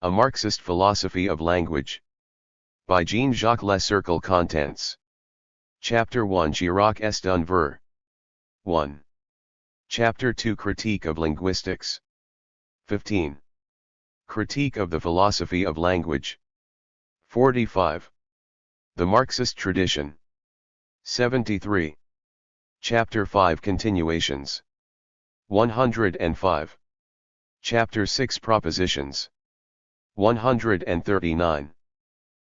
A Marxist Philosophy of Language. By Jean-Jacques Lecercle. Contents. Chapter 1 Jacques est un ver. 1. Chapter 2 Critique of Linguistics. 15. Critique of the Philosophy of Language. 45. The Marxist Tradition. 73. Chapter 5 Continuations. 105. Chapter 6 Propositions. 139.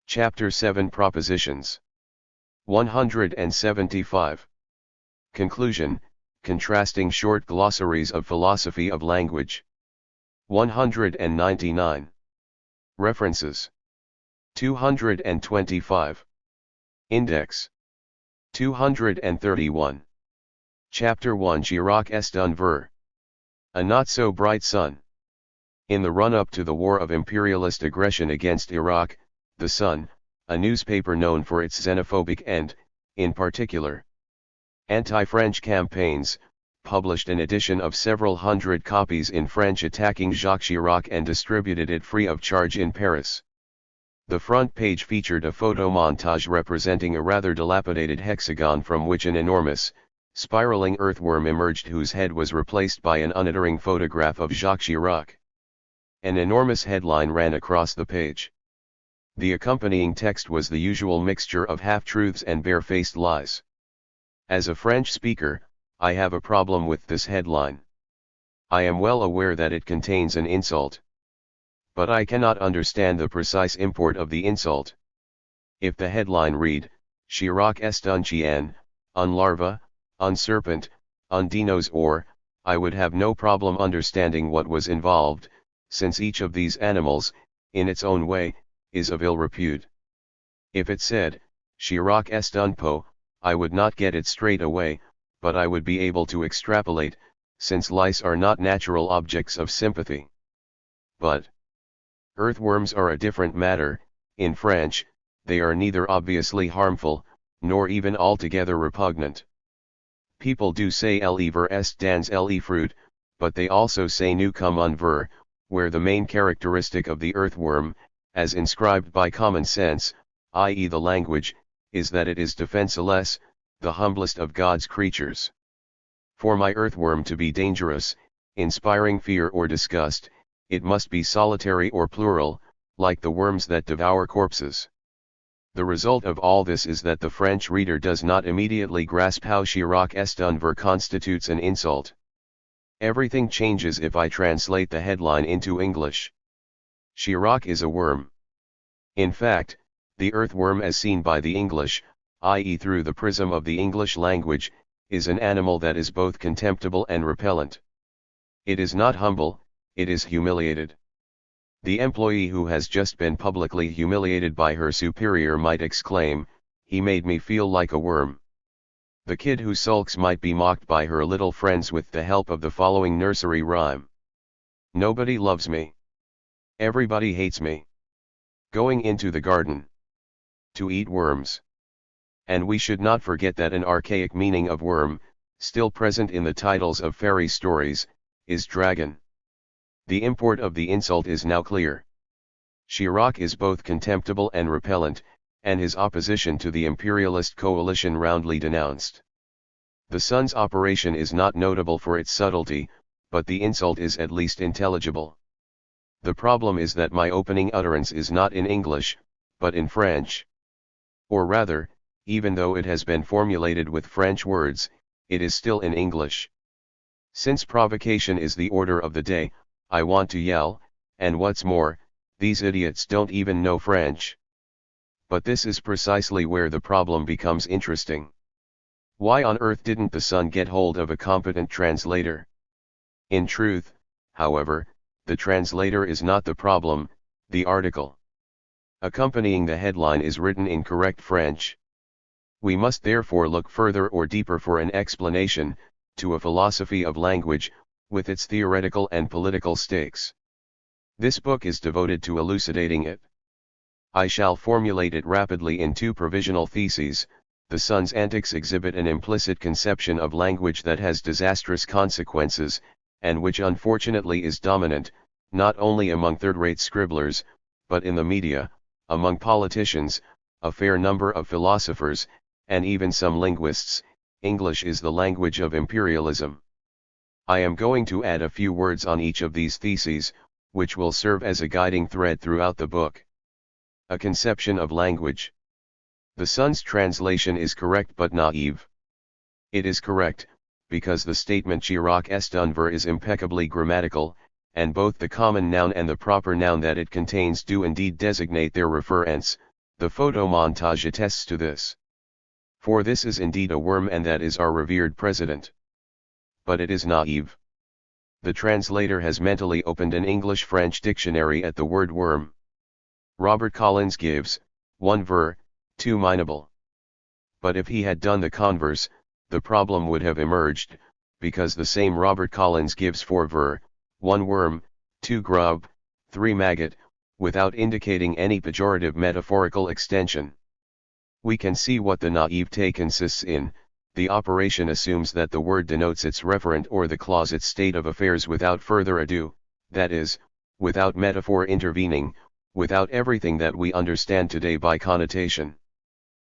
Chapter 7 Propositions. 175. Conclusion, contrasting short glossaries of philosophy of language. 199. References. 225. Index. 231. Chapter 1 Jacques est un ver. A not-so-bright sun. In the run-up to the war of imperialist aggression against Iraq, The Sun, a newspaper known for its xenophobic and, in particular, anti-French campaigns, published an edition of several hundred copies in French attacking Jacques Chirac and distributed it free of charge in Paris. The front page featured a photomontage representing a rather dilapidated hexagon from which an enormous, spiraling earthworm emerged whose head was replaced by an unerring photograph of Jacques Chirac. An enormous headline ran across the page. The accompanying text was the usual mixture of half-truths and bare-faced lies. As a French speaker, I have a problem with this headline. I am well aware that it contains an insult. But I cannot understand the precise import of the insult. If the headline read, Chirac est un chien, un larva, un serpent, un dinosaur, I would have no problem understanding what was involved, since each of these animals, in its own way, is of ill repute. If it said, Chirac est un pot, I would not get it straight away, but I would be able to extrapolate, since lice are not natural objects of sympathy. But earthworms are a different matter. In French, they are neither obviously harmful, nor even altogether repugnant. People do say l'hiver est dans le fruit, but they also say nous comme un ver, where the main characteristic of the earthworm, as inscribed by common sense, i.e. the language, is that it is defenseless, the humblest of God's creatures. For my earthworm to be dangerous, inspiring fear or disgust, it must be solitary or plural, like the worms that devour corpses. The result of all this is that the French reader does not immediately grasp how Chirac est un ver constitutes an insult. Everything changes if I translate the headline into English. Chirac is a worm. In fact, the earthworm as seen by the English, i.e. through the prism of the English language, is an animal that is both contemptible and repellent. It is not humble, it is humiliated. The employee who has just been publicly humiliated by her superior might exclaim, "He made me feel like a worm." The kid who sulks might be mocked by her little friends with the help of the following nursery rhyme. Nobody loves me. Everybody hates me. Going into the garden to eat worms. And we should not forget that an archaic meaning of worm, still present in the titles of fairy stories, is dragon. The import of the insult is now clear. Chirac is both contemptible and repellent, and his opposition to the imperialist coalition roundly denounced. The Sun's operation is not notable for its subtlety, but the insult is at least intelligible. The problem is that my opening utterance is not in English, but in French. Or rather, even though it has been formulated with French words, it is still in English. Since provocation is the order of the day, I want to yell, and what's more, these idiots don't even know French. But this is precisely where the problem becomes interesting. Why on earth didn't the Sun get hold of a competent translator? In truth, however, the translator is not the problem, the article accompanying the headline is written in correct French. We must therefore look further or deeper for an explanation, to a philosophy of language, with its theoretical and political stakes. This book is devoted to elucidating it. I shall formulate it rapidly in two provisional theses. The Sun's antics exhibit an implicit conception of language that has disastrous consequences, and which unfortunately is dominant, not only among third-rate scribblers, but in the media, among politicians, a fair number of philosophers, and even some linguists. English is the language of imperialism. I am going to add a few words on each of these theses, which will serve as a guiding thread throughout the book. A conception of language. The Sun's translation is correct but naive. It is correct, because the statement Jacques est un ver is impeccably grammatical, and both the common noun and the proper noun that it contains do indeed designate their referents. The photomontage attests to this. For this is indeed a worm, and that is our revered president. But it is naive. The translator has mentally opened an English-French dictionary at the word worm. Robert Collins gives, 1 ver, 2 mineable. But if he had done the converse, the problem would have emerged, because the same Robert Collins gives 4 ver, 1 worm, 2 grub, 3 maggot, without indicating any pejorative metaphorical extension. We can see what the naivete consists in. The operation assumes that the word denotes its referent or the clause its state of affairs without further ado, that is, without metaphor intervening, without everything that we understand today by connotation.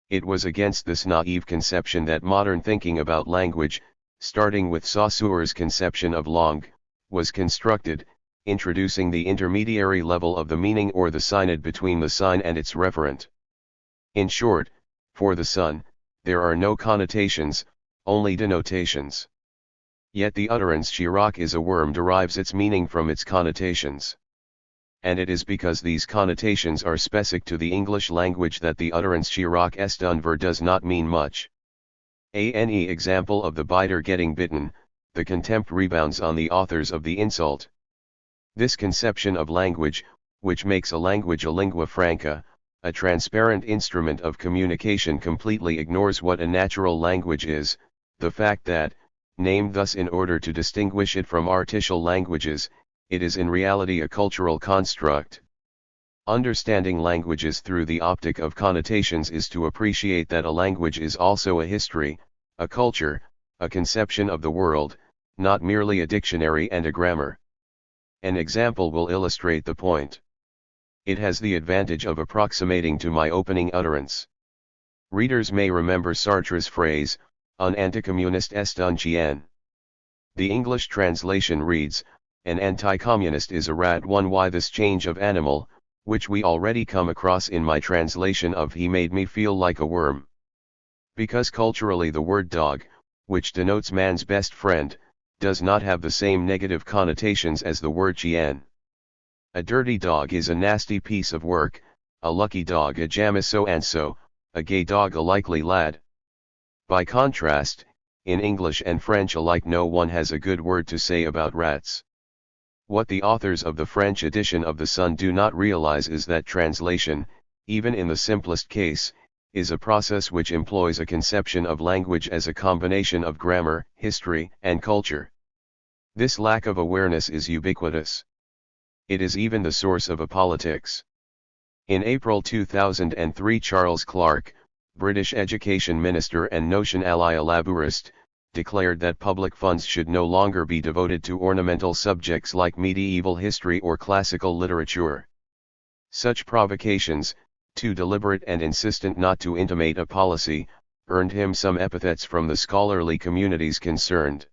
It was against this naive conception that modern thinking about language, starting with Saussure's conception of langue, was constructed, introducing the intermediary level of the meaning or the synod between the sign and its referent. In short, for the Sun, there are no connotations, only denotations. Yet the utterance Jacques is a worm derives its meaning from its connotations. And it is because these connotations are specific to the English language that the utterance Jacques est un ver does not mean much. Any example of the biter getting bitten, the contempt rebounds on the authors of the insult. This conception of language, which makes a language a lingua franca, a transparent instrument of communication, completely ignores what a natural language is, the fact that, named thus in order to distinguish it from artificial languages, it is in reality a cultural construct. Understanding languages through the optic of connotations is to appreciate that a language is also a history, a culture, a conception of the world, not merely a dictionary and a grammar. An example will illustrate the point. It has the advantage of approximating to my opening utterance. Readers may remember Sartre's phrase, un anticommuniste est un chien. The English translation reads, an anti-communist is a rat. Why this change of animal, which we already come across in my translation of he made me feel like a worm. Because culturally the word dog, which denotes man's best friend, does not have the same negative connotations as the word chien. A dirty dog is a nasty piece of work, a lucky dog a jam is so and so, a gay dog a likely lad. By contrast, in English and French alike no one has a good word to say about rats. What the authors of the French edition of The Sun do not realize is that translation, even in the simplest case, is a process which employs a conception of language as a combination of grammar, history, and culture. This lack of awareness is ubiquitous. It is even the source of a politics. In April 2003, Charles Clarke, British Education Minister and Notion ally labourist, declared that public funds should no longer be devoted to ornamental subjects like medieval history or classical literature. Such provocations, too deliberate and insistent not to intimate a policy, earned him some epithets from the scholarly communities concerned.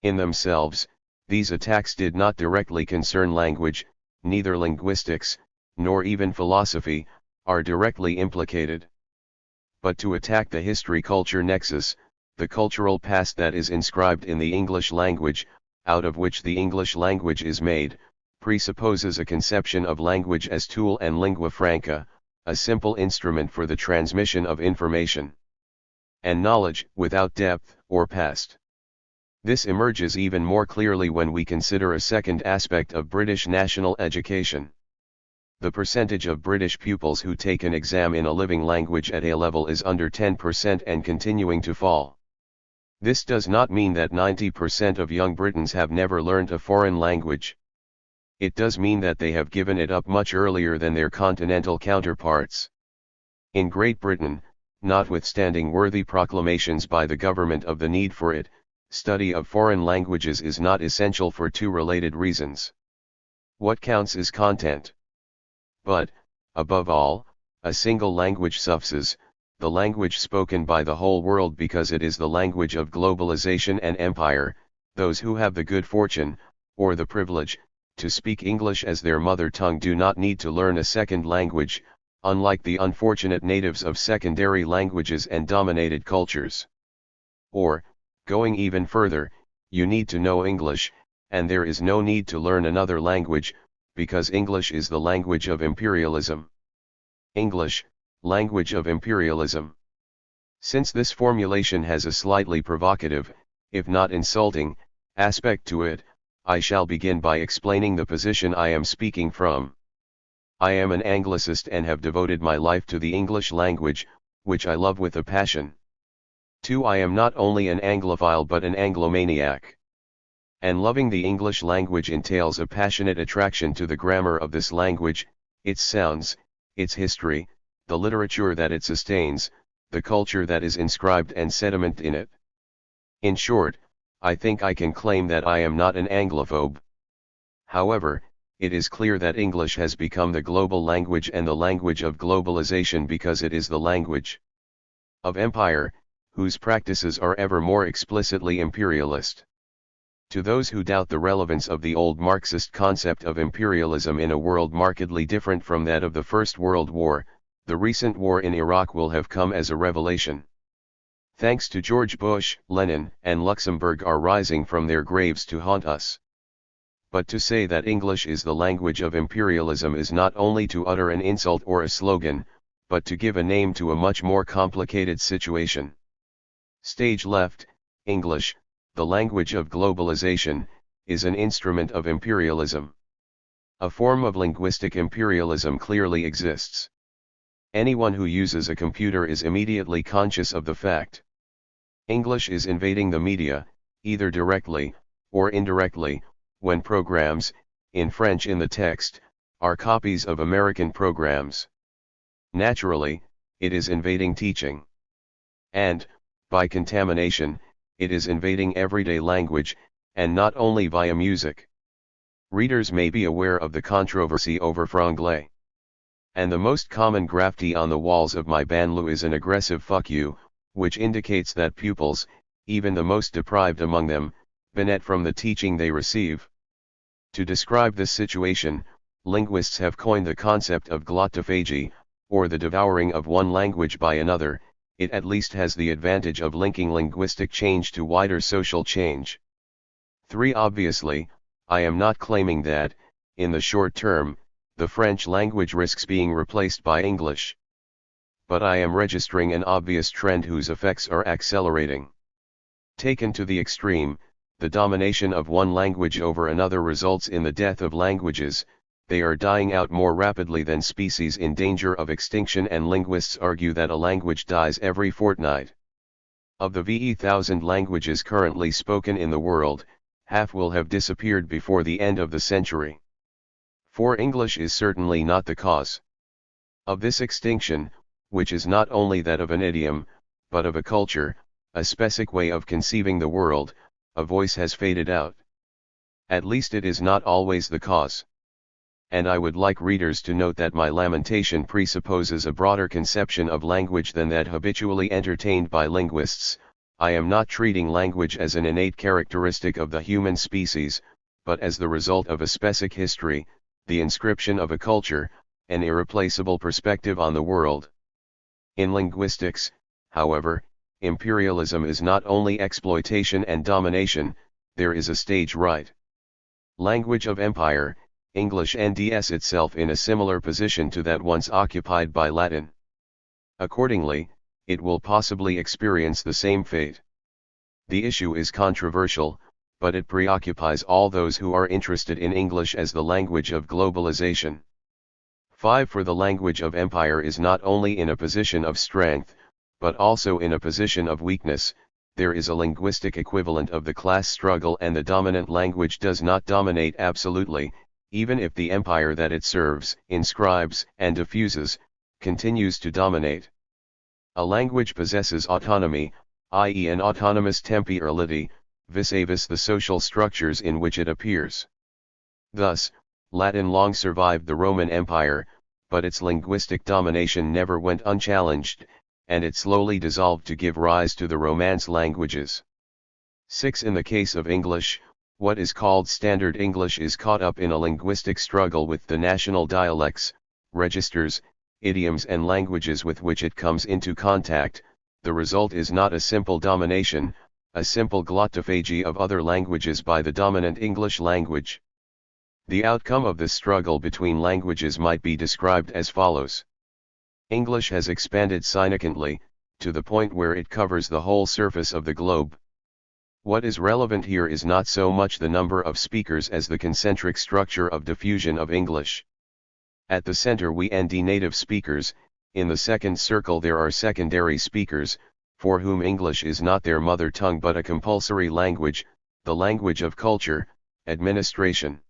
In themselves, these attacks did not directly concern language, neither linguistics, nor even philosophy, are directly implicated. But to attack the history-culture nexus, the cultural past that is inscribed in the English language, out of which the English language is made, presupposes a conception of language as tool and lingua franca, a simple instrument for the transmission of information and knowledge without depth or past. This emerges even more clearly when we consider a second aspect of British national education. The percentage of British pupils who take an exam in a living language at A level is under 10% and continuing to fall. This does not mean that 90% of young Britons have never learned a foreign language. It does mean that they have given it up much earlier than their continental counterparts. In Great Britain, notwithstanding worthy proclamations by the government of the need for it, study of foreign languages is not essential for two related reasons. What counts is content. But, above all, a single language suffices, the language spoken by the whole world, because it is the language of globalization and empire. Those who have the good fortune, or the privilege, to speak English as their mother tongue do not need to learn a second language, unlike the unfortunate natives of secondary languages and dominated cultures. Or, going even further, you need to know English, and there is no need to learn another language, because English is the language of imperialism. English, language of imperialism. Since this formulation has a slightly provocative, if not insulting, aspect to it, I shall begin by explaining the position I am speaking from. I am an Anglicist and have devoted my life to the English language, which I love with a passion. 2. I am not only an Anglophile but an Anglomaniac. And loving the English language entails a passionate attraction to the grammar of this language, its sounds, its history, the literature that it sustains, the culture that is inscribed and sedimented in it. In short, I think I can claim that I am not an Anglophobe. However, it is clear that English has become the global language and the language of globalization because it is the language of empire, whose practices are ever more explicitly imperialist. To those who doubt the relevance of the old Marxist concept of imperialism in a world markedly different from that of the First World War, the recent war in Iraq will have come as a revelation. Thanks to George Bush, Lenin, and Luxembourg are rising from their graves to haunt us. But to say that English is the language of imperialism is not only to utter an insult or a slogan, but to give a name to a much more complicated situation. Stage left, English, the language of globalization, is an instrument of imperialism. A form of linguistic imperialism clearly exists. Anyone who uses a computer is immediately conscious of the fact. English is invading the media, either directly, or indirectly, when programs, in French in the text, are copies of American programs. Naturally, it is invading teaching. And, by contamination, it is invading everyday language, and not only via music. Readers may be aware of the controversy over franglais. And the most common graffiti on the walls of my banlieue is an aggressive "fuck you," which indicates that pupils, even the most deprived among them, benefit from the teaching they receive. To describe this situation, linguists have coined the concept of glottophagy, or the devouring of one language by another. It at least has the advantage of linking linguistic change to wider social change. 3. Obviously, I am not claiming that, in the short term, the French language risks being replaced by English. But I am registering an obvious trend whose effects are accelerating. Taken to the extreme, the domination of one language over another results in the death of languages. They are dying out more rapidly than species in danger of extinction, and linguists argue that a language dies every fortnight. Of the 1,000 languages currently spoken in the world, half will have disappeared before the end of the century. For English is certainly not the cause of this extinction, which is not only that of an idiom, but of a culture, a specific way of conceiving the world. A voice has faded out. At least it is not always the cause. And I would like readers to note that my lamentation presupposes a broader conception of language than that habitually entertained by linguists. I am not treating language as an innate characteristic of the human species, but as the result of a specific history, the inscription of a culture, an irreplaceable perspective on the world. In linguistics, however, imperialism is not only exploitation and domination, there is a stage right. Language of empire, English NDS itself in a similar position to that once occupied by Latin. Accordingly, it will possibly experience the same fate. The issue is controversial, but it preoccupies all those who are interested in English as the language of globalization. 5. For the language of empire is not only in a position of strength, but also in a position of weakness. There is a linguistic equivalent of the class struggle, and the dominant language does not dominate absolutely, even if the empire that it serves, inscribes, and diffuses, continues to dominate. A language possesses autonomy, i.e. an autonomous temporality, vis-a-vis the social structures in which it appears. Thus, Latin long survived the Roman Empire, but its linguistic domination never went unchallenged, and it slowly dissolved to give rise to the Romance languages. 6. In the case of English, what is called Standard English is caught up in a linguistic struggle with the national dialects, registers, idioms and languages with which it comes into contact. The result is not a simple domination, a simple glottophagy of other languages by the dominant English language. The outcome of this struggle between languages might be described as follows. English has expanded significantly, to the point where it covers the whole surface of the globe. What is relevant here is not so much the number of speakers as the concentric structure of diffusion of English. At the center we end native speakers, in the second circle there are secondary speakers, for whom English is not their mother tongue but a compulsory language, the language of culture, administration.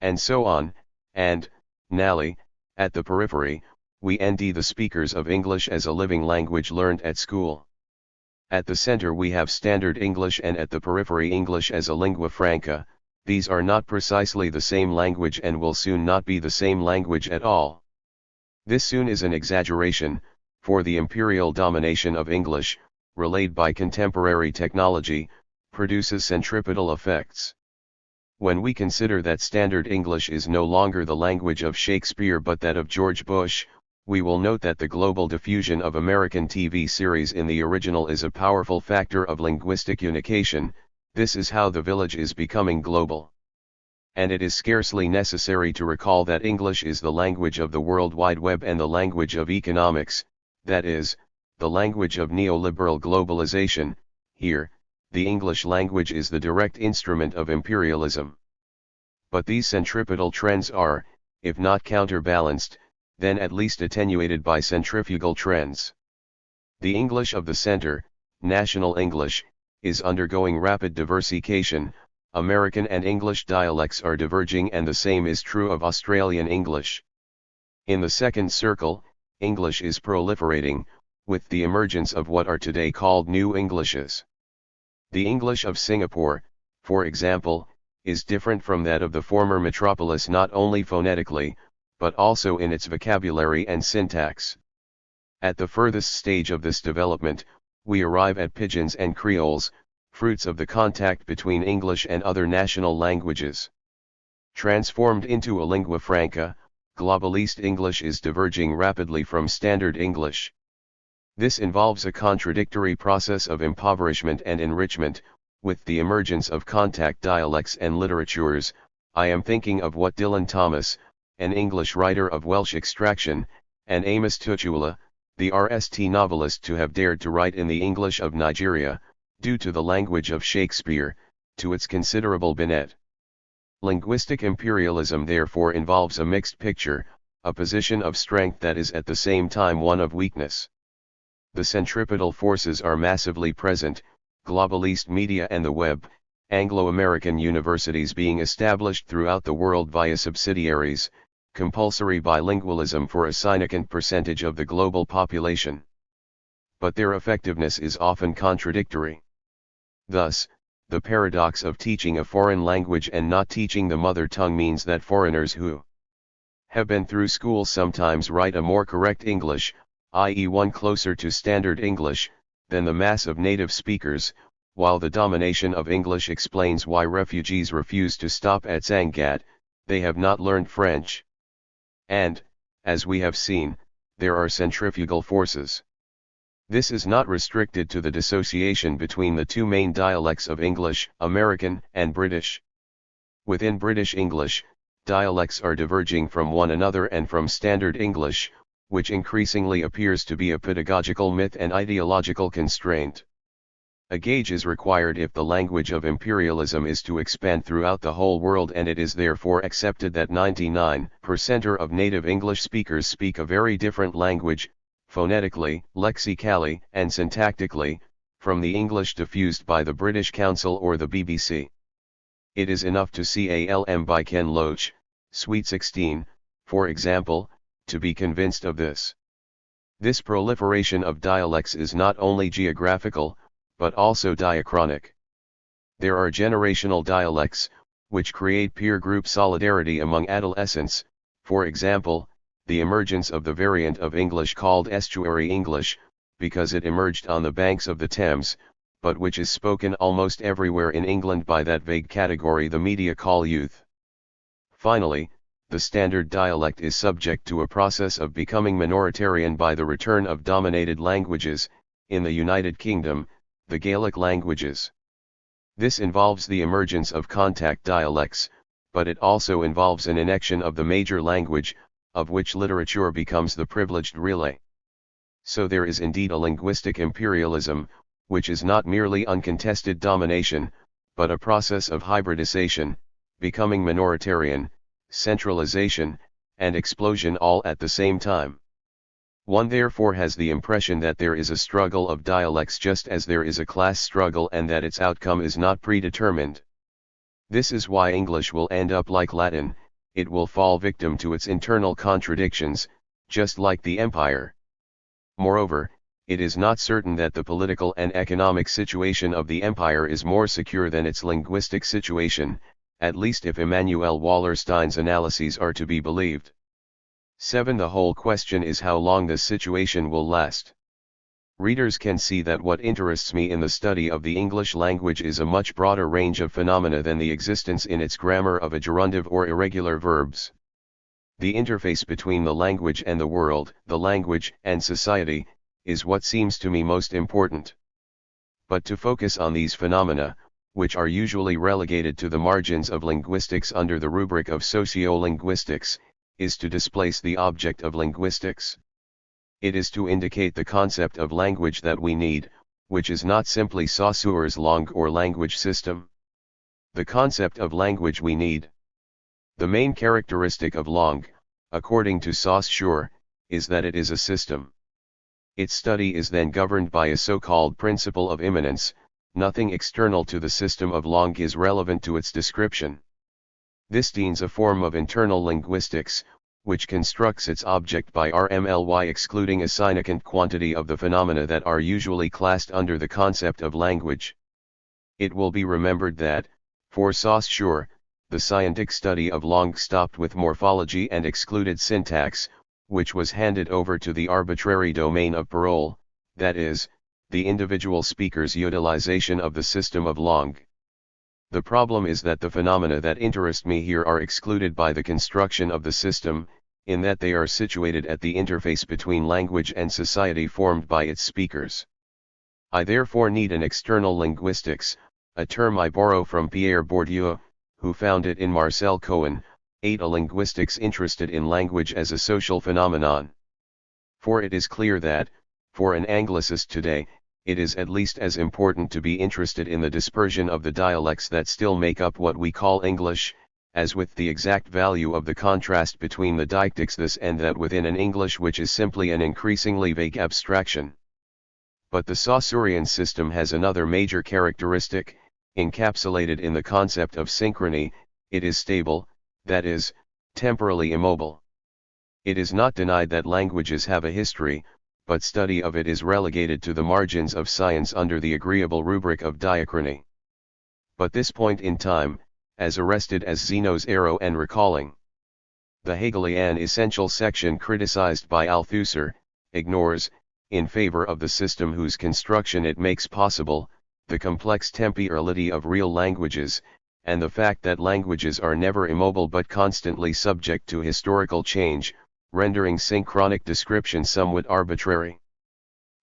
And so on, and, finally, at the periphery, we end the speakers of English as a living language learned at school. At the center we have Standard English and at the periphery English as a lingua franca. These are not precisely the same language and will soon not be the same language at all. This soon is an exaggeration, for the imperial domination of English, relayed by contemporary technology, produces centripetal effects. When we consider that Standard English is no longer the language of Shakespeare but that of George Bush, we will note that the global diffusion of American TV series in the original is a powerful factor of linguistic unification. This is how the village is becoming global. And it is scarcely necessary to recall that English is the language of the World Wide Web and the language of economics, that is, the language of neoliberal globalization. Here, the English language is the direct instrument of imperialism. But these centripetal trends are, if not counterbalanced, then at least attenuated by centrifugal trends. The English of the center, national English, is undergoing rapid diversification. American and English dialects are diverging and the same is true of Australian English. In the second circle, English is proliferating, with the emergence of what are today called New Englishes. The English of Singapore, for example, is different from that of the former metropolis not only phonetically, but also in its vocabulary and syntax. At the furthest stage of this development, we arrive at pidgins and creoles, fruits of the contact between English and other national languages. Transformed into a lingua franca, globalist English is diverging rapidly from Standard English. This involves a contradictory process of impoverishment and enrichment, with the emergence of contact dialects and literatures. I am thinking of what Dylan Thomas, an English writer of Welsh extraction, and Amos Tuchula, the RST novelist, to have dared to write in the English of Nigeria, due to the language of Shakespeare, to its considerable benefit. Linguistic imperialism therefore involves a mixed picture, a position of strength that is at the same time one of weakness. The centripetal forces are massively present, globalist media and the web, Anglo-American universities being established throughout the world via subsidiaries, compulsory bilingualism for a significant percentage of the global population. But their effectiveness is often contradictory. Thus, the paradox of teaching a foreign language and not teaching the mother tongue means that foreigners who have been through school sometimes write a more correct English, i.e. one closer to Standard English, than the mass of native speakers, while the domination of English explains why refugees refuse to stop at Sangatte. They have not learned French. And, as we have seen, there are centrifugal forces. This is not restricted to the dissociation between the two main dialects of English, American and British. Within British English, dialects are diverging from one another and from Standard English, which increasingly appears to be a pedagogical myth and ideological constraint. A gauge is required if the language of imperialism is to expand throughout the whole world, and it is therefore accepted that 99% of native English speakers speak a very different language, phonetically, lexically, and syntactically, from the English diffused by the British Council or the BBC. It is enough to see ALM by Ken Loach, Sweet 16, for example, to be convinced of this. This proliferation of dialects is not only geographical, but also diachronic. There are generational dialects, which create peer group solidarity among adolescents, for example, the emergence of the variant of English called Estuary English, because it emerged on the banks of the Thames, but which is spoken almost everywhere in England by that vague category the media call youth. Finally, the standard dialect is subject to a process of becoming minoritarian by the return of dominated languages, in the United Kingdom, the Gaelic languages. This involves the emergence of contact dialects, but it also involves an annexion of the major language, of which literature becomes the privileged relay. So there is indeed a linguistic imperialism, which is not merely uncontested domination, but a process of hybridization, becoming minoritarian, centralization, and explosion all at the same time. One therefore has the impression that there is a struggle of dialects just as there is a class struggle and that its outcome is not predetermined. This is why English will end up like Latin, it will fall victim to its internal contradictions, just like the empire. Moreover, it is not certain that the political and economic situation of the empire is more secure than its linguistic situation, at least if Immanuel Wallerstein's analyses are to be believed. 7. The whole question is how long this situation will last. Readers can see that what interests me in the study of the English language is a much broader range of phenomena than the existence in its grammar of a gerundive or irregular verbs. The interface between the language and the world, the language and society, is what seems to me most important. But to focus on these phenomena, which are usually relegated to the margins of linguistics under the rubric of sociolinguistics, is to displace the object of linguistics. It is to indicate the concept of language that we need, which is not simply Saussure's langue or language system. The concept of language we need. The main characteristic of langue, according to Saussure, is that it is a system. Its study is then governed by a so-called principle of immanence. Nothing external to the system of langue is relevant to its description. This means a form of internal linguistics, which constructs its object by RMLY excluding a significant quantity of the phenomena that are usually classed under the concept of language. It will be remembered that, for Saussure, the scientific study of langue stopped with morphology and excluded syntax, which was handed over to the arbitrary domain of parole, that is, the individual speaker's utilization of the system of langue. The problem is that the phenomena that interest me here are excluded by the construction of the system, in that they are situated at the interface between language and society formed by its speakers. I therefore need an external linguistics, a term I borrow from Pierre Bourdieu, who found it in Marcel Cohen, 8. A linguistics interested in language as a social phenomenon. For it is clear that, for an Anglicist today, it is at least as important to be interested in the dispersion of the dialects that still make up what we call English, as with the exact value of the contrast between the deictics this and that within an English which is simply an increasingly vague abstraction. But the Saussurian system has another major characteristic, encapsulated in the concept of synchrony: it is stable, that is, temporally immobile. It is not denied that languages have a history, but study of it is relegated to the margins of science under the agreeable rubric of diachrony. But this point in time, as arrested as Zeno's arrow and recalling the Hegelian essential section criticized by Althusser, ignores, in favor of the system whose construction it makes possible, the complex temporality of real languages, and the fact that languages are never immobile but constantly subject to historical change, rendering synchronic description somewhat arbitrary.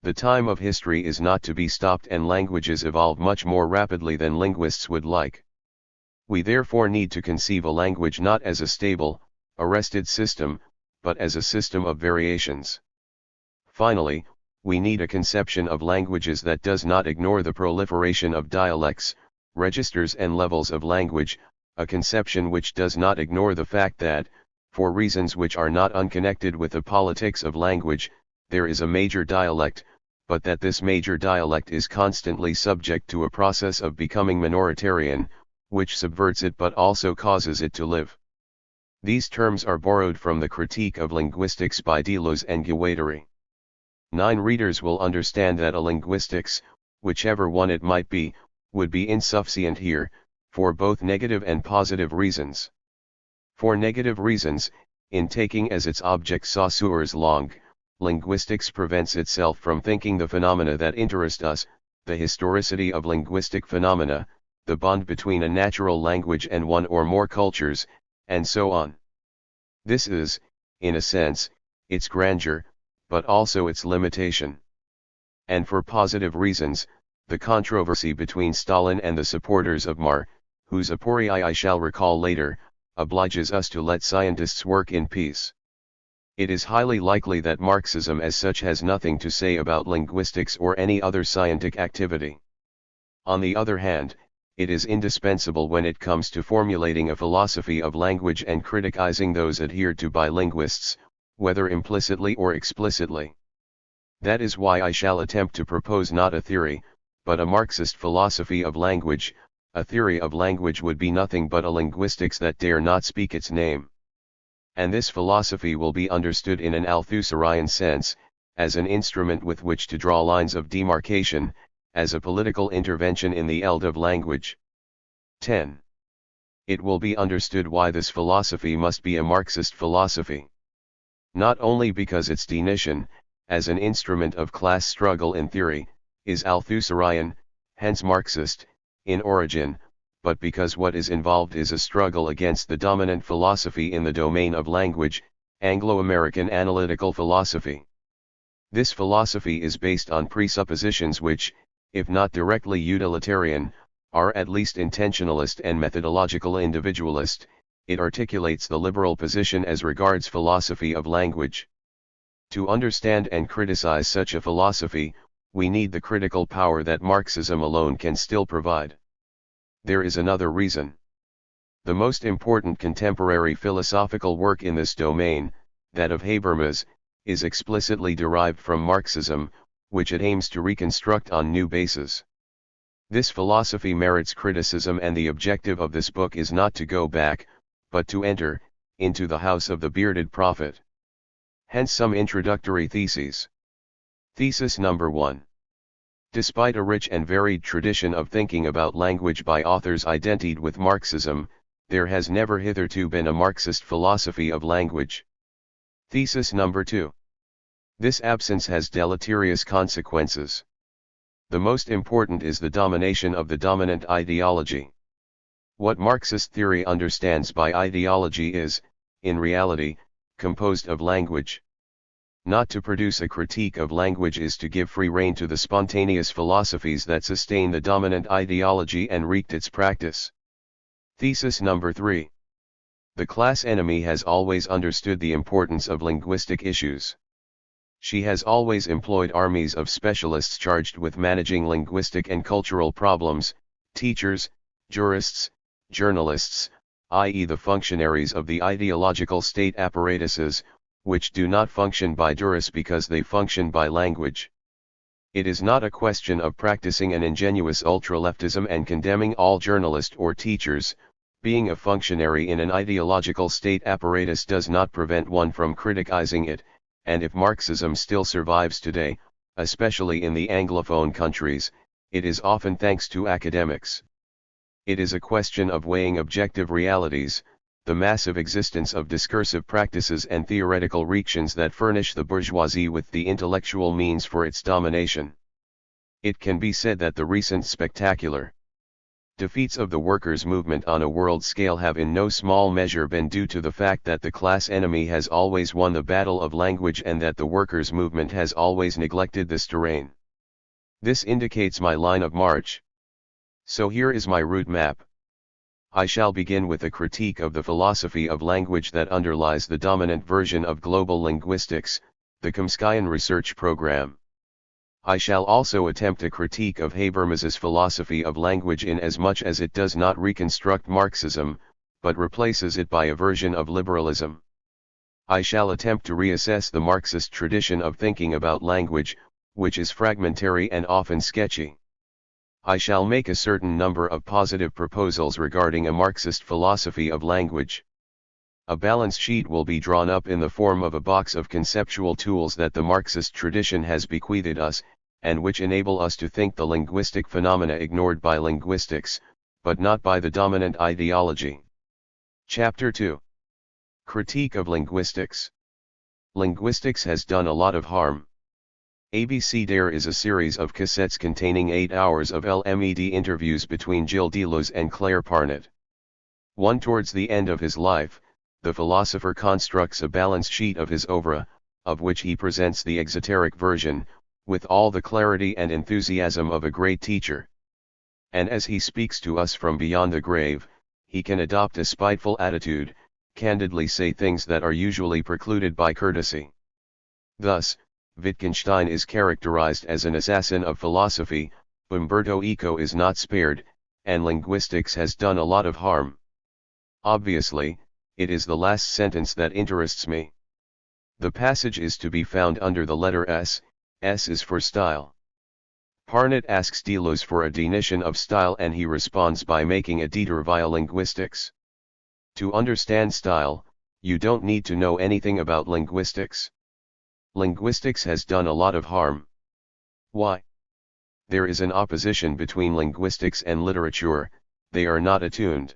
The time of history is not to be stopped and languages evolve much more rapidly than linguists would like. We therefore need to conceive a language not as a stable, arrested system, but as a system of variations. Finally, we need a conception of languages that does not ignore the proliferation of dialects, registers and levels of language, a conception which does not ignore the fact that, for reasons which are not unconnected with the politics of language, there is a major dialect, but that this major dialect is constantly subject to a process of becoming minoritarian, which subverts it but also causes it to live. These terms are borrowed from the Critique of Linguistics by Deleuze and Guattari. 9. Readers will understand that a linguistics, whichever one it might be, would be insufficient here, for both negative and positive reasons. For negative reasons, in taking as its object saussures langue, linguistics prevents itself from thinking the phenomena that interest us, the historicity of linguistic phenomena, the bond between a natural language and one or more cultures, and so on. This is, in a sense, its grandeur, but also its limitation. And for positive reasons, the controversy between Stalin and the supporters of Mar, whose aporia I shall recall later, obliges us to let scientists work in peace. It is highly likely that Marxism as such has nothing to say about linguistics or any other scientific activity. On the other hand, it is indispensable when it comes to formulating a philosophy of language and criticizing those adhered to by linguists, whether implicitly or explicitly. That is why I shall attempt to propose not a theory, but a Marxist philosophy of language. A theory of language would be nothing but a linguistics that dare not speak its name. And this philosophy will be understood in an Althusserian sense, as an instrument with which to draw lines of demarcation, as a political intervention in the eld of language. 10. It will be understood why this philosophy must be a Marxist philosophy. Not only because its definition, as an instrument of class struggle in theory, is Althusserian, hence Marxist, in origin, but because what is involved is a struggle against the dominant philosophy in the domain of language, Anglo-American analytical philosophy. This philosophy is based on presuppositions which, if not directly utilitarian, are at least intentionalist and methodological individualist. It articulates the liberal position as regards philosophy of language. To understand and criticize such a philosophy, we need the critical power that Marxism alone can still provide. There is another reason. The most important contemporary philosophical work in this domain, that of Habermas, is explicitly derived from Marxism, which it aims to reconstruct on new bases. This philosophy merits criticism, and the objective of this book is not to go back, but to enter into the house of the bearded prophet. Hence some introductory theses. Thesis number 1. Despite a rich and varied tradition of thinking about language by authors identified with Marxism, there has never hitherto been a Marxist philosophy of language. Thesis number 2. This absence has deleterious consequences. The most important is the domination of the dominant ideology. What Marxist theory understands by ideology is, in reality, composed of language. Not to produce a critique of language is to give free rein to the spontaneous philosophies that sustain the dominant ideology and wreaked its practice. Thesis number 3. The class enemy has always understood the importance of linguistic issues. She has always employed armies of specialists charged with managing linguistic and cultural problems, teachers, jurists, journalists, i.e. the functionaries of the ideological state apparatuses, which do not function by juris because they function by language. It is not a question of practicing an ingenuous ultra-leftism and condemning all journalists or teachers. Being a functionary in an ideological state apparatus does not prevent one from criticizing it, and if Marxism still survives today, especially in the Anglophone countries, it is often thanks to academics. It is a question of weighing objective realities, the massive existence of discursive practices and theoretical reactions that furnish the bourgeoisie with the intellectual means for its domination. It can be said that the recent spectacular defeats of the workers' movement on a world scale have in no small measure been due to the fact that the class enemy has always won the battle of language and that the workers' movement has always neglected this terrain. This indicates my line of march. So here is my route map. I shall begin with a critique of the philosophy of language that underlies the dominant version of global linguistics, the Chomskyan research program. I shall also attempt a critique of Habermas's philosophy of language in as much as it does not reconstruct Marxism, but replaces it by a version of liberalism. I shall attempt to reassess the Marxist tradition of thinking about language, which is fragmentary and often sketchy. I shall make a certain number of positive proposals regarding a Marxist philosophy of language. A balance sheet will be drawn up in the form of a box of conceptual tools that the Marxist tradition has bequeathed us, and which enable us to think the linguistic phenomena ignored by linguistics, but not by the dominant ideology. Chapter 2. Critique of Linguistics. Linguistics has done a lot of harm. ABC Dare is a series of cassettes containing 8 hours of LMED interviews between Gilles Deleuze and Claire Parnett. One towards the end of his life, the philosopher constructs a balance sheet of his oeuvre, of which he presents the exoteric version, with all the clarity and enthusiasm of a great teacher. And as he speaks to us from beyond the grave, he can adopt a spiteful attitude, candidly say things that are usually precluded by courtesy. Thus, Wittgenstein is characterized as an assassin of philosophy, Umberto Eco is not spared, and linguistics has done a lot of harm. Obviously, it is the last sentence that interests me. The passage is to be found under the letter S. S is for style. Parnett asks Deleuze for a definition of style and he responds by making a detour via linguistics. To understand style, you don't need to know anything about linguistics. Linguistics has done a lot of harm. Why? There is an opposition between linguistics and literature, they are not attuned.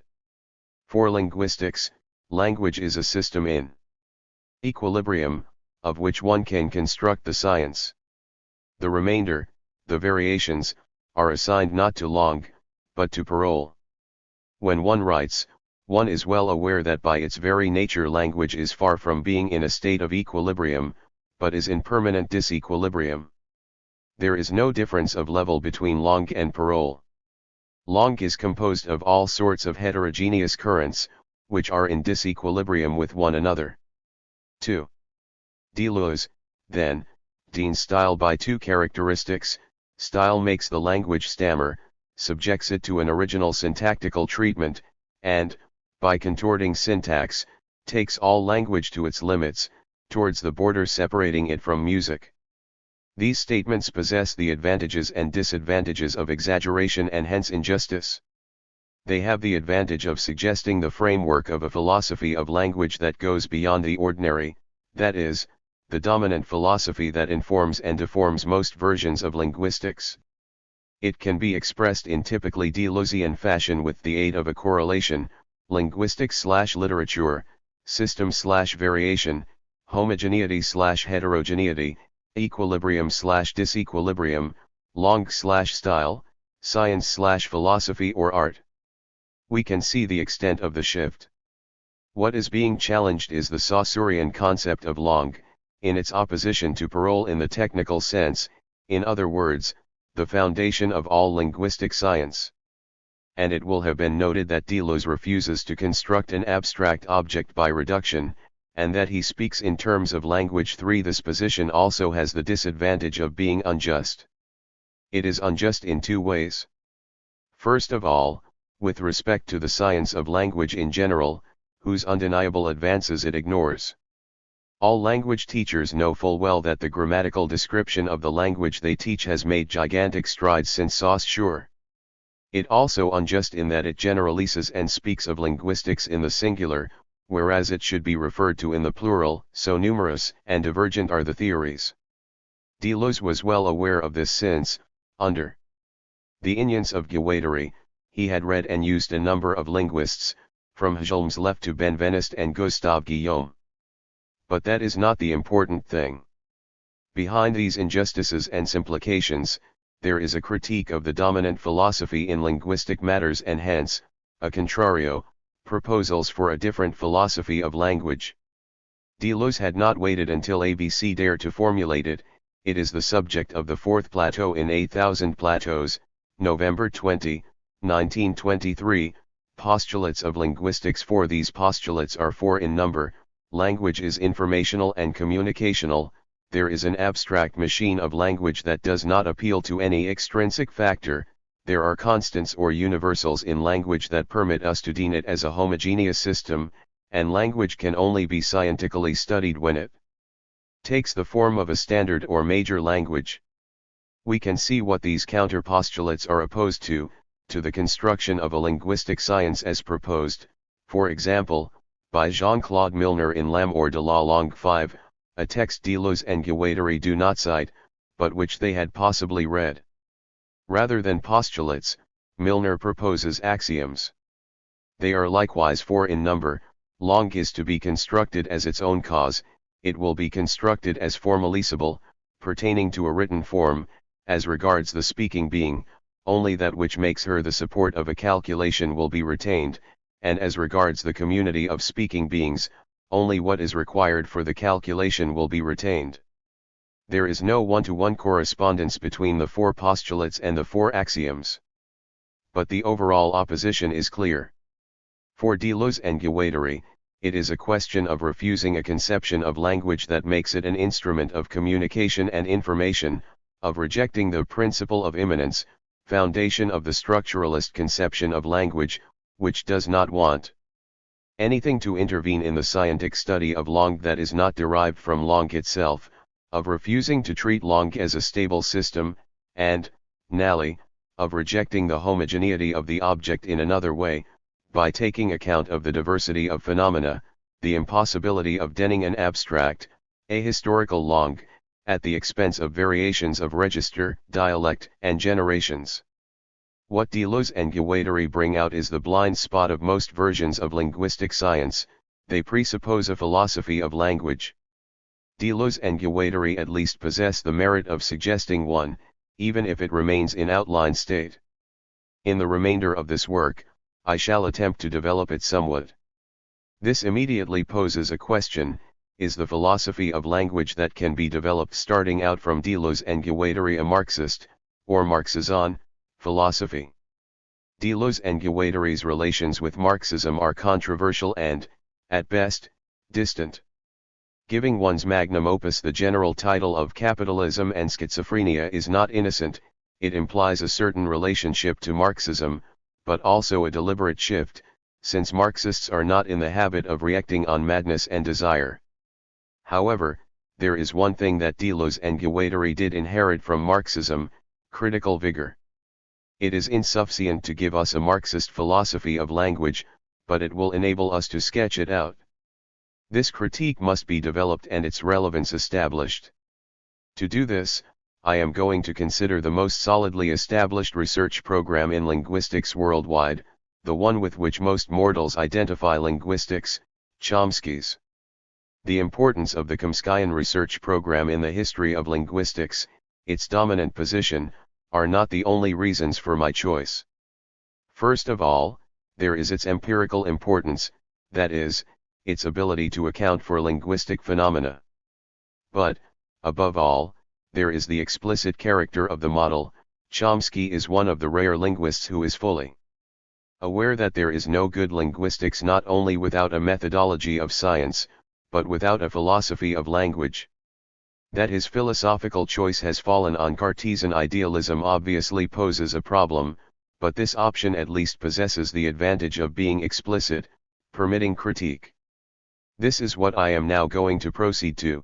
For linguistics, language is a system in equilibrium, of which one can construct the science. The remainder, the variations, are assigned not to langue, but to parole. When one writes, one is well aware that by its very nature language is far from being in a state of equilibrium, but is in permanent disequilibrium. There is no difference of level between langue and parole. Langue is composed of all sorts of heterogeneous currents, which are in disequilibrium with one another. 2. Deleuze, then, deans style by two characteristics. Style makes the language stammer, subjects it to an original syntactical treatment, and, by contorting syntax, takes all language to its limits, towards the border separating it from music. These statements possess the advantages and disadvantages of exaggeration and hence injustice. They have the advantage of suggesting the framework of a philosophy of language that goes beyond the ordinary, that is, the dominant philosophy that informs and deforms most versions of linguistics. It can be expressed in typically Deleuzian fashion with the aid of a correlation, linguistics/literature, system/variation, homogeneity/heterogeneity, equilibrium/disequilibrium, langue/style, science/philosophy or art. We can see the extent of the shift. What is being challenged is the Saussurian concept of langue, in its opposition to parole in the technical sense, in other words, the foundation of all linguistic science. And it will have been noted that Deleuze refuses to construct an abstract object by reduction, and that he speaks in terms of language. 3. This position also has the disadvantage of being unjust. It is unjust in two ways. First of all, with respect to the science of language in general, whose undeniable advances it ignores. All language teachers know full well that the grammatical description of the language they teach has made gigantic strides since Saussure. It also unjust in that it generalizes and speaks of linguistics in the singular, whereas it should be referred to in the plural, so numerous and divergent are the theories. Deleuze was well aware of this since, under the influence of Guattari, he had read and used a number of linguists, from Helm's Left to Benveniste and Gustave Guillaume. But that is not the important thing. Behind these injustices and simplifications, there is a critique of the dominant philosophy in linguistic matters and hence, a contrario, proposals for a different philosophy of language. Deleuze had not waited until ABC Dare to formulate it. It is the subject of the fourth plateau in 8,000 Plateaus, November 20, 1923, Postulates of Linguistics. 4. These postulates are 4 in number. Language is informational and communicational. There is an abstract machine of language that does not appeal to any extrinsic factor. There are constants or universals in language that permit us to deem it as a homogeneous system, and language can only be scientifically studied when it takes the form of a standard or major language. We can see what these counter-postulates are opposed to the construction of a linguistic science as proposed, for example, by Jean-Claude Milner in L'amour de la langue 5, a text Deleuze and Guattari do not cite, but which they had possibly read. Rather than postulates, Milner proposes axioms. They are likewise 4 in number. Long is to be constructed as its own cause, it will be constructed as formalisable, pertaining to a written form, as regards the speaking being, only that which makes her the support of a calculation will be retained, and as regards the community of speaking beings, only what is required for the calculation will be retained. There is no one-to-one correspondence between the 4 postulates and the 4 axioms. But the overall opposition is clear. For Deleuze and Guattari, it is a question of refusing a conception of language that makes it an instrument of communication and information, of rejecting the principle of immanence, foundation of the structuralist conception of language, which does not want anything to intervene in the scientific study of langue that is not derived from langue itself, of refusing to treat langue as a stable system, and, nally, of rejecting the homogeneity of the object in another way, by taking account of the diversity of phenomena, the impossibility of denning an abstract, ahistorical langue, at the expense of variations of register, dialect, and generations. What Deleuze and Guattari bring out is the blind spot of most versions of linguistic science. They presuppose a philosophy of language. Deleuze and Guattari at least possess the merit of suggesting one, even if it remains in outline state. In the remainder of this work, I shall attempt to develop it somewhat. This immediately poses a question: is the philosophy of language that can be developed starting out from Deleuze and Guattari a Marxist, or Marxism, philosophy? Deleuze and Guattari's relations with Marxism are controversial and, at best, distant. Giving one's magnum opus the general title of Capitalism and Schizophrenia is not innocent. It implies a certain relationship to Marxism, but also a deliberate shift, since Marxists are not in the habit of reacting on madness and desire. However, there is one thing that Deleuze and Guattari did inherit from Marxism: critical vigor. It is insufficient to give us a Marxist philosophy of language, but it will enable us to sketch it out. This critique must be developed and its relevance established. To do this, I am going to consider the most solidly established research program in linguistics worldwide, the one with which most mortals identify linguistics, Chomsky's. The importance of the Chomskyan research program in the history of linguistics, its dominant position, are not the only reasons for my choice. First of all, there is its empirical importance, that is, its ability to account for linguistic phenomena. But, above all, there is the explicit character of the model. Chomsky is one of the rare linguists who is fully aware that there is no good linguistics not only without a methodology of science, but without a philosophy of language. That his philosophical choice has fallen on Cartesian idealism obviously poses a problem, but this option at least possesses the advantage of being explicit, permitting critique. This is what I am now going to proceed to.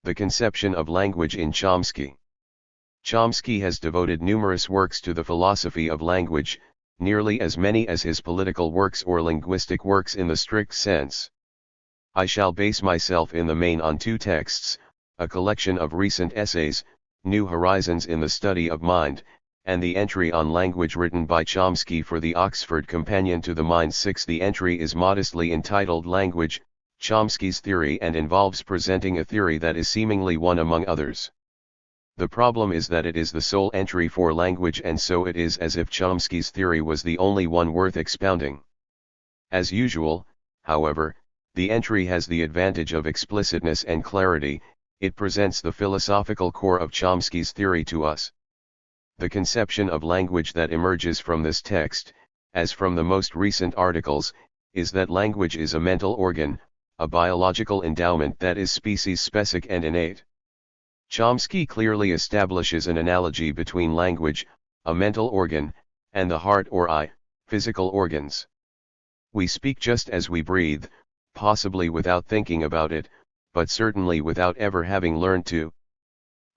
The conception of language in Chomsky. Chomsky has devoted numerous works to the philosophy of language, nearly as many as his political works or linguistic works in the strict sense. I shall base myself in the main on 2 texts, a collection of recent essays, New Horizons in the Study of Mind, and the entry on language written by Chomsky for the Oxford Companion to the Mind. 6. The entry is modestly entitled Language, Chomsky's Theory, and involves presenting a theory that is seemingly one among others. The problem is that it is the sole entry for language, and so it is as if Chomsky's theory was the only one worth expounding. As usual, however, the entry has the advantage of explicitness and clarity. It presents the philosophical core of Chomsky's theory to us. The conception of language that emerges from this text, as from the most recent articles, is that language is a mental organ, a biological endowment that is species-specific and innate. Chomsky clearly establishes an analogy between language, a mental organ, and the heart or eye, physical organs. We speak just as we breathe, possibly without thinking about it, but certainly without ever having learned to.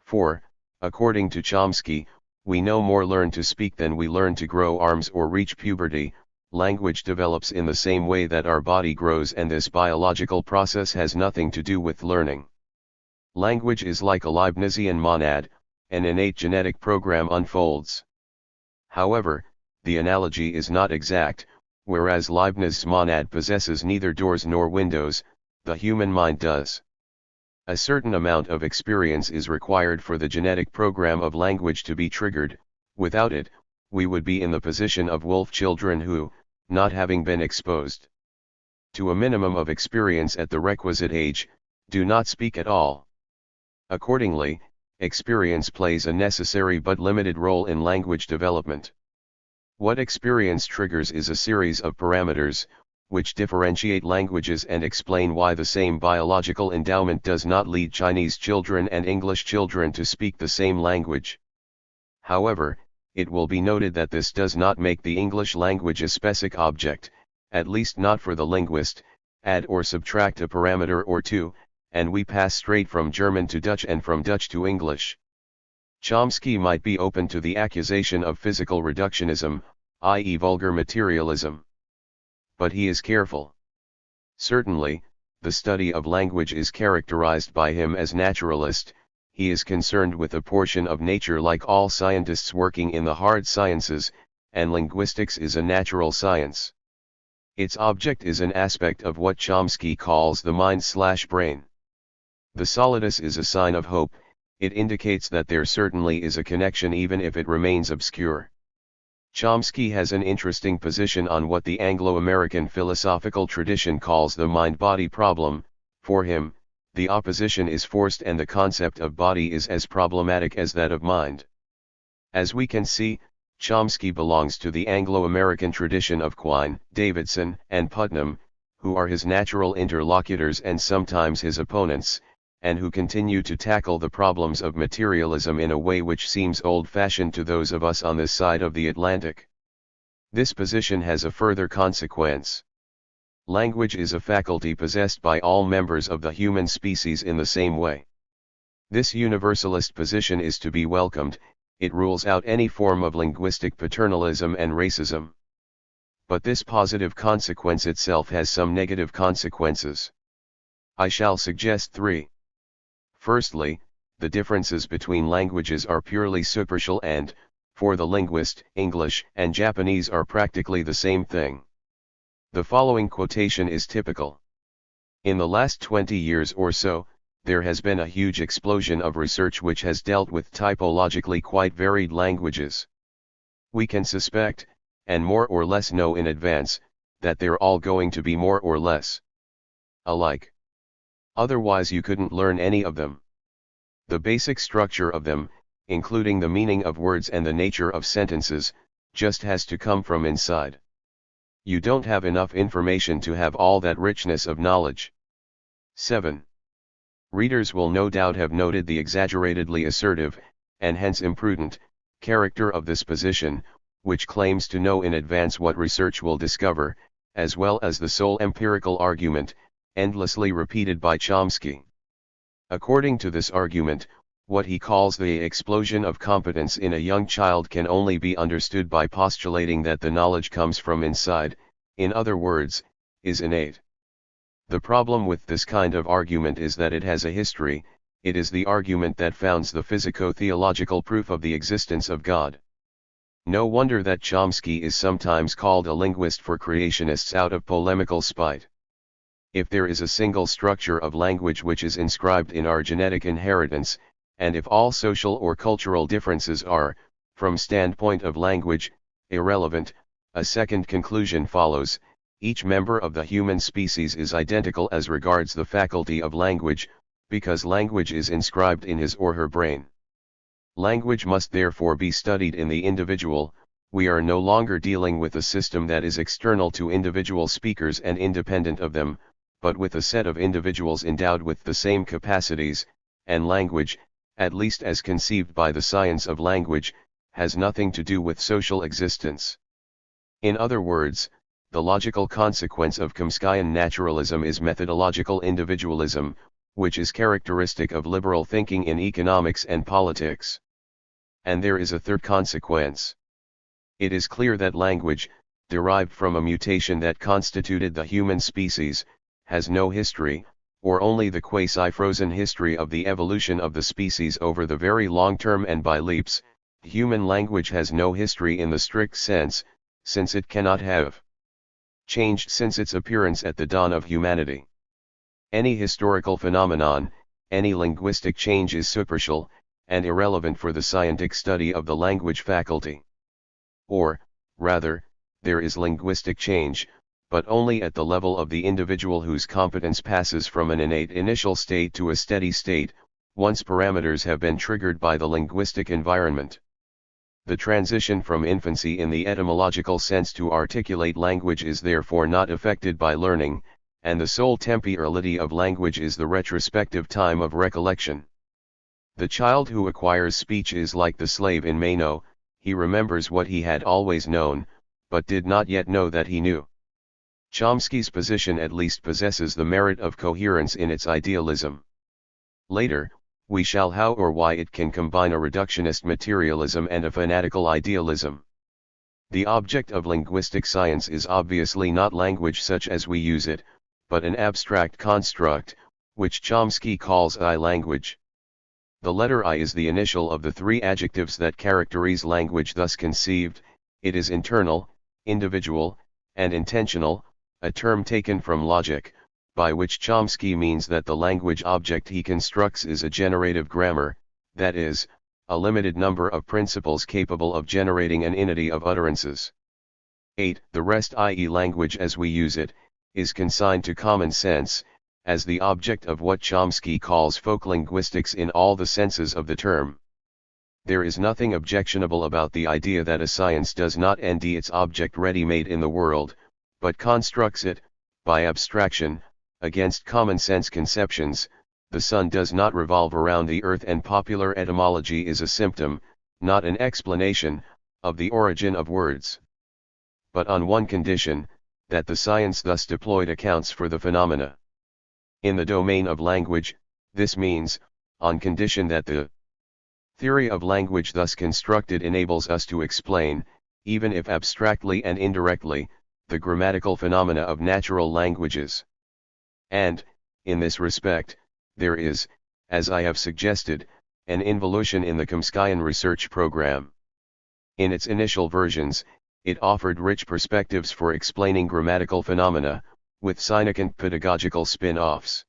For, according to Chomsky, we no more learn to speak than we learn to grow arms or reach puberty. Language develops in the same way that our body grows, and this biological process has nothing to do with learning. Language is like a Leibnizian monad, an innate genetic program unfolds. However, the analogy is not exact, whereas Leibniz's monad possesses neither doors nor windows, the human mind does. A certain amount of experience is required for the genetic program of language to be triggered. Without it, we would be in the position of wolf children who, not having been exposed to a minimum of experience at the requisite age, do not speak at all. Accordingly, experience plays a necessary but limited role in language development. What experience triggers is a series of parameters, which differentiate languages and explain why the same biological endowment does not lead Chinese children and English children to speak the same language. However, it will be noted that this does not make the English language a specific object, at least not for the linguist. Add or subtract a parameter or two, and we pass straight from German to Dutch and from Dutch to English. Chomsky might be open to the accusation of physical reductionism, i.e. vulgar materialism. But he is careful. Certainly, the study of language is characterized by him as naturalist. He is concerned with a portion of nature like all scientists working in the hard sciences, and linguistics is a natural science. Its object is an aspect of what Chomsky calls the mind/brain. The solidus is a sign of hope. It indicates that there certainly is a connection even if it remains obscure. Chomsky has an interesting position on what the Anglo-American philosophical tradition calls the mind-body problem. For him, the opposition is forced and the concept of body is as problematic as that of mind. As we can see, Chomsky belongs to the Anglo-American tradition of Quine, Davidson, and Putnam, who are his natural interlocutors and sometimes his opponents, and who continue to tackle the problems of materialism in a way which seems old-fashioned to those of us on this side of the Atlantic. This position has a further consequence. Language is a faculty possessed by all members of the human species in the same way. This universalist position is to be welcomed. It rules out any form of linguistic paternalism and racism. But this positive consequence itself has some negative consequences. I shall suggest three. Firstly, the differences between languages are purely superficial and, for the linguist, English and Japanese are practically the same thing. The following quotation is typical. In the last 20 years or so, there has been a huge explosion of research which has dealt with typologically quite varied languages. We can suspect, and more or less know in advance, that they're all going to be more or less alike. Otherwise you couldn't learn any of them. The basic structure of them, including the meaning of words and the nature of sentences, just has to come from inside. You don't have enough information to have all that richness of knowledge. 7. Readers will no doubt have noted the exaggeratedly assertive, and hence imprudent, character of this position, which claims to know in advance what research will discover, as well as the sole empirical argument, endlessly repeated by Chomsky. According to this argument, what he calls the explosion of competence in a young child can only be understood by postulating that the knowledge comes from inside, in other words, is innate. The problem with this kind of argument is that it has a history. It is the argument that founds the physico-theological proof of the existence of God. No wonder that Chomsky is sometimes called a linguist for creationists out of polemical spite. If there is a single structure of language which is inscribed in our genetic inheritance, and if all social or cultural differences are, from standpoint of language, irrelevant, a second conclusion follows: each member of the human species is identical as regards the faculty of language, because language is inscribed in his or her brain. Language must therefore be studied in the individual. We are no longer dealing with a system that is external to individual speakers and independent of them, but with a set of individuals endowed with the same capacities, and language, at least as conceived by the science of language, has nothing to do with social existence. In other words, the logical consequence of Chomskyan naturalism is methodological individualism, which is characteristic of liberal thinking in economics and politics. And there is a third consequence. It is clear that language, derived from a mutation that constituted the human species, has no history, or only the quasi-frozen history of the evolution of the species over the very long term and by leaps. Human language has no history in the strict sense, since it cannot have changed since its appearance at the dawn of humanity. Any historical phenomenon, any linguistic change is superficial, and irrelevant for the scientific study of the language faculty. Or, rather, there is linguistic change, but only at the level of the individual whose competence passes from an innate initial state to a steady state, once parameters have been triggered by the linguistic environment. The transition from infancy in the etymological sense to articulate language is therefore not affected by learning, and the sole temporality of language is the retrospective time of recollection. The child who acquires speech is like the slave in Meno, he remembers what he had always known, but did not yet know that he knew. Chomsky's position at least possesses the merit of coherence in its idealism. Later, we shall how or why it can combine a reductionist materialism and a fanatical idealism. The object of linguistic science is obviously not language such as we use it, but an abstract construct, which Chomsky calls I-language. The letter I is the initial of the three adjectives that characterize language thus conceived: it is internal, individual, and intentional, a term taken from logic, by which Chomsky means that the language object he constructs is a generative grammar, that is, a limited number of principles capable of generating an entity of utterances. 8. The rest, i.e. language as we use it, is consigned to common sense, as the object of what Chomsky calls folk linguistics in all the senses of the term. There is nothing objectionable about the idea that a science does not nd its object ready-made in the world, but constructs it, by abstraction, against common sense conceptions. The sun does not revolve around the earth, and popular etymology is a symptom, not an explanation, of the origin of words. But on one condition, that the science thus deployed accounts for the phenomena. In the domain of language, this means, on condition that the theory of language thus constructed enables us to explain, even if abstractly and indirectly, the grammatical phenomena of natural languages. And, in this respect, there is, as I have suggested, an involution in the Chomskyan research program. In its initial versions, it offered rich perspectives for explaining grammatical phenomena, with significant pedagogical spin-offs.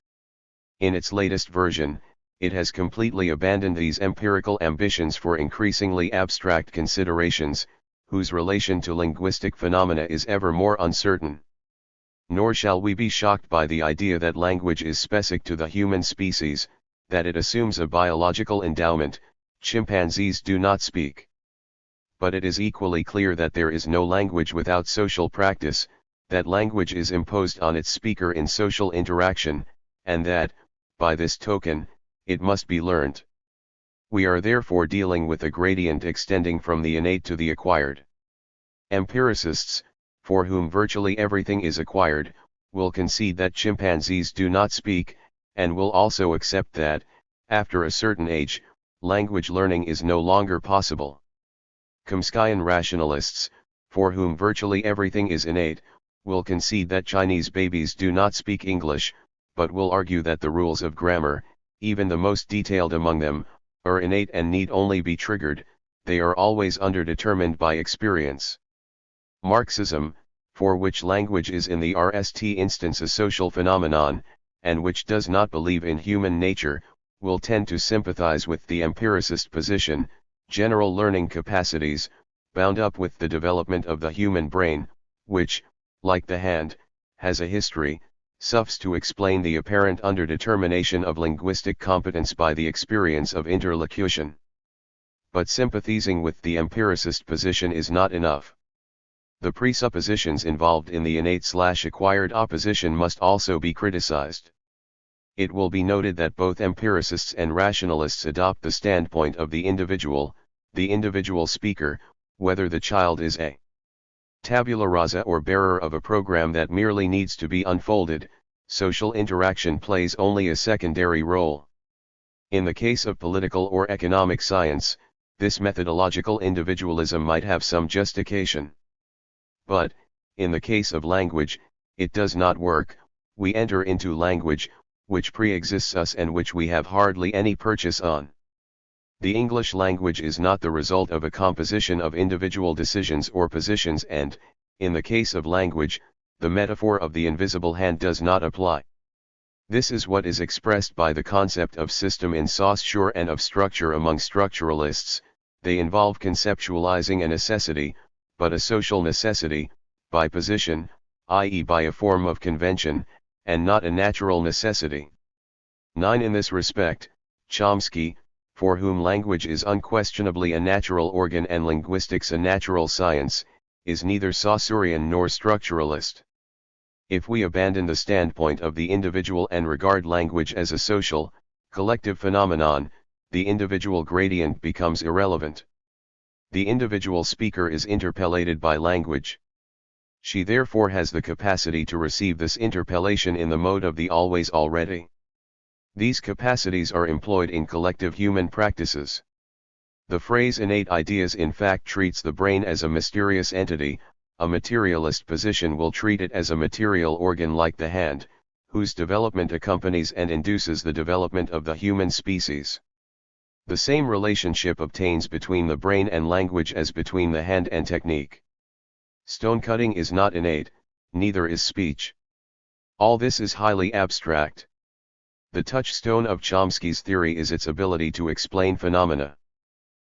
In its latest version, it has completely abandoned these empirical ambitions for increasingly abstract considerations, whose relation to linguistic phenomena is ever more uncertain. Nor shall we be shocked by the idea that language is specific to the human species, that it assumes a biological endowment. Chimpanzees do not speak. But it is equally clear that there is no language without social practice, that language is imposed on its speaker in social interaction, and that, by this token, it must be learnt. We are therefore dealing with a gradient extending from the innate to the acquired. Empiricists, for whom virtually everything is acquired, will concede that chimpanzees do not speak, and will also accept that, after a certain age, language learning is no longer possible. Chomskyan rationalists, for whom virtually everything is innate, will concede that Chinese babies do not speak English, but will argue that the rules of grammar, even the most detailed among them, are innate and need only be triggered. They are always underdetermined by experience. Marxism, for which language is in the RST instance a social phenomenon, and which does not believe in human nature, will tend to sympathize with the empiricist position. General learning capacities, bound up with the development of the human brain, which, like the hand, has a history, suffs to explain the apparent underdetermination of linguistic competence by the experience of interlocution. But sympathizing with the empiricist position is not enough. The presuppositions involved in the innate/acquired opposition must also be criticized. It will be noted that both empiricists and rationalists adopt the standpoint of the individual speaker, whether the child is a tabula rasa or bearer of a program that merely needs to be unfolded. Social interaction plays only a secondary role. In the case of political or economic science, this methodological individualism might have some justification. But, in the case of language, it does not work. We enter into language, which pre-exists us and which we have hardly any purchase on. The English language is not the result of a composition of individual decisions or positions, and, in the case of language, the metaphor of the invisible hand does not apply. This is what is expressed by the concept of system in Saussure and of structure among structuralists. They involve conceptualizing a necessity, but a social necessity, by position, i.e. by a form of convention, and not a natural necessity. 9. In this respect, Chomsky, for whom language is unquestionably a natural organ and linguistics a natural science, is neither Saussurian nor structuralist. If we abandon the standpoint of the individual and regard language as a social, collective phenomenon, the individual gradient becomes irrelevant. The individual speaker is interpellated by language. She therefore has the capacity to receive this interpellation in the mode of the always already. These capacities are employed in collective human practices. The phrase innate ideas in fact treats the brain as a mysterious entity. A materialist position will treat it as a material organ like the hand, whose development accompanies and induces the development of the human species. The same relationship obtains between the brain and language as between the hand and technique. Stone-cutting is not innate, neither is speech. All this is highly abstract. The touchstone of Chomsky's theory is its ability to explain phenomena.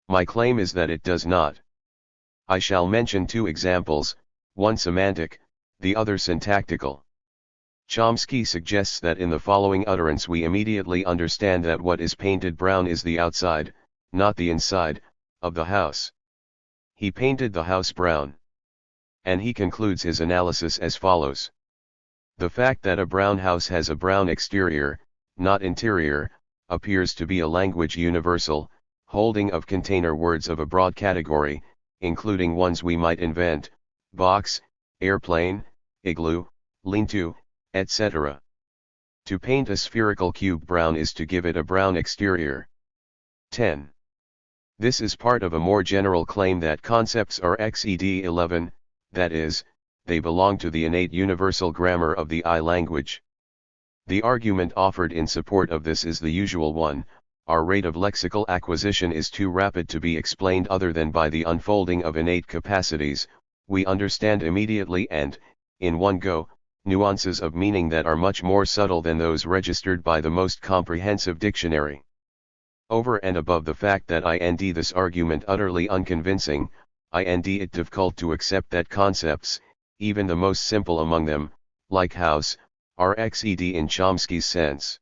My claim is that it does not. I shall mention two examples, one semantic, the other syntactical. Chomsky suggests that in the following utterance we immediately understand that what is painted brown is the outside, not the inside, of the house. He painted the house brown. And he concludes his analysis as follows. The fact that a brown house has a brown exterior, not interior, appears to be a language universal, holding of container words of a broad category, including ones we might invent, box, airplane, igloo, lean-to, etc. To paint a spherical cube brown is to give it a brown exterior. 10. This is part of a more general claim that concepts are XED11, that is, they belong to the innate universal grammar of the I language. The argument offered in support of this is the usual one: our rate of lexical acquisition is too rapid to be explained other than by the unfolding of innate capacities. We understand immediately and, in one go, nuances of meaning that are much more subtle than those registered by the most comprehensive dictionary. Over and above the fact that this argument utterly unconvincing, it difficult to accept that concepts, even the most simple among them, like house, are XED in Chomsky's sense.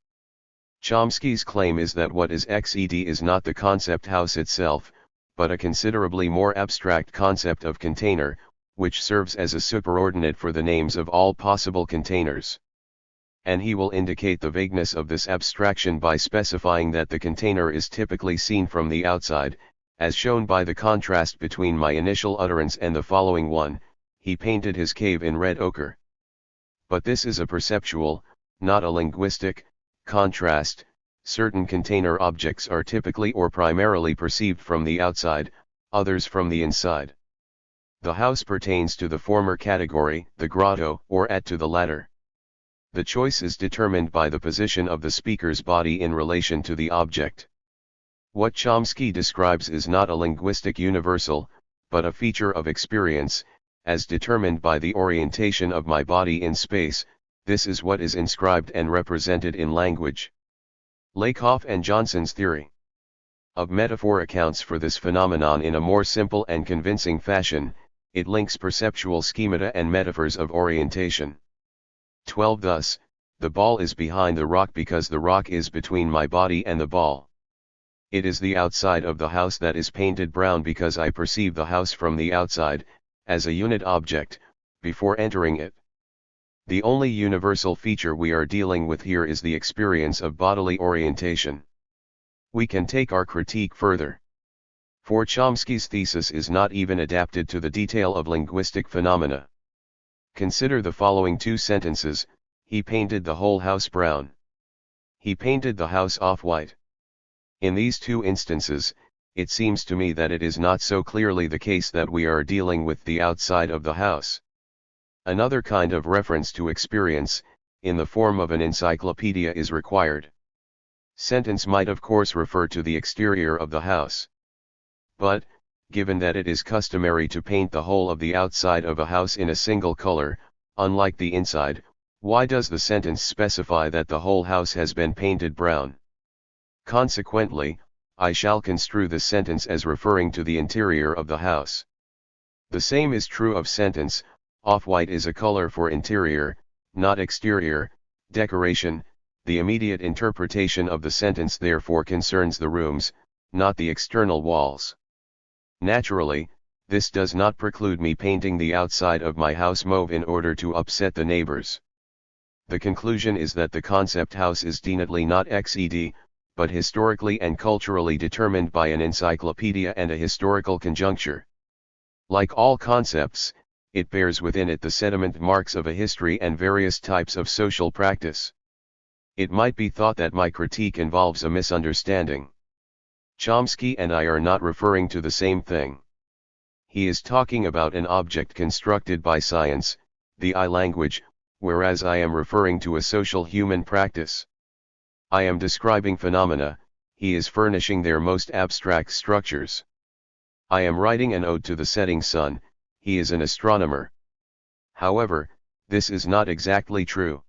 Chomsky's claim is that what is XED is not the concept house itself, but a considerably more abstract concept of container, which serves as a superordinate for the names of all possible containers. And he will indicate the vagueness of this abstraction by specifying that the container is typically seen from the outside, as shown by the contrast between my initial utterance and the following one: he painted his cave in red ochre. But this is a perceptual, not a linguistic, contrast. Certain container objects are typically or primarily perceived from the outside, others from the inside. The house pertains to the former category, the grotto, or to the latter. The choice is determined by the position of the speaker's body in relation to the object. What Chomsky describes is not a linguistic universal, but a feature of experience, as determined by the orientation of my body in space. This is what is inscribed and represented in language. Lakoff and Johnson's theory of metaphor accounts for this phenomenon in a more simple and convincing fashion. It links perceptual schemata and metaphors of orientation. 12. Thus, the ball is behind the rock because the rock is between my body and the ball. It is the outside of the house that is painted brown because I perceive the house from the outside, as a unit object, before entering it. The only universal feature we are dealing with here is the experience of bodily orientation. We can take our critique further. For Chomsky's thesis is not even adapted to the detail of linguistic phenomena. Consider the following two sentences: he painted the whole house brown. He painted the house off-white. In these two instances, it seems to me that it is not so clearly the case that we are dealing with the outside of the house. Another kind of reference to experience, in the form of an encyclopedia, is required. Sentence might of course refer to the exterior of the house. But, given that it is customary to paint the whole of the outside of a house in a single color, unlike the inside, why does the sentence specify that the whole house has been painted brown? Consequently, I shall construe the sentence as referring to the interior of the house. The same is true of sentence, off-white is a color for interior, not exterior, decoration. The immediate interpretation of the sentence therefore concerns the rooms, not the external walls. Naturally, this does not preclude me painting the outside of my house mauve in order to upset the neighbors. The conclusion is that the concept house is definitely not XED, but historically and culturally determined by an encyclopedia and a historical conjuncture. Like all concepts, it bears within it the sediment marks of a history and various types of social practice. It might be thought that my critique involves a misunderstanding. Chomsky and I are not referring to the same thing. He is talking about an object constructed by science, the language, whereas I am referring to a social human practice. I am describing phenomena, he is furnishing their most abstract structures. I am writing an ode to the setting sun, he is an astronomer. However, this is not exactly true.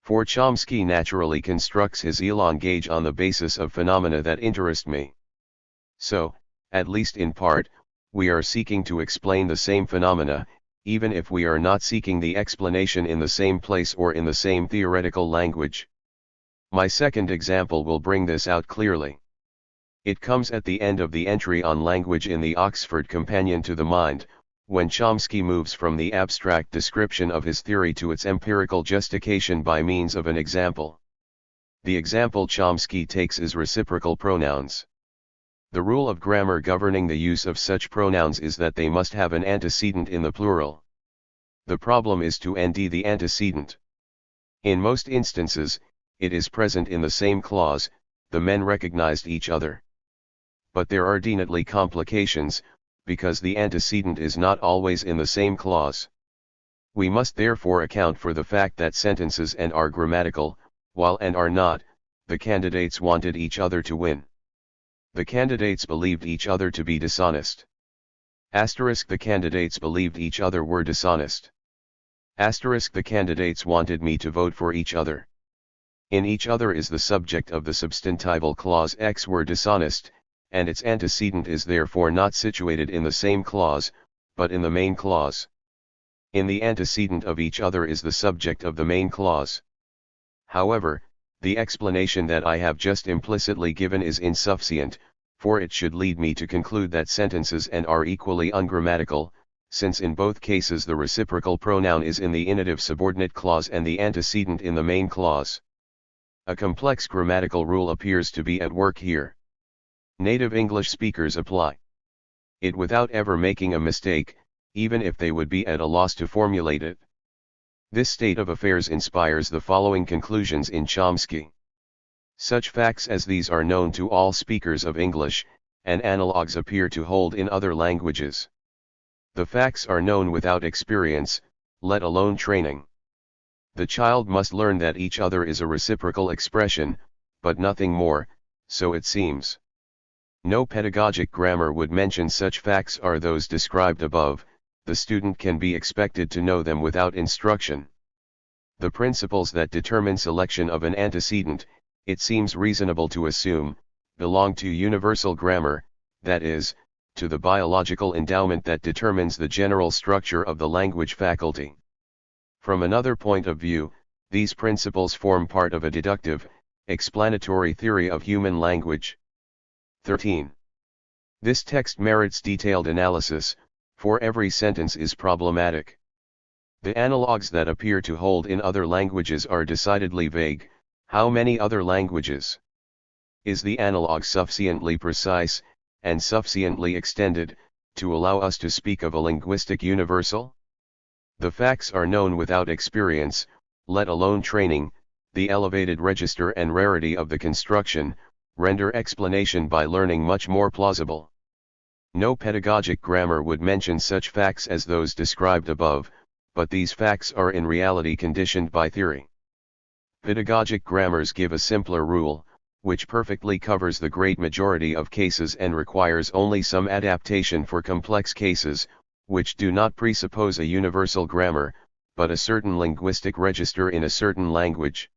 For Chomsky naturally constructs his Elon gauge on the basis of phenomena that interest me. So, at least in part, we are seeking to explain the same phenomena, even if we are not seeking the explanation in the same place or in the same theoretical language. My second example will bring this out clearly. It comes at the end of the entry on language in the Oxford Companion to the Mind, when Chomsky moves from the abstract description of his theory to its empirical justification by means of an example. The example Chomsky takes is reciprocal pronouns. The rule of grammar governing the use of such pronouns is that they must have an antecedent in the plural. The problem is to nd the antecedent. In most instances, it is present in the same clause, the men recognized each other. But there are definitely complications, because the antecedent is not always in the same clause. We must therefore account for the fact that sentences and are grammatical, while and are not. The candidates wanted each other to win. The candidates believed each other to be dishonest. Asterisk the candidates believed each other were dishonest. Asterisk the candidates wanted me to vote for each other. In each other is the subject of the substantival clause X were dishonest, and its antecedent is therefore not situated in the same clause, but in the main clause. In the antecedent of each other is the subject of the main clause. However, the explanation that I have just implicitly given is insufficient, for it should lead me to conclude that sentences and are equally ungrammatical, since in both cases the reciprocal pronoun is in the infinitive subordinate clause and the antecedent in the main clause. A complex grammatical rule appears to be at work here. Native English speakers apply it without ever making a mistake, even if they would be at a loss to formulate it. This state of affairs inspires the following conclusions in Chomsky. Such facts as these are known to all speakers of English, and analogues appear to hold in other languages. The facts are known without experience, let alone training. The child must learn that each other is a reciprocal expression, but nothing more, so it seems. No pedagogic grammar would mention such facts are those described above. The student can be expected to know them without instruction. The principles that determine selection of an antecedent, it seems reasonable to assume, belong to universal grammar, that is, to the biological endowment that determines the general structure of the language faculty. From another point of view, these principles form part of a deductive, explanatory theory of human language. 13. This text merits detailed analysis, for every sentence is problematic. The analogues that appear to hold in other languages are decidedly vague. How many other languages? Is the analogue sufficiently precise, and sufficiently extended, to allow us to speak of a linguistic universal? The facts are known without experience, let alone training. The elevated register and rarity of the construction render explanation by learning much more plausible. No pedagogic grammar would mention such facts as those described above, but these facts are in reality conditioned by theory. Pedagogic grammars give a simpler rule, which perfectly covers the great majority of cases and requires only some adaptation for complex cases, which do not presuppose a universal grammar, but a certain linguistic register in a certain language.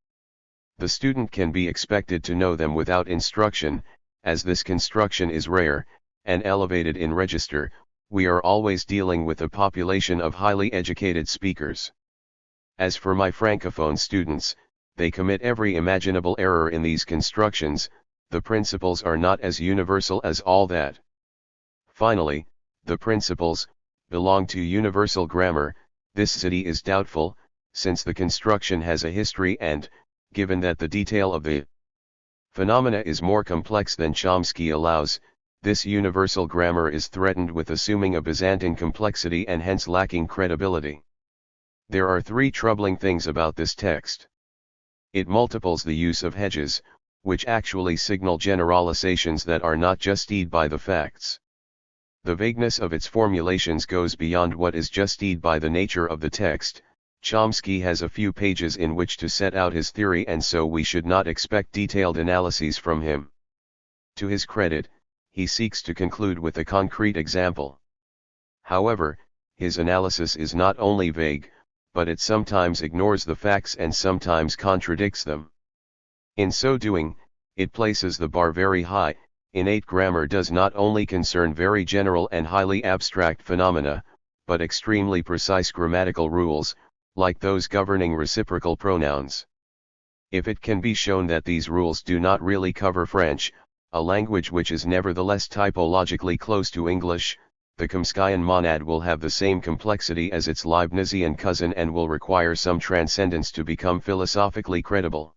The student can be expected to know them without instruction, as this construction is rare, and elevated in register. We are always dealing with a population of highly educated speakers. As for my francophone students, they commit every imaginable error in these constructions. The principles are not as universal as all that. Finally, the principles belong to universal grammar. This city is doubtful, since the construction has a history and, given that the detail of the phenomena is more complex than Chomsky allows, this universal grammar is threatened with assuming a Byzantine complexity and hence lacking credibility. There are three troubling things about this text. It multiples the use of hedges, which actually signal generalizations that are not justified by the facts. The vagueness of its formulations goes beyond what is justified by the nature of the text. Chomsky has a few pages in which to set out his theory, and so we should not expect detailed analyses from him. To his credit, he seeks to conclude with a concrete example. However, his analysis is not only vague, but it sometimes ignores the facts and sometimes contradicts them. In so doing, it places the bar very high. Innate grammar does not only concern very general and highly abstract phenomena, but extremely precise grammatical rules, like those governing reciprocal pronouns. If it can be shown that these rules do not really cover French, a language which is nevertheless typologically close to English, the Chomskyan monad will have the same complexity as its Leibnizian cousin and will require some transcendence to become philosophically credible.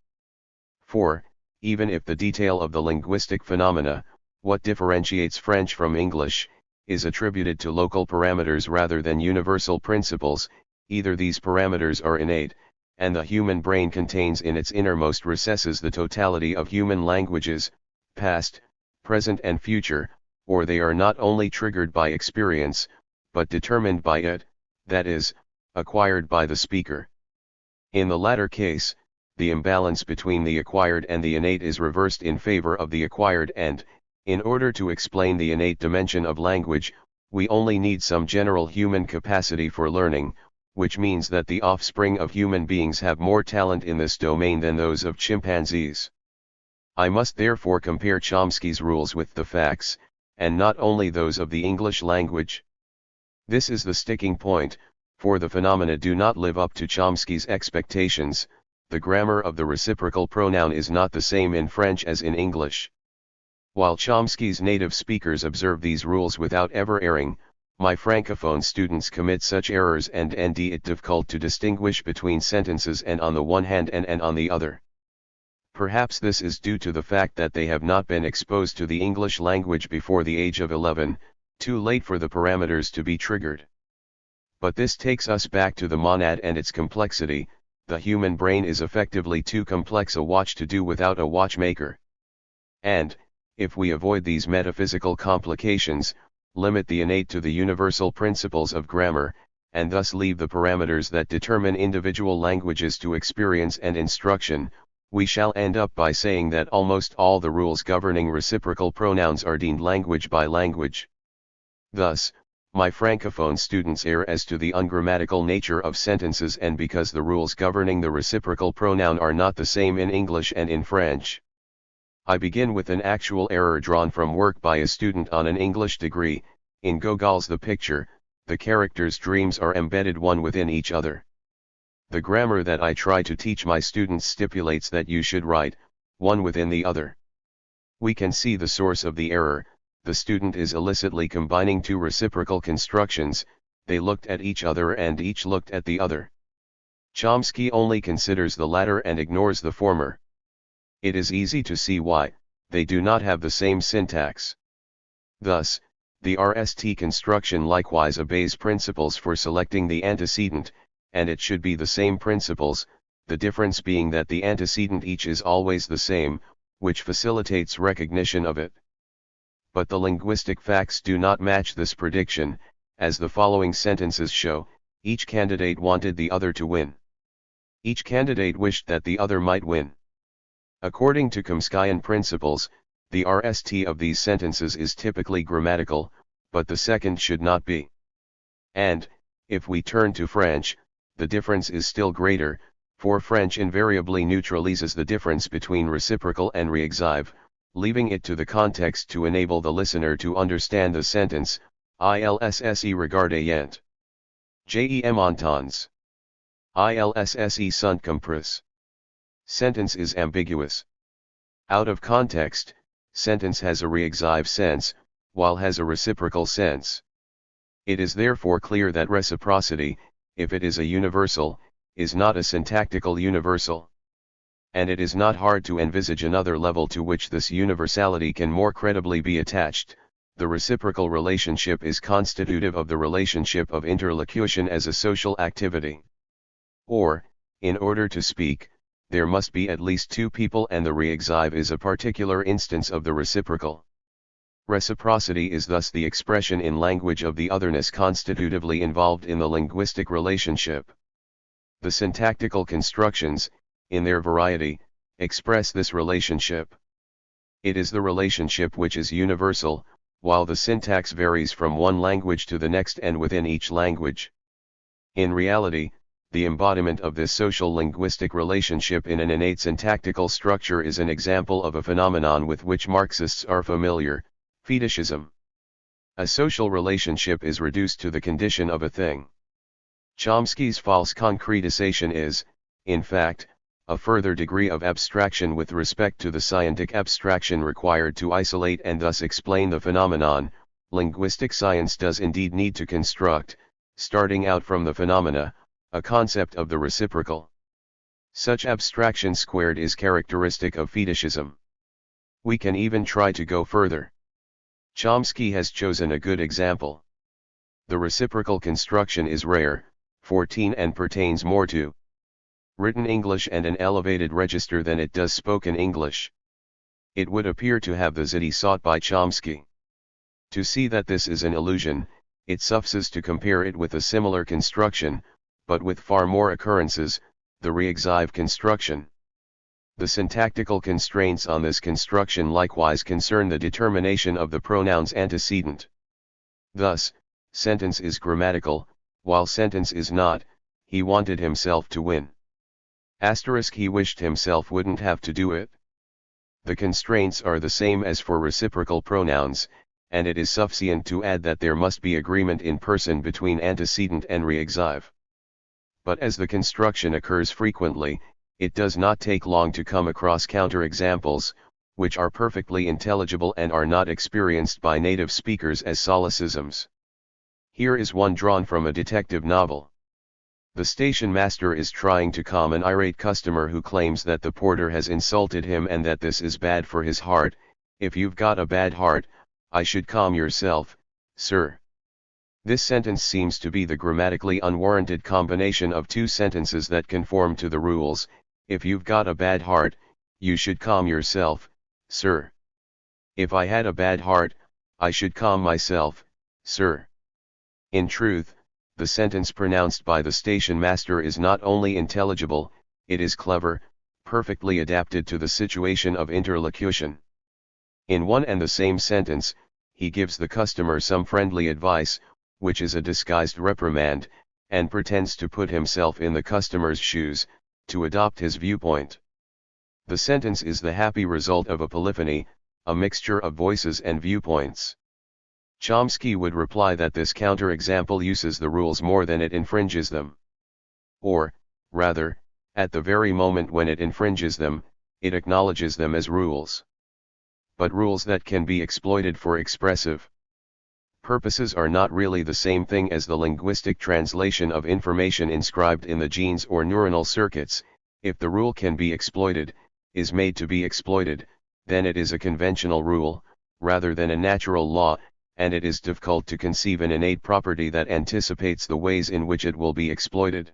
4. Even if the detail of the linguistic phenomena, what differentiates French from English, is attributed to local parameters rather than universal principles, either these parameters are innate, and the human brain contains in its innermost recesses the totality of human languages, past, present and future, or they are not only triggered by experience, but determined by it, that is, acquired by the speaker. In the latter case, the imbalance between the acquired and the innate is reversed in favor of the acquired, and, in order to explain the innate dimension of language, we only need some general human capacity for learning, which means that the offspring of human beings have more talent in this domain than those of chimpanzees. I must therefore compare Chomsky's rules with the facts, and not only those of the English language. This is the sticking point, for the phenomena do not live up to Chomsky's expectations. The grammar of the reciprocal pronoun is not the same in French as in English. While Chomsky's native speakers observe these rules without ever erring, my francophone students commit such errors and rend it difficult to distinguish between sentences and on the one hand and on the other. Perhaps this is due to the fact that they have not been exposed to the English language before the age of 11, too late for the parameters to be triggered. But this takes us back to the monad and its complexity. The human brain is effectively too complex a watch to do without a watchmaker. And, if we avoid these metaphysical complications, limit the innate to the universal principles of grammar, and thus leave the parameters that determine individual languages to experience and instruction, we shall end up by saying that almost all the rules governing reciprocal pronouns are deemed language by language. Thus, my francophone students err as to the ungrammatical nature of sentences, and because the rules governing the reciprocal pronoun are not the same in English and in French. I begin with an actual error drawn from work by a student on an English degree. In Gogol's The Picture, the characters' dreams are embedded one within each other. The grammar that I try to teach my students stipulates that you should write, one within the other. We can see the source of the error. The student is illicitly combining two reciprocal constructions. They looked at each other and each looked at the other. Chomsky only considers the latter and ignores the former. It is easy to see why. They do not have the same syntax. Thus, the RST construction likewise obeys principles for selecting the antecedent, and it should be the same principles, the difference being that the antecedent each is always the same, which facilitates recognition of it. But the linguistic facts do not match this prediction, as the following sentences show. Each candidate wanted the other to win. Each candidate wished that the other might win. According to Chomskyan principles, the RST of these sentences is typically grammatical, but the second should not be. And, if we turn to French, the difference is still greater, for French invariably neutralizes the difference between reciprocal and reexive, leaving it to the context to enable the listener to understand the sentence, "Ilsse regardez. Jem entends. Ilsse sunt compris." Sentence is ambiguous. Out of context, sentence has a reexive sense, while has a reciprocal sense. It is therefore clear that reciprocity, if it is a universal, is not a syntactical universal. And it is not hard to envisage another level to which this universality can more credibly be attached. The reciprocal relationship is constitutive of the relationship of interlocution as a social activity. Or, in order to speak, there must be at least two people, and the reexive is a particular instance of the reciprocal. Reciprocity is thus the expression in language of the otherness constitutively involved in the linguistic relationship. The syntactical constructions, in their variety, express this relationship. It is the relationship which is universal, while the syntax varies from one language to the next and within each language. In reality, the embodiment of this social linguistic relationship in an innate syntactical structure is an example of a phenomenon with which Marxists are familiar: fetishism. A social relationship is reduced to the condition of a thing. Chomsky's false concretization is, in fact, a further degree of abstraction with respect to the scientific abstraction required to isolate and thus explain the phenomenon. Linguistic science does indeed need to construct, starting out from the phenomena, a concept of the reciprocal. Such abstraction squared is characteristic of fetishism. We can even try to go further. Chomsky has chosen a good example. The reciprocal construction is rare, 14, and pertains more to written English and an elevated register than it does spoken English. It would appear to have the ziti sought by Chomsky. To see that this is an illusion, it suffices to compare it with a similar construction, but with far more occurrences, the reexive construction. The syntactical constraints on this construction likewise concern the determination of the pronoun's antecedent. Thus, sentence is grammatical, while sentence is not. He wanted himself to win. He wished himself wouldn't have to do it. The constraints are the same as for reciprocal pronouns, and it is sufficient to add that there must be agreement in person between antecedent and reexive. But as the construction occurs frequently, it does not take long to come across counterexamples, which are perfectly intelligible and are not experienced by native speakers as solecisms. Here is one drawn from a detective novel. The station master is trying to calm an irate customer who claims that the porter has insulted him and that this is bad for his heart. "If you've got a bad heart, I should calm yourself, sir." This sentence seems to be the grammatically unwarranted combination of two sentences that conform to the rules: "If you've got a bad heart, you should calm yourself, sir. If I had a bad heart, I should calm myself, sir." In truth, the sentence pronounced by the station master is not only intelligible, it is clever, perfectly adapted to the situation of interlocution. In one and the same sentence, he gives the customer some friendly advice, which is a disguised reprimand, and pretends to put himself in the customer's shoes, to adopt his viewpoint. The sentence is the happy result of a polyphony, a mixture of voices and viewpoints. Chomsky would reply that this counterexample uses the rules more than it infringes them. Or, rather, at the very moment when it infringes them, it acknowledges them as rules. But rules that can be exploited for expressive purposes are not really the same thing as the linguistic translation of information inscribed in the genes or neuronal circuits. If the rule can be exploited, is made to be exploited, then it is a conventional rule, rather than a natural law, and it is difficult to conceive an innate property that anticipates the ways in which it will be exploited.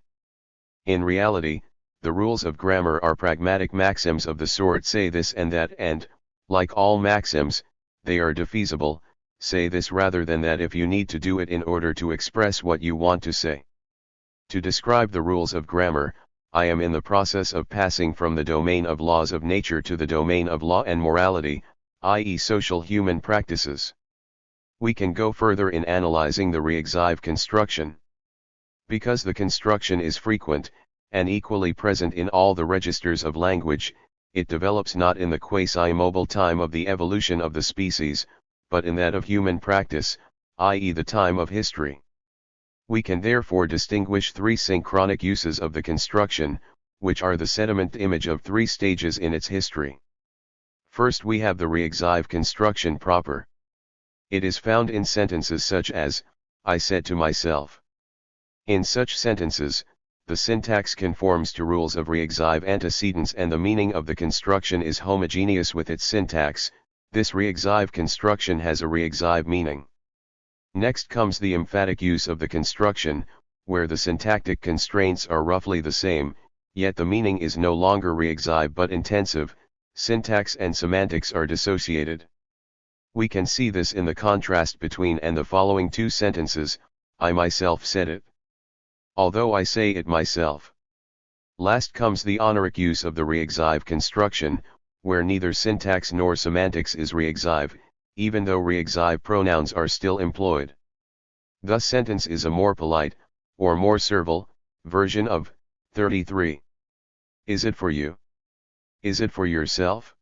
In reality, the rules of grammar are pragmatic maxims of the sort "say this and that," and, like all maxims, they are defeasible: say this rather than that if you need to do it in order to express what you want to say. To describe the rules of grammar, I am in the process of passing from the domain of laws of nature to the domain of law and morality, i.e. social human practices. We can go further in analyzing the re-exive construction. Because the construction is frequent, and equally present in all the registers of language, it develops not in the quasi-mobile time of the evolution of the species, but in that of human practice, i.e. the time of history. We can therefore distinguish three synchronic uses of the construction, which are the sediment image of three stages in its history. First we have the re-exive construction proper. It is found in sentences such as, I said to myself. In such sentences, the syntax conforms to rules of re-exive antecedents and the meaning of the construction is homogeneous with its syntax. This re-exive construction has a re-exive meaning. Next comes the emphatic use of the construction, where the syntactic constraints are roughly the same, yet the meaning is no longer re-exive but intensive, syntax and semantics are dissociated. We can see this in the contrast between and the following two sentences, I myself said it. Although I say it myself. Last comes the honoric use of the re-exive construction, where neither syntax nor semantics is re-exive, even though re-exive pronouns are still employed. Thus sentence is a more polite, or more servile, version of 33. Is it for you? Is it for yourself?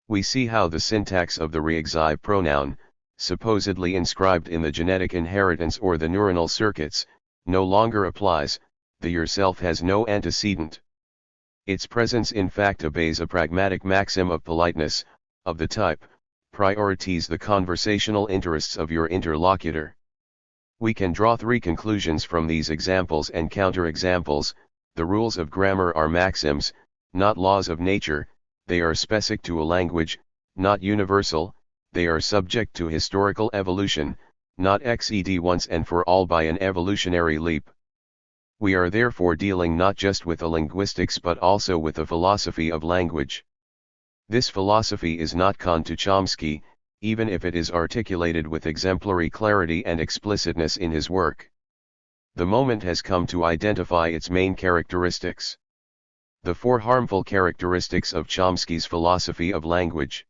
We see how the syntax of the re-exive pronoun, supposedly inscribed in the genetic inheritance or the neuronal circuits, no longer applies, the yourself has no antecedent. Its presence in fact obeys a pragmatic maxim of politeness, of the type, prioritize the conversational interests of your interlocutor. We can draw three conclusions from these examples and counter-examples. The rules of grammar are maxims, not laws of nature, they are specific to a language, not universal, they are subject to historical evolution, not exceded once and for all by an evolutionary leap. We are therefore dealing not just with a linguistics but also with a philosophy of language. This philosophy is not con to Chomsky, even if it is articulated with exemplary clarity and explicitness in his work. The moment has come to identify its main characteristics. The four harmful characteristics of Chomsky's philosophy of language.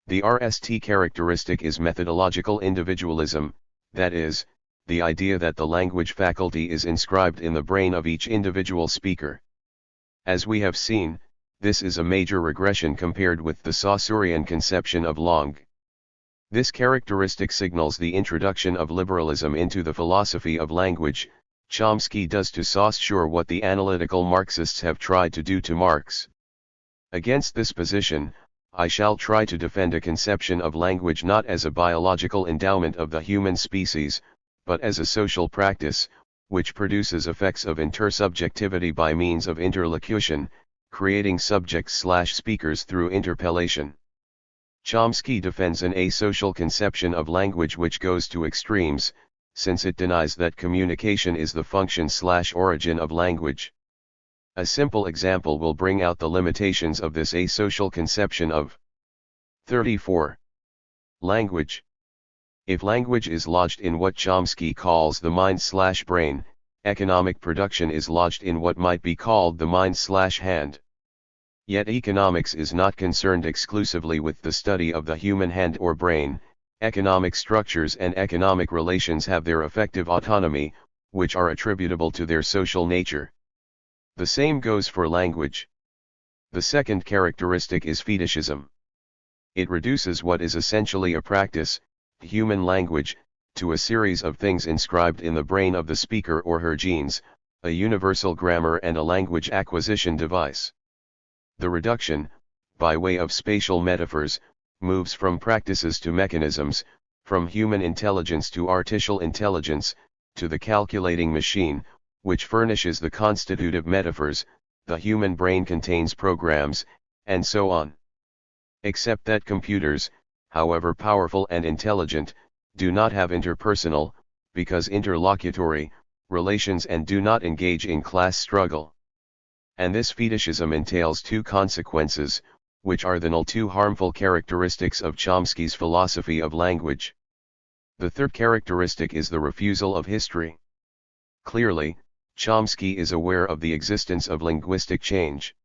The RST characteristic is methodological individualism, that is, the idea that the language faculty is inscribed in the brain of each individual speaker. As we have seen, this is a major regression compared with the Saussurean conception of langue. This characteristic signals the introduction of liberalism into the philosophy of language. Chomsky does to Saussure what the analytical Marxists have tried to do to Marx. Against this position, I shall try to defend a conception of language not as a biological endowment of the human species, but as a social practice, which produces effects of intersubjectivity by means of interlocution, creating subjects/speakers through interpellation. Chomsky defends an asocial conception of language which goes to extremes, since it denies that communication is the function/origin of language. A simple example will bring out the limitations of this asocial conception of 34. Language. If language is lodged in what Chomsky calls the mind/brain, economic production is lodged in what might be called the mind/hand. Yet economics is not concerned exclusively with the study of the human hand or brain. Economic structures and economic relations have their effective autonomy, which are attributable to their social nature. The same goes for language. The second characteristic is fetishism. It reduces what is essentially a practice, human language, to a series of things inscribed in the brain of the speaker or her genes, a universal grammar and a language acquisition device. The reduction, by way of spatial metaphors, moves from practices to mechanisms, from human intelligence to artificial intelligence, to the calculating machine, which furnishes the constitutive metaphors. The human brain contains programs, and so on. Except that computers, however powerful and intelligent, do not have interpersonal, because interlocutory, relations and do not engage in class struggle. And this fetishism entails two consequences, which are the two harmful characteristics of Chomsky's philosophy of language. The third characteristic is the refusal of history. Clearly, Chomsky is aware of the existence of linguistic change.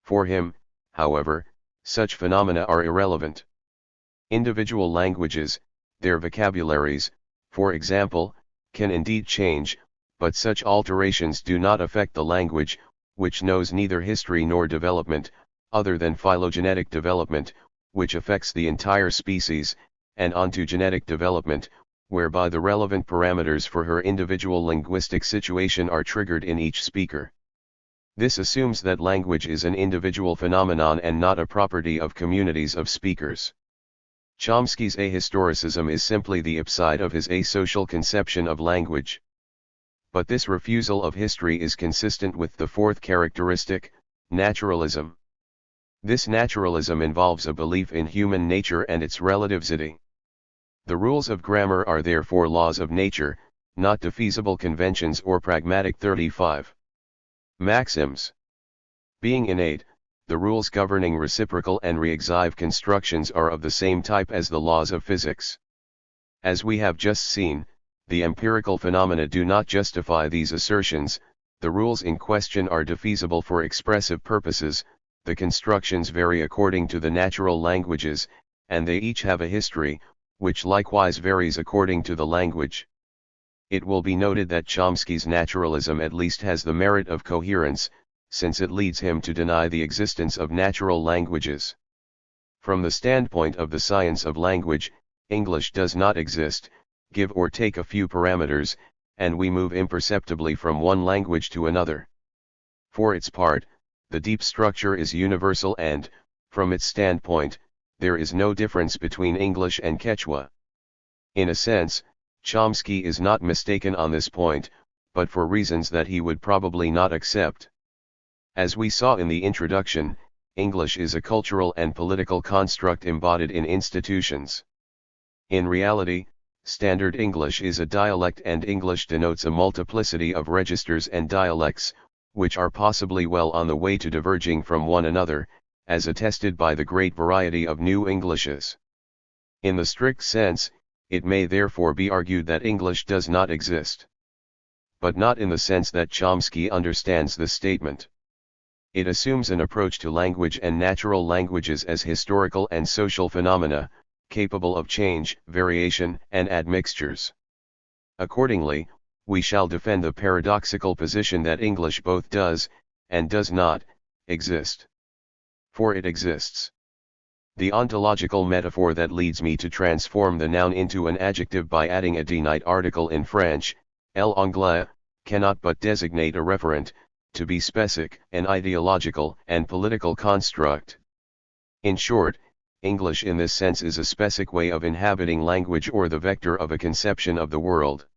For him, however, such phenomena are irrelevant. Individual languages, their vocabularies, for example, can indeed change, but such alterations do not affect the language, which knows neither history nor development, other than phylogenetic development, which affects the entire species, and ontogenetic development, whereby the relevant parameters for her individual linguistic situation are triggered in each speaker. This assumes that language is an individual phenomenon and not a property of communities of speakers. Chomsky's ahistoricism is simply the upside of his asocial conception of language. But this refusal of history is consistent with the fourth characteristic, naturalism. This naturalism involves a belief in human nature and its relativity. The rules of grammar are therefore laws of nature, not defeasible conventions or pragmatic 35 maxims. Being innate, the rules governing reciprocal and reexive constructions are of the same type as the laws of physics. As we have just seen, the empirical phenomena do not justify these assertions. The rules in question are defeasible for expressive purposes, the constructions vary according to the natural languages, and they each have a history, which likewise varies according to the language. It will be noted that Chomsky's naturalism at least has the merit of coherence, since it leads him to deny the existence of natural languages. From the standpoint of the science of language, English does not exist, give or take a few parameters, and we move imperceptibly from one language to another. For its part, the deep structure is universal and, from its standpoint, there is no difference between English and Quechua. In a sense, Chomsky is not mistaken on this point, but for reasons that he would probably not accept. As we saw in the introduction, English is a cultural and political construct embodied in institutions. In reality, Standard English is a dialect, and English denotes a multiplicity of registers and dialects, which are possibly well on the way to diverging from one another, as attested by the great variety of new Englishes. In the strict sense, it may therefore be argued that English does not exist. But not in the sense that Chomsky understands the statement. It assumes an approach to language and natural languages as historical and social phenomena, capable of change, variation, and admixtures. Accordingly, we shall defend the paradoxical position that English both does, and does not, exist. For it exists. The ontological metaphor that leads me to transform the noun into an adjective by adding a dinite article in French, l'anglais, cannot but designate a referent, to be specific, an ideological and political construct. In short, English in this sense is a specific way of inhabiting language or the vector of a conception of the world.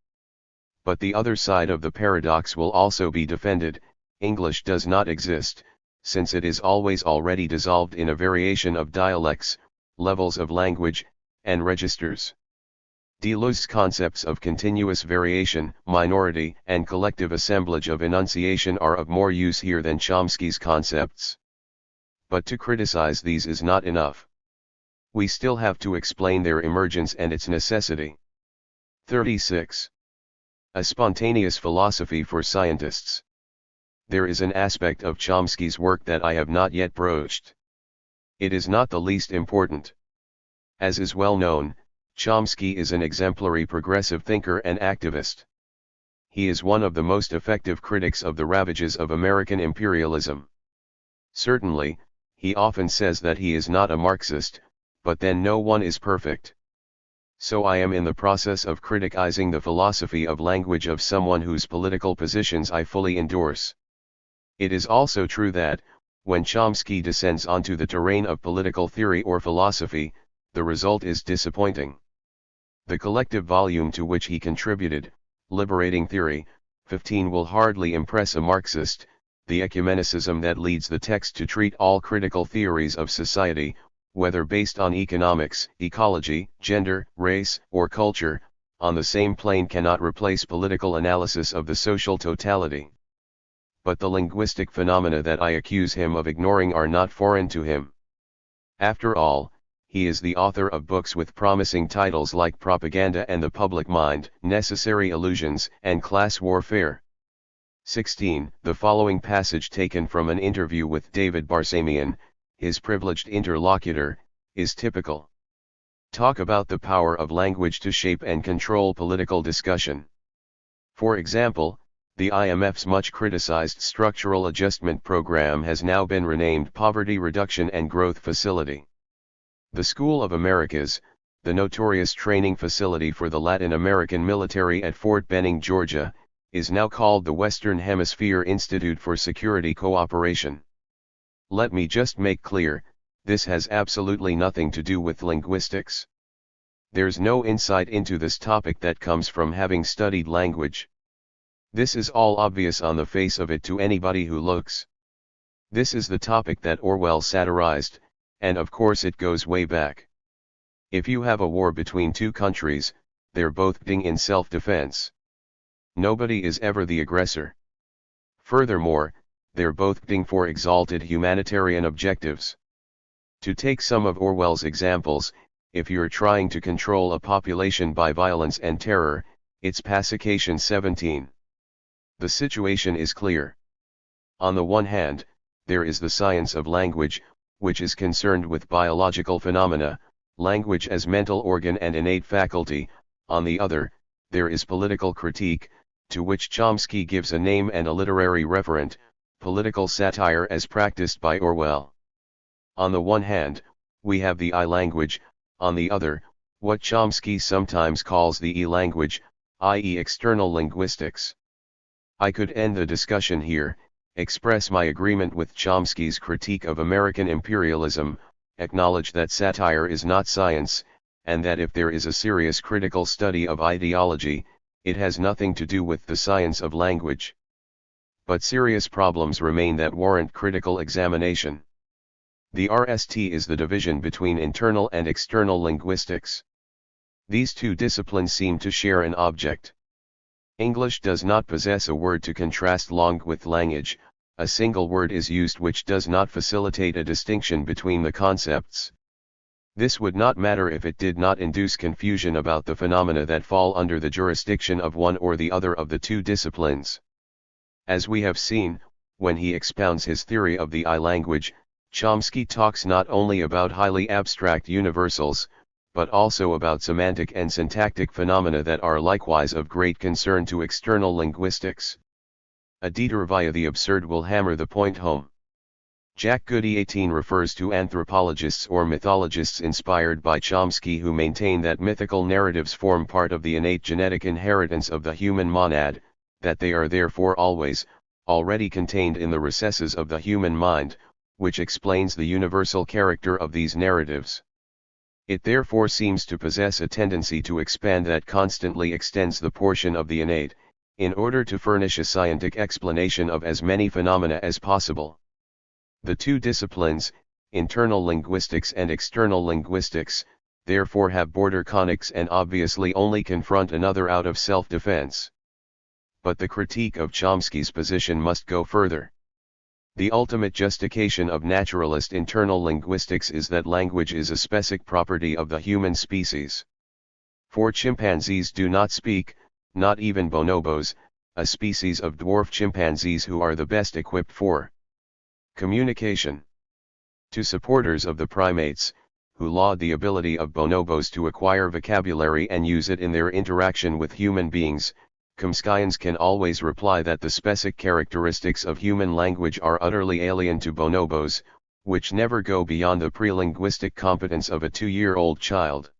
But the other side of the paradox will also be defended. English does not exist, since it is always already dissolved in a variation of dialects, levels of language, and registers. Deleuze's concepts of continuous variation, minority, and collective assemblage of enunciation are of more use here than Chomsky's concepts. But to criticize these is not enough. We still have to explain their emergence and its necessity. 36. A spontaneous philosophy for scientists. There is an aspect of Chomsky's work that I have not yet broached. It is not the least important. As is well known, Chomsky is an exemplary progressive thinker and activist. He is one of the most effective critics of the ravages of American imperialism. Certainly, he often says that he is not a Marxist, but then no one is perfect. So I am in the process of criticizing the philosophy of language of someone whose political positions I fully endorse. It is also true that, when Chomsky descends onto the terrain of political theory or philosophy, the result is disappointing. The collective volume to which he contributed, Liberating Theory, 15, will hardly impress a Marxist. The ecumenicism that leads the text to treat all critical theories of society, whether based on economics, ecology, gender, race, or culture, on the same plane cannot replace political analysis of the social totality. But the linguistic phenomena that I accuse him of ignoring are not foreign to him. After all, he is the author of books with promising titles like Propaganda and the Public Mind, Necessary Illusions, and Class Warfare. 16. The following passage taken from an interview with David Barsamian, his privileged interlocutor, is typical. Talk about the power of language to shape and control political discussion. For example, the IMF's much criticized structural adjustment program has now been renamed Poverty Reduction and Growth Facility. The School of Americas, the notorious training facility for the Latin American military at Fort Benning, Georgia, is now called the Western Hemisphere Institute for Security Cooperation. Let me just make clear, this has absolutely nothing to do with linguistics. There's no insight into this topic that comes from having studied language. This is all obvious on the face of it to anybody who looks. This is the topic that Orwell satirized, and of course it goes way back. If you have a war between two countries, they're both acting in self-defense. Nobody is ever the aggressor. Furthermore, they're both acting for exalted humanitarian objectives. To take some of Orwell's examples, if you're trying to control a population by violence and terror, it's pacification 17. The situation is clear. On the one hand, there is the science of language, which is concerned with biological phenomena, language as mental organ and innate faculty. On the other, there is political critique, to which Chomsky gives a name and a literary referent, political satire as practiced by Orwell. On the one hand, we have the I language, on the other, what Chomsky sometimes calls the E language, i.e. external linguistics. I could end the discussion here, express my agreement with Chomsky's critique of American imperialism, acknowledge that satire is not science, and that if there is a serious critical study of ideology, it has nothing to do with the science of language. But serious problems remain that warrant critical examination. The RST is the division between internal and external linguistics. These two disciplines seem to share an object. English does not possess a word to contrast lang with language, a single word is used which does not facilitate a distinction between the concepts. This would not matter if it did not induce confusion about the phenomena that fall under the jurisdiction of one or the other of the two disciplines. As we have seen, when he expounds his theory of the I language, Chomsky talks not only about highly abstract universals, but also about semantic and syntactic phenomena that are likewise of great concern to external linguistics. A Dieter via the absurd will hammer the point home. Jacques Goody 18 refers to anthropologists or mythologists inspired by Chomsky who maintain that mythical narratives form part of the innate genetic inheritance of the human monad, that they are therefore already contained in the recesses of the human mind, which explains the universal character of these narratives. It therefore seems to possess a tendency to expand that constantly extends the portion of the innate, in order to furnish a scientific explanation of as many phenomena as possible. The two disciplines, internal linguistics and external linguistics, therefore have border connects and obviously only confront another out of self-defense. But the critique of Chomsky's position must go further. The ultimate justification of naturalist internal linguistics is that language is a specific property of the human species. For chimpanzees do not speak, not even bonobos, a species of dwarf chimpanzees who are the best equipped for communication. To supporters of the primates, who laud the ability of bonobos to acquire vocabulary and use it in their interaction with human beings, Chomskyans can always reply that the specific characteristics of human language are utterly alien to bonobos, which never go beyond the pre-linguistic competence of a 2-year-old child.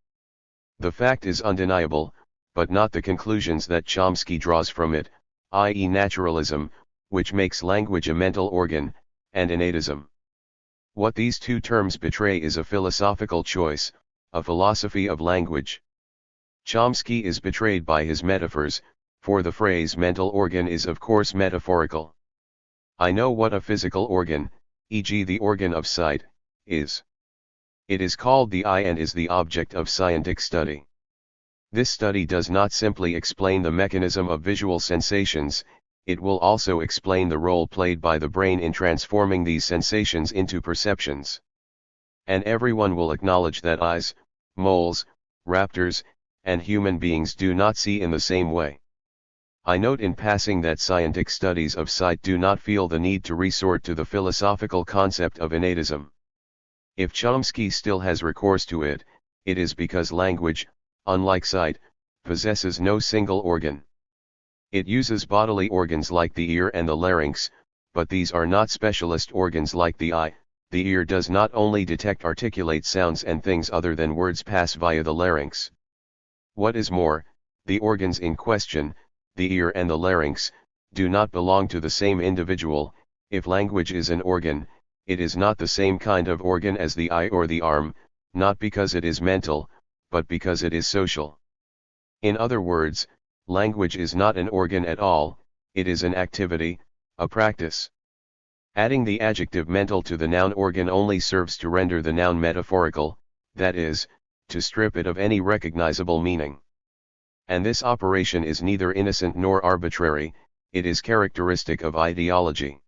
The fact is undeniable, but not the conclusions that Chomsky draws from it, i.e. naturalism, which makes language a mental organ, and innatism. What these two terms betray is a philosophical choice, a philosophy of language. Chomsky is betrayed by his metaphors, for the phrase mental organ is of course metaphorical. I know what a physical organ, e.g. the organ of sight, is. It is called the eye and is the object of scientific study. This study does not simply explain the mechanism of visual sensations, it will also explain the role played by the brain in transforming these sensations into perceptions. And everyone will acknowledge that eyes, moles, raptors, and human beings do not see in the same way. I note in passing that scientific studies of sight do not feel the need to resort to the philosophical concept of innatism. If Chomsky still has recourse to it, it is because language, unlike sight, possesses no single organ. It uses bodily organs like the ear and the larynx, but these are not specialist organs like the eye. The ear does not only detect articulate sounds and things other than words pass via the larynx. What is more, the organs in question, the ear and the larynx, do not belong to the same individual. If language is an organ, it is not the same kind of organ as the eye or the arm, not because it is mental, but because it is social. In other words, language is not an organ at all, it is an activity, a practice. Adding the adjective mental to the noun organ only serves to render the noun metaphorical, that is, to strip it of any recognizable meaning. And this operation is neither innocent nor arbitrary, it is characteristic of ideology.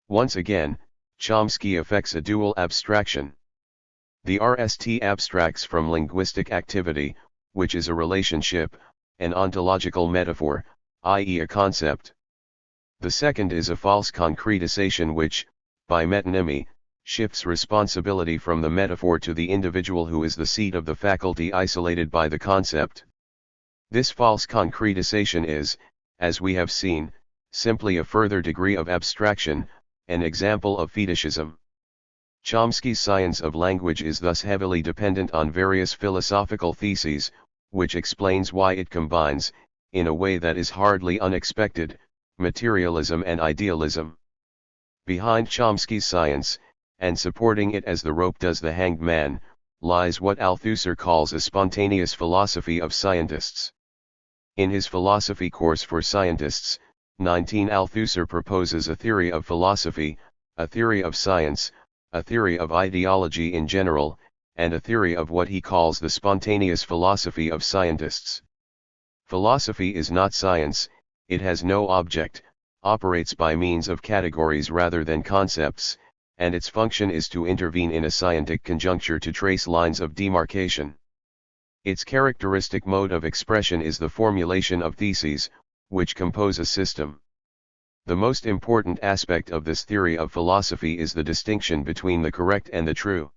Once again, Chomsky affects a dual abstraction. The RST abstracts from linguistic activity, which is a relationship, an ontological metaphor, i.e. a concept. The second is a false concretization which, by metonymy, shifts responsibility from the metaphor to the individual who is the seat of the faculty isolated by the concept. This false concretization is, as we have seen, simply a further degree of abstraction, an example of fetishism. Chomsky's science of language is thus heavily dependent on various philosophical theses, which explains why it combines, in a way that is hardly unexpected, materialism and idealism. Behind Chomsky's science, and supporting it as the rope does the hanged man, lies what Althusser calls a spontaneous philosophy of scientists. In his philosophy course for scientists, 19 Althusser proposes a theory of philosophy, a theory of science, a theory of ideology in general, and a theory of what he calls the spontaneous philosophy of scientists. Philosophy is not science, it has no object, operates by means of categories rather than concepts, and its function is to intervene in a scientific conjuncture to trace lines of demarcation. Its characteristic mode of expression is the formulation of theses, which compose a system. The most important aspect of this theory of philosophy is the distinction between the correct and the true.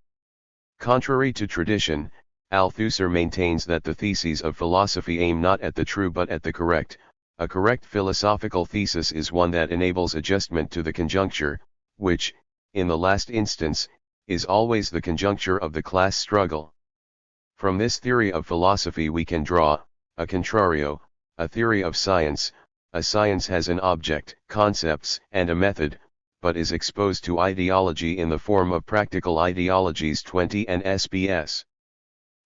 Contrary to tradition, Althusser maintains that the theses of philosophy aim not at the true but at the correct. A correct philosophical thesis is one that enables adjustment to the conjuncture, which, in the last instance, is always the conjuncture of the class struggle. From this theory of philosophy we can draw, a contrario, a theory of science. A science has an object, concepts, and a method, but is exposed to ideology in the form of practical ideologies 20 and SBS.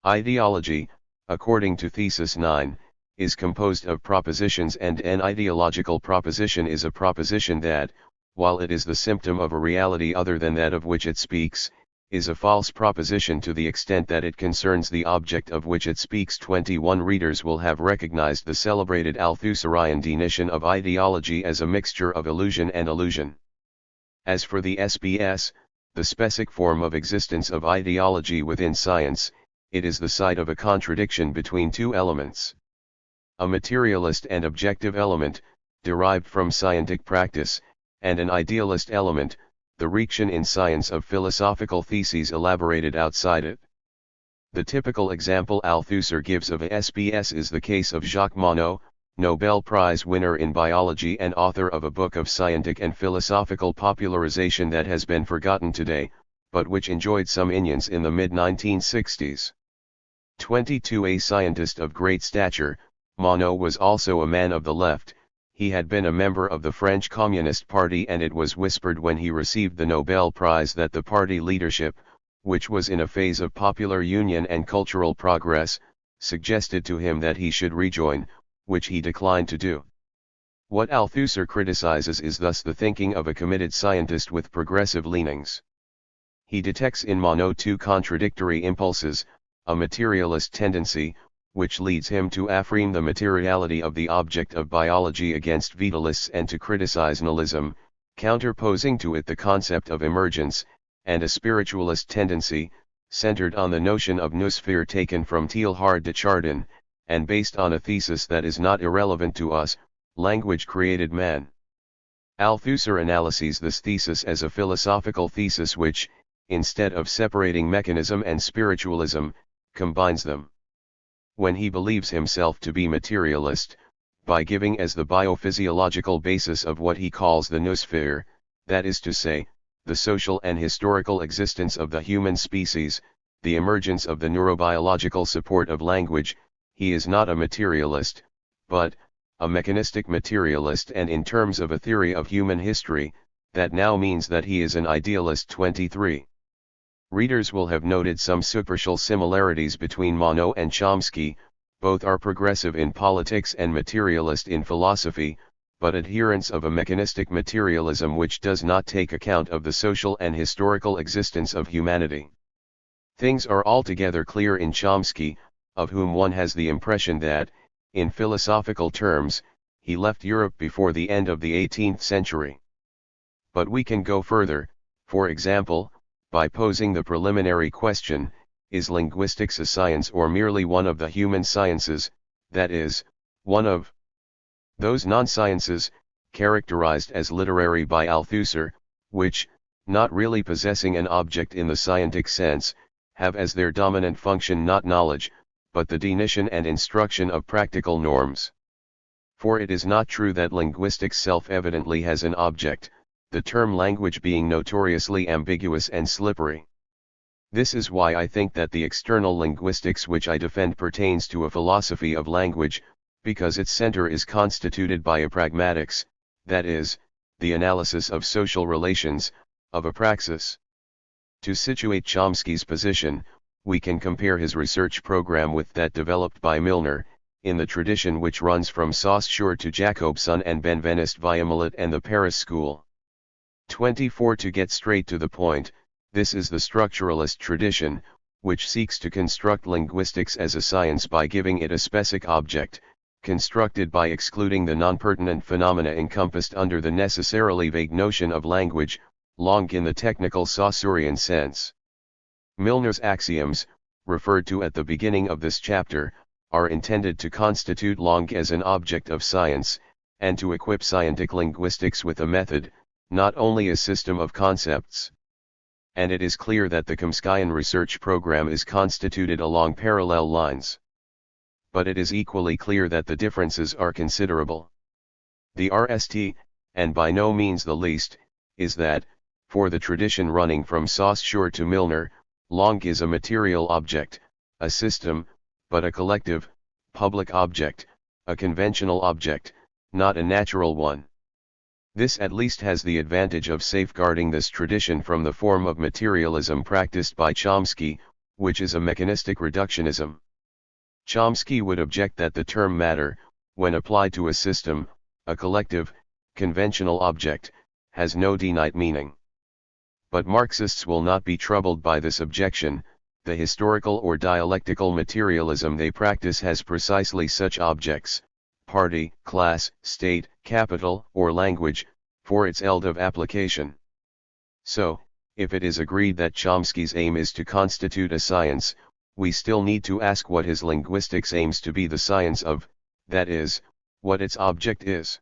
Ideology, according to Thesis 9, is composed of propositions, and an ideological proposition is a proposition that, while it is the symptom of a reality other than that of which it speaks, is a false proposition to the extent that it concerns the object of which it speaks. 21 Readers will have recognized the celebrated Althusserian definition of ideology as a mixture of illusion and illusion. As for the SBS, the specific form of existence of ideology within science, it is the site of a contradiction between two elements. A materialist and objective element, derived from scientific practice, and an idealist element, the reaction in science of philosophical theses elaborated outside it. The typical example Althusser gives of a SBS is the case of Jacques Monod, Nobel Prize winner in biology and author of a book of scientific and philosophical popularization that has been forgotten today, but which enjoyed some énions in the mid-1960s. 22 A scientist of great stature, Monod was also a man of the left. He had been a member of the French Communist Party, and it was whispered when he received the Nobel Prize that the party leadership, which was in a phase of popular union and cultural progress, suggested to him that he should rejoin, which he declined to do. What Althusser criticizes is thus the thinking of a committed scientist with progressive leanings. He detects in Monod two contradictory impulses, a materialist tendency, which leads him to affirm the materiality of the object of biology against vitalists and to criticize nihilism, counterposing to it the concept of emergence, and a spiritualist tendency, centered on the notion of noosphere taken from Teilhard de Chardin, and based on a thesis that is not irrelevant to us, language created man. Althusser analyses this thesis as a philosophical thesis which, instead of separating mechanism and spiritualism, combines them. When he believes himself to be materialist, by giving as the biophysiological basis of what he calls the noosphere, that is to say, the social and historical existence of the human species, the emergence of the neurobiological support of language, he is not a materialist, but a mechanistic materialist, and in terms of a theory of human history, that now means that he is an idealist. 23. Readers will have noted some superficial similarities between Monod and Chomsky. Both are progressive in politics and materialist in philosophy, but adherents of a mechanistic materialism which does not take account of the social and historical existence of humanity. Things are altogether clear in Chomsky, of whom one has the impression that, in philosophical terms, he left Europe before the end of the 18th century. But we can go further, for example, by posing the preliminary question, is linguistics a science or merely one of the human sciences, that is, one of those non-sciences, characterized as literary by Althusser, which, not really possessing an object in the scientific sense, have as their dominant function not knowledge, but the definition and instruction of practical norms. For it is not true that linguistics self-evidently has an object, the term language being notoriously ambiguous and slippery. This is why I think that the external linguistics which I defend pertains to a philosophy of language, because its center is constituted by a pragmatics, that is, the analysis of social relations, of a praxis. To situate Chomsky's position, we can compare his research program with that developed by Milner, in the tradition which runs from Saussure to Jacobson and Benveniste via Millet and the Paris School. 24. To get straight to the point, this is the structuralist tradition, which seeks to construct linguistics as a science by giving it a specific object, constructed by excluding the non-pertinent phenomena encompassed under the necessarily vague notion of language, langue in the technical Saussurian sense. Milner's axioms, referred to at the beginning of this chapter, are intended to constitute langue as an object of science, and to equip scientific linguistics with a method, not only a system of concepts. And it is clear that the Chomskyan research program is constituted along parallel lines. But it is equally clear that the differences are considerable. The RST, and by no means the least, is that, for the tradition running from Saussure to Milner, langue is a material object, a system, but a collective, public object, a conventional object, not a natural one. This at least has the advantage of safeguarding this tradition from the form of materialism practiced by Chomsky, which is a mechanistic reductionism. Chomsky would object that the term matter, when applied to a system, a collective, conventional object, has no finite meaning. But Marxists will not be troubled by this objection. The historical or dialectical materialism they practice has precisely such objects, party, class, state, capital, or language, for its eld of application. So, if it is agreed that Chomsky's aim is to constitute a science, we still need to ask what his linguistics aims to be the science of, that is, what its object is.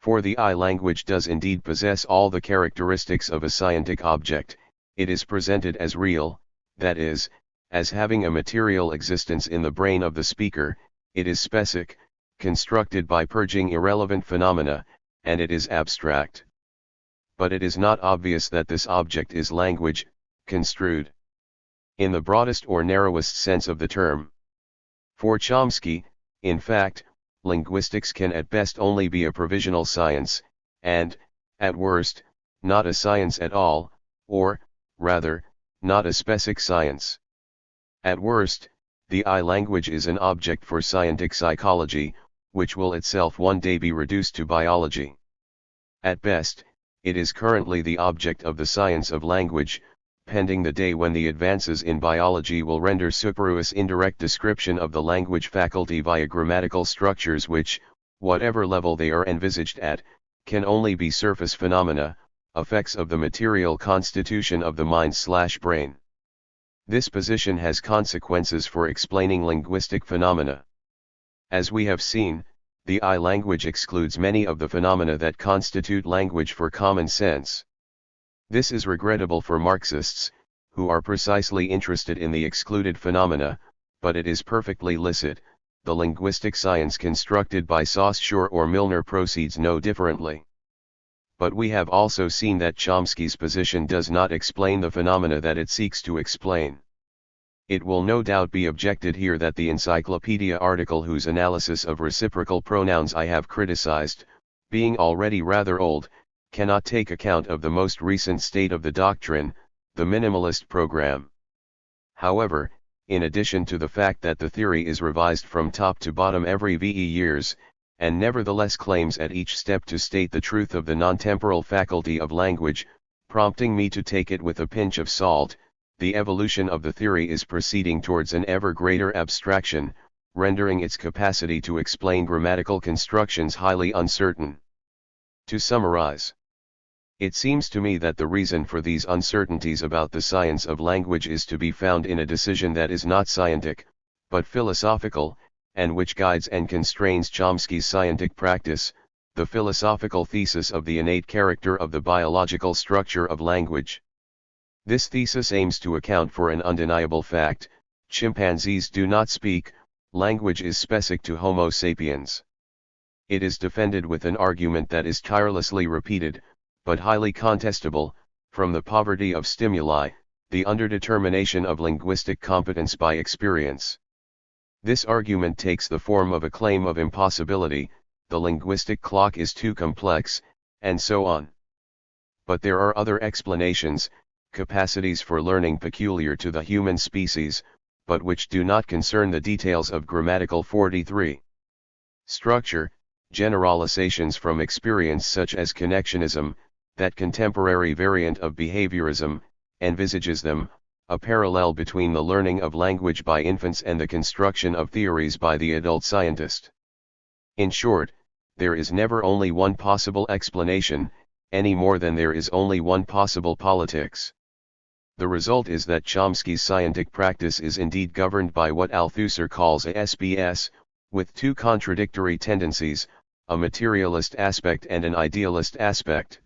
For the language does indeed possess all the characteristics of a scientific object. It is presented as real, that is, as having a material existence in the brain of the speaker. It is specific, constructed by purging irrelevant phenomena, and it is abstract. But it is not obvious that this object is language, construed in the broadest or narrowest sense of the term. For Chomsky, in fact, linguistics can at best only be a provisional science, and, at worst, not a science at all, or, rather, not a specific science. At worst, the language is an object for scientific psychology, which will itself one day be reduced to biology. At best, it is currently the object of the science of language, pending the day when the advances in biology will render superfluous indirect description of the language faculty via grammatical structures which, whatever level they are envisaged at, can only be surface phenomena, effects of the material constitution of the mind/brain. This position has consequences for explaining linguistic phenomena. As we have seen, the I language excludes many of the phenomena that constitute language for common sense. This is regrettable for Marxists, who are precisely interested in the excluded phenomena, but it is perfectly licit. The linguistic science constructed by Saussure or Milner proceeds no differently. But we have also seen that Chomsky's position does not explain the phenomena that it seeks to explain. It will no doubt be objected here that the encyclopedia article whose analysis of reciprocal pronouns I have criticized, being already rather old, cannot take account of the most recent state of the doctrine, the minimalist program. However, in addition to the fact that the theory is revised from top to bottom every VE years, and nevertheless claims at each step to state the truth of the non-temporal faculty of language, prompting me to take it with a pinch of salt, the evolution of the theory is proceeding towards an ever greater abstraction, rendering its capacity to explain grammatical constructions highly uncertain. To summarize, it seems to me that the reason for these uncertainties about the science of language is to be found in a decision that is not scientific, but philosophical, and which guides and constrains Chomsky's scientific practice, the philosophical thesis of the innate character of the biological structure of language. This thesis aims to account for an undeniable fact: chimpanzees do not speak, language is specific to Homo sapiens. It is defended with an argument that is tirelessly repeated, but highly contestable, from the poverty of stimuli, the underdetermination of linguistic competence by experience. This argument takes the form of a claim of impossibility: the linguistic clock is too complex, and so on. But there are other explanations, capacities for learning peculiar to the human species, but which do not concern the details of grammatical 43. Structure, generalizations from experience such as connectionism, that contemporary variant of behaviorism, envisages them, a parallel between the learning of language by infants and the construction of theories by the adult scientist. In short, there is never only one possible explanation, any more than there is only one possible politics. The result is that Chomsky's scientific practice is indeed governed by what Althusser calls a SBS, with two contradictory tendencies, a materialist aspect and an idealist aspect.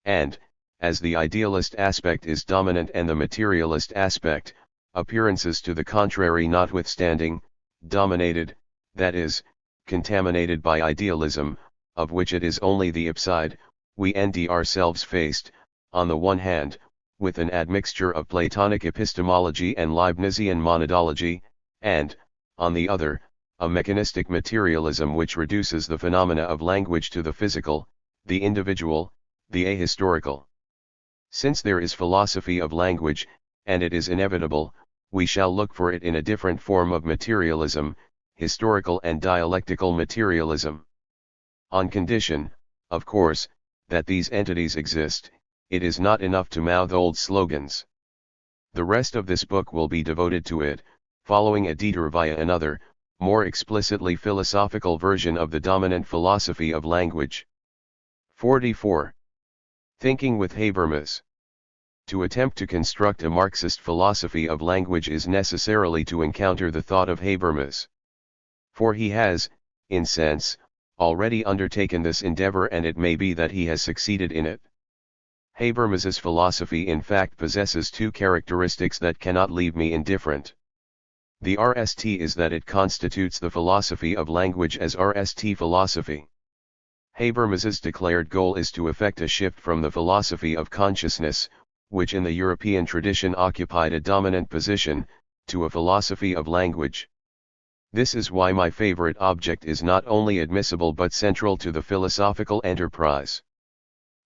And, as the idealist aspect is dominant and the materialist aspect, appearances to the contrary notwithstanding, dominated, that is, contaminated by idealism, of which it is only the upside, we end ourselves faced, on the one hand, with an admixture of Platonic epistemology and Leibnizian monadology, and, on the other, a mechanistic materialism which reduces the phenomena of language to the physical, the individual, the ahistorical. Since there is philosophy of language, and it is inevitable, we shall look for it in a different form of materialism, historical and dialectical materialism. On condition, of course, that these entities exist, it is not enough to mouth old slogans. The rest of this book will be devoted to it, following a detour via another, more explicitly philosophical version of the dominant philosophy of language. 44. Thinking with Habermas. To attempt to construct a Marxist philosophy of language is necessarily to encounter the thought of Habermas. For he has, in sense, already undertaken this endeavor, and it may be that he has succeeded in it. Habermas's philosophy in fact possesses two characteristics that cannot leave me indifferent. The RST is that it constitutes the philosophy of language as RST philosophy. Habermas's declared goal is to effect a shift from the philosophy of consciousness, which in the European tradition occupied a dominant position, to a philosophy of language. This is why my favorite object is not only admissible but central to the philosophical enterprise.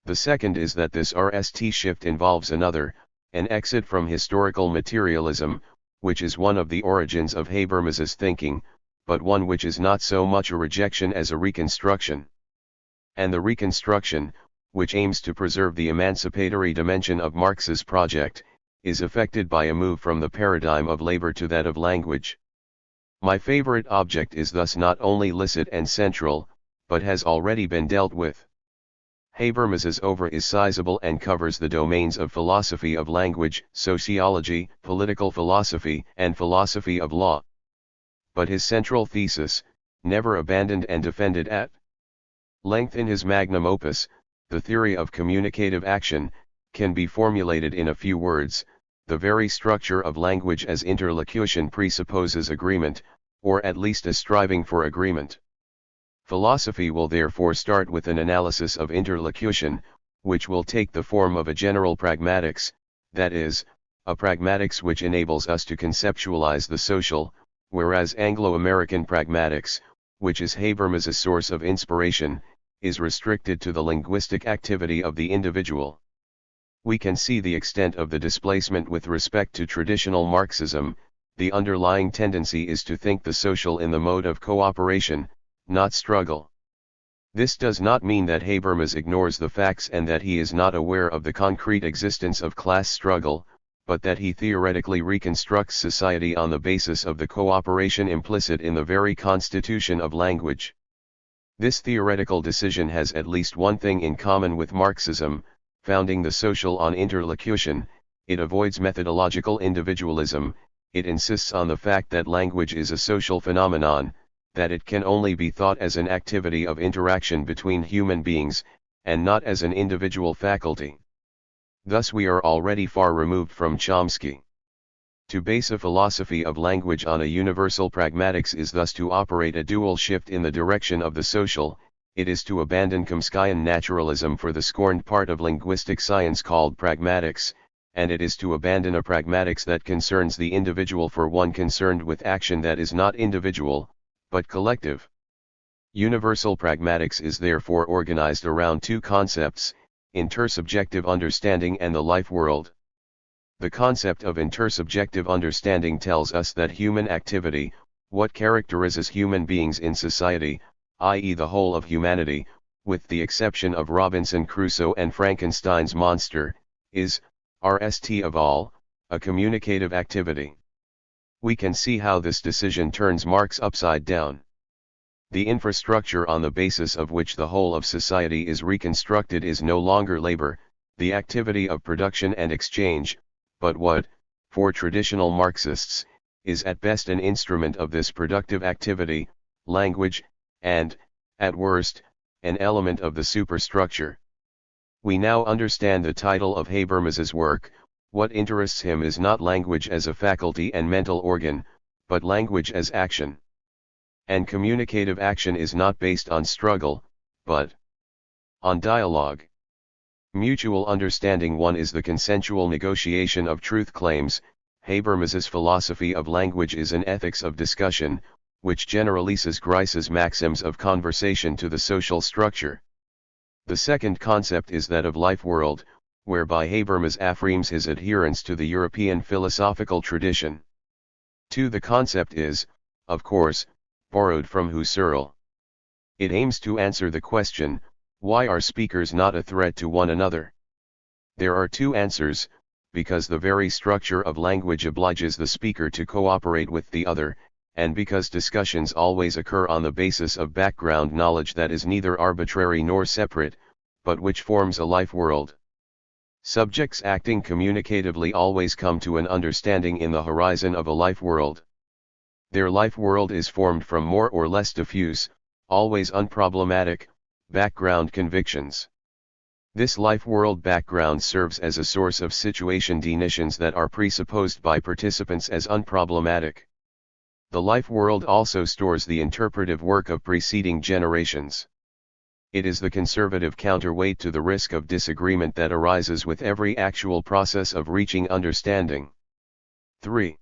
The second is that this RST shift involves another, an exit from historical materialism, which is one of the origins of Habermas's thinking, but one which is not so much a rejection as a reconstruction. And the reconstruction, which aims to preserve the emancipatory dimension of Marx's project, is effected by a move from the paradigm of labor to that of language. My favorite object is thus not only licit and central, but has already been dealt with. Habermas's oeuvre is sizable and covers the domains of philosophy of language, sociology, political philosophy, and philosophy of law. But his central thesis, never abandoned and defended at length in his magnum opus, The Theory of Communicative Action, can be formulated in a few words. The very structure of language as interlocution presupposes agreement, or at least a striving for agreement. Philosophy will therefore start with an analysis of interlocution, which will take the form of a general pragmatics, that is, a pragmatics which enables us to conceptualize the social, whereas Anglo-American pragmatics, which is Habermas's source of inspiration, is restricted to the linguistic activity of the individual. We can see the extent of the displacement with respect to traditional Marxism. The underlying tendency is to think the social in the mode of cooperation, not struggle. This does not mean that Habermas ignores the facts and that he is not aware of the concrete existence of class struggle, but that he theoretically reconstructs society on the basis of the cooperation implicit in the very constitution of language. This theoretical decision has at least one thing in common with Marxism: founding the social on interlocution. It avoids methodological individualism. It insists on the fact that language is a social phenomenon, that it can only be thought as an activity of interaction between human beings, and not as an individual faculty. Thus we are already far removed from Chomsky. To base a philosophy of language on a universal pragmatics is thus to operate a dual shift in the direction of the social. It is to abandon Chomskyan naturalism for the scorned part of linguistic science called pragmatics, and it is to abandon a pragmatics that concerns the individual for one concerned with action that is not individual, but collective. Universal pragmatics is therefore organized around two concepts: intersubjective understanding and the life world. The concept of intersubjective understanding tells us that human activity, what characterizes human beings in society, i.e. the whole of humanity, with the exception of Robinson Crusoe and Frankenstein's monster, is, rst of all, a communicative activity. We can see how this decision turns Marx upside down. The infrastructure on the basis of which the whole of society is reconstructed is no longer labor, the activity of production and exchange, but what, for traditional Marxists, is at best an instrument of this productive activity, language, and, at worst, an element of the superstructure. We now understand the title of Habermas's work. What interests him is not language as a faculty and mental organ, but language as action. And communicative action is not based on struggle, but on dialogue. Mutual understanding. One is the consensual negotiation of truth claims. Habermas's philosophy of language is an ethics of discussion, which generalizes Grice's maxims of conversation to the social structure. The second concept is that of life world, whereby Habermas affirms his adherence to the European philosophical tradition. 2. The concept is, of course, borrowed from Husserl. It aims to answer the question, why are speakers not a threat to one another? There are two answers: because the very structure of language obliges the speaker to cooperate with the other, and because discussions always occur on the basis of background knowledge that is neither arbitrary nor separate, but which forms a life world. Subjects acting communicatively always come to an understanding in the horizon of a life world. Their life world is formed from more or less diffuse, always unproblematic, background convictions. This life world background serves as a source of situation definitions that are presupposed by participants as unproblematic. The life world also stores the interpretive work of preceding generations. It is the conservative counterweight to the risk of disagreement that arises with every actual process of reaching understanding. 3.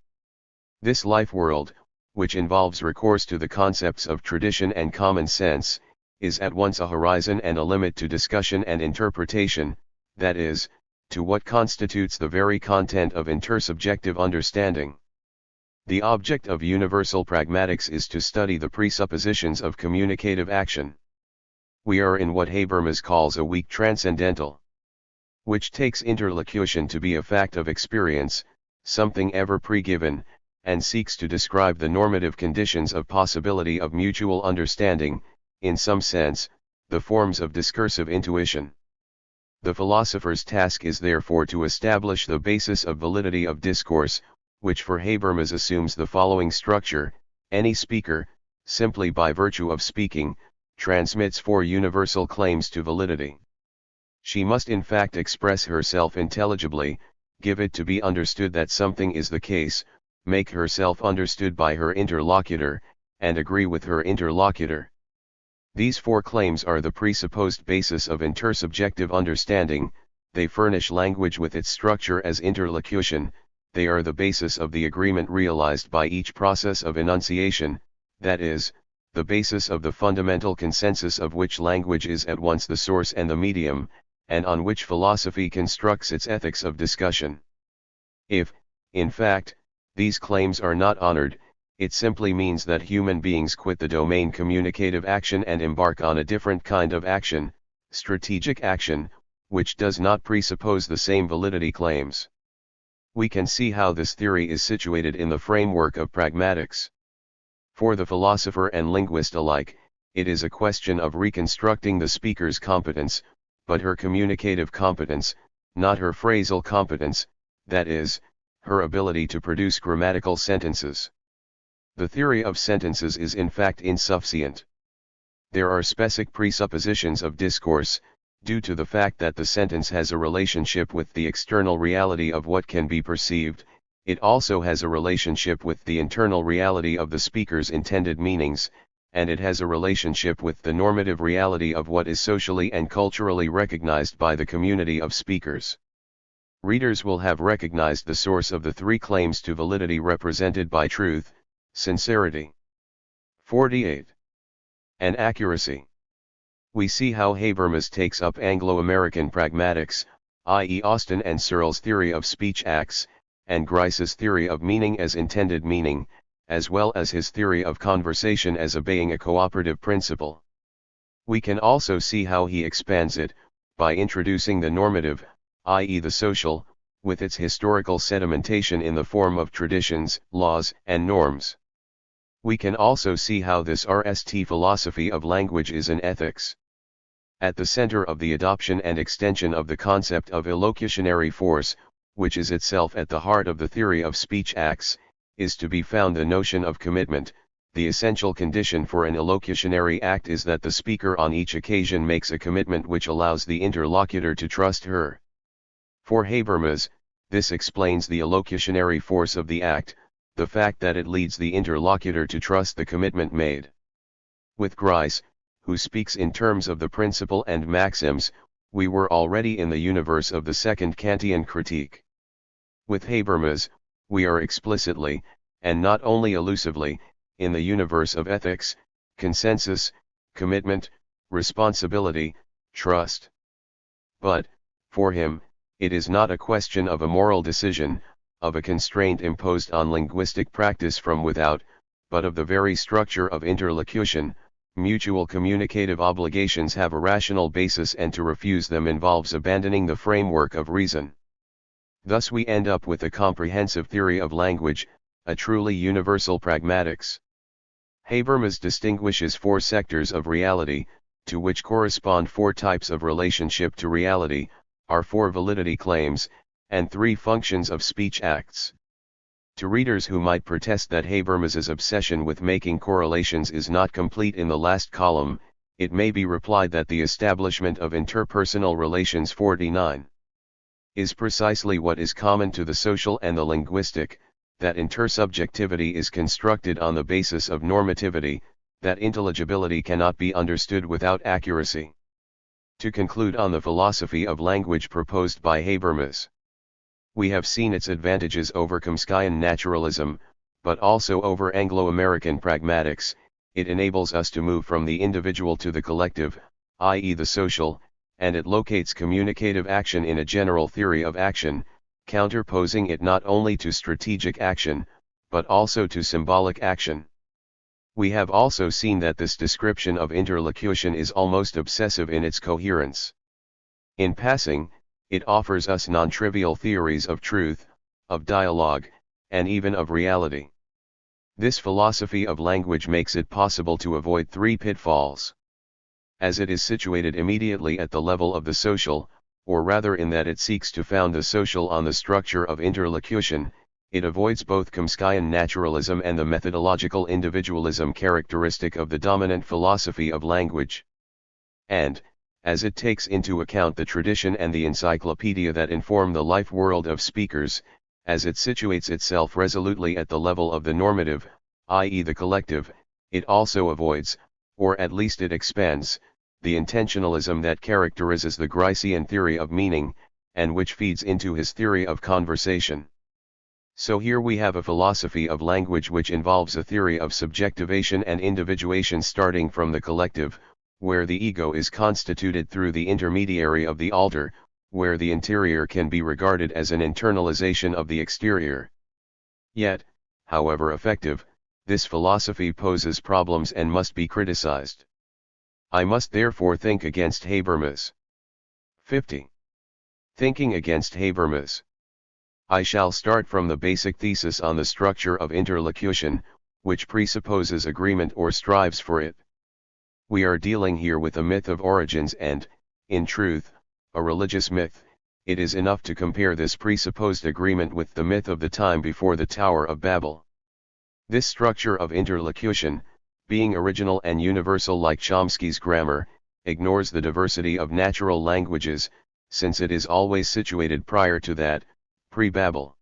This life world, which involves recourse to the concepts of tradition and common sense, is at once a horizon and a limit to discussion and interpretation, that is, to what constitutes the very content of intersubjective understanding. The object of universal pragmatics is to study the presuppositions of communicative action. We are in what Habermas calls a weak transcendental, which takes interlocution to be a fact of experience, something ever pre-given, and seeks to describe the normative conditions of possibility of mutual understanding, in some sense, the forms of discursive intuition. The philosopher's task is therefore to establish the basis of validity of discourse, which for Habermas assumes the following structure: any speaker, simply by virtue of speaking, transmits four universal claims to validity. She must in fact express herself intelligibly, give it to be understood that something is the case, make herself understood by her interlocutor, and agree with her interlocutor. These four claims are the presupposed basis of intersubjective understanding, they furnish language with its structure as interlocution, they are the basis of the agreement realized by each process of enunciation, that is, the basis of the fundamental consensus of which language is at once the source and the medium, and on which philosophy constructs its ethics of discussion. If, in fact, these claims are not honored, it simply means that human beings quit the domain communicative action and embark on a different kind of action, strategic action, which does not presuppose the same validity claims. We can see how this theory is situated in the framework of pragmatics. For the philosopher and linguist alike, it is a question of reconstructing the speaker's competence, but her communicative competence, not her phrasal competence, that is, her ability to produce grammatical sentences. The theory of sentences is in fact insufficient. There are specific presuppositions of discourse, due to the fact that the sentence has a relationship with the external reality of what can be perceived, it also has a relationship with the internal reality of the speaker's intended meanings, and it has a relationship with the normative reality of what is socially and culturally recognized by the community of speakers. Readers will have recognized the source of the three claims to validity represented by truth, sincerity, 48, and accuracy. We see how Habermas takes up Anglo-American pragmatics, i.e. Austin and Searle's theory of speech acts, and Grice's theory of meaning as intended meaning, as well as his theory of conversation as obeying a cooperative principle. We can also see how he expands it, by introducing the normative, i.e. the social, with its historical sedimentation in the form of traditions, laws, and norms. We can also see how this RST philosophy of language is an ethics. At the center of the adoption and extension of the concept of illocutionary force, which is itself at the heart of the theory of speech acts, is to be found the notion of commitment. The essential condition for an illocutionary act is that the speaker on each occasion makes a commitment which allows the interlocutor to trust her. For Habermas, this explains the illocutionary force of the act, the fact that it leads the interlocutor to trust the commitment made. With Grice, who speaks in terms of the principle and maxims, we were already in the universe of the second Kantian critique. With Habermas, we are explicitly, and not only elusively, in the universe of ethics, consensus, commitment, responsibility, trust. But, for him, it is not a question of a moral decision, of a constraint imposed on linguistic practice from without, but of the very structure of interlocution. Mutual communicative obligations have a rational basis, and to refuse them involves abandoning the framework of reason. Thus we end up with a comprehensive theory of language, a truly universal pragmatics. Habermas distinguishes four sectors of reality, to which correspond four types of relationship to reality, are four validity claims, and three functions of speech acts. To readers who might protest that Habermas's obsession with making correlations is not complete in the last column, it may be replied that the establishment of interpersonal relations 49 is precisely what is common to the social and the linguistic, that intersubjectivity is constructed on the basis of normativity, that intelligibility cannot be understood without accuracy. To conclude on the philosophy of language proposed by Habermas. We have seen its advantages over Chomskyan naturalism, but also over Anglo-American pragmatics. It enables us to move from the individual to the collective, i.e. the social, and it locates communicative action in a general theory of action, counterposing it not only to strategic action, but also to symbolic action. We have also seen that this description of interlocution is almost obsessive in its coherence. In passing, it offers us non-trivial theories of truth, of dialogue, and even of reality. This philosophy of language makes it possible to avoid three pitfalls. As it is situated immediately at the level of the social, or rather in that it seeks to found the social on the structure of interlocution, it avoids both Chomskyan naturalism and the methodological individualism characteristic of the dominant philosophy of language. And, as it takes into account the tradition and the encyclopedia that inform the life world of speakers, as it situates itself resolutely at the level of the normative, i.e. the collective, it also avoids, or at least it expands, the intentionalism that characterizes the Gricean theory of meaning, and which feeds into his theory of conversation. So here we have a philosophy of language which involves a theory of subjectivation and individuation starting from the collective, where the ego is constituted through the intermediary of the alter, where the interior can be regarded as an internalization of the exterior. Yet, however effective, this philosophy poses problems and must be criticized. I must therefore think against Habermas. 50. Thinking against Habermas. I shall start from the basic thesis on the structure of interlocution, which presupposes agreement or strives for it. We are dealing here with a myth of origins and, in truth, a religious myth. It is enough to compare this presupposed agreement with the myth of the time before the Tower of Babel. This structure of interlocution, being original and universal like Chomsky's grammar, ignores the diversity of natural languages, since it is always situated prior to that, pre-Babel.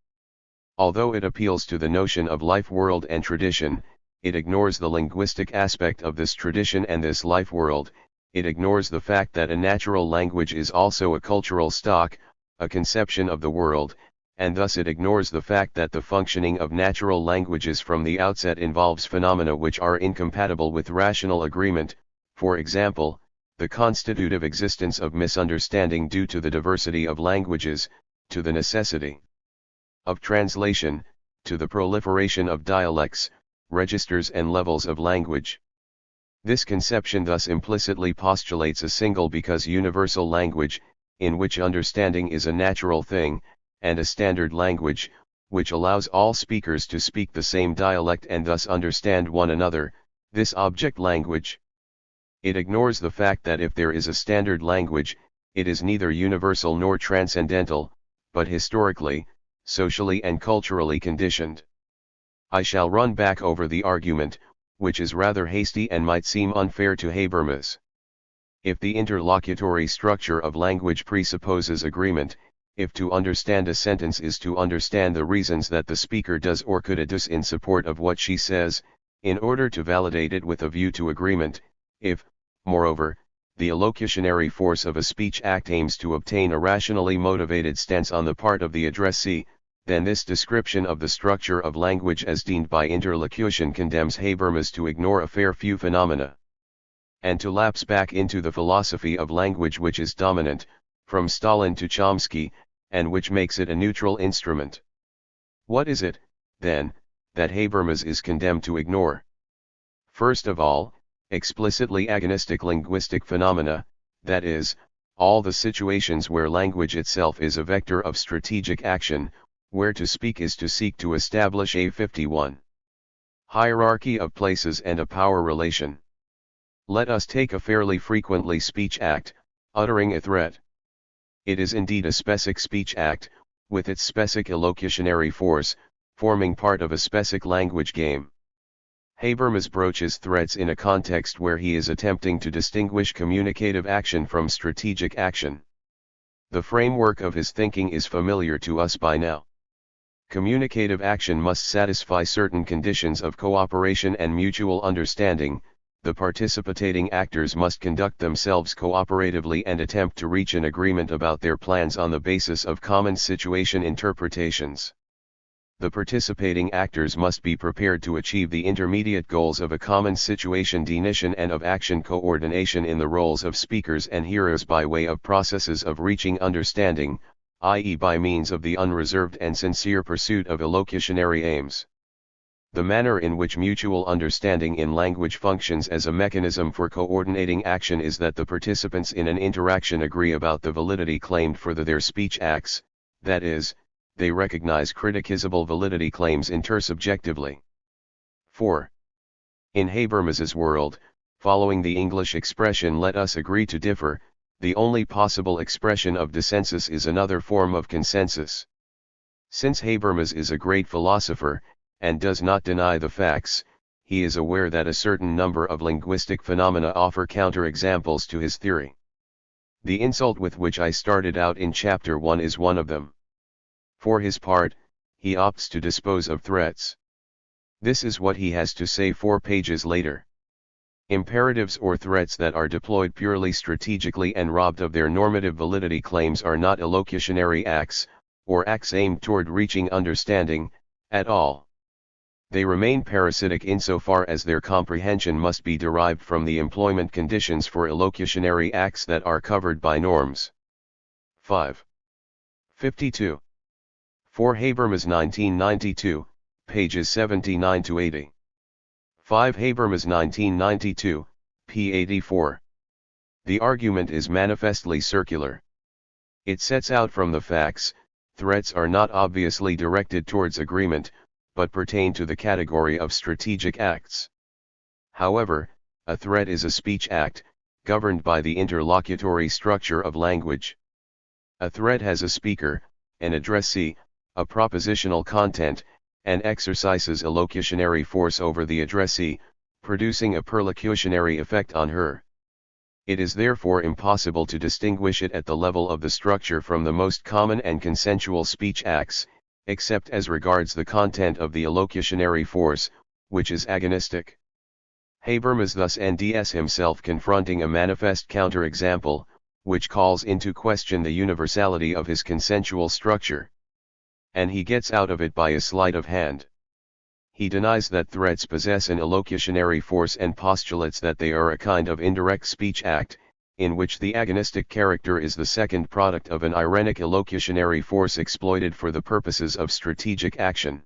Although it appeals to the notion of life world and tradition, it ignores the linguistic aspect of this tradition and this life world. It ignores the fact that a natural language is also a cultural stock, a conception of the world, and thus it ignores the fact that the functioning of natural languages from the outset involves phenomena which are incompatible with rational agreement, for example, the constitutive existence of misunderstanding due to the diversity of languages, to the necessity of translation, to the proliferation of dialects, registers and levels of language. This conception thus implicitly postulates a single because universal language, in which understanding is a natural thing, and a standard language, which allows all speakers to speak the same dialect and thus understand one another, this object language. It ignores the fact that if there is a standard language, it is neither universal nor transcendental, but historically, socially and culturally conditioned. I shall run back over the argument, which is rather hasty and might seem unfair to Habermas. If the interlocutory structure of language presupposes agreement, if to understand a sentence is to understand the reasons that the speaker does or could adduce in support of what she says, in order to validate it with a view to agreement, if, moreover, the elocutionary force of a speech act aims to obtain a rationally motivated stance on the part of the addressee, then this description of the structure of language as deemed by interlocution condemns Habermas to ignore a fair few phenomena, and to lapse back into the philosophy of language which is dominant, from Stalin to Chomsky, and which makes it a neutral instrument. What is it, then, that Habermas is condemned to ignore? First of all, explicitly agonistic linguistic phenomena, that is, all the situations where language itself is a vector of strategic action, where to speak is to seek to establish a 51. Hierarchy of places and a power relation. Let us take a fairly frequently speech act, uttering a threat. It is indeed a specific speech act, with its specific elocutionary force, forming part of a specific language game. Habermas broaches threats in a context where he is attempting to distinguish communicative action from strategic action. The framework of his thinking is familiar to us by now. Communicative action must satisfy certain conditions of cooperation and mutual understanding. The participating actors must conduct themselves cooperatively and attempt to reach an agreement about their plans on the basis of common situation interpretations. The participating actors must be prepared to achieve the intermediate goals of a common situation definition and of action coordination in the roles of speakers and hearers by way of processes of reaching understanding, i.e. by means of the unreserved and sincere pursuit of elocutionary aims. The manner in which mutual understanding in language functions as a mechanism for coordinating action is that the participants in an interaction agree about the validity claimed for their speech acts, that is, they recognize criticizable validity claims intersubjectively. 4. In Habermas's world, following the English expression "let us agree to differ," the only possible expression of dissensus is another form of consensus. Since Habermas is a great philosopher, and does not deny the facts, he is aware that a certain number of linguistic phenomena offer counterexamples to his theory. The insult with which I started out in Chapter 1 is one of them. For his part, he opts to dispose of threats. This is what he has to say 4 pages later. Imperatives or threats that are deployed purely strategically and robbed of their normative validity claims are not illocutionary acts, or acts aimed toward reaching understanding, at all. They remain parasitic insofar as their comprehension must be derived from the employment conditions for illocutionary acts that are covered by norms. 5. 52. For Habermas 1992, pages 79 to 80. 5 Habermas 1992, p. 84. The argument is manifestly circular. It sets out from the facts, threats are not obviously directed towards agreement, but pertain to the category of strategic acts. However, a threat is a speech act, governed by the interlocutory structure of language. A threat has a speaker, an addressee, a propositional content, and exercises illocutionary force over the addressee, producing a perlocutionary effect on her. It is therefore impossible to distinguish it at the level of the structure from the most common and consensual speech acts, except as regards the content of the illocutionary force, which is agonistic. Habermas thus NDS himself confronting a manifest counterexample, which calls into question the universality of his consensual structure. And he gets out of it by a sleight of hand. He denies that threats possess an illocutionary force and postulates that they are a kind of indirect speech act, in which the agonistic character is the second product of an irenic illocutionary force exploited for the purposes of strategic action.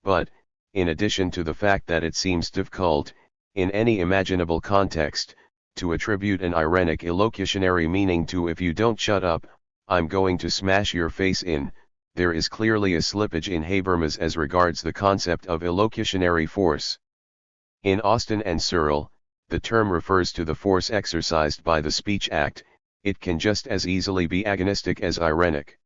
But, in addition to the fact that it seems difficult, in any imaginable context, to attribute an irenic illocutionary meaning to "if you don't shut up, I'm going to smash your face in," there is clearly a slippage in Habermas as regards the concept of illocutionary force. In Austin and Searle, the term refers to the force exercised by the speech act, it can just as easily be agonistic as irenic.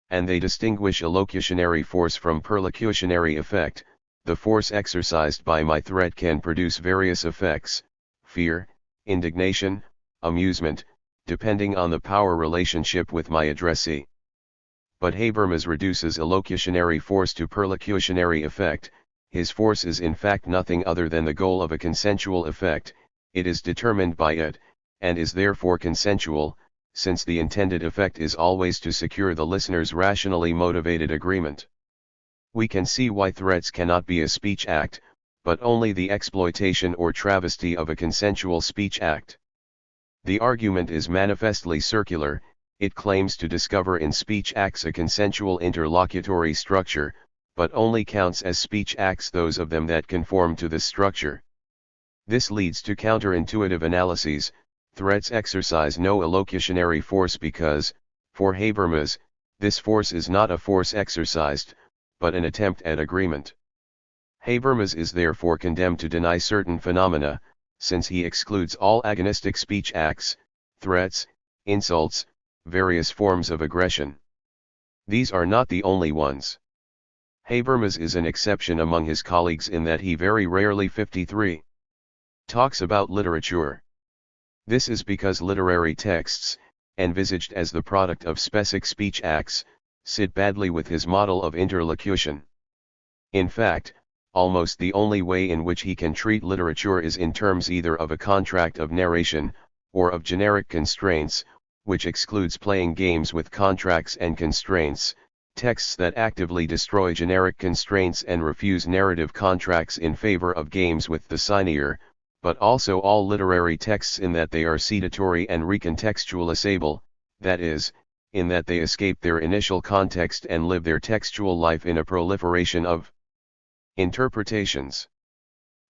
And they distinguish illocutionary force from perlocutionary effect. The force exercised by my threat can produce various effects: fear, indignation, amusement, depending on the power relationship with my addressee. But Habermas reduces illocutionary force to perlocutionary effect. His force is in fact nothing other than the goal of a consensual effect, it is determined by it, and is therefore consensual, since the intended effect is always to secure the listener's rationally motivated agreement. We can see why threats cannot be a speech act, but only the exploitation or travesty of a consensual speech act. The argument is manifestly circular. It claims to discover in speech acts a consensual interlocutory structure, but only counts as speech acts those of them that conform to this structure. This leads to counterintuitive analyses. Threats exercise no illocutionary force because, for Habermas, this force is not a force exercised, but an attempt at agreement. Habermas is therefore condemned to deny certain phenomena, since he excludes all agonistic speech acts, threats, insults, various forms of aggression. These are not the only ones. Habermas is an exception among his colleagues in that he very rarely 53 talks about literature. This is because literary texts, envisaged as the product of specific speech acts, sit badly with his model of interlocution. In fact, almost the only way in which he can treat literature is in terms either of a contract of narration, or of generic constraints, which excludes playing games with contracts and constraints, texts that actively destroy generic constraints and refuse narrative contracts in favor of games with the signier, but also all literary texts in that they are citatory and recontextualizable, that is, in that they escape their initial context and live their textual life in a proliferation of interpretations.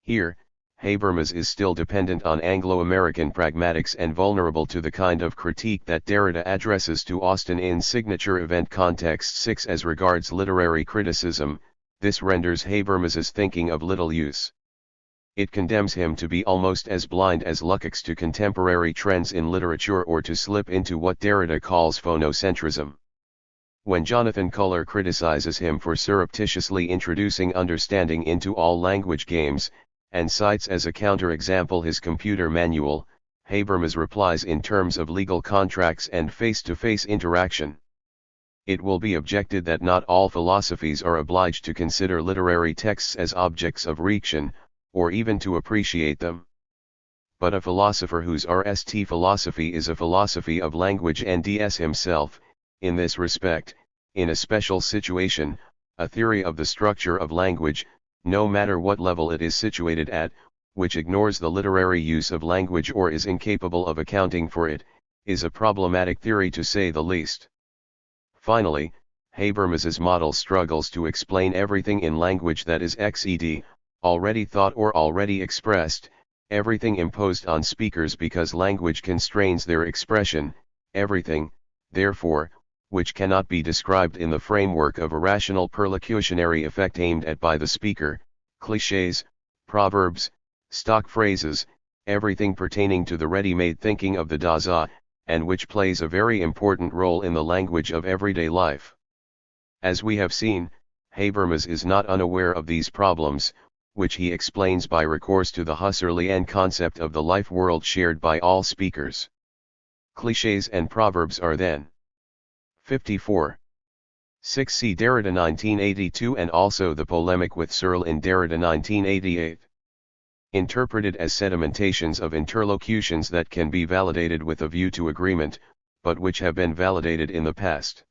Here, Habermas is still dependent on Anglo-American pragmatics and vulnerable to the kind of critique that Derrida addresses to Austin in Signature Event Context 6 as regards literary criticism. This renders Habermas's thinking of little use. It condemns him to be almost as blind as Lukács to contemporary trends in literature or to slip into what Derrida calls phonocentrism. When Jonathan Culler criticizes him for surreptitiously introducing understanding into all language games, and cites as a counterexample his computer manual, Habermas replies in terms of legal contracts and face-to-face interaction. It will be objected that not all philosophies are obliged to consider literary texts as objects of reaction, or even to appreciate them. But a philosopher whose RST philosophy is a philosophy of language and DS himself, in this respect, in a special situation, a theory of the structure of language, no matter what level it is situated at, which ignores the literary use of language or is incapable of accounting for it, is a problematic theory to say the least. Finally, Habermas's model struggles to explain everything in language that is XED, already thought or already expressed, everything imposed on speakers because language constrains their expression, everything, therefore, which cannot be described in the framework of a rational perlocutionary effect aimed at by the speaker, clichés, proverbs, stock phrases, everything pertaining to the ready-made thinking of the Dasein, and which plays a very important role in the language of everyday life. As we have seen, Habermas is not unaware of these problems, which he explains by recourse to the Husserlian concept of the life world shared by all speakers. Clichés and proverbs are then 54. 6. See Derrida 1982 and also the polemic with Searle in Derrida 1988. Interpreted as sedimentations of interlocutions that can be validated with a view to agreement, but which have been validated in the past.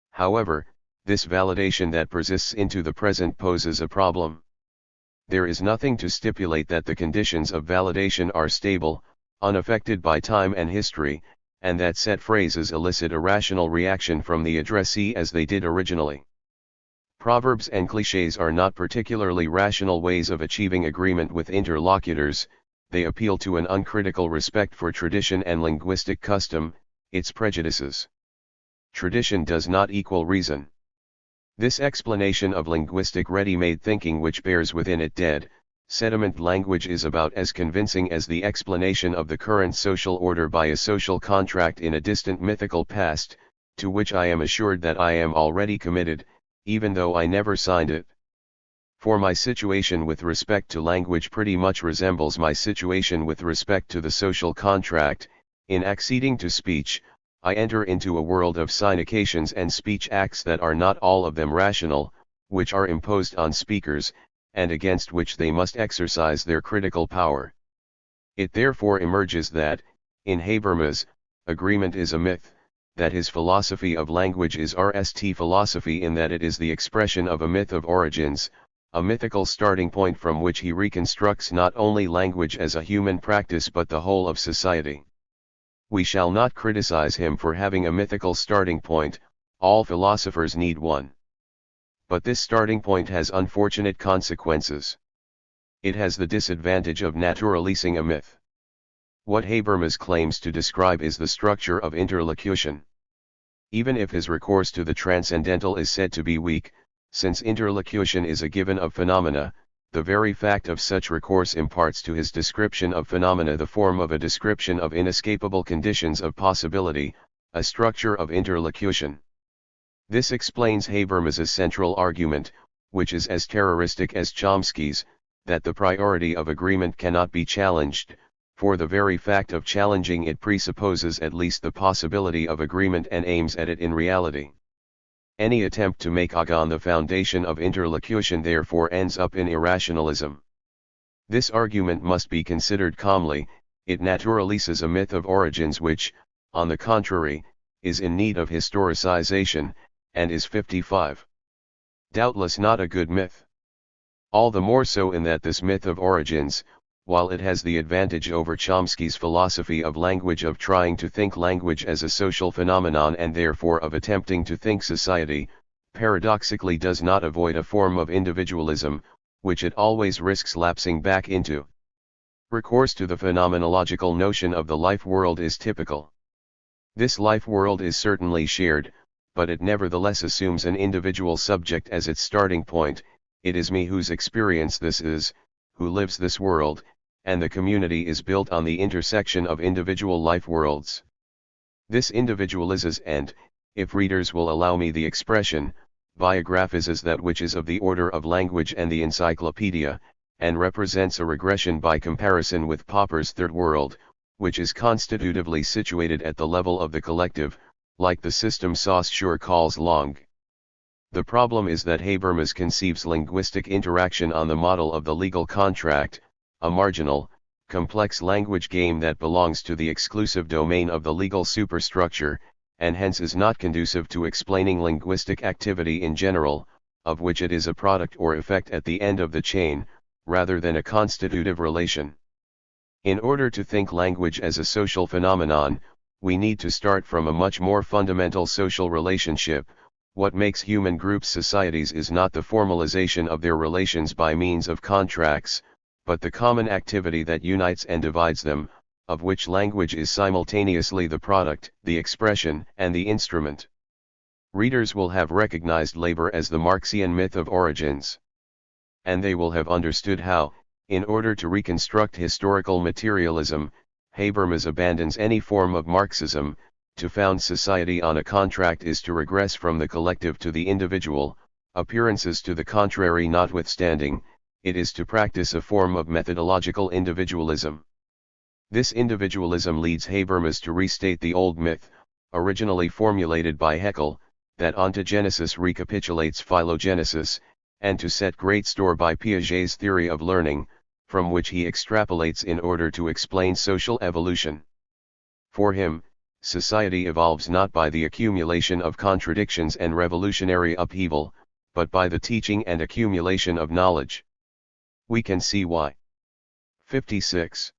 However, this validation that persists into the present poses a problem. There is nothing to stipulate that the conditions of validation are stable, unaffected by time and history, and that set phrases elicit a rational reaction from the addressee as they did originally. Proverbs and clichés are not particularly rational ways of achieving agreement with interlocutors, they appeal to an uncritical respect for tradition and linguistic custom, its prejudices. Tradition does not equal reason. This explanation of linguistic ready-made thinking which bears within it dead, sediment language is about as convincing as the explanation of the current social order by a social contract in a distant mythical past, to which I am assured that I am already committed, even though I never signed it. For my situation with respect to language pretty much resembles my situation with respect to the social contract. In acceding to speech, I enter into a world of significations and speech acts that are not all of them rational, which are imposed on speakers, and against which they must exercise their critical power. It therefore emerges that, in Habermas, agreement is a myth, that his philosophy of language is RST philosophy in that it is the expression of a myth of origins, a mythical starting point from which he reconstructs not only language as a human practice but the whole of society. We shall not criticize him for having a mythical starting point, all philosophers need one. But this starting point has unfortunate consequences. It has the disadvantage of naturalizing a myth. What Habermas claims to describe is the structure of interlocution. Even if his recourse to the transcendental is said to be weak, since interlocution is a given of phenomena, the very fact of such recourse imparts to his description of phenomena the form of a description of inescapable conditions of possibility, a structure of interlocution. This explains Habermas's central argument, which is as terroristic as Chomsky's, that the priority of agreement cannot be challenged, for the very fact of challenging it presupposes at least the possibility of agreement and aims at it in reality. Any attempt to make on the foundation of interlocution therefore ends up in irrationalism. This argument must be considered calmly. It naturalizes a myth of origins which, on the contrary, is in need of historicization, and is 55. Doubtless not a good myth. All the more so in that this myth of origins, while it has the advantage over Chomsky's philosophy of language of trying to think language as a social phenomenon and therefore of attempting to think society, paradoxically does not avoid a form of individualism, which it always risks lapsing back into. Recourse to the phenomenological notion of the life world is typical. This life world is certainly shared, but it nevertheless assumes an individual subject as its starting point. It is me whose experience this is, who lives this world, and the community is built on the intersection of individual life worlds. This individualizes and, if readers will allow me the expression, biographies is that which is of the order of language and the encyclopedia, and represents a regression by comparison with Popper's third world, which is constitutively situated at the level of the collective, like the system Saussure calls langue. The problem is that Habermas conceives linguistic interaction on the model of the legal contract, a marginal, complex language game that belongs to the exclusive domain of the legal superstructure, and hence is not conducive to explaining linguistic activity in general, of which it is a product or effect at the end of the chain, rather than a constitutive relation. In order to think language as a social phenomenon, we need to start from a much more fundamental social relationship. What makes human groups societies is not the formalization of their relations by means of contracts, but the common activity that unites and divides them, of which language is simultaneously the product, the expression, and the instrument. Readers will have recognized labor as the Marxian myth of origins. And they will have understood how, in order to reconstruct historical materialism, Habermas abandons any form of Marxism. To found society on a contract is to regress from the collective to the individual, appearances to the contrary notwithstanding, it is to practice a form of methodological individualism. This individualism leads Habermas to restate the old myth, originally formulated by Haeckel, that ontogenesis recapitulates phylogenesis, and to set great store by Piaget's theory of learning, from which he extrapolates in order to explain social evolution. For him, society evolves not by the accumulation of contradictions and revolutionary upheaval, but by the teaching and accumulation of knowledge. We can see why. 56.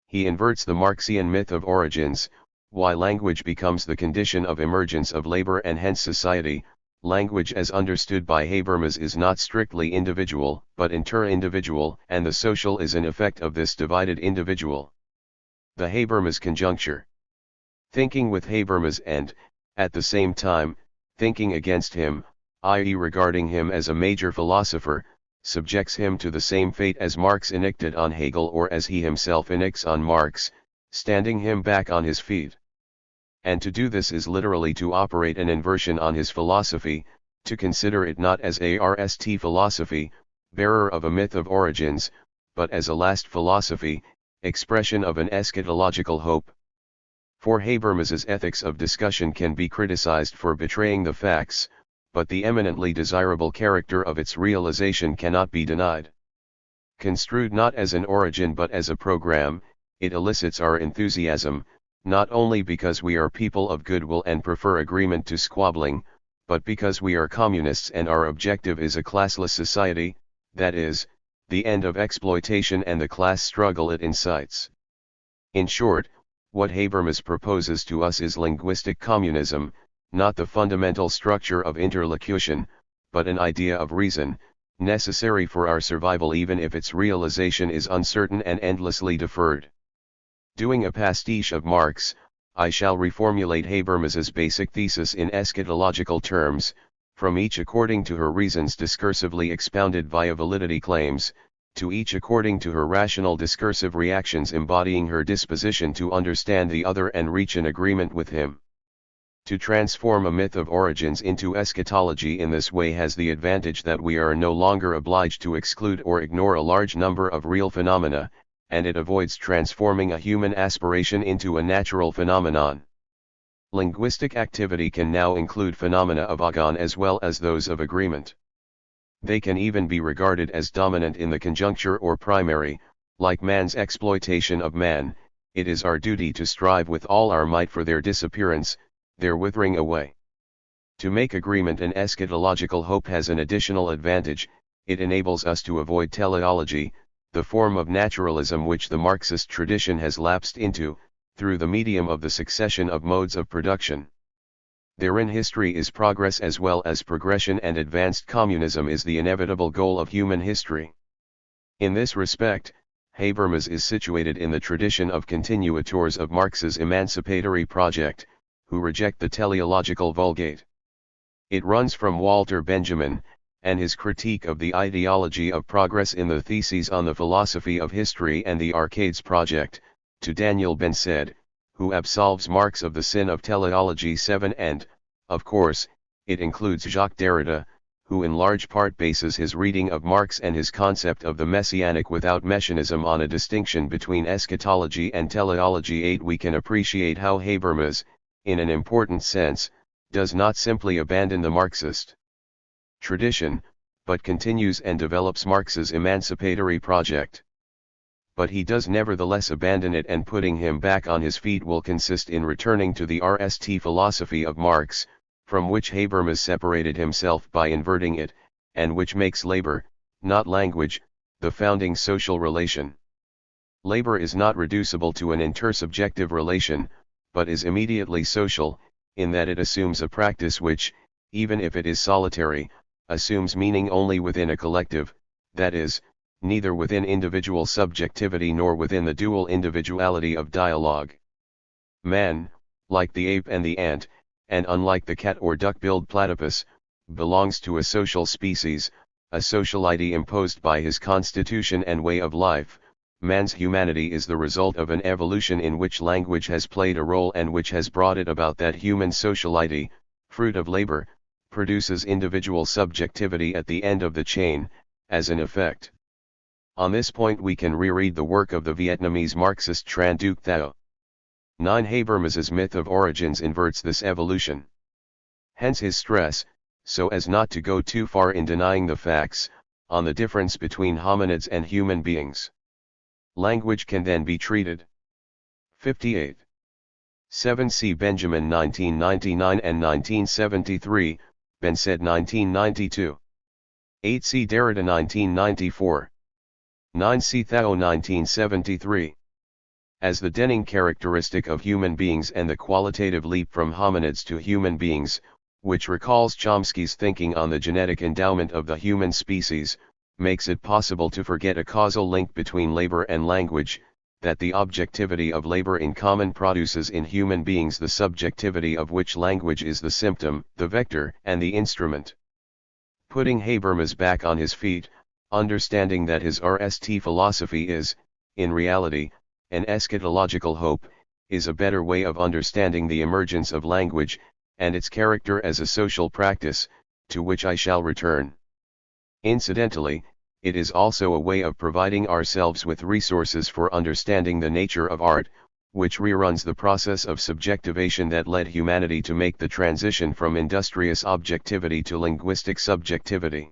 He inverts the Marxian myth of origins, why language becomes the condition of emergence of labor and hence society. Language as understood by Habermas is not strictly individual, but inter-individual, and the social is an effect of this divided individual. The Habermas conjuncture. Thinking with Habermas and, at the same time, thinking against him, i.e. regarding him as a major philosopher, subjects him to the same fate as Marx enacted on Hegel or as he himself enacts on Marx, standing him back on his feet. And to do this is literally to operate an inversion on his philosophy, to consider it not as arst philosophy, bearer of a myth of origins, but as a last philosophy, expression of an eschatological hope. For Habermas's ethics of discussion can be criticized for betraying the facts, but the eminently desirable character of its realization cannot be denied. Construed not as an origin but as a program, it elicits our enthusiasm, not only because we are people of goodwill and prefer agreement to squabbling, but because we are communists and our objective is a classless society, that is, the end of exploitation and the class struggle it incites. In short, what Habermas proposes to us is linguistic communism, not the fundamental structure of interlocution, but an idea of reason, necessary for our survival even if its realization is uncertain and endlessly deferred. Doing a pastiche of Marx, I shall reformulate Habermas's basic thesis in eschatological terms, from each according to her reasons discursively expounded via validity claims, to each according to her rational discursive reactions embodying her disposition to understand the other and reach an agreement with him. To transform a myth of origins into eschatology in this way has the advantage that we are no longer obliged to exclude or ignore a large number of real phenomena, and it avoids transforming a human aspiration into a natural phenomenon. Linguistic activity can now include phenomena of agon as well as those of agreement. They can even be regarded as dominant in the conjuncture or primary, like man's exploitation of man. It is our duty to strive with all our might for their disappearance, their withering away. To make agreement an eschatological hope has an additional advantage, it enables us to avoid teleology, the form of naturalism which the Marxist tradition has lapsed into, through the medium of the succession of modes of production. Therein history is progress as well as progression, and advanced communism is the inevitable goal of human history. In this respect, Habermas is situated in the tradition of continuators of Marx's emancipatory project, who reject the teleological Vulgate. It runs from Walter Benjamin, and his critique of the ideology of progress in the Theses on the Philosophy of History and the Arcades Project, to Daniel Ben Said, who absolves Marx of the sin of teleology 7 and, Of course, it includes Jacques Derrida, who in large part bases his reading of Marx and his concept of the messianic without messianism on a distinction between eschatology and teleology. 8. We can appreciate how Habermas, in an important sense, does not simply abandon the Marxist tradition, but continues and develops Marx's emancipatory project. But he does nevertheless abandon it, and putting him back on his feet will consist in returning to the RST philosophy of Marx, from which Habermas separated himself by inverting it, and which makes labor, not language, the founding social relation. Labor is not reducible to an intersubjective relation, but is immediately social, in that it assumes a practice which, even if it is solitary, assumes meaning only within a collective, that is, neither within individual subjectivity nor within the dual individuality of dialogue. Man, like the ape and the ant, and unlike the cat or duck-billed platypus, belongs to a social species, a sociality imposed by his constitution and way of life. Man's humanity is the result of an evolution in which language has played a role and which has brought it about that human sociality, fruit of labor, produces individual subjectivity at the end of the chain, as an effect. On this point we can reread the work of the Vietnamese Marxist Tran Duc Thao. 9. Habermas's myth of origins inverts this evolution. Hence his stress, so as not to go too far in denying the facts, on the difference between hominids and human beings. Language can then be treated. 58. 7. See Benjamin 1999 and 1973, Ben said 1992. 8. See Derrida 1994. 9. See Thao 1973. As the Denning characteristic of human beings and the qualitative leap from hominids to human beings, which recalls Chomsky's thinking on the genetic endowment of the human species, makes it possible to forget a causal link between labor and language, that the objectivity of labor in common produces in human beings the subjectivity of which language is the symptom, the vector, and the instrument. Putting Habermas back on his feet, understanding that his RST philosophy is, in reality, an eschatological hope, is a better way of understanding the emergence of language, and its character as a social practice, to which I shall return. Incidentally, it is also a way of providing ourselves with resources for understanding the nature of art, which reruns the process of subjectivation that led humanity to make the transition from industrious objectivity to linguistic subjectivity.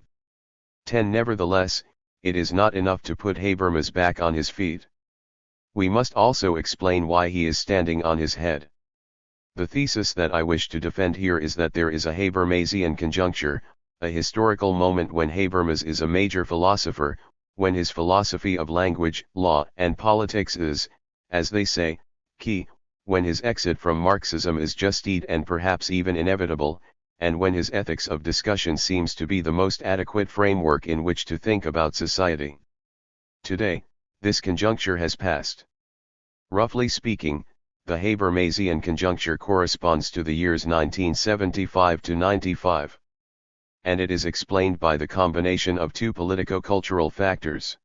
10. Nevertheless, it is not enough to put Habermas back on his feet. We must also explain why he is standing on his head. The thesis that I wish to defend here is that there is a Habermasian conjuncture, a historical moment when Habermas is a major philosopher, when his philosophy of language, law, and politics is, as they say, key, when his exit from Marxism is justid and perhaps even inevitable, and when his ethics of discussion seems to be the most adequate framework in which to think about society. Today, this conjuncture has passed. Roughly speaking, the Habermasian conjuncture corresponds to the years 1975 to 95. And it is explained by the combination of two politico-cultural factors.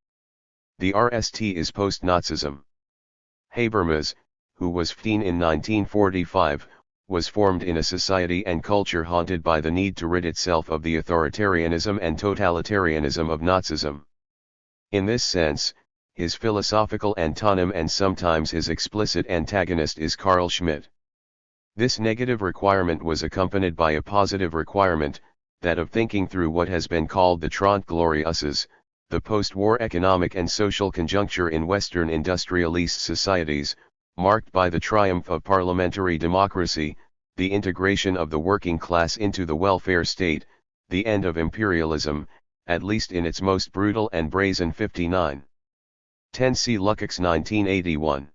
The RST is post-Nazism. Habermas, who was 15 in 1945, was formed in a society and culture haunted by the need to rid itself of the authoritarianism and totalitarianism of Nazism. In this sense, his philosophical antonym and sometimes his explicit antagonist is Carl Schmitt. This negative requirement was accompanied by a positive requirement, that of thinking through what has been called the Trente Glorieuses, the post-war economic and social conjuncture in Western industrialist societies, marked by the triumph of parliamentary democracy, the integration of the working class into the welfare state, the end of imperialism, at least in its most brutal and brazen 59. 10. See Lukács 1981.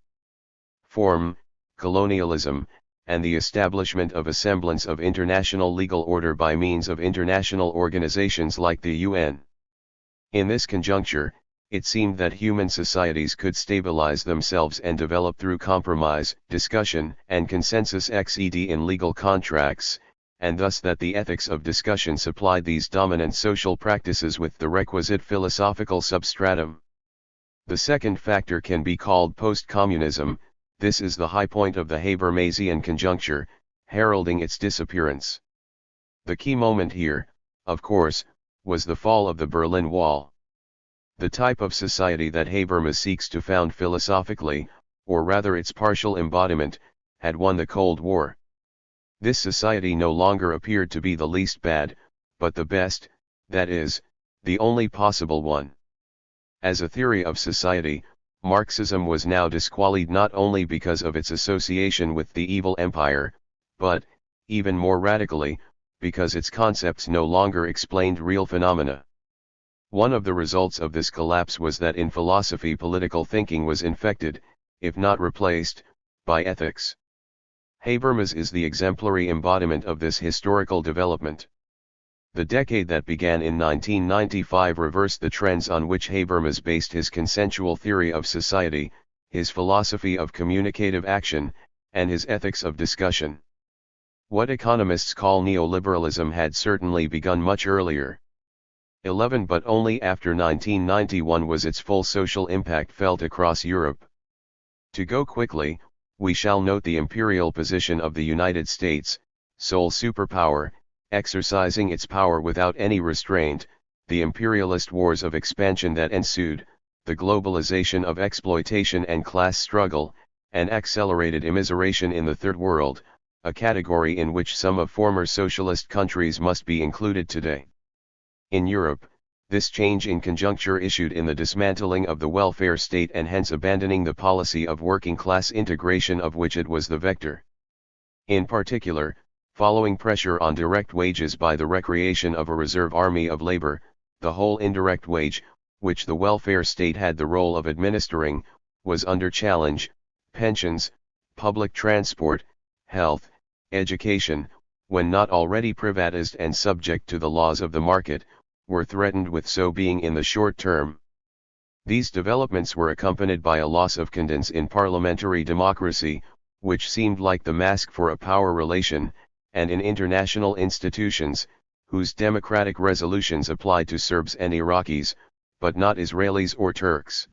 Form, colonialism, and the establishment of a semblance of international legal order by means of international organizations like the UN. In this conjuncture, it seemed that human societies could stabilize themselves and develop through compromise, discussion, and consensus XED in legal contracts, and thus that the ethics of discussion supplied these dominant social practices with the requisite philosophical substratum. The second factor can be called post-communism. This is the high point of the Habermasian conjuncture, heralding its disappearance. The key moment here, of course, was the fall of the Berlin Wall. The type of society that Habermas seeks to found philosophically, or rather its partial embodiment, had won the Cold War. This society no longer appeared to be the least bad, but the best, that is, the only possible one. As a theory of society, Marxism was now disqualified not only because of its association with the evil empire, but, even more radically, because its concepts no longer explained real phenomena. One of the results of this collapse was that in philosophy political thinking was infected, if not replaced, by ethics. Habermas is the exemplary embodiment of this historical development. The decade that began in 1995 reversed the trends on which Habermas based his consensual theory of society, his philosophy of communicative action, and his ethics of discussion. What economists call neoliberalism had certainly begun much earlier. But only after 1991 was its full social impact felt across Europe. To go quickly, we shall note the imperial position of the United States, sole superpower, exercising its power without any restraint, the imperialist wars of expansion that ensued, the globalization of exploitation and class struggle, and accelerated immiseration in the Third World, a category in which some of former socialist countries must be included today. In Europe, this change in conjuncture issued in the dismantling of the welfare state and hence abandoning the policy of working class integration of which it was the vector. In particular, following pressure on direct wages by the recreation of a reserve army of labor, the whole indirect wage, which the welfare state had the role of administering, was under challenge. Pensions, public transport, health, education, when not already privatized and subject to the laws of the market, were threatened with so being in the short term. These developments were accompanied by a loss of confidence in parliamentary democracy, which seemed like the mask for a power relation, and in international institutions, whose democratic resolutions applied to Serbs and Iraqis, but not Israelis or Turks.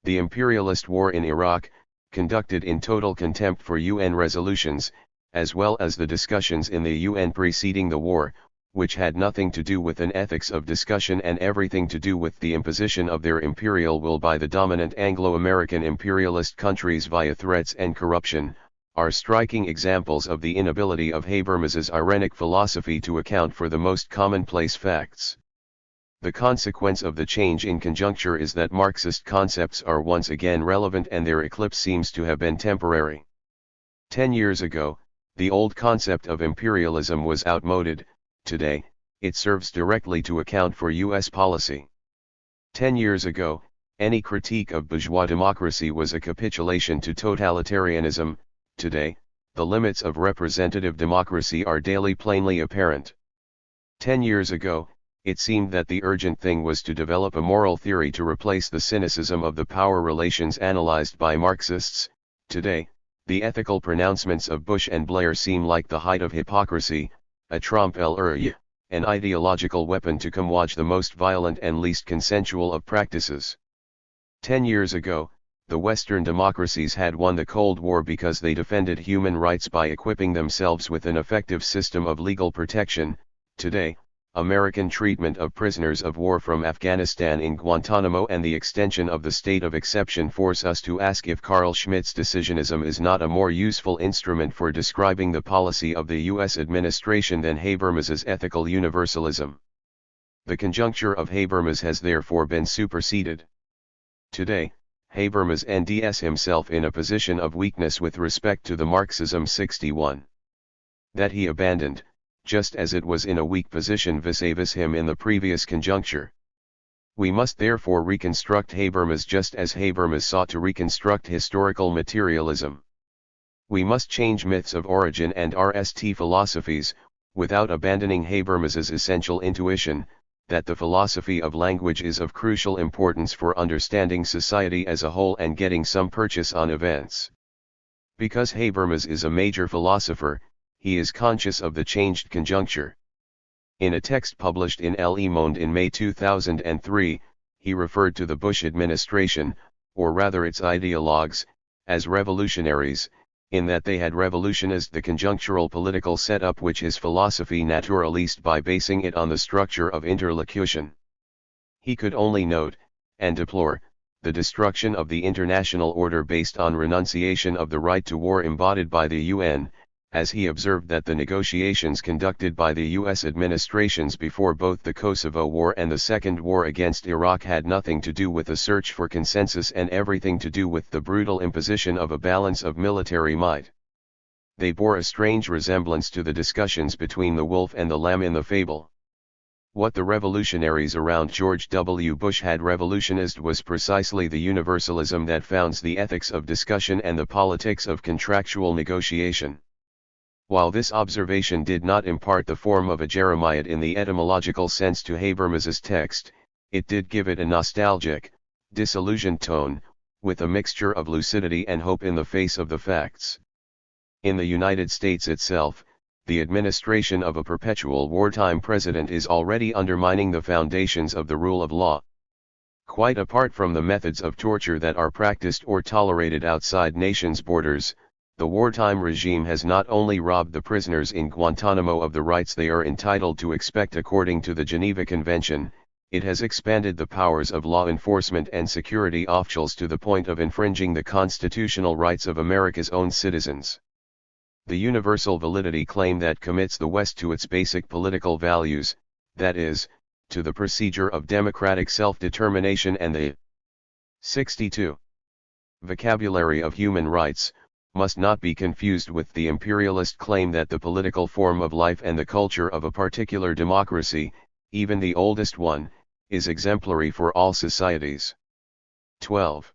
The imperialist war in Iraq, conducted in total contempt for UN resolutions, as well as the discussions in the UN preceding the war, which had nothing to do with an ethics of discussion and everything to do with the imposition of their imperial will by the dominant Anglo-American imperialist countries via threats and corruption, are striking examples of the inability of Habermas's irenic philosophy to account for the most commonplace facts. The consequence of the change in conjuncture is that Marxist concepts are once again relevant and their eclipse seems to have been temporary. 10 years ago, the old concept of imperialism was outmoded. Today, it serves directly to account for U.S. policy. 10 years ago, any critique of bourgeois democracy was a capitulation to totalitarianism. Today, the limits of representative democracy are daily plainly apparent. 10 years ago, it seemed that the urgent thing was to develop a moral theory to replace the cynicism of the power relations analyzed by Marxists. Today, the ethical pronouncements of Bush and Blair seem like the height of hypocrisy, a trompe-l'oeil, an ideological weapon to camouflage the most violent and least consensual of practices. 10 years ago, the Western democracies had won the Cold War because they defended human rights by equipping themselves with an effective system of legal protection. Today, American treatment of prisoners of war from Afghanistan in Guantanamo and the extension of the state of exception force us to ask if Carl Schmitt's decisionism is not a more useful instrument for describing the policy of the U.S. administration than Habermas's ethical universalism. The conjuncture of Habermas has therefore been superseded. Today, Habermas NDS himself in a position of weakness with respect to the Marxism 61. That he abandoned, just as it was in a weak position vis-a-vis him in the previous conjuncture. We must therefore reconstruct Habermas just as Habermas sought to reconstruct historical materialism. We must change myths of origin and RST philosophies, without abandoning Habermas's essential intuition, that the philosophy of language is of crucial importance for understanding society as a whole and getting some purchase on events. Because Habermas is a major philosopher, he is conscious of the changed conjuncture. In a text published in Le Monde in May 2003, he referred to the Bush administration, or rather its ideologues, as revolutionaries, in that they had revolutionized the conjunctural political setup which his philosophy naturalized by basing it on the structure of interlocution. He could only note, and deplore, the destruction of the international order based on renunciation of the right to war embodied by the UN, as he observed that the negotiations conducted by the US administrations before both the Kosovo War and the Second War against Iraq had nothing to do with a search for consensus and everything to do with the brutal imposition of a balance of military might. They bore a strange resemblance to the discussions between the wolf and the lamb in the fable. What the revolutionaries around George W. Bush had revolutionized was precisely the universalism that founds the ethics of discussion and the politics of contractual negotiation. While this observation did not impart the form of a Jeremiad in the etymological sense to Habermas's text, it did give it a nostalgic, disillusioned tone, with a mixture of lucidity and hope in the face of the facts. In the United States itself, the administration of a perpetual wartime president is already undermining the foundations of the rule of law. Quite apart from the methods of torture that are practiced or tolerated outside nations' borders, the wartime regime has not only robbed the prisoners in Guantanamo of the rights they are entitled to expect according to the Geneva Convention, it has expanded the powers of law enforcement and security officials to the point of infringing the constitutional rights of America's own citizens. The universal validity claim that commits the West to its basic political values, that is, to the procedure of democratic self-determination and the 62 vocabulary of human rights, must not be confused with the imperialist claim that the political form of life and the culture of a particular democracy, even the oldest one, is exemplary for all societies. 12.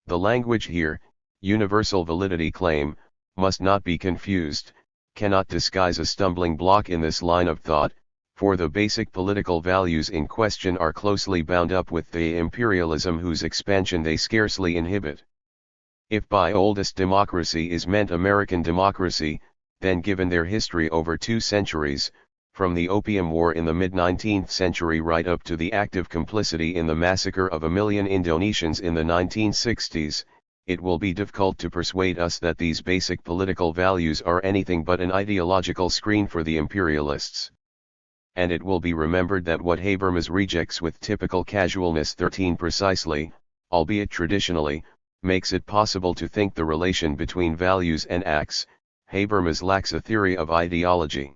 The language here, universal validity claim, must not be confused, cannot disguise a stumbling block in this line of thought, for the basic political values in question are closely bound up with the imperialism whose expansion they scarcely inhibit. If by oldest democracy is meant American democracy, then given their history over 2 centuries, from the Opium War in the mid-19th century right up to the active complicity in the massacre of 1 million Indonesians in the 1960s, it will be difficult to persuade us that these basic political values are anything but an ideological screen for the imperialists. And it will be remembered that what Habermas rejects with typical casualness 13 precisely, albeit traditionally, makes it possible to think the relation between values and acts. Habermas lacks a theory of ideology.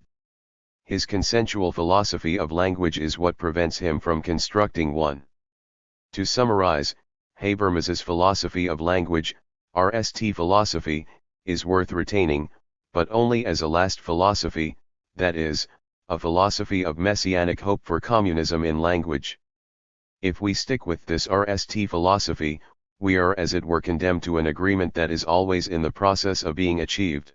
His consensual philosophy of language is what prevents him from constructing one. To summarize, Habermas's philosophy of language, RST philosophy, is worth retaining, but only as a last philosophy, that is, a philosophy of messianic hope for communism in language. If we stick with this RST philosophy, we are as it were condemned to an agreement that is always in the process of being achieved.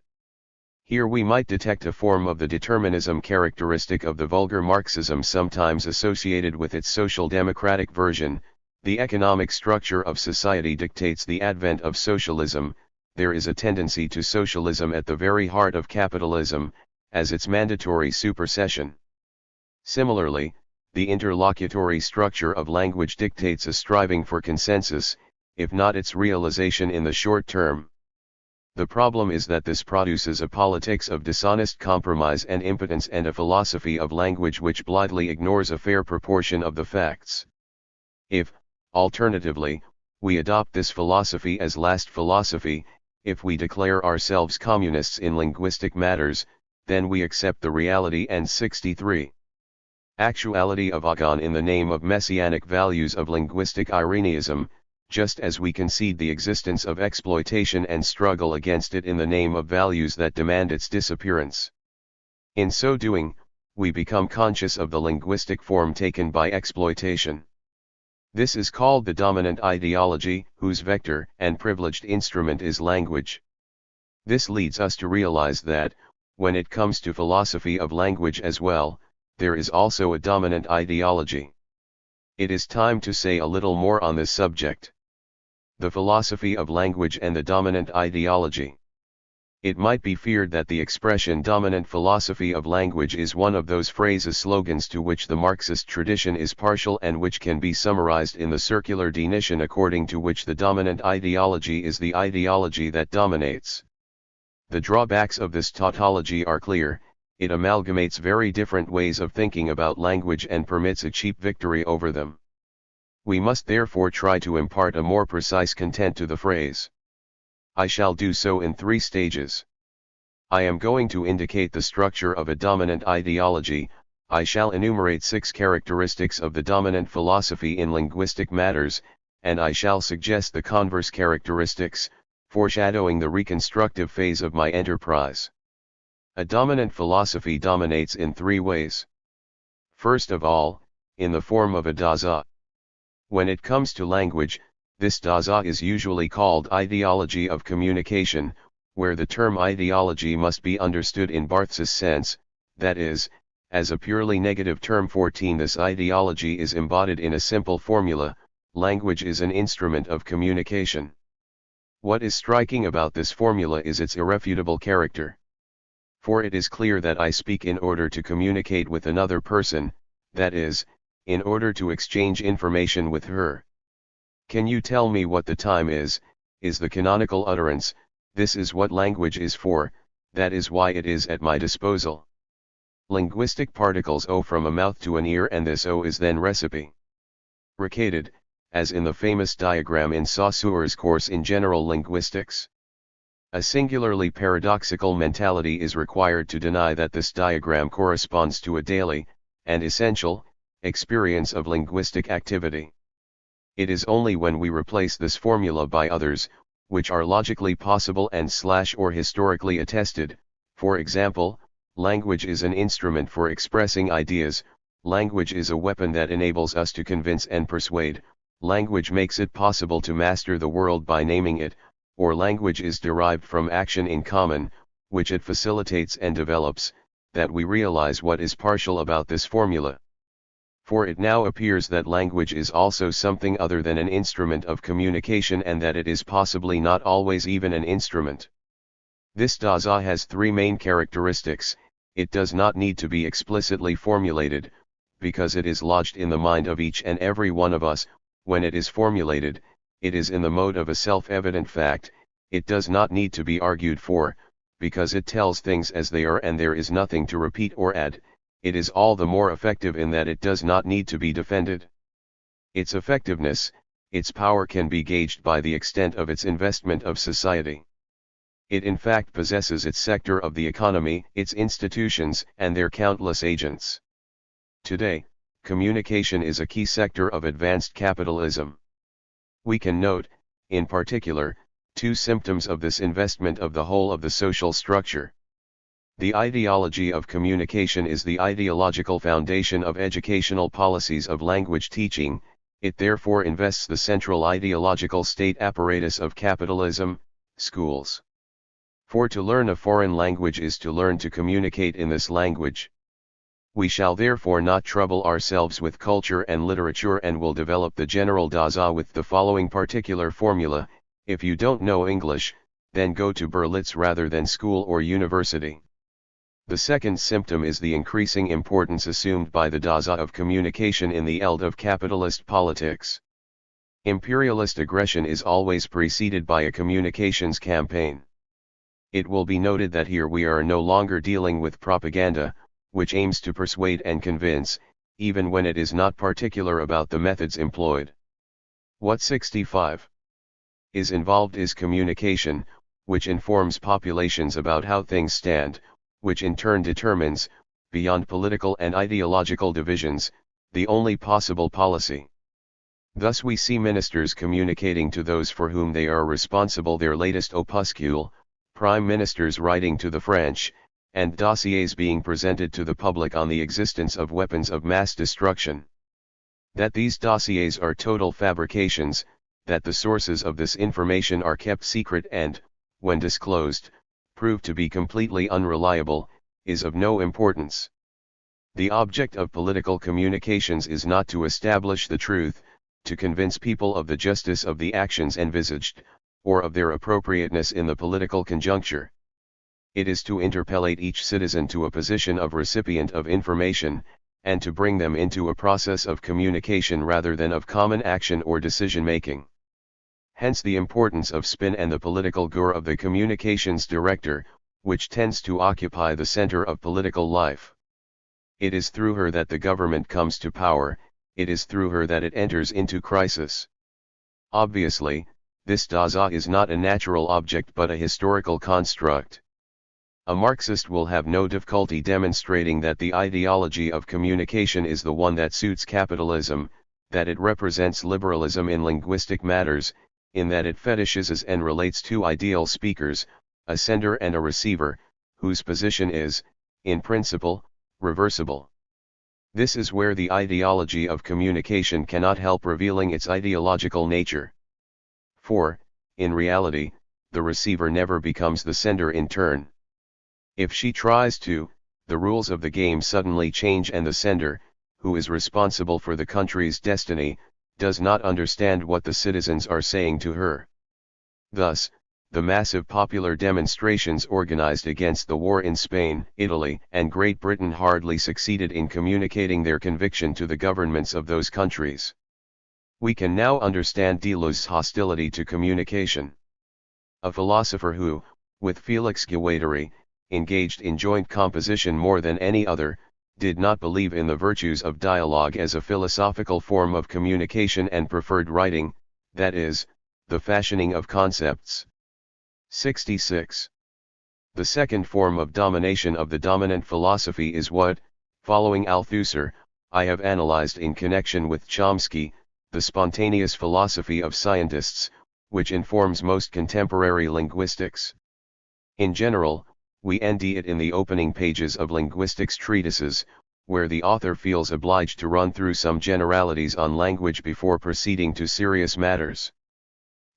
Here we might detect a form of the determinism characteristic of the vulgar Marxism sometimes associated with its social democratic version. The economic structure of society dictates the advent of socialism. There is a tendency to socialism at the very heart of capitalism, as its mandatory supersession. Similarly, the interlocutory structure of language dictates a striving for consensus, if not its realization in the short term. The problem is that this produces a politics of dishonest compromise and impotence and a philosophy of language which blithely ignores a fair proportion of the facts. If, alternatively, we adopt this philosophy as last philosophy, if we declare ourselves communists in linguistic matters, then we accept the reality and 63 actuality of Agon in the name of messianic values of linguistic Irenaism, just as we concede the existence of exploitation and struggle against it in the name of values that demand its disappearance. In so doing, we become conscious of the linguistic form taken by exploitation. This is called the dominant ideology, whose vector and privileged instrument is language. This leads us to realize that, when it comes to philosophy of language as well, there is also a dominant ideology. It is time to say a little more on this subject. The philosophy of language and the dominant ideology. It might be feared that the expression dominant philosophy of language is one of those phrases slogans to which the Marxist tradition is partial and which can be summarized in the circular definition according to which the dominant ideology is the ideology that dominates. The drawbacks of this tautology are clear. It amalgamates very different ways of thinking about language and permits a cheap victory over them. We must therefore try to impart a more precise content to the phrase. I shall do so in 3 stages. I am going to indicate the structure of a dominant ideology. I shall enumerate 6 characteristics of the dominant philosophy in linguistic matters, and I shall suggest the converse characteristics, foreshadowing the reconstructive phase of my enterprise. A dominant philosophy dominates in 3 ways. First of all, in the form of a Dasein. When it comes to language, this Dasein is usually called ideology of communication, where the term ideology must be understood in Barthes's sense, that is, as a purely negative term. 14 This ideology is embodied in a simple formula: language is an instrument of communication. What is striking about this formula is its irrefutable character. For it is clear that I speak in order to communicate with another person, that is, in order to exchange information with her. Can you tell me what the time is the canonical utterance. This is what language is for, that is why it is at my disposal. Linguistic particles O from a mouth to an ear, and this O is then recipe. Ricated, as in the famous diagram in Saussure's course in general linguistics. A singularly paradoxical mentality is required to deny that this diagram corresponds to a daily, and essential, experience of linguistic activity. It is only when we replace this formula by others, which are logically possible and or historically attested. For example, language is an instrument for expressing ideas, language is a weapon that enables us to convince and persuade, language makes it possible to master the world by naming it, or language is derived from action in common, which it facilitates and develops, that we realize what is partial about this formula. For it now appears that language is also something other than an instrument of communication, and that it is possibly not always even an instrument. This Dasein has 3 main characteristics. It does not need to be explicitly formulated, because it is lodged in the mind of each and every one of us. When it is formulated, it is in the mode of a self-evident fact. It does not need to be argued for, because it tells things as they are and there is nothing to repeat or add. It is all the more effective in that it does not need to be defended. Its effectiveness, its power can be gauged by the extent of its investment of society. It in fact possesses its sector of the economy, its institutions, and their countless agents. Today, communication is a key sector of advanced capitalism. We can note, in particular, 2 symptoms of this investment of the whole of the social structure. The ideology of communication is the ideological foundation of educational policies of language teaching. It therefore invests the central ideological state apparatus of capitalism, schools. For to learn a foreign language is to learn to communicate in this language. We shall therefore not trouble ourselves with culture and literature, and will develop the general Dasein with the following particular formula: if you don't know English, then go to Berlitz rather than school or university. The second symptom is the increasing importance assumed by the Dasein of communication in the eld of capitalist politics. Imperialist aggression is always preceded by a communications campaign. It will be noted that here we are no longer dealing with propaganda, which aims to persuade and convince, even when it is not particular about the methods employed. What 65 is involved is communication, which informs populations about how things stand, which in turn determines, beyond political and ideological divisions, the only possible policy. Thus we see ministers communicating to those for whom they are responsible their latest opuscule, prime ministers writing to the French, and dossiers being presented to the public on the existence of weapons of mass destruction. That these dossiers are total fabrications, that the sources of this information are kept secret and, when disclosed, prove to be completely unreliable, is of no importance. The object of political communications is not to establish the truth, to convince people of the justice of the actions envisaged, or of their appropriateness in the political conjuncture. It is to interpellate each citizen to a position of recipient of information, and to bring them into a process of communication rather than of common action or decision-making. Hence the importance of spin and the political guru of the communications director, which tends to occupy the center of political life. It is through her that the government comes to power, it is through her that it enters into crisis. Obviously, this Dasein is not a natural object but a historical construct. A Marxist will have no difficulty demonstrating that the ideology of communication is the one that suits capitalism, that it represents liberalism in linguistic matters, in that it fetishizes and relates two ideal speakers, a sender and a receiver, whose position is, in principle, reversible. This is where the ideology of communication cannot help revealing its ideological nature. For, in reality, the receiver never becomes the sender in turn. If she tries to, the rules of the game suddenly change and the sender, who is responsible for the country's destiny, does not understand what the citizens are saying to her. Thus, the massive popular demonstrations organized against the war in Spain, Italy, and Great Britain hardly succeeded in communicating their conviction to the governments of those countries. We can now understand Deleuze's hostility to communication. A philosopher who, with Felix Guattari, engaged in joint composition more than any other, did not believe in the virtues of dialogue as a philosophical form of communication and preferred writing, that is, the fashioning of concepts. 66. The second form of domination of the dominant philosophy is what, following Althusser, I have analyzed in connection with Chomsky, the spontaneous philosophy of scientists, which informs most contemporary linguistics. In general, we ND it in the opening pages of linguistics treatises, where the author feels obliged to run through some generalities on language before proceeding to serious matters.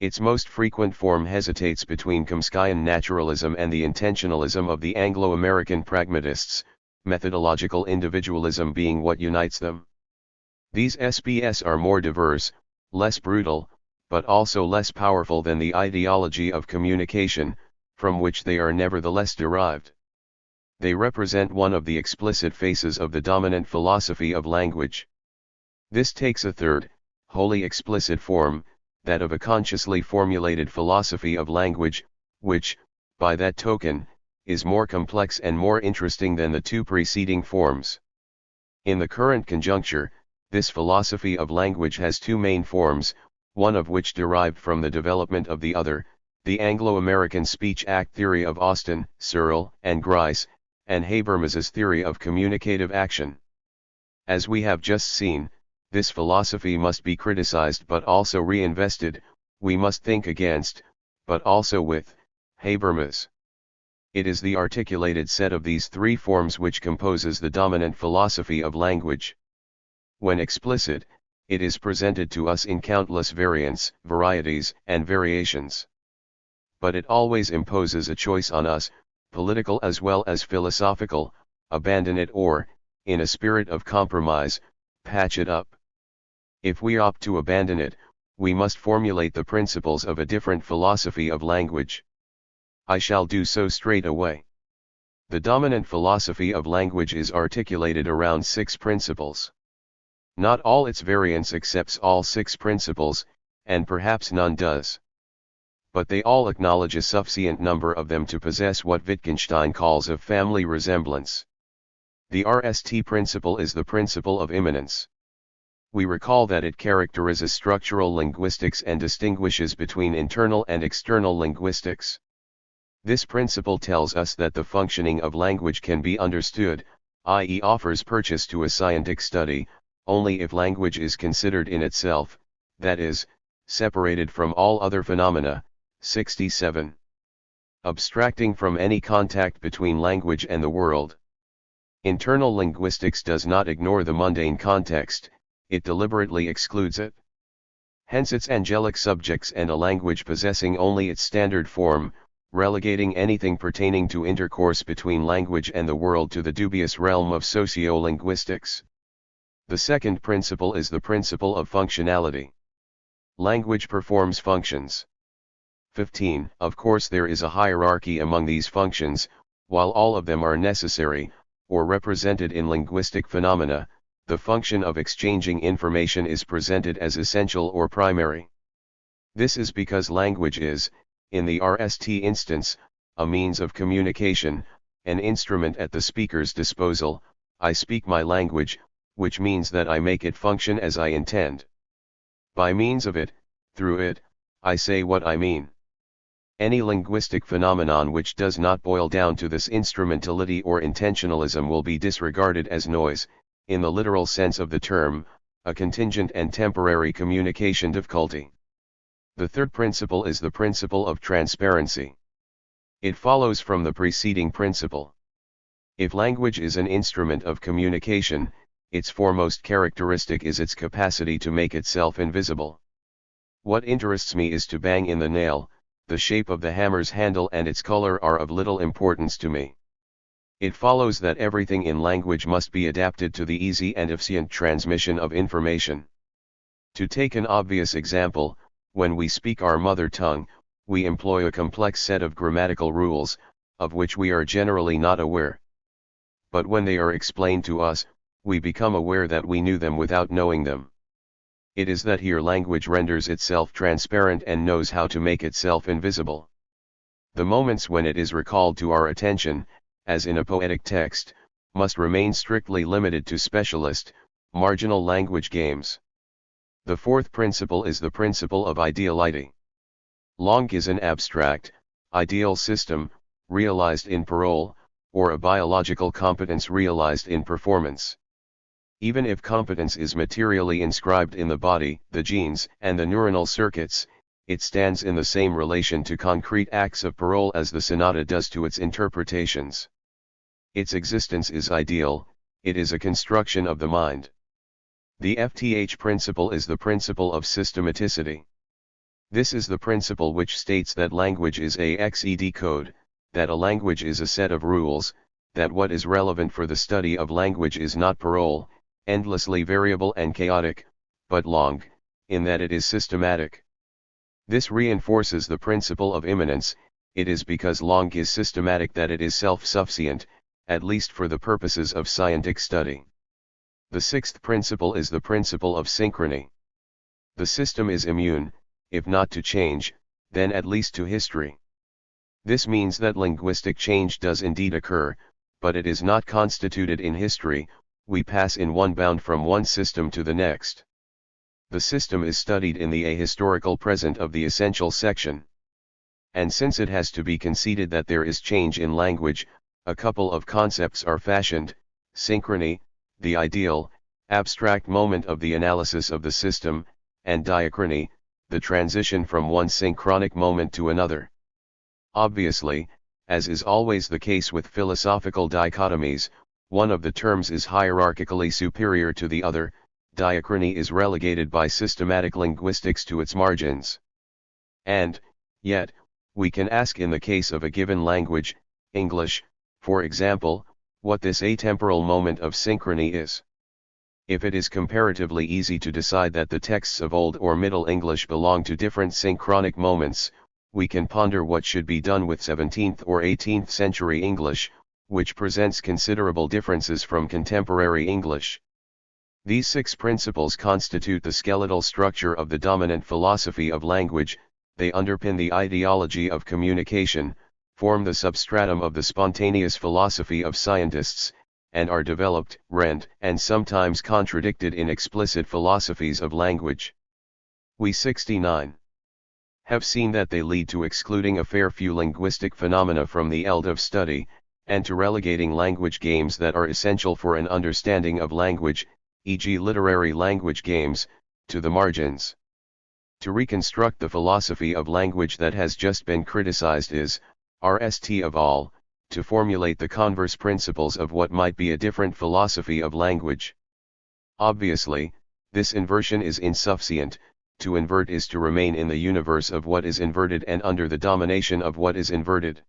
Its most frequent form hesitates between Chomskyan naturalism and the intentionalism of the Anglo-American pragmatists, methodological individualism being what unites them. These SPS are more diverse, less brutal, but also less powerful than the ideology of communication, from which they are nevertheless derived. They represent one of the explicit faces of the dominant philosophy of language. This takes a third, wholly explicit form, that of a consciously formulated philosophy of language, which, by that token, is more complex and more interesting than the two preceding forms. In the current conjuncture, this philosophy of language has two main forms, one of which derived from the development of the other, the Anglo-American speech act theory of Austin, Searle, and Grice, and Habermas's theory of communicative action. As we have just seen, this philosophy must be criticized but also reinvested, we must think against, but also with, Habermas. It is the articulated set of these three forms which composes the dominant philosophy of language. When explicit, it is presented to us in countless variants, varieties, and variations. But it always imposes a choice on us, political as well as philosophical: abandon it or, in a spirit of compromise, patch it up. If we opt to abandon it, we must formulate the principles of a different philosophy of language. I shall do so straight away. The dominant philosophy of language is articulated around 6 principles. Not all its variants accepts all 6 principles, and perhaps none does. But they all acknowledge a sufficient number of them to possess what Wittgenstein calls a family resemblance. The RST principle is the principle of immanence. We recall that it characterizes structural linguistics and distinguishes between internal and external linguistics. This principle tells us that the functioning of language can be understood, i.e. offers purchase to a scientific study, only if language is considered in itself, that is, separated from all other phenomena. 67. Abstracting from any contact between language and the world. Internal linguistics does not ignore the mundane context, it deliberately excludes it. Hence its angelic subjects and a language possessing only its standard form, relegating anything pertaining to intercourse between language and the world to the dubious realm of socio-linguistics. The second principle is the principle of functionality. Language performs functions. 15. Of course there is a hierarchy among these functions, while all of them are necessary, or represented in linguistic phenomena, the function of exchanging information is presented as essential or primary. This is because language is, in the RST instance, a means of communication, an instrument at the speaker's disposal. I speak my language, which means that I make it function as I intend. By means of it, through it, I say what I mean. Any linguistic phenomenon which does not boil down to this instrumentality or intentionalism will be disregarded as noise, in the literal sense of the term, a contingent and temporary communication difficulty. The third principle is the principle of transparency. It follows from the preceding principle. If language is an instrument of communication, its foremost characteristic is its capacity to make itself invisible. What interests me is to bang in the nail. The shape of the hammer's handle and its color are of little importance to me. It follows that everything in language must be adapted to the easy and efficient transmission of information. To take an obvious example, when we speak our mother tongue, we employ a complex set of grammatical rules, of which we are generally not aware. But when they are explained to us, we become aware that we knew them without knowing them. It is that here language renders itself transparent and knows how to make itself invisible. The moments when it is recalled to our attention, as in a poetic text, must remain strictly limited to specialist, marginal language games. The fourth principle is the principle of ideality. Langue is an abstract, ideal system, realized in parole, or a biological competence realized in performance. Even if competence is materially inscribed in the body, the genes, and the neuronal circuits, it stands in the same relation to concrete acts of parole as the sonata does to its interpretations. Its existence is ideal, it is a construction of the mind. The FTH principle is the principle of systematicity. This is the principle which states that language is a XED code, that a language is a set of rules, that what is relevant for the study of language is not parole, endlessly variable and chaotic, but langue, in that it is systematic. This reinforces the principle of immanence. It is because langue is systematic that it is self-sufficient, at least for the purposes of scientific study. The sixth principle is the principle of synchrony. The system is immune, if not to change, then at least to history. This means that linguistic change does indeed occur, but it is not constituted in history. We pass in one bound from one system to the next. The system is studied in the ahistorical present of the essential section. And since it has to be conceded that there is change in language, a couple of concepts are fashioned: synchrony, the ideal, abstract moment of the analysis of the system, and diachrony, the transition from one synchronic moment to another. Obviously, as is always the case with philosophical dichotomies, one of the terms is hierarchically superior to the other. Diachrony is relegated by systematic linguistics to its margins. And, yet, we can ask in the case of a given language, English, for example, what this atemporal moment of synchrony is. If it is comparatively easy to decide that the texts of Old or Middle English belong to different synchronic moments, we can ponder what should be done with 17th or 18th century English, which presents considerable differences from contemporary English. These six principles constitute the skeletal structure of the dominant philosophy of language. They underpin the ideology of communication, form the substratum of the spontaneous philosophy of scientists, and are developed, rent, and sometimes contradicted in explicit philosophies of language. We 69 have seen that they lead to excluding a fair few linguistic phenomena from the field of study, and to relegating language games that are essential for an understanding of language, e.g. literary language games, to the margins. To reconstruct the philosophy of language that has just been criticized is, RST of all, to formulate the converse principles of what might be a different philosophy of language. Obviously, this inversion is insufficient. To invert is to remain in the universe of what is inverted and under the domination of what is inverted.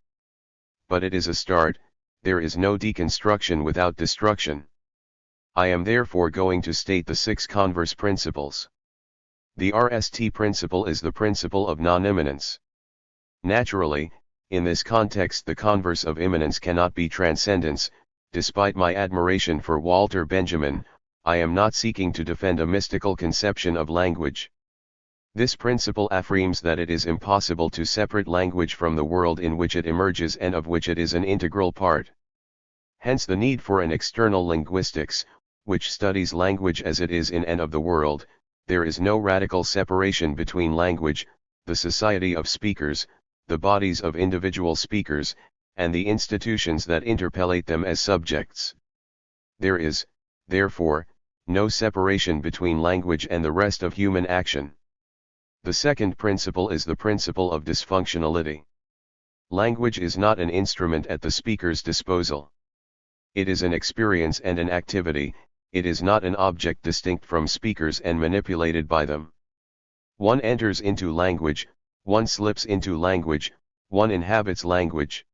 But it is a start. There is no deconstruction without destruction. I am therefore going to state the six converse principles. The RST principle is the principle of non-immanence. Naturally, in this context the converse of immanence cannot be transcendence. Despite my admiration for Walter Benjamin, I am not seeking to defend a mystical conception of language. This principle affirms that it is impossible to separate language from the world in which it emerges and of which it is an integral part. Hence the need for an external linguistics, which studies language as it is in and of the world. There is no radical separation between language, the society of speakers, the bodies of individual speakers, and the institutions that interpellate them as subjects. There is, therefore, no separation between language and the rest of human action. The second principle is the principle of dysfunctionality. Language is not an instrument at the speaker's disposal. It is an experience and an activity. It is not an object distinct from speakers and manipulated by them. One enters into language, one slips into language, one inhabits language.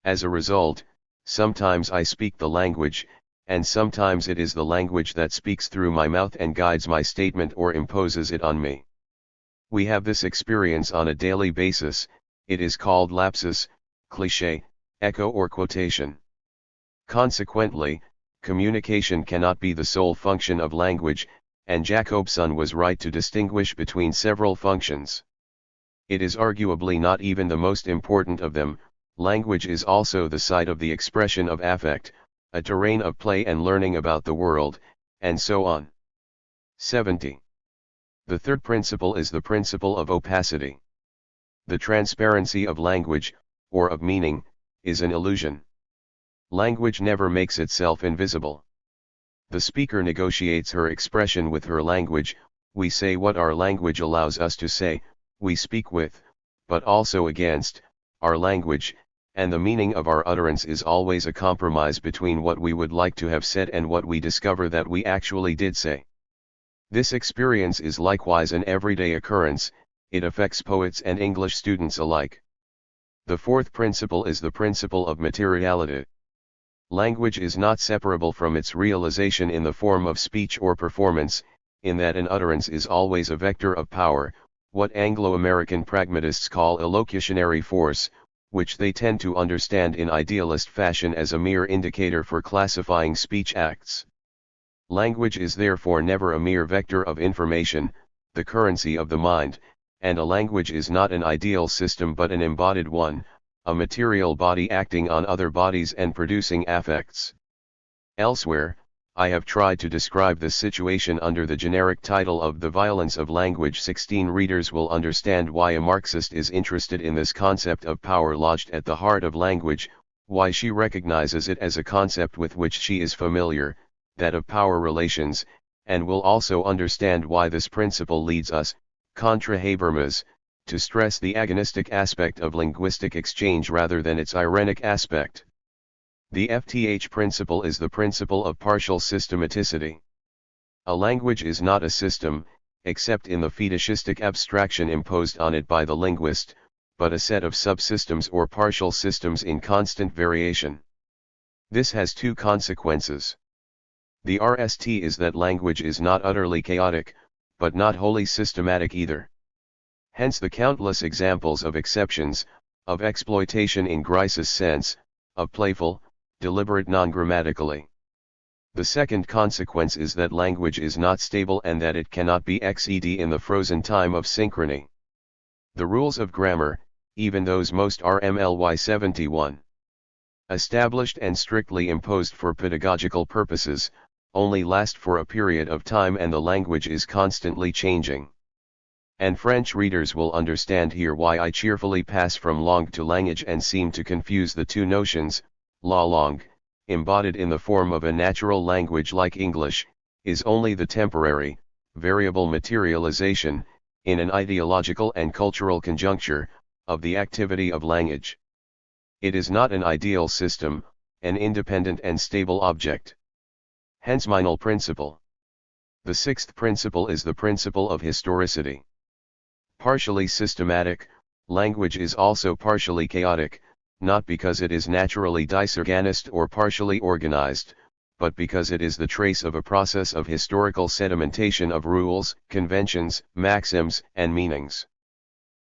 As a result, sometimes I speak the language, and sometimes it is the language that speaks through my mouth and guides my statement or imposes it on me. We have this experience on a daily basis. It is called lapsus, cliché, echo or quotation. Consequently, communication cannot be the sole function of language, and Jacobson was right to distinguish between several functions. It is arguably not even the most important of them. Language is also the site of the expression of affect, a terrain of play and learning about the world, and so on. 70. The third principle is the principle of opacity. The transparency of language, or of meaning, is an illusion. Language never makes itself invisible. The speaker negotiates her expression with her language. We say what our language allows us to say, we speak with, but also against, our language, and the meaning of our utterance is always a compromise between what we would like to have said and what we discover that we actually did say. This experience is likewise an everyday occurrence. It affects poets and English students alike. The fourth principle is the principle of materiality. Language is not separable from its realization in the form of speech or performance, in that an utterance is always a vector of power, what Anglo-American pragmatists call illocutionary force, which they tend to understand in idealist fashion as a mere indicator for classifying speech acts. Language is therefore never a mere vector of information, the currency of the mind, and a language is not an ideal system but an embodied one, a material body acting on other bodies and producing affects. Elsewhere, I have tried to describe this situation under the generic title of The Violence of Language. 16 readers will understand why a Marxist is interested in this concept of power lodged at the heart of language, why she recognizes it as a concept with which she is familiar, that of power relations, and will also understand why this principle leads us, contra Habermas, to stress the agonistic aspect of linguistic exchange rather than its irenic aspect. The FTH principle is the principle of partial systematicity. A language is not a system, except in the fetishistic abstraction imposed on it by the linguist, but a set of subsystems or partial systems in constant variation. This has two consequences. The RST is that language is not utterly chaotic, but not wholly systematic either. Hence the countless examples of exceptions, of exploitation in Grice's sense, of playful, deliberate non-grammatically. The second consequence is that language is not stable and that it cannot be XED in the frozen time of synchrony. The rules of grammar, even those most RMLY 71, established and strictly imposed for pedagogical purposes, only last for a period of time and the language is constantly changing. And French readers will understand here why I cheerfully pass from langue to language and seem to confuse the two notions. La langue, embodied in the form of a natural language like English, is only the temporary, variable materialization, in an ideological and cultural conjuncture, of the activity of language. It is not an ideal system, an independent and stable object. Hence Meinl principle. The sixth principle is the principle of historicity. Partially systematic, language is also partially chaotic, not because it is naturally disorganized or partially organized, but because it is the trace of a process of historical sedimentation of rules, conventions, maxims, and meanings.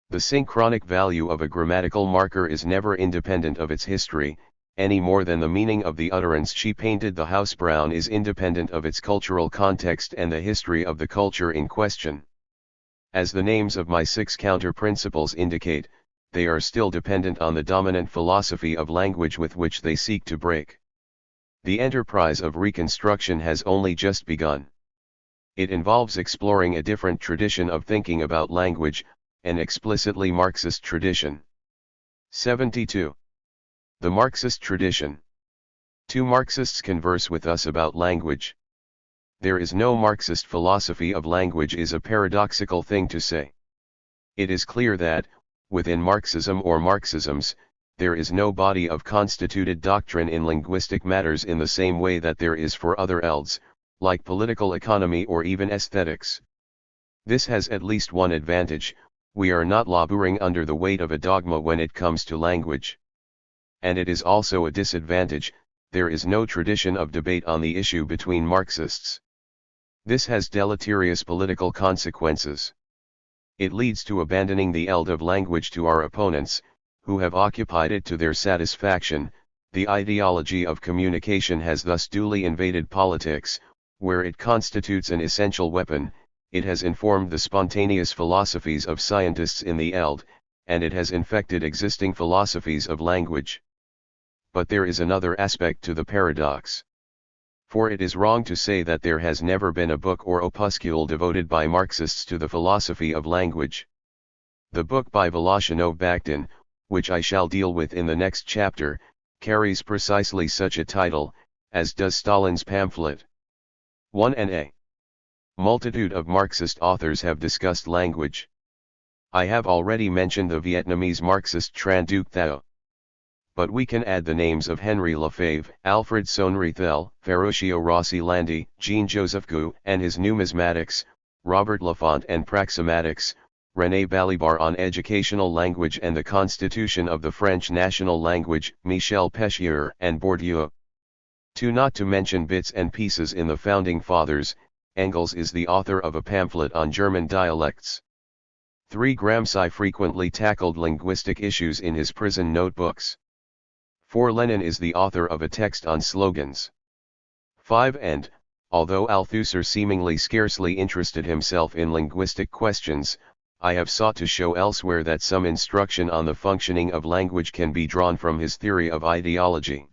The synchronic value of a grammatical marker is never independent of its history, any more than the meaning of the utterance "she painted the house brown" is independent of its cultural context and the history of the culture in question. As the names of my 6 counter-principles indicate, they are still dependent on the dominant philosophy of language with which they seek to break. The enterprise of reconstruction has only just begun. It involves exploring a different tradition of thinking about language, an explicitly Marxist tradition. 72. The Marxist tradition. 2 Marxists converse with us about language. There is no Marxist philosophy of language is a paradoxical thing to say. It is clear that, within Marxism or Marxisms, there is no body of constituted doctrine in linguistic matters in the same way that there is for other fields, like political economy or even aesthetics. This has at least one advantage: we are not laboring under the weight of a dogma when it comes to language. And it is also a disadvantage: there is no tradition of debate on the issue between Marxists. This has deleterious political consequences. It leads to abandoning the eld of language to our opponents, who have occupied it to their satisfaction. The ideology of communication has thus duly invaded politics, where it constitutes an essential weapon. It has informed the spontaneous philosophies of scientists in the eld, and it has infected existing philosophies of language. But there is another aspect to the paradox. For it is wrong to say that there has never been a book or opuscule devoted by Marxists to the philosophy of language. The book by Voloshinov-Bakhtin, which I shall deal with in the next chapter, carries precisely such a title, as does Stalin's pamphlet. 1. A multitude of Marxist authors have discussed language. I have already mentioned the Vietnamese Marxist Tran Duc Thao. But we can add the names of Henry Lefebvre, Alfred Sonrethel, Ferruccio Rossi Landi, Jean-Joseph Gueux and his numismatics, Robert Laffont and Praximatics, René Balibar on educational language and the constitution of the French national language, Michel Péchier and Bourdieu. 2. Not to mention bits and pieces in the Founding Fathers, Engels is the author of a pamphlet on German dialects. 3. Gramsci frequently tackled linguistic issues in his prison notebooks. 4. Lenin is the author of a text on slogans. 5. And, although Althusser seemingly scarcely interested himself in linguistic questions, I have sought to show elsewhere that some instruction on the functioning of language can be drawn from his theory of ideology.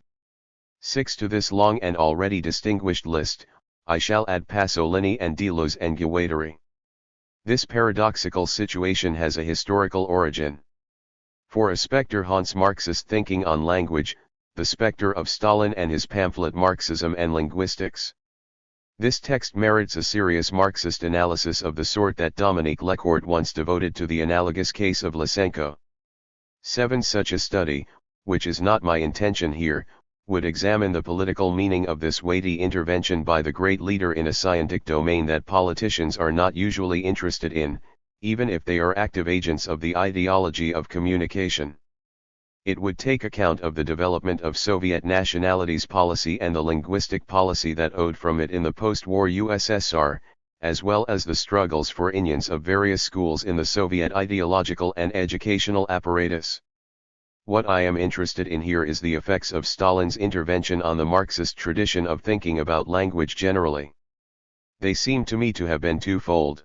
6. To this long and already distinguished list, I shall add Pasolini and Deleuze and Guattari. This paradoxical situation has a historical origin. For a spectre haunts Marxist thinking on language, the spectre of Stalin and his pamphlet Marxism and Linguistics. This text merits a serious Marxist analysis of the sort that Dominique Lecourt once devoted to the analogous case of Lecercle. 7. Such a study, which is not my intention here, would examine the political meaning of this weighty intervention by the great leader in a scientific domain that politicians are not usually interested in, even if they are active agents of the ideology of communication. It would take account of the development of Soviet nationalities policy and the linguistic policy that owed from it in the post-war USSR, as well as the struggles for unions of various schools in the Soviet ideological and educational apparatus. What I am interested in here is the effects of Stalin's intervention on the Marxist tradition of thinking about language generally. They seem to me to have been twofold.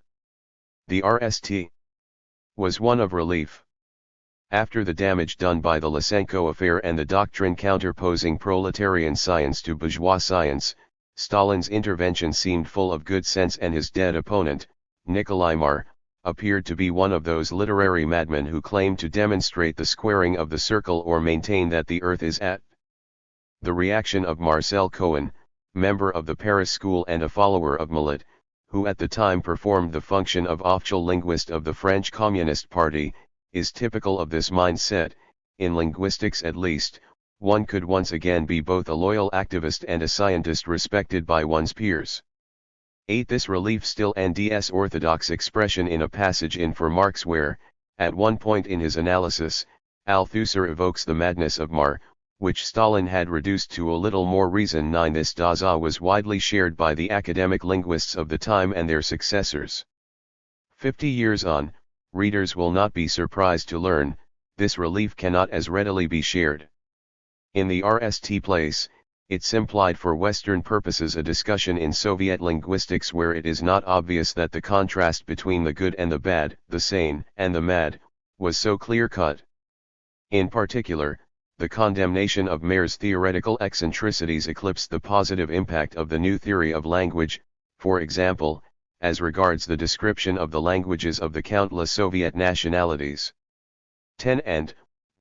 The RST was one of relief. After the damage done by the Lysenko affair and the doctrine counterposing proletarian science to bourgeois science, Stalin's intervention seemed full of good sense, and his dead opponent, Nikolai Marr, appeared to be one of those literary madmen who claim to demonstrate the squaring of the circle or maintain that the earth is at. The reaction of Marcel Cohen, member of the Paris school and a follower of Millet, who at the time performed the function of official linguist of the French Communist Party, is typical of this mindset. In linguistics at least, one could once again be both a loyal activist and a scientist respected by one's peers. 8. This relief still NDS orthodox expression in a passage in For Marx where, at one point in his analysis, Althusser evokes the madness of Marr, which Stalin had reduced to a little more reason. 9. This Daza was widely shared by the academic linguists of the time and their successors. 50 years on, readers will not be surprised to learn, this relief cannot as readily be shared. In the RST place, It's implied for Western purposes a discussion in Soviet linguistics where it is not obvious that the contrast between the good and the bad, the sane and the mad, was so clear-cut. In particular, the condemnation of Mayer's theoretical eccentricities eclipsed the positive impact of the new theory of language, for example, as regards the description of the languages of the countless Soviet nationalities. 10. And,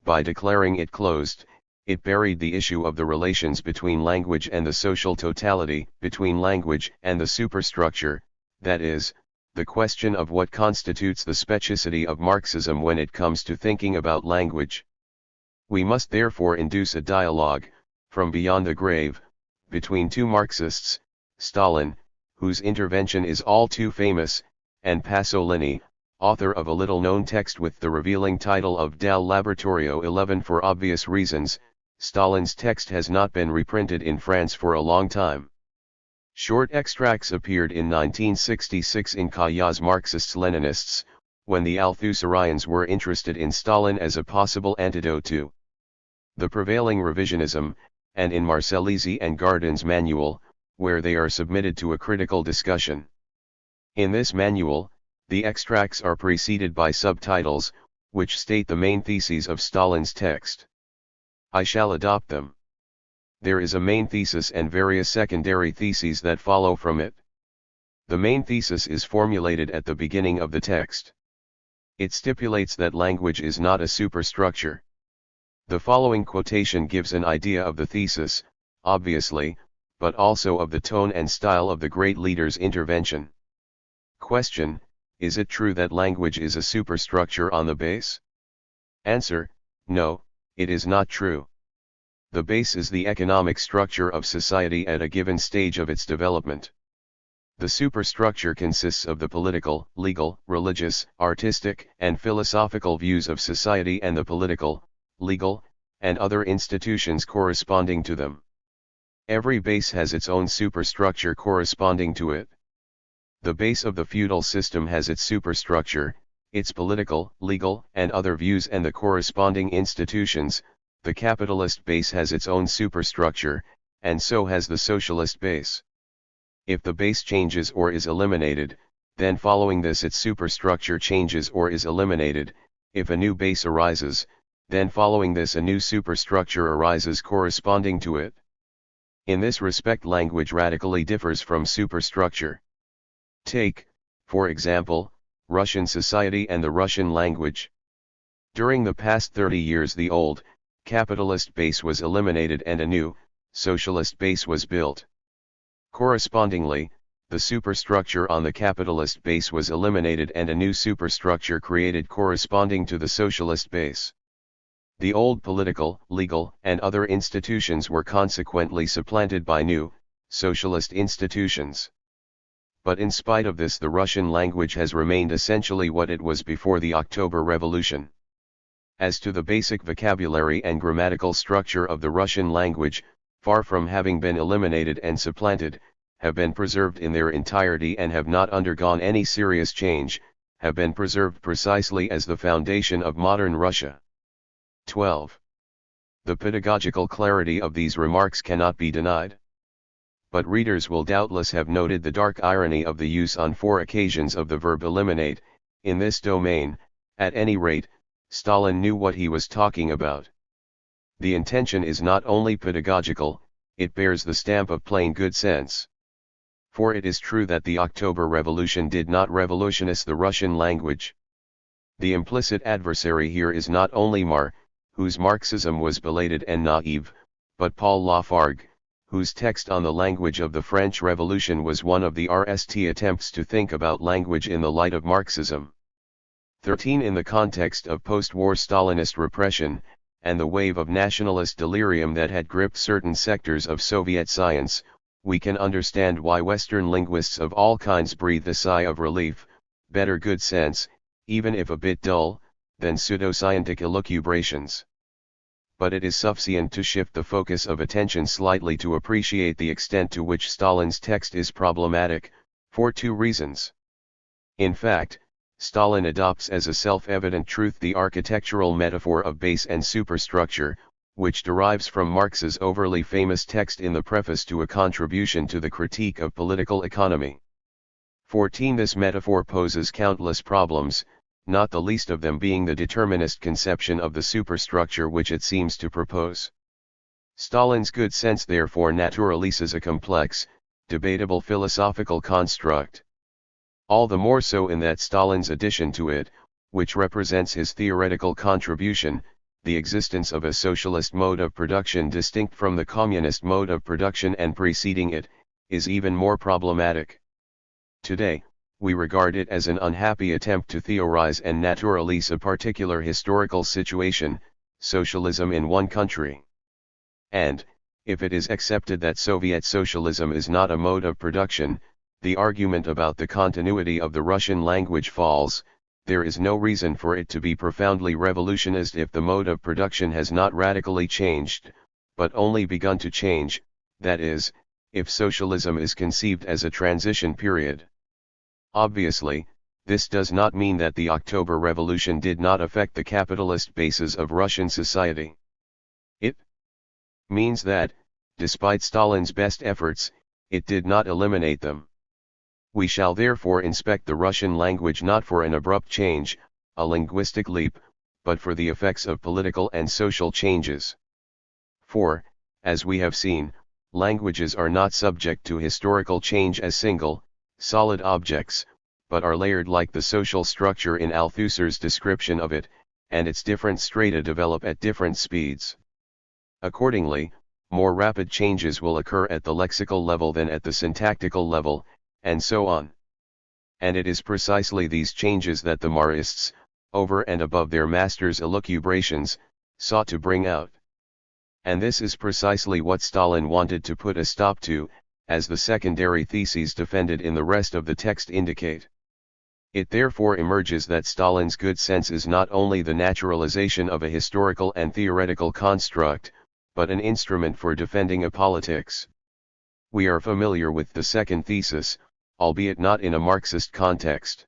by declaring it closed, it buried the issue of the relations between language and the social totality, between language and the superstructure, that is, the question of what constitutes the specificity of Marxism when it comes to thinking about language. We must therefore induce a dialogue, from beyond the grave, between two Marxists, Stalin, whose intervention is all too famous, and Pasolini, author of a little-known text with the revealing title of Dal Laboratorio 11. For obvious reasons, Stalin's text has not been reprinted in France for a long time. Short extracts appeared in 1966 in Kaya's Marxists-Leninists, when the Althusserians were interested in Stalin as a possible antidote to the prevailing revisionism, and in Marcellesi and Gardin's manual, where they are submitted to a critical discussion. In this manual, the extracts are preceded by subtitles, which state the main theses of Stalin's text. I shall adopt them. There is a main thesis and various secondary theses that follow from it. The main thesis is formulated at the beginning of the text. It stipulates that language is not a superstructure. The following quotation gives an idea of the thesis, obviously, but also of the tone and style of the great leader's intervention. Question: is it true that language is a superstructure on the base? Answer: no, it is not true. The base is the economic structure of society at a given stage of its development. The superstructure consists of the political, legal, religious, artistic, and philosophical views of society and the political, legal, and other institutions corresponding to them. Every base has its own superstructure corresponding to it. The base of the feudal system has its superstructure, its political, legal, and other views and the corresponding institutions. The capitalist base has its own superstructure, and so has the socialist base. If the base changes or is eliminated, then following this its superstructure changes or is eliminated. If a new base arises, then following this a new superstructure arises corresponding to it. In this respect language radically differs from superstructure. Take, for example, Russian society and the Russian language. During the past 30 years the old, capitalist base was eliminated and a new, socialist base was built. Correspondingly, the superstructure on the capitalist base was eliminated and a new superstructure created corresponding to the socialist base. The old political, legal, and other institutions were consequently supplanted by new, socialist institutions. But in spite of this the Russian language has remained essentially what it was before the October Revolution. As to the basic vocabulary and grammatical structure of the Russian language, far from having been eliminated and supplanted, have been preserved in their entirety and have not undergone any serious change, have been preserved precisely as the foundation of modern Russia. 12. The pedagogical clarity of these remarks cannot be denied. But readers will doubtless have noted the dark irony of the use on 4 occasions of the verb eliminate. In this domain, at any rate, Stalin knew what he was talking about. The intention is not only pedagogical, it bears the stamp of plain good sense. For it is true that the October Revolution did not revolutionize the Russian language. The implicit adversary here is not only Marx, whose Marxism was belated and naive, but Paul Lafargue, whose text on the language of the French Revolution was one of the RST attempts to think about language in the light of Marxism. 13. In the context of post-war Stalinist repression, and the wave of nationalist delirium that had gripped certain sectors of Soviet science, we can understand why Western linguists of all kinds breathe a sigh of relief, better good sense, even if a bit dull, than pseudoscientific elucubrations. But it is sufficient to shift the focus of attention slightly to appreciate the extent to which Stalin's text is problematic, for 2 reasons. In fact, Stalin adopts as a self-evident truth the architectural metaphor of base and superstructure, which derives from Marx's overly famous text in the preface to a contribution to the Critique of Political Economy. 14. This metaphor poses countless problems, not the least of them being the determinist conception of the superstructure which it seems to propose. Stalin's good sense therefore naturalizes a complex, debatable philosophical construct. All the more so in that Stalin's addition to it, which represents his theoretical contribution, the existence of a socialist mode of production distinct from the communist mode of production and preceding it, is even more problematic. Today, we regard it as an unhappy attempt to theorize and naturalize a particular historical situation, socialism in one country. And, if it is accepted that Soviet socialism is not a mode of production, the argument about the continuity of the Russian language falls. There is no reason for it to be profoundly revolutionist if the mode of production has not radically changed, but only begun to change, that is, if socialism is conceived as a transition period. Obviously, this does not mean that the October Revolution did not affect the capitalist bases of Russian society. It means that, despite Stalin's best efforts, it did not eliminate them. We shall therefore inspect the Russian language not for an abrupt change, a linguistic leap, but for the effects of political and social changes. For, as we have seen, languages are not subject to historical change as single, solid objects, but are layered like the social structure in Althusser's description of it, and its different strata develop at different speeds. Accordingly, more rapid changes will occur at the lexical level than at the syntactical level, and so on. And it is precisely these changes that the Marxists, over and above their masters' elucubrations, sought to bring out. And this is precisely what Stalin wanted to put a stop to, as the secondary theses defended in the rest of the text indicate. It therefore emerges that Stalin's good sense is not only the naturalization of a historical and theoretical construct, but an instrument for defending a politics. We are familiar with the second thesis, albeit not in a Marxist context.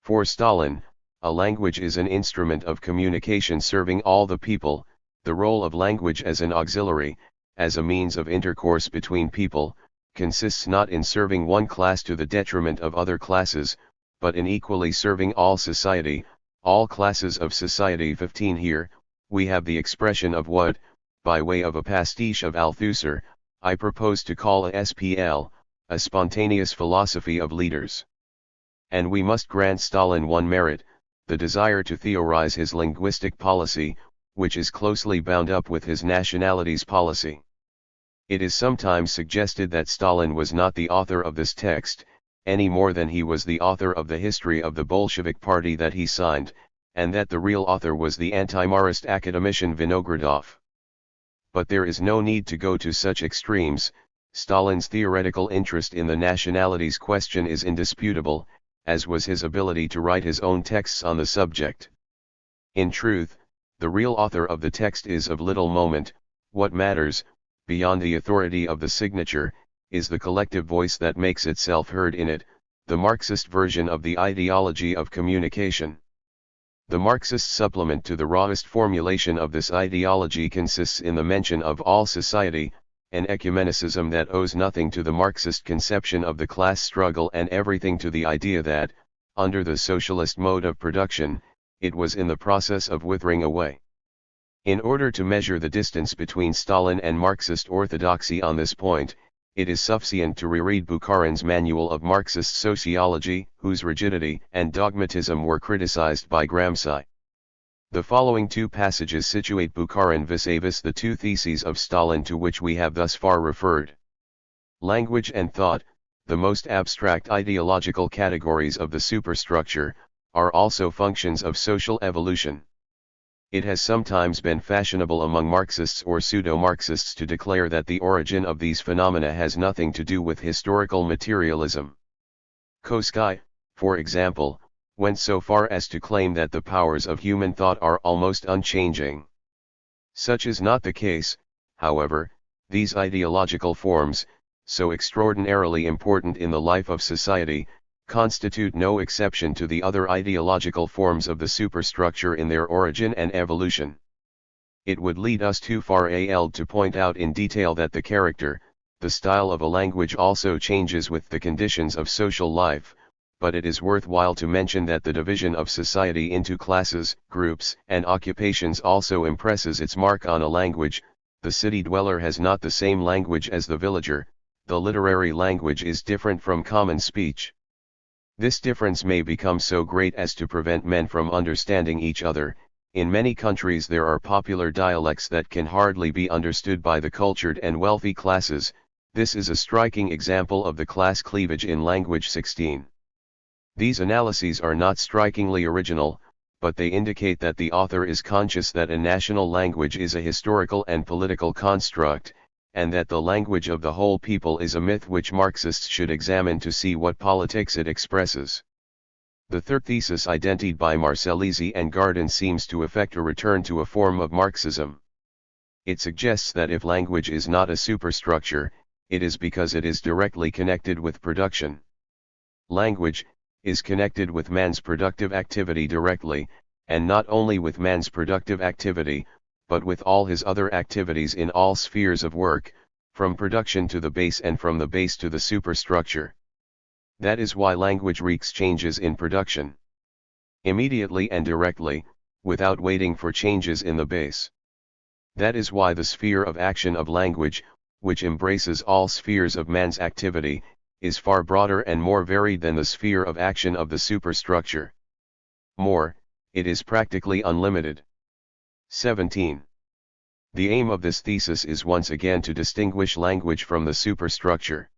For Stalin, a language is an instrument of communication serving all the people. The role of language as an auxiliary, as a means of intercourse between people, consists not in serving one class to the detriment of other classes, but in equally serving all society, all classes of society. 15. Here, we have the expression of what, by way of a pastiche of Althusser, I propose to call a SPL, a spontaneous philosophy of leaders. And we must grant Stalin one merit, the desire to theorize his linguistic policy, which is closely bound up with his nationalities policy. It is sometimes suggested that Stalin was not the author of this text, any more than he was the author of the history of the Bolshevik Party that he signed, and that the real author was the anti-Marxist academician Vinogradov. But there is no need to go to such extremes. Stalin's theoretical interest in the nationalities question is indisputable, as was his ability to write his own texts on the subject. In truth, the real author of the text is of little moment. What matters, beyond the authority of the signature, is the collective voice that makes itself heard in it, the Marxist version of the ideology of communication. The Marxist supplement to the rawest formulation of this ideology consists in the mention of all society, an ecumenicism that owes nothing to the Marxist conception of the class struggle and everything to the idea that, under the socialist mode of production, it was in the process of withering away. In order to measure the distance between Stalin and Marxist orthodoxy on this point, it is sufficient to reread Bukharin's Manual of Marxist Sociology, whose rigidity and dogmatism were criticized by Gramsci. The following two passages situate Bukharin vis-a-vis the two theses of Stalin to which we have thus far referred. Language and thought, the most abstract ideological categories of the superstructure, are also functions of social evolution. It has sometimes been fashionable among Marxists or pseudo-Marxists to declare that the origin of these phenomena has nothing to do with historical materialism. Koski, for example, went so far as to claim that the powers of human thought are almost unchanging. Such is not the case, however. These ideological forms, so extraordinarily important in the life of society, constitute no exception to the other ideological forms of the superstructure in their origin and evolution. It would lead us too far to point out in detail that the character, the style of a language also changes with the conditions of social life, but it is worthwhile to mention that the division of society into classes, groups, and occupations also impresses its mark on a language. The city dweller has not the same language as the villager, the literary language is different from common speech. This difference may become so great as to prevent men from understanding each other. In many countries there are popular dialects that can hardly be understood by the cultured and wealthy classes. This is a striking example of the class cleavage in language 16. These analyses are not strikingly original, but they indicate that the author is conscious that a national language is a historical and political construct, and that the language of the whole people is a myth which Marxists should examine to see what politics it expresses. The third thesis identified by Marcellesi and Garden seems to effect a return to a form of Marxism. It suggests that if language is not a superstructure, it is because it is directly connected with production. Language is connected with man's productive activity directly, and not only with man's productive activity, but with all his other activities in all spheres of work, from production to the base and from the base to the superstructure. That is why language wreaks changes in production. Immediately and directly, without waiting for changes in the base. That is why the sphere of action of language, which embraces all spheres of man's activity, is far broader and more varied than the sphere of action of the superstructure. More, it is practically unlimited. 17. The aim of this thesis is once again to distinguish language from the superstructure.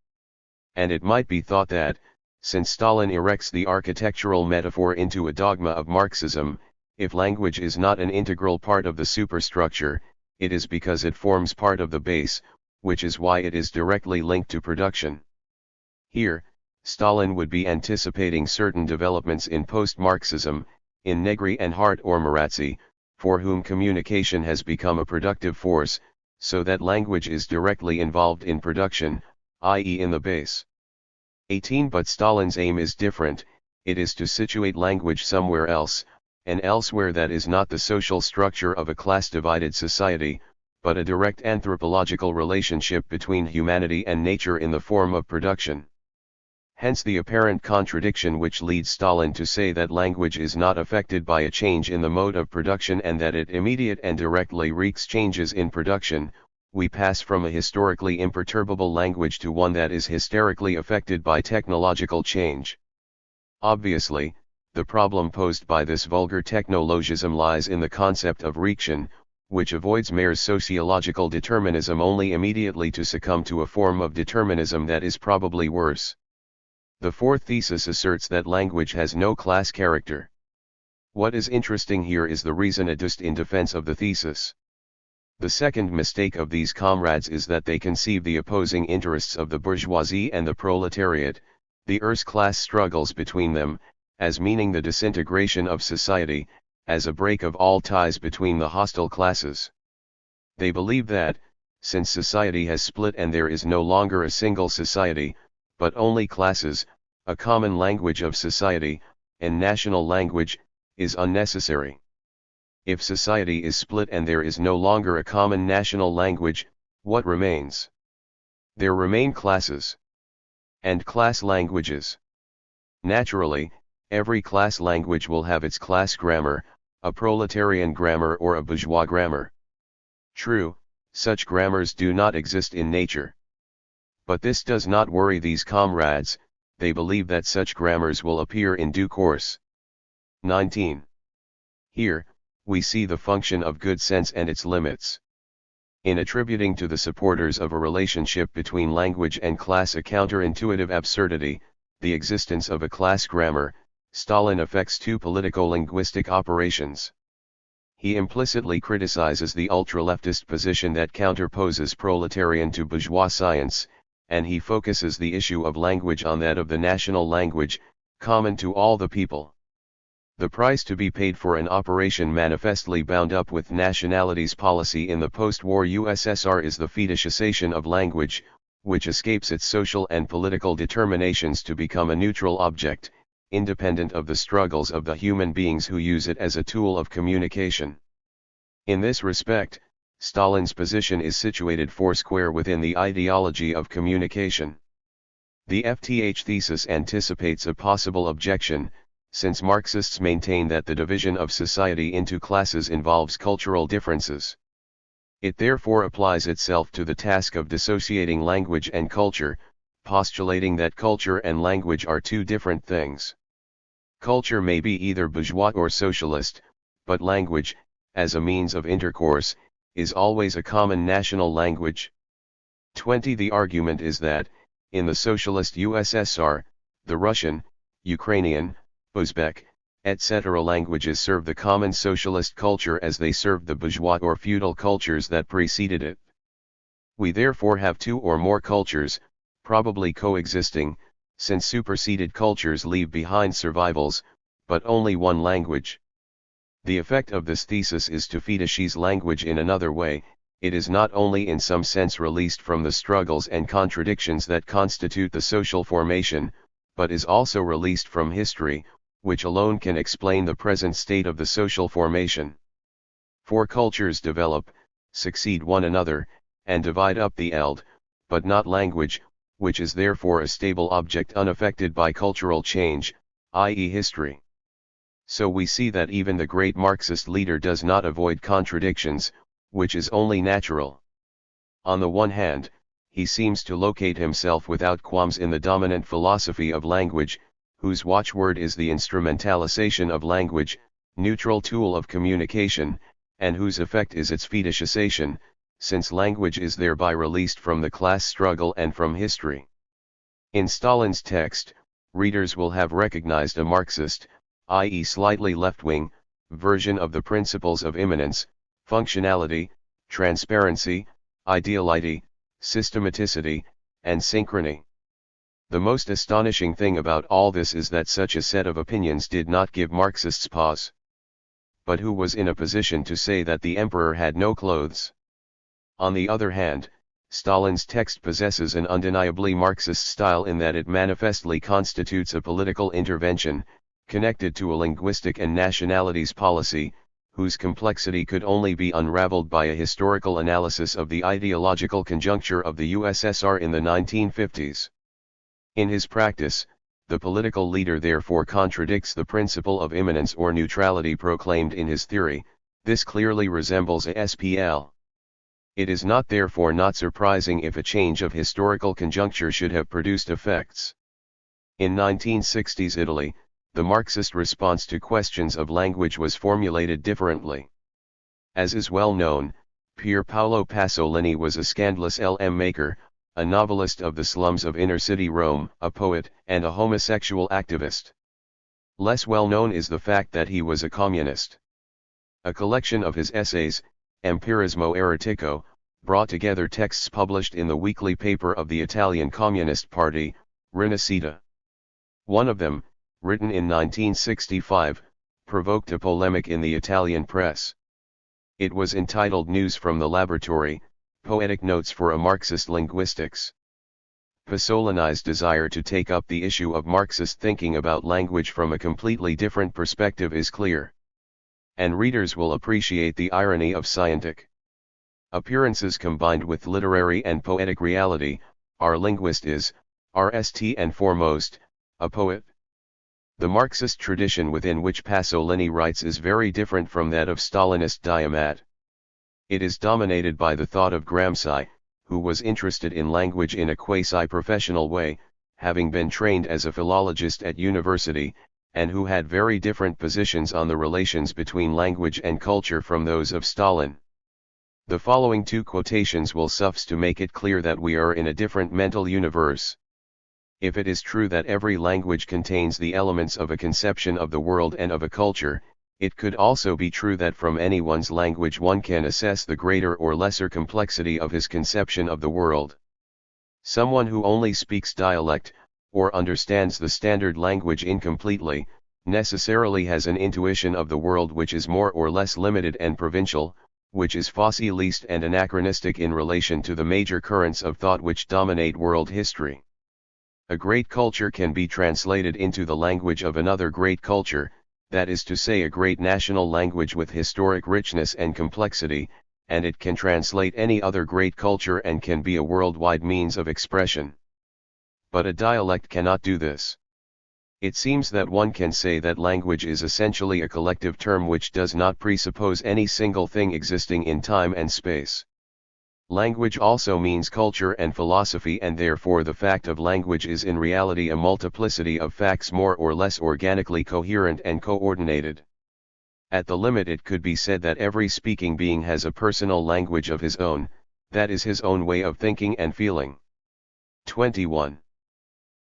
And it might be thought that, since Stalin erects the architectural metaphor into a dogma of Marxism, if language is not an integral part of the superstructure, it is because it forms part of the base, which is why it is directly linked to production. Here, Stalin would be anticipating certain developments in post-Marxism, in Negri and Hart or Marazzi, for whom communication has become a productive force, so that language is directly involved in production, i.e. in the base. 18. But Stalin's aim is different, it is to situate language somewhere else, and elsewhere that is not the social structure of a class-divided society, but a direct anthropological relationship between humanity and nature in the form of production. Hence the apparent contradiction which leads Stalin to say that language is not affected by a change in the mode of production and that it immediately and directly wreaks changes in production. We pass from a historically imperturbable language to one that is hysterically affected by technological change. Obviously, the problem posed by this vulgar technologism lies in the concept of reaction, which avoids mere sociological determinism only immediately to succumb to a form of determinism that is probably worse. The fourth thesis asserts that language has no class character. What is interesting here is the reason adduced in defense of the thesis. The second mistake of these comrades is that they conceive the opposing interests of the bourgeoisie and the proletariat, the class struggles between them, as meaning the disintegration of society, as a break of all ties between the hostile classes. They believe that, since society has split and there is no longer a single society, but only classes, a common language of society, and national language, is unnecessary. If society is split and there is no longer a common national language, what remains? There remain classes. And class languages. Naturally, every class language will have its class grammar, a proletarian grammar or a bourgeois grammar. True, such grammars do not exist in nature. But this does not worry these comrades, they believe that such grammars will appear in due course. 19. Here, we see the function of good sense and its limits. In attributing to the supporters of a relationship between language and class a counterintuitive absurdity, the existence of a class grammar, Stalin affects two politico-linguistic operations. He implicitly criticizes the ultra-leftist position that counterposes proletarian to bourgeois science, and he focuses the issue of language on that of the national language, common to all the people. The price to be paid for an operation manifestly bound up with nationalities policy in the post-war USSR is the fetishization of language, which escapes its social and political determinations to become a neutral object, independent of the struggles of the human beings who use it as a tool of communication. In this respect, Stalin's position is situated foursquare within the ideology of communication. The FTH thesis anticipates a possible objection, since Marxists maintain that the division of society into classes involves cultural differences. It therefore applies itself to the task of dissociating language and culture, postulating that culture and language are two different things. Culture may be either bourgeois or socialist, but language, as a means of intercourse, is always a common national language. 20. The argument is that, in the socialist USSR, the Russian, Ukrainian, Uzbek, etc. languages serve the common socialist culture as they served the bourgeois or feudal cultures that preceded it. We therefore have two or more cultures, probably coexisting, since superseded cultures leave behind survivals, but only one language. The effect of this thesis is to fetishize language in another way. It is not only in some sense released from the struggles and contradictions that constitute the social formation, but is also released from history, which alone can explain the present state of the social formation. For cultures develop, succeed one another, and divide up the eld, but not language, which is therefore a stable object unaffected by cultural change, i.e. history. So we see that even the great Marxist leader does not avoid contradictions, which is only natural. On the one hand, he seems to locate himself without qualms in the dominant philosophy of language, whose watchword is the instrumentalization of language, neutral tool of communication, and whose effect is its fetishization, since language is thereby released from the class struggle and from history. In Stalin's text, readers will have recognized a Marxist, i.e. slightly left-wing, version of the principles of immanence, functionality, transparency, ideality, systematicity, and synchrony. The most astonishing thing about all this is that such a set of opinions did not give Marxists pause. But who was in a position to say that the emperor had no clothes? On the other hand, Stalin's text possesses an undeniably Marxist style in that it manifestly constitutes a political intervention, connected to a linguistic and nationalities policy, whose complexity could only be unraveled by a historical analysis of the ideological conjuncture of the USSR in the 1950s. In his practice, the political leader therefore contradicts the principle of immanence or neutrality proclaimed in his theory. This clearly resembles a SPL. It is not therefore not surprising if a change of historical conjuncture should have produced effects. In 1960s Italy, the Marxist response to questions of language was formulated differently. As is well known, Pier Paolo Pasolini was a scandalous LM maker, a novelist of the slums of inner-city Rome, a poet, and a homosexual activist. Less well known is the fact that he was a communist. A collection of his essays, Empirismo Eretico, brought together texts published in the weekly paper of the Italian Communist Party, Rinascita. One of them, written in 1965, provoked a polemic in the Italian press. It was entitled News from the Laboratory, Poetic Notes for a Marxist Linguistics. Pasolini's desire to take up the issue of Marxist thinking about language from a completely different perspective is clear. And readers will appreciate the irony of scientific appearances combined with literary and poetic reality. Our linguist is, RST and foremost, a poet. The Marxist tradition within which Pasolini writes is very different from that of Stalinist Diamat. It is dominated by the thought of Gramsci, who was interested in language in a quasi-professional way, having been trained as a philologist at university, and who had very different positions on the relations between language and culture from those of Stalin. The following two quotations will suffice to make it clear that we are in a different mental universe. If it is true that every language contains the elements of a conception of the world and of a culture, it could also be true that from anyone's language one can assess the greater or lesser complexity of his conception of the world. Someone who only speaks dialect, or understands the standard language incompletely, necessarily has an intuition of the world which is more or less limited and provincial, which is fossilist and anachronistic in relation to the major currents of thought which dominate world history. A great culture can be translated into the language of another great culture, that is to say a great national language with historic richness and complexity, and it can translate any other great culture and can be a worldwide means of expression. But a dialect cannot do this. It seems that one can say that language is essentially a collective term which does not presuppose any single thing existing in time and space. Language also means culture and philosophy, and therefore the fact of language is in reality a multiplicity of facts more or less organically coherent and coordinated. At the limit it could be said that every speaking being has a personal language of his own, that is his own way of thinking and feeling. 21.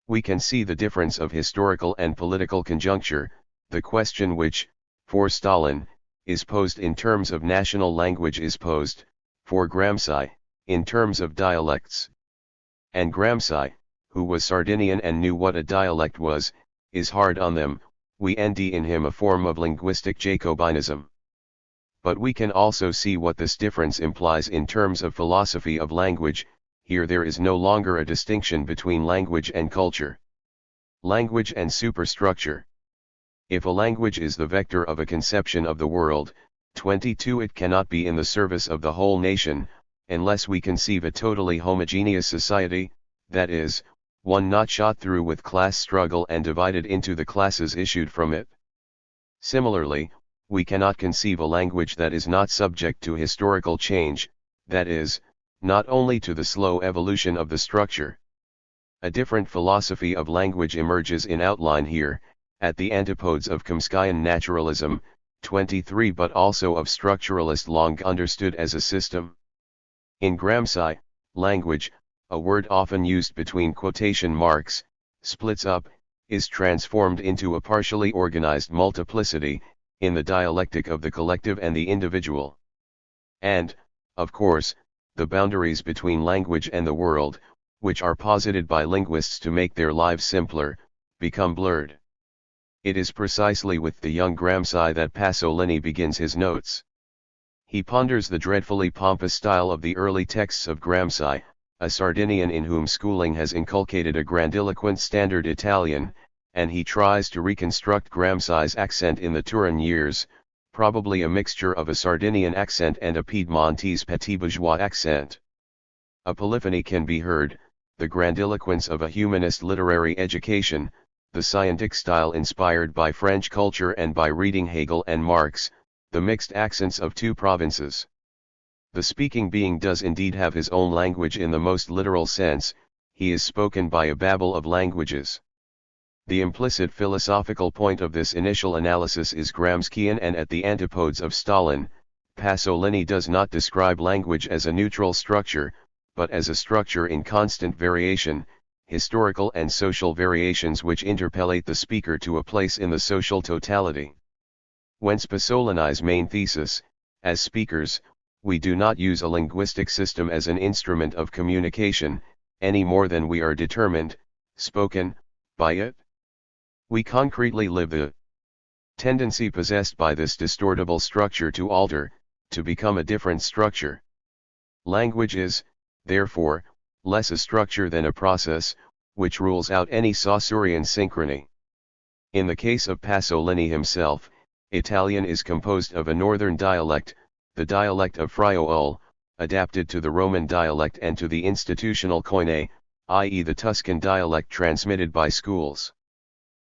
We can see the difference of historical and political conjuncture. The question which, for Stalin, is posed in terms of national language is posed, for Gramsci, in terms of dialects. And Gramsci, who was Sardinian and knew what a dialect was, is hard on them. We envy in him a form of linguistic Jacobinism. But we can also see what this difference implies in terms of philosophy of language. Here there is no longer a distinction between language and culture. Language and superstructure. If a language is the vector of a conception of the world, 22 it cannot be in the service of the whole nation, unless we conceive a totally homogeneous society, that is, one not shot through with class struggle and divided into the classes issued from it. Similarly, we cannot conceive a language that is not subject to historical change, that is, not only to the slow evolution of the structure. A different philosophy of language emerges in outline here, at the antipodes of Chomskyan naturalism, 23, but also of structuralist long understood as a system. In Gramsci, language, a word often used between quotation marks, splits up, is transformed into a partially organized multiplicity, in the dialectic of the collective and the individual. And, of course, the boundaries between language and the world, which are posited by linguists to make their lives simpler, become blurred. It is precisely with the young Gramsci that Pasolini begins his notes. He ponders the dreadfully pompous style of the early texts of Gramsci, a Sardinian in whom schooling has inculcated a grandiloquent standard Italian, and he tries to reconstruct Gramsci's accent in the Turin years, probably a mixture of a Sardinian accent and a Piedmontese petit bourgeois accent. A polyphony can be heard, the grandiloquence of a humanist literary education, the scientific style inspired by French culture and by reading Hegel and Marx, the mixed accents of two provinces. The speaking being does indeed have his own language in the most literal sense, he is spoken by a babel of languages. The implicit philosophical point of this initial analysis is Gramscian, and at the antipodes of Stalin, Pasolini does not describe language as a neutral structure, but as a structure in constant variation, historical and social variations which interpellate the speaker to a place in the social totality. Whence Pasolini's main thesis: as speakers, we do not use a linguistic system as an instrument of communication, any more than we are determined, spoken, by it. We concretely live the tendency possessed by this distortable structure to alter, to become a different structure. Language is, therefore, less a structure than a process, which rules out any Saussurean synchrony. In the case of Pasolini himself, Italian is composed of a northern dialect, the dialect of Friuli, adapted to the Roman dialect and to the institutional Koine, i.e. the Tuscan dialect transmitted by schools.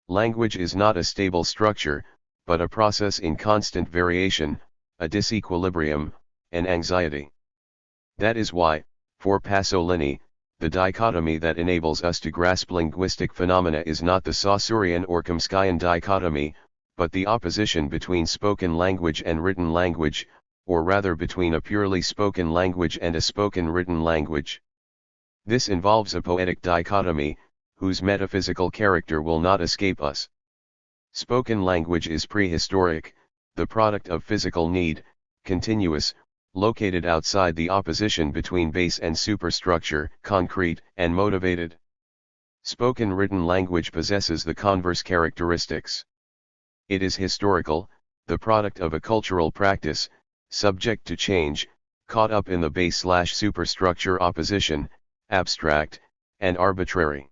Language is not a stable structure, but a process in constant variation, a disequilibrium, an anxiety. That is why, for Pasolini, the dichotomy that enables us to grasp linguistic phenomena is not the Saussurean or Chomskyan dichotomy, but the opposition between spoken language and written language, or rather between a purely spoken language and a spoken written language. This involves a poetic dichotomy, whose metaphysical character will not escape us. Spoken language is prehistoric, the product of physical need, continuous, located outside the opposition between base and superstructure, concrete and motivated. Spoken written language possesses the converse characteristics. It is historical, the product of a cultural practice, subject to change, caught up in the base/superstructure opposition, abstract, and arbitrary.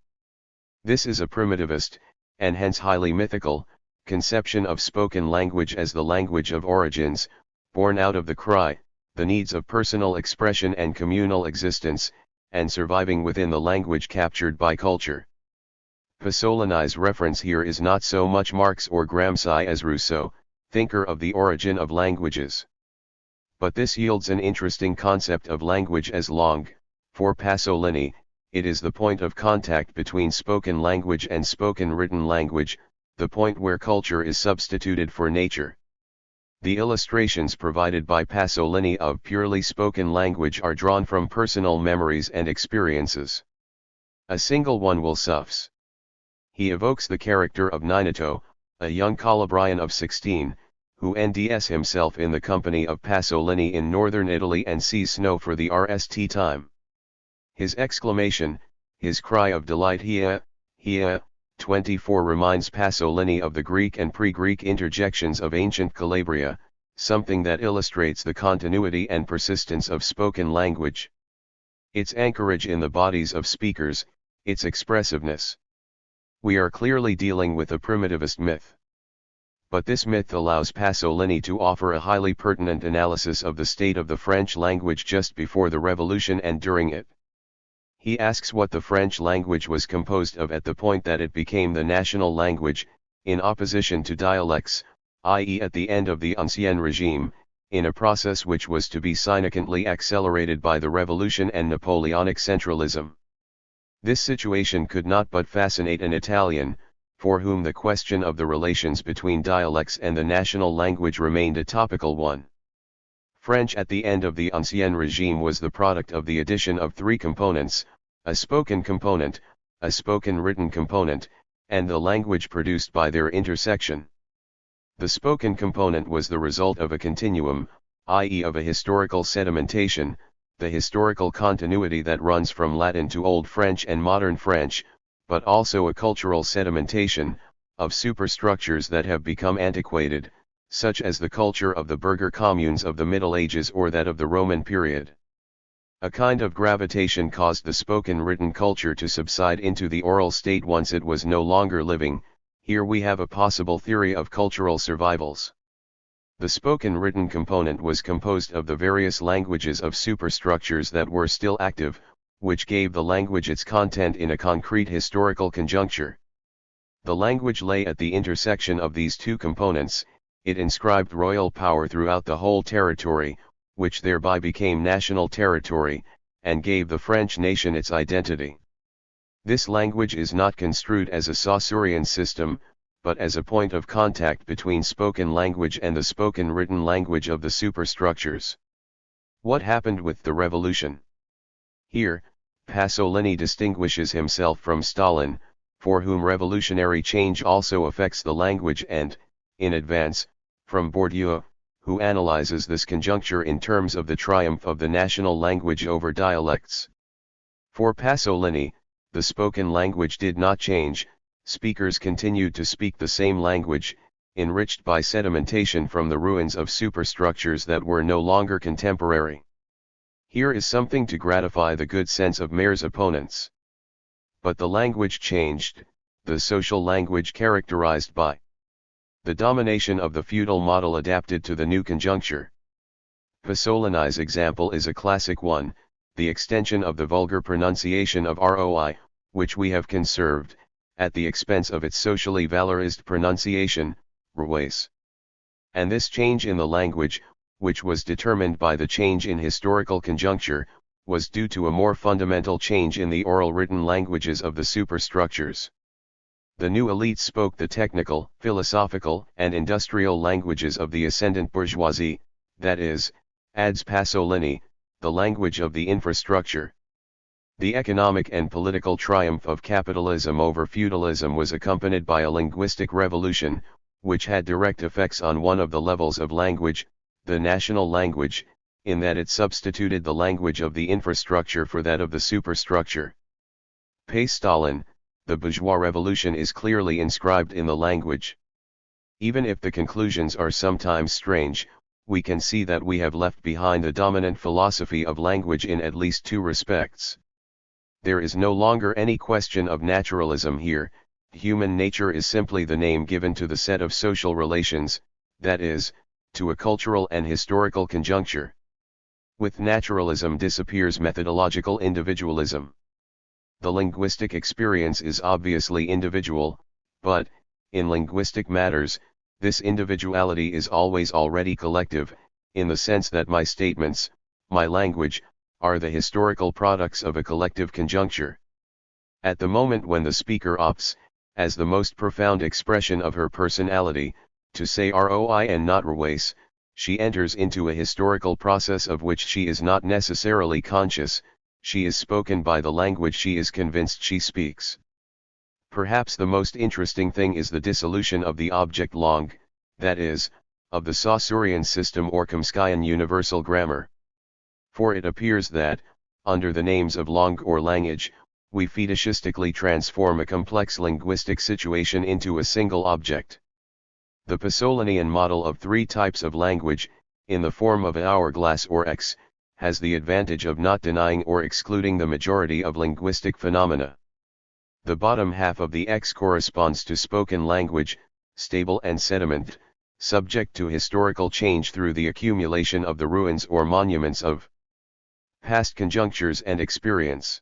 This is a primitivist, and hence highly mythical, conception of spoken language as the language of origins, born out of the cry, the needs of personal expression and communal existence, and surviving within the language captured by culture. Pasolini's reference here is not so much Marx or Gramsci as Rousseau, thinker of the origin of languages. But this yields an interesting concept of language as langue. For Pasolini, it is the point of contact between spoken language and spoken written language, the point where culture is substituted for nature. The illustrations provided by Pasolini of purely spoken language are drawn from personal memories and experiences. A single one will suffice. He evokes the character of Ninato, a young Calabrian of 16, who NDS himself in the company of Pasolini in northern Italy and sees snow for the RST time. His exclamation, his cry of delight "Hia, Hia," 24 reminds Pasolini of the Greek and pre-Greek interjections of ancient Calabria, something that illustrates the continuity and persistence of spoken language. Its anchorage in the bodies of speakers, its expressiveness. We are clearly dealing with a primitivist myth. But this myth allows Pasolini to offer a highly pertinent analysis of the state of the French language just before the Revolution and during it. He asks what the French language was composed of at the point that it became the national language, in opposition to dialects, i.e. at the end of the Ancien Regime, in a process which was to be significantly accelerated by the Revolution and Napoleonic centralism. This situation could not but fascinate an Italian, for whom the question of the relations between dialects and the national language remained a topical one. French at the end of the Ancien Regime was the product of the addition of three components: a spoken component, a spoken written component, and the language produced by their intersection. The spoken component was the result of a continuum, i.e. of a historical sedimentation, the historical continuity that runs from Latin to Old French and Modern French, but also a cultural sedimentation, of superstructures that have become antiquated, such as the culture of the burgher communes of the Middle Ages or that of the Roman period. A kind of gravitation caused the spoken written culture to subside into the oral state once it was no longer living. Here we have a possible theory of cultural survivals. The spoken written component was composed of the various languages of superstructures that were still active, which gave the language its content in a concrete historical conjuncture. The language lay at the intersection of these two components. It inscribed royal power throughout the whole territory, which thereby became national territory, and gave the French nation its identity. This language is not construed as a Saussurean system, but as a point of contact between spoken language and the spoken written language of the superstructures. What happened with the revolution? Here, Pasolini distinguishes himself from Stalin, for whom revolutionary change also affects the language, and, in advance, from Bourdieu, who analyzes this conjuncture in terms of the triumph of the national language over dialects. For Pasolini, the spoken language did not change, speakers continued to speak the same language, enriched by sedimentation from the ruins of superstructures that were no longer contemporary. Here is something to gratify the good sense of Mayre's opponents. But the language changed, the social language characterized by the domination of the feudal model adapted to the new conjuncture. Pasolini's example is a classic one, the extension of the vulgar pronunciation of ROI, which we have conserved, at the expense of its socially valorized pronunciation, ROIS. And this change in the language, which was determined by the change in historical conjuncture, was due to a more fundamental change in the oral written languages of the superstructures. The new elite spoke the technical, philosophical, and industrial languages of the ascendant bourgeoisie, that is, adds Pasolini, the language of the infrastructure. The economic and political triumph of capitalism over feudalism was accompanied by a linguistic revolution, which had direct effects on one of the levels of language, the national language, in that it substituted the language of the infrastructure for that of the superstructure. P. Stalin, the bourgeois revolution is clearly inscribed in the language. Even if the conclusions are sometimes strange, we can see that we have left behind the dominant philosophy of language in at least two respects. There is no longer any question of naturalism here, human nature is simply the name given to the set of social relations, that is, to a cultural and historical conjuncture. With naturalism disappears methodological individualism. The linguistic experience is obviously individual, but, in linguistic matters, this individuality is always already collective, in the sense that my statements, my language, are the historical products of a collective conjuncture. At the moment when the speaker opts, as the most profound expression of her personality, to say ROI and not ROIS, she enters into a historical process of which she is not necessarily conscious. She is spoken by the language she is convinced she speaks. Perhaps the most interesting thing is the dissolution of the object langue, that is, of the Saussurean system or Chomskyan universal grammar. For it appears that, under the names of langue or language, we fetishistically transform a complex linguistic situation into a single object. The Pasolinian model of three types of language, in the form of an hourglass or X, has the advantage of not denying or excluding the majority of linguistic phenomena. The bottom half of the X corresponds to spoken language, stable and sediment, subject to historical change through the accumulation of the ruins or monuments of past conjunctures and experience.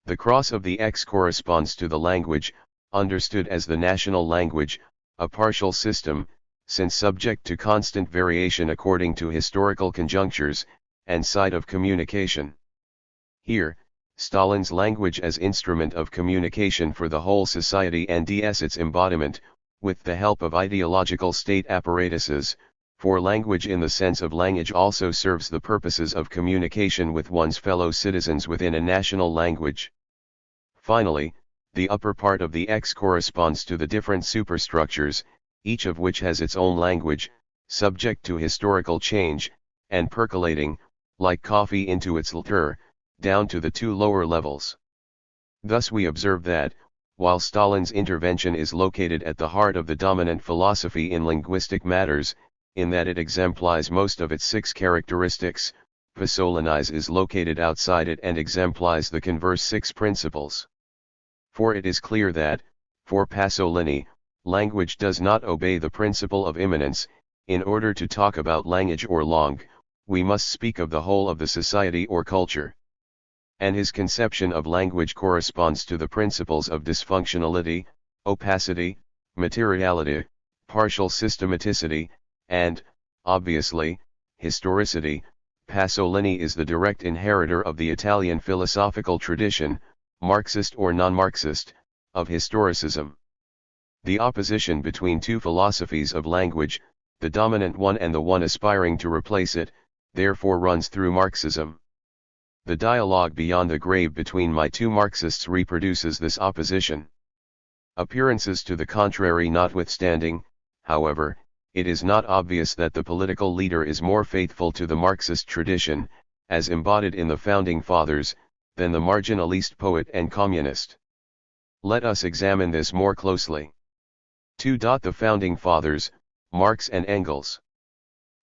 The cross of the X corresponds to the language, understood as the national language, a partial system, since subject to constant variation according to historical conjunctures, and site of communication. Here, Stalin's language as instrument of communication for the whole society and its embodiment, with the help of ideological state apparatuses, for language in the sense of language also serves the purposes of communication with one's fellow citizens within a national language. Finally, the upper part of the X corresponds to the different superstructures, each of which has its own language, subject to historical change, and percolating, like coffee into its liqueur, down to the two lower levels. Thus we observe that, while Stalin's intervention is located at the heart of the dominant philosophy in linguistic matters, in that it exemplifies most of its 6 characteristics, Pasolini's is located outside it and exemplifies the converse 6 principles. For it is clear that, for Pasolini, language does not obey the principle of immanence. In order to talk about language or langue, we must speak of the whole of the society or culture. And his conception of language corresponds to the principles of dysfunctionality, opacity, materiality, partial systematicity, and, obviously, historicity. Pasolini is the direct inheritor of the Italian philosophical tradition, Marxist or non-Marxist, of historicism. The opposition between two philosophies of language, the dominant one and the one aspiring to replace it, therefore runs through Marxism. The dialogue beyond the grave between my two Marxists reproduces this opposition. Appearances to the contrary notwithstanding, however, it is not obvious that the political leader is more faithful to the Marxist tradition, as embodied in the Founding Fathers, than the marginalist poet and communist. Let us examine this more closely. 2. The Founding Fathers, Marx and Engels.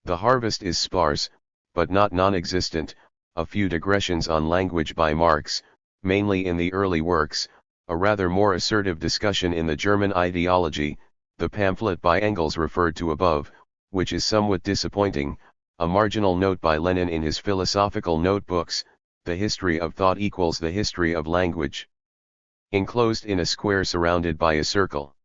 The harvest is sparse, but not non-existent. A few digressions on language by Marx, mainly in the early works, a rather more assertive discussion in the German ideology, the pamphlet by Engels referred to above, which is somewhat disappointing, a marginal note by Lenin in his philosophical notebooks, the history of thought equals the history of language. Enclosed in a square surrounded by a circle.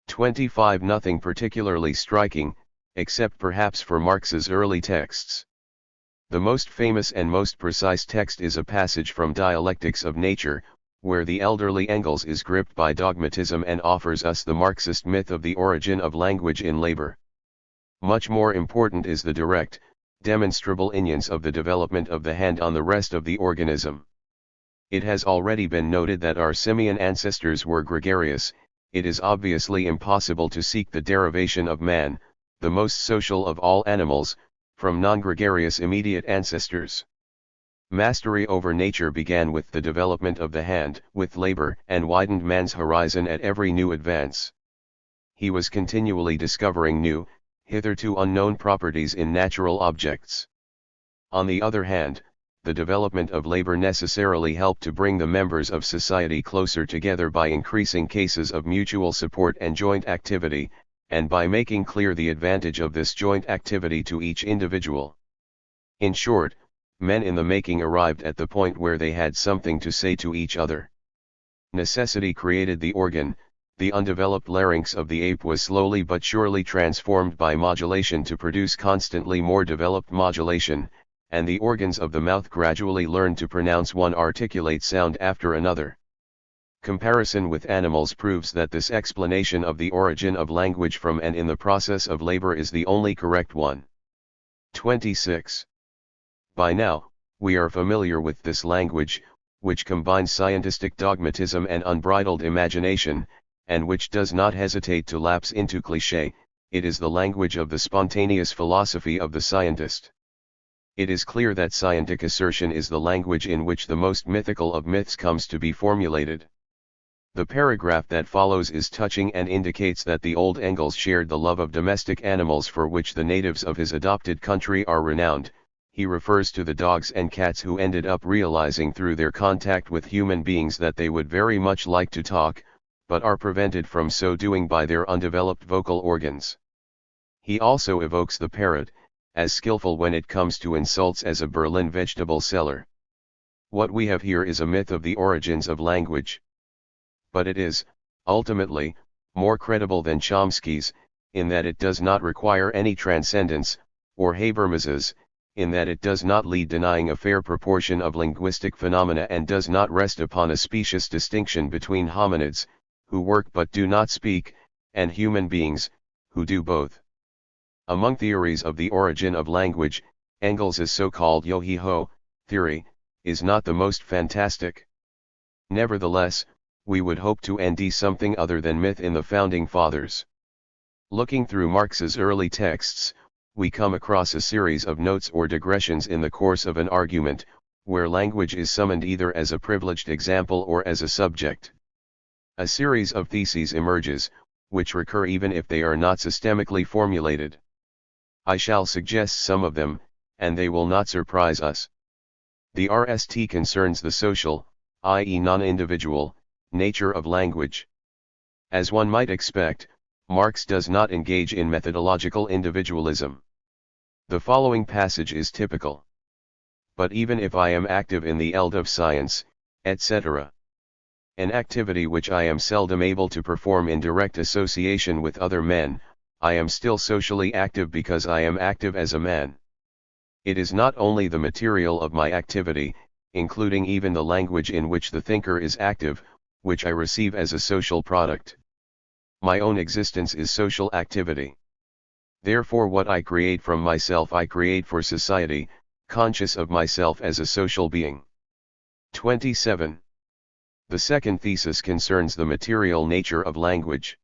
25. Nothing particularly striking, except perhaps for Marx's early texts. The most famous and most precise text is a passage from Dialectics of Nature, where the elderly Engels is gripped by dogmatism and offers us the Marxist myth of the origin of language in labor. Much more important is the direct, demonstrable evidence of the development of the hand on the rest of the organism. It has already been noted that our simian ancestors were gregarious. It is obviously impossible to seek the derivation of man, the most social of all animals, from non-gregarious immediate ancestors. Mastery over nature began with the development of the hand, with labor, and widened man's horizon at every new advance. He was continually discovering new, hitherto unknown properties in natural objects. On the other hand, the development of labor necessarily helped to bring the members of society closer together by increasing cases of mutual support and joint activity, and by making clear the advantage of this joint activity to each individual. In short, men in the making arrived at the point where they had something to say to each other. Necessity created the organ. The undeveloped larynx of the ape was slowly but surely transformed by modulation to produce constantly more developed modulation, and the organs of the mouth gradually learned to pronounce one articulate sound after another. Comparison with animals proves that this explanation of the origin of language from and in the process of labor is the only correct one. 26. By now, we are familiar with this language, which combines scientific dogmatism and unbridled imagination, and which does not hesitate to lapse into cliché. It is the language of the spontaneous philosophy of the scientist. It is clear that scientific assertion is the language in which the most mythical of myths comes to be formulated. The paragraph that follows is touching and indicates that the old Engels shared the love of domestic animals for which the natives of his adopted country are renowned. He refers to the dogs and cats who ended up realizing through their contact with human beings that they would very much like to talk, but are prevented from so doing by their undeveloped vocal organs. He also evokes the parrot, as skillful when it comes to insults as a Berlin vegetable seller. What we have here is a myth of the origins of language. But it is, ultimately, more credible than Chomsky's, in that it does not require any transcendence, or Habermas's, in that it does not lead denying a fair proportion of linguistic phenomena and does not rest upon a specious distinction between hominids, who work but do not speak, and human beings, who do both. Among theories of the origin of language, Engels' so-called yo-he-ho theory is not the most fantastic. Nevertheless, we would hope to nd something other than myth in the founding fathers. Looking through Marx's early texts, we come across a series of notes or digressions in the course of an argument, where language is summoned either as a privileged example or as a subject. A series of theses emerges, which recur even if they are not systemically formulated. I shall suggest some of them, and they will not surprise us. The RST concerns the social, i.e. non-individual, nature of language. As one might expect, Marx does not engage in methodological individualism. The following passage is typical. But even if I am active in the eld of science, etc., an activity which I am seldom able to perform in direct association with other men, I am still socially active because I am active as a man. It is not only the material of my activity, including even the language in which the thinker is active, which I receive as a social product. My own existence is social activity. Therefore what I create from myself I create for society, conscious of myself as a social being. 27. The second thesis concerns the material nature of language.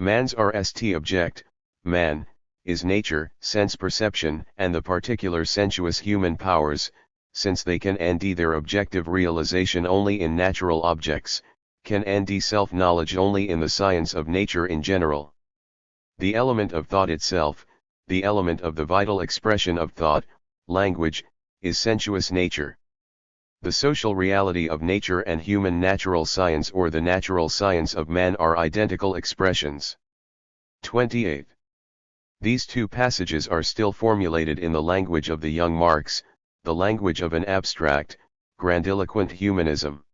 Man's RST object, man, is nature, sense perception, and the particular sensuous human powers, since they can nd their objective realization only in natural objects, can nd self-knowledge only in the science of nature in general. The element of thought itself, the element of the vital expression of thought, language, is sensuous nature. The social reality of nature and human natural science or the natural science of man are identical expressions. 28. These two passages are still formulated in the language of the young Marx, the language of an abstract, grandiloquent humanism.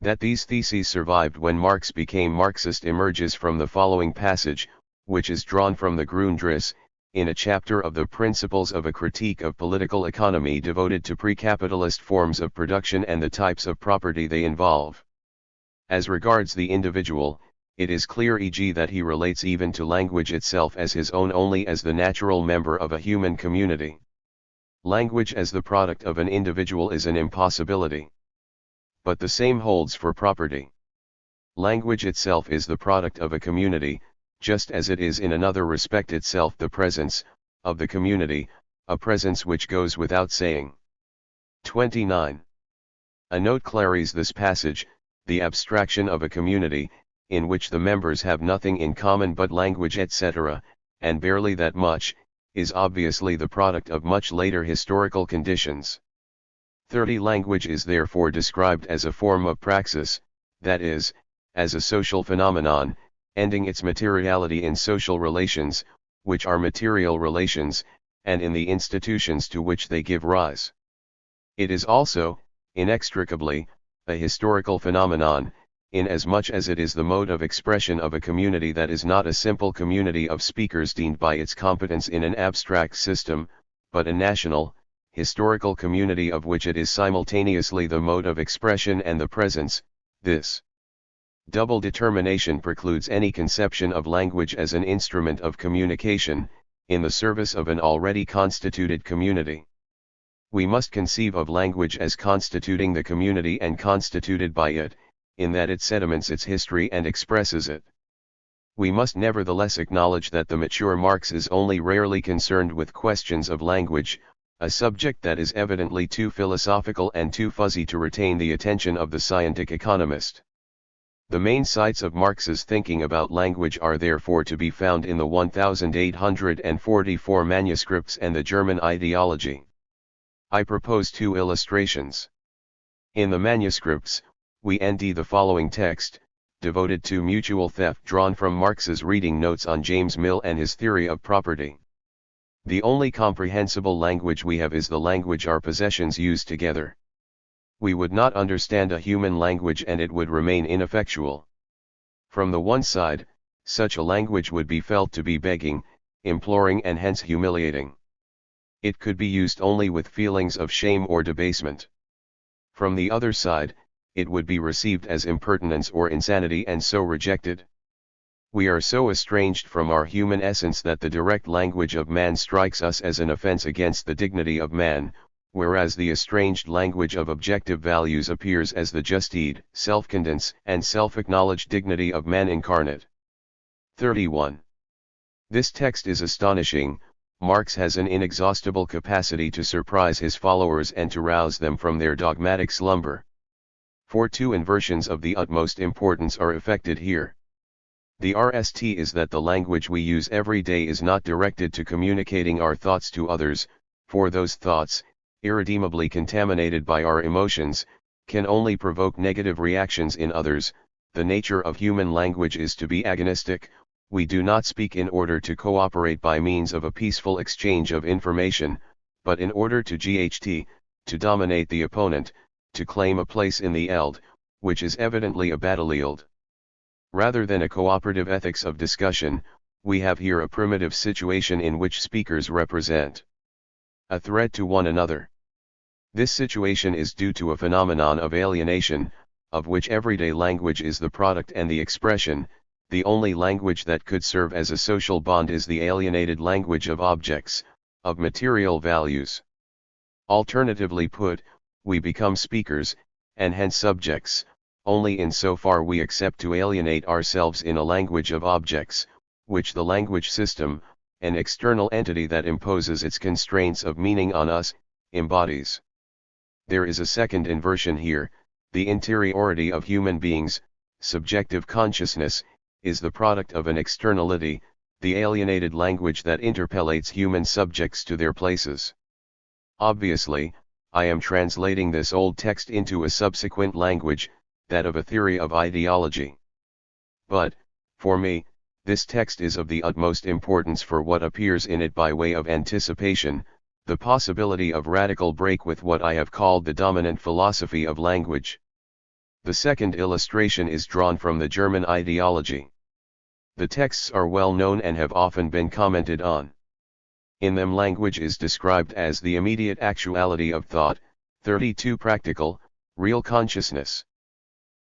That these theses survived when Marx became Marxist emerges from the following passage, which is drawn from the Grundrisse, in a chapter of the Principles of a Critique of Political Economy devoted to pre-capitalist forms of production and the types of property they involve. As regards the individual, it is clear e.g. that he relates even to language itself as his own only as the natural member of a human community. Language as the product of an individual is an impossibility. But the same holds for property. Language itself is the product of a community, just as it is in another respect itself the presence of the community, a presence which goes without saying. 29. A note claries this passage, the abstraction of a community, in which the members have nothing in common but language etc., and barely that much, is obviously the product of much later historical conditions. 30. Language is therefore described as a form of praxis, that is, as a social phenomenon, ending its materiality in social relations, which are material relations, and in the institutions to which they give rise. It is also, inextricably, a historical phenomenon, inasmuch as it is the mode of expression of a community that is not a simple community of speakers deemed by its competence in an abstract system, but a national, historical community of which it is simultaneously the mode of expression and the presence. This double determination precludes any conception of language as an instrument of communication, in the service of an already constituted community. We must conceive of language as constituting the community and constituted by it, in that it sediments its history and expresses it. We must nevertheless acknowledge that the mature Marx is only rarely concerned with questions of language, a subject that is evidently too philosophical and too fuzzy to retain the attention of the scientific economist. The main sites of Marx's thinking about language are therefore to be found in the 1844 manuscripts and the German ideology. I propose 2 illustrations. In the manuscripts, we nd the following text, devoted to mutual theft, drawn from Marx's reading notes on James Mill and his theory of property. The only comprehensible language we have is the language our possessions use together. We would not understand a human language and it would remain ineffectual. From the one side, such a language would be felt to be begging, imploring and hence humiliating. It could be used only with feelings of shame or debasement. From the other side, it would be received as impertinence or insanity and so rejected. We are so estranged from our human essence that the direct language of man strikes us as an offense against the dignity of man, whereas the estranged language of objective values appears as the just deed, self-condensed and self-acknowledged dignity of man incarnate. 31. This text is astonishing. Marx has an inexhaustible capacity to surprise his followers and to rouse them from their dogmatic slumber. For 2 inversions of the utmost importance are effected here. The RST is that the language we use every day is not directed to communicating our thoughts to others, for those thoughts, irredeemably contaminated by our emotions, can only provoke negative reactions in others. The nature of human language is to be agonistic. We do not speak in order to cooperate by means of a peaceful exchange of information, but in order to GHT, to dominate the opponent, to claim a place in the Eld, which is evidently a battlefield. Rather than a cooperative ethics of discussion, we have here a primitive situation in which speakers represent a threat to one another. This situation is due to a phenomenon of alienation, of which everyday language is the product and the expression. The only language that could serve as a social bond is the alienated language of objects, of material values. Alternatively put, we become speakers, and hence subjects, only in so far we accept to alienate ourselves in a language of objects, which the language system, an external entity that imposes its constraints of meaning on us, embodies. There is a second inversion here. The interiority of human beings, subjective consciousness, is the product of an externality, the alienated language that interpellates human subjects to their places. Obviously, I am translating this old text into a subsequent language, that of a theory of ideology. But, for me, this text is of the utmost importance for what appears in it by way of anticipation, the possibility of radical break with what I have called the dominant philosophy of language. The second illustration is drawn from the German ideology. The texts are well known and have often been commented on. In them language is described as the immediate actuality of thought. 32. Practical, real consciousness.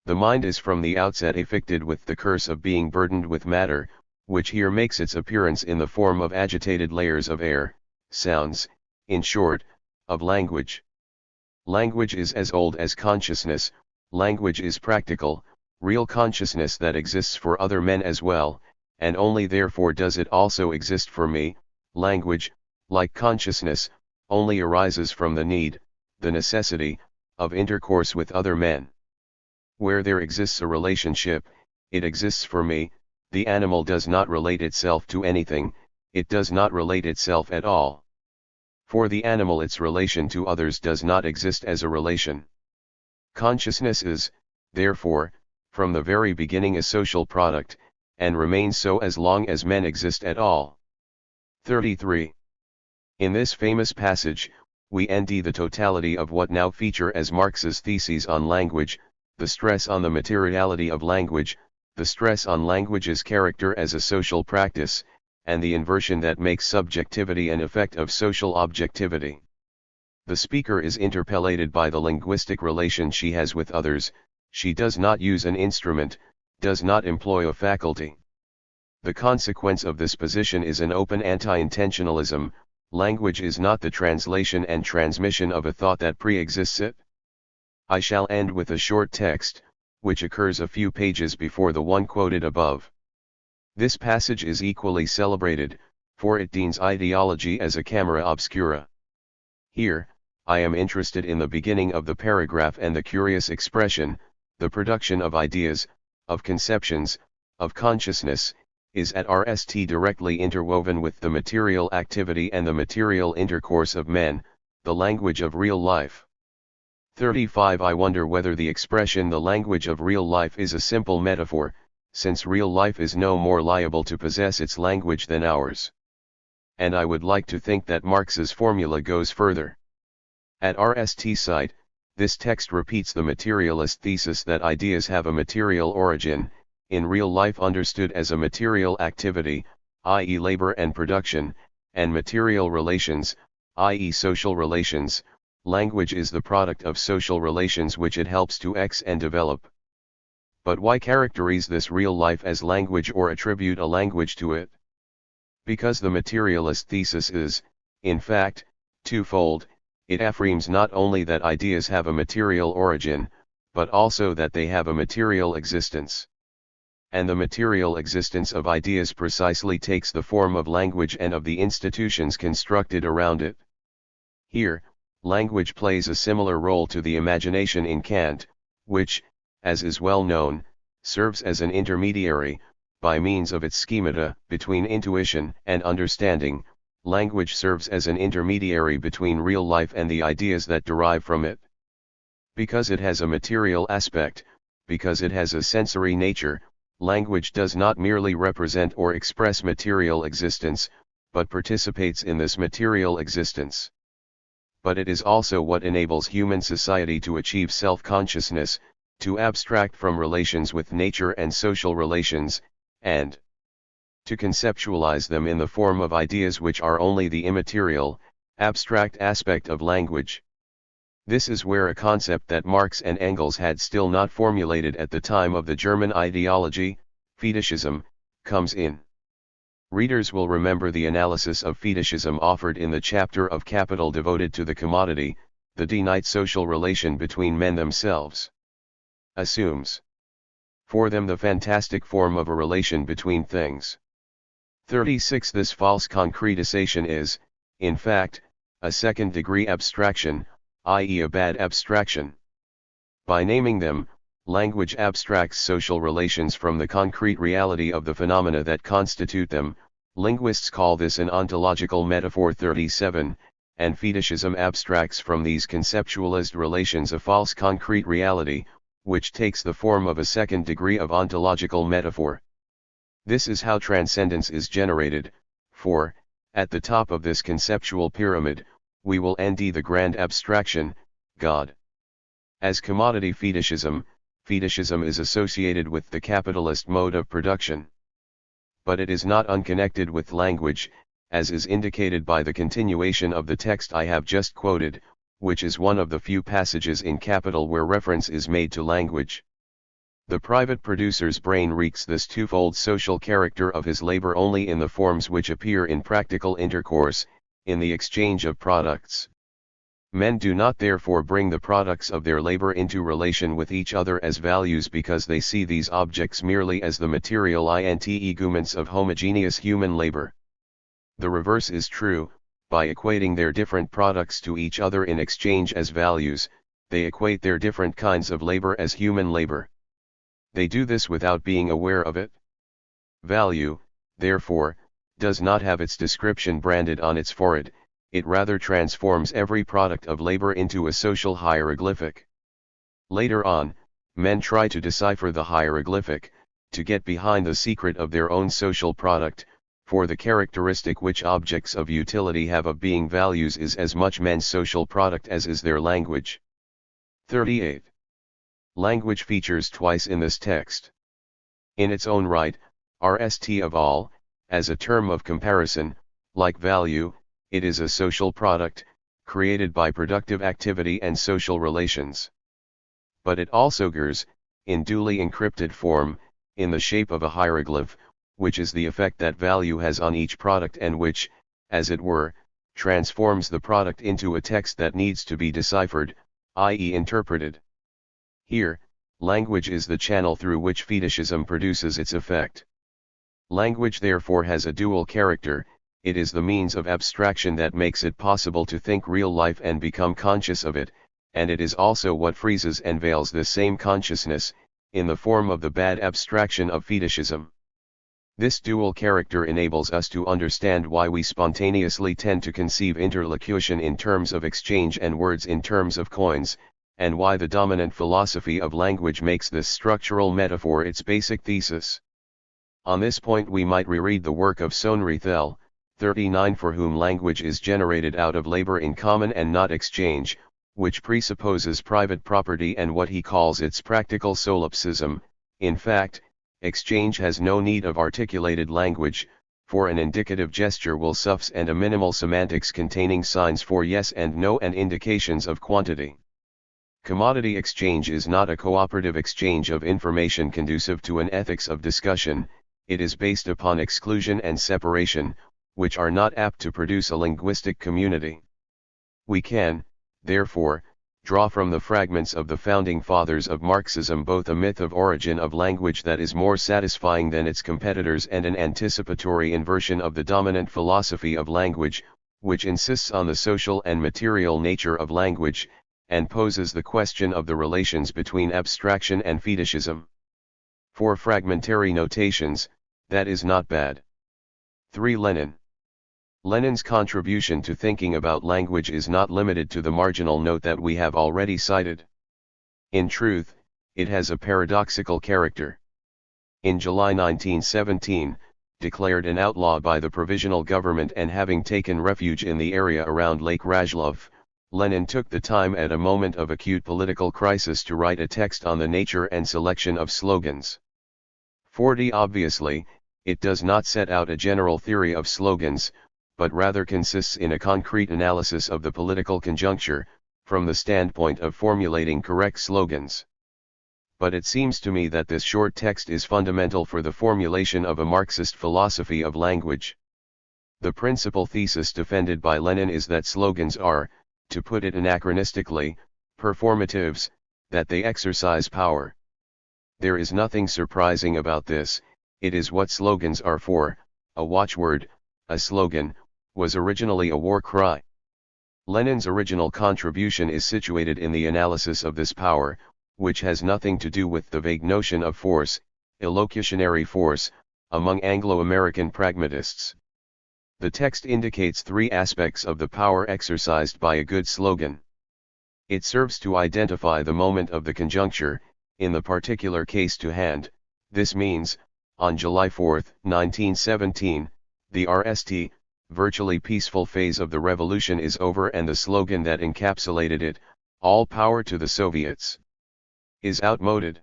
The mind is from the outset afflicted with the curse of being burdened with matter, which here makes its appearance in the form of agitated layers of air, sounds, in short, of language. Language is as old as consciousness. Language is practical, real consciousness that exists for other men as well, and only therefore does it also exist for me. Language, like consciousness, only arises from the need, the necessity, of intercourse with other men. Where there exists a relationship, it exists for me. The animal does not relate itself to anything, it does not relate itself at all. For the animal, its relation to others does not exist as a relation. Consciousness is, therefore, from the very beginning a social product, and remains so as long as men exist at all. 33. In this famous passage, we ND the totality of what now feature as Marx's theses on language, the stress on the materiality of language, the stress on language's character as a social practice, and the inversion that makes subjectivity an effect of social objectivity. The speaker is interpellated by the linguistic relation she has with others. She does not use an instrument, does not employ a faculty. The consequence of this position is an open anti-intentionalism. Language is not the translation and transmission of a thought that pre-exists it. I shall end with a short text, which occurs a few pages before the one quoted above. This passage is equally celebrated, for it deems ideology as a camera obscura. Here, I am interested in the beginning of the paragraph and the curious expression, the production of ideas, of conceptions, of consciousness, is at RST directly interwoven with the material activity and the material intercourse of men, the language of real life. 35. I wonder whether the expression the language of real life is a simple metaphor, since real life is no more liable to possess its language than ours. And I would like to think that Marx's formula goes further. At RST site, this text repeats the materialist thesis that ideas have a material origin, in real life understood as a material activity, i.e. labor and production, and material relations, i.e. social relations. Language is the product of social relations which it helps to and develop. But why characterize this real life as language or attribute a language to it? Because the materialist thesis is, in fact, twofold. It affirms not only that ideas have a material origin, but also that they have a material existence. And the material existence of ideas precisely takes the form of language and of the institutions constructed around it. Here, language plays a similar role to the imagination in Kant, which, as is well known, serves as an intermediary, by means of its schemata, between intuition and understanding. Language serves as an intermediary between real life and the ideas that derive from it. Because it has a material aspect, because it has a sensory nature, language does not merely represent or express material existence, but participates in this material existence. But it is also what enables human society to achieve self-consciousness, to abstract from relations with nature and social relations, and to conceptualize them in the form of ideas which are only the immaterial, abstract aspect of language. This is where a concept that Marx and Engels had still not formulated at the time of the German ideology, fetishism, comes in. Readers will remember the analysis of fetishism offered in the chapter of Capital devoted to the commodity. The finite social relation between men themselves assumes for them the fantastic form of a relation between things. 36. This false concretization is, in fact, a second-degree abstraction, i.e. a bad abstraction. By naming them, language abstracts social relations from the concrete reality of the phenomena that constitute them. Linguists call this an ontological metaphor. 37, and fetishism abstracts from these conceptualized relations a false concrete reality, which takes the form of a second degree of ontological metaphor. This is how transcendence is generated, for, at the top of this conceptual pyramid, we will ND the grand abstraction, God. As commodity fetishism is associated with the capitalist mode of production. But it is not unconnected with language, as is indicated by the continuation of the text I have just quoted, which is one of the few passages in Capital where reference is made to language. The private producer's brain reeks this twofold social character of his labor only in the forms which appear in practical intercourse, in the exchange of products. Men do not therefore bring the products of their labor into relation with each other as values because they see these objects merely as the material integuments of homogeneous human labor. The reverse is true. By equating their different products to each other in exchange as values, they equate their different kinds of labor as human labor. They do this without being aware of it. Value, therefore, does not have its description branded on its forehead. it rather transforms every product of labor into a social hieroglyphic. Later on, men try to decipher the hieroglyphic, to get behind the secret of their own social product, for the characteristic which objects of utility have of being values is as much men's social product as is their language. 38. Language features twice in this text. In its own right, rst of all, as a term of comparison, like value, it is a social product, created by productive activity and social relations. But it also occurs, in duly encrypted form, in the shape of a hieroglyph, which is the effect that value has on each product and which, as it were, transforms the product into a text that needs to be deciphered, i.e. interpreted. Here, language is the channel through which fetishism produces its effect. Language therefore has a dual character. It is the means of abstraction that makes it possible to think real life and become conscious of it, and it is also what freezes and veils this same consciousness, in the form of the bad abstraction of fetishism. This dual character enables us to understand why we spontaneously tend to conceive interlocution in terms of exchange and words in terms of coins, and why the dominant philosophy of language makes this structural metaphor its basic thesis. On this point we might reread the work of Lecercle, 39, for whom language is generated out of labor in common and not exchange, which presupposes private property and what he calls its practical solipsism. In fact, exchange has no need of articulated language, for an indicative gesture will suffice and a minimal semantics containing signs for yes and no and indications of quantity. Commodity exchange is not a cooperative exchange of information conducive to an ethics of discussion. It is based upon exclusion and separation, which are not apt to produce a linguistic community. We can, therefore, draw from the fragments of the founding fathers of Marxism both a myth of origin of language that is more satisfying than its competitors and an anticipatory inversion of the dominant philosophy of language, which insists on the social and material nature of language, and poses the question of the relations between abstraction and fetishism. For fragmentary notations, that is not bad. 3. Lenin's contribution to thinking about language is not limited to the marginal note that we have already cited. In truth, it has a paradoxical character. In July 1917, declared an outlaw by the provisional government and having taken refuge in the area around Lake Razlov, Lenin took the time at a moment of acute political crisis to write a text on the nature and selection of slogans. 40. Obviously, it does not set out a general theory of slogans, but rather consists in a concrete analysis of the political conjuncture, from the standpoint of formulating correct slogans. But it seems to me that this short text is fundamental for the formulation of a Marxist philosophy of language. The principal thesis defended by Lenin is that slogans are, to put it anachronistically, performatives, that they exercise power. There is nothing surprising about this. It is what slogans are for. A watchword, a slogan, was originally a war cry. Lenin's original contribution is situated in the analysis of this power, which has nothing to do with the vague notion of force, illocutionary force, among Anglo-American pragmatists. The text indicates three aspects of the power exercised by a good slogan. It serves to identify the moment of the conjuncture, in the particular case to hand. This means, on July 4, 1917, the RST, virtually peaceful phase of the revolution is over and the slogan that encapsulated it, "All power to the Soviets," is outmoded.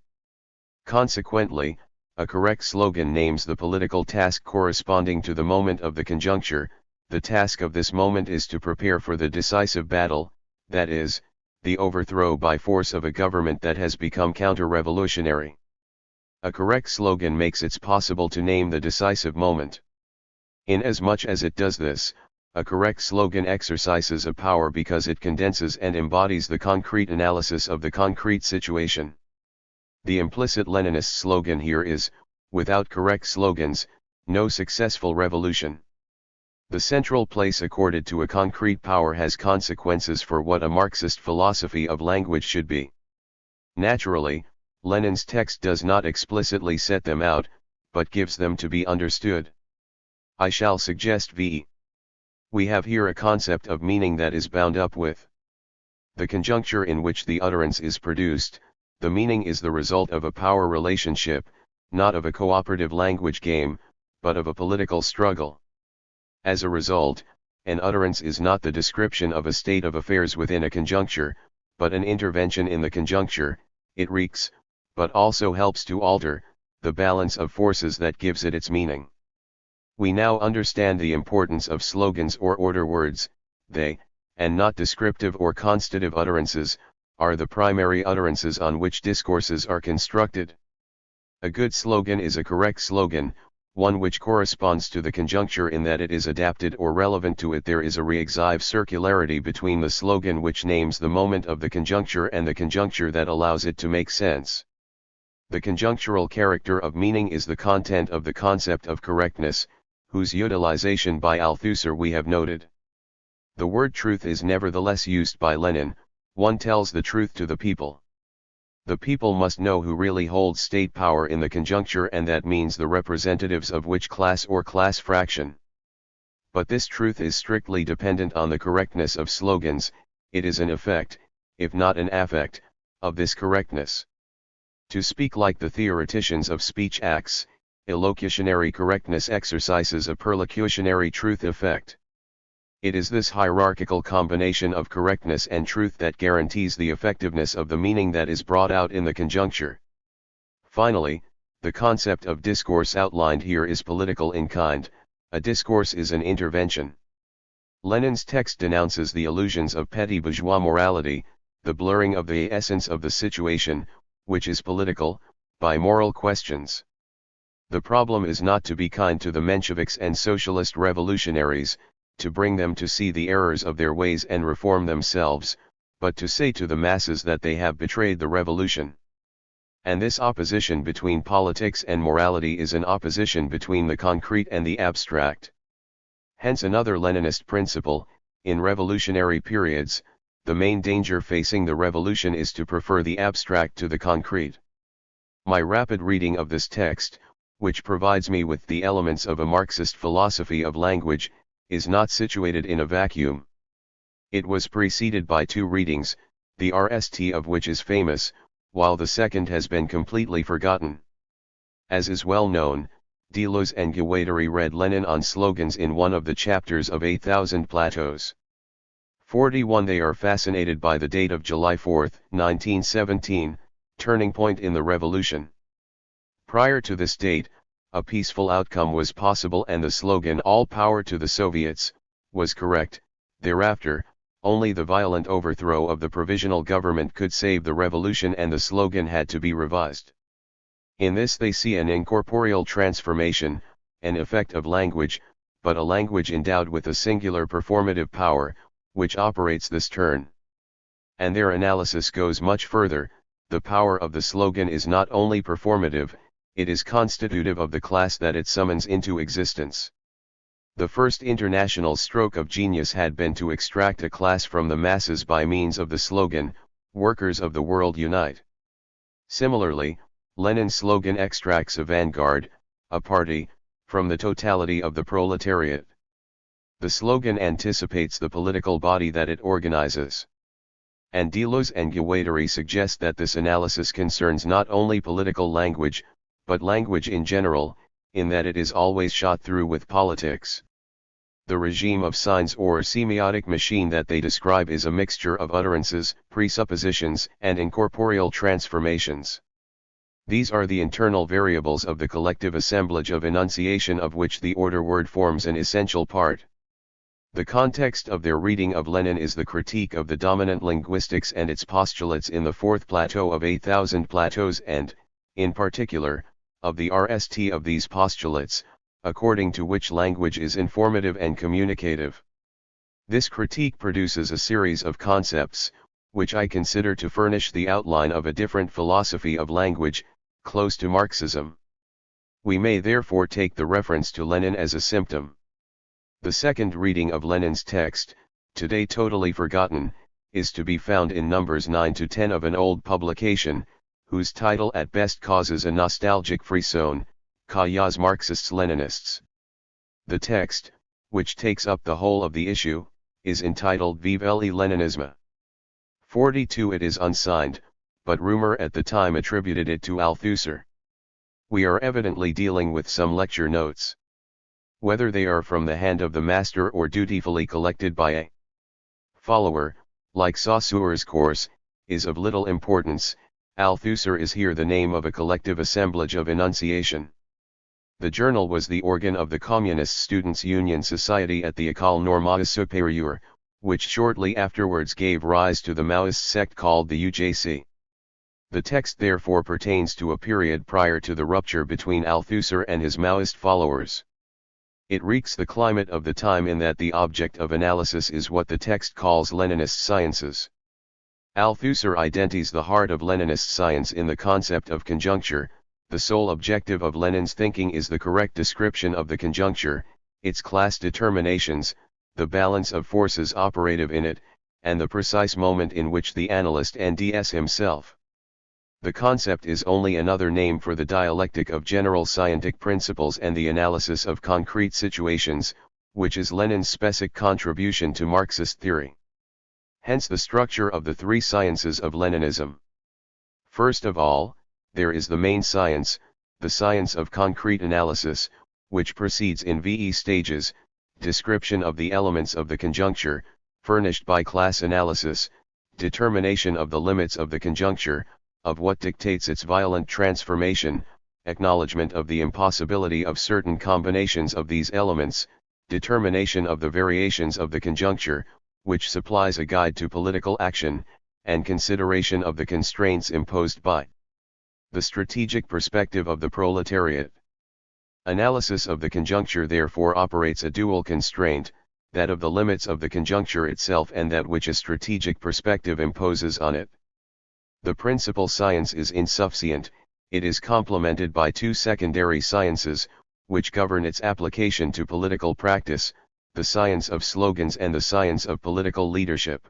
Consequently, a correct slogan names the political task corresponding to the moment of the conjuncture. The task of this moment is to prepare for the decisive battle, that is, the overthrow by force of a government that has become counter-revolutionary. A correct slogan makes it possible to name the decisive moment. Inasmuch as it does this, a correct slogan exercises a power because it condenses and embodies the concrete analysis of the concrete situation. The implicit Leninist slogan here is, without correct slogans, no successful revolution. The central place accorded to a concrete power has consequences for what a Marxist philosophy of language should be. Naturally, Lenin's text does not explicitly set them out, but gives them to be understood. I shall suggest v. We have here a concept of meaning that is bound up with the conjuncture in which the utterance is produced. The meaning is the result of a power relationship, not of a cooperative language game, but of a political struggle. As a result, an utterance is not the description of a state of affairs within a conjuncture, but an intervention in the conjuncture. It wreaks, but also helps to alter, the balance of forces that gives it its meaning. We now understand the importance of slogans or order words. They, and not descriptive or constative utterances, are the primary utterances on which discourses are constructed. A good slogan is a correct slogan, one which corresponds to the conjuncture in that it is adapted or relevant to it. There is a re-exive circularity between the slogan which names the moment of the conjuncture and the conjuncture that allows it to make sense. The conjunctural character of meaning is the content of the concept of correctness, whose utilization by Althusser we have noted. The word truth is nevertheless used by Lenin. One tells the truth to the people. The people must know who really holds state power in the conjuncture, and that means the representatives of which class or class fraction. But this truth is strictly dependent on the correctness of slogans. It is an effect, if not an affect, of this correctness. To speak like the theoreticians of speech acts, illocutionary correctness exercises a perlocutionary truth effect. It is this hierarchical combination of correctness and truth that guarantees the effectiveness of the meaning that is brought out in the conjuncture. Finally, the concept of discourse outlined here is political in kind. A discourse is an intervention. Lenin's text denounces the illusions of petty bourgeois morality, the blurring of the essence of the situation, which is political, by moral questions. The problem is not to be kind to the Mensheviks and socialist revolutionaries, to bring them to see the errors of their ways and reform themselves, but to say to the masses that they have betrayed the revolution. And this opposition between politics and morality is an opposition between the concrete and the abstract. Hence another Leninist principle: in revolutionary periods, the main danger facing the revolution is to prefer the abstract to the concrete. My rapid reading of this text, which provides me with the elements of a Marxist philosophy of language, is not situated in a vacuum. It was preceded by two readings, the RST of which is famous, while the second has been completely forgotten. As is well known, Deleuze and Guattari read Lenin on slogans in one of the chapters of 8,000 Plateaus. 41. They are fascinated by the date of July 4, 1917, turning point in the revolution. Prior to this date, a peaceful outcome was possible and the slogan "All power to the Soviets" was correct. Thereafter, only the violent overthrow of the provisional government could save the revolution, and the slogan had to be revised. In this they see an incorporeal transformation, an effect of language, but a language endowed with a singular performative power, which operates this turn. And their analysis goes much further. The power of the slogan is not only performative, it is constitutive of the class that it summons into existence. The first international stroke of genius had been to extract a class from the masses by means of the slogan, "Workers of the world unite." Similarly, Lenin's slogan extracts a vanguard, a party, from the totality of the proletariat. The slogan anticipates the political body that it organizes. And Deleuze and Guattari suggest that this analysis concerns not only political language, but language in general, in that it is always shot through with politics. The regime of signs or semiotic machine that they describe is a mixture of utterances, presuppositions, and incorporeal transformations. These are the internal variables of the collective assemblage of enunciation of which the order word forms an essential part. The context of their reading of Lenin is the critique of the dominant linguistics and its postulates in the fourth plateau of 8,000 Plateaus and, in particular, of the RST of these postulates, according to which language is informative and communicative. This critique produces a series of concepts, which I consider to furnish the outline of a different philosophy of language, close to Marxism. We may therefore take the reference to Lenin as a symptom. The second reading of Lenin's text, today totally forgotten, is to be found in numbers 9 to 10 of an old publication, whose title at best causes a nostalgic frisson, Kayas Marxists-Leninists. The text, which takes up the whole of the issue, is entitled Vive le Leninisme. 42. It is unsigned, but rumor at the time attributed it to Althusser. We are evidently dealing with some lecture notes. Whether they are from the hand of the master or dutifully collected by a follower, like Saussure's course, is of little importance. Althusser is here the name of a collective assemblage of enunciation. The journal was the organ of the Communist Students' Union Society at the École Normale Supérieure, which shortly afterwards gave rise to the Maoist sect called the UJC. The text therefore pertains to a period prior to the rupture between Althusser and his Maoist followers. It reeks the climate of the time in that the object of analysis is what the text calls Leninist sciences. Althusser identifies the heart of Leninist science in the concept of conjuncture. The sole objective of Lenin's thinking is the correct description of the conjuncture, its class determinations, the balance of forces operative in it, and the precise moment in which the analyst NDS himself. The concept is only another name for the dialectic of general scientific principles and the analysis of concrete situations, which is Lenin's specific contribution to Marxist theory. Hence the structure of the three sciences of Leninism. First of all, there is the main science, the science of concrete analysis, which proceeds in VE stages, description of the elements of the conjuncture, furnished by class analysis, determination of the limits of the conjuncture, of what dictates its violent transformation, acknowledgement of the impossibility of certain combinations of these elements, determination of the variations of the conjuncture, which supplies a guide to political action, and consideration of the constraints imposed by the strategic perspective of the proletariat. Analysis of the conjuncture therefore operates a dual constraint, that of the limits of the conjuncture itself and that which a strategic perspective imposes on it. The principal science is insufficient, it is complemented by two secondary sciences, which govern its application to political practice, the science of slogans and the science of political leadership.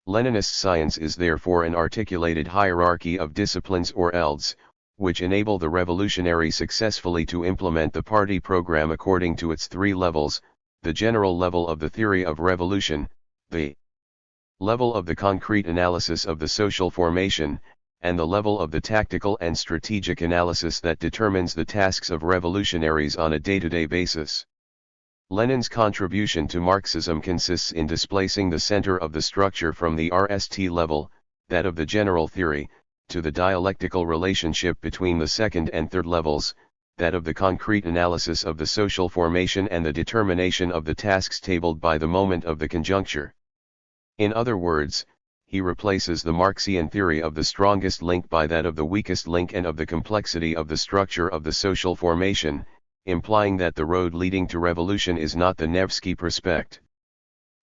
Leninist science is therefore an articulated hierarchy of disciplines or ELDs, which enable the revolutionary successfully to implement the party program according to its three levels: the general level of the theory of revolution, the level of the concrete analysis of the social formation, and the level of the tactical and strategic analysis that determines the tasks of revolutionaries on a day-to-day basis. Lenin's contribution to Marxism consists in displacing the center of the structure from the RST level, that of the general theory, to the dialectical relationship between the second and third levels, that of the concrete analysis of the social formation and the determination of the tasks tabled by the moment of the conjuncture. In other words, he replaces the Marxian theory of the strongest link by that of the weakest link and of the complexity of the structure of the social formation, implying that the road leading to revolution is not the Nevsky Prospect.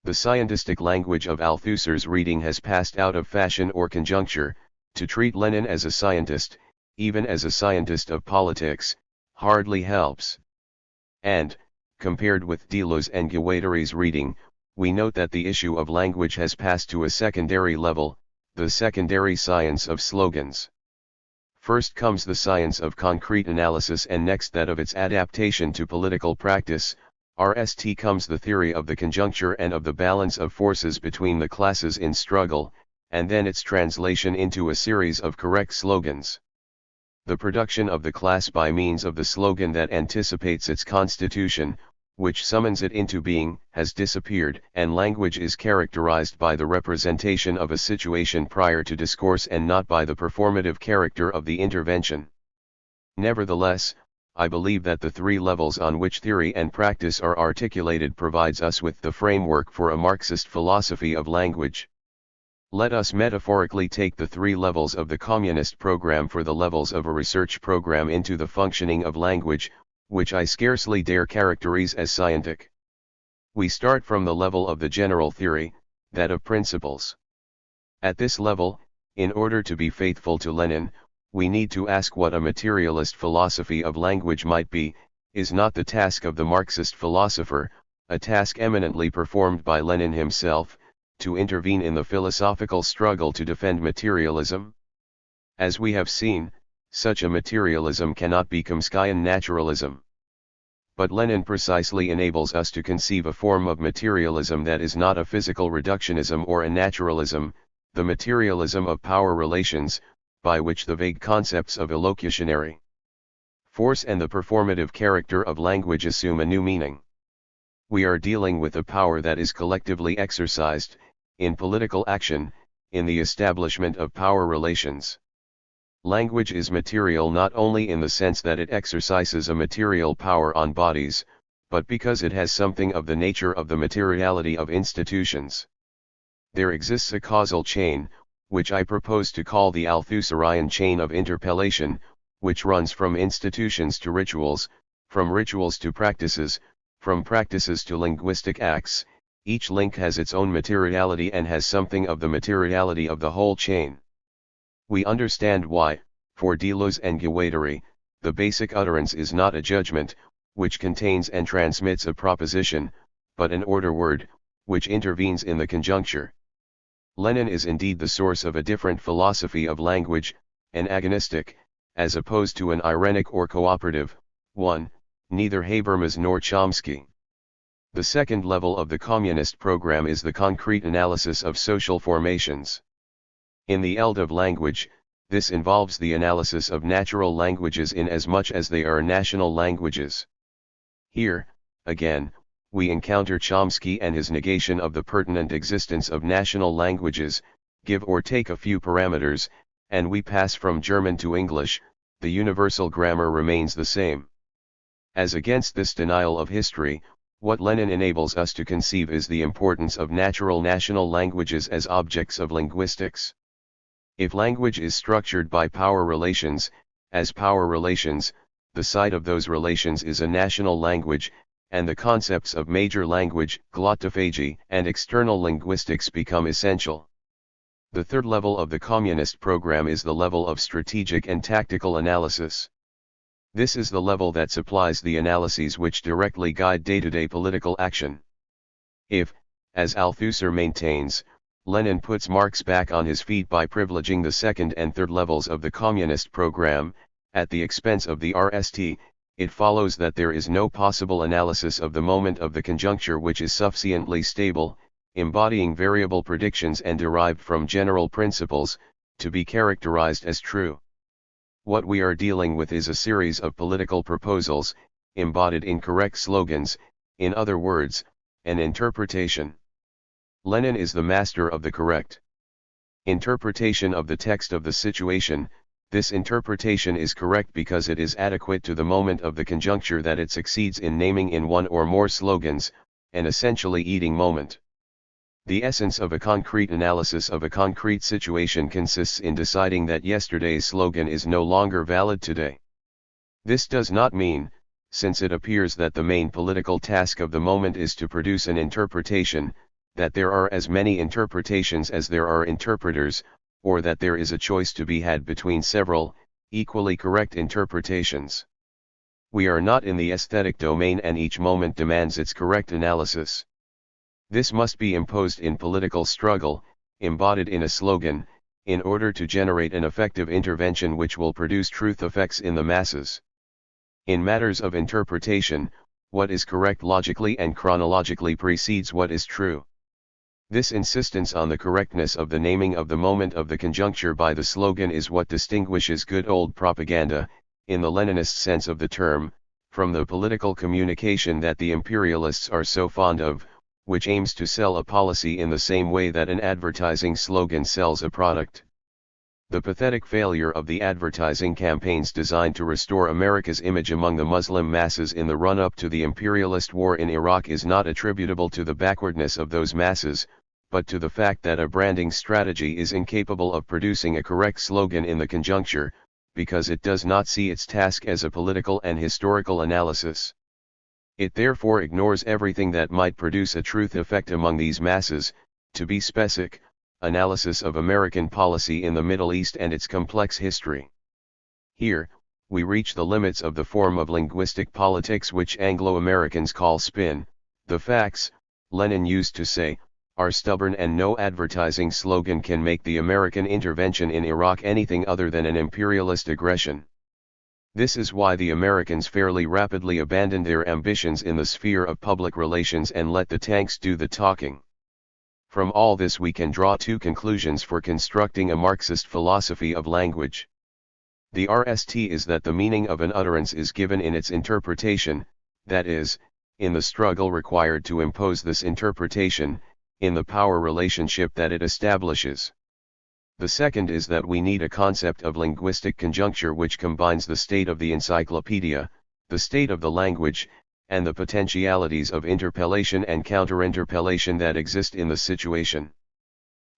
The scientistic language of Althusser's reading has passed out of fashion or conjuncture. To treat Lenin as a scientist, even as a scientist of politics, hardly helps. And, compared with Deleuze and Guattari's reading, we note that the issue of language has passed to a secondary level, the secondary science of slogans. First comes the science of concrete analysis and next that of its adaptation to political practice. RST comes the theory of the conjuncture and of the balance of forces between the classes in struggle, and then its translation into a series of correct slogans. The production of the class by means of the slogan that anticipates its constitution, which summons it into being, has disappeared, and language is characterized by the representation of a situation prior to discourse and not by the performative character of the intervention. Nevertheless, I believe that the three levels on which theory and practice are articulated provides us with the framework for a Marxist philosophy of language. Let us metaphorically take the three levels of the communist program for the levels of a research program into the functioning of language, which I scarcely dare characterize as scientific. We start from the level of the general theory, that of principles. At this level, in order to be faithful to Lenin, we need to ask what a materialist philosophy of language might be. Is not the task of the Marxist philosopher, a task eminently performed by Lenin himself, to intervene in the philosophical struggle to defend materialism? As we have seen, such a materialism cannot be Chomskyan naturalism. But Lenin precisely enables us to conceive a form of materialism that is not a physical reductionism or a naturalism, the materialism of power relations, by which the vague concepts of illocutionary force and the performative character of language assume a new meaning. We are dealing with a power that is collectively exercised, in political action, in the establishment of power relations. Language is material not only in the sense that it exercises a material power on bodies, but because it has something of the nature of the materiality of institutions. There exists a causal chain, which I propose to call the Althusserian chain of interpellation, which runs from institutions to rituals, from rituals to practices, from practices to linguistic acts. Each link has its own materiality and has something of the materiality of the whole chain. We understand why, for Deleuze and Guattari, the basic utterance is not a judgment, which contains and transmits a proposition, but an order word, which intervenes in the conjuncture. Lenin is indeed the source of a different philosophy of language, an agonistic, as opposed to an irenic or cooperative, one, neither Habermas nor Chomsky. The second level of the communist program is the concrete analysis of social formations. In the eld of language, this involves the analysis of natural languages in as much as they are national languages. Here, again, we encounter Chomsky and his negation of the pertinent existence of national languages. Give or take a few parameters, and we pass from German to English, the universal grammar remains the same. As against this denial of history, what Lenin enables us to conceive is the importance of natural national languages as objects of linguistics. If language is structured by power relations, as power relations, the site of those relations is a national language, and the concepts of major language, glottophagy, and external linguistics become essential. The third level of the communist program is the level of strategic and tactical analysis. This is the level that supplies the analyses which directly guide day-to-day political action. If, as Althusser maintains, Lenin puts Marx back on his feet by privileging the second and third levels of the communist program, at the expense of the RST, it follows that there is no possible analysis of the moment of the conjuncture which is sufficiently stable, embodying variable predictions and derived from general principles, to be characterized as true. What we are dealing with is a series of political proposals, embodied in correct slogans, in other words, an interpretation. Lenin is the master of the correct interpretation of the text of the situation. This interpretation is correct because it is adequate to the moment of the conjuncture that it succeeds in naming in one or more slogans, an essentially eating moment. The essence of a concrete analysis of a concrete situation consists in deciding that yesterday's slogan is no longer valid today. This does not mean, since it appears that the main political task of the moment is to produce an interpretation, that there are as many interpretations as there are interpreters, or that there is a choice to be had between several, equally correct interpretations. We are not in the aesthetic domain and each moment demands its correct analysis. This must be imposed in political struggle, embodied in a slogan, in order to generate an effective intervention which will produce truth effects in the masses. In matters of interpretation, what is correct logically and chronologically precedes what is true. This insistence on the correctness of the naming of the moment of the conjuncture by the slogan is what distinguishes good old propaganda, in the Leninist sense of the term, from the political communication that the imperialists are so fond of, which aims to sell a policy in the same way that an advertising slogan sells a product. The pathetic failure of the advertising campaigns designed to restore America's image among the Muslim masses in the run-up to the imperialist war in Iraq is not attributable to the backwardness of those masses, but to the fact that a branding strategy is incapable of producing a correct slogan in the conjuncture, because it does not see its task as a political and historical analysis. It therefore ignores everything that might produce a truth effect among these masses, to be specific, analysis of American policy in the Middle East and its complex history. Here, we reach the limits of the form of linguistic politics which Anglo-Americans call spin. The facts, Lenin used to say, are stubborn and no advertising slogan can make the American intervention in Iraq anything other than an imperialist aggression. This is why the Americans fairly rapidly abandoned their ambitions in the sphere of public relations and let the tanks do the talking. From all this we can draw two conclusions for constructing a Marxist philosophy of language. The RST is that the meaning of an utterance is given in its interpretation, that is, in the struggle required to impose this interpretation, in the power relationship that it establishes. The second is that we need a concept of linguistic conjuncture which combines the state of the encyclopedia, the state of the language, and the potentialities of interpellation and counterinterpellation that exist in the situation.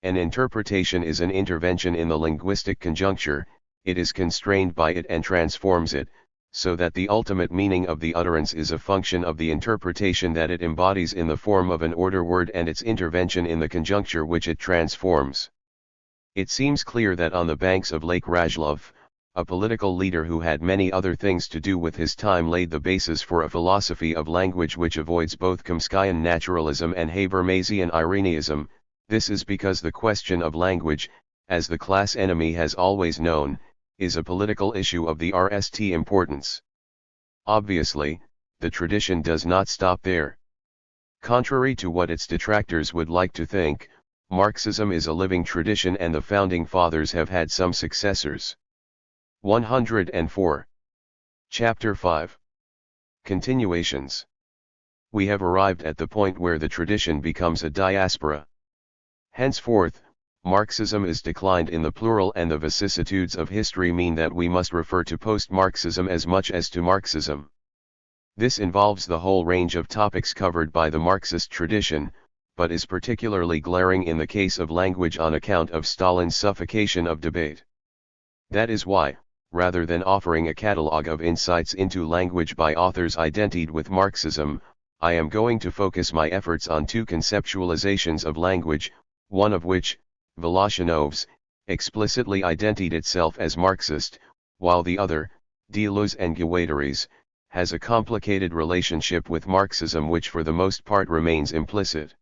An interpretation is an intervention in the linguistic conjuncture, it is constrained by it and transforms it, so that the ultimate meaning of the utterance is a function of the interpretation that it embodies in the form of an order word and its intervention in the conjuncture which it transforms. It seems clear that on the banks of Lake Rajlov, a political leader who had many other things to do with his time laid the basis for a philosophy of language which avoids both Chomskyan naturalism and Habermasian Irenaism. This is because the question of language, as the class enemy has always known, is a political issue of the RST importance. Obviously, the tradition does not stop there. Contrary to what its detractors would like to think, Marxism is a living tradition and the Founding Fathers have had some successors. 104. Chapter 5. Continuations. We have arrived at the point where the tradition becomes a diaspora. Henceforth, Marxism is declined in the plural and the vicissitudes of history mean that we must refer to post-Marxism as much as to Marxism. This involves the whole range of topics covered by the Marxist tradition, but is particularly glaring in the case of language on account of Stalin's suffocation of debate. That is why, rather than offering a catalogue of insights into language by authors identified with Marxism, I am going to focus my efforts on two conceptualizations of language, one of which, Voloshinov's, explicitly identified itself as Marxist, while the other, Deleuze and Guattari's, has a complicated relationship with Marxism which for the most part remains implicit.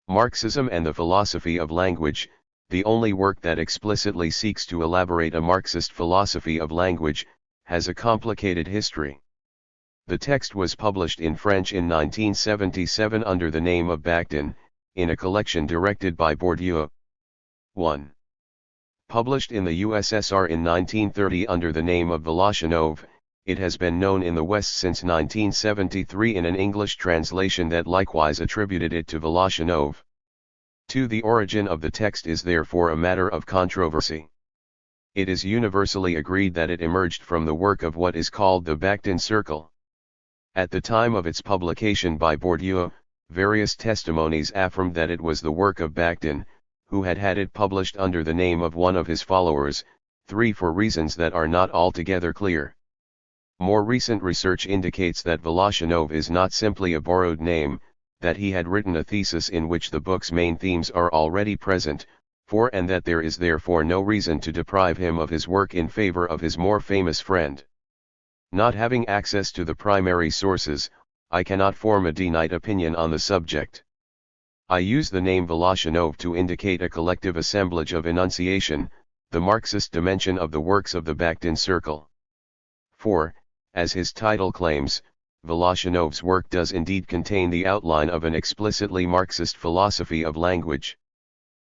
Marxism and the Philosophy of Language, the only work that explicitly seeks to elaborate a Marxist philosophy of language, has a complicated history. The text was published in French in 1977 under the name of Bakhtin, in a collection directed by Bourdieu. 1. Published in the USSR in 1930 under the name of Voloshinov, it has been known in the West since 1973 in an English translation that likewise attributed it to Voloshinov. 2. The origin of the text is therefore a matter of controversy. It is universally agreed that it emerged from the work of what is called the Bakhtin Circle. At the time of its publication by Bourdieu, various testimonies affirmed that it was the work of Bakhtin, who had had it published under the name of one of his followers, 3 for reasons that are not altogether clear. More recent research indicates that Voloshinov is not simply a borrowed name, that he had written a thesis in which the book's main themes are already present, 4 and that there is therefore no reason to deprive him of his work in favor of his more famous friend. Not having access to the primary sources, I cannot form a definite opinion on the subject. I use the name Voloshinov to indicate a collective assemblage of enunciation, the Marxist dimension of the works of the Bakhtin Circle. 4. As his title claims, Voloshinov's work does indeed contain the outline of an explicitly Marxist philosophy of language.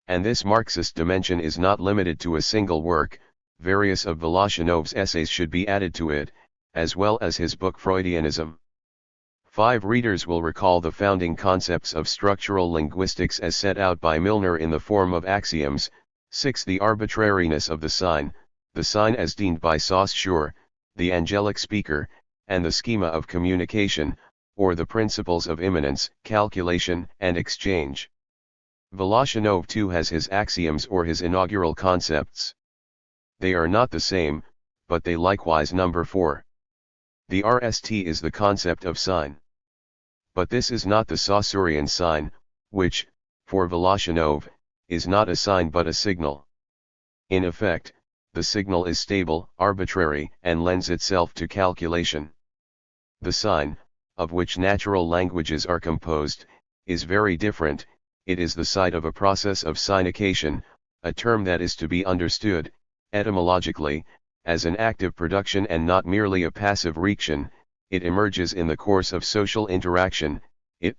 And this Marxist dimension is not limited to a single work, various of Voloshinov's essays should be added to it, as well as his book Freudianism. 5. Readers will recall the founding concepts of structural linguistics as set out by Milner in the form of axioms. 6. The arbitrariness of the sign as deemed by Saussure, the angelic speaker, and the schema of communication, or the principles of immanence, calculation, and exchange. Voloshinov too has his axioms or his inaugural concepts. They are not the same, but they likewise number 4. The RST is the concept of sign. But this is not the Saussurean sign, which, for Voloshinov, is not a sign but a signal. In effect, the signal is stable, arbitrary, and lends itself to calculation. The sign, of which natural languages are composed, is very different. It is the site of a process of signification, a term that is to be understood, etymologically, as an active production and not merely a passive reaction. It emerges in the course of social interaction. It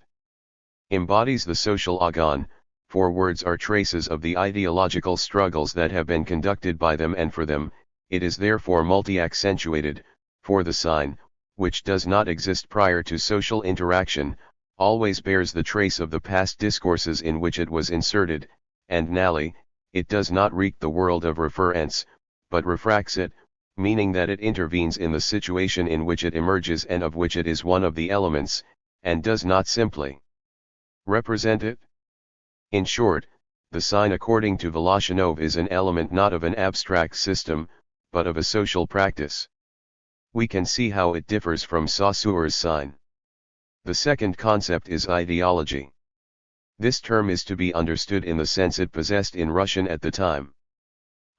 embodies the social agon, for words are traces of the ideological struggles that have been conducted by them and for them. It is therefore multi-accentuated, for the sign, which does not exist prior to social interaction, always bears the trace of the past discourses in which it was inserted, and nally, it does not wreak the world of reference, but refracts it, meaning that it intervenes in the situation in which it emerges and of which it is one of the elements, and does not simply represent it. In short, the sign according to Voloshinov is an element not of an abstract system, but of a social practice. We can see how it differs from Saussure's sign. The second concept is ideology. This term is to be understood in the sense it possessed in Russian at the time.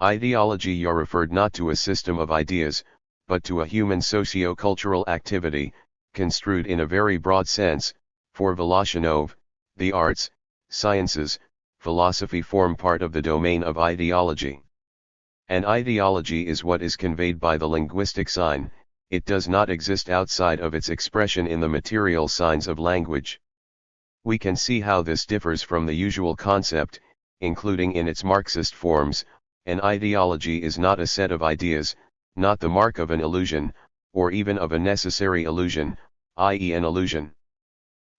Ideology referred not to a system of ideas, but to a human socio-cultural activity, construed in a very broad sense. For Voloshinov, the arts, sciences, philosophy form part of the domain of ideology. An ideology is what is conveyed by the linguistic sign. It does not exist outside of its expression in the material signs of language. We can see how this differs from the usual concept, including in its Marxist forms. An ideology is not a set of ideas, not the mark of an illusion, or even of a necessary illusion, i.e. an illusion.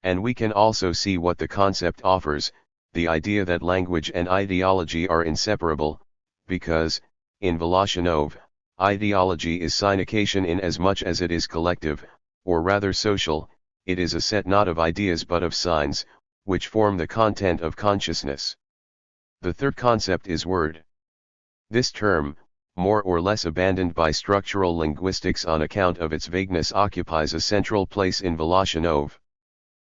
And we can also see what the concept offers, the idea that language and ideology are inseparable, because, in Voloshinov, ideology is signification in as much as it is collective, or rather social. It is a set not of ideas but of signs, which form the content of consciousness. The third concept is word. This term, more or less abandoned by structural linguistics on account of its vagueness, occupies a central place in Voloshinov.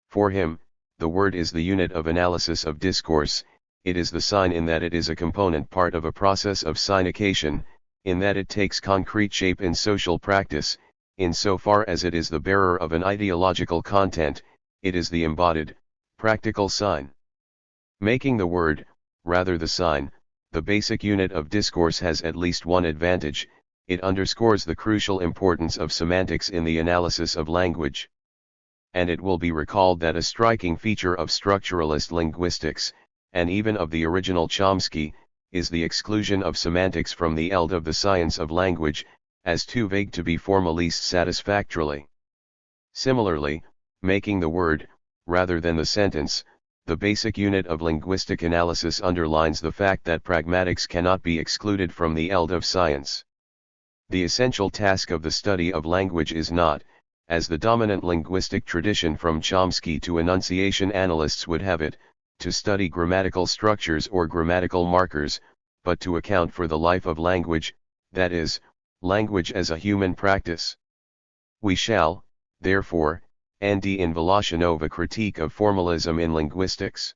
For him, the word is the unit of analysis of discourse. It is the sign in that it is a component part of a process of signification, in that it takes concrete shape in social practice. Insofar as it is the bearer of an ideological content, it is the embodied, practical sign. Making the word, rather the sign, the basic unit of discourse has at least one advantage: it underscores the crucial importance of semantics in the analysis of language. And it will be recalled that a striking feature of structuralist linguistics, and even of the original Chomsky, is the exclusion of semantics from the field of the science of language, as too vague to be formalized satisfactorily. Similarly, making the word, rather than the sentence, the basic unit of linguistic analysis underlines the fact that pragmatics cannot be excluded from the field of science. The essential task of the study of language is not, as the dominant linguistic tradition from Chomsky to enunciation analysts would have it, to study grammatical structures or grammatical markers, but to account for the life of language, that is, language as a human practice. We shall, therefore, end in Voloshinov a critique of formalism in linguistics.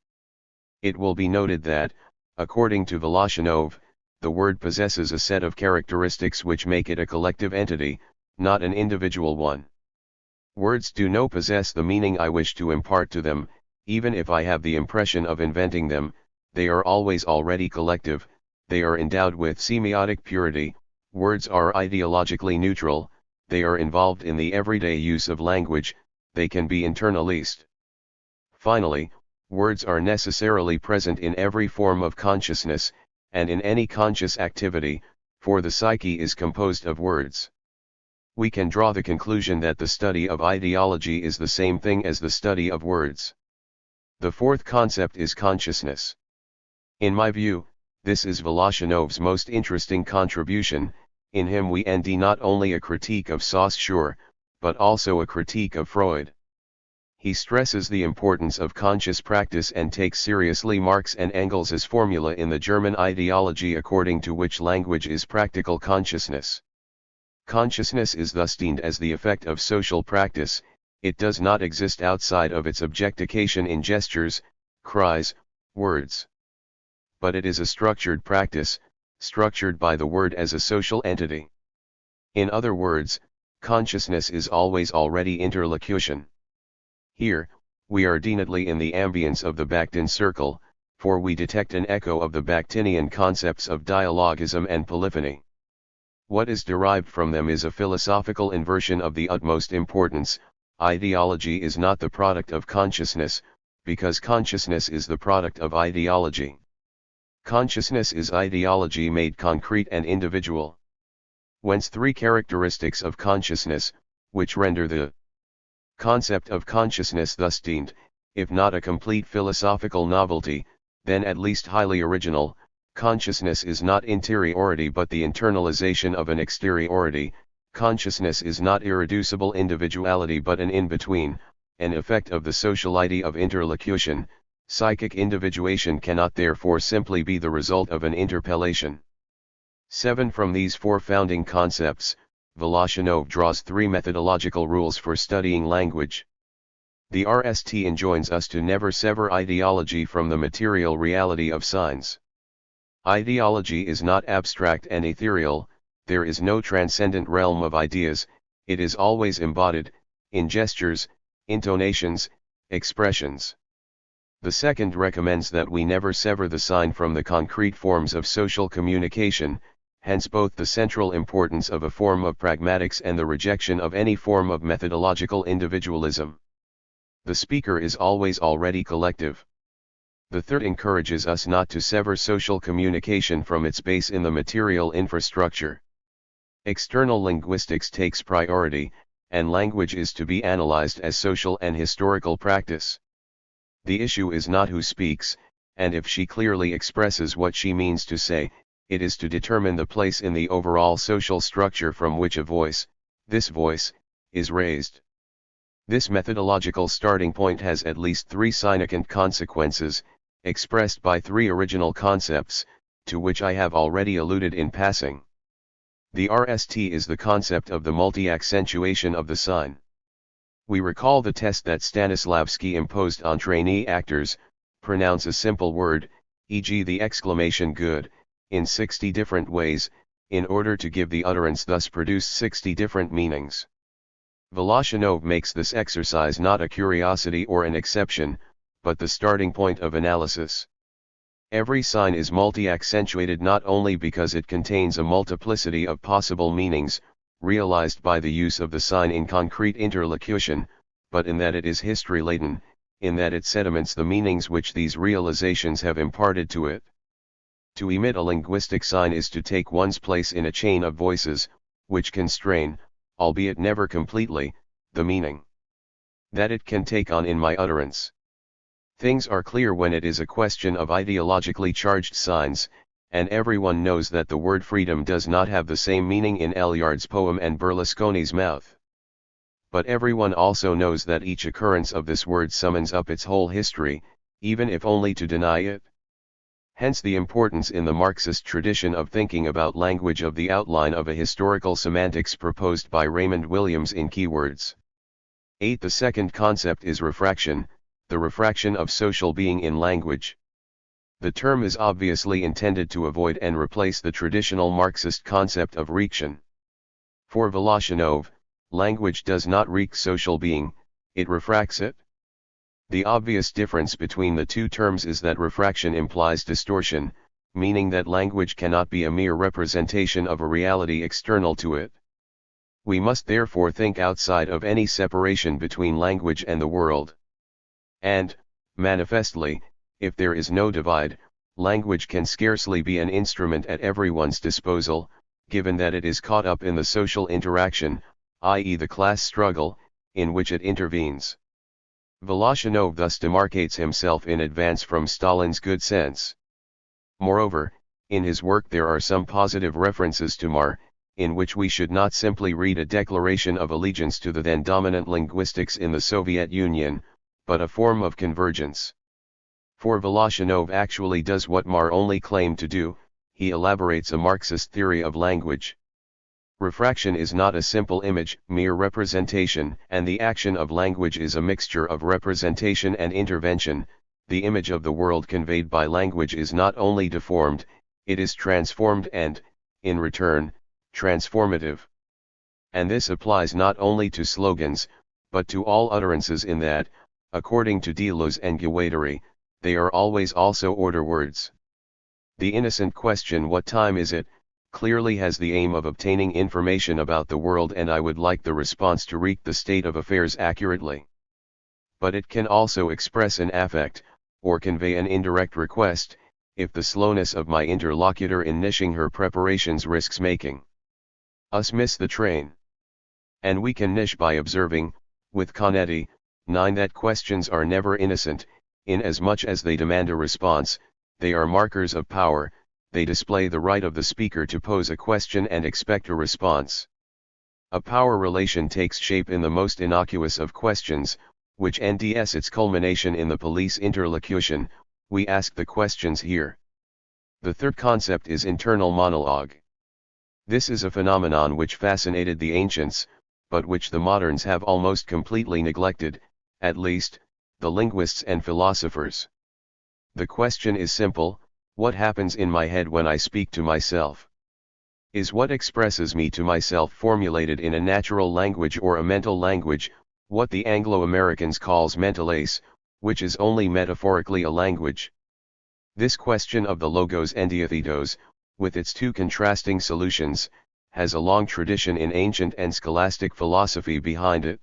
It will be noted that, according to Voloshinov, the word possesses a set of characteristics which make it a collective entity, not an individual one. Words do not possess the meaning I wish to impart to them. Even if I have the impression of inventing them, they are always already collective. They are endowed with semiotic purity. Words are ideologically neutral. They are involved in the everyday use of language. They can be internalized. Finally, words are necessarily present in every form of consciousness, and in any conscious activity, for the psyche is composed of words. We can draw the conclusion that the study of ideology is the same thing as the study of words. The fourth concept is consciousness. In my view, this is Voloshinov's most interesting contribution. In him we end not only a critique of Saussure, but also a critique of Freud. He stresses the importance of conscious practice and takes seriously Marx and Engels' formula in the German ideology according to which language is practical consciousness. Consciousness is thus deemed as the effect of social practice. It does not exist outside of its objectification in gestures, cries, words. But it is a structured practice, structured by the word as a social entity. In other words, consciousness is always already interlocution. Here, we are definitely in the ambience of the Bakhtin circle, for we detect an echo of the Bakhtinian concepts of dialogism and polyphony. What is derived from them is a philosophical inversion of the utmost importance. Ideology is not the product of consciousness, because consciousness is the product of ideology. Consciousness is ideology made concrete and individual. Whence three characteristics of consciousness, which render the concept of consciousness thus deemed, if not a complete philosophical novelty, then at least highly original. Consciousness is not interiority but the internalization of an exteriority. Consciousness is not irreducible individuality but an in-between, an effect of the sociality of interlocution. Psychic individuation cannot therefore simply be the result of an interpellation. 7. From these four founding concepts, Voloshinov draws three methodological rules for studying language. The RST enjoins us to never sever ideology from the material reality of signs. Ideology is not abstract and ethereal, there is no transcendent realm of ideas, it is always embodied, in gestures, intonations, expressions. The second recommends that we never sever the sign from the concrete forms of social communication, hence both the central importance of a form of pragmatics and the rejection of any form of methodological individualism. The speaker is always already collective. The third encourages us not to sever social communication from its base in the material infrastructure. External linguistics takes priority, and language is to be analyzed as social and historical practice. The issue is not who speaks, and if she clearly expresses what she means to say, it is to determine the place in the overall social structure from which a voice, this voice, is raised. This methodological starting point has at least three significant consequences, expressed by three original concepts, to which I have already alluded in passing. The RST is the concept of the multi-accentuation of the sign. We recall the test that Stanislavski imposed on trainee actors: pronounce a simple word, e.g. the exclamation good, in 60 different ways, in order to give the utterance thus produce 60 different meanings. Voloshinov makes this exercise not a curiosity or an exception, but the starting point of analysis. Every sign is multi-accentuated not only because it contains a multiplicity of possible meanings, realized by the use of the sign in concrete interlocution, but in that it is history-laden, in that it sediments the meanings which these realizations have imparted to it. To emit a linguistic sign is to take one's place in a chain of voices, which constrain, albeit never completely, the meaning that it can take on in my utterance. Things are clear when it is a question of ideologically charged signs, and everyone knows that the word freedom does not have the same meaning in Elyard's poem and Berlusconi's mouth. But everyone also knows that each occurrence of this word summons up its whole history, even if only to deny it. Hence the importance in the Marxist tradition of thinking about language of the outline of a historical semantics proposed by Raymond Williams in Keywords. 8. The second concept is refraction, the refraction of social being in language. The term is obviously intended to avoid and replace the traditional Marxist concept of reaction. For Voloshinov, language does not wreak social being, it refracts it. The obvious difference between the two terms is that refraction implies distortion, meaning that language cannot be a mere representation of a reality external to it. We must therefore think outside of any separation between language and the world. And, manifestly, if there is no divide, language can scarcely be an instrument at everyone's disposal, given that it is caught up in the social interaction, i.e. the class struggle, in which it intervenes. Voloshinov thus demarcates himself in advance from Stalin's good sense. Moreover, in his work there are some positive references to Mar, in which we should not simply read a declaration of allegiance to the then dominant linguistics in the Soviet Union, but a form of convergence. For Voloshinov actually does what Mar only claimed to do, he elaborates a Marxist theory of language. Refraction is not a simple image, mere representation, and the action of language is a mixture of representation and intervention. The image of the world conveyed by language is not only deformed, it is transformed and, in return, transformative. And this applies not only to slogans, but to all utterances in that, according to Deleuze and Guattari, they are always also order words. The innocent question "what time is it?" clearly has the aim of obtaining information about the world, and I would like the response to read the state of affairs accurately. But it can also express an affect, or convey an indirect request, if the slowness of my interlocutor in niching her preparations risks making us miss the train. And we can niche by observing, with Conetti, 9, that questions are never innocent, inasmuch as they demand a response, they are markers of power, they display the right of the speaker to pose a question and expect a response. A power relation takes shape in the most innocuous of questions, which ends its culmination in the police interlocution. We ask the questions here. The third concept is internal monologue. This is a phenomenon which fascinated the ancients, but which the moderns have almost completely neglected, at least, the linguists and philosophers. The question is simple: what happens in my head when I speak to myself? Is what expresses me to myself formulated in a natural language or a mental language, what the Anglo-Americans calls mentales, which is only metaphorically a language? This question of the logos endiathitos, with its two contrasting solutions, has a long tradition in ancient and scholastic philosophy behind it.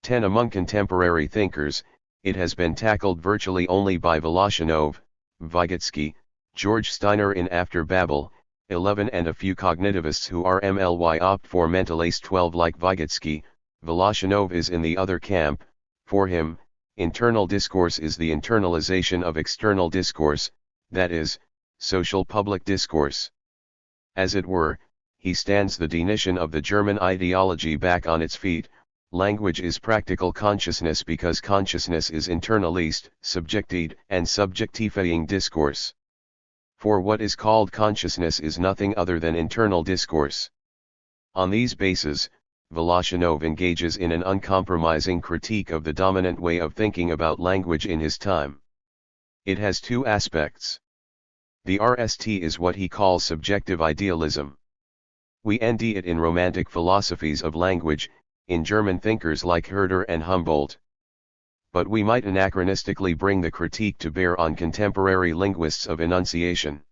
10. Among contemporary thinkers, it has been tackled virtually only by Voloshinov, Vygotsky, George Steiner in After Babel, 11, and a few cognitivists who RMLY opt for mentales. 12. Like Vygotsky, Voloshinov is in the other camp. For him, internal discourse is the internalization of external discourse, that is, social public discourse. As it were, he stands the denition of the German ideology back on its feet. Language is practical consciousness because consciousness is internalized, subjected, and subjectifying discourse. For what is called consciousness is nothing other than internal discourse. On these bases, Voloshinov engages in an uncompromising critique of the dominant way of thinking about language in his time. It has two aspects. The RST is what he calls subjective idealism. We ND it in romantic philosophies of language, in German thinkers like Herder and Humboldt. But we might anachronistically bring the critique to bear on contemporary linguists of enunciation.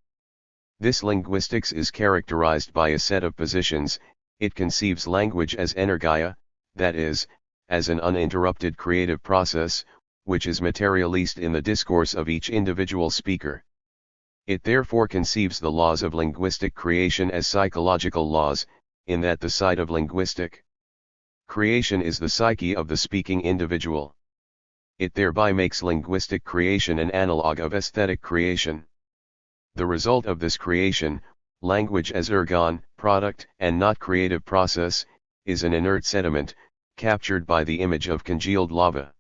This linguistics is characterized by a set of positions. It conceives language as energia, that is, as an uninterrupted creative process, which is materialist in the discourse of each individual speaker. It therefore conceives the laws of linguistic creation as psychological laws, in that the side of linguistic creation is the psyche of the speaking individual. It thereby makes linguistic creation an analog of aesthetic creation. The result of this creation, language as ergon, product, and not creative process, is an inert sediment, captured by the image of congealed lava.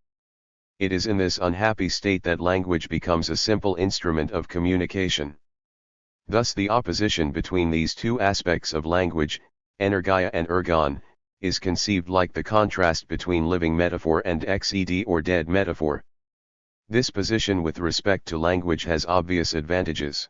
It is in this unhappy state that language becomes a simple instrument of communication. Thus the opposition between these two aspects of language, energia and ergon, is conceived like the contrast between living metaphor and XED or dead metaphor. This position with respect to language has obvious advantages.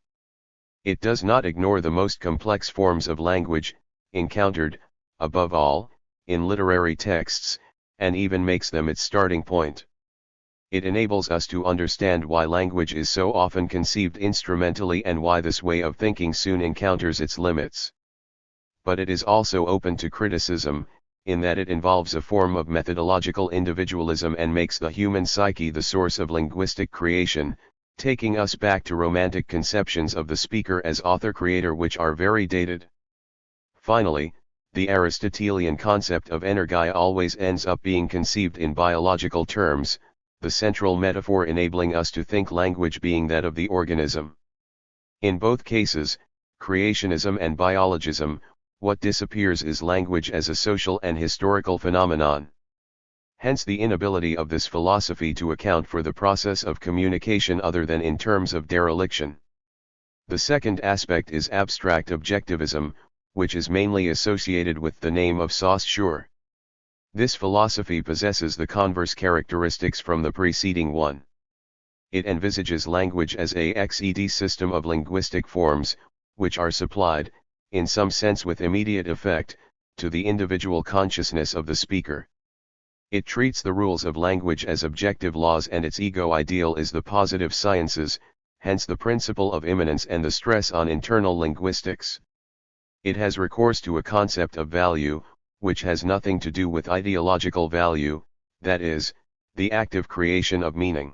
It does not ignore the most complex forms of language, encountered, above all, in literary texts, and even makes them its starting point. It enables us to understand why language is so often conceived instrumentally and why this way of thinking soon encounters its limits. But it is also open to criticism, in that it involves a form of methodological individualism and makes the human psyche the source of linguistic creation, taking us back to romantic conceptions of the speaker as author-creator which are very dated. Finally, the Aristotelian concept of energia always ends up being conceived in biological terms, the central metaphor enabling us to think language being that of the organism. In both cases, creationism and biologism, what disappears is language as a social and historical phenomenon. Hence the inability of this philosophy to account for the process of communication other than in terms of dereliction. The second aspect is abstract objectivism, which is mainly associated with the name of Saussure. This philosophy possesses the converse characteristics from the preceding one. It envisages language as a XED system of linguistic forms, which are supplied, in some sense with immediate effect, to the individual consciousness of the speaker. It treats the rules of language as objective laws and its ego ideal is the positive sciences, hence the principle of immanence and the stress on internal linguistics. It has recourse to a concept of value, which has nothing to do with ideological value, that is, the active creation of meaning.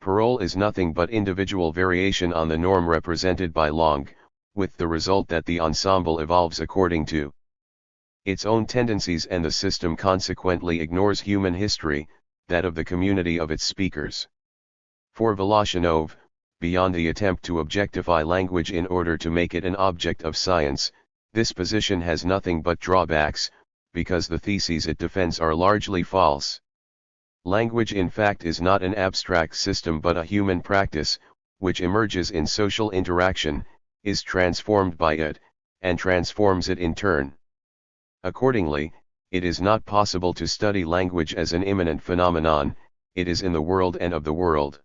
Parole is nothing but individual variation on the norm represented by langue, with the result that the ensemble evolves according to its own tendencies, and the system consequently ignores human history, that of the community of its speakers. For Voloshinov, beyond the attempt to objectify language in order to make it an object of science, this position has nothing but drawbacks, because the theses it defends are largely false. Language in fact is not an abstract system but a human practice, which emerges in social interaction, is transformed by it, and transforms it in turn. Accordingly, it is not possible to study language as an immanent phenomenon, it is in the world and of the world.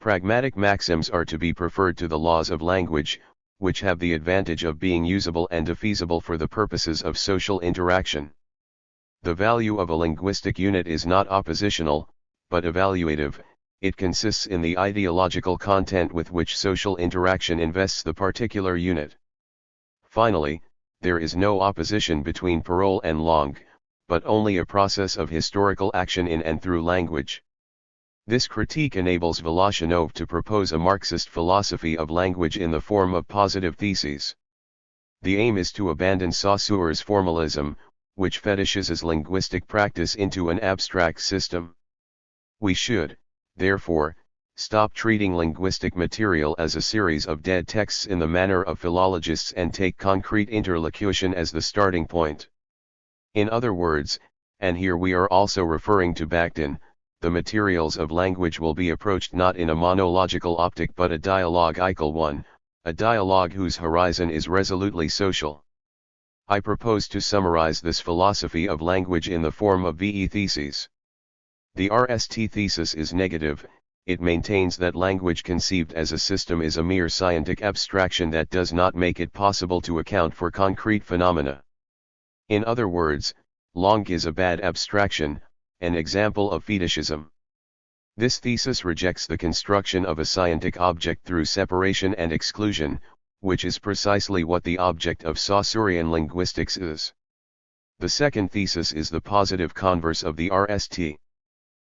Pragmatic maxims are to be preferred to the laws of language, which have the advantage of being usable and defeasible for the purposes of social interaction. The value of a linguistic unit is not oppositional, but evaluative. It consists in the ideological content with which social interaction invests the particular unit. Finally, there is no opposition between parole and langue, but only a process of historical action in and through language. This critique enables Voloshinov to propose a Marxist philosophy of language in the form of positive theses. The aim is to abandon Saussure's formalism, which fetishizes linguistic practice into an abstract system. We should, therefore, stop treating linguistic material as a series of dead texts in the manner of philologists and take concrete interlocution as the starting point. In other words, and here we are also referring to Bakhtin, the materials of language will be approached not in a monological optic but a dialogical one, a dialogue whose horizon is resolutely social. I propose to summarize this philosophy of language in the form of VE theses. The RST thesis is negative. It maintains that language conceived as a system is a mere scientific abstraction that does not make it possible to account for concrete phenomena. In other words, langue is a bad abstraction, an example of fetishism. This thesis rejects the construction of a scientific object through separation and exclusion, which is precisely what the object of Saussurean linguistics is. The second thesis is the positive converse of the RST.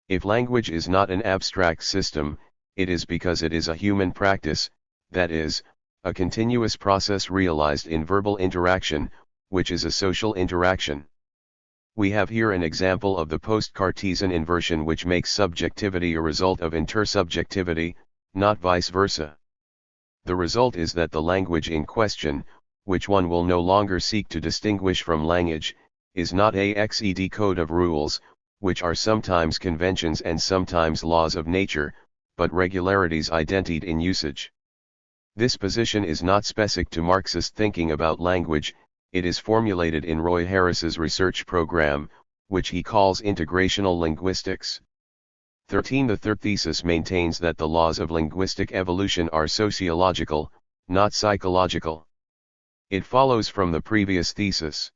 If language is not an abstract system, it is because it is a human practice, that is, a continuous process realized in verbal interaction, which is a social interaction. We have here an example of the post-Cartesian inversion which makes subjectivity a result of intersubjectivity, not vice versa. The result is that the language in question, which one will no longer seek to distinguish from language, is not a XED code of rules, which are sometimes conventions and sometimes laws of nature, but regularities identified in usage. This position is not specific to Marxist thinking about language, it is formulated in Roy Harris's research program, which he calls integrational linguistics. 13. The third thesis maintains that the laws of linguistic evolution are sociological, not psychological. It follows from the previous thesis.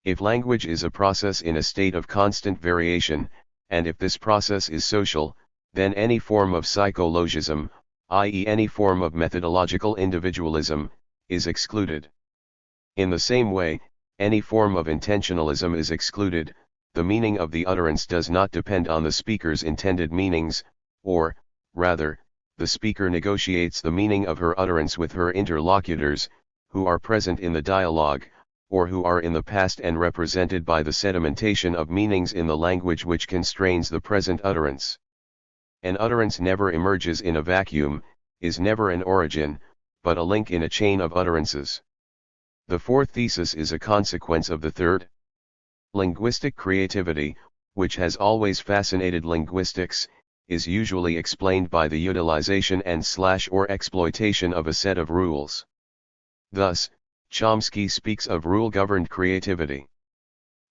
If language is a process in a state of constant variation, and if this process is social, then any form of psychologism, i.e. any form of methodological individualism, is excluded. In the same way, any form of intentionalism is excluded. The meaning of the utterance does not depend on the speaker's intended meanings, or, rather, the speaker negotiates the meaning of her utterance with her interlocutors, who are present in the dialogue, or who are in the past and represented by the sedimentation of meanings in the language which constrains the present utterance. An utterance never emerges in a vacuum, is never an origin, but a link in a chain of utterances. The fourth thesis is a consequence of the third. Linguistic creativity, which has always fascinated linguistics, is usually explained by the utilization and/or exploitation of a set of rules. Thus, Chomsky speaks of rule-governed creativity.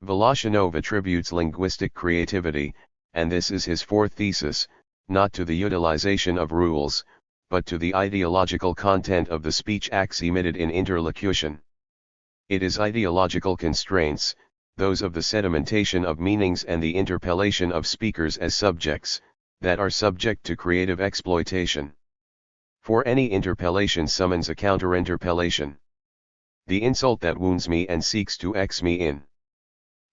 Voloshinov attributes linguistic creativity, and this is his fourth thesis, not to the utilization of rules, but to the ideological content of the speech acts emitted in interlocution. It is ideological constraints, those of the sedimentation of meanings and the interpellation of speakers as subjects, that are subject to creative exploitation. For any interpellation summons a counter-interpellation. the insult that wounds me and seeks to X me in.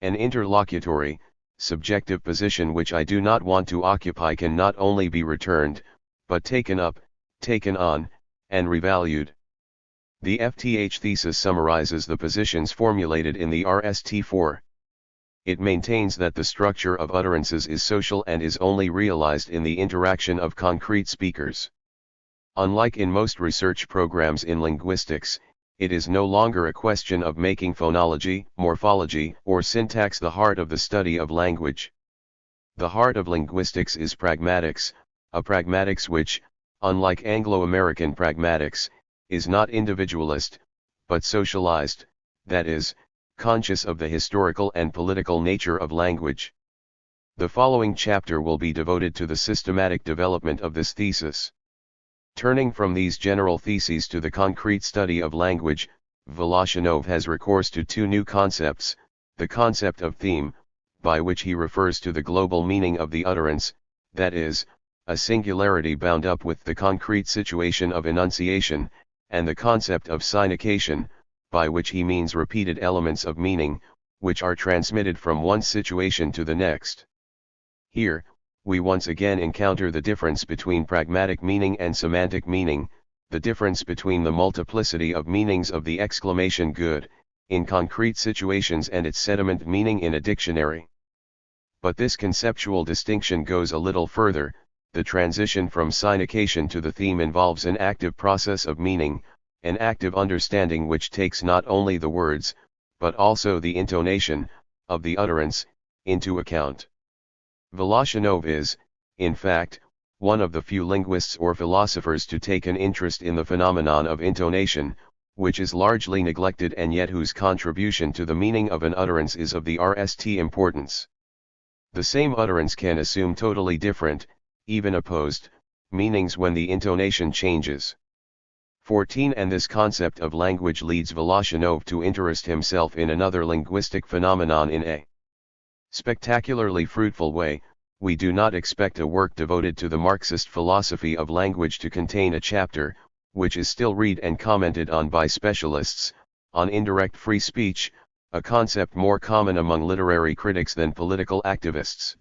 An interlocutory, subjective position which I do not want to occupy can not only be returned, but taken up, taken on, and revalued. The FTH thesis summarizes the positions formulated in the RST4. It maintains that the structure of utterances is social and is only realized in the interaction of concrete speakers. Unlike in most research programs in linguistics, it is no longer a question of making phonology, morphology, or syntax the heart of the study of language. The heart of linguistics is pragmatics, a pragmatics which, unlike Anglo-American pragmatics, is not individualist, but socialized, that is, conscious of the historical and political nature of language. The following chapter will be devoted to the systematic development of this thesis. Turning from these general theses to the concrete study of language, Voloshinov has recourse to two new concepts: the concept of theme, by which he refers to the global meaning of the utterance, that is, a singularity bound up with the concrete situation of enunciation, and the concept of signification, by which he means repeated elements of meaning, which are transmitted from one situation to the next. Here, we once again encounter the difference between pragmatic meaning and semantic meaning, the difference between the multiplicity of meanings of the exclamation good, in concrete situations and its sediment meaning in a dictionary. But this conceptual distinction goes a little further. The transition from signification to the theme involves an active process of meaning, an active understanding which takes not only the words, but also the intonation, of the utterance, into account. Voloshinov is, in fact, one of the few linguists or philosophers to take an interest in the phenomenon of intonation, which is largely neglected and yet whose contribution to the meaning of an utterance is of the RST importance. The same utterance can assume totally different, even opposed, meanings when the intonation changes. 14. And this concept of language leads Voloshinov to interest himself in another linguistic phenomenon in a spectacularly fruitful way. We do not expect a work devoted to the Marxist philosophy of language to contain a chapter, which is still read and commented on by specialists, on indirect free speech, a concept more common among literary critics than political activists.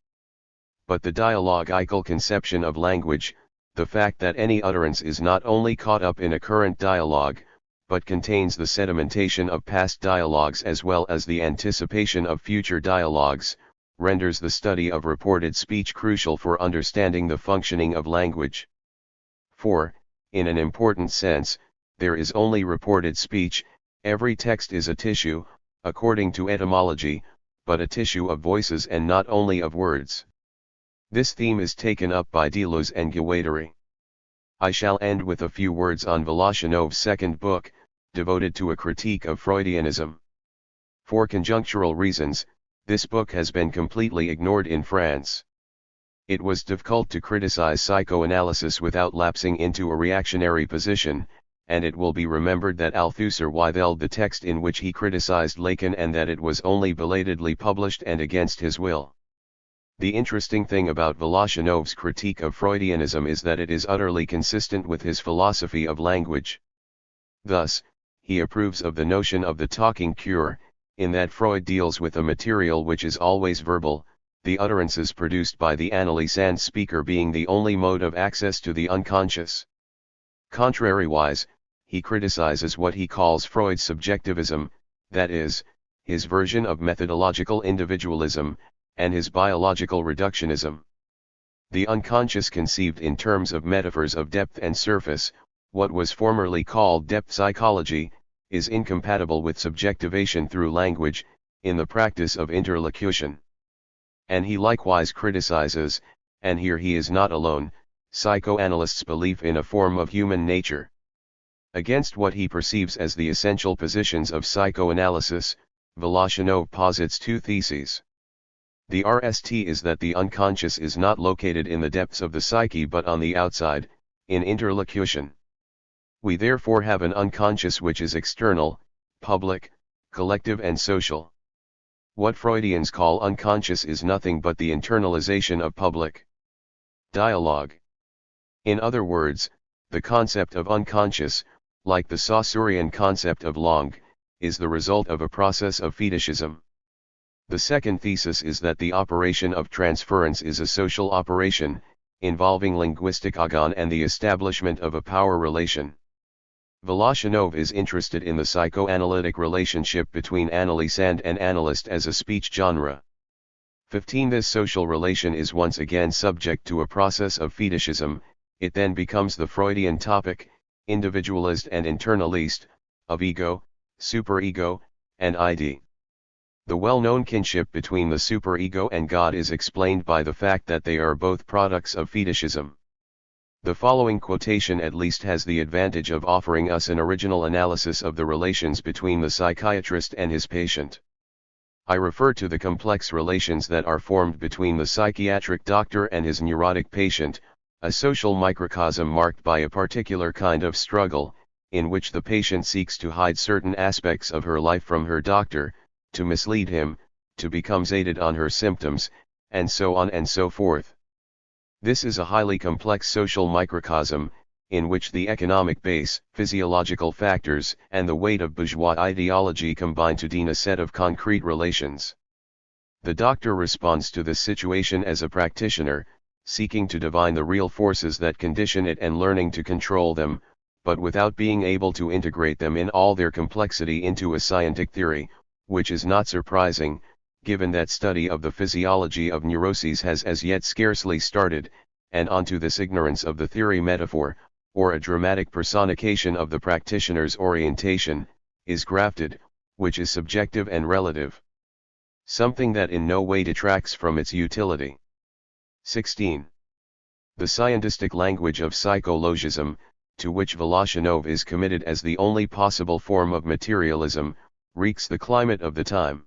But the dialogical conception of language, the fact that any utterance is not only caught up in a current dialogue, but contains the sedimentation of past dialogues as well as the anticipation of future dialogues, renders the study of reported speech crucial for understanding the functioning of language. For, in an important sense, there is only reported speech. Every text is a tissue, according to etymology, but a tissue of voices and not only of words. This theme is taken up by Deleuze and Guattari. I shall end with a few words on Voloshinov's second book, devoted to a critique of Freudianism. For conjunctural reasons, this book has been completely ignored in France. It was difficult to criticize psychoanalysis without lapsing into a reactionary position, and it will be remembered that Althusser withheld the text in which he criticized Lacan and that it was only belatedly published and against his will. The interesting thing about Voloshinov's critique of Freudianism is that it is utterly consistent with his philosophy of language. Thus, he approves of the notion of the talking cure, in that Freud deals with a material which is always verbal, the utterances produced by the analysand speaker being the only mode of access to the unconscious. Contrariwise, he criticizes what he calls Freud's subjectivism, that is, his version of methodological individualism, and his biological reductionism. The unconscious conceived in terms of metaphors of depth and surface, what was formerly called depth psychology, is incompatible with subjectivation through language, in the practice of interlocution. And he likewise criticizes, and here he is not alone, psychoanalysts' belief in a form of human nature. Against what he perceives as the essential positions of psychoanalysis, Voloshinov posits two theses. The RST is that the unconscious is not located in the depths of the psyche but on the outside, in interlocution. We therefore have an unconscious which is external, public, collective and social. What Freudians call unconscious is nothing but the internalization of public dialogue. In other words, the concept of unconscious, like the Saussurean concept of langue, is the result of a process of fetishism. The second thesis is that the operation of transference is a social operation, involving linguistic agon and the establishment of a power relation. Voloshinov is interested in the psychoanalytic relationship between analysand and analyst as a speech genre. 15. This social relation is once again subject to a process of fetishism. It then becomes the Freudian topic, individualist and internalist, of ego, superego, and id. The well-known kinship between the superego and God is explained by the fact that they are both products of fetishism. The following quotation at least has the advantage of offering us an original analysis of the relations between the psychiatrist and his patient. I refer to the complex relations that are formed between the psychiatric doctor and his neurotic patient, a social microcosm marked by a particular kind of struggle, in which the patient seeks to hide certain aspects of her life from her doctor, to mislead him, to become zated on her symptoms, and so on and so forth. This is a highly complex social microcosm, in which the economic base, physiological factors, and the weight of bourgeois ideology combine to design a set of concrete relations. The doctor responds to this situation as a practitioner, seeking to divine the real forces that condition it and learning to control them, but without being able to integrate them in all their complexity into a scientific theory, which is not surprising, given that study of the physiology of neuroses has as yet scarcely started, and onto this ignorance of the theory metaphor, or a dramatic personification of the practitioner's orientation, is grafted, which is subjective and relative. Something that in no way detracts from its utility. 16. The scientistic language of psychologism, to which Voloshinov is committed as the only possible form of materialism, reeks the climate of the time.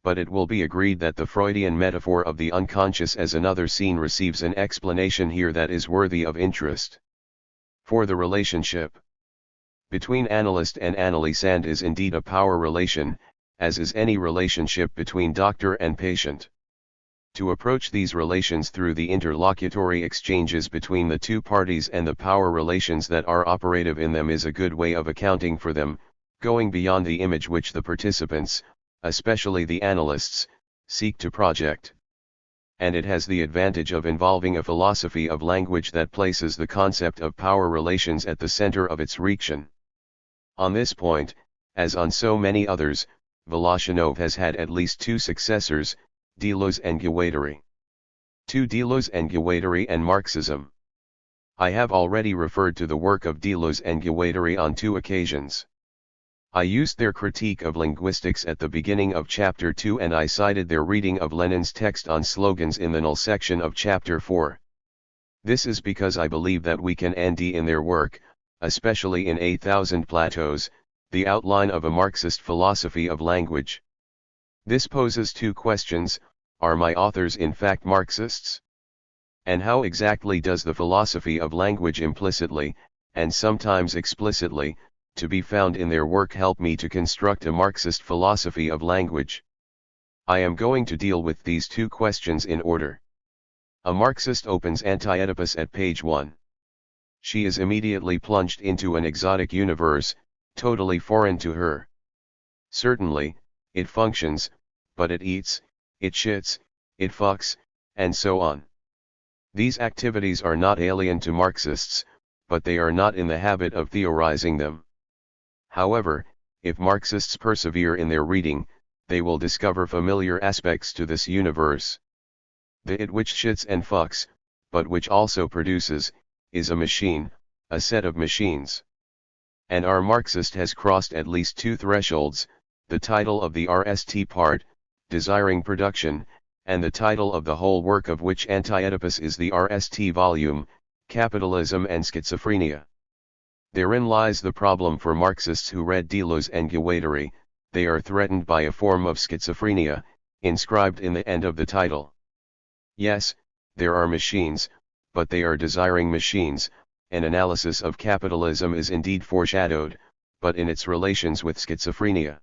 But it will be agreed that the Freudian metaphor of the unconscious as another scene receives an explanation here that is worthy of interest. For the relationship between analyst and analysand is indeed a power relation, as is any relationship between doctor and patient. To approach these relations through the interlocutory exchanges between the two parties and the power relations that are operative in them is a good way of accounting for them, going beyond the image which the participants, especially the analysts, seek to project. And it has the advantage of involving a philosophy of language that places the concept of power relations at the center of its reaction. On this point, as on so many others, Voloshinov has had at least two successors, Deleuze and Guattari. 2. Deleuze and Guattari and Marxism. I have already referred to the work of Deleuze and Guattari on two occasions. I used their critique of linguistics at the beginning of Chapter 2 and I cited their reading of Lenin's text on slogans in the null section of Chapter 4. This is because I believe that we can and in their work, especially in 8,000 Plateaus, the outline of a Marxist philosophy of language. This poses two questions: are my authors in fact Marxists? And how exactly does the philosophy of language implicitly, and sometimes explicitly, to be found in their work help me to construct a Marxist philosophy of language? I am going to deal with these two questions in order. A Marxist opens Anti-Oedipus at page 1. She is immediately plunged into an exotic universe, totally foreign to her. Certainly, it functions, but it eats, it shits, it fucks, and so on. These activities are not alien to Marxists, but they are not in the habit of theorizing them. However, if Marxists persevere in their reading, they will discover familiar aspects to this universe. The it which shits and fucks, but which also produces, is a machine, a set of machines. And our Marxist has crossed at least two thresholds: the title of the RST part, Desiring Production, and the title of the whole work of which Anti-Oedipus is the RST volume, Capitalism and Schizophrenia. Therein lies the problem for Marxists who read Deleuze and Guattari: they are threatened by a form of schizophrenia, inscribed in the end of the title. Yes, there are machines, but they are desiring machines. An analysis of capitalism is indeed foreshadowed, but in its relations with schizophrenia.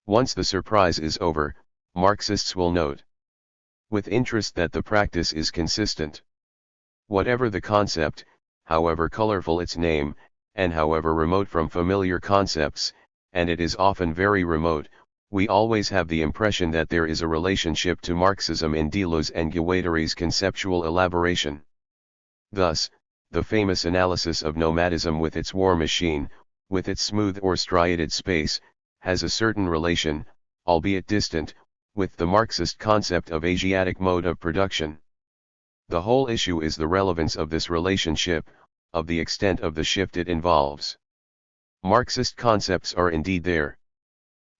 Once the surprise is over, Marxists will note with interest that the practice is consistent. Whatever the concept, however colorful its name, and however remote from familiar concepts, and it is often very remote, we always have the impression that there is a relationship to Marxism in Deleuze and Guattari's conceptual elaboration. Thus, the famous analysis of nomadism with its war machine, with its smooth or striated space, has a certain relation, albeit distant, with the Marxist concept of Asiatic mode of production. The whole issue is the relevance of this relationship, of the extent of the shift it involves. Marxist concepts are indeed there,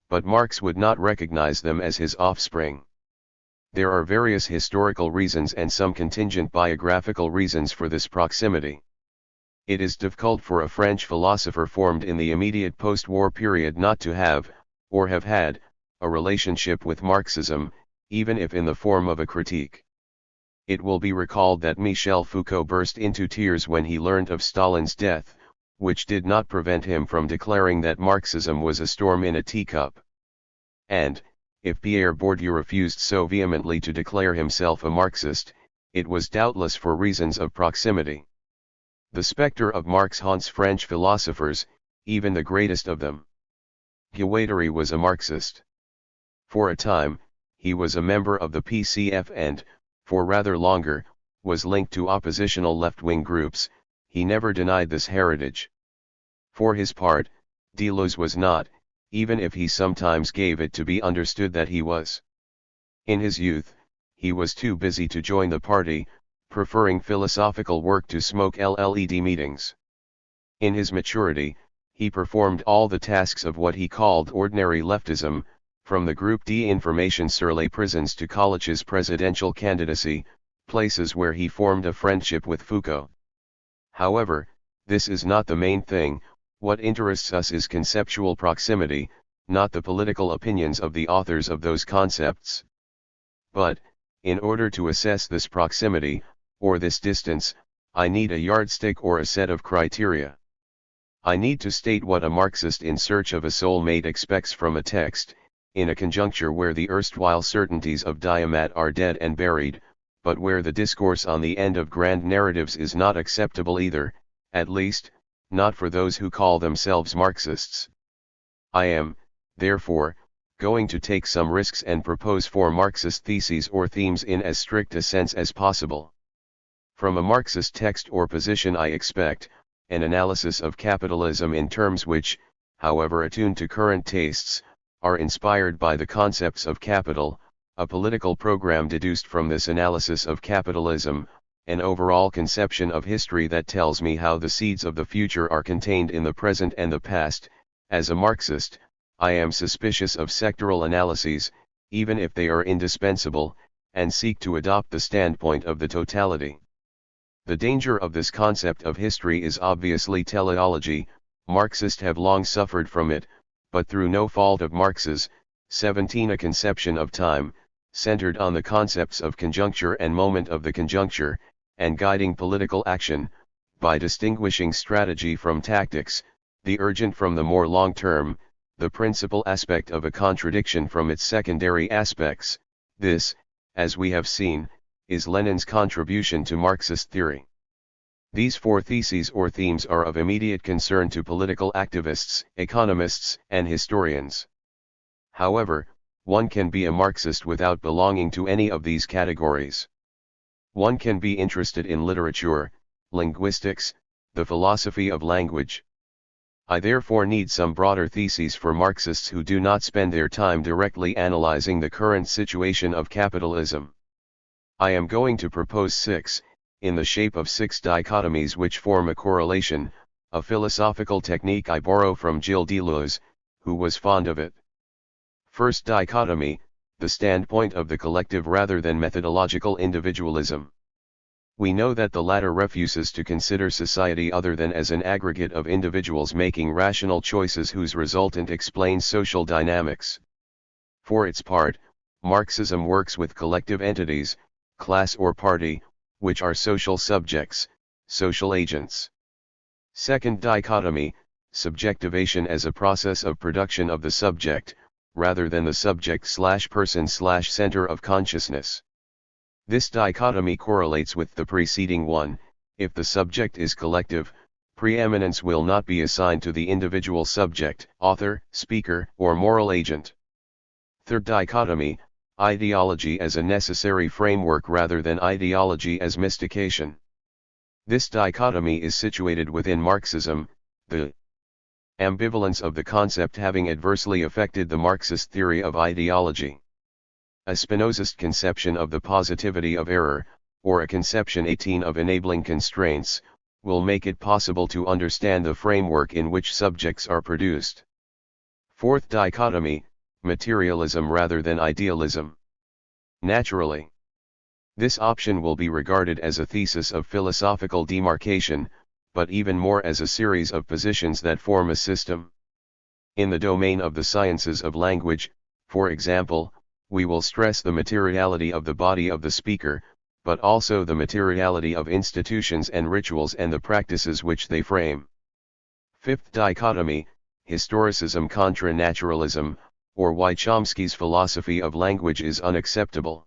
but Marx would not recognize them as his offspring. There are various historical reasons and some contingent biographical reasons for this proximity. It is difficult for a French philosopher formed in the immediate post-war period not to have, or have had, a relationship with Marxism, even if in the form of a critique. It will be recalled that Michel Foucault burst into tears when he learned of Stalin's death, which did not prevent him from declaring that Marxism was a storm in a teacup. And, if Pierre Bourdieu refused so vehemently to declare himself a Marxist, it was doubtless for reasons of proximity. The spectre of Marx haunts French philosophers, even the greatest of them. Guattari was a Marxist. For a time, he was a member of the PCF and, for rather longer, was linked to oppositional left-wing groups. He never denied this heritage. For his part, Deleuze was not, even if he sometimes gave it to be understood that he was. In his youth, he was too busy to join the party, preferring philosophical work to smoke LLED meetings. In his maturity, he performed all the tasks of what he called ordinary leftism, from the Group D information sur les prisons to Collich's presidential candidacy, places where he formed a friendship with Foucault. However, this is not the main thing. What interests us is conceptual proximity, not the political opinions of the authors of those concepts. But, in order to assess this proximity, or this distance, I need a yardstick or a set of criteria. I need to state what a Marxist in search of a soulmate expects from a text, in a conjuncture where the erstwhile certainties of Diamat are dead and buried, but where the discourse on the end of grand narratives is not acceptable either, at least, not for those who call themselves Marxists. I am, therefore, going to take some risks and propose 4 Marxist theses or themes in as strict a sense as possible. From a Marxist text or position I expect, an analysis of capitalism in terms which, however attuned to current tastes, are inspired by the concepts of capital, a political program deduced from this analysis of capitalism, an overall conception of history that tells me how the seeds of the future are contained in the present and the past. As a Marxist, I am suspicious of sectoral analyses, even if they are indispensable, and seek to adopt the standpoint of the totality. The danger of this concept of history is obviously teleology. Marxists have long suffered from it, but through no fault of Marx's. 17 A conception of time, centered on the concepts of conjuncture and moment of the conjuncture, and guiding political action, by distinguishing strategy from tactics, the urgent from the more long-term, the principal aspect of a contradiction from its secondary aspects. This, as we have seen, is Lenin's contribution to Marxist theory. These 4 theses or themes are of immediate concern to political activists, economists, and historians. However, one can be a Marxist without belonging to any of these categories. One can be interested in literature, linguistics, the philosophy of language. I therefore need some broader theses for Marxists who do not spend their time directly analyzing the current situation of capitalism. I am going to propose 6, in the shape of 6 dichotomies which form a correlation, a philosophical technique I borrow from Gilles Deleuze, who was fond of it. First dichotomy, the standpoint of the collective rather than methodological individualism. We know that the latter refuses to consider society other than as an aggregate of individuals making rational choices whose resultant explains social dynamics. For its part, Marxism works with collective entities, class or party, which are social subjects, social agents. Second dichotomy, subjectivation as a process of production of the subject, rather than the subject/person/center of consciousness. This dichotomy correlates with the preceding one. If the subject is collective, preeminence will not be assigned to the individual subject, author, speaker, or moral agent. Third dichotomy, ideology as a necessary framework rather than ideology as mystication. This dichotomy is situated within Marxism, the ambivalence of the concept having adversely affected the Marxist theory of ideology. A Spinozist conception of the positivity of error, or a conception 18 of enabling constraints, will make it possible to understand the framework in which subjects are produced. Fourth dichotomy, materialism rather than idealism. Naturally, this option will be regarded as a thesis of philosophical demarcation, but even more as a series of positions that form a system. In the domain of the sciences of language, for example, we will stress the materiality of the body of the speaker, but also the materiality of institutions and rituals and the practices which they frame. Fifth dichotomy, historicism contra naturalism, or why Chomsky's philosophy of language is unacceptable.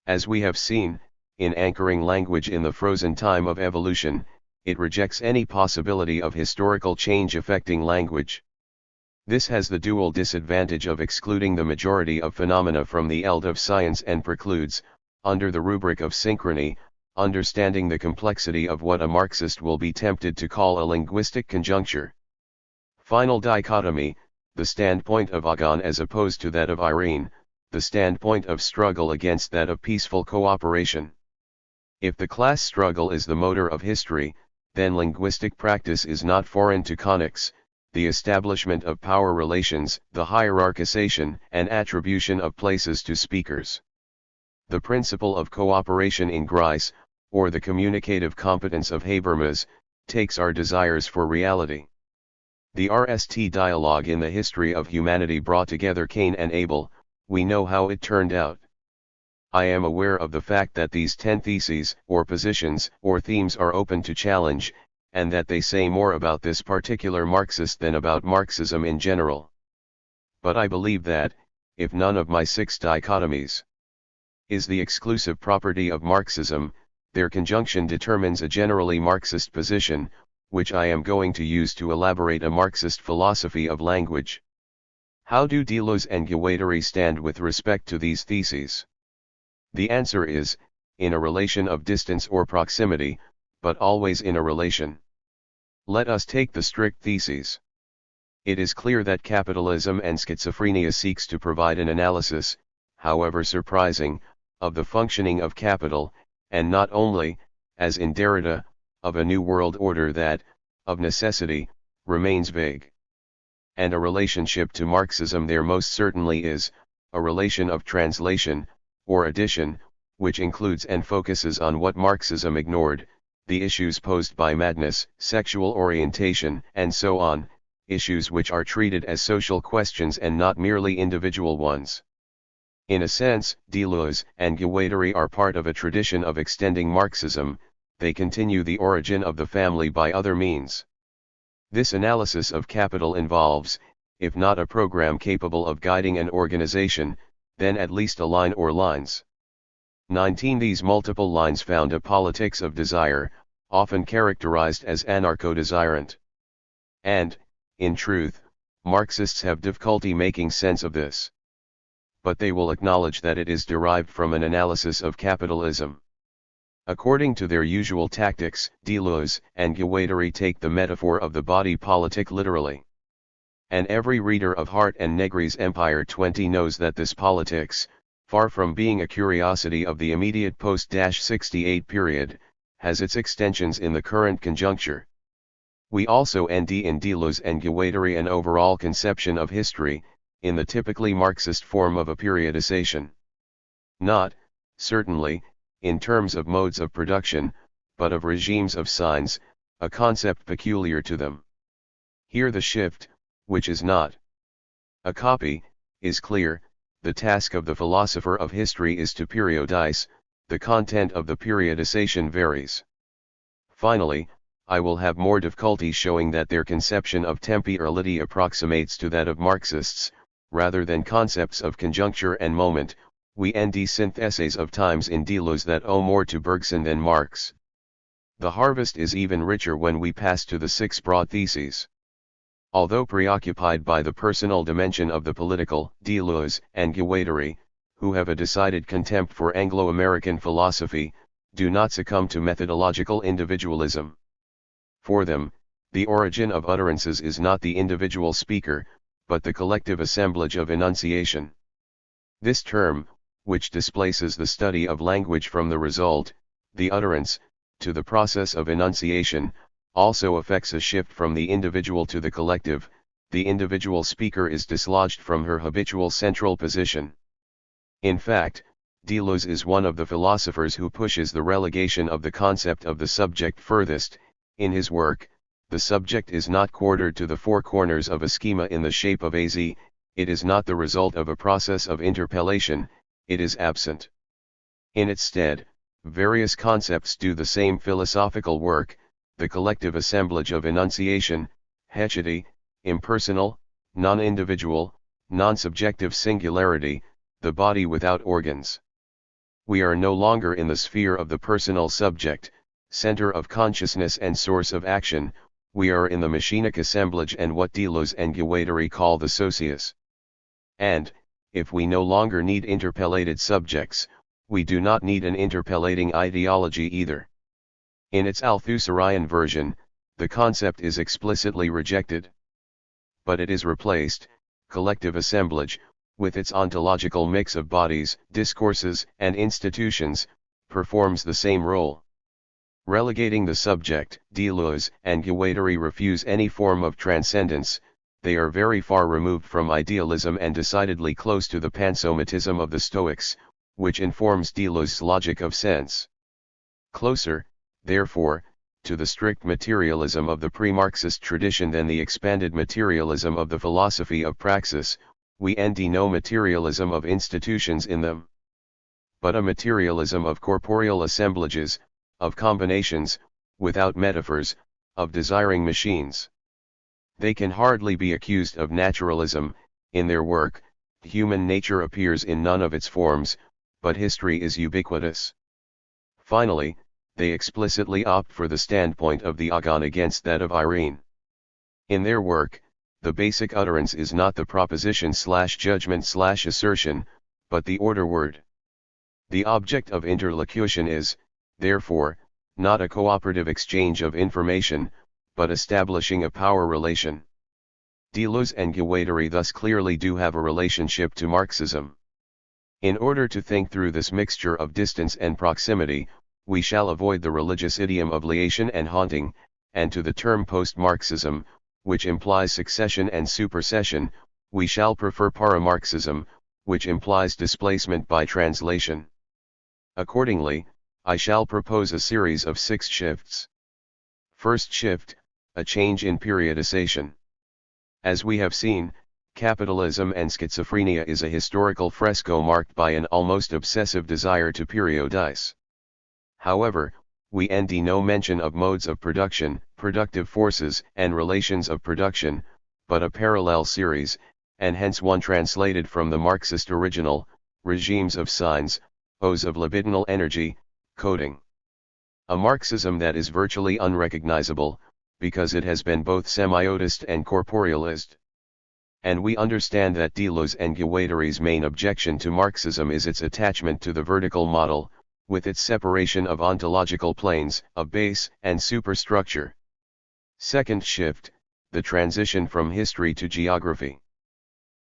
As we have seen, in anchoring language in the frozen time of evolution, it rejects any possibility of historical change affecting language. This has the dual disadvantage of excluding the majority of phenomena from the eld of science and precludes, under the rubric of synchrony, understanding the complexity of what a Marxist will be tempted to call a linguistic conjuncture. Final dichotomy, the standpoint of Agon as opposed to that of Irene, the standpoint of struggle against that of peaceful cooperation. If the class struggle is the motor of history, then linguistic practice is not foreign to conics, the establishment of power relations, the hierarchization and attribution of places to speakers. The principle of cooperation in Grice, or the communicative competence of Habermas, takes our desires for reality. The RST dialogue in the history of humanity brought together Cain and Abel, we know how it turned out. I am aware of the fact that these 10 theses, or positions, or themes are open to challenge, and that they say more about this particular Marxist than about Marxism in general. But I believe that, if none of my 6 dichotomies is the exclusive property of Marxism, their conjunction determines a generally Marxist position, which I am going to use to elaborate a Marxist philosophy of language. How do Deleuze and Guattari stand with respect to these theses? The answer is, in a relation of distance or proximity, but always in a relation. Let us take the strict theses. It is clear that capitalism and schizophrenia seeks to provide an analysis, however surprising, of the functioning of capital, and not only, as in Derrida, of a new world order that, of necessity, remains vague. And a relationship to Marxism there most certainly is, a relation of translation, or addition, which includes and focuses on what Marxism ignored, the issues posed by madness, sexual orientation, and so on, issues which are treated as social questions and not merely individual ones. In a sense, Deleuze and Guattari are part of a tradition of extending Marxism, they continue the origin of the family by other means. This analysis of capital involves, if not a program capable of guiding an organization, then at least a line or lines. 19 These multiple lines found a politics of desire, often characterized as anarcho-desirant. And, in truth, Marxists have difficulty making sense of this. But they will acknowledge that it is derived from an analysis of capitalism. According to their usual tactics, Deleuze and Guattari take the metaphor of the body politic literally. And every reader of Hart and Negri's Empire 20 knows that this politics, far from being a curiosity of the immediate post-68 period, has its extensions in the current conjuncture. We also end in Deleuze and Guattari an overall conception of history, in the typically Marxist form of a periodization. Not, certainly, in terms of modes of production, but of regimes of signs, a concept peculiar to them. Here the shift, which is not a copy, is clear. The task of the philosopher of history is to periodize, the content of the periodization varies. Finally, I will have more difficulty showing that their conception of temporality approximates to that of Marxists, rather than concepts of conjuncture and moment. We end syntheses of times in Deleuze that owe more to Bergson than Marx. The harvest is even richer when we pass to the 6 broad theses. Although preoccupied by the personal dimension of the political, Deleuze and Guattari, who have a decided contempt for Anglo-American philosophy, do not succumb to methodological individualism. For them, the origin of utterances is not the individual speaker, but the collective assemblage of enunciation. This term, which displaces the study of language from the result, the utterance, to the process of enunciation, also affects a shift from the individual to the collective. The individual speaker is dislodged from her habitual central position. In fact, Deleuze is one of the philosophers who pushes the relegation of the concept of the subject furthest. In his work, the subject is not quartered to the 4 corners of a schema in the shape of a Z, it is not the result of a process of interpellation, it is absent. In its stead, various concepts do the same philosophical work: the collective assemblage of enunciation, heteity, impersonal, non-individual, non-subjective singularity, the body without organs. We are no longer in the sphere of the personal subject, center of consciousness and source of action, we are in the machinic assemblage and what Deleuze and Guattari call the socius. And, if we no longer need interpellated subjects, we do not need an interpellating ideology either. In its Althusserian version, the concept is explicitly rejected. But it is replaced, collective assemblage, with its ontological mix of bodies, discourses, and institutions, performs the same role. Relegating the subject, Deleuze and Guattari refuse any form of transcendence, they are very far removed from idealism and decidedly close to the pansomatism of the Stoics, which informs Deleuze's logic of sense. Closer, therefore, to the strict materialism of the pre-Marxist tradition than the expanded materialism of the philosophy of praxis, we envy no materialism of institutions in them, but a materialism of corporeal assemblages, of combinations, without metaphors, of desiring machines. They can hardly be accused of naturalism. In their work, human nature appears in none of its forms, but history is ubiquitous. Finally, they explicitly opt for the standpoint of the agon against that of Irene. In their work, the basic utterance is not the proposition/judgment/assertion, but the order word. The object of interlocution is, therefore, not a cooperative exchange of information, but establishing a power relation. Deleuze and Guattari thus clearly do have a relationship to Marxism. In order to think through this mixture of distance and proximity, we shall avoid the religious idiom of liation and haunting, and to the term post-Marxism, which implies succession and supersession, we shall prefer para-Marxism, which implies displacement by translation. Accordingly, I shall propose a series of 6 shifts. First shift, a change in periodization. As we have seen, capitalism and schizophrenia is a historical fresco marked by an almost obsessive desire to periodize. However, we envy no mention of modes of production, productive forces, and relations of production, but a parallel series, and hence one translated from the Marxist original, regimes of signs, O's of libidinal energy, coding. A Marxism that is virtually unrecognizable, because it has been both semiotist and corporealist. And we understand that Deleuze and Guattari's main objection to Marxism is its attachment to the vertical model, with its separation of ontological planes, of base and superstructure. Second shift, the transition from history to geography.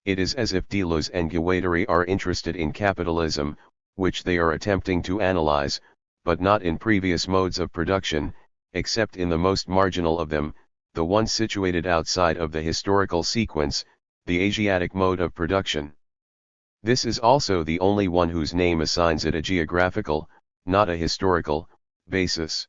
It is as if Deleuze and Guattari are interested in capitalism, which they are attempting to analyze, but not in previous modes of production, except in the most marginal of them, the one situated outside of the historical sequence, the Asiatic mode of production. This is also the only one whose name assigns it a geographical, not a historical, basis.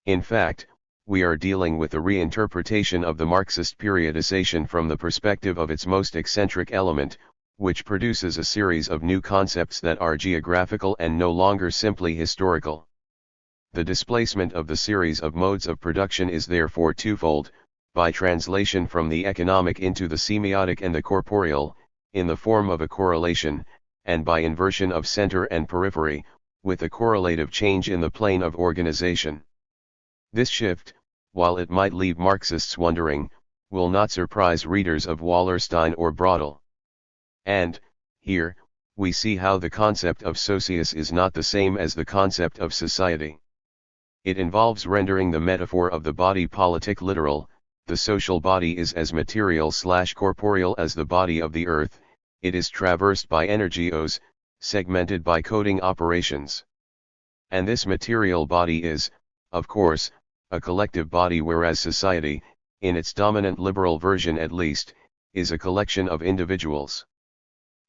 In fact, we are dealing with a reinterpretation of the Marxist periodization from the perspective of its most eccentric element, which produces a series of new concepts that are geographical and no longer simply historical. The displacement of the series of modes of production is therefore twofold, by translation from the economic into the semiotic and the corporeal, in the form of a correlation, and by inversion of center and periphery, with a correlative change in the plane of organization. This shift, while it might leave Marxists wondering, will not surprise readers of Wallerstein or Brodel. And, here, we see how the concept of socius is not the same as the concept of society. It involves rendering the metaphor of the body politic literal. The social body is as material/corporeal as the body of the earth, it is traversed by energios, segmented by coding operations. And this material body is, of course, a collective body, whereas society, in its dominant liberal version at least, is a collection of individuals.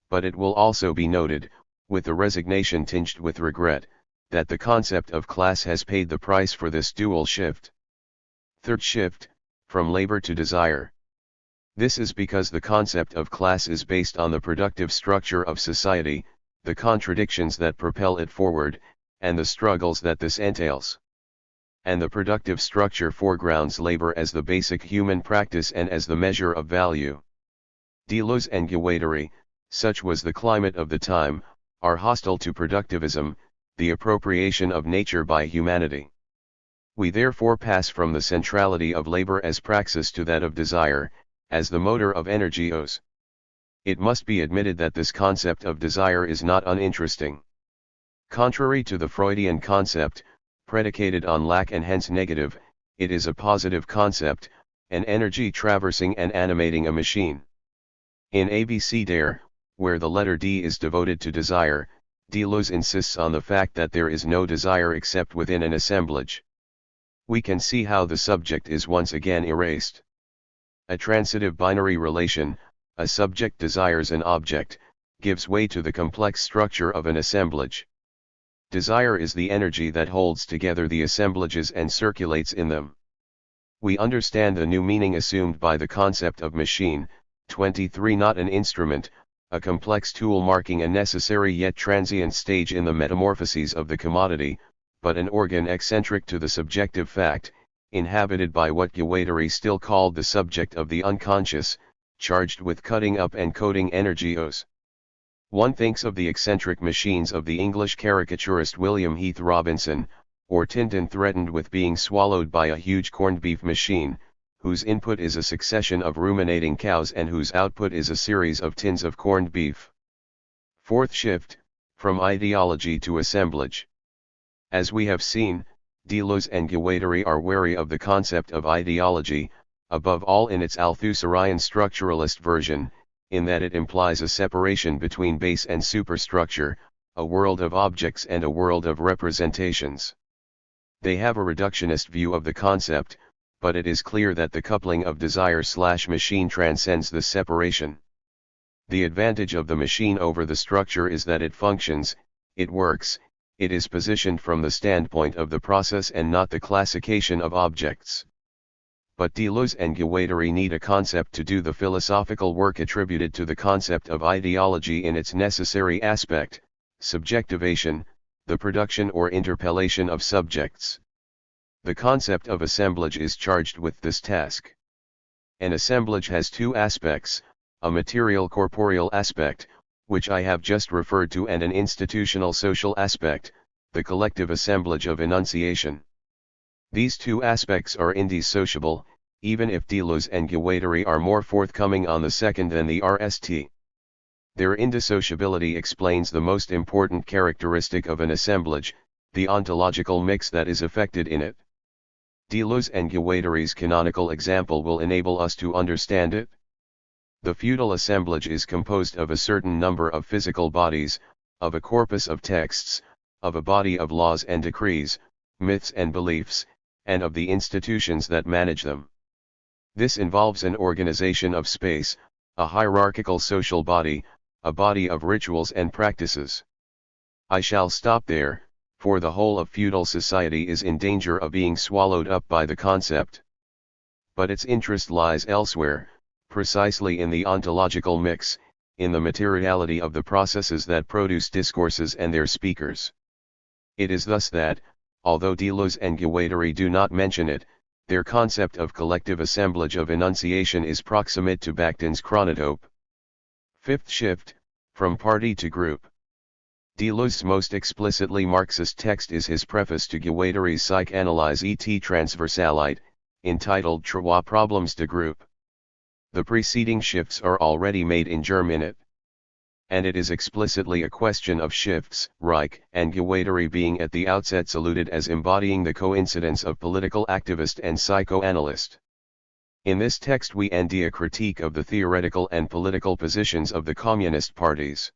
But it will also be noted, with a resignation tinged with regret, that the concept of class has paid the price for this dual shift. Third shift, from labor to desire. This is because the concept of class is based on the productive structure of society, the contradictions that propel it forward, and the struggles that this entails. And the productive structure foregrounds labor as the basic human practice and as the measure of value. Deleuze and Guattari, such was the climate of the time, are hostile to productivism, the appropriation of nature by humanity. We therefore pass from the centrality of labor as praxis to that of desire, as the motor of energios. It must be admitted that this concept of desire is not uninteresting. Contrary to the Freudian concept, predicated on lack and hence negative, it is a positive concept, an energy traversing and animating a machine. In ABC Dare, where the letter D is devoted to desire, Deleuze insists on the fact that there is no desire except within an assemblage. We can see how the subject is once again erased. A transitive binary relation, a subject desires an object, gives way to the complex structure of an assemblage. Desire is the energy that holds together the assemblages and circulates in them. We understand the new meaning assumed by the concept of machine. 23 Not an instrument, a complex tool marking a necessary yet transient stage in the metamorphoses of the commodity, but an organ eccentric to the subjective fact, inhabited by what Guattari still called the subject of the unconscious, charged with cutting up and coding energios. One thinks of the eccentric machines of the English caricaturist William Heath Robinson, or Tintin threatened with being swallowed by a huge corned beef machine, whose input is a succession of ruminating cows and whose output is a series of tins of corned beef. Fourth shift, from ideology to assemblage. As we have seen, Deleuze and Guattari are wary of the concept of ideology, above all in its Althusserian structuralist version, in that it implies a separation between base and superstructure, a world of objects and a world of representations. They have a reductionist view of the concept, but it is clear that the coupling of desire/machine transcends this separation. The advantage of the machine over the structure is that it functions, it works, it is positioned from the standpoint of the process and not the classification of objects. But Deleuze and Guattari need a concept to do the philosophical work attributed to the concept of ideology in its necessary aspect, subjectivation, the production or interpellation of subjects. The concept of assemblage is charged with this task. An assemblage has two aspects, a material corporeal aspect, which I have just referred to, and an institutional social aspect, the collective assemblage of enunciation. These two aspects are indissociable, even if Deleuze and Guattari are more forthcoming on the second than the RST. Their indissociability explains the most important characteristic of an assemblage, the ontological mix that is effected in it. Deleuze and Guattari's canonical example will enable us to understand it. The feudal assemblage is composed of a certain number of physical bodies, of a corpus of texts, of a body of laws and decrees, myths and beliefs, and of the institutions that manage them. This involves an organization of space, a hierarchical social body, a body of rituals and practices. I shall stop there, for the whole of feudal society is in danger of being swallowed up by the concept. But its interest lies elsewhere, precisely in the ontological mix, in the materiality of the processes that produce discourses and their speakers. It is thus that, although Deleuze and Guattari do not mention it, their concept of collective assemblage of enunciation is proximate to Bakhtin's chronotope. Fifth shift, from party to group. Deleuze's most explicitly Marxist text is his preface to Guattari's Psychanalyse et Transversalite, entitled Trois Problems de Groupe. The preceding shifts are already made in German. And it is explicitly a question of shifts, Reich and Guattari being at the outset saluted as embodying the coincidence of political activist and psychoanalyst. In this text we end a critique of the theoretical and political positions of the communist parties.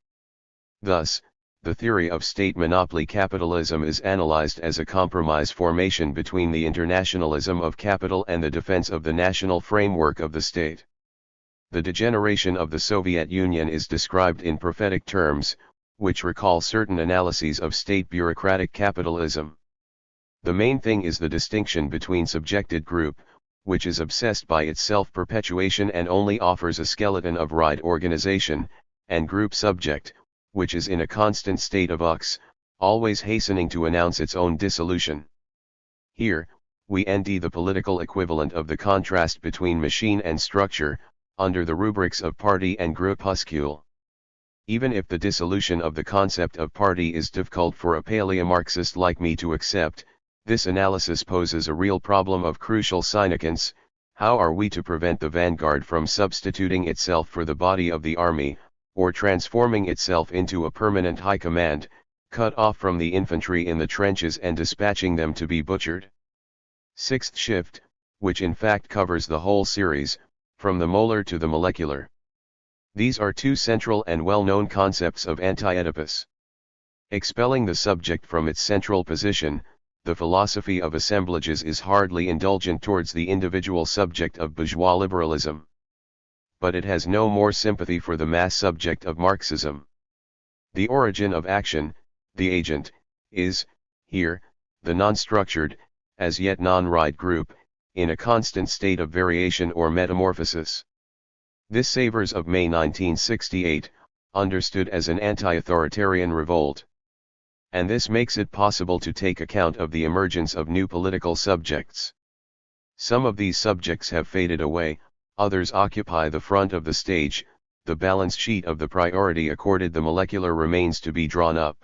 Thus, the theory of state monopoly capitalism is analyzed as a compromise formation between the internationalism of capital and the defense of the national framework of the state. The degeneration of the Soviet Union is described in prophetic terms, which recall certain analyses of state bureaucratic capitalism. The main thing is the distinction between subjected group, which is obsessed by its self-perpetuation and only offers a skeleton of right organization, and group subject, which is in a constant state of ux, always hastening to announce its own dissolution. Here, we end the political equivalent of the contrast between machine and structure, under the rubrics of party and groupuscule. Even if the dissolution of the concept of party is difficult for a paleo-Marxist like me to accept, this analysis poses a real problem of crucial significance. How are we to prevent the vanguard from substituting itself for the body of the army, or transforming itself into a permanent high command, cut off from the infantry in the trenches and dispatching them to be butchered? Sixth shift, which in fact covers the whole series, from the molar to the molecular. These are two central and well-known concepts of anti-Oedipus. Expelling the subject from its central position, the philosophy of assemblages is hardly indulgent towards the individual subject of bourgeois liberalism. But it has no more sympathy for the mass subject of Marxism. The origin of action, the agent, is, here, the non-structured, as yet non-right group, in a constant state of variation or metamorphosis. This savors of May 1968, understood as an anti-authoritarian revolt. And this makes it possible to take account of the emergence of new political subjects. Some of these subjects have faded away, others occupy the front of the stage. The balance sheet of the priority accorded the molecular remains to be drawn up.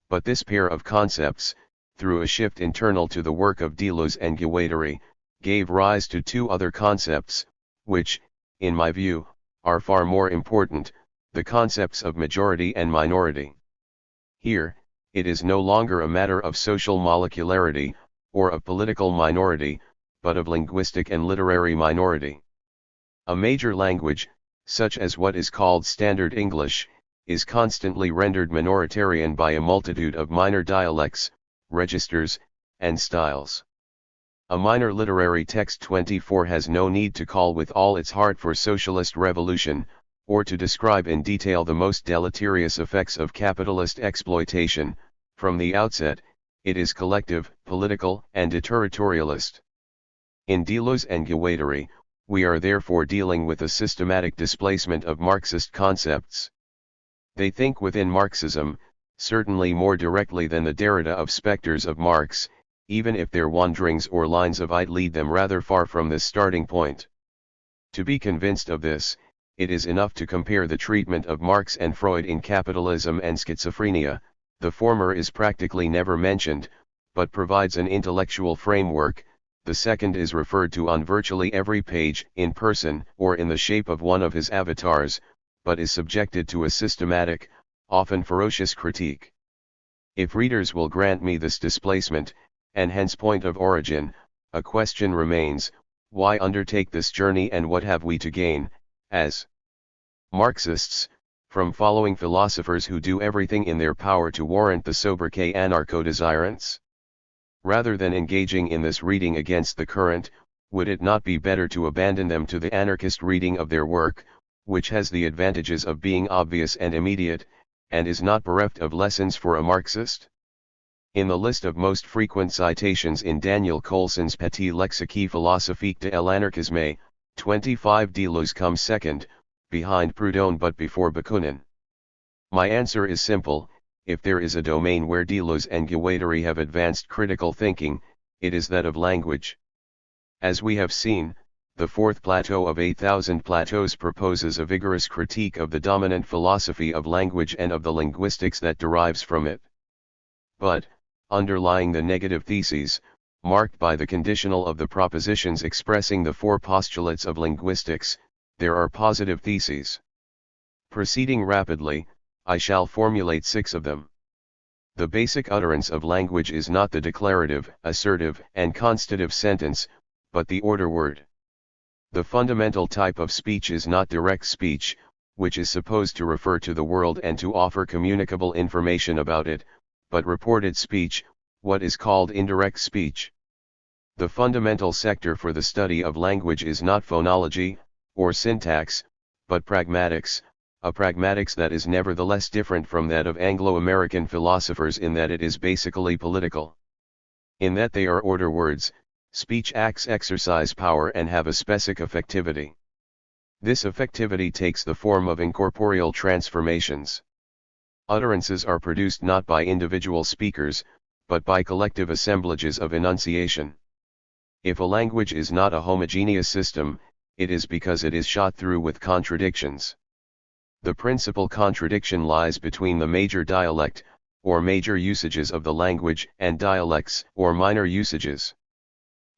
But this pair of concepts, through a shift internal to the work of Deleuze and Guattari, gave rise to two other concepts, which, in my view, are far more important, the concepts of majority and minority. Here, it is no longer a matter of social molecularity, or of political minority, but of linguistic and literary minority. A major language, such as what is called Standard English, is constantly rendered minoritarian by a multitude of minor dialects, registers, and styles. A minor literary text 24 has no need to call with all its heart for socialist revolution, or to describe in detail the most deleterious effects of capitalist exploitation. From the outset, it is collective, political, and territorialist. In Deleuze and Guattari, we are therefore dealing with a systematic displacement of Marxist concepts. They think within Marxism, certainly more directly than the Derrida of specters of Marx, even if their wanderings or lines of it lead them rather far from this starting point. To be convinced of this, it is enough to compare the treatment of Marx and Freud in Capitalism and Schizophrenia. The former is practically never mentioned, but provides an intellectual framework. The second is referred to on virtually every page, in person or in the shape of one of his avatars, but is subjected to a systematic, often ferocious critique. If readers will grant me this displacement, and hence point of origin, a question remains: why undertake this journey and what have we to gain, as Marxists, from following philosophers who do everything in their power to warrant the sobriquet anarcho-desirants? Rather than engaging in this reading against the current, would it not be better to abandon them to the anarchist reading of their work, which has the advantages of being obvious and immediate, and is not bereft of lessons for a Marxist? In the list of most frequent citations in Daniel Colson's Petit Lexique philosophique de l'anarchisme, 25 Deleuze comes second, behind Proudhon but before Bakunin. My answer is simple: if there is a domain where Deleuze and Guattari have advanced critical thinking, it is that of language. As we have seen, the fourth plateau of 8,000 plateaus proposes a vigorous critique of the dominant philosophy of language and of the linguistics that derives from it. But, underlying the negative theses, marked by the conditional of the propositions expressing the four postulates of linguistics, there are positive theses. Proceeding rapidly, I shall formulate 6 of them. The basic utterance of language is not the declarative, assertive, and constative sentence, but the order word. The fundamental type of speech is not direct speech, which is supposed to refer to the world and to offer communicable information about it, but reported speech, what is called indirect speech. The fundamental sector for the study of language is not phonology, or syntax, but pragmatics, a pragmatics that is nevertheless different from that of Anglo-American philosophers in that it is basically political. In that they are order words, speech acts exercise power and have a specific effectivity. This effectivity takes the form of incorporeal transformations. Utterances are produced not by individual speakers, but by collective assemblages of enunciation. If a language is not a homogeneous system, it is because it is shot through with contradictions. The principal contradiction lies between the major dialect, or major usages of the language, and dialects, or minor usages.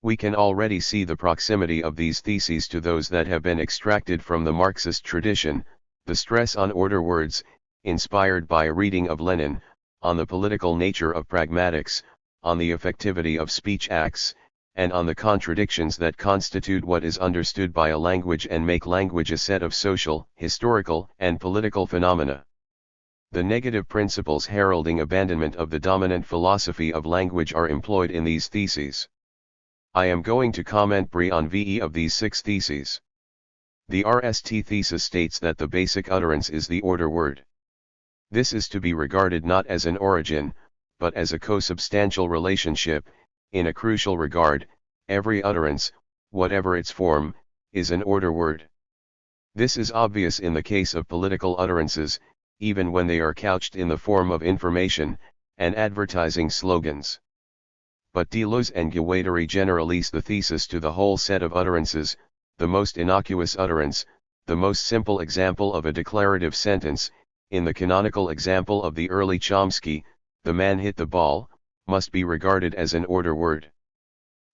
We can already see the proximity of these theses to those that have been extracted from the Marxist tradition, the stress on order words, inspired by a reading of Lenin, on the political nature of pragmatics, on the effectivity of speech acts, and on the contradictions that constitute what is understood by a language and make language a set of social, historical, and political phenomena. The negative principles heralding abandonment of the dominant philosophy of language are employed in these theses. I am going to comment briefly on VE of these 6 theses. The RST thesis states that the basic utterance is the order word. This is to be regarded not as an origin, but as a co-substantial relationship. In a crucial regard, every utterance, whatever its form, is an order word. This is obvious in the case of political utterances, even when they are couched in the form of information, and advertising slogans. But Deleuze and Guattari generalize the thesis to the whole set of utterances, the most innocuous utterance, the most simple example of a declarative sentence, in the canonical example of the early Chomsky, the man hit the ball, must be regarded as an order word.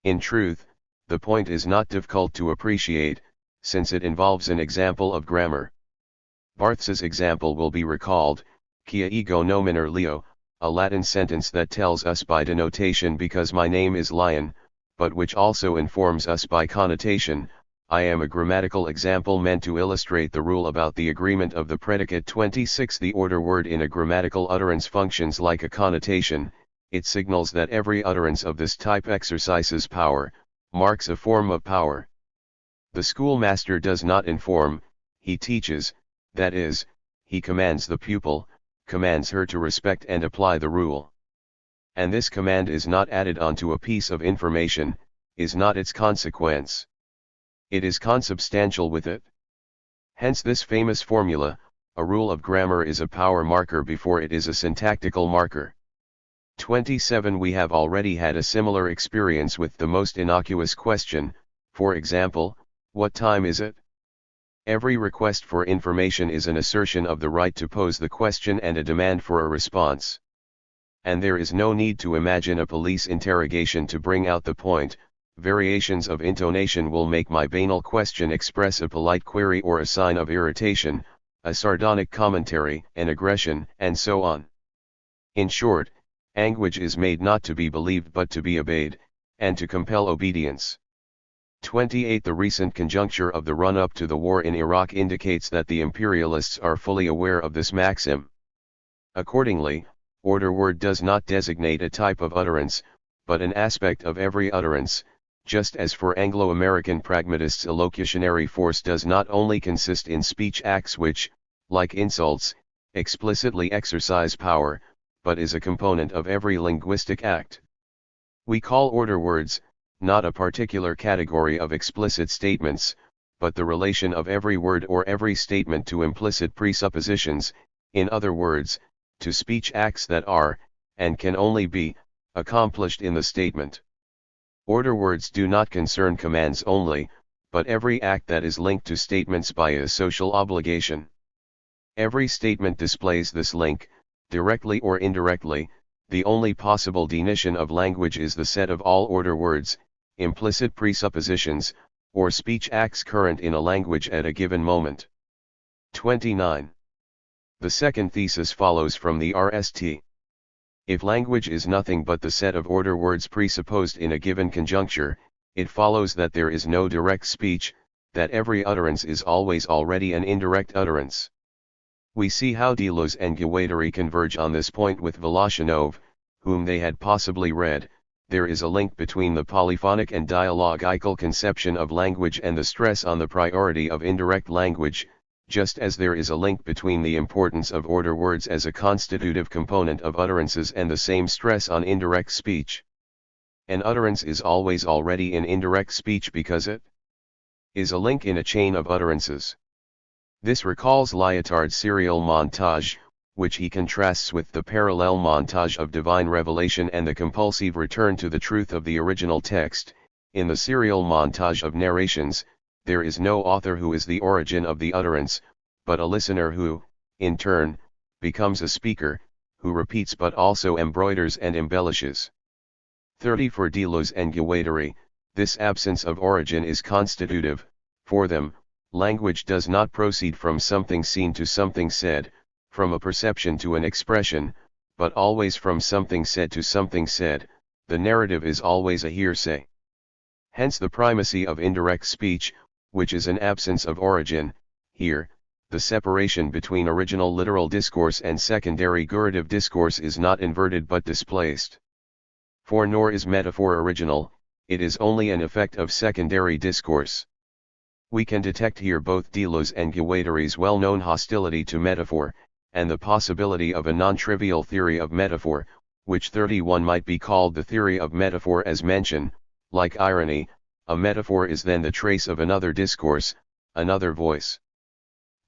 In truth, the point is not difficult to appreciate, since it involves an example of grammar. Barthes's example will be recalled, Quia ego nominer Leo, a Latin sentence that tells us by denotation because my name is Lion, but which also informs us by connotation. I am a grammatical example meant to illustrate the rule about the agreement of the predicate. 26. The order word in a grammatical utterance functions like a connotation. It signals that every utterance of this type exercises power, marks a form of power. The schoolmaster does not inform, he teaches, that is, he commands the pupil, commands her to respect and apply the rule. And this command is not added onto a piece of information, is not its consequence. It is consubstantial with it. Hence this famous formula, a rule of grammar is a power marker before it is a syntactical marker. 27. We have already had a similar experience with the most innocuous question, for example, what time is it? Every request for information is an assertion of the right to pose the question and a demand for a response. And there is no need to imagine a police interrogation to bring out the point. Variations of intonation will make my banal question express a polite query or a sign of irritation, a sardonic commentary, an aggression, and so on. In short, language is made not to be believed but to be obeyed, and to compel obedience. 28. The recent conjuncture of the run-up to the war in Iraq indicates that the imperialists are fully aware of this maxim. Accordingly, order word does not designate a type of utterance, but an aspect of every utterance, just as for Anglo-American pragmatists illocutionary force does not only consist in speech acts which, like insults, explicitly exercise power, but is a component of every linguistic act. We call order words, not a particular category of explicit statements, but the relation of every word or every statement to implicit presuppositions, in other words, to speech acts that are, and can only be, accomplished in the statement. Order words do not concern commands only, but every act that is linked to statements by a social obligation. Every statement displays this link, directly or indirectly. The only possible definition of language is the set of all order words, implicit presuppositions, or speech acts current in a language at a given moment. 29. The second thesis follows from the RST. If language is nothing but the set of order words presupposed in a given conjuncture, it follows that there is no direct speech, that every utterance is always already an indirect utterance. We see how Deleuze and Guattari converge on this point with Voloshinov, whom they had possibly read. There is a link between the polyphonic and dialogical conception of language and the stress on the priority of indirect language, just as there is a link between the importance of order words as a constitutive component of utterances and the same stress on indirect speech. An utterance is always already in indirect speech because it is a link in a chain of utterances. This recalls Lyotard's serial montage, which he contrasts with the parallel montage of divine revelation and the compulsive return to the truth of the original text. In the serial montage of narrations, there is no author who is the origin of the utterance, but a listener who, in turn, becomes a speaker, who repeats but also embroiders and embellishes. 30. For Deleuze and Guattari, this absence of origin is constitutive. For them, language does not proceed from something seen to something said, from a perception to an expression, but always from something said to something said. The narrative is always a hearsay. Hence the primacy of indirect speech, which is an absence of origin. Here, the separation between original literal discourse and secondary gurative discourse is not inverted but displaced. For nor is metaphor original, it is only an effect of secondary discourse. We can detect here both Deleuze and Guattari's well-known hostility to metaphor, and the possibility of a non-trivial theory of metaphor, which 31 might be called the theory of metaphor as mention. Like irony, a metaphor is then the trace of another discourse, another voice.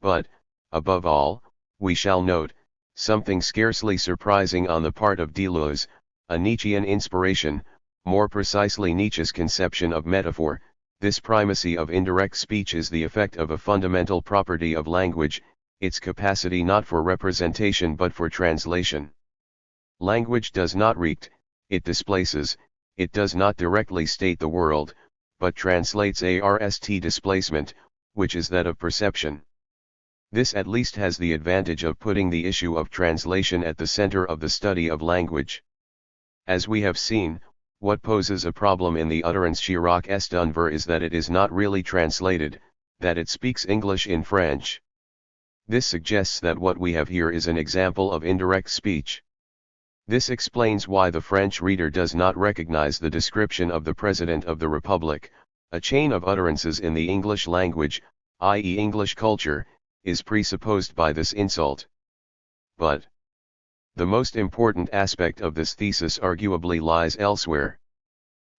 But, above all, we shall note, something scarcely surprising on the part of Deleuze, a Nietzschean inspiration, more precisely Nietzsche's conception of metaphor. This primacy of indirect speech is the effect of a fundamental property of language, its capacity not for representation but for translation. Language does not react, it displaces, it does not directly state the world, but translates arst displacement, which is that of perception. This at least has the advantage of putting the issue of translation at the center of the study of language. As we have seen, what poses a problem in the utterance Jacques est un ver is that it is not really translated, that it speaks English in French. This suggests that what we have here is an example of indirect speech. This explains why the French reader does not recognize the description of the President of the Republic. A chain of utterances in the English language, i.e. English culture, is presupposed by this insult. But the most important aspect of this thesis arguably lies elsewhere.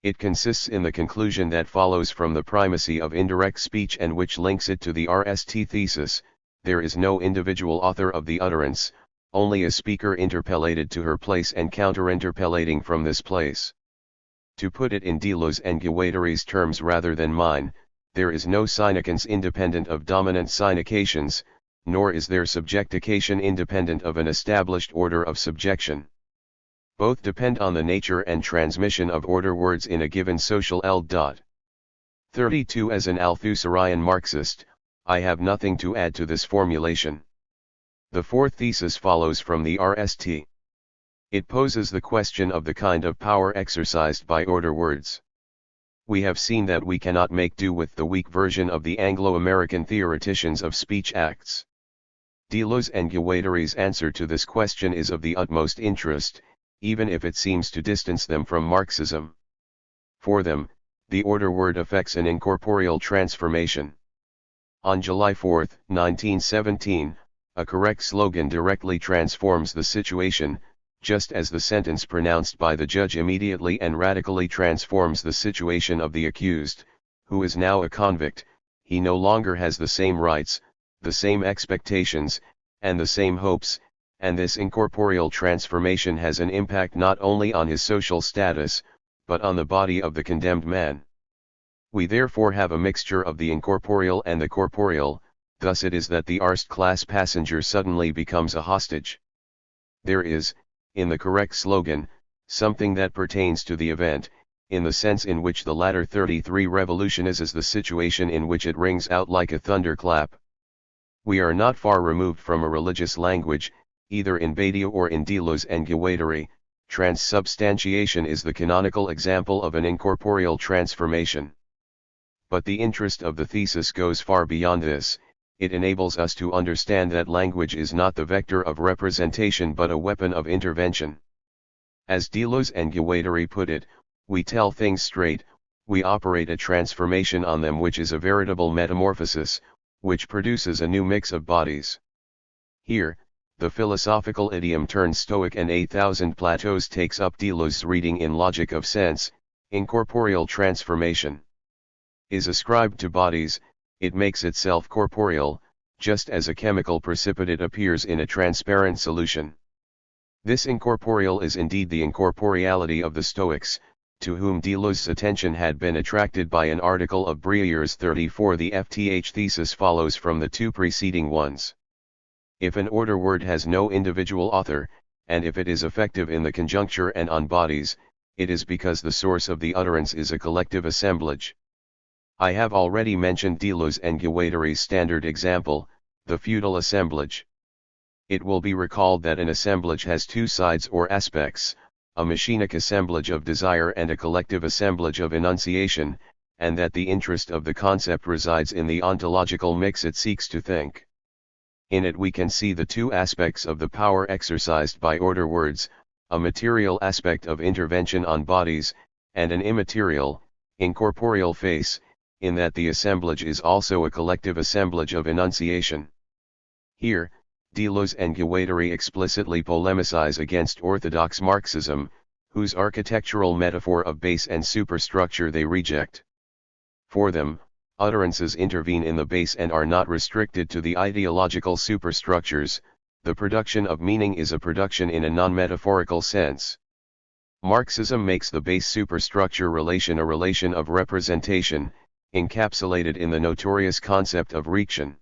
It consists in the conclusion that follows from the primacy of indirect speech and which links it to the RST thesis. There is no individual author of the utterance, only a speaker interpellated to her place and counter-interpellating from this place. To put it in Deleuze and Guattari's terms rather than mine, there is no synecance independent of dominant synecations, nor is there subjectication independent of an established order of subjection. Both depend on the nature and transmission of order words in a given social L. 32. As an Althusserian Marxist, I have nothing to add to this formulation. The fourth thesis follows from the RST. It poses the question of the kind of power exercised by order words. We have seen that we cannot make do with the weak version of the Anglo-American theoreticians of speech acts. Deleuze and Guattari's answer to this question is of the utmost interest, even if it seems to distance them from Marxism. For them, the order word effects an incorporeal transformation. On July 4, 1917, a correct slogan directly transforms the situation, just as the sentence pronounced by the judge immediately and radically transforms the situation of the accused, who is now a convict. He no longer has the same rights, the same expectations, and the same hopes, and this incorporeal transformation has an impact not only on his social status, but on the body of the condemned man. We therefore have a mixture of the incorporeal and the corporeal, thus it is that the Arst-class passenger suddenly becomes a hostage. There is, in the correct slogan, something that pertains to the event, in the sense in which the latter 33 revolutionizes the situation in which it rings out like a thunderclap. We are not far removed from a religious language, either in Badiou or in Deleuze and Guattari. Transubstantiation is the canonical example of an incorporeal transformation. But the interest of the thesis goes far beyond this. It enables us to understand that language is not the vector of representation but a weapon of intervention. As Deleuze and Guattari put it, we tell things straight, we operate a transformation on them which is a veritable metamorphosis, which produces a new mix of bodies. Here, the philosophical idiom turned Stoic and 8,000 Plateaus takes up Deleuze's reading in Logic of Sense. Incorporeal transformation is ascribed to bodies, it makes itself corporeal, just as a chemical precipitate appears in a transparent solution. This incorporeal is indeed the incorporeality of the Stoics, to whom Deleuze's attention had been attracted by an article of Breuer's 34. The FTH thesis follows from the two preceding ones. If an order word has no individual author, and if it is effective in the conjuncture and on bodies, it is because the source of the utterance is a collective assemblage. I have already mentioned Deleuze and Guattari's standard example, the feudal assemblage. It will be recalled that an assemblage has two sides or aspects, a machinic assemblage of desire and a collective assemblage of enunciation, and that the interest of the concept resides in the ontological mix it seeks to think. In it we can see the two aspects of the power exercised by order words, a material aspect of intervention on bodies, and an immaterial, incorporeal face, in that the assemblage is also a collective assemblage of enunciation. Here, Deleuze and Guattari explicitly polemicize against orthodox Marxism, whose architectural metaphor of base and superstructure they reject. For them, utterances intervene in the base and are not restricted to the ideological superstructures. The production of meaning is a production in a non-metaphorical sense. Marxism makes the base superstructure relation a relation of representation, encapsulated in the notorious concept of Reaction.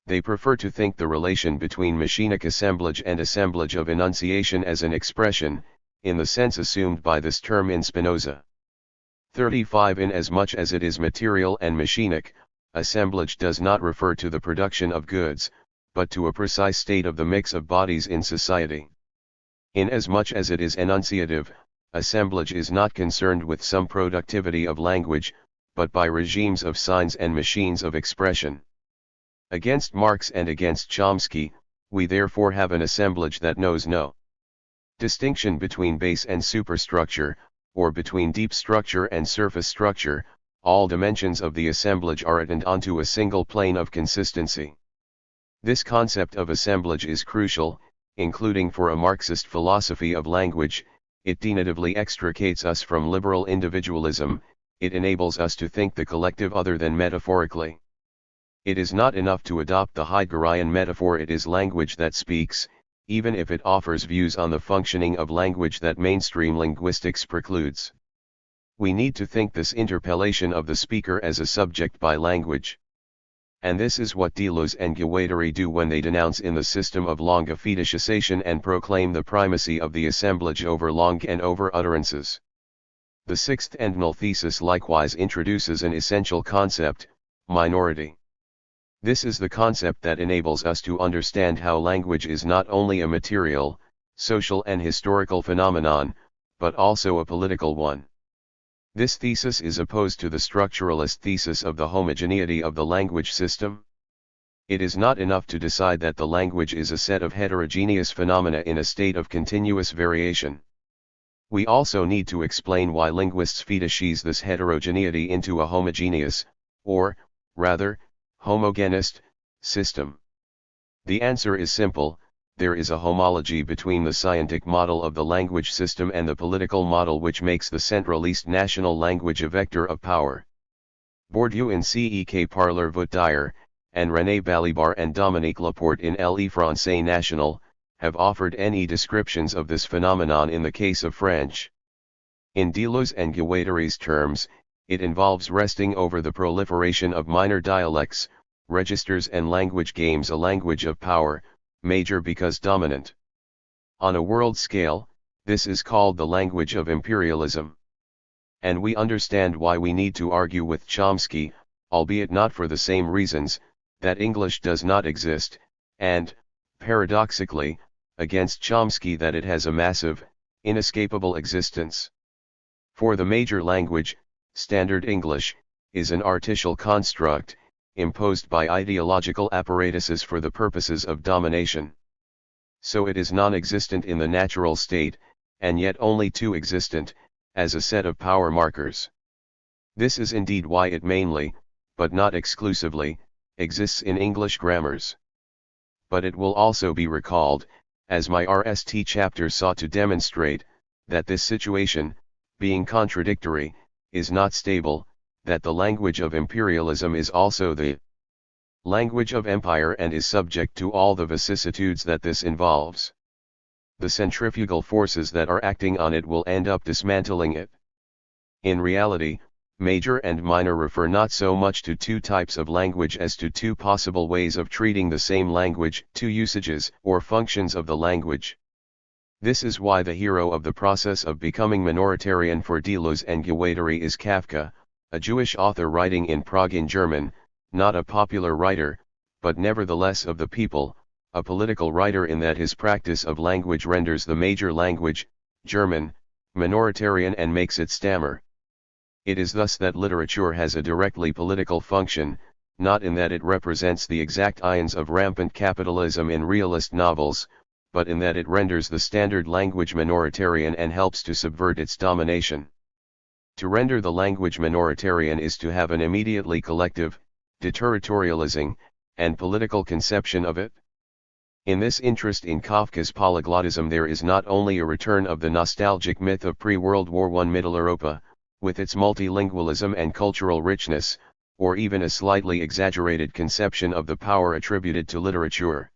They prefer to think the relation between machinic assemblage and assemblage of enunciation as an expression, in the sense assumed by this term in Spinoza. 35 Inasmuch as it is material and machinic, assemblage does not refer to the production of goods, but to a precise state of the mix of bodies in society. Inasmuch as it is enunciative, assemblage is not concerned with some productivity of language, but by regimes of signs and machines of expression. Against Marx and against Chomsky, we therefore have an assemblage that knows no distinction between base and superstructure, or between deep structure and surface structure. All dimensions of the assemblage are attended onto a single plane of consistency. This concept of assemblage is crucial, including for a Marxist philosophy of language. It definitively extricates us from liberal individualism, it enables us to think the collective other than metaphorically. It is not enough to adopt the Heideggerian metaphor, it is language that speaks, even if it offers views on the functioning of language that mainstream linguistics precludes. We need to think this interpellation of the speaker as a subject by language. And this is what Deleuze and Guattari do when they denounce in the system of langue fetishization and proclaim the primacy of the assemblage over langue and over utterances. The sixth and null thesis likewise introduces an essential concept, minority. This is the concept that enables us to understand how language is not only a material, social and historical phenomenon, but also a political one. This thesis is opposed to the structuralist thesis of the homogeneity of the language system. It is not enough to decide that the language is a set of heterogeneous phenomena in a state of continuous variation. We also need to explain why linguists fetishize this heterogeneity into a homogeneous, or, rather, homogenist, system. The answer is simple: there is a homology between the scientific model of the language system and the political model which makes the centralist national language a vector of power. Bourdieu in Cek Parler Vout dire, and René Balibar and Dominique Laporte in Le Français National, have offered any descriptions of this phenomenon in the case of French. In Deleuze and Guattari's terms, it involves wresting over the proliferation of minor dialects, registers and language games, a language of power, major because dominant. On a world scale, this is called the language of imperialism. And we understand why we need to argue with Chomsky, albeit not for the same reasons, that English does not exist, and, paradoxically, against Chomsky that it has a massive, inescapable existence. For the major language, Standard English, is an artificial construct, imposed by ideological apparatuses for the purposes of domination. So it is non-existent in the natural state, and yet only too existent, as a set of power markers. This is indeed why it mainly, but not exclusively, exists in English grammars. But it will also be recalled, as my RST chapter sought to demonstrate, that this situation, being contradictory, is not stable, that the language of imperialism is also the language of empire and is subject to all the vicissitudes that this involves. The centrifugal forces that are acting on it will end up dismantling it. In reality, major and minor refer not so much to two types of language as to two possible ways of treating the same language, two usages or functions of the language. This is why the hero of the process of becoming minoritarian for Deleuze and Guattari is Kafka, a Jewish author writing in Prague in German, not a popular writer, but nevertheless of the people, a political writer in that his practice of language renders the major language, German, minoritarian and makes it stammer. It is thus that literature has a directly political function, not in that it represents the exact ions of rampant capitalism in realist novels, but in that it renders the standard language minoritarian and helps to subvert its domination. To render the language minoritarian is to have an immediately collective, deterritorializing, and political conception of it. In this interest in Kafka's polyglottism there is not only a return of the nostalgic myth of pre-World War I Middle Europa, with its multilingualism and cultural richness, or even a slightly exaggerated conception of the power attributed to literature.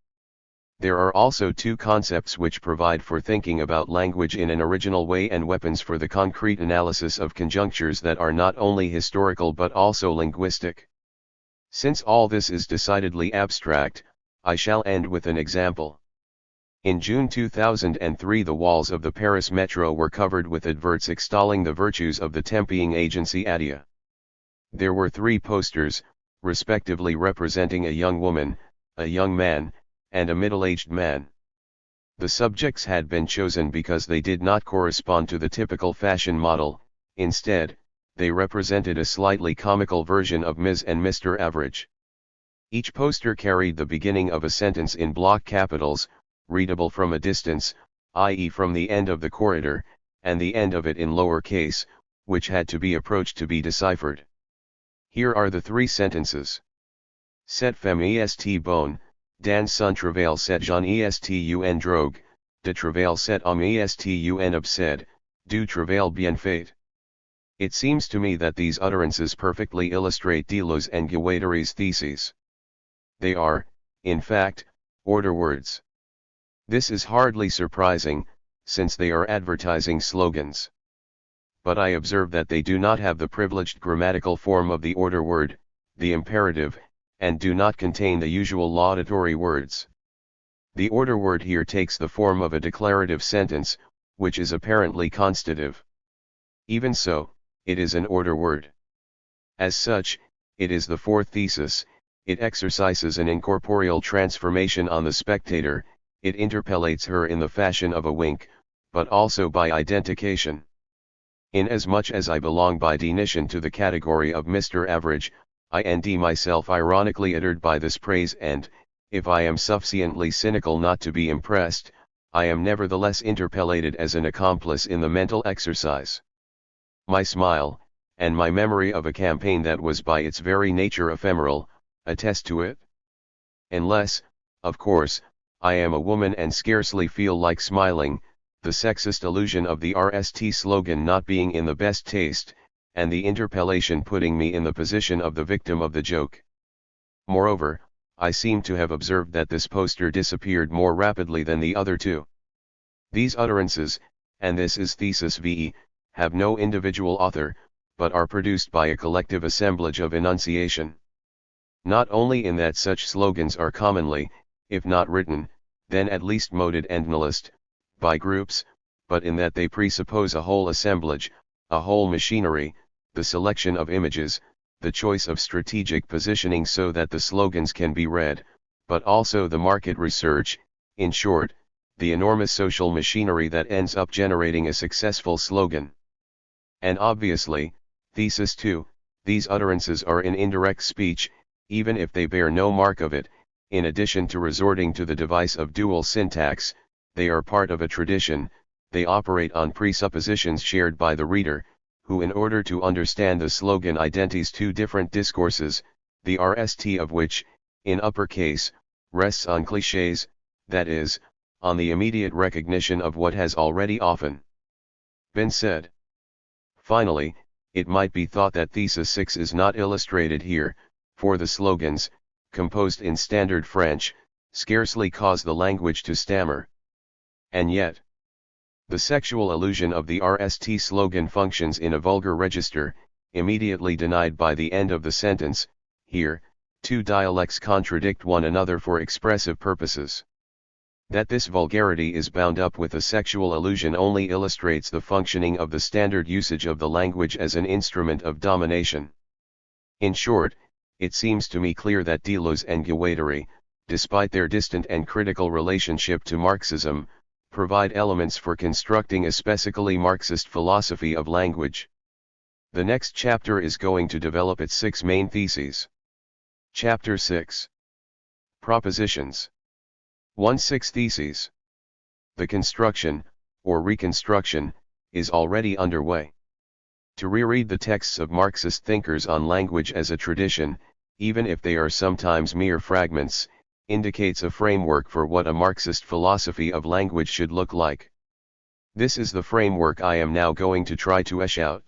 There are also two concepts which provide for thinking about language in an original way and weapons for the concrete analysis of conjunctures that are not only historical but also linguistic. Since all this is decidedly abstract, I shall end with an example. In June 2003 the walls of the Paris metro were covered with adverts extolling the virtues of the tempying agency Adia. There were three posters, respectively representing a young woman, a young man, and a middle-aged man. The subjects had been chosen because they did not correspond to the typical fashion model, instead, they represented a slightly comical version of Ms. and Mr. Average. Each poster carried the beginning of a sentence in block capitals, readable from a distance, i.e. from the end of the corridor, and the end of it in lower case, which had to be approached to be deciphered. Here are the three sentences. Cette femme est bonne, dans son travail cet jeune est un drogue, de travail cet homme est un obsède, du travail bien fait. It seems to me that these utterances perfectly illustrate Deleuze and Guattari's theses. They are, in fact, order words. This is hardly surprising, since they are advertising slogans. But I observe that they do not have the privileged grammatical form of the order word, the imperative, and do not contain the usual laudatory words. The order word here takes the form of a declarative sentence, which is apparently constative. Even so, it is an order word. As such, it is the fourth thesis, it exercises an incorporeal transformation on the spectator, it interpellates her in the fashion of a wink, but also by identification. Inasmuch as I belong by definition to the category of Mr. Average, I and myself ironically uttered by this praise and, if I am sufficiently cynical not to be impressed, I am nevertheless interpellated as an accomplice in the mental exercise. My smile, and my memory of a campaign that was by its very nature ephemeral, attest to it. Unless, of course, I am a woman and scarcely feel like smiling, the sexist illusion of the RST slogan not being in the best taste, and the interpellation putting me in the position of the victim of the joke. Moreover, I seem to have observed that this poster disappeared more rapidly than the other two. These utterances, and this is thesis VE, have no individual author, but are produced by a collective assemblage of enunciation. Not only in that such slogans are commonly, if not written, then at least moded and noticed, by groups, but in that they presuppose a whole assemblage, a whole machinery, the selection of images, the choice of strategic positioning so that the slogans can be read, but also the market research, in short, the enormous social machinery that ends up generating a successful slogan. And obviously, thesis 2, these utterances are in indirect speech, even if they bear no mark of it. In addition to resorting to the device of dual syntax, they are part of a tradition, they operate on presuppositions shared by the reader, who in order to understand the slogan identifies two different discourses, the RST of which, in uppercase, rests on clichés, that is, on the immediate recognition of what has already often been said. Finally, it might be thought that thesis 6 is not illustrated here, for the slogans, composed in standard French, scarcely cause the language to stammer. And yet, the sexual allusion of the RST slogan functions in a vulgar register, immediately denied by the end of the sentence. Here, two dialects contradict one another for expressive purposes. That this vulgarity is bound up with a sexual allusion only illustrates the functioning of the standard usage of the language as an instrument of domination. In short, it seems to me clear that Deleuze and Guattari, despite their distant and critical relationship to Marxism, provide elements for constructing a specifically Marxist philosophy of language. The next chapter is going to develop its 6 main theses. Chapter 6. Propositions. 1-6 Theses. The construction, or reconstruction, is already underway. To reread the texts of Marxist thinkers on language as a tradition, even if they are sometimes mere fragments, indicates a framework for what a Marxist philosophy of language should look like. This is the framework I am now going to try to hash out.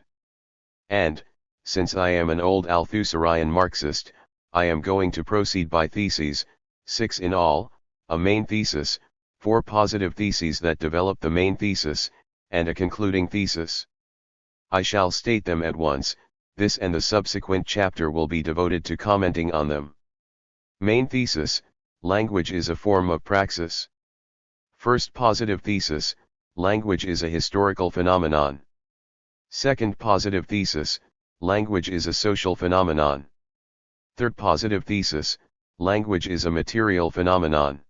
And, since I am an old Althusserian Marxist, I am going to proceed by theses, 6 in all, a main thesis, 4 positive theses that develop the main thesis, and a concluding thesis. I shall state them at once. This and the subsequent chapter will be devoted to commenting on them. Main thesis: language is a form of praxis. First positive thesis: language is a historical phenomenon. Second positive thesis: language is a social phenomenon. Third positive thesis: language is a material phenomenon.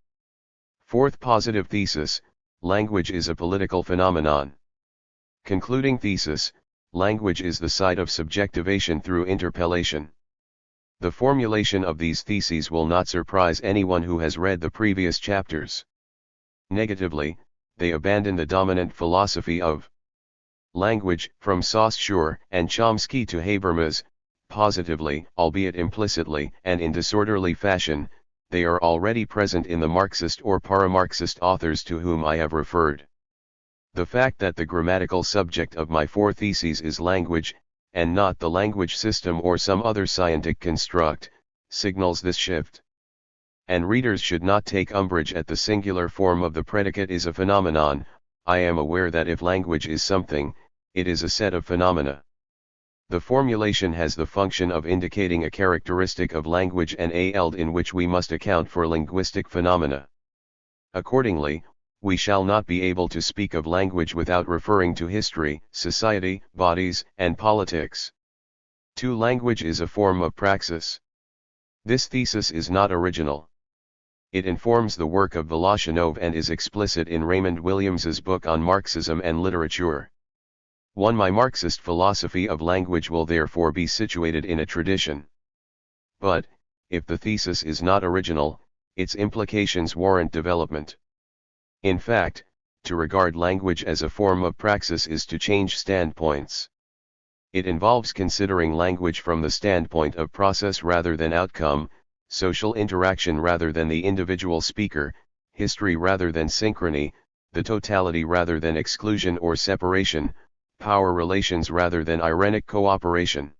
Fourth positive thesis: language is a political phenomenon. Concluding thesis: language is the site of subjectivation through interpellation. The formulation of these theses will not surprise anyone who has read the previous chapters. Negatively, they abandon the dominant philosophy of language, from Saussure and Chomsky to Habermas. Positively, albeit implicitly and in disorderly fashion, they are already present in the Marxist or para-Marxist authors to whom I have referred. The fact that the grammatical subject of my 4 theses is language, and not the language system or some other scientific construct, signals this shift. And readers should not take umbrage at the singular form of the predicate is a phenomenon. I am aware that if language is something, it is a set of phenomena. The formulation has the function of indicating a characteristic of language and a field in which we must account for linguistic phenomena. Accordingly, we shall not be able to speak of language without referring to history, society, bodies, and politics. 2. Language is a form of praxis. This thesis is not original. It informs the work of Voloshinov and is explicit in Raymond Williams's book on Marxism and literature. 1. My Marxist philosophy of language will therefore be situated in a tradition. But, if the thesis is not original, its implications warrant development. In fact, to regard language as a form of praxis is to change standpoints. It involves considering language from the standpoint of process rather than outcome, social interaction rather than the individual speaker, history rather than synchrony, the totality rather than exclusion or separation, power relations rather than irenic cooperation.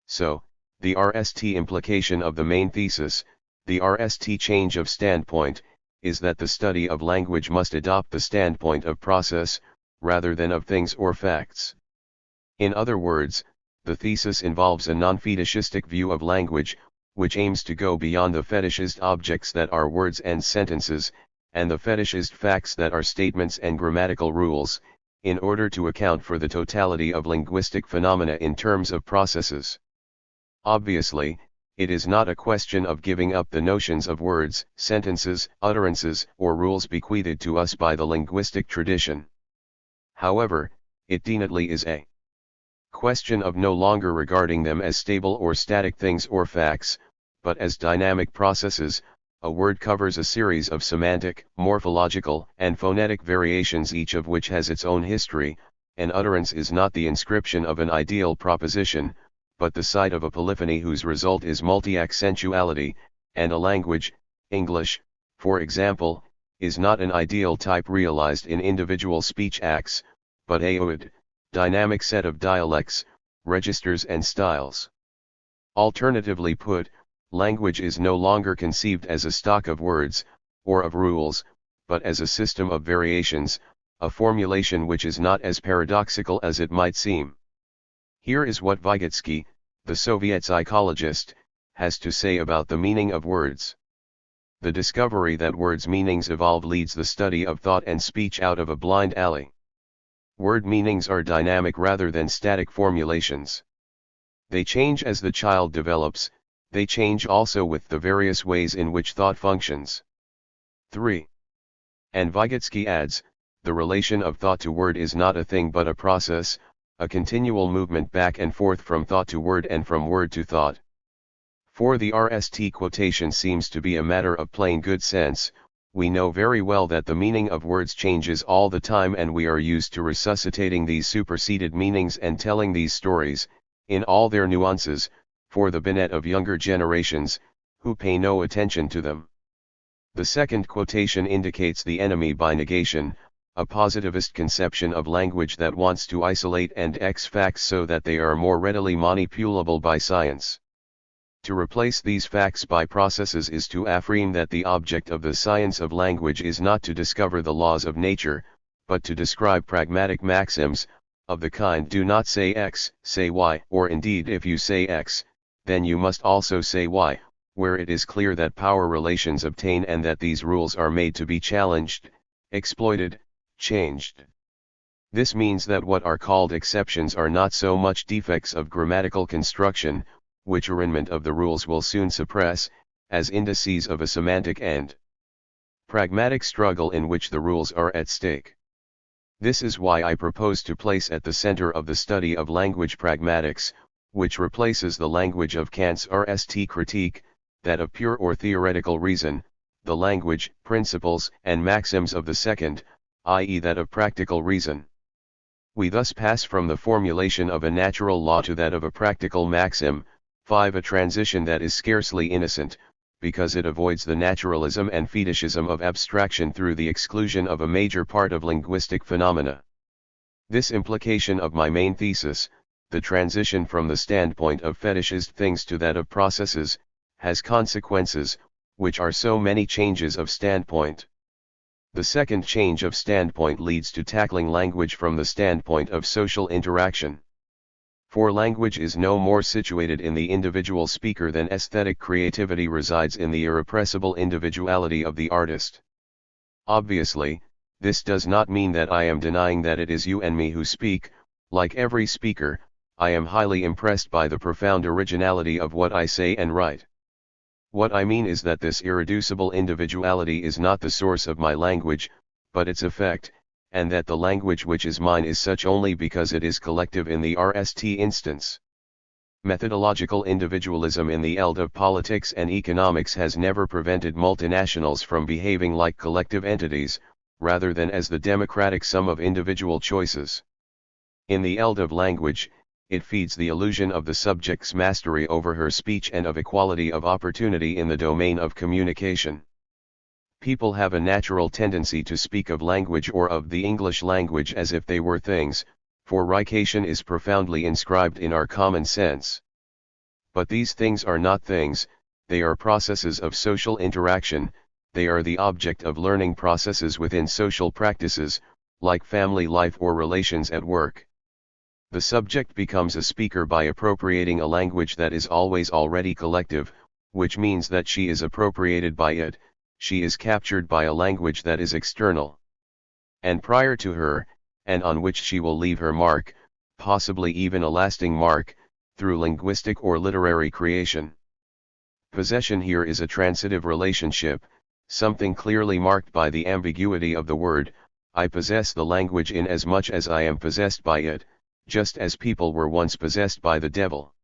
So, the RST implication of the main thesis, the RST change of standpoint, is that the study of language must adopt the standpoint of process, rather than of things or facts. In other words, The thesis involves a non-fetishistic view of language, which aims to go beyond the fetishist objects that are words and sentences, and the fetishist facts that are statements and grammatical rules, in order to account for the totality of linguistic phenomena in terms of processes. Obviously, it is not a question of giving up the notions of words, sentences, utterances, or rules bequeathed to us by the linguistic tradition. However, it definitely is a question of no longer regarding them as stable or static things or facts, but as dynamic processes. A word covers a series of semantic, morphological, and phonetic variations, each of which has its own history. An utterance is not the inscription of an ideal proposition, but the site of a polyphony whose result is multi-accentuality, and a language, English, for example, is not an ideal type realized in individual speech acts, but a dynamic set of dialects, registers and styles. Alternatively put, language is no longer conceived as a stock of words, or of rules, but as a system of variations, a formulation which is not as paradoxical as it might seem. Here is what Vygotsky, the Soviet psychologist, has to say about the meaning of words. The discovery that words' meanings evolve leads the study of thought and speech out of a blind alley. Word meanings are dynamic rather than static formulations. They change as the child develops. They change also with the various ways in which thought functions. 3. And Vygotsky adds, the relation of thought to word is not a thing but a process, a continual movement back and forth from thought to word and from word to thought. For the RST quotation seems to be a matter of plain good sense. We know very well that the meaning of words changes all the time, and we are used to resuscitating these superseded meanings and telling these stories, in all their nuances, for the benefit of younger generations, who pay no attention to them. The second quotation indicates the enemy by negation, a positivist conception of language that wants to isolate and X facts so that they are more readily manipulable by science. To replace these facts by processes is to affirm that the object of the science of language is not to discover the laws of nature, but to describe pragmatic maxims, of the kind do not say X, say Y, or indeed if you say X, then you must also say Y, where it is clear that power relations obtain and that these rules are made to be challenged, exploited, changed. This means that what are called exceptions are not so much defects of grammatical construction, which arraignment of the rules will soon suppress, as indices of a semantic and pragmatic struggle in which the rules are at stake. This is why I propose to place at the center of the study of language pragmatics, which replaces the language of Kant's RST critique, that of pure or theoretical reason, the language, principles, and maxims of the second, i.e. that of practical reason. We thus pass from the formulation of a natural law to that of a practical maxim. 5. A transition that is scarcely innocent, because it avoids the naturalism and fetishism of abstraction through the exclusion of a major part of linguistic phenomena. This implication of my main thesis, the transition from the standpoint of fetishist things to that of processes, has consequences, which are so many changes of standpoint. The second change of standpoint leads to tackling language from the standpoint of social interaction. For language is no more situated in the individual speaker than aesthetic creativity resides in the irrepressible individuality of the artist. Obviously, this does not mean that I am denying that it is you and me who speak. Like every speaker, I am highly impressed by the profound originality of what I say and write. What I mean is that this irreducible individuality is not the source of my language, but its effect, and that the language which is mine is such only because it is collective in the RST instance. Methodological individualism in the field of politics and economics has never prevented multinationals from behaving like collective entities, rather than as the democratic sum of individual choices. In the field of language, it feeds the illusion of the subject's mastery over her speech and of equality of opportunity in the domain of communication. People have a natural tendency to speak of language or of the English language as if they were things, for rication is profoundly inscribed in our common sense. But these things are not things, they are processes of social interaction, they are the object of learning processes within social practices, like family life or relations at work. The subject becomes a speaker by appropriating a language that is always already collective, which means that she is appropriated by it, she is captured by a language that is external and prior to her, and on which she will leave her mark, possibly even a lasting mark, through linguistic or literary creation. Possession here is a transitive relationship, something clearly marked by the ambiguity of the word, I possess the language in as much as I am possessed by it, just as people were once possessed by the devil.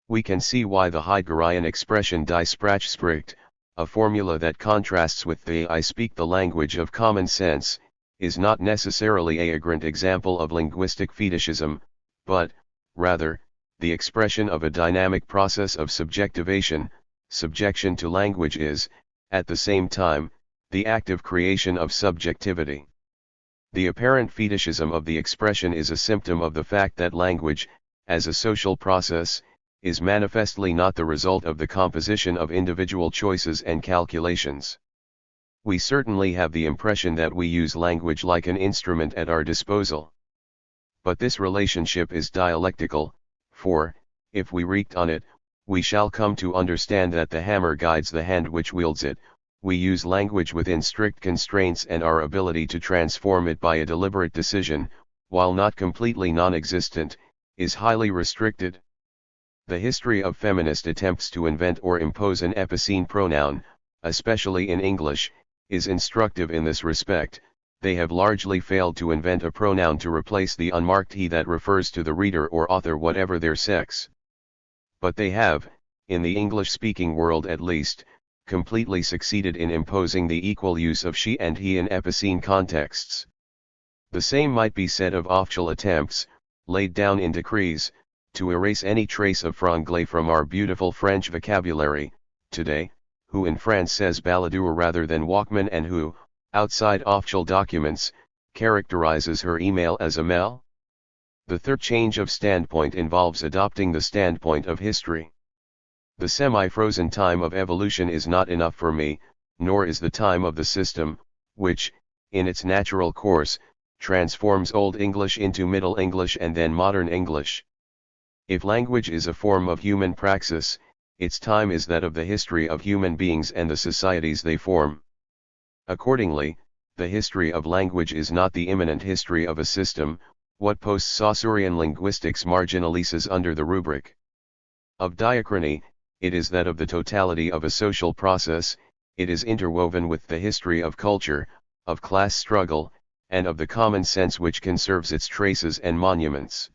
We can see why the Heideggerian expression die Sprache spricht, a formula that contrasts with the I speak the language of common sense, is not necessarily a vagrant example of linguistic fetishism, but, rather, the expression of a dynamic process of subjectivation. Subjection to language is, at the same time, the active creation of subjectivity. The apparent fetishism of the expression is a symptom of the fact that language, as a social process, is manifestly not the result of the composition of individual choices and calculations. We certainly have the impression that we use language like an instrument at our disposal. But this relationship is dialectical, for, if we react on it, we shall come to understand that the hammer guides the hand which wields it. We use language within strict constraints, and our ability to transform it by a deliberate decision, while not completely non-existent, is highly restricted. The history of feminist attempts to invent or impose an epicene pronoun, especially in English, is instructive in this respect. They have largely failed to invent a pronoun to replace the unmarked he that refers to the reader or author whatever their sex. But they have, in the English-speaking world at least, completely succeeded in imposing the equal use of she and he in epicene contexts. The same might be said of official attempts, laid down in decrees, to erase any trace of franglais from our beautiful French vocabulary, today, who in France says baladeur rather than walkman, and who, outside official documents, characterizes her email as a mail? The third change of standpoint involves adopting the standpoint of history. The semi-frozen time of evolution is not enough for me, nor is the time of the system, which, in its natural course, transforms Old English into Middle English and then Modern English. If language is a form of human praxis, its time is that of the history of human beings and the societies they form. Accordingly, the history of language is not the imminent history of a system, what post-Saussurean linguistics marginalizes under the rubric of diachrony. It is that of the totality of a social process. It is interwoven with the history of culture, of class struggle, and of the common sense which conserves its traces and monuments.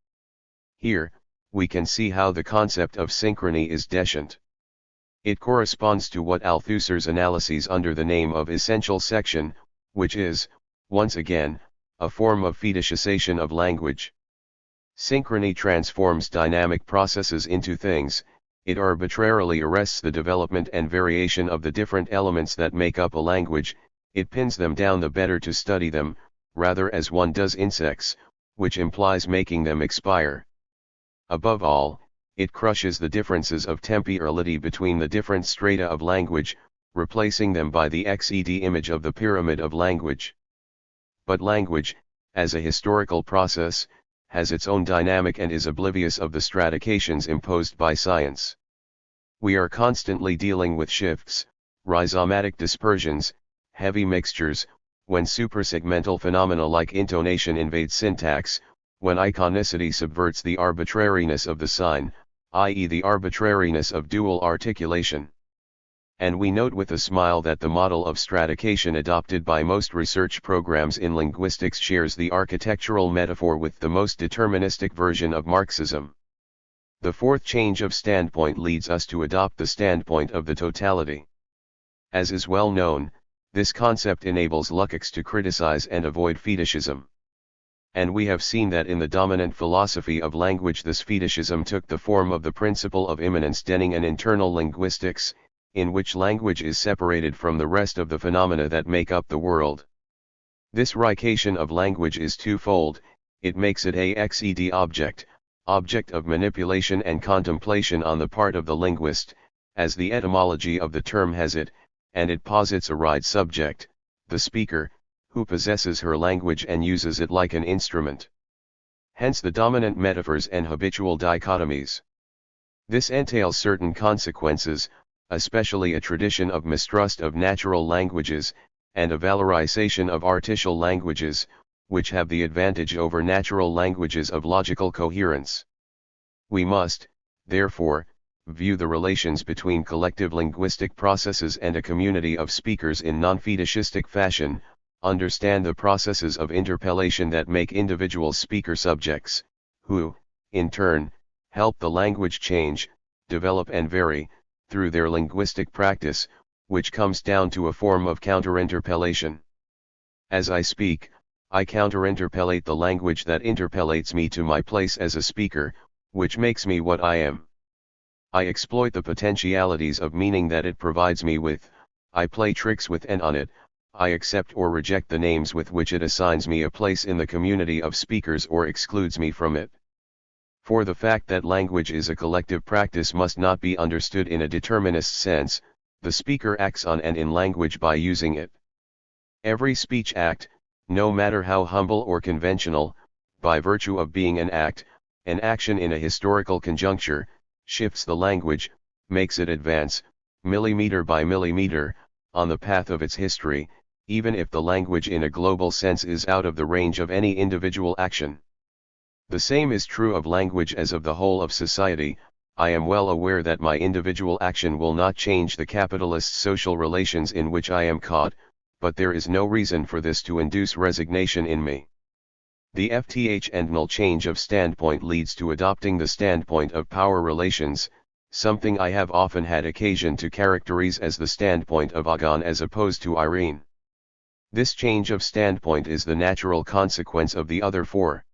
Here, we can see how the concept of synchrony is descent. It corresponds to what Althusser's analyses under the name of essential section, which is, once again, a form of fetishization of language. Synchrony transforms dynamic processes into things. It arbitrarily arrests the development and variation of the different elements that make up a language. It pins them down the better to study them, rather as one does insects, which implies making them expire. Above all, it crushes the differences of temporality between the different strata of language, replacing them by the XED image of the pyramid of language. But language, as a historical process, has its own dynamic and is oblivious of the stratifications imposed by science. We are constantly dealing with shifts, rhizomatic dispersions, heavy mixtures, when suprasegmental phenomena like intonation invade syntax, when iconicity subverts the arbitrariness of the sign, i.e. the arbitrariness of dual articulation. And we note with a smile that the model of stratification adopted by most research programs in linguistics shares the architectural metaphor with the most deterministic version of Marxism. The fourth change of standpoint leads us to adopt the standpoint of the totality. As is well known, this concept enables Lukács to criticize and avoid fetishism. And we have seen that in the dominant philosophy of language this fetishism took the form of the principle of immanence Denning and internal linguistics, in which language is separated from the rest of the phenomena that make up the world. This rication of language is twofold. It makes it a XED object of manipulation and contemplation on the part of the linguist, as the etymology of the term has it, and it posits a right subject, the speaker, who possesses her language and uses it like an instrument. hence the dominant metaphors and habitual dichotomies. This entails certain consequences, especially a tradition of mistrust of natural languages, and a valorization of artificial languages, which have the advantage over natural languages of logical coherence. We must, therefore, view the relations between collective linguistic processes and a community of speakers in non-fetishistic fashion, understand the processes of interpellation that make individual speaker subjects, who, in turn, help the language change, develop and vary, through their linguistic practice, which comes down to a form of counterinterpellation. As I speak, I counterinterpellate the language that interpellates me to my place as a speaker, which makes me what I am. I exploit the potentialities of meaning that it provides me with, I play tricks with and on it, I accept or reject the names with which it assigns me a place in the community of speakers or excludes me from it. For the fact that language is a collective practice must not be understood in a determinist sense, the speaker acts on and in language by using it. Every speech act, no matter how humble or conventional, by virtue of being an action in a historical conjuncture, shifts the language, makes it advance, millimeter by millimeter, on the path of its history, even if the language in a global sense is out of the range of any individual action. The same is true of language as of the whole of society. I am well aware that my individual action will not change the capitalist social relations in which I am caught, but there is no reason for this to induce resignation in me. The fthnl change of standpoint leads to adopting the standpoint of power relations, something I have often had occasion to characterize as the standpoint of Agon as opposed to Irene. This change of standpoint is the natural consequence of the other four.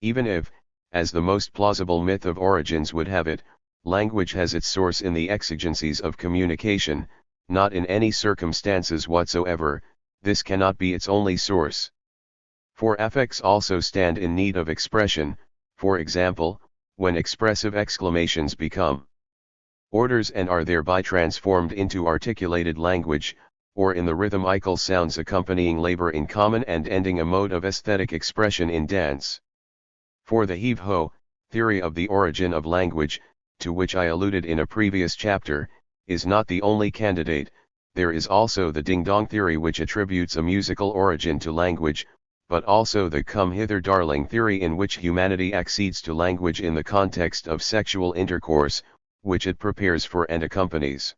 Even if, as the most plausible myth of origins would have it, language has its source in the exigencies of communication, not in any circumstances whatsoever, this cannot be its only source. For affects also stand in need of expression, for example, when expressive exclamations become orders and are thereby transformed into articulated language, or in the rhythmical sounds accompanying labor in common and ending a mode of aesthetic expression in dance. For the heave-ho theory of the origin of language, to which I alluded in a previous chapter, is not the only candidate. There is also the ding-dong theory, which attributes a musical origin to language, but also the come hither darling theory, in which humanity accedes to language in the context of sexual intercourse, which it prepares for and accompanies.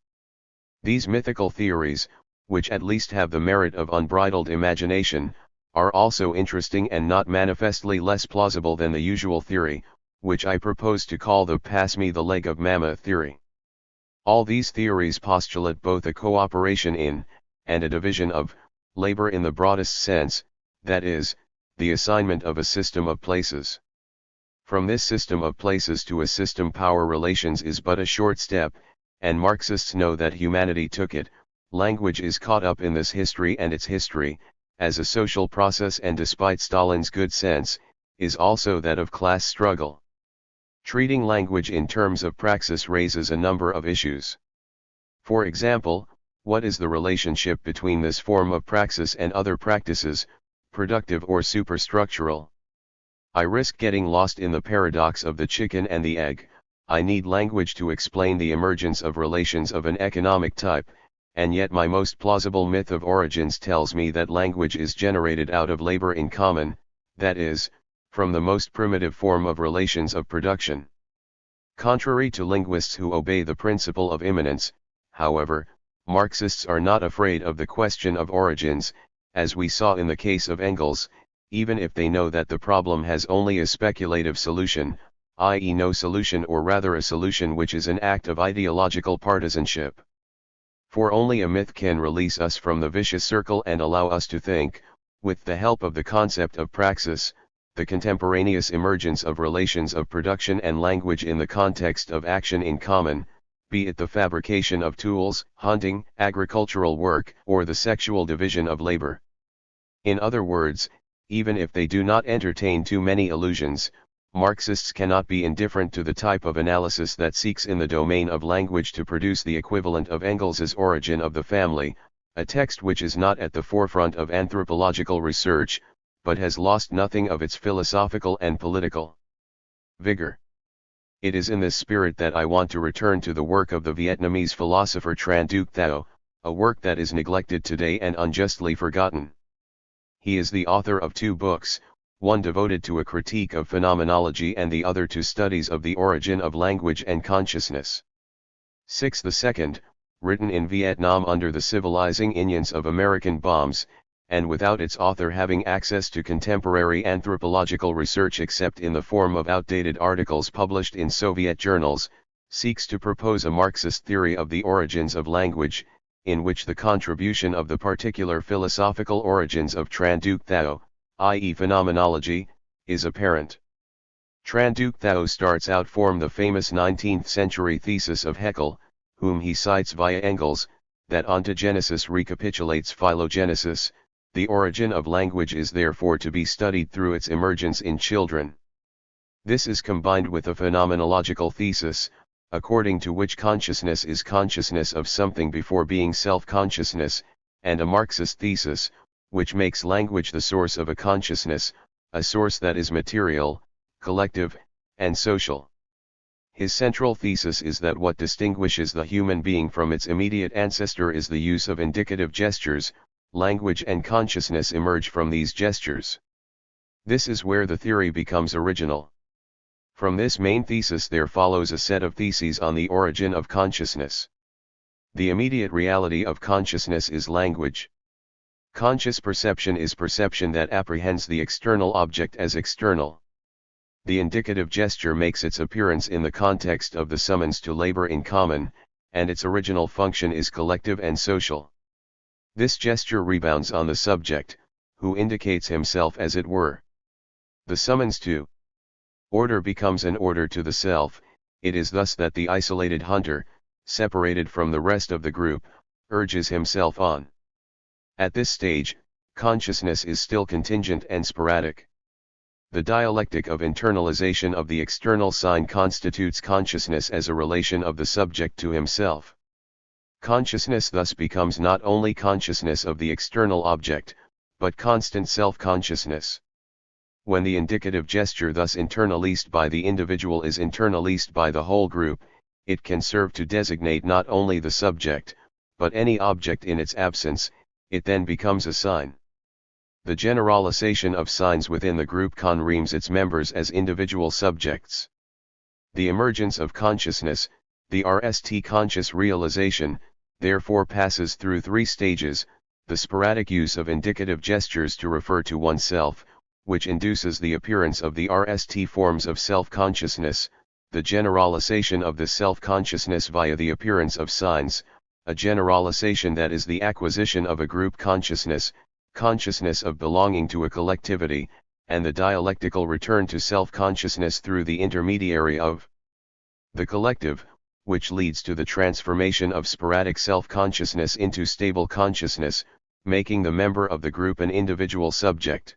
These mythical theories, which at least have the merit of unbridled imagination, are also interesting and not manifestly less plausible than the usual theory, which I propose to call the pass me the leg of Mama theory. All these theories postulate both a cooperation in, and a division of, labor in the broadest sense, that is, the assignment of a system of places. From this system of places to a system power relations is but a short step, and Marxists know that humanity took it. Language is caught up in this history, and its history, as a social process and despite Stalin's good sense, is also that of class struggle. Treating language in terms of praxis raises a number of issues. For example, what is the relationship between this form of praxis and other practices, productive or superstructural? I risk getting lost in the paradox of the chicken and the egg. I need language to explain the emergence of relations of an economic type, and yet my most plausible myth of origins tells me that language is generated out of labor in common, that is, from the most primitive form of relations of production. Contrary to linguists who obey the principle of immanence, however, Marxists are not afraid of the question of origins, as we saw in the case of Engels, even if they know that the problem has only a speculative solution, i.e. no solution, or rather a solution which is an act of ideological partisanship. For only a myth can release us from the vicious circle and allow us to think, with the help of the concept of praxis, the contemporaneous emergence of relations of production and language in the context of action in common, be it the fabrication of tools, hunting, agricultural work, or the sexual division of labor. In other words, even if they do not entertain too many illusions, Marxists cannot be indifferent to the type of analysis that seeks in the domain of language to produce the equivalent of Engels's Origin of the Family, a text which is not at the forefront of anthropological research, but has lost nothing of its philosophical and political vigor. It is in this spirit that I want to return to the work of the Vietnamese philosopher Tran Duc Thao, a work that is neglected today and unjustly forgotten. He is the author of two books, one devoted to a critique of phenomenology and the other to studies of the origin of language and consciousness. 6. The second, written in Vietnam under the civilizing influence of American bombs, and without its author having access to contemporary anthropological research except in the form of outdated articles published in Soviet journals, seeks to propose a Marxist theory of the origins of language, in which the contribution of the particular philosophical origins of Tran Duc Thao, i.e. phenomenology, is apparent. Tran Duc Thao starts out from the famous 19th-century thesis of Haeckel, whom he cites via Engels, that ontogenesis recapitulates phylogenesis. The origin of language is therefore to be studied through its emergence in children. This is combined with a phenomenological thesis, according to which consciousness is consciousness of something before being self-consciousness, and a Marxist thesis, which makes language the source of a consciousness, a source that is material, collective, and social. His central thesis is that what distinguishes the human being from its immediate ancestor is the use of indicative gestures. Language and consciousness emerge from these gestures. This is where the theory becomes original. From this main thesis there follows a set of theses on the origin of consciousness. The immediate reality of consciousness is language. Conscious perception is perception that apprehends the external object as external. The indicative gesture makes its appearance in the context of the summons to labor in common, and its original function is collective and social. This gesture rebounds on the subject, who indicates himself as it were. The summons to order becomes an order to the self. It is thus that the isolated hunter, separated from the rest of the group, urges himself on. At this stage, consciousness is still contingent and sporadic. The dialectic of internalization of the external sign constitutes consciousness as a relation of the subject to himself. Consciousness thus becomes not only consciousness of the external object, but constant self-consciousness. When the indicative gesture thus internalised by the individual is internalised by the whole group, it can serve to designate not only the subject, but any object in its absence. It then becomes a sign. The generalization of signs within the group confirms its members as individual subjects. The emergence of consciousness, the RST conscious realization, therefore passes through three stages: the sporadic use of indicative gestures to refer to oneself, which induces the appearance of the RST forms of self-consciousness, the generalization of this self-consciousness via the appearance of signs, a generalization that is the acquisition of a group consciousness, consciousness of belonging to a collectivity, and the dialectical return to self-consciousness through the intermediary of the collective, which leads to the transformation of sporadic self-consciousness into stable consciousness, making the member of the group an individual subject.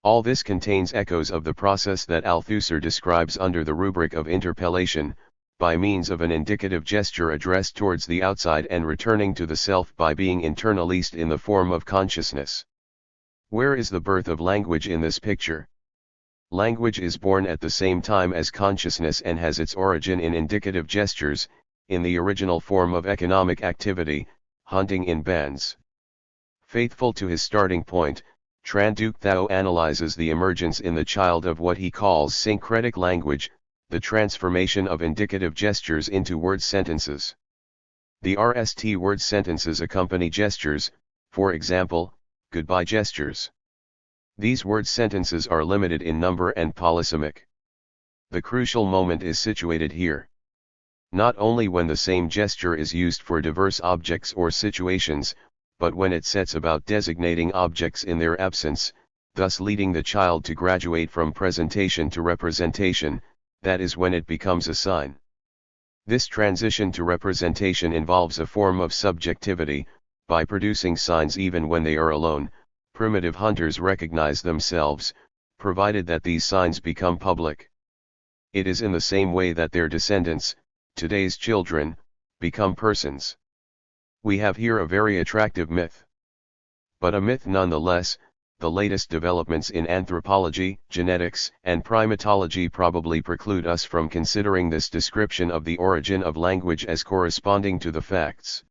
All this contains echoes of the process that Althusser describes under the rubric of interpellation, by means of an indicative gesture addressed towards the outside and returning to the self by being internalized in the form of consciousness. Where is the birth of language in this picture? Language is born at the same time as consciousness and has its origin in indicative gestures, in the original form of economic activity, hunting in bands. Faithful to his starting point, Tran Duc Thao analyzes the emergence in the child of what he calls syncretic language, the transformation of indicative gestures into word sentences. The RST word sentences accompany gestures, for example, goodbye gestures. These word sentences are limited in number and polysemic. The crucial moment is situated here. Not only when the same gesture is used for diverse objects or situations, but when it sets about designating objects in their absence, thus leading the child to graduate from presentation to representation, that is when it becomes a sign. This transition to representation involves a form of subjectivity. By producing signs even when they are alone, primitive hunters recognize themselves, provided that these signs become public. It is in the same way that their descendants, today's children, become persons. We have here a very attractive myth. But a myth nonetheless, the latest developments in anthropology, genetics, and primatology probably preclude us from considering this description of the origin of language as corresponding to the facts.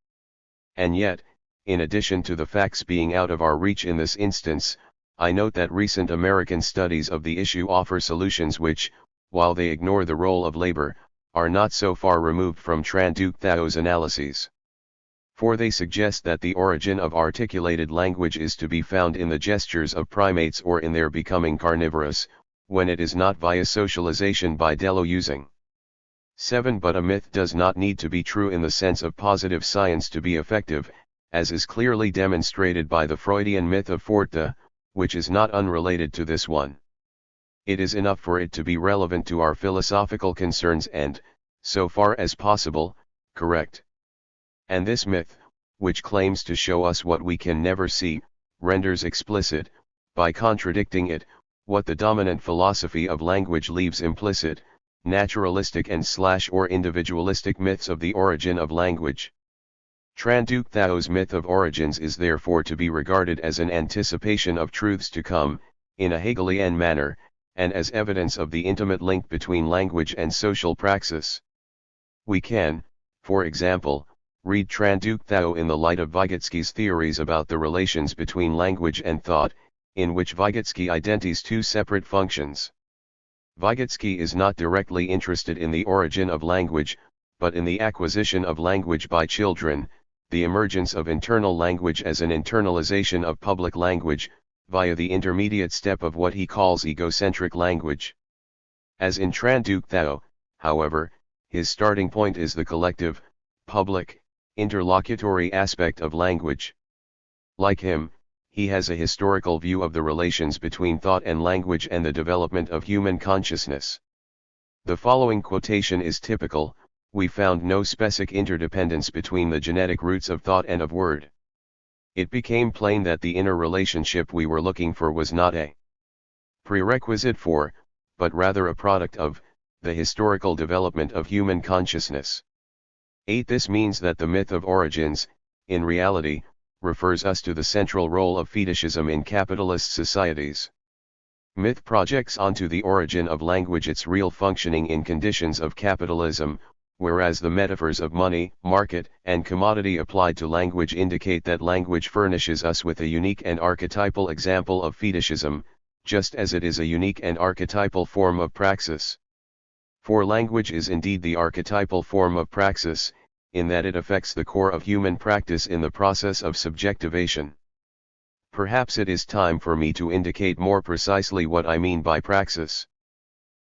And yet, in addition to the facts being out of our reach in this instance, I note that recent American studies of the issue offer solutions which, while they ignore the role of labor, are not so far removed from Tran-Duc Thao's analyses. For they suggest that the origin of articulated language is to be found in the gestures of primates or in their becoming carnivorous, when it is not via socialization by delo-using. 7. But a myth does not need to be true in the sense of positive science to be effective, as is clearly demonstrated by the Freudian myth of Forte, which is not unrelated to this one. It is enough for it to be relevant to our philosophical concerns and, so far as possible, correct. And this myth, which claims to show us what we can never see, renders explicit, by contradicting it, what the dominant philosophy of language leaves implicit, naturalistic and/or individualistic myths of the origin of language. Tran-Duc Thao's myth of origins is therefore to be regarded as an anticipation of truths to come, in a Hegelian manner, and as evidence of the intimate link between language and social praxis. We can, for example, read Tran-Duc Thao in the light of Vygotsky's theories about the relations between language and thought, in which Vygotsky identifies two separate functions. Vygotsky is not directly interested in the origin of language, but in the acquisition of language by children, the emergence of internal language as an internalization of public language, via the intermediate step of what he calls egocentric language. As in Tran-Duc Thao, however, his starting point is the collective, public, interlocutory aspect of language. Like him, he has a historical view of the relations between thought and language and the development of human consciousness. The following quotation is typical: "We found no specific interdependence between the genetic roots of thought and of word. It became plain that the inner relationship we were looking for was not a prerequisite for, but rather a product of, the historical development of human consciousness." 8. This means that the myth of origins, in reality, refers us to the central role of fetishism in capitalist societies. Myth projects onto the origin of language its real functioning in conditions of capitalism, whereas the metaphors of money, market, and commodity applied to language indicate that language furnishes us with a unique and archetypal example of fetishism, just as it is a unique and archetypal form of praxis. For language is indeed the archetypal form of praxis, in that it affects the core of human practice in the process of subjectivation. Perhaps it is time for me to indicate more precisely what I mean by praxis.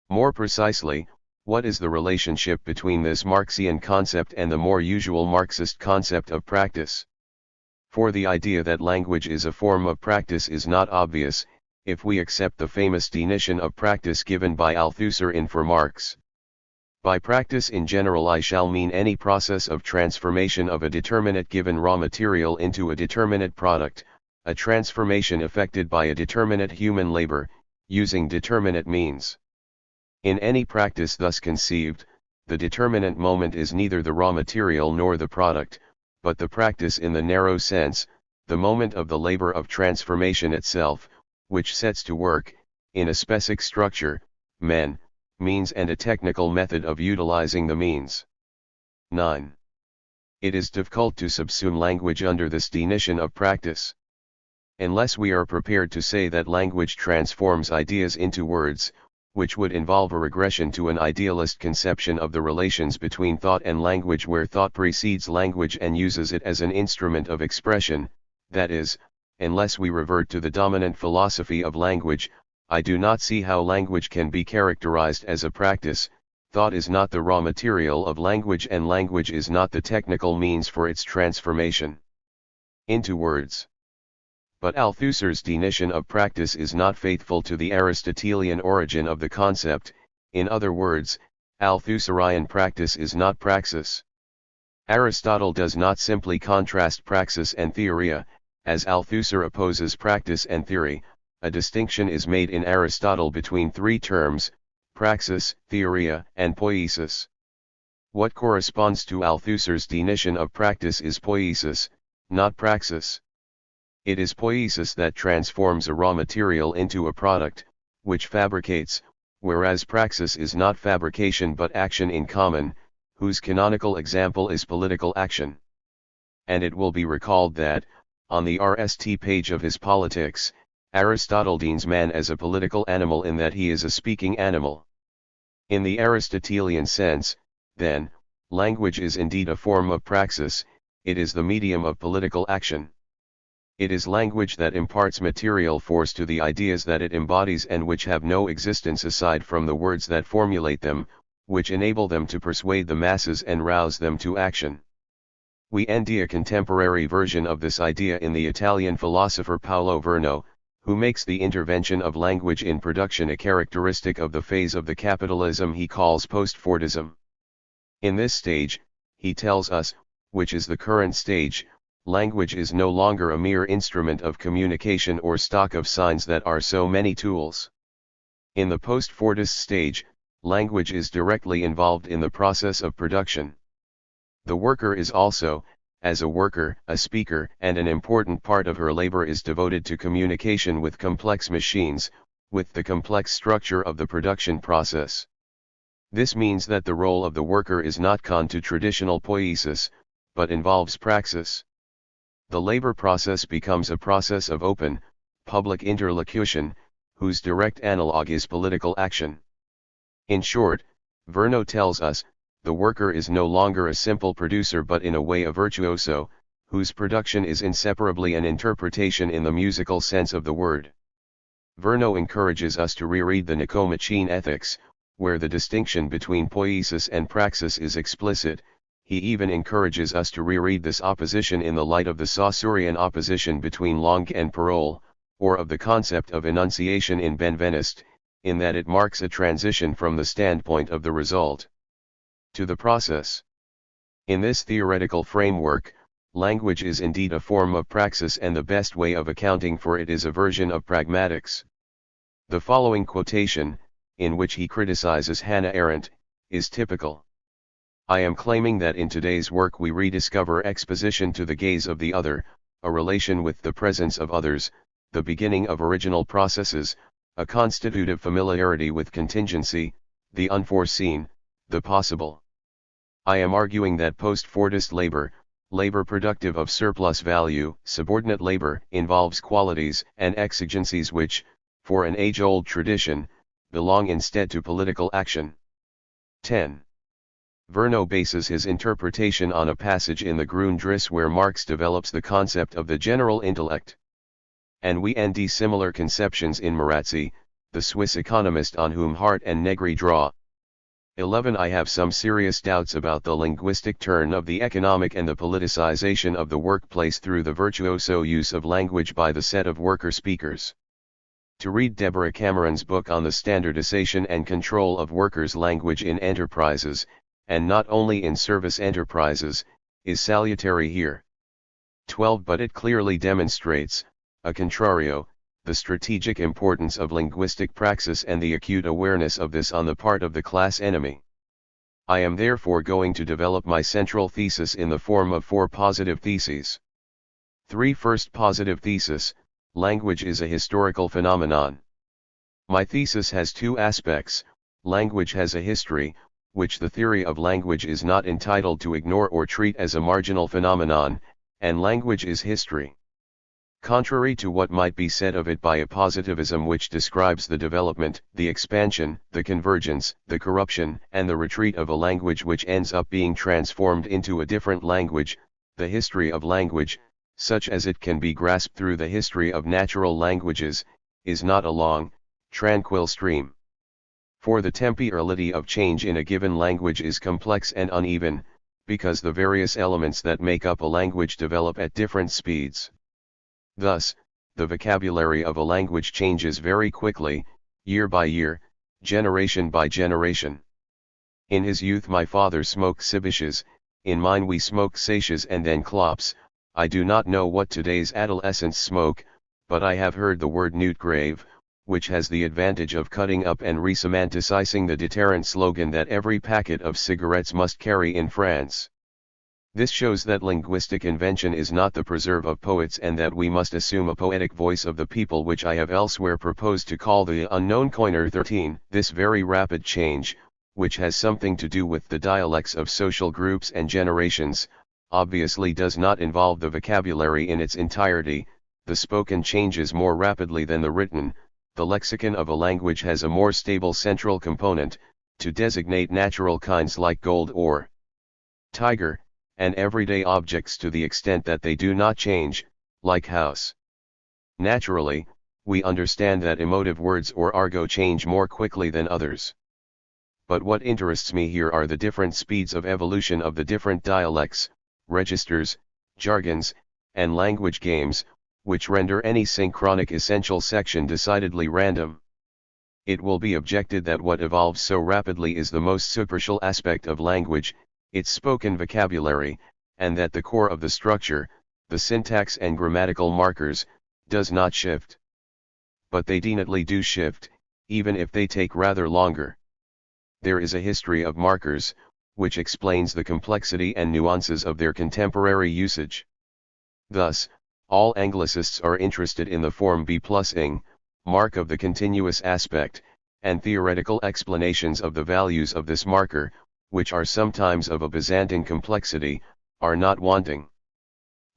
More precisely, what is the relationship between this Marxian concept and the more usual Marxist concept of practice? For the idea that language is a form of practice is not obvious, if we accept the famous definition of practice given by Althusser in For Marx. By practice in general I shall mean any process of transformation of a determinate given raw material into a determinate product, a transformation effected by a determinate human labor, using determinate means. In any practice thus conceived, the determinant moment is neither the raw material nor the product, but the practice in the narrow sense, the moment of the labor of transformation itself, which sets to work, in a specific structure, men, means and a technical method of utilizing the means. 9. It is difficult to subsume language under this definition of practice. Unless we are prepared to say that language transforms ideas into words, which would involve a regression to an idealist conception of the relations between thought and language where thought precedes language and uses it as an instrument of expression, that is, unless we revert to the dominant philosophy of language, I do not see how language can be characterized as a practice. Thought is not the raw material of language and language is not the technical means for its transformation into words. But Althusser's definition of practice is not faithful to the Aristotelian origin of the concept. In other words, Althusserian practice is not praxis. Aristotle does not simply contrast praxis and theoria, as Althusser opposes practice and theory. A distinction is made in Aristotle between three terms: praxis, theoria, and poiesis. What corresponds to Althusser's definition of practice is poiesis, not praxis. It is poiesis that transforms a raw material into a product, which fabricates, whereas praxis is not fabrication but action in common, whose canonical example is political action. And it will be recalled that, on the RST page of his Politics, Aristotle deems man as a political animal in that he is a speaking animal. In the Aristotelian sense, then, language is indeed a form of praxis, it is the medium of political action. It is language that imparts material force to the ideas that it embodies and which have no existence aside from the words that formulate them, which enable them to persuade the masses and rouse them to action. We see a contemporary version of this idea in the Italian philosopher Paolo Virno, who makes the intervention of language in production a characteristic of the phase of the capitalism he calls post-Fordism. In this stage, he tells us, which is the current stage, language is no longer a mere instrument of communication or stock of signs that are so many tools. In the post-Fordist stage, language is directly involved in the process of production. The worker is also, as a worker, a speaker, and an important part of her labor is devoted to communication with complex machines, with the complex structure of the production process. This means that the role of the worker is not con to traditional poiesis, but involves praxis. The labor process becomes a process of open, public interlocution, whose direct analog is political action. In short, Virno tells us, the worker is no longer a simple producer but in a way a virtuoso, whose production is inseparably an interpretation in the musical sense of the word. Virno encourages us to reread the Nicomachean Ethics, where the distinction between poiesis and praxis is explicit. He even encourages us to reread this opposition in the light of the Saussurean opposition between langue and parole, or of the concept of enunciation in Benveniste, in that it marks a transition from the standpoint of the result to the process. In this theoretical framework, language is indeed a form of praxis and the best way of accounting for it is a version of pragmatics. The following quotation, in which he criticizes Hannah Arendt, is typical. I am claiming that in today's work we rediscover exposition to the gaze of the other, a relation with the presence of others, the beginning of original processes, a constitutive familiarity with contingency, the unforeseen, the possible. I am arguing that post-Fordist labor, labor productive of surplus value, subordinate labor, involves qualities and exigencies which, for an age-old tradition, belong instead to political action. 10. Virno bases his interpretation on a passage in the Grundrisse where Marx develops the concept of the general intellect. And we see similar conceptions in Marazzi, the Swiss economist on whom Hart and Negri draw. 11. I have some serious doubts about the linguistic turn of the economic and the politicization of the workplace through the virtuoso use of language by the set of worker speakers. To read Deborah Cameron's book on the standardization and control of workers' language in enterprises, and not only in service enterprises, is salutary here. 12. But it clearly demonstrates, a contrario, the strategic importance of linguistic praxis and the acute awareness of this on the part of the class enemy. I am therefore going to develop my central thesis in the form of 4 positive theses. 3. First positive thesis, language is a historical phenomenon. My thesis has 2 aspects. Language has a history, which the theory of language is not entitled to ignore or treat as a marginal phenomenon, and language is history. Contrary to what might be said of it by a positivism which describes the development, the expansion, the convergence, the corruption, and the retreat of a language which ends up being transformed into a different language, the history of language, such as it can be grasped through the history of natural languages, is not a long, tranquil stream. For the temporality of change in a given language is complex and uneven, because the various elements that make up a language develop at different speeds. Thus, the vocabulary of a language changes very quickly, year by year, generation by generation. In his youth my father smoked cibishes, in mine we smoke sachets and then clops. I do not know what today's adolescents smoke, but I have heard the word Newt grave, which has the advantage of cutting up and resemanticizing the deterrent slogan that every packet of cigarettes must carry in France. This shows that linguistic invention is not the preserve of poets and that we must assume a poetic voice of the people, which I have elsewhere proposed to call the unknown coiner 13. This very rapid change, which has something to do with the dialects of social groups and generations, obviously does not involve the vocabulary in its entirety. The spoken changes more rapidly than the written. The lexicon of a language has a more stable central component, to designate natural kinds like gold or tiger, and everyday objects to the extent that they do not change, like house. Naturally, we understand that emotive words or argot change more quickly than others. But what interests me here are the different speeds of evolution of the different dialects, registers, jargons, and language games, which render any synchronic essential section decidedly random. It will be objected that what evolves so rapidly is the most superficial aspect of language, its spoken vocabulary, and that the core of the structure, the syntax and grammatical markers, does not shift. But they definitely do shift, even if they take rather longer. There is a history of markers, which explains the complexity and nuances of their contemporary usage. Thus, all Anglicists are interested in the form b plus ing, mark of the continuous aspect, and theoretical explanations of the values of this marker, which are sometimes of a Byzantine complexity, are not wanting.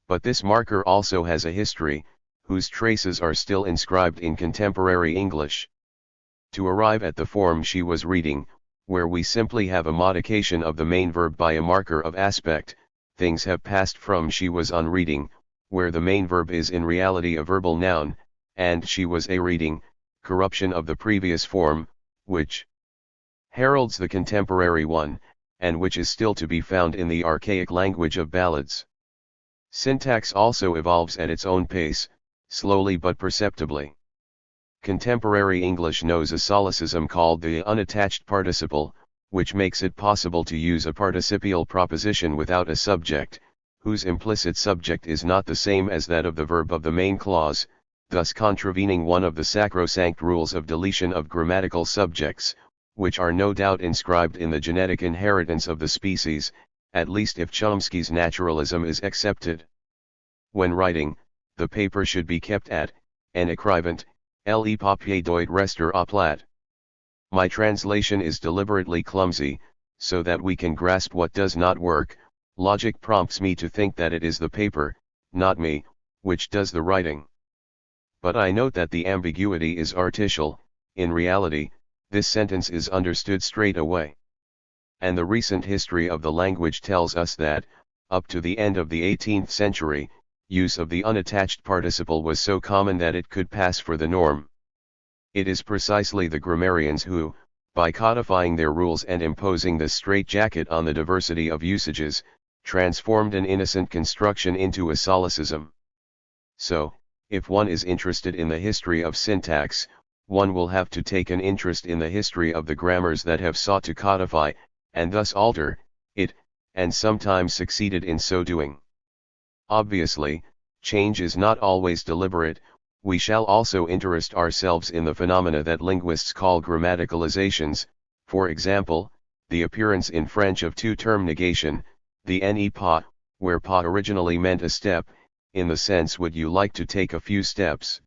But this marker also has a history, whose traces are still inscribed in contemporary English. To arrive at the form she was reading, where we simply have a modification of the main verb by a marker of aspect, things have passed from she was on reading, where the main verb is in reality a verbal noun, and she was a reading, corruption of the previous form, which heralds the contemporary one, and which is still to be found in the archaic language of ballads. Syntax also evolves at its own pace, slowly but perceptibly. Contemporary English knows a solecism called the unattached participle, which makes it possible to use a participial proposition without a subject, whose implicit subject is not the same as that of the verb of the main clause, thus contravening one of the sacrosanct rules of deletion of grammatical subjects, which are no doubt inscribed in the genetic inheritance of the species, at least if Chomsky's naturalism is accepted. When writing, the paper should be kept at en écrivant, le papier doit rester à plat. My translation is deliberately clumsy, so that we can grasp what does not work. Logic prompts me to think that it is the paper, not me, which does the writing. But I note that the ambiguity is artificial. In reality, this sentence is understood straight away. And the recent history of the language tells us that, up to the end of the 18th century, use of the unattached participle was so common that it could pass for the norm. It is precisely the grammarians who, by codifying their rules and imposing this straitjacket on the diversity of usages, transformed an innocent construction into a solecism. So, if one is interested in the history of syntax, one will have to take an interest in the history of the grammars that have sought to codify, and thus alter, it, and sometimes succeeded in so doing. Obviously, change is not always deliberate. We shall also interest ourselves in the phenomena that linguists call grammaticalizations, for example, the appearance in French of two-term negation, the ne pas, where pas originally meant a step, in the sense would you like to take a few steps.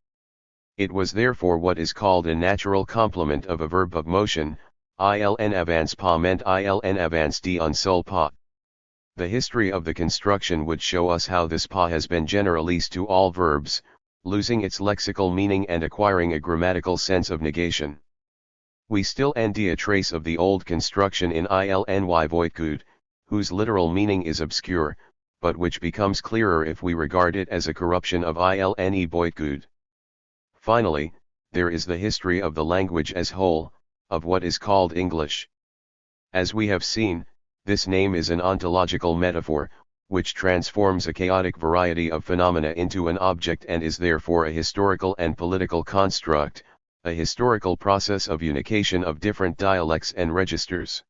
It was therefore what is called a natural complement of a verb of motion. ILN avance pas meant ILN avance d'un seul pas. The history of the construction would show us how this pas has been generalized to all verbs, losing its lexical meaning and acquiring a grammatical sense of negation. We still see a trace of the old construction in ILNY voitgoed, whose literal meaning is obscure, but which becomes clearer if we regard it as a corruption of ILNE voitgoed. Finally, there is the history of the language as whole, of what is called English. As we have seen, this name is an ontological metaphor, which transforms a chaotic variety of phenomena into an object and is therefore a historical and political construct, a historical process of unification of different dialects and registers.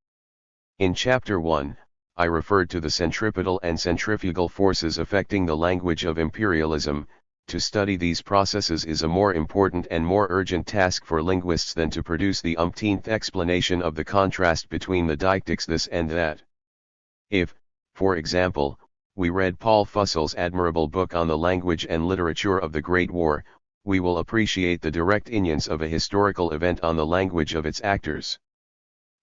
In Chapter 1, I referred to the centripetal and centrifugal forces affecting the language of imperialism. To study these processes is a more important and more urgent task for linguists than to produce the umpteenth explanation of the contrast between the deictics this and that. If, for example, we read Paul Fussell's admirable book on the language and literature of the Great War, we will appreciate the direct influence of a historical event on the language of its actors.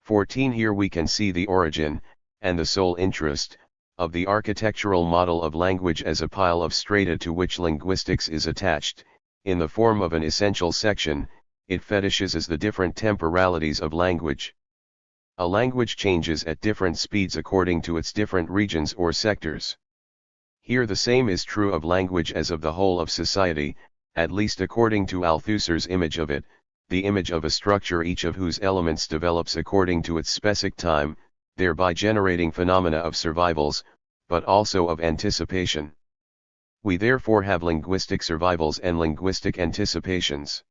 14. Here we can see the origin, and the sole interest, of the architectural model of language as a pile of strata to which linguistics is attached. In the form of an essential section, it fetishizes the different temporalities of language. A language changes at different speeds according to its different regions or sectors. Here the same is true of language as of the whole of society, at least according to Althusser's image of it, the image of a structure each of whose elements develops according to its specific time, thereby generating phenomena of survivals, but also of anticipation. We therefore have linguistic survivals and linguistic anticipations.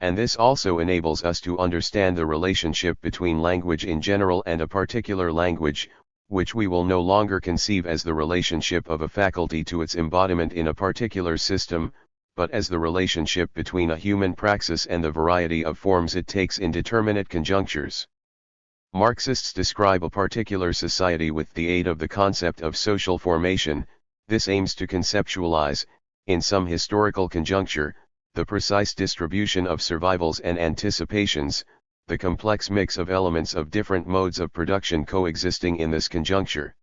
And this also enables us to understand the relationship between language in general and a particular language, which we will no longer conceive as the relationship of a faculty to its embodiment in a particular system, but as the relationship between a human praxis and the variety of forms it takes in determinate conjunctures. Marxists describe a particular society with the aid of the concept of social formation. This aims to conceptualize, in some historical conjuncture, the precise distribution of survivals and anticipations, the complex mix of elements of different modes of production coexisting in this conjuncture.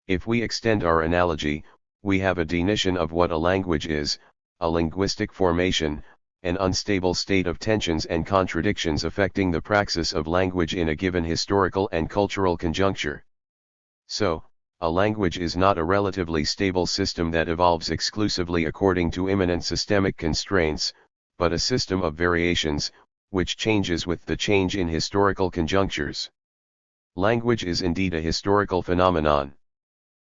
If we extend our analogy, we have a definition of what a language is, a linguistic formation, an unstable state of tensions and contradictions affecting the praxis of language in a given historical and cultural conjuncture. So, a language is not a relatively stable system that evolves exclusively according to immanent systemic constraints, but a system of variations, which changes with the change in historical conjunctures. Language is indeed a historical phenomenon.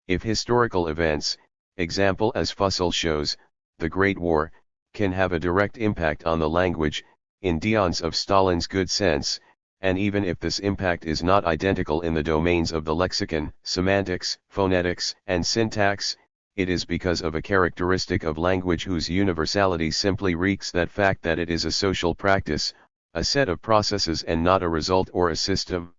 If historical events, example as Fussell shows, the Great War, can have a direct impact on the language, in Dion's of Stalin's good sense, and even if this impact is not identical in the domains of the lexicon, semantics, phonetics, and syntax, it is because of a characteristic of language whose universality simply wreaks that fact that it is a social practice, a set of processes and not a result or a system.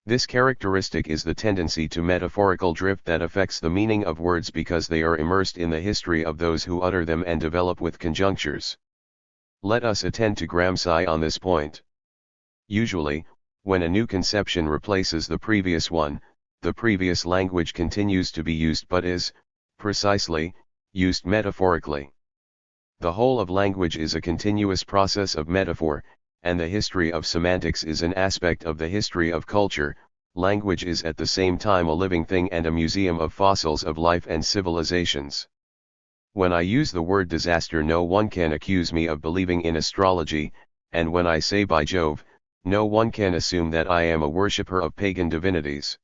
This characteristic is the tendency to metaphorical drift that affects the meaning of words because they are immersed in the history of those who utter them and develop with conjunctures. Let us attend to Gramsci on this point. Usually, when a new conception replaces the previous one, the previous language continues to be used but is, precisely, used metaphorically. The whole of language is a continuous process of metaphor, and the history of semantics is an aspect of the history of culture. Language is at the same time a living thing and a museum of fossils of life and civilizations. When I use the word disaster, no one can accuse me of believing in astrology, and when I say by Jove, no one can assume that I am a worshipper of pagan divinities.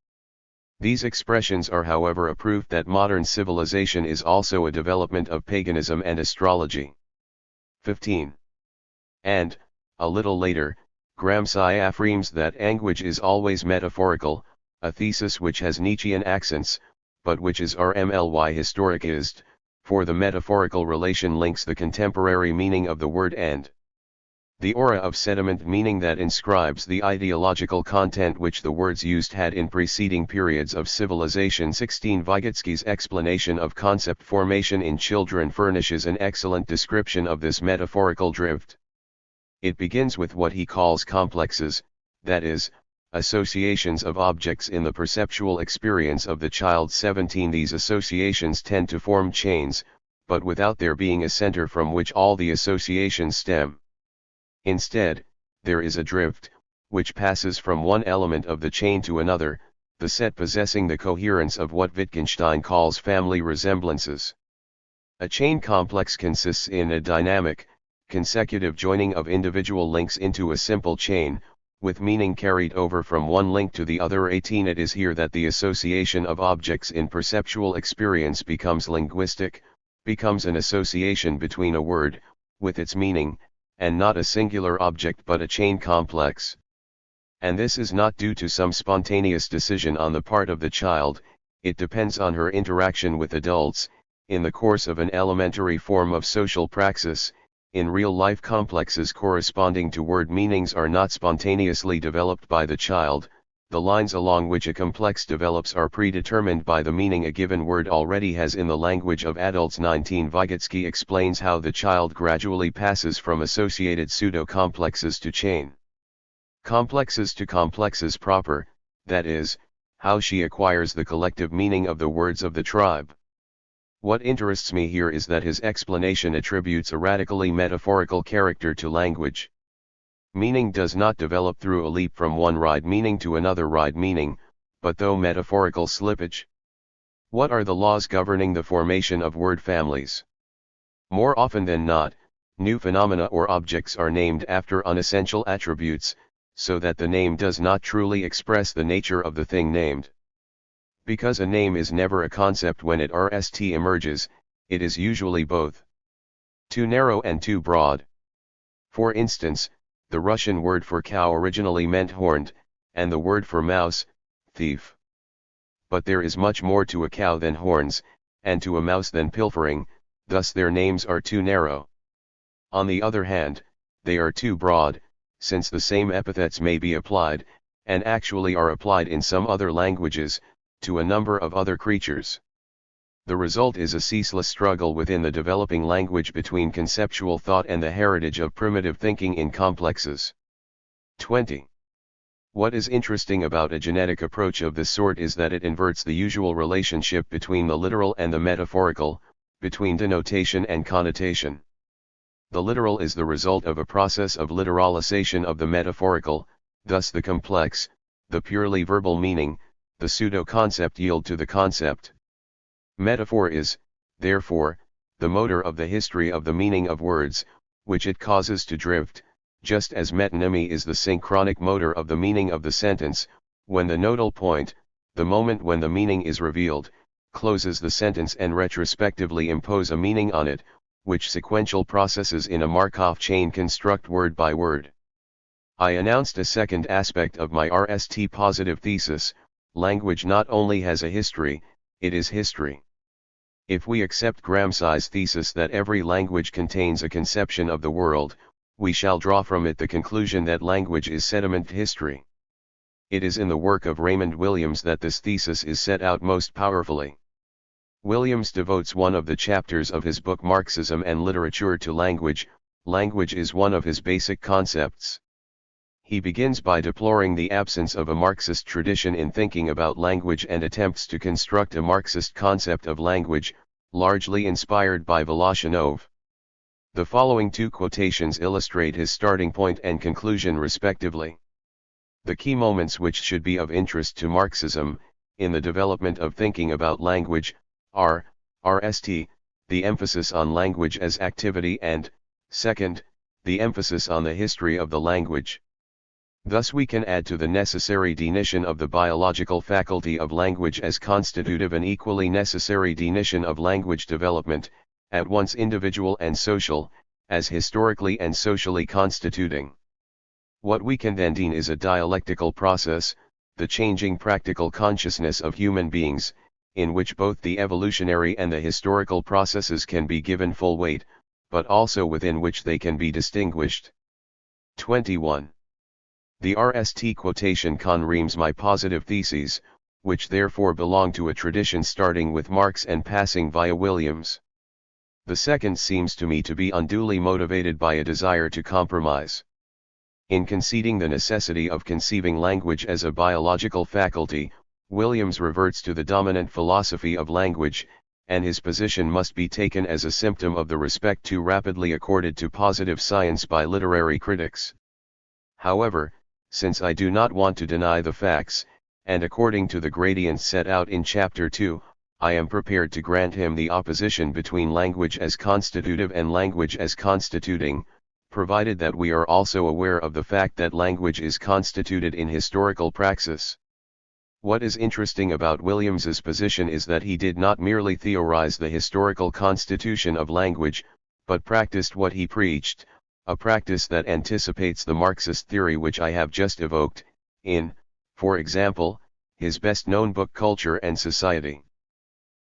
These expressions are however a proof that modern civilization is also a development of paganism and astrology. 15. And, a little later, Gramsci affirms that language is always metaphorical, a thesis which has Nietzschean accents, but which is RMLY historicist, for the metaphorical relation links the contemporary meaning of the word and the aura of sediment, meaning that inscribes the ideological content which the words used had in preceding periods of civilization. 16. Vygotsky's explanation of concept formation in children furnishes an excellent description of this metaphorical drift. It begins with what he calls complexes, that is, associations of objects in the perceptual experience of the child. 17. These associations tend to form chains, but without there being a center from which all the associations stem. Instead, there is a drift, which passes from one element of the chain to another, the set possessing the coherence of what Wittgenstein calls family resemblances. A chain complex consists in a dynamic, consecutive joining of individual links into a simple chain, with meaning carried over from one link to the other. 18. It is here that the association of objects in perceptual experience becomes linguistic, becomes an association between a word, with its meaning, and not a singular object but a chain complex. And this is not due to some spontaneous decision on the part of the child, it depends on her interaction with adults, in the course of an elementary form of social praxis. In real life, complexes corresponding to word meanings are not spontaneously developed by the child, the lines along which a complex develops are predetermined by the meaning a given word already has in the language of adults. 19 Vygotsky explains how the child gradually passes from associated pseudo-complexes to chain complexes to complexes proper, that is, how she acquires the collective meaning of the words of the tribe. What interests me here is that his explanation attributes a radically metaphorical character to language. Meaning does not develop through a leap from one ride meaning to another ride meaning, but through metaphorical slippage. What are the laws governing the formation of word families? More often than not, new phenomena or objects are named after unessential attributes, so that the name does not truly express the nature of the thing named. Because a name is never a concept when it emerges, it is usually both too narrow and too broad. For instance, the Russian word for cow originally meant horned, and the word for mouse, thief. But there is much more to a cow than horns, and to a mouse than pilfering, thus their names are too narrow. On the other hand, they are too broad, since the same epithets may be applied, and actually are applied in some other languages, to a number of other creatures. The result is a ceaseless struggle within the developing language between conceptual thought and the heritage of primitive thinking in complexes. 20. What is interesting about a genetic approach of this sort is that it inverts the usual relationship between the literal and the metaphorical, between denotation and connotation. The literal is the result of a process of literalization of the metaphorical, thus the complex, the purely verbal meaning, the pseudo-concept yield to the concept. Metaphor is, therefore, the motor of the history of the meaning of words, which it causes to drift, just as metonymy is the synchronic motor of the meaning of the sentence, when the nodal point, the moment when the meaning is revealed, closes the sentence and retrospectively impose a meaning on it, which sequential processes in a Markov chain construct word by word. I announced a second aspect of my RST positive thesis: language not only has a history, it is history. If we accept Gramsci's thesis that every language contains a conception of the world, we shall draw from it the conclusion that language is sediment history. It is in the work of Raymond Williams that this thesis is set out most powerfully. Williams devotes one of the chapters of his book Marxism and Literature to language. Language is one of his basic concepts. He begins by deploring the absence of a Marxist tradition in thinking about language and attempts to construct a Marxist concept of language, largely inspired by Voloshinov. The following two quotations illustrate his starting point and conclusion respectively. The key moments which should be of interest to Marxism, in the development of thinking about language, are, RST, the emphasis on language as activity and, second, the emphasis on the history of the language. Thus we can add to the necessary definition of the biological faculty of language as constitutive an equally necessary definition of language development, at once individual and social, as historically and socially constituting. What we can then deem is a dialectical process, the changing practical consciousness of human beings, in which both the evolutionary and the historical processes can be given full weight, but also within which they can be distinguished. 21. The RST quotation confirms my positive theses, which therefore belong to a tradition starting with Marx and passing via Williams. The second seems to me to be unduly motivated by a desire to compromise. In conceding the necessity of conceiving language as a biological faculty, Williams reverts to the dominant philosophy of language, and his position must be taken as a symptom of the respect too rapidly accorded to positive science by literary critics. However, since I do not want to deny the facts, and according to the gradients set out in Chapter 2, I am prepared to grant him the opposition between language as constitutive and language as constituting, provided that we are also aware of the fact that language is constituted in historical praxis. What is interesting about Williams's position is that he did not merely theorize the historical constitution of language, but practiced what he preached, a practice that anticipates the Marxist theory which I have just evoked, in, for example, his best-known book Culture and Society.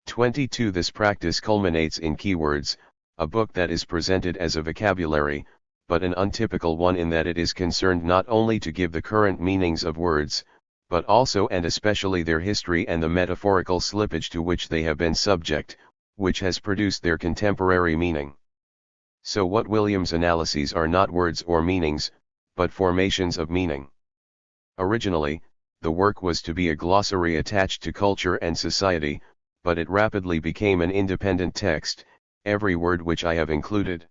22. This practice culminates in Keywords, a book that is presented as a vocabulary, but an untypical one in that it is concerned not only to give the current meanings of words, but also and especially their history and the metaphorical slippage to which they have been subject, which has produced their contemporary meaning. So what Williams' analyses are not words or meanings, but formations of meaning. Originally, the work was to be a glossary attached to culture and society, but it rapidly became an independent text. Every word which I have included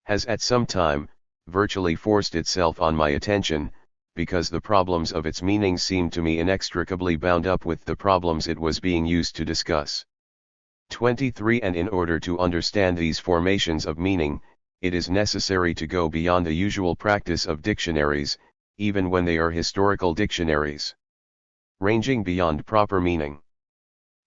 has at some time virtually forced itself on my attention, because the problems of its meaning seemed to me inextricably bound up with the problems it was being used to discuss. 23. And in order to understand these formations of meaning, it is necessary to go beyond the usual practice of dictionaries, even when they are historical dictionaries. Ranging beyond proper meaning.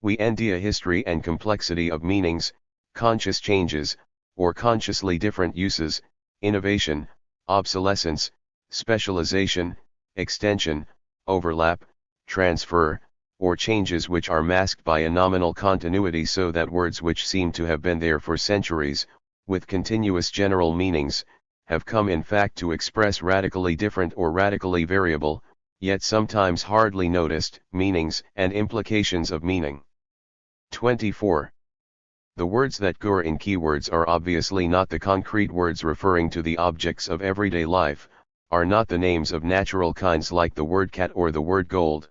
We endy a history and complexity of meanings, conscious changes, or consciously different uses, innovation, obsolescence, specialization, extension, overlap, transfer, or changes which are masked by a nominal continuity, so that words which seem to have been there for centuries, with continuous general meanings, have come in fact to express radically different or radically variable, yet sometimes hardly noticed, meanings and implications of meaning. 24. The words that occur in keywords are obviously not the concrete words referring to the objects of everyday life, are not the names of natural kinds like the word cat or the word gold.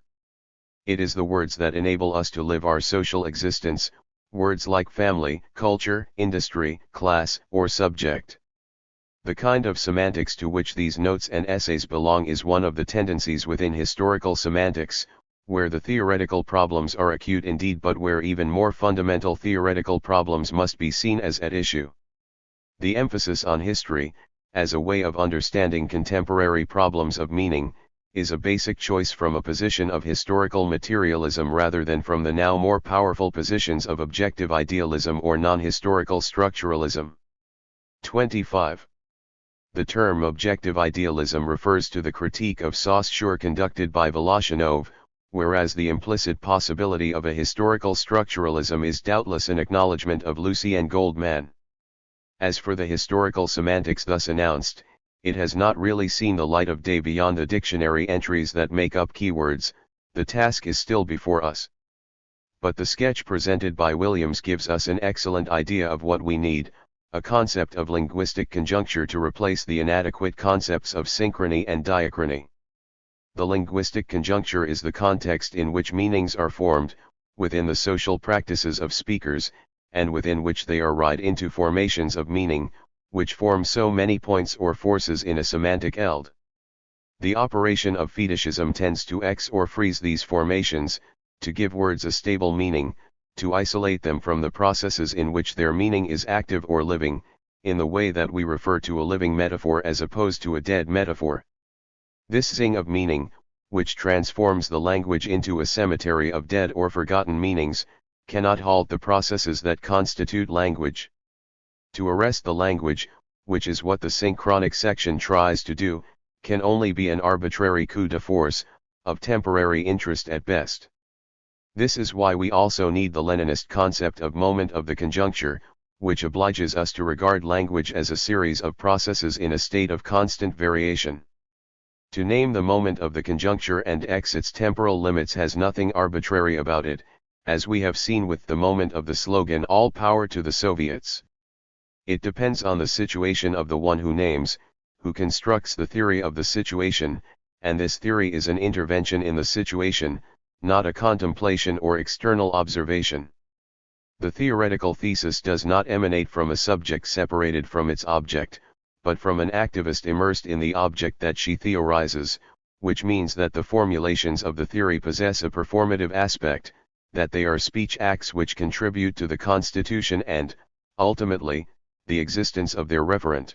It is the words that enable us to live our social existence, words like family, culture, industry, class, or subject. The kind of semantics to which these notes and essays belong is one of the tendencies within historical semantics, where the theoretical problems are acute indeed, but where even more fundamental theoretical problems must be seen as at issue. The emphasis on history, as a way of understanding contemporary problems of meaning, is a basic choice from a position of historical materialism rather than from the now more powerful positions of objective idealism or non-historical structuralism. 25. The term objective idealism refers to the critique of Saussure conducted by Voloshinov, whereas the implicit possibility of a historical structuralism is doubtless an acknowledgement of Lucien Goldman. As for the historical semantics thus announced, it has not really seen the light of day beyond the dictionary entries that make up keywords. The task is still before us. But the sketch presented by Williams gives us an excellent idea of what we need, a concept of linguistic conjuncture to replace the inadequate concepts of synchrony and diachrony. The linguistic conjuncture is the context in which meanings are formed, within the social practices of speakers, and within which they are wrought into formations of meaning, which form so many points or forces in a semantic eld. The operation of fetishism tends to X or freeze these formations, to give words a stable meaning, to isolate them from the processes in which their meaning is active or living, in the way that we refer to a living metaphor as opposed to a dead metaphor. This zing of meaning, which transforms the language into a cemetery of dead or forgotten meanings, cannot halt the processes that constitute language. To arrest the language, which is what the synchronic section tries to do, can only be an arbitrary coup de force, of temporary interest at best. This is why we also need the Leninist concept of moment of the conjuncture, which obliges us to regard language as a series of processes in a state of constant variation. To name the moment of the conjuncture and X its temporal limits has nothing arbitrary about it, as we have seen with the moment of the slogan "All Power to the Soviets." It depends on the situation of the one who names, who constructs the theory of the situation, and this theory is an intervention in the situation, not a contemplation or external observation. The theoretical thesis does not emanate from a subject separated from its object, but from an activist immersed in the object that she theorizes, which means that the formulations of the theory possess a performative aspect, that they are speech acts which contribute to the constitution and, ultimately, the existence of their referent.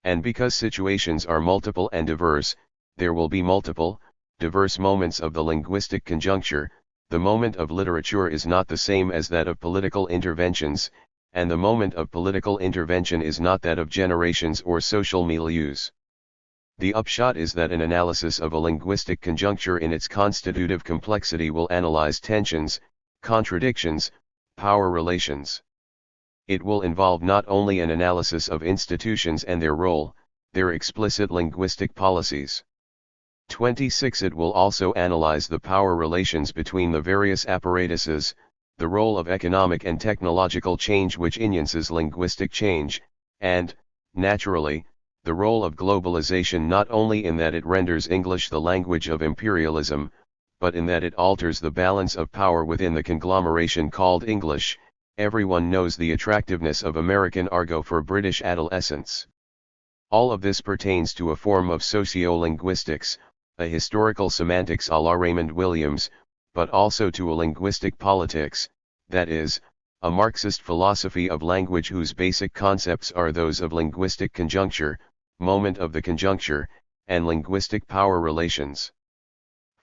And because situations are multiple and diverse, there will be multiple, diverse moments of the linguistic conjuncture. The moment of literature is not the same as that of political interventions, and the moment of political intervention is not that of generations or social milieus. The upshot is that an analysis of a linguistic conjuncture in its constitutive complexity will analyze tensions, contradictions, power relations. It will involve not only an analysis of institutions and their role, their explicit linguistic policies. 26. It will also analyze the power relations between the various apparatuses, the role of economic and technological change which influences linguistic change, and, naturally, the role of globalization not only in that it renders English the language of imperialism, but in that it alters the balance of power within the conglomeration called English. Everyone knows the attractiveness of American argot for British adolescents. All of this pertains to a form of sociolinguistics, a historical semantics à la Raymond Williams, but also to a linguistic politics, that is, a Marxist philosophy of language whose basic concepts are those of linguistic conjuncture, moment of the conjuncture, and linguistic power relations.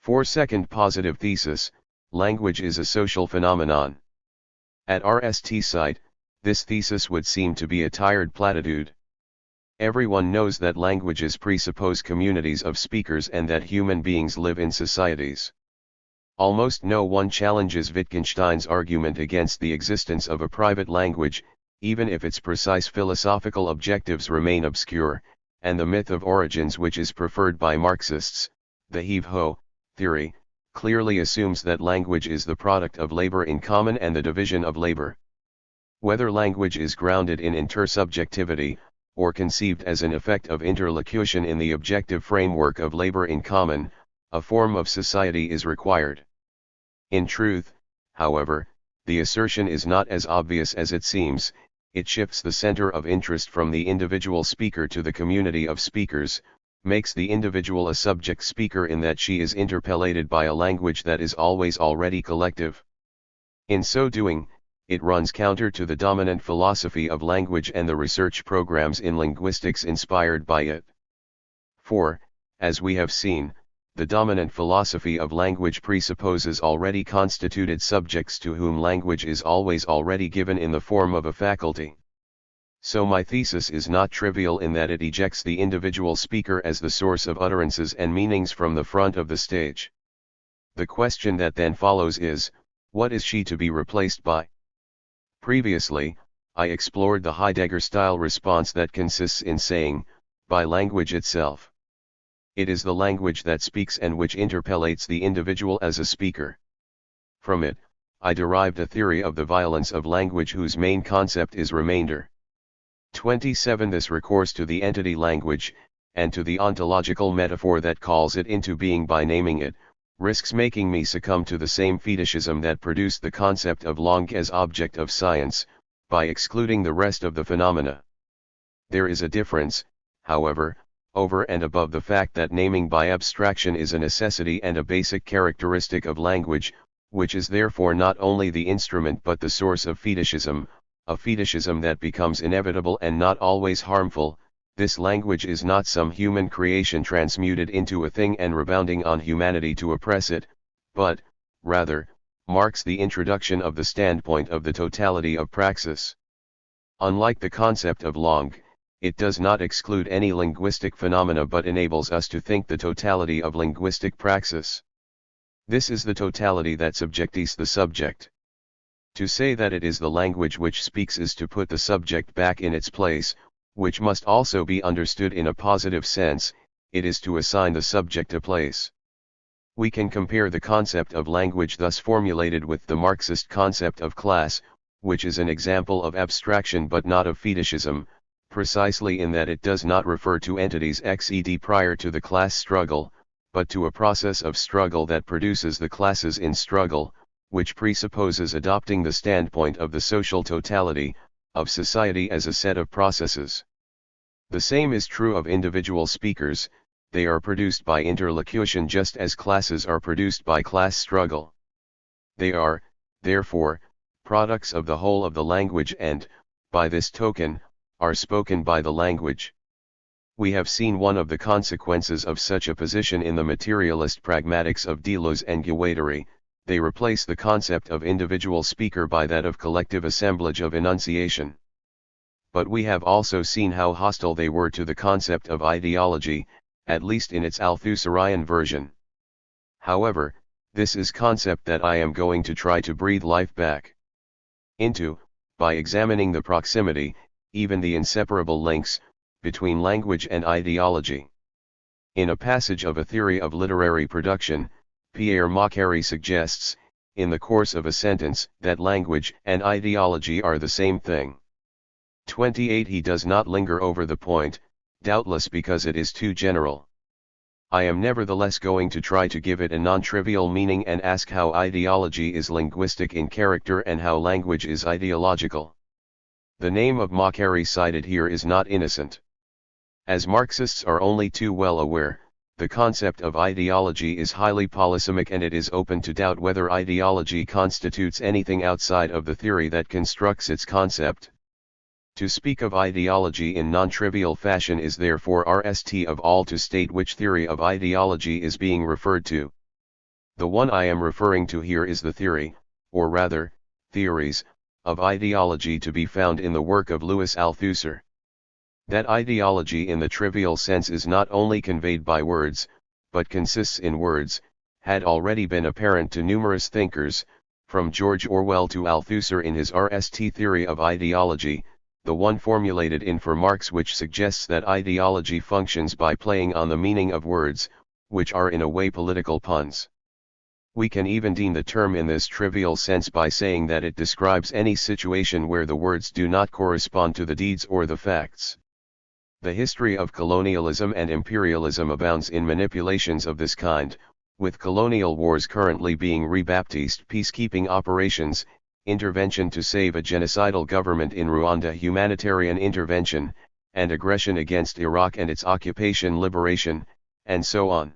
4. Second positive thesis, language is a social phenomenon. At RST site, this thesis would seem to be a tired platitude. Everyone knows that languages presuppose communities of speakers and that human beings live in societies. Almost no one challenges Wittgenstein's argument against the existence of a private language, even if its precise philosophical objectives remain obscure, and the myth of origins which is preferred by Marxists, the heave-ho theory, clearly assumes that language is the product of labor in common and the division of labor. Whether language is grounded in intersubjectivity, or conceived as an effect of interlocution in the objective framework of labor in common, a form of society is required. In truth, however, the assertion is not as obvious as it seems. It shifts the center of interest from the individual speaker to the community of speakers, makes the individual a subject speaker in that she is interpellated by a language that is always already collective. In so doing, it runs counter to the dominant philosophy of language and the research programs in linguistics inspired by it. 4. As we have seen, the dominant philosophy of language presupposes already constituted subjects to whom language is always already given in the form of a faculty. So my thesis is not trivial in that it ejects the individual speaker as the source of utterances and meanings from the front of the stage. The question that then follows is, what is she to be replaced by? Previously, I explored the Heidegger-style response that consists in saying, by language itself. It is the language that speaks and which interpellates the individual as a speaker. From it, I derived a theory of the violence of language whose main concept is remainder. 27. This recourse to the entity language, and to the ontological metaphor that calls it into being by naming it, risks making me succumb to the same fetishism that produced the concept of langue as object of science, by excluding the rest of the phenomena. There is a difference, however, over and above the fact that naming by abstraction is a necessity and a basic characteristic of language, which is therefore not only the instrument but the source of fetishism, a fetishism that becomes inevitable and not always harmful. This language is not some human creation transmuted into a thing and rebounding on humanity to oppress it, but, rather, marks the introduction of the standpoint of the totality of praxis. Unlike the concept of langue, it does not exclude any linguistic phenomena but enables us to think the totality of linguistic praxis. This is the totality that subjectis the subject. To say that it is the language which speaks is to put the subject back in its place, which must also be understood in a positive sense. It is to assign the subject a place. We can compare the concept of language thus formulated with the Marxist concept of class, which is an example of abstraction but not of fetishism, precisely in that it does not refer to entities XED prior to the class struggle, but to a process of struggle that produces the classes in struggle, which presupposes adopting the standpoint of the social totality, of society as a set of processes. The same is true of individual speakers. They are produced by interlocution just as classes are produced by class struggle. They are, therefore, products of the whole of the language and, by this token, are spoken by the language. We have seen one of the consequences of such a position in the materialist pragmatics of Deleuze and Guattari. They replace the concept of individual speaker by that of collective assemblage of enunciation. But we have also seen how hostile they were to the concept of ideology, at least in its Althusserian version. However, this is concept that I am going to try to breathe life back into, by examining the proximity, even the inseparable links, between language and ideology. In a passage of A Theory of Literary Production, Pierre Macquarrie suggests, in the course of a sentence, that language and ideology are the same thing. 28. He does not linger over the point, doubtless because it is too general. I am nevertheless going to try to give it a non-trivial meaning and ask how ideology is linguistic in character and how language is ideological. The name of Macquarrie cited here is not innocent. As Marxists are only too well aware, the concept of ideology is highly polysemic, and it is open to doubt whether ideology constitutes anything outside of the theory that constructs its concept. To speak of ideology in non-trivial fashion is therefore RST of all to state which theory of ideology is being referred to. The one I am referring to here is the theory, or rather, theories, of ideology to be found in the work of Louis Althusser. That ideology in the trivial sense is not only conveyed by words, but consists in words, had already been apparent to numerous thinkers, from George Orwell to Althusser in his RST theory of ideology, the one formulated in for Marx, which suggests that ideology functions by playing on the meaning of words, which are in a way political puns. We can even deem the term in this trivial sense by saying that it describes any situation where the words do not correspond to the deeds or the facts. The history of colonialism and imperialism abounds in manipulations of this kind, with colonial wars currently being rebaptized peacekeeping operations, intervention to save a genocidal government in Rwanda, humanitarian intervention, and aggression against Iraq and its occupation, liberation, and so on.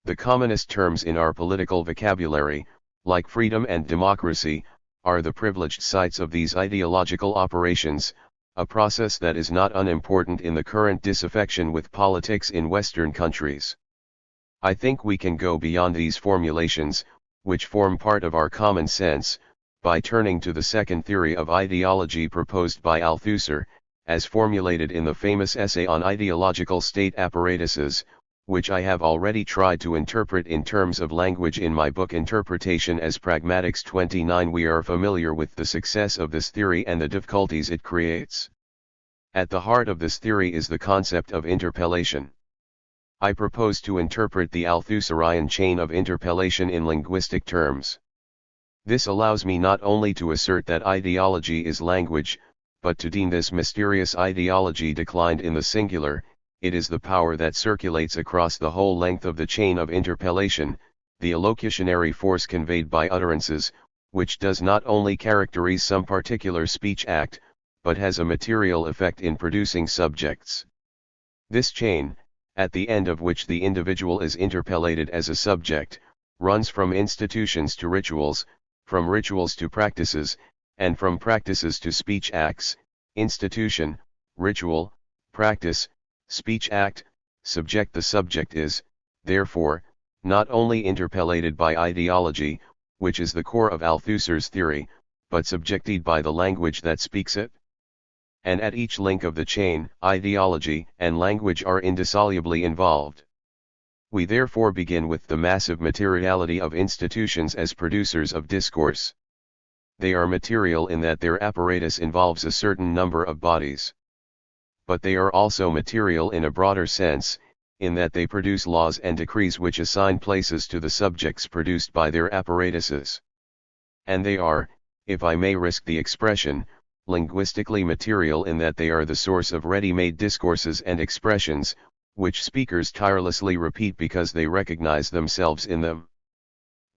The commonest terms in our political vocabulary, like freedom and democracy, are the privileged sites of these ideological operations, a process that is not unimportant in the current disaffection with politics in Western countries. I think we can go beyond these formulations, which form part of our common sense, by turning to the second theory of ideology proposed by Althusser, as formulated in the famous essay on ideological state apparatuses, which I have already tried to interpret in terms of language in my book Interpretation as Pragmatics 29. We are familiar with the success of this theory and the difficulties it creates. At the heart of this theory is the concept of interpellation. I propose to interpret the Althusserian chain of interpellation in linguistic terms. This allows me not only to assert that ideology is language, but to deem this mysterious ideology declined in the singular. It is the power that circulates across the whole length of the chain of interpellation, the elocutionary force conveyed by utterances, which does not only characterize some particular speech act, but has a material effect in producing subjects. This chain, at the end of which the individual is interpellated as a subject, runs from institutions to rituals, from rituals to practices, and from practices to speech acts. Institution, ritual, practice, speech act, subject. The subject is, therefore, not only interpellated by ideology, which is the core of Althusser's theory, but subjected by the language that speaks it. And at each link of the chain, ideology and language are indissolubly involved. We therefore begin with the massive materiality of institutions as producers of discourse. They are material in that their apparatus involves a certain number of bodies. But they are also material in a broader sense, in that they produce laws and decrees which assign places to the subjects produced by their apparatuses. And they are, if I may risk the expression, linguistically material in that they are the source of ready-made discourses and expressions, which speakers tirelessly repeat because they recognize themselves in them.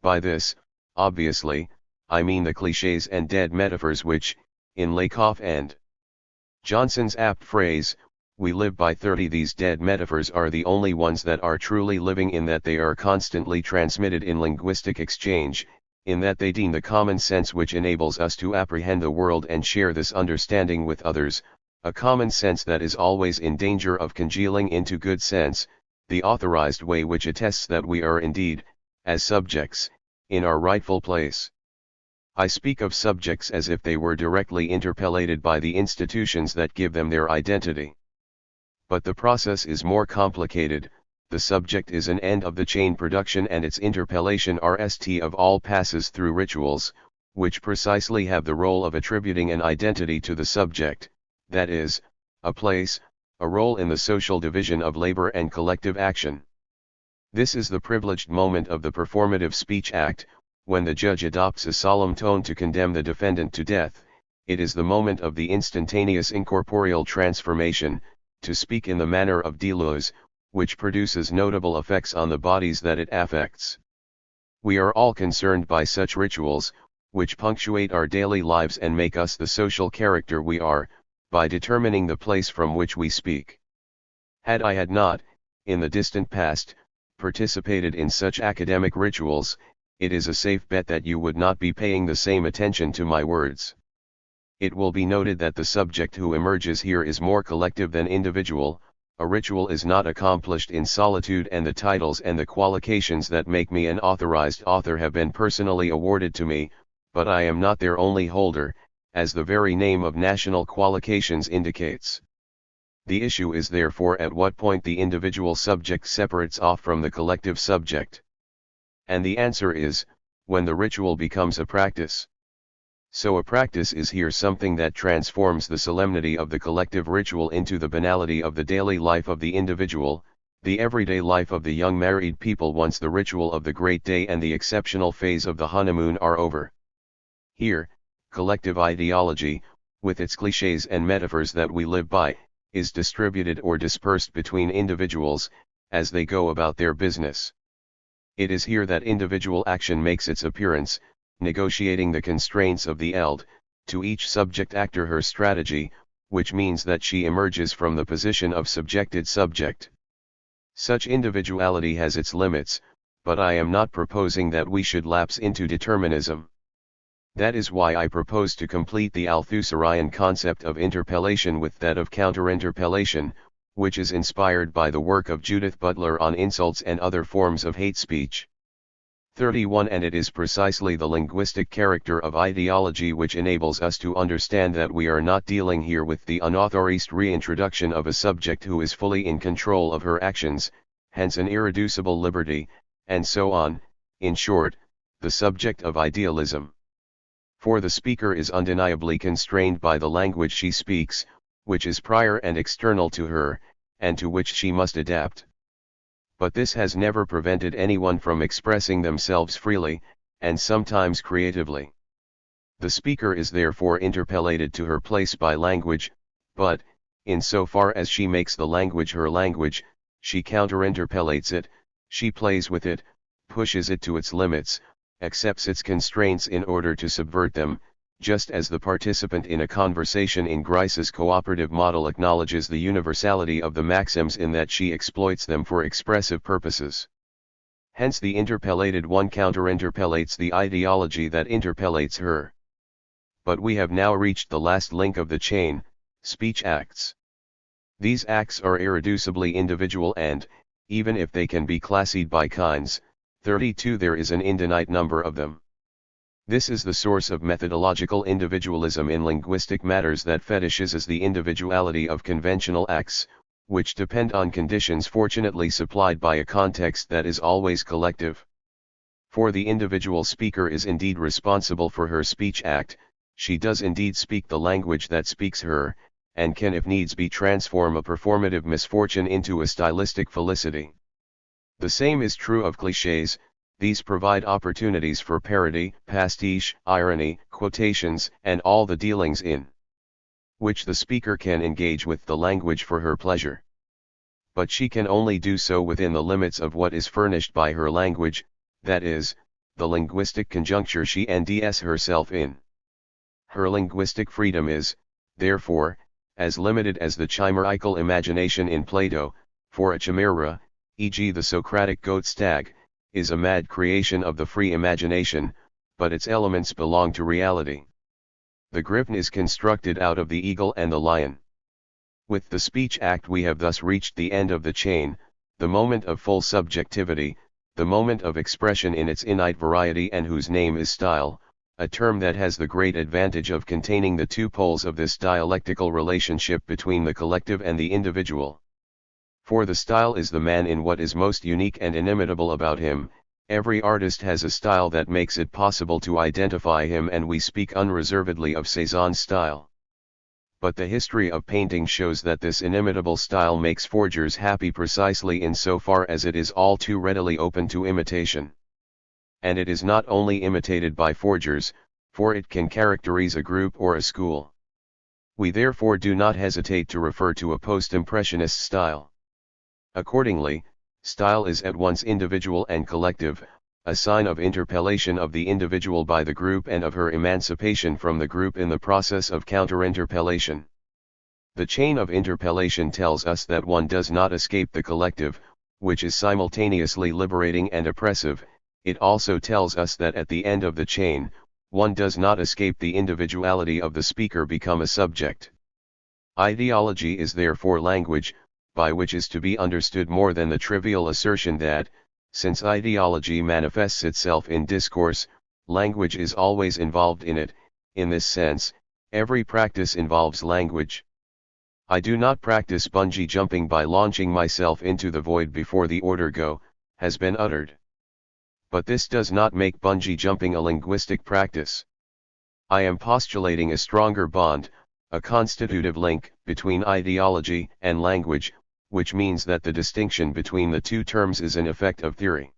By this, obviously, I mean the clichés and dead metaphors which, in Lakoff and Johnson's apt phrase, we live by 30. These dead metaphors are the only ones that are truly living in that they are constantly transmitted in linguistic exchange, in that they deem the common sense which enables us to apprehend the world and share this understanding with others, a common sense that is always in danger of congealing into good sense, the authorized way which attests that we are indeed, as subjects, in our rightful place. I speak of subjects as if they were directly interpellated by the institutions that give them their identity. But the process is more complicated. The subject is an end of the chain production and its interpellation RST of all passes through rituals, which precisely have the role of attributing an identity to the subject, that is, a place, a role in the social division of labor and collective action. This is the privileged moment of the performative speech act, when the judge adopts a solemn tone to condemn the defendant to death. It is the moment of the instantaneous incorporeal transformation, to speak in the manner of Deleuze, which produces notable effects on the bodies that it affects. We are all concerned by such rituals, which punctuate our daily lives and make us the social character we are, by determining the place from which we speak. Had I not, in the distant past, participated in such academic rituals, it is a safe bet that you would not be paying the same attention to my words. It will be noted that the subject who emerges here is more collective than individual. A ritual is not accomplished in solitude, and the titles and the qualifications that make me an authorized author have been personally awarded to me, but I am not their only holder, as the very name of national qualifications indicates. The issue is therefore at what point the individual subject separates off from the collective subject. And the answer is, when the ritual becomes a practice. So a practice is here something that transforms the solemnity of the collective ritual into the banality of the daily life of the individual, the everyday life of the young married people once the ritual of the great day and the exceptional phase of the honeymoon are over. Here, collective ideology, with its clichés and metaphors that we live by, is distributed or dispersed between individuals, as they go about their business. It is here that individual action makes its appearance, negotiating the constraints of the eld, to each subject actor her strategy, which means that she emerges from the position of subjected subject. Such individuality has its limits, but I am not proposing that we should lapse into determinism. That is why I propose to complete the Althusserian concept of interpellation with that of counterinterpellation, which is inspired by the work of Judith Butler on insults and other forms of hate speech. 31 And it is precisely the linguistic character of ideology which enables us to understand that we are not dealing here with the unauthorized reintroduction of a subject who is fully in control of her actions, hence an irreducible liberty, and so on, in short, the subject of idealism. For the speaker is undeniably constrained by the language she speaks, which is prior and external to her, and to which she must adapt. But this has never prevented anyone from expressing themselves freely, and sometimes creatively. The speaker is therefore interpellated to her place by language, but, in so far as she makes the language her language, she counterinterpellates it, she plays with it, pushes it to its limits, accepts its constraints in order to subvert them, just as the participant in a conversation in Grice's cooperative model acknowledges the universality of the maxims in that she exploits them for expressive purposes. Hence the interpellated one counterinterpellates the ideology that interpellates her. But we have now reached the last link of the chain, speech acts. These acts are irreducibly individual and, even if they can be classified by kinds, 32 there is an infinite number of them. This is the source of methodological individualism in linguistic matters that fetishizes the individuality of conventional acts, which depend on conditions fortunately supplied by a context that is always collective. For the individual speaker is indeed responsible for her speech act, she does indeed speak the language that speaks her, and can if needs be transform a performative misfortune into a stylistic felicity. The same is true of clichés. These provide opportunities for parody, pastiche, irony, quotations, and all the dealings in which the speaker can engage with the language for her pleasure. But she can only do so within the limits of what is furnished by her language, that is, the linguistic conjuncture she ends herself in. Her linguistic freedom is, therefore, as limited as the chimerical imagination in Plato, for a chimera, e.g. the Socratic goat stag, is a mad creation of the free imagination, but its elements belong to reality. The griffin is constructed out of the eagle and the lion. With the speech act we have thus reached the end of the chain, the moment of full subjectivity, the moment of expression in its innate variety and whose name is style, a term that has the great advantage of containing the two poles of this dialectical relationship between the collective and the individual. For the style is the man in what is most unique and inimitable about him. Every artist has a style that makes it possible to identify him, and we speak unreservedly of Cézanne's style. but the history of painting shows that this inimitable style makes forgers happy precisely in so far as it is all too readily open to imitation. And it is not only imitated by forgers, for it can characterize a group or a school. We therefore do not hesitate to refer to a post-impressionist style. Accordingly, style is at once individual and collective, a sign of interpellation of the individual by the group and of her emancipation from the group in the process of counter-interpellation. The chain of interpellation tells us that one does not escape the collective, which is simultaneously liberating and oppressive. It also tells us that at the end of the chain, one does not escape the individuality of the speaker become a subject. Ideology is therefore language, by which is to be understood more than the trivial assertion that, since ideology manifests itself in discourse, language is always involved in it. In this sense, every practice involves language. I do not practice bungee jumping by launching myself into the void before the order go has been uttered. But this does not make bungee jumping a linguistic practice. I am postulating a stronger bond, a constitutive link, between ideology and language, which means that the distinction between the two terms is an effect of theory.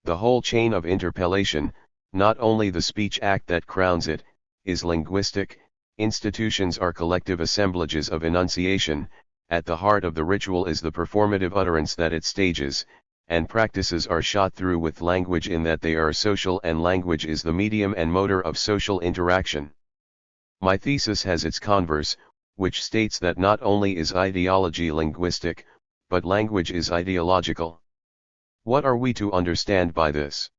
The whole chain of interpellation, not only the speech act that crowns it, is linguistic. Institutions are collective assemblages of enunciation. At the heart of the ritual is the performative utterance that it stages, and practices are shot through with language in that they are social, and language is the medium and motor of social interaction. My thesis has its converse, which states that not only is ideology linguistic, but language is ideological. What are we to understand by this?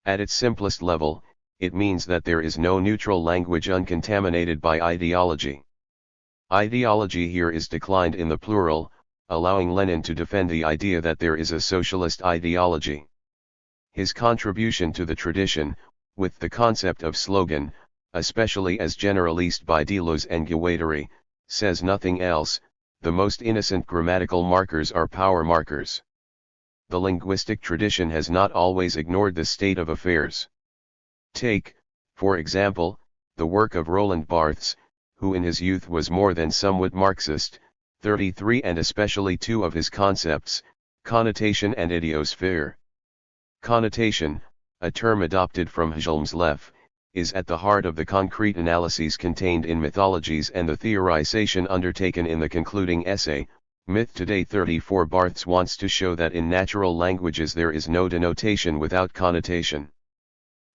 At its simplest level, it means that there is no neutral language uncontaminated by ideology. Ideology here is declined in the plural, allowing Lenin to defend the idea that there is a socialist ideology. His contribution to the tradition, with the concept of slogan, especially as generalized by Deleuze and Guattari, says nothing else. The most innocent grammatical markers are power markers. The linguistic tradition has not always ignored this state of affairs. Take, for example, the work of Roland Barthes, who in his youth was more than somewhat Marxist. 33 and especially two of his concepts, connotation and idiosphere. Connotation, a term adopted from Helm's Leff, is at the heart of the concrete analyses contained in mythologies and the theorization undertaken in the concluding essay, Myth Today 34. Barthes wants to show that in natural languages there is no denotation without connotation.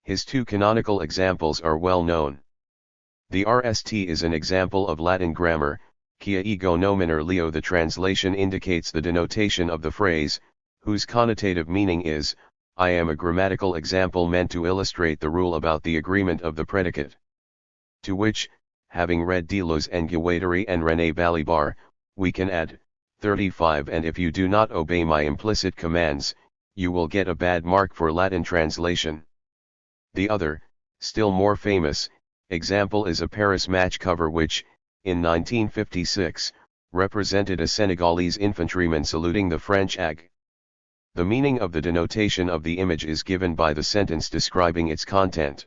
His two canonical examples are well known. The RST is an example of Latin grammar, Quia ego nominer leo. The translation indicates the denotation of the phrase, whose connotative meaning is, I am. A grammatical example meant to illustrate the rule about the agreement of the predicate. To which, having read Deleuze and Guattari and René Balibar, we can add, 35. And if you do not obey my implicit commands, you will get a bad mark for Latin translation. The other, still more famous, example is a Paris match cover which, in 1956, represented a Senegalese infantryman saluting the French AG. The meaning of the denotation of the image is given by the sentence describing its content.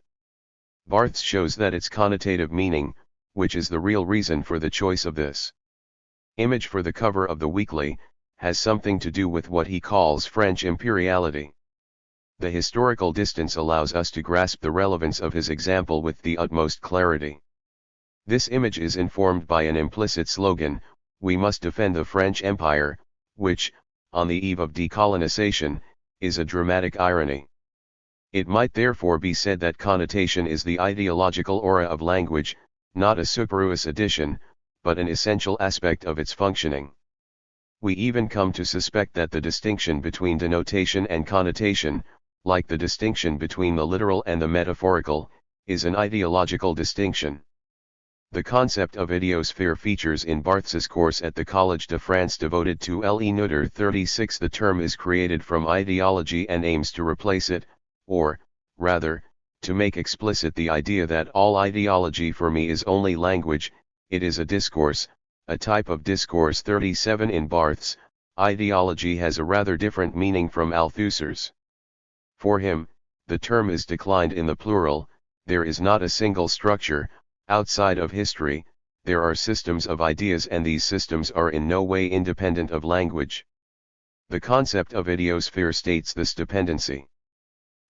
Barthes shows that its connotative meaning, which is the real reason for the choice of this image for the cover of the weekly, has something to do with what he calls French imperiality. The historical distance allows us to grasp the relevance of his example with the utmost clarity. This image is informed by an implicit slogan, we must defend the French Empire, which, on the eve of decolonization, is a dramatic irony. It might therefore be said that connotation is the ideological aura of language, not a superfluous addition, but an essential aspect of its functioning. We even come to suspect that the distinction between denotation and connotation, like the distinction between the literal and the metaphorical, is an ideological distinction. The concept of idiosphere features in Barthes's course at the Collège de France devoted to Le 36. The term is created from ideology and aims to replace it, or, rather, to make explicit the idea that all ideology for me is only language. It is a discourse, a type of discourse. 37. In Barthes, ideology has a rather different meaning from Althusser's. For him, the term is declined in the plural, there is not a single structure, outside of history, there are systems of ideas and these systems are in no way independent of language. The concept of idiosphere states this dependency.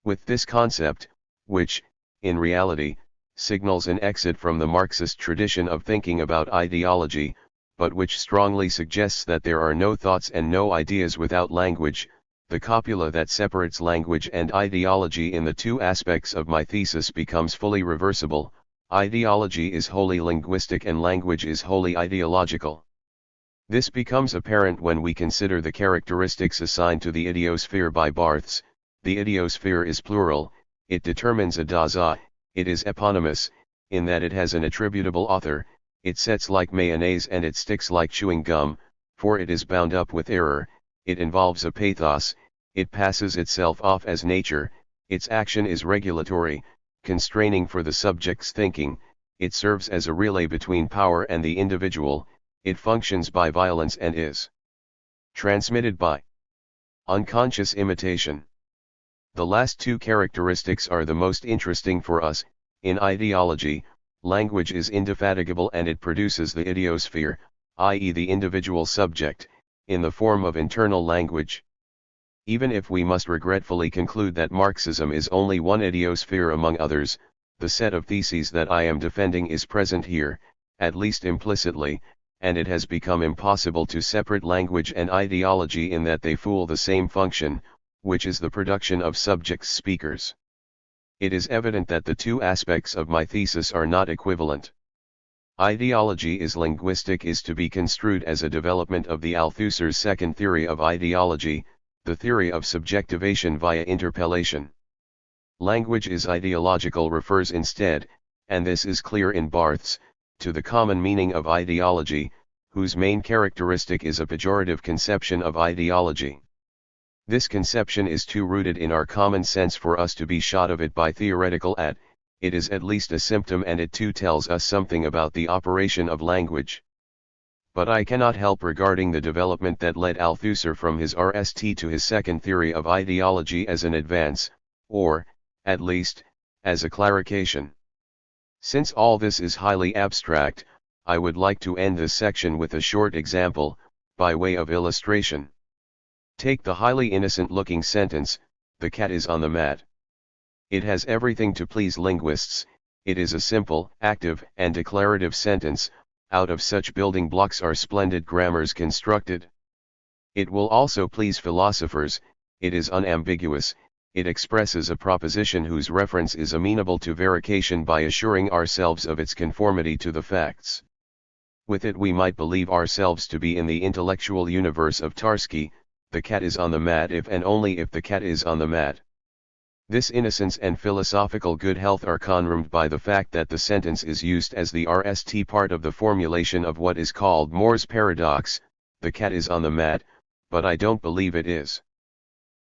With this concept, which, in reality, signals an exit from the Marxist tradition of thinking about ideology, but which strongly suggests that there are no thoughts and no ideas without language, the copula that separates language and ideology in the two aspects of my thesis becomes fully reversible. Ideology is wholly linguistic and language is wholly ideological. This becomes apparent when we consider the characteristics assigned to the idiosphere by Barthes. The idiosphere is plural, it determines a Dasein, it is eponymous, in that it has an attributable author, it sets like mayonnaise and it sticks like chewing gum, for it is bound up with error, it involves a pathos, it passes itself off as nature, its action is regulatory, constraining for the subject's thinking, it serves as a relay between power and the individual, it functions by violence and is transmitted by unconscious imitation. The last two characteristics are the most interesting for us. In ideology, language is indefatigable and it produces the idiosphere, i.e. the individual subject, in the form of internal language. Even if we must regretfully conclude that Marxism is only one idiosphere among others, the set of theses that I am defending is present here, at least implicitly, and it has become impossible to separate language and ideology in that they fool the same function, which is the production of subjects-speakers. It is evident that the two aspects of my thesis are not equivalent. Ideology is linguistic is to be construed as a development of the Althusser's second theory of ideology, the theory of subjectivation via interpellation. Language is ideological refers instead, and this is clear in Barthes, to the common meaning of ideology, whose main characteristic is a pejorative conception of ideology. This conception is too rooted in our common sense for us to be shot of it by theoretical it is at least a symptom and it too tells us something about the operation of language. But I cannot help regarding the development that led Althusser from his RST to his second theory of ideology as an advance, or, at least, as a clarification. Since all this is highly abstract, I would like to end this section with a short example, by way of illustration. Take the highly innocent-looking sentence, "The cat is on the mat." It has everything to please linguists, it is a simple, active, and declarative sentence, out of such building blocks are splendid grammars constructed. It will also please philosophers, it is unambiguous, it expresses a proposition whose reference is amenable to verification by assuring ourselves of its conformity to the facts. With it we might believe ourselves to be in the intellectual universe of Tarski. The cat is on the mat if and only if the cat is on the mat. This innocence and philosophical good health are confirmed by the fact that the sentence is used as the RST part of the formulation of what is called More's paradox, the cat is on the mat, but I don't believe it is.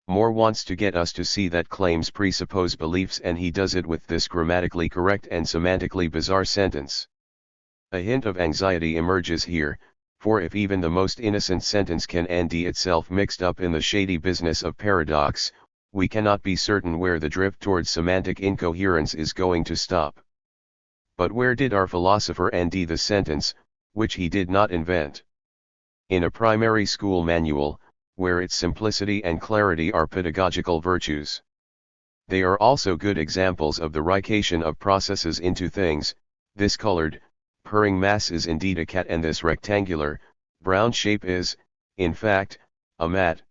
Moore wants to get us to see that claims presuppose beliefs and he does it with this grammatically correct and semantically bizarre sentence. A hint of anxiety emerges here, for if even the most innocent sentence can end itself mixed up in the shady business of paradox, we cannot be certain where the drift towards semantic incoherence is going to stop. But where did our philosopher end the sentence, which he did not invent? In a primary school manual, where its simplicity and clarity are pedagogical virtues. They are also good examples of the rication of processes into things. This colored, purring mass is indeed a cat and this rectangular, brown shape is, in fact, a mat.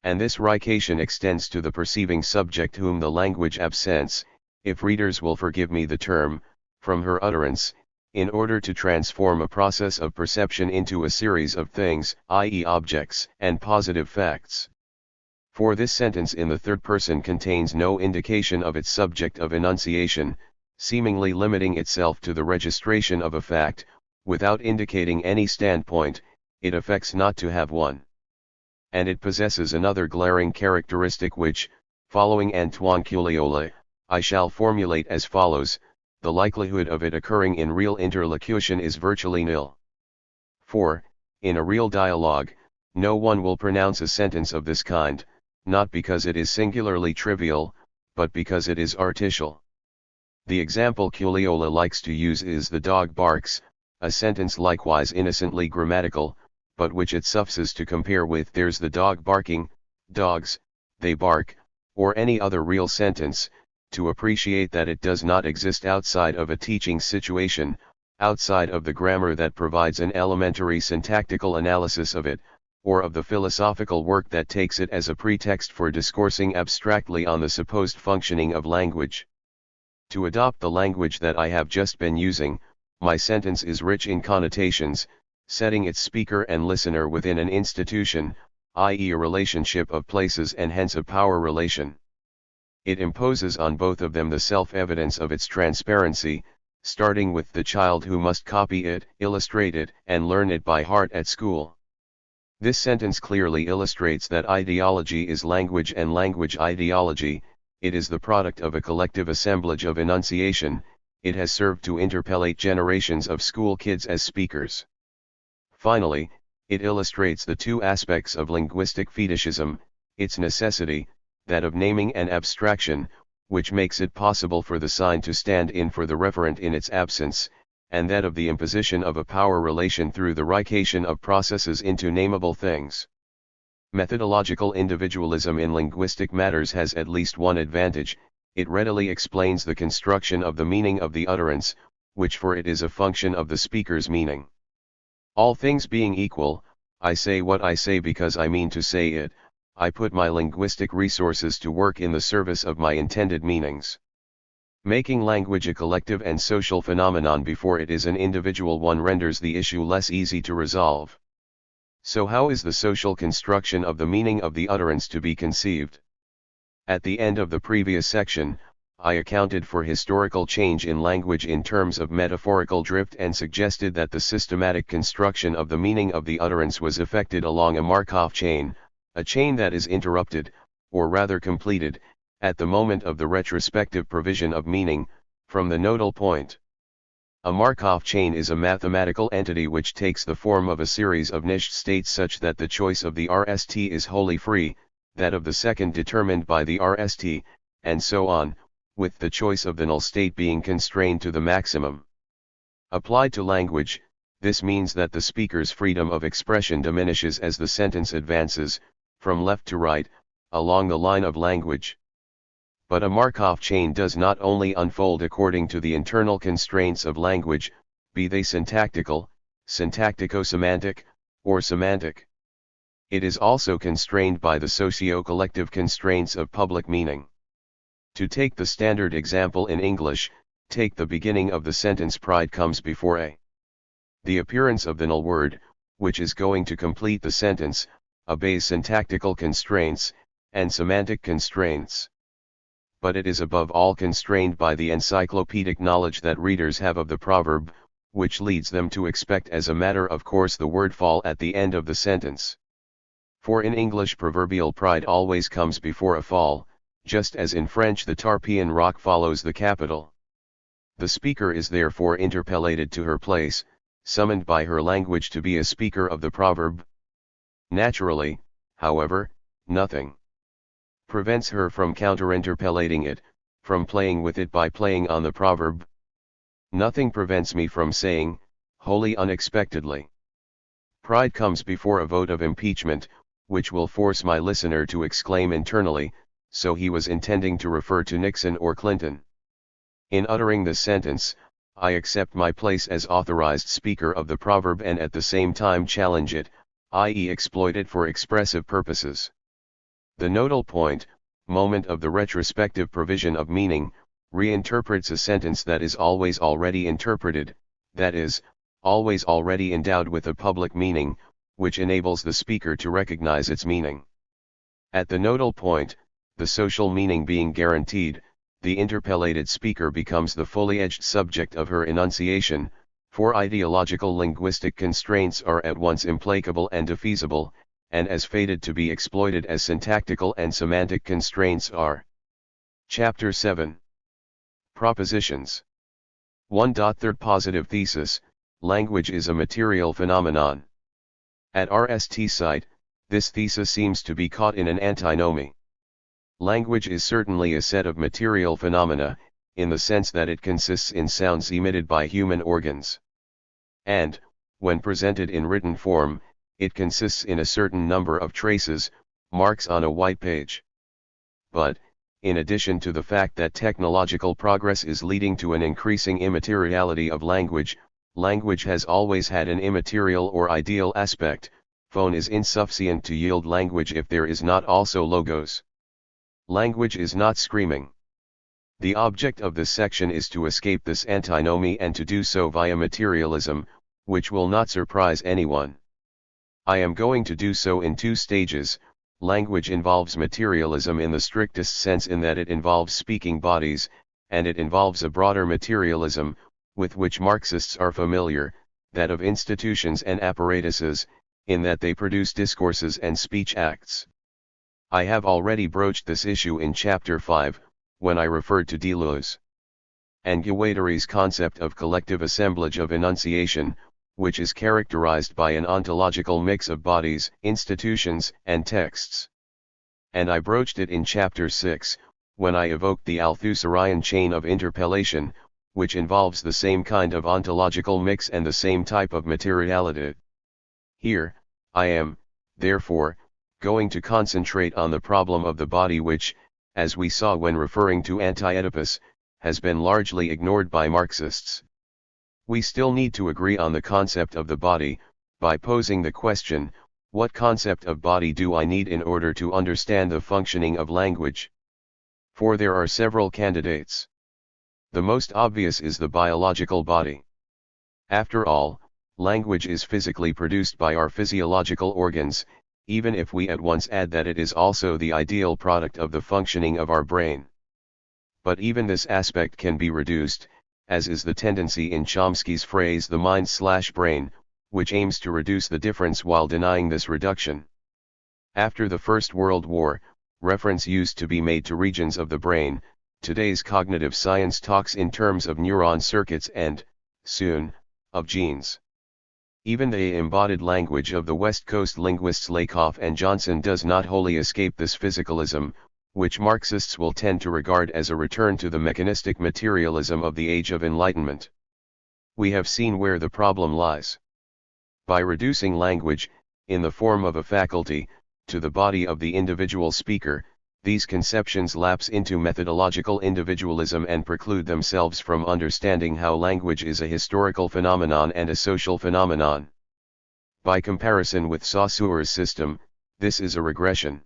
And this rication extends to the perceiving subject whom the language absents, if readers will forgive me the term, from her utterance, in order to transform a process of perception into a series of things, i.e. objects and positive facts. For this sentence in the third person contains no indication of its subject of enunciation, seemingly limiting itself to the registration of a fact, without indicating any standpoint, it affects not to have one. And it possesses another glaring characteristic which, following Antoine Culioli, I shall formulate as follows: the likelihood of it occurring in real interlocution is virtually nil. For, in a real dialogue, no one will pronounce a sentence of this kind, not because it is singularly trivial, but because it is artificial. The example Culioli likes to use is "the dog barks," a sentence likewise innocently grammatical, but which it suffices to compare with "there's the dog barking, dogs, they bark," or any other real sentence, to appreciate that it does not exist outside of a teaching situation, outside of the grammar that provides an elementary syntactical analysis of it, or of the philosophical work that takes it as a pretext for discoursing abstractly on the supposed functioning of language. To adopt the language that I have just been using, my sentence is rich in connotations, setting its speaker and listener within an institution, i.e. a relationship of places and hence a power relation. It imposes on both of them the self-evidence of its transparency, starting with the child who must copy it, illustrate it, and learn it by heart at school. This sentence clearly illustrates that ideology is language and language ideology, it is the product of a collective assemblage of enunciation, it has served to interpellate generations of school kids as speakers. Finally, it illustrates the two aspects of linguistic fetishism, its necessity, that of naming and abstraction, which makes it possible for the sign to stand in for the referent in its absence, and that of the imposition of a power relation through the rication of processes into nameable things. Methodological individualism in linguistic matters has at least one advantage: it readily explains the construction of the meaning of the utterance, which for it is a function of the speaker's meaning. All things being equal, I say what I say because I mean to say it, I put my linguistic resources to work in the service of my intended meanings. Making language a collective and social phenomenon before it is an individual one renders the issue less easy to resolve. So how is the social construction of the meaning of the utterance to be conceived? At the end of the previous section, I accounted for historical change in language in terms of metaphorical drift and suggested that the systematic construction of the meaning of the utterance was effected along a Markov chain, a chain that is interrupted, or rather completed, at the moment of the retrospective provision of meaning, from the nodal point. A Markov chain is a mathematical entity which takes the form of a series of niched states such that the choice of the RST is wholly free, that of the second determined by the RST, and so on, with the choice of the null state being constrained to the maximum. Applied to language, this means that the speaker's freedom of expression diminishes as the sentence advances, from left to right, along the line of language. But a Markov chain does not only unfold according to the internal constraints of language, be they syntactical, syntactico-semantic, or semantic. It is also constrained by the socio-collective constraints of public meaning. To take the standard example in English, take the beginning of the sentence "pride comes before a." The appearance of the null word, which is going to complete the sentence, obeys syntactical constraints, and semantic constraints. But it is above all constrained by the encyclopedic knowledge that readers have of the proverb, which leads them to expect as a matter of course the word "fall" at the end of the sentence. For in English proverbial pride always comes before a fall, just as in French the Tarpeian rock follows the capital. The speaker is therefore interpellated to her place, summoned by her language to be a speaker of the proverb. Naturally, however, nothing prevents her from counter-interpellating it, from playing with it by playing on the proverb. Nothing prevents me from saying, wholly unexpectedly, "Pride comes before a vote of impeachment," which will force my listener to exclaim internally, "So he was intending to refer to Nixon or Clinton." In uttering this sentence, I accept my place as authorized speaker of the proverb and at the same time challenge it, i.e. exploit it for expressive purposes. The nodal point, moment of the retrospective provision of meaning, reinterprets a sentence that is always already interpreted, that is, always already endowed with a public meaning, which enables the speaker to recognize its meaning. At the nodal point, the social meaning being guaranteed, the interpellated speaker becomes the fully edged subject of her enunciation, for ideological linguistic constraints are at once implacable and defeasible, and as fated to be exploited as syntactical and semantic constraints are. Chapter 7. Propositions. 1. Third positive thesis: language is a material phenomenon. At RST site, this thesis seems to be caught in an antinomy. Language is certainly a set of material phenomena, in the sense that it consists in sounds emitted by human organs. and, when presented in written form, it consists in a certain number of traces, marks on a white page. But, in addition to the fact that technological progress is leading to an increasing immateriality of language, language has always had an immaterial or ideal aspect. Phone is insufficient to yield language if there is not also logos. Language is not screaming. The object of this section is to escape this antinomy and to do so via materialism, which will not surprise anyone. I am going to do so in two stages. Language involves materialism in the strictest sense in that it involves speaking bodies, and it involves a broader materialism, with which Marxists are familiar, that of institutions and apparatuses, in that they produce discourses and speech acts. I have already broached this issue in Chapter 5, when I referred to Deleuze and Guattari's concept of collective assemblage of enunciation, which is characterized by an ontological mix of bodies, institutions, and texts. And I broached it in Chapter 6, when I evoked the Althusserian chain of interpellation, which involves the same kind of ontological mix and the same type of materiality. Here, I am, therefore, going to concentrate on the problem of the body which, as we saw when referring to Anti-Oedipus, has been largely ignored by Marxists. We still need to agree on the concept of the body, by posing the question, what concept of body do I need in order to understand the functioning of language? For there are several candidates. The most obvious is the biological body. After all, language is physically produced by our physiological organs, even if we at once add that it is also the ideal product of the functioning of our brain. But even this aspect can be reduced, as is the tendency in Chomsky's phrase the mind/brain, which aims to reduce the difference while denying this reduction. After the First World War, reference used to be made to regions of the brain. Today's cognitive science talks in terms of neuron circuits and, soon, of genes. Even the embodied language of the West Coast linguists Lakoff and Johnson does not wholly escape this physicalism, which Marxists will tend to regard as a return to the mechanistic materialism of the Age of Enlightenment. We have seen where the problem lies. By reducing language, in the form of a faculty, to the body of the individual speaker, these conceptions lapse into methodological individualism and preclude themselves from understanding how language is a historical phenomenon and a social phenomenon. By comparison with Saussure's system, this is a regression.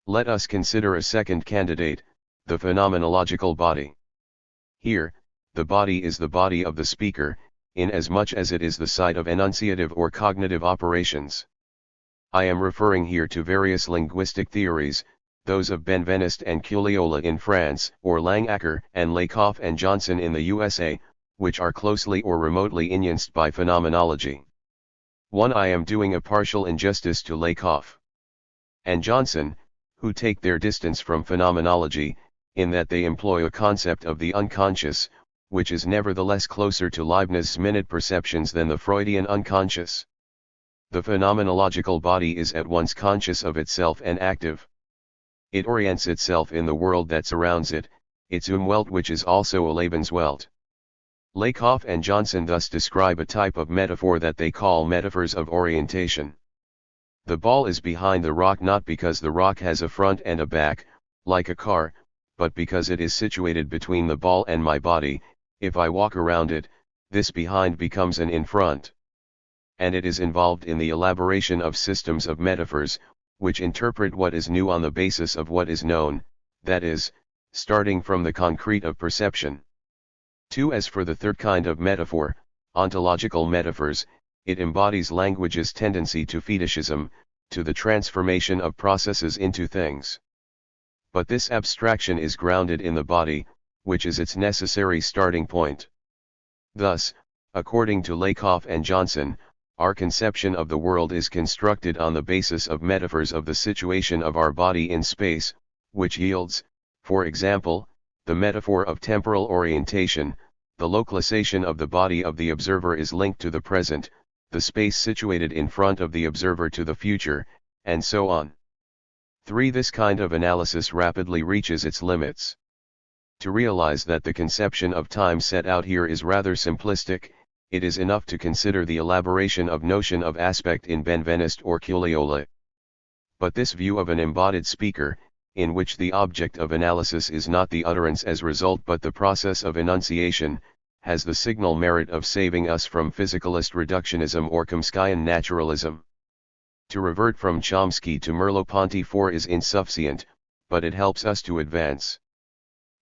Let us consider a second candidate, the phenomenological body. Here, the body is the body of the speaker, inasmuch as it is the site of enunciative or cognitive operations. I am referring here to various linguistic theories, those of Benveniste and Culiola in France, or Langacker and Lakoff and Johnson in the USA, which are closely or remotely influenced by phenomenology. I am doing a partial injustice to Lakoff and Johnson, who take their distance from phenomenology, in that they employ a concept of the unconscious, which is nevertheless closer to Leibniz's minute perceptions than the Freudian unconscious. The phenomenological body is at once conscious of itself and active. It orients itself in the world that surrounds it, its Umwelt, which is also a Lebenswelt. Lakoff and Johnson thus describe a type of metaphor that they call metaphors of orientation. The ball is behind the rock not because the rock has a front and a back, like a car, but because it is situated between the ball and my body. If I walk around it, this behind becomes an in front. And it is involved in the elaboration of systems of metaphors, which interpret what is new on the basis of what is known, that is, starting from the concrete of perception. As for the third kind of metaphor, ontological metaphors, it embodies language's tendency to fetishism, to the transformation of processes into things. But this abstraction is grounded in the body, which is its necessary starting point. Thus, according to Lakoff and Johnson, our conception of the world is constructed on the basis of metaphors of the situation of our body in space, which yields, for example, the metaphor of temporal orientation. The localization of the body of the observer is linked to the present, the space situated in front of the observer to the future, and so on. This kind of analysis rapidly reaches its limits. To realize that the conception of time set out here is rather simplistic, it is enough to consider the elaboration of notion of aspect in Benveniste or Culeola. But this view of an embodied speaker, in which the object of analysis is not the utterance as result but the process of enunciation, has the signal merit of saving us from physicalist reductionism or Chomskyan naturalism. To revert from Chomsky to Merleau-Ponty is insufficient, but it helps us to advance.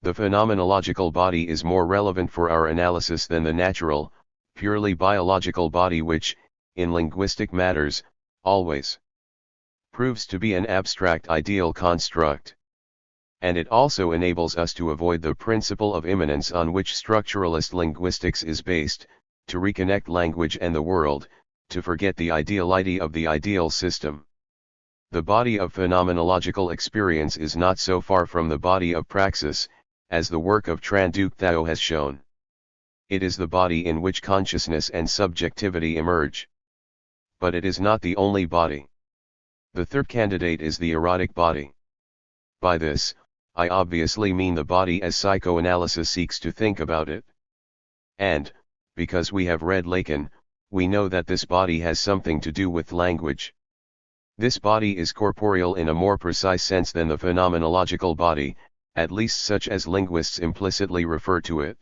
The phenomenological body is more relevant for our analysis than the natural, purely biological body which, in linguistic matters, always proves to be an abstract ideal construct. And it also enables us to avoid the principle of immanence on which structuralist linguistics is based, to reconnect language and the world, to forget the ideality of the ideal system. The body of phenomenological experience is not so far from the body of praxis, as the work of Tran Duc Thao has shown. It is the body in which consciousness and subjectivity emerge. But it is not the only body. The third candidate is the erotic body. By this, I obviously mean the body as psychoanalysis seeks to think about it. And, because we have read Lacan, we know that this body has something to do with language. This body is corporeal in a more precise sense than the phenomenological body, at least such as linguists implicitly refer to it.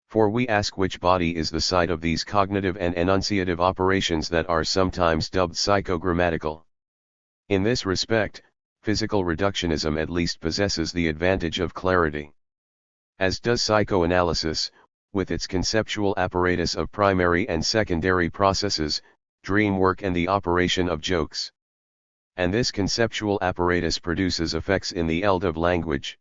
For we ask which body is the site of these cognitive and enunciative operations that are sometimes dubbed psychogrammatical. In this respect, physical reductionism at least possesses the advantage of clarity. As does psychoanalysis, with its conceptual apparatus of primary and secondary processes, dream work and the operation of jokes. And this conceptual apparatus produces effects in the eld of language.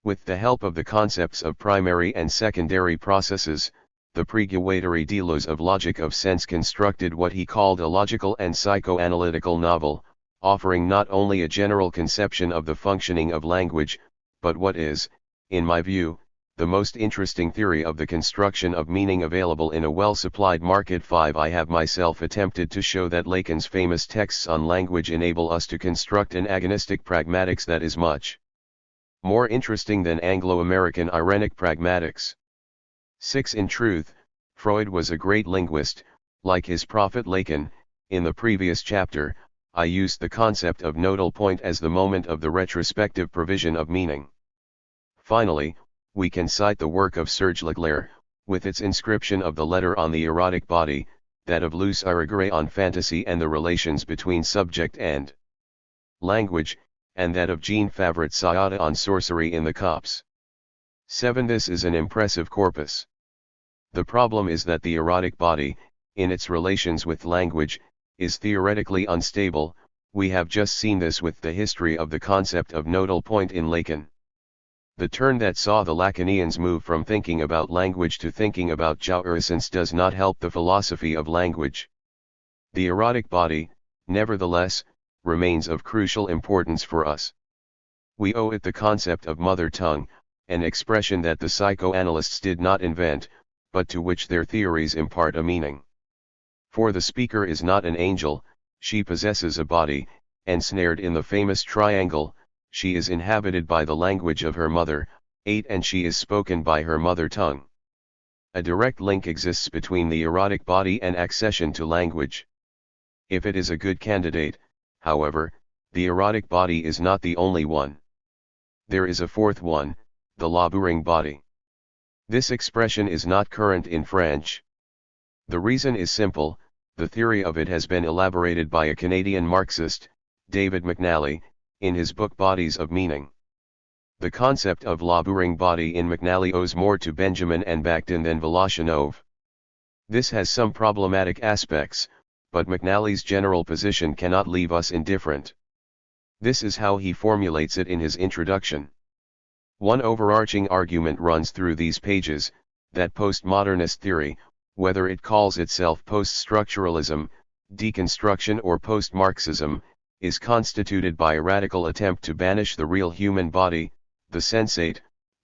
With the help of the concepts of primary and secondary processes, the Preguiatore Delos of logic of sense constructed what he called a logical and psychoanalytical novel, offering not only a general conception of the functioning of language, but what is, in my view, the most interesting theory of the construction of meaning available in a well-supplied market. 5. I have myself attempted to show that Lacan's famous texts on language enable us to construct an agonistic pragmatics that is much more interesting than Anglo-American irenic pragmatics. 6. In truth, Freud was a great linguist, like his prophet Lacan. In the previous chapter, I used the concept of nodal point as the moment of the retrospective provision of meaning. Finally, we can cite the work of Serge Leclerc, with its inscription of the letter on the erotic body, that of Luce Irigaray on fantasy and the relations between subject and language, and that of Jean Favret Sayada on sorcery in the copse. 7. This is an impressive corpus. The problem is that the erotic body, in its relations with language, is theoretically unstable. We have just seen this with the history of the concept of nodal point in Lacan. The turn that saw the Lacanians move from thinking about language to thinking about jouissance does not help the philosophy of language. The erotic body, nevertheless, remains of crucial importance for us. We owe it the concept of mother tongue, an expression that the psychoanalysts did not invent, but to which their theories impart a meaning. For the speaker is not an angel, she possesses a body, ensnared in the famous triangle, she is inhabited by the language of her mother. 8. And she is spoken by her mother tongue. A direct link exists between the erotic body and accession to language. If it is a good candidate, however, the erotic body is not the only one. There is a fourth one, the labouring body. This expression is not current in French. The reason is simple. The theory of it has been elaborated by a Canadian Marxist, David McNally, in his book Bodies of Meaning. The concept of labouring body in McNally owes more to Benjamin and Bakhtin than Voloshinov. This has some problematic aspects, but McNally's general position cannot leave us indifferent. This is how he formulates it in his introduction. One overarching argument runs through these pages, that postmodernist theory, whether it calls itself post-structuralism, deconstruction or post-Marxism, is constituted by a radical attempt to banish the real human body, the sensate,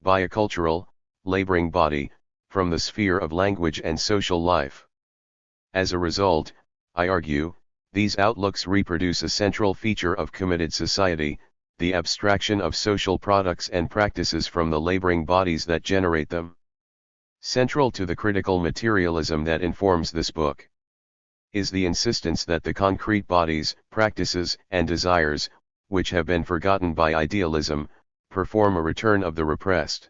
biocultural, laboring body, from the sphere of language and social life. As a result, I argue, these outlooks reproduce a central feature of committed society, the abstraction of social products and practices from the laboring bodies that generate them. Central to the critical materialism that informs this book is the insistence that the concrete bodies, practices, and desires, which have been forgotten by idealism, perform a return of the repressed.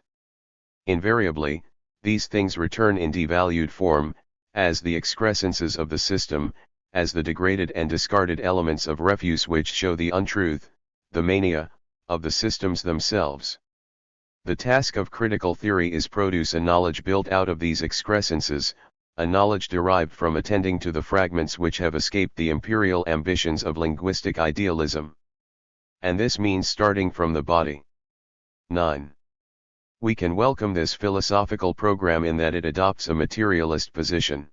Invariably, these things return in devalued form, as the excrescences of the system, as the degraded and discarded elements of refuse which show the untruth, the mania, of the systems themselves. The task of critical theory is produce a knowledge built out of these excrescences, a knowledge derived from attending to the fragments which have escaped the imperial ambitions of linguistic idealism. And this means starting from the body. 9. We can welcome this philosophical program in that it adopts a materialist position.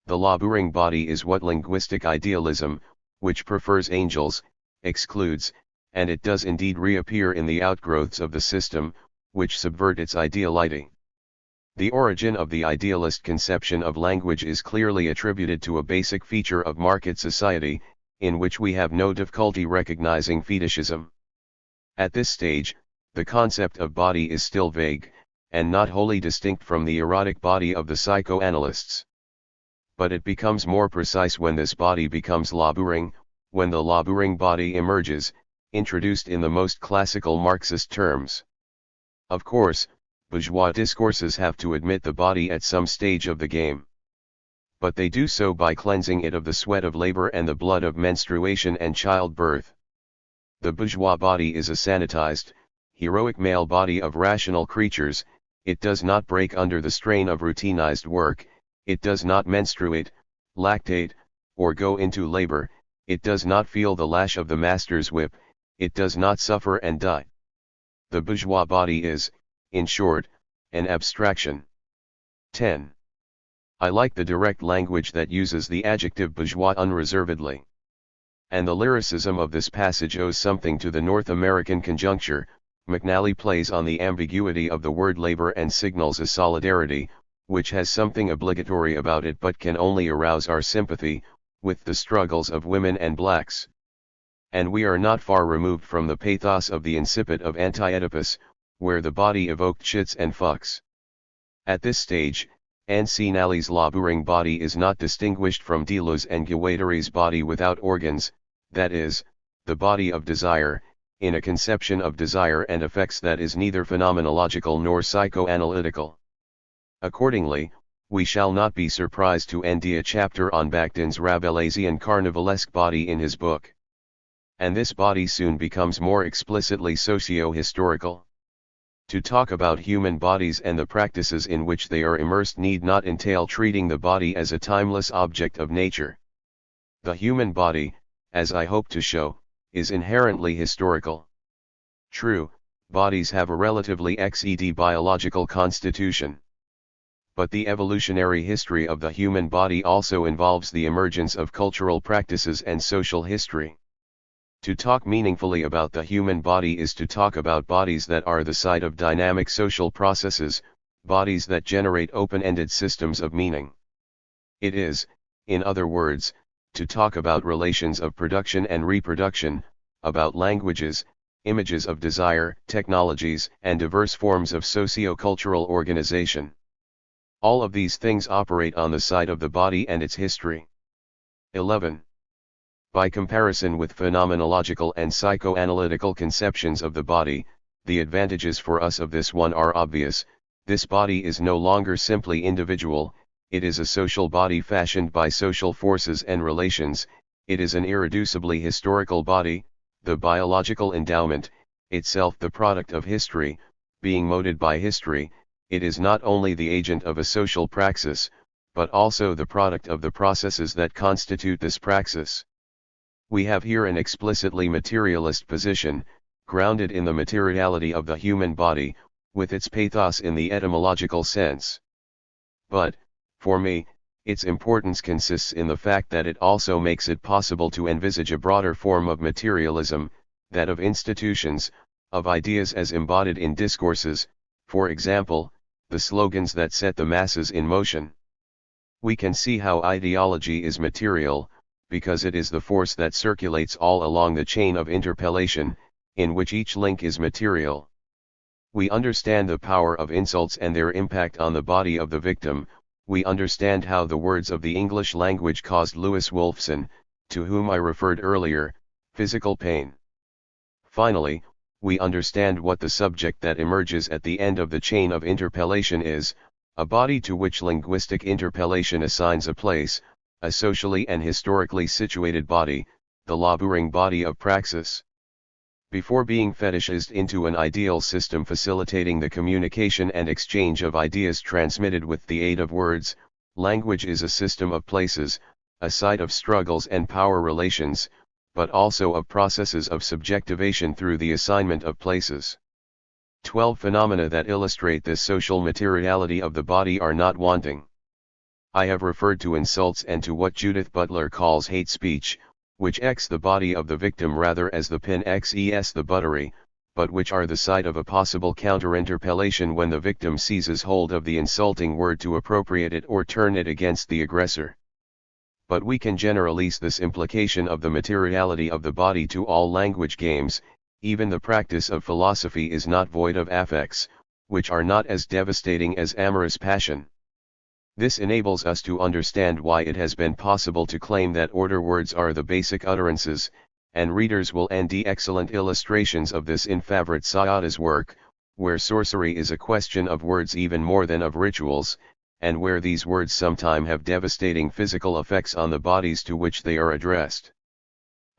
The laboring body is what linguistic idealism, which prefers angels, excludes, and it does indeed reappear in the outgrowths of the system, which subvert its ideality. The origin of the idealist conception of language is clearly attributed to a basic feature of market society, in which we have no difficulty recognizing fetishism. At this stage, the concept of body is still vague, and not wholly distinct from the erotic body of the psychoanalysts. But it becomes more precise when this body becomes laboring, when the laboring body emerges, introduced in the most classical Marxist terms. Of course, bourgeois discourses have to admit the body at some stage of the game. But they do so by cleansing it of the sweat of labor and the blood of menstruation and childbirth. The bourgeois body is a sanitized, heroic male body of rational creatures. It does not break under the strain of routinized work, it does not menstruate, lactate, or go into labor, it does not feel the lash of the master's whip, it does not suffer and die. The bourgeois body is, in short, an abstraction. 10. I like the direct language that uses the adjective bourgeois unreservedly. And the lyricism of this passage owes something to the North American conjuncture. McNally plays on the ambiguity of the word labor and signals a solidarity, which has something obligatory about it but can only arouse our sympathy, with the struggles of women and blacks. And we are not far removed from the pathos of the incipit of Anti-Oedipus, where the body evoked shits and fucks. At this stage, Ancinali's laboring body is not distinguished from Deleuze and Guattari's body without organs, that is, the body of desire, in a conception of desire and effects that is neither phenomenological nor psychoanalytical. Accordingly, we shall not be surprised to end a chapter on Bakhtin's Rabelaisian carnivalesque body in his book. And this body soon becomes more explicitly socio-historical. To talk about human bodies and the practices in which they are immersed need not entail treating the body as a timeless object of nature. The human body, as I hope to show, is inherently historical. True, bodies have a relatively XED biological constitution. But the evolutionary history of the human body also involves the emergence of cultural practices and social history. To talk meaningfully about the human body is to talk about bodies that are the site of dynamic social processes, bodies that generate open-ended systems of meaning. It is, in other words, to talk about relations of production and reproduction, about languages, images of desire, technologies, and diverse forms of socio-cultural organization. All of these things operate on the side of the body and its history. 11. By comparison with phenomenological and psychoanalytical conceptions of the body, the advantages for us of this one are obvious. This body is no longer simply individual, it is a social body fashioned by social forces and relations, it is an irreducibly historical body, the biological endowment, itself the product of history, being molded by history. It is not only the agent of a social praxis, but also the product of the processes that constitute this praxis. We have here an explicitly materialist position, grounded in the materiality of the human body, with its pathos in the etymological sense. But, for me, its importance consists in the fact that it also makes it possible to envisage a broader form of materialism, that of institutions, of ideas as embodied in discourses, for example, the slogans that set the masses in motion. We can see how ideology is material, because it is the force that circulates all along the chain of interpellation, in which each link is material. We understand the power of insults and their impact on the body of the victim. We understand how the words of the English language caused Lewis Wolfson, to whom I referred earlier, physical pain. Finally, we understand what the subject that emerges at the end of the chain of interpellation is, a body to which linguistic interpellation assigns a place, a socially and historically situated body, the laboring body of praxis. Before being fetishized into an ideal system facilitating the communication and exchange of ideas transmitted with the aid of words, language is a system of places, a site of struggles and power relations, but also of processes of subjectivation through the assignment of places. 12 phenomena that illustrate this social materiality of the body are not wanting. I have referred to insults and to what Judith Butler calls hate speech, which X the body of the victim rather as the pin XES the buttery, but which are the site of a possible counterinterpellation when the victim seizes hold of the insulting word to appropriate it or turn it against the aggressor. But we can generalize this implication of the materiality of the body to all language games. Even the practice of philosophy is not void of affects, which are not as devastating as amorous passion. This enables us to understand why it has been possible to claim that order words are the basic utterances, and readers will find excellent illustrations of this in Favret Sayada's work, where sorcery is a question of words even more than of rituals, and where these words sometimes have devastating physical effects on the bodies to which they are addressed.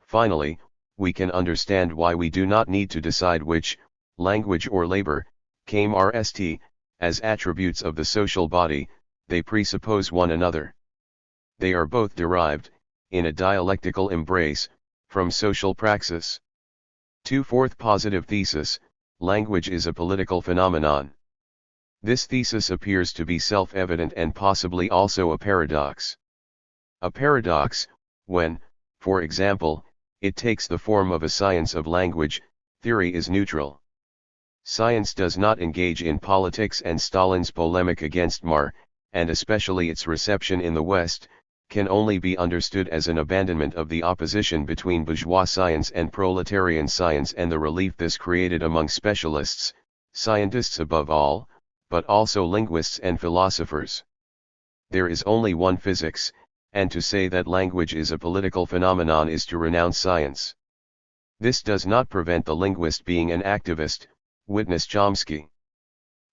Finally, we can understand why we do not need to decide which, language or labor, came RST, as attributes of the social body. They presuppose one another. They are both derived, in a dialectical embrace, from social praxis. 2. Fourth positive thesis, language is a political phenomenon. This thesis appears to be self-evident and possibly also a paradox. A paradox, when, for example, it takes the form of a science of language, theory is neutral. Science does not engage in politics, and Stalin's polemic against Marx, and especially its reception in the West, can only be understood as an abandonment of the opposition between bourgeois science and proletarian science and the relief this created among specialists, scientists above all, but also linguists and philosophers. There is only one physics, and to say that language is a political phenomenon is to renounce science. This does not prevent the linguist being an activist, witness Chomsky.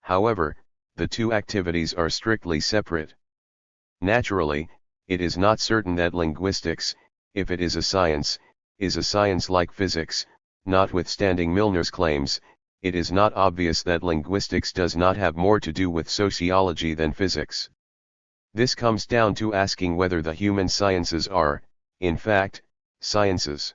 However, the two activities are strictly separate. Naturally, it is not certain that linguistics, if it is a science like physics. Notwithstanding Milner's claims, it is not obvious that linguistics does not have more to do with sociology than physics. This comes down to asking whether the human sciences are, in fact, sciences.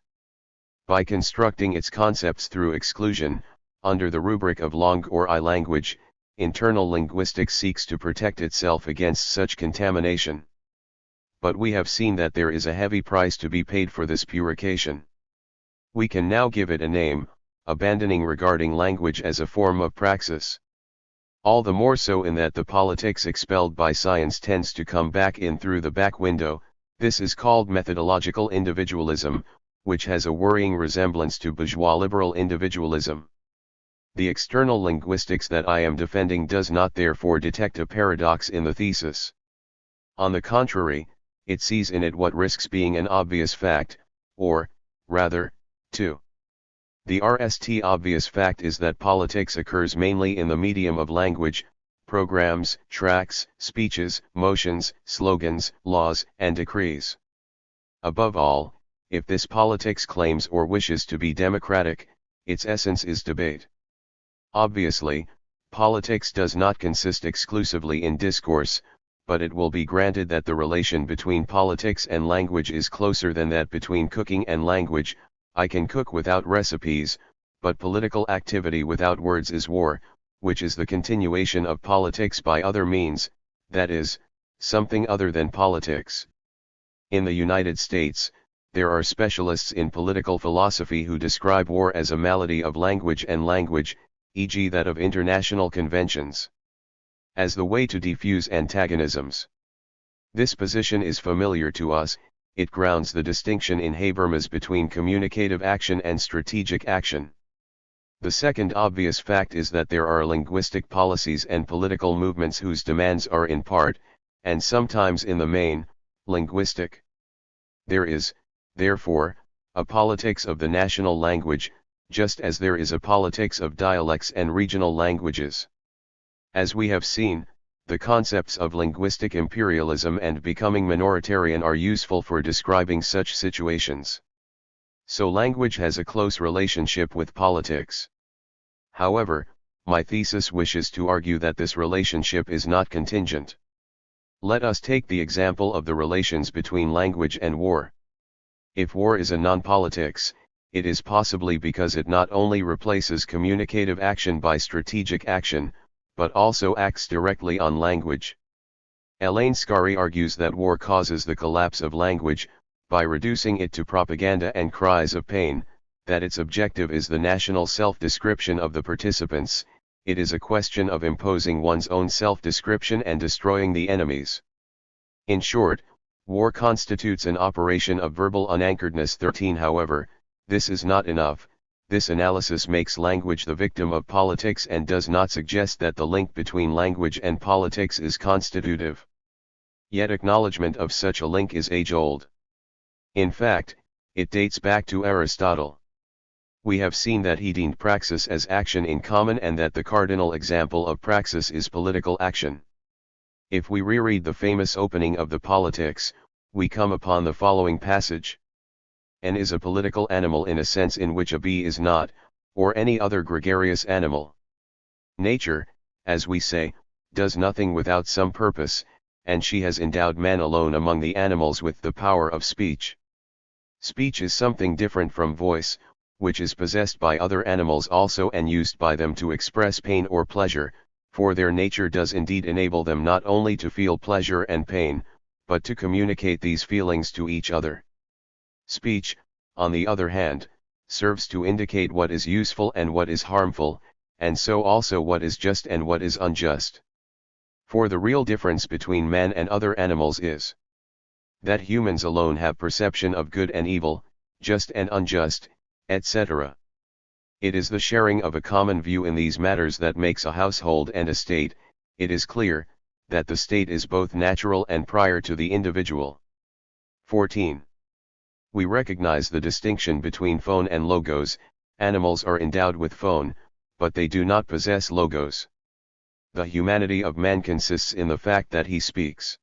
By constructing its concepts through exclusion, under the rubric of langue or I language, internal linguistics seeks to protect itself against such contamination. But we have seen that there is a heavy price to be paid for this purification. We can now give it a name, abandoning regarding language as a form of praxis. All the more so in that the politics expelled by science tends to come back in through the back window. This is called methodological individualism, which has a worrying resemblance to bourgeois liberal individualism. The external linguistics that I am defending does not therefore detect a paradox in the thesis. On the contrary, it sees in it what risks being an obvious fact, or, rather, 2. The RST obvious fact is that politics occurs mainly in the medium of language, programs, tracts, speeches, motions, slogans, laws, and decrees. Above all, if this politics claims or wishes to be democratic, its essence is debate. Obviously, politics does not consist exclusively in discourse, but it will be granted that the relation between politics and language is closer than that between cooking and language. I can cook without recipes, but political activity without words is war, which is the continuation of politics by other means, that is, something other than politics. In the United States, there are specialists in political philosophy who describe war as a malady of language and language, e.g. that of international conventions, as the way to defuse antagonisms. This position is familiar to us. It grounds the distinction in Habermas between communicative action and strategic action. The second obvious fact is that there are linguistic policies and political movements whose demands are in part, and sometimes in the main, linguistic. There is, therefore, a politics of the national language, just as there is a politics of dialects and regional languages. As we have seen, the concepts of linguistic imperialism and becoming minoritarian are useful for describing such situations. So language has a close relationship with politics. However, my thesis wishes to argue that this relationship is not contingent. Let us take the example of the relations between language and war. If war is a non-politics, it is possibly because it not only replaces communicative action by strategic action, but also acts directly on language. Elaine Scarry argues that war causes the collapse of language, by reducing it to propaganda and cries of pain, that its objective is the national self-description of the participants. It is a question of imposing one's own self-description and destroying the enemies. In short, war constitutes an operation of verbal unanchoredness. 13. However, this is not enough. This analysis makes language the victim of politics and does not suggest that the link between language and politics is constitutive. Yet acknowledgement of such a link is age-old. In fact, it dates back to Aristotle. We have seen that he deemed praxis as action in common and that the cardinal example of praxis is political action. If we reread the famous opening of the Politics, we come upon the following passage. N is a political animal in a sense in which a bee is not, or any other gregarious animal. Nature, as we say, does nothing without some purpose, and she has endowed man alone among the animals with the power of speech. Speech is something different from voice, which is possessed by other animals also and used by them to express pain or pleasure, for their nature does indeed enable them not only to feel pleasure and pain, but to communicate these feelings to each other. Speech, on the other hand, serves to indicate what is useful and what is harmful, and so also what is just and what is unjust. For the real difference between man and other animals is that humans alone have perception of good and evil, just and unjust, etc. It is the sharing of a common view in these matters that makes a household and a state. It is clear that the state is both natural and prior to the individual. 14. We recognize the distinction between phone and logos. Animals are endowed with phone, but they do not possess logos. The humanity of man consists in the fact that he speaks.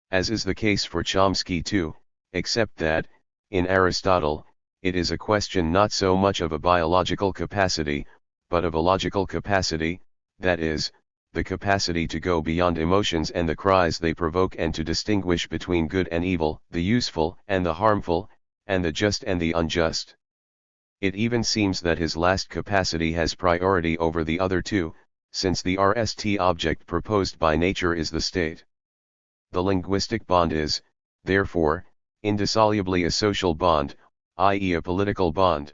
As is the case for Chomsky too, except that, in Aristotle, it is a question not so much of a biological capacity, but of a logical capacity, that is, the capacity to go beyond emotions and the cries they provoke and to distinguish between good and evil, the useful and the harmful, and the just and the unjust. It even seems that his last capacity has priority over the other two, since the RST object proposed by nature is the state. The linguistic bond is, therefore, indissolubly a social bond, i.e. a political bond.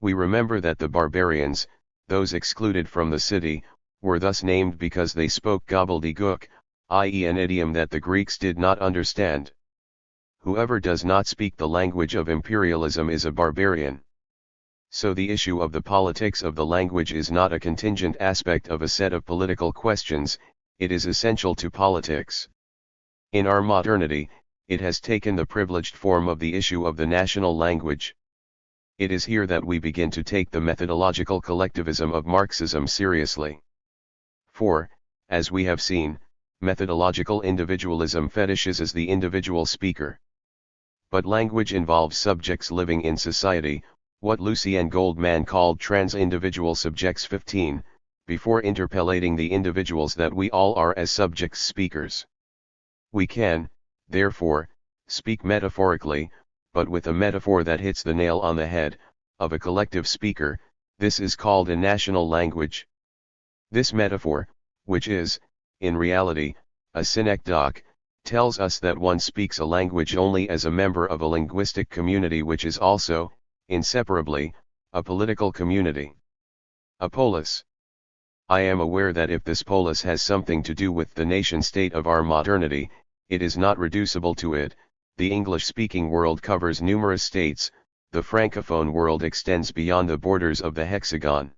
We remember that the barbarians, those excluded from the city, were thus named because they spoke gobbledygook, i.e. an idiom that the Greeks did not understand. Whoever does not speak the language of imperialism is a barbarian. So the issue of the politics of the language is not a contingent aspect of a set of political questions, it is essential to politics. In our modernity, it has taken the privileged form of the issue of the national language. It is here that we begin to take the methodological collectivism of Marxism seriously. For, as we have seen, methodological individualism fetishizes the individual speaker. But language involves subjects living in society, what Lucien Goldman called trans-individual subjects. 15, before interpellating the individuals that we all are as subjects speakers. We can, therefore, speak metaphorically, but with a metaphor that hits the nail on the head, of a collective speaker. This is called a national language. This metaphor, which is, in reality, a synecdoche, tells us that one speaks a language only as a member of a linguistic community which is also, inseparably, a political community. A polis. I am aware that if this polis has something to do with the nation-state of our modernity, it is not reducible to it. The English-speaking world covers numerous states, the Francophone world extends beyond the borders of the hexagon.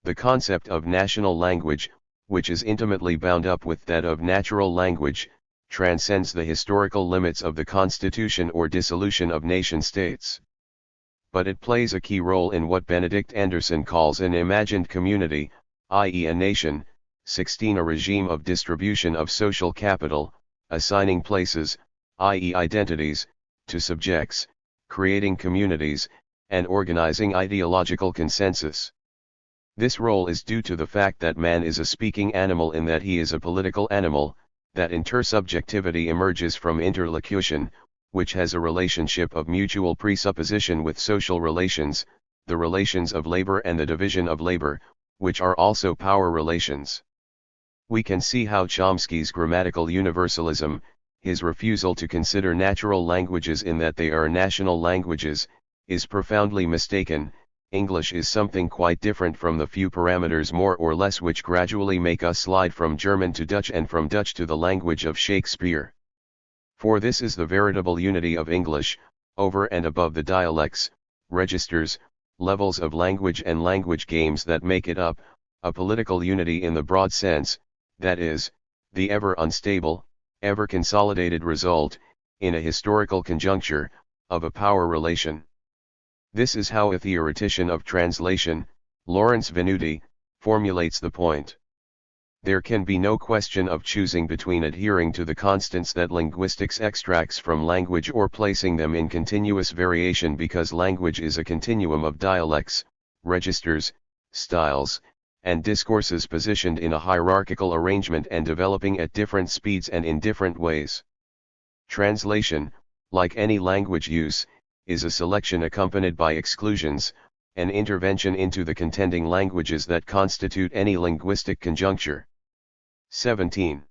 The concept of national language, which is intimately bound up with that of natural language, transcends the historical limits of the constitution or dissolution of nation-states. But it plays a key role in what Benedict Anderson calls an imagined community, i.e. a nation, 16 a regime of distribution of social capital, assigning places, i.e. identities, to subjects, creating communities, and organizing ideological consensus. This role is due to the fact that man is a speaking animal in that he is a political animal, that intersubjectivity emerges from interlocution, which has a relationship of mutual presupposition with social relations, the relations of labor and the division of labor, which are also power relations. We can see how Chomsky's grammatical universalism, his refusal to consider natural languages in that they are national languages, is profoundly mistaken. English is something quite different from the few parameters more or less which gradually make us slide from German to Dutch and from Dutch to the language of Shakespeare. For this is the veritable unity of English, over and above the dialects, registers, levels of language and language games that make it up, a political unity in the broad sense, that is, the ever unstable, ever consolidated result, in a historical conjuncture, of a power relation. This is how a theoretician of translation, Lawrence Venuti, formulates the point. There can be no question of choosing between adhering to the constants that linguistics extracts from language or placing them in continuous variation because language is a continuum of dialects, registers, styles, and discourses positioned in a hierarchical arrangement and developing at different speeds and in different ways. Translation, like any language use, is a selection accompanied by exclusions, an intervention into the contending languages that constitute any linguistic conjuncture. 17.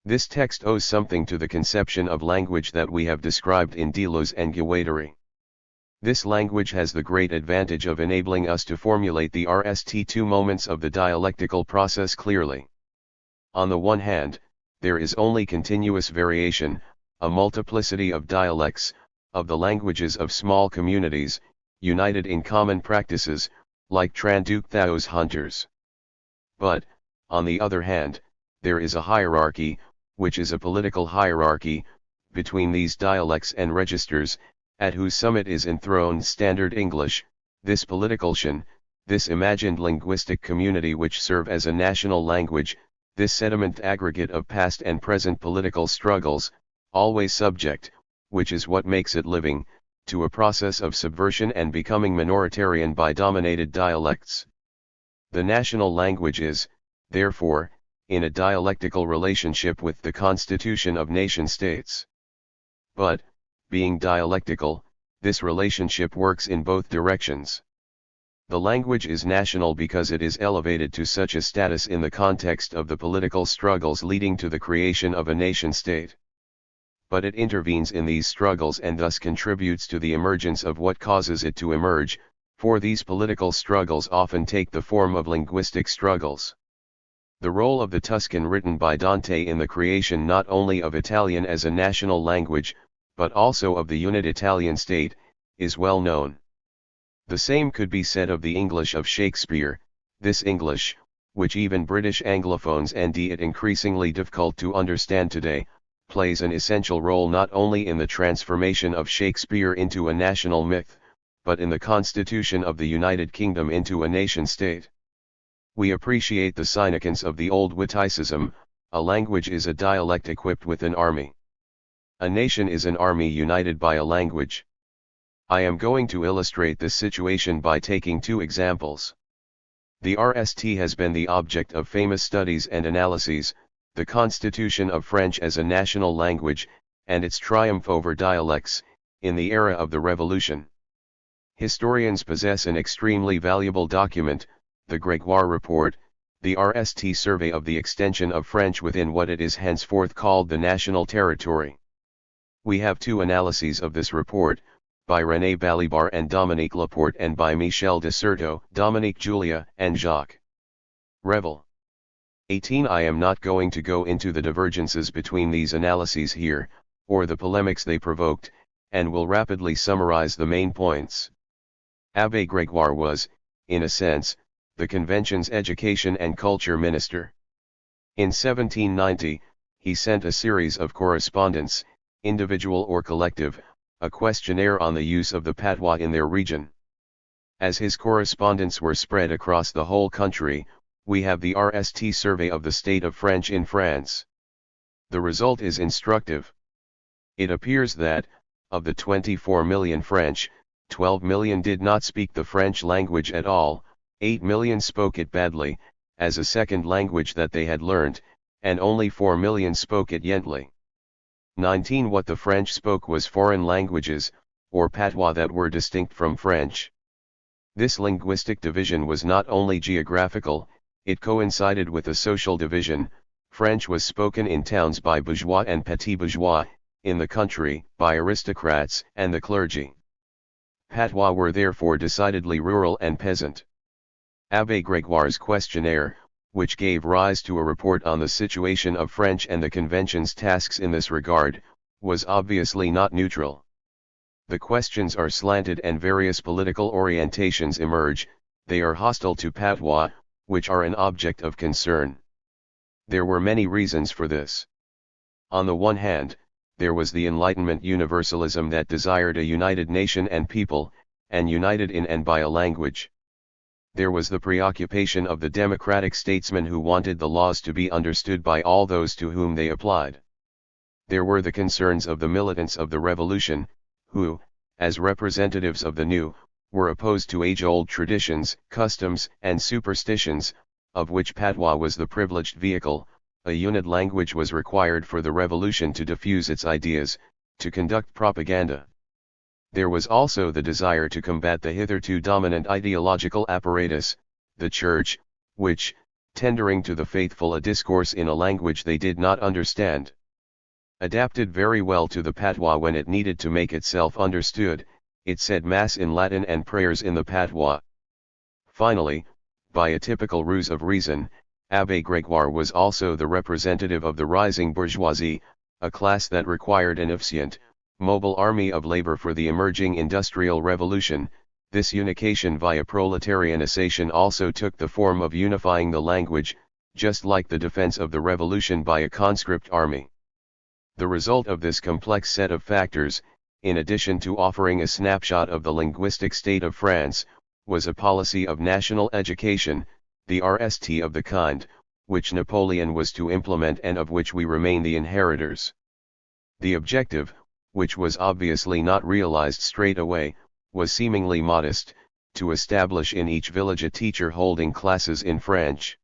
This text owes something to the conception of language that we have described in Deleuze and Guattari. This language has the great advantage of enabling us to formulate the RST2 moments of the dialectical process clearly. On the one hand, there is only continuous variation, a multiplicity of dialects, of the languages of small communities, united in common practices, like Tranduk Thao's hunters. But, on the other hand, there is a hierarchy, which is a political hierarchy, between these dialects and registers, at whose summit is enthroned Standard English, this politicaltion, this imagined linguistic community which serve as a national language, this sediment aggregate of past and present political struggles, always subject, which is what makes it living, to a process of subversion and becoming minoritarian by dominated dialects. The national language is, therefore, in a dialectical relationship with the constitution of nation-states. But, being dialectical, this relationship works in both directions. The language is national because it is elevated to such a status in the context of the political struggles leading to the creation of a nation-state. But it intervenes in these struggles and thus contributes to the emergence of what causes it to emerge, for these political struggles often take the form of linguistic struggles. The role of the Tuscan written by Dante in the creation not only of Italian as a national language, but also of the unit Italian state, is well known. The same could be said of the English of Shakespeare. This English, which even British Anglophones find it increasingly difficult to understand today, plays an essential role not only in the transformation of Shakespeare into a national myth, but in the constitution of the United Kingdom into a nation-state. We appreciate the significance of the old witticism, a language is a dialect equipped with an army. A nation is an army united by a language. I am going to illustrate this situation by taking two examples. The RST has been the object of famous studies and analyses, the constitution of French as a national language, and its triumph over dialects, in the era of the Revolution. Historians possess an extremely valuable document, the Grégoire Report, the RST survey of the extension of French within what it is henceforth called the national territory. We have two analyses of this report, by René Balibar and Dominique Laporte and by Michel Desserteau, Dominique Julia and Jacques. Revel. 18. I am not going to go into the divergences between these analyses here, or the polemics they provoked, and will rapidly summarize the main points. Abbé Grégoire was, in a sense, the Convention's education and culture minister. In 1790, he sent a series of correspondence, individual or collective, a questionnaire on the use of the patois in their region. As his correspondence were spread across the whole country, we have the RST survey of the state of French in France. The result is instructive. It appears that, of the 24 million French, 12 million did not speak the French language at all, 8 million spoke it badly, as a second language that they had learnt, and only 4 million spoke it yently. 19 What the French spoke was foreign languages, or patois that were distinct from French. This linguistic division was not only geographical, it coincided with a social division. French was spoken in towns by bourgeois and petits bourgeois, in the country, by aristocrats and the clergy. Patois were therefore decidedly rural and peasant. Abbé Grégoire's questionnaire, which gave rise to a report on the situation of French and the Convention's tasks in this regard, was obviously not neutral. The questions are slanted and various political orientations emerge. They are hostile to patois, which are an object of concern. There were many reasons for this. On the one hand, there was the Enlightenment universalism that desired a united nation and people, and united in and by a language. There was the preoccupation of the democratic statesmen who wanted the laws to be understood by all those to whom they applied. There were the concerns of the militants of the Revolution, who, as representatives of the new, were opposed to age-old traditions, customs, and superstitions, of which patois was the privileged vehicle. A unit language was required for the revolution to diffuse its ideas, to conduct propaganda. There was also the desire to combat the hitherto dominant ideological apparatus, the Church, which, tendering to the faithful a discourse in a language they did not understand, adapted very well to the patois when it needed to make itself understood. It said Mass in Latin and prayers in the patois. Finally, by a typical ruse of reason, Abbé Grégoire was also the representative of the rising bourgeoisie, a class that required an efficient, mobile army of labor for the emerging industrial revolution. This unification via proletarianization also took the form of unifying the language, just like the defense of the revolution by a conscript army. The result of this complex set of factors, in addition to offering a snapshot of the linguistic state of France, was a policy of national education, the RST of the kind, which Napoleon was to implement and of which we remain the inheritors. The objective, which was obviously not realized straight away, was seemingly modest, to establish in each village a teacher holding classes in French.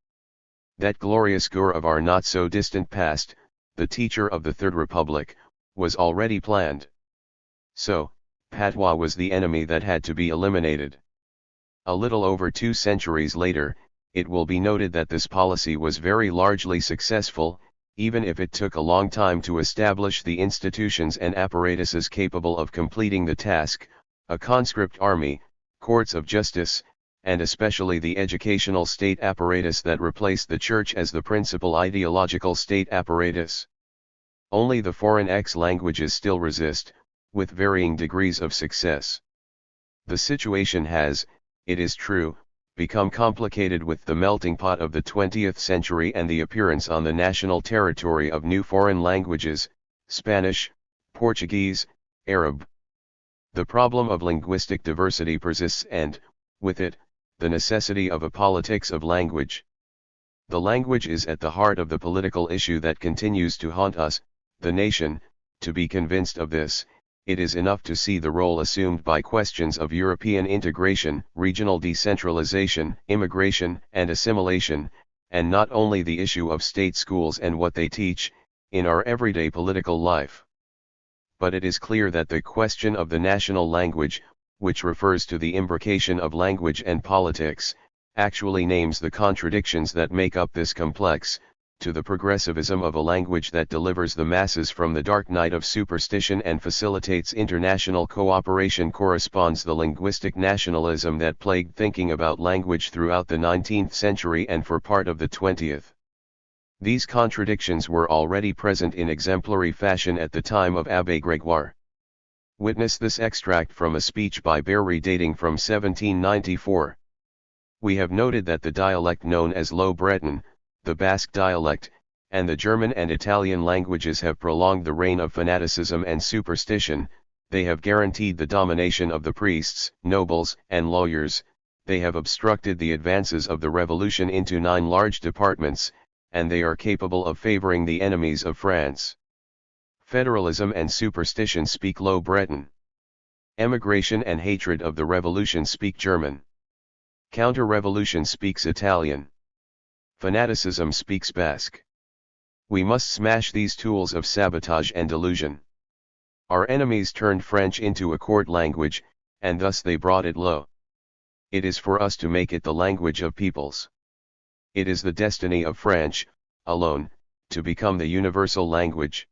That glorious gour of our not-so-distant past, the teacher of the Third Republic, was already planned. So, patois was the enemy that had to be eliminated. A little over 2 centuries later, it will be noted that this policy was very largely successful, even if it took a long time to establish the institutions and apparatuses capable of completing the task, a conscript army, courts of justice, and especially the educational state apparatus that replaced the Church as the principal ideological state apparatus. Only the foreign languages still resist, with varying degrees of success. The situation has, it is true, become complicated with the melting pot of the 20th century and the appearance on the national territory of new foreign languages, Spanish, Portuguese, Arab. The problem of linguistic diversity persists and, with it, the necessity of a politics of language. The language is at the heart of the political issue that continues to haunt us, the nation. To be convinced of this, it is enough to see the role assumed by questions of European integration, regional decentralization, immigration and assimilation, and not only the issue of state schools and what they teach, in our everyday political life. But it is clear that the question of the national language, which refers to the imbrication of language and politics, actually names the contradictions that make up this complex. To the progressivism of a language that delivers the masses from the dark night of superstition and facilitates international cooperation corresponds the linguistic nationalism that plagued thinking about language throughout the 19th century and for part of the 20th. These contradictions were already present in exemplary fashion at the time of Abbé Grégoire. Witness this extract from a speech by Barry dating from 1794. We have noted that the dialect known as Low Breton, the Basque dialect, and the German and Italian languages have prolonged the reign of fanaticism and superstition. They have guaranteed the domination of the priests, nobles, and lawyers. They have obstructed the advances of the revolution into 9 large departments, and they are capable of favoring the enemies of France. Federalism and superstition speak Low Breton. Emigration and hatred of the revolution speak German. Counter-revolution speaks Italian. Fanaticism speaks Basque. We must smash these tools of sabotage and delusion. Our enemies turned French into a court language, and thus they brought it low. It is for us to make it the language of peoples. It is the destiny of French, alone, to become the universal language.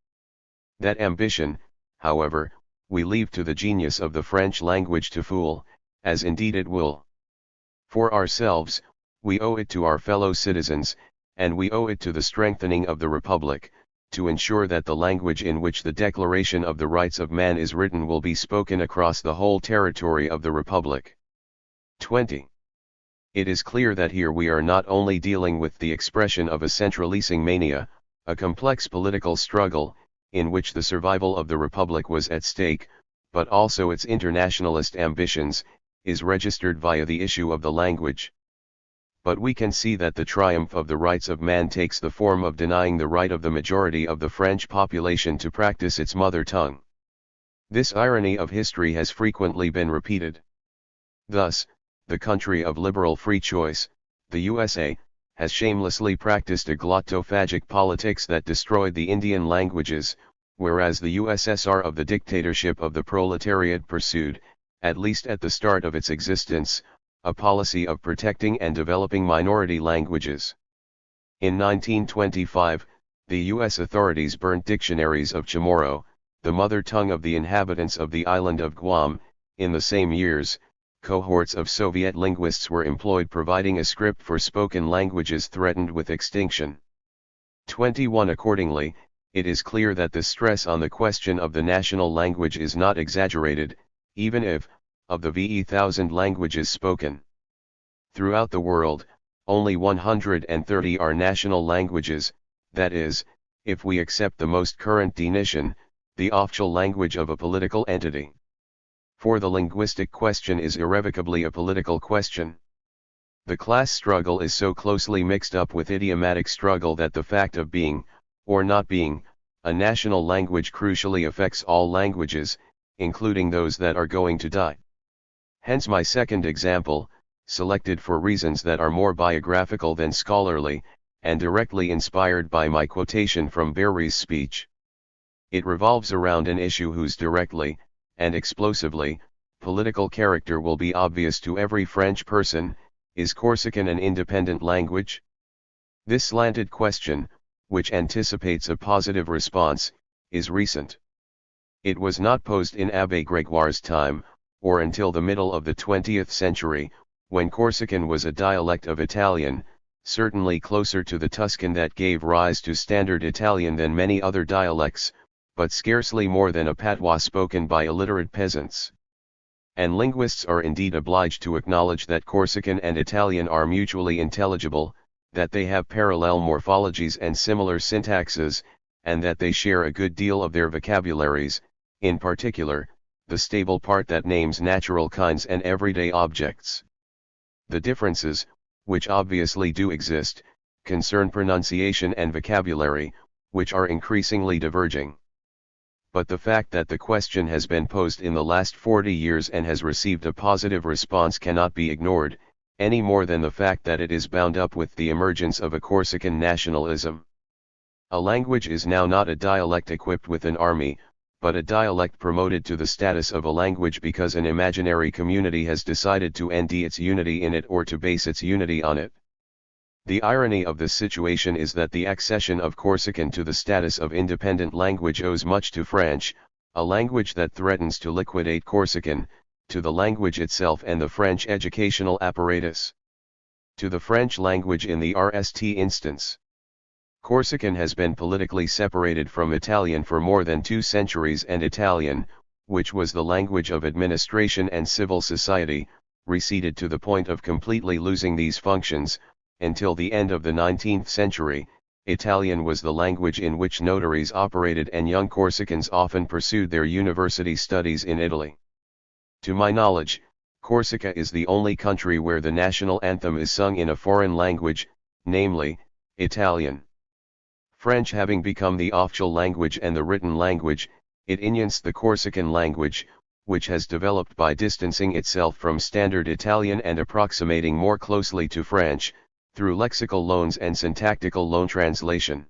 That ambition, however, we leave to the genius of the French language to fool, as indeed it will. For ourselves, we owe it to our fellow citizens, and we owe it to the strengthening of the Republic, to ensure that the language in which the Declaration of the Rights of Man is written will be spoken across the whole territory of the Republic. 20. It is clear that here we are not only dealing with the expression of a centralizing mania, a complex political struggle, in which the survival of the Republic was at stake, but also its internationalist ambitions, is registered via the issue of the language. But we can see that the triumph of the rights of man takes the form of denying the right of the majority of the French population to practice its mother tongue. This irony of history has frequently been repeated. Thus, the country of liberal free choice, the USA, has shamelessly practiced a glottophagic politics that destroyed the Indian languages, whereas the USSR of the dictatorship of the proletariat pursued, at least at the start of its existence, a policy of protecting and developing minority languages. In 1925, the U.S. authorities burnt dictionaries of Chamorro, the mother tongue of the inhabitants of the island of Guam. In the same years, cohorts of Soviet linguists were employed providing a script for spoken languages threatened with extinction. 21. Accordingly, it is clear that the stress on the question of the national language is not exaggerated, even if, of the VE,000 languages spoken throughout the world, only 130 are national languages, that is, if we accept the most current definition, the official language of a political entity. For the linguistic question is irrevocably a political question. The class struggle is so closely mixed up with idiomatic struggle that the fact of being, or not being, a national language crucially affects all languages, including those that are going to die. Hence my second example, selected for reasons that are more biographical than scholarly, and directly inspired by my quotation from Barry's speech. It revolves around an issue whose directly, and explosively, political character will be obvious to every French person. Is Corsican an independent language? This slanted question, which anticipates a positive response, is recent. It was not posed in Abbé Grégoire's time, or until the middle of the 20th century, when Corsican was a dialect of Italian, certainly closer to the Tuscan that gave rise to Standard Italian than many other dialects, but scarcely more than a patois spoken by illiterate peasants. And linguists are indeed obliged to acknowledge that Corsican and Italian are mutually intelligible, that they have parallel morphologies and similar syntaxes, and that they share a good deal of their vocabularies, in particular, the stable part that names natural kinds and everyday objects. The differences, which obviously do exist, concern pronunciation and vocabulary, which are increasingly diverging. But the fact that the question has been posed in the last 40 years and has received a positive response cannot be ignored, any more than the fact that it is bound up with the emergence of a Corsican nationalism. A language is now not a dialect equipped with an army, but a dialect promoted to the status of a language because an imaginary community has decided to end its unity in it or to base its unity on it. The irony of this situation is that the accession of Corsican to the status of independent language owes much to French, a language that threatens to liquidate Corsican, to the language itself and the French educational apparatus. To the French language in the RST instance. Corsican has been politically separated from Italian for more than 2 centuries, and Italian, which was the language of administration and civil society, receded to the point of completely losing these functions. Until the end of the 19th century, Italian was the language in which notaries operated, and young Corsicans often pursued their university studies in Italy. To my knowledge, Corsica is the only country where the national anthem is sung in a foreign language, namely, Italian. French having become the official language and the written language, it enunced the Corsican language, which has developed by distancing itself from standard Italian and approximating more closely to French, through lexical loans and syntactical loan translation.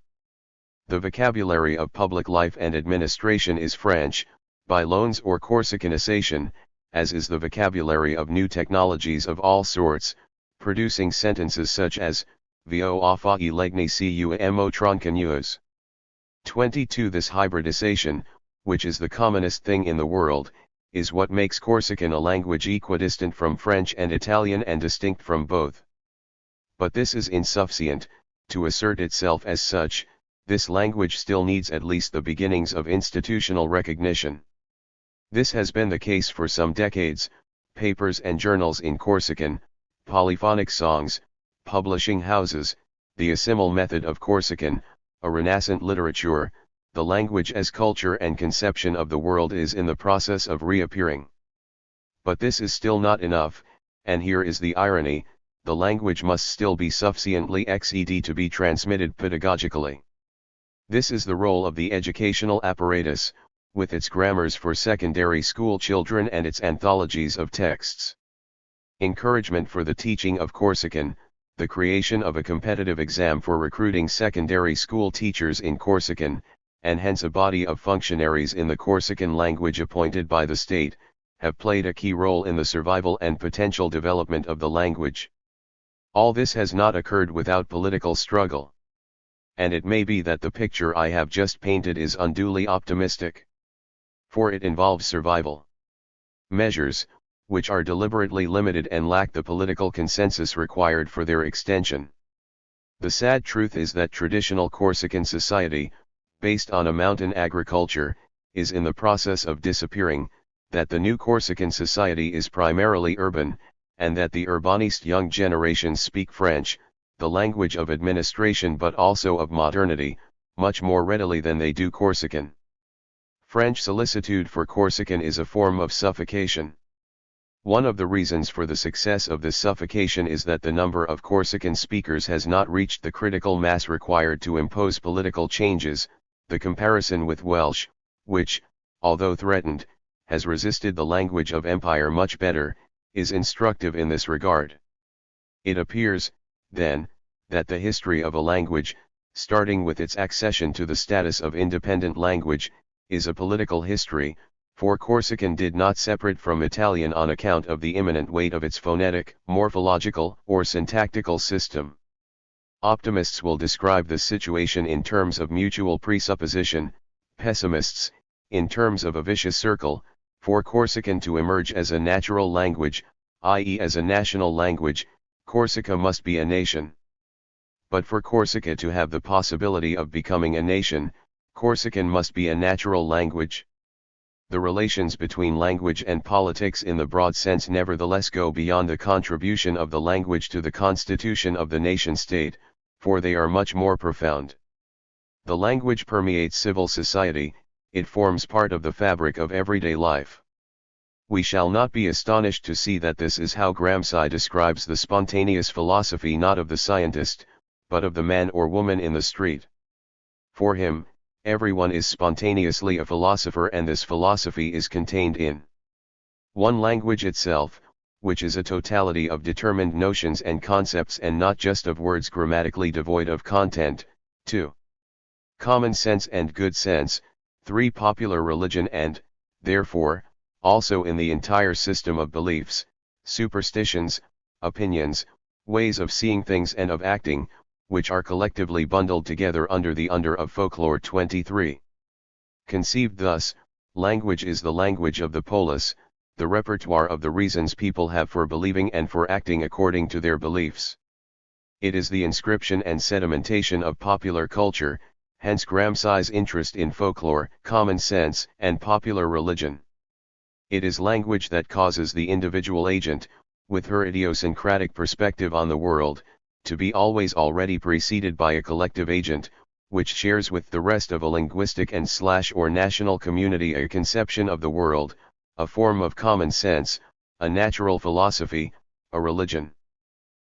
The vocabulary of public life and administration is French, by loans or Corsicanization, as is the vocabulary of new technologies of all sorts, producing sentences such as, Vo afa I legni cumo troncanuos. 22. This hybridization, which is the commonest thing in the world, is what makes Corsican a language equidistant from French and Italian and distinct from both. But this is insufficient. To assert itself as such, this language still needs at least the beginnings of institutional recognition. This has been the case for some decades. Papers and journals in Corsican, polyphonic songs, publishing houses, the assimilar method of Corsican, a renascent literature, the language as culture and conception of the world is in the process of reappearing. But this is still not enough, and here is the irony: the language must still be sufficiently extant to be transmitted pedagogically. This is the role of the educational apparatus, with its grammars for secondary school children and its anthologies of texts. Encouragement for the teaching of Corsican, the creation of a competitive exam for recruiting secondary school teachers in Corsican, and hence a body of functionaries in the Corsican language appointed by the state, have played a key role in the survival and potential development of the language. All this has not occurred without political struggle. And it may be that the picture I have just painted is unduly optimistic. For it involves survival measures, which are deliberately limited and lack the political consensus required for their extension. The sad truth is that traditional Corsican society, based on a mountain agriculture, is in the process of disappearing, that the new Corsican society is primarily urban, and that the urbanist young generations speak French, the language of administration but also of modernity, much more readily than they do Corsican. French solicitude for Corsican is a form of suffocation. One of the reasons for the success of this suffocation is that the number of Corsican speakers has not reached the critical mass required to impose political changes. The comparison with Welsh, which, although threatened, has resisted the language of empire much better, is instructive in this regard. It appears, then, that the history of a language, starting with its accession to the status of independent language, is a political history, for Corsican did not separate from Italian on account of the imminent weight of its phonetic, morphological, or syntactical system. Optimists will describe this situation in terms of mutual presupposition, pessimists, in terms of a vicious circle. For Corsican to emerge as a natural language, i.e. as a national language, Corsica must be a nation. But for Corsica to have the possibility of becoming a nation, Corsican must be a natural language. The relations between language and politics in the broad sense nevertheless go beyond the contribution of the language to the constitution of the nation-state, for they are much more profound. The language permeates civil society, it forms part of the fabric of everyday life. We shall not be astonished to see that this is how Gramsci describes the spontaneous philosophy not of the scientist, but of the man or woman in the street. For him, everyone is spontaneously a philosopher, and this philosophy is contained in one language itself, which is a totality of determined notions and concepts and not just of words grammatically devoid of content. 2. Common sense and good sense. 3. Popular religion and, therefore, also in the entire system of beliefs, superstitions, opinions, ways of seeing things and of acting, which are collectively bundled together under the under of folklore. 23. Conceived thus, language is the language of the polis, the repertoire of the reasons people have for believing and for acting according to their beliefs. It is the inscription and sedimentation of popular culture, hence Gramsci's interest in folklore, common sense, and popular religion. It is language that causes the individual agent, with her idiosyncratic perspective on the world, to be always already preceded by a collective agent, which shares with the rest of a linguistic and/or national community a conception of the world, a form of common sense, a natural philosophy, a religion.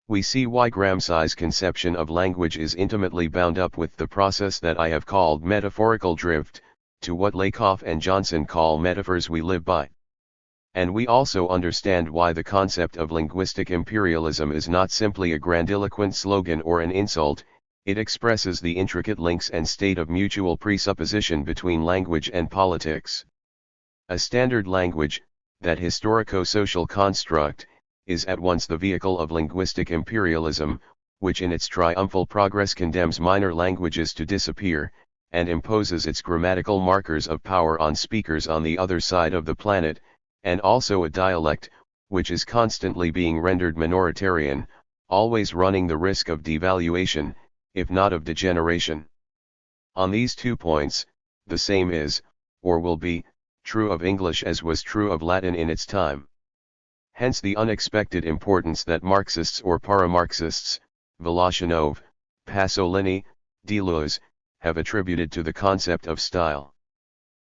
We see why Gramsci's conception of language is intimately bound up with the process that I have called metaphorical drift, to what Lakoff and Johnson call metaphors we live by. And we also understand why the concept of linguistic imperialism is not simply a grandiloquent slogan or an insult. It expresses the intricate links and state of mutual presupposition between language and politics. A standard language, that historico-social construct, is at once the vehicle of linguistic imperialism, which in its triumphal progress condemns minor languages to disappear, and imposes its grammatical markers of power on speakers on the other side of the planet, and also a dialect, which is constantly being rendered minoritarian, always running the risk of devaluation, if not of degeneration. On these 2 points, the same is, or will be, true of English as was true of Latin in its time. Hence the unexpected importance that Marxists or para-Marxists, Voloshinov, Pasolini, Deleuze, have attributed to the concept of style.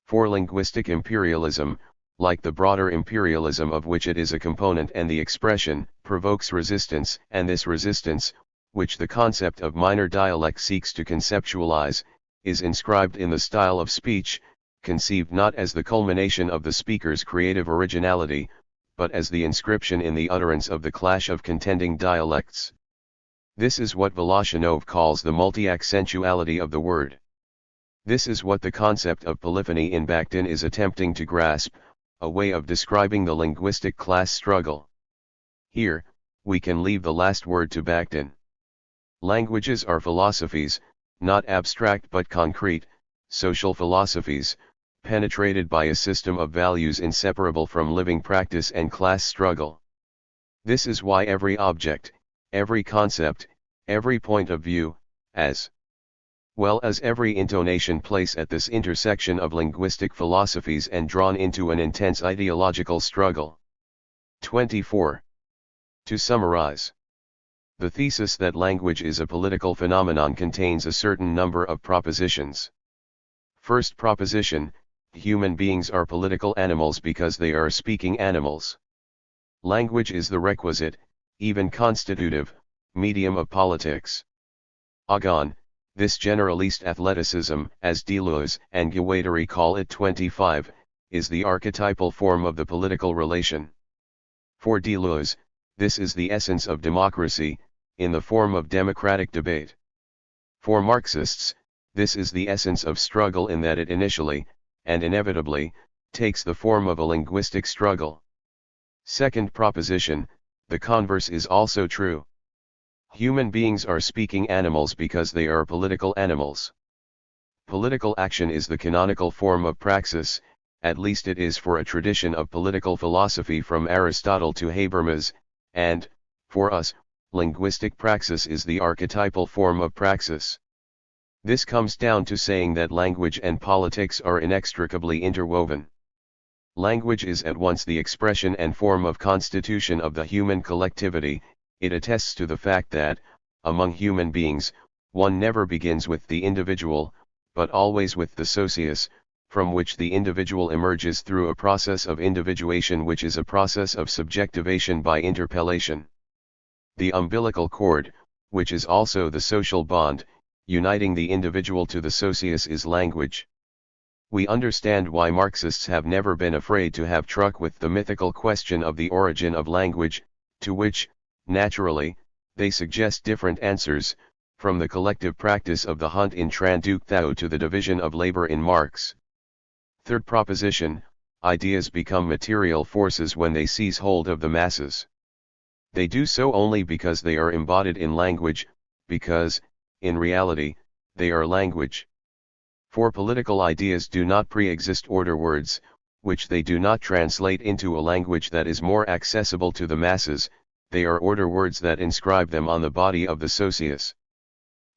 For linguistic imperialism, like the broader imperialism of which it is a component and the expression, provokes resistance, and this resistance, which the concept of minor dialect seeks to conceptualize, is inscribed in the style of speech, conceived not as the culmination of the speaker's creative originality, but as the inscription in the utterance of the clash of contending dialects. This is what Voloshinov calls the multi-accentuality of the word. This is what the concept of polyphony in Bakhtin is attempting to grasp, a way of describing the linguistic class struggle. Here, we can leave the last word to Bakhtin. Languages are philosophies, not abstract but concrete, social philosophies, penetrated by a system of values inseparable from living practice and class struggle. This is why every object, every concept, every point of view, as well as every intonation place at this intersection of linguistic philosophies and drawn into an intense ideological struggle. 24. To summarize, the thesis that language is a political phenomenon contains a certain number of propositions. First proposition: human beings are political animals because they are speaking animals. Language is the requisite, even constitutive, medium of politics. Agon, this generalist athleticism, as Deleuze and Guattari call it. 25, is the archetypal form of the political relation. For Deleuze, this is the essence of democracy, in the form of democratic debate. For Marxists, this is the essence of struggle in that it initially, and inevitably, takes the form of a linguistic struggle. Second proposition: the converse is also true. Human beings are speaking animals because they are political animals. Political action is the canonical form of praxis, at least it is for a tradition of political philosophy from Aristotle to Habermas, and, for us, linguistic praxis is the archetypal form of praxis. This comes down to saying that language and politics are inextricably interwoven. Language is at once the expression and form of constitution of the human collectivity. It attests to the fact that, among human beings, one never begins with the individual, but always with the socius, from which the individual emerges through a process of individuation which is a process of subjectivation by interpellation. The umbilical cord, which is also the social bond, uniting the individual to the socius, is language. We understand why Marxists have never been afraid to have truck with the mythical question of the origin of language, to which, naturally, they suggest different answers, from the collective practice of the hunt in Tran Duc Thao to the division of labor in Marx. Third proposition: ideas become material forces when they seize hold of the masses. They do so only because they are embodied in language, because, in reality, they are language. For political ideas do not pre-exist order words, which they do not translate into a language that is more accessible to the masses. They are order words that inscribe them on the body of the socius.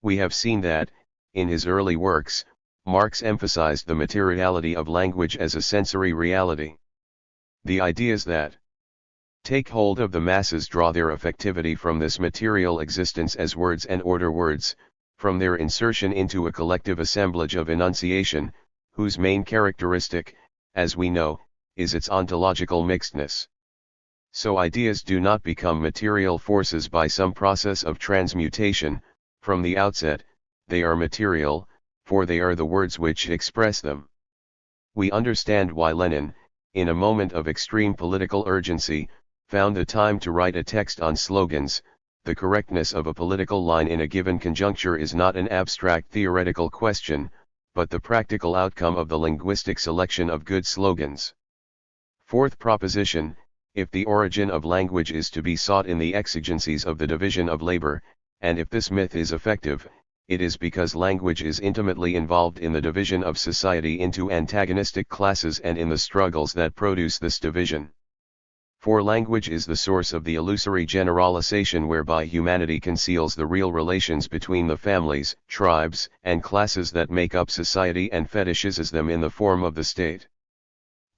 We have seen that, in his early works, Marx emphasized the materiality of language as a sensory reality. The ideas that take hold of the masses draw their effectivity from this material existence as words and order words, from their insertion into a collective assemblage of enunciation, whose main characteristic, as we know, is its ontological mixedness. So ideas do not become material forces by some process of transmutation. From the outset, they are material, for they are the words which express them. We understand why Lenin, in a moment of extreme political urgency, found the time to write a text on slogans. The correctness of a political line in a given conjuncture is not an abstract theoretical question, but the practical outcome of the linguistic selection of good slogans. Fourth proposition: if the origin of language is to be sought in the exigencies of the division of labor, and if this myth is effective, it is because language is intimately involved in the division of society into antagonistic classes and in the struggles that produce this division. For language is the source of the illusory generalization whereby humanity conceals the real relations between the families, tribes, and classes that make up society and fetishizes them in the form of the state.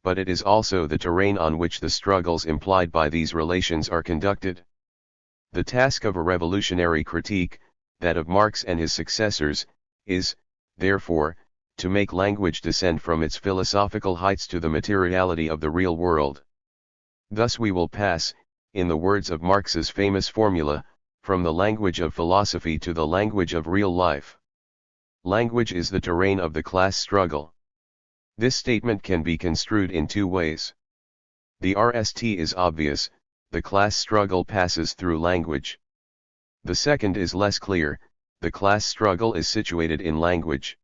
But it is also the terrain on which the struggles implied by these relations are conducted. The task of a revolutionary critique, that of Marx and his successors, is, therefore, to make language descend from its philosophical heights to the materiality of the real world. Thus we will pass, in the words of Marx's famous formula, from the language of philosophy to the language of real life. Language is the terrain of the class struggle. This statement can be construed in two ways. The RST is obvious: the class struggle passes through language. The second is less clear: the class struggle is situated in language.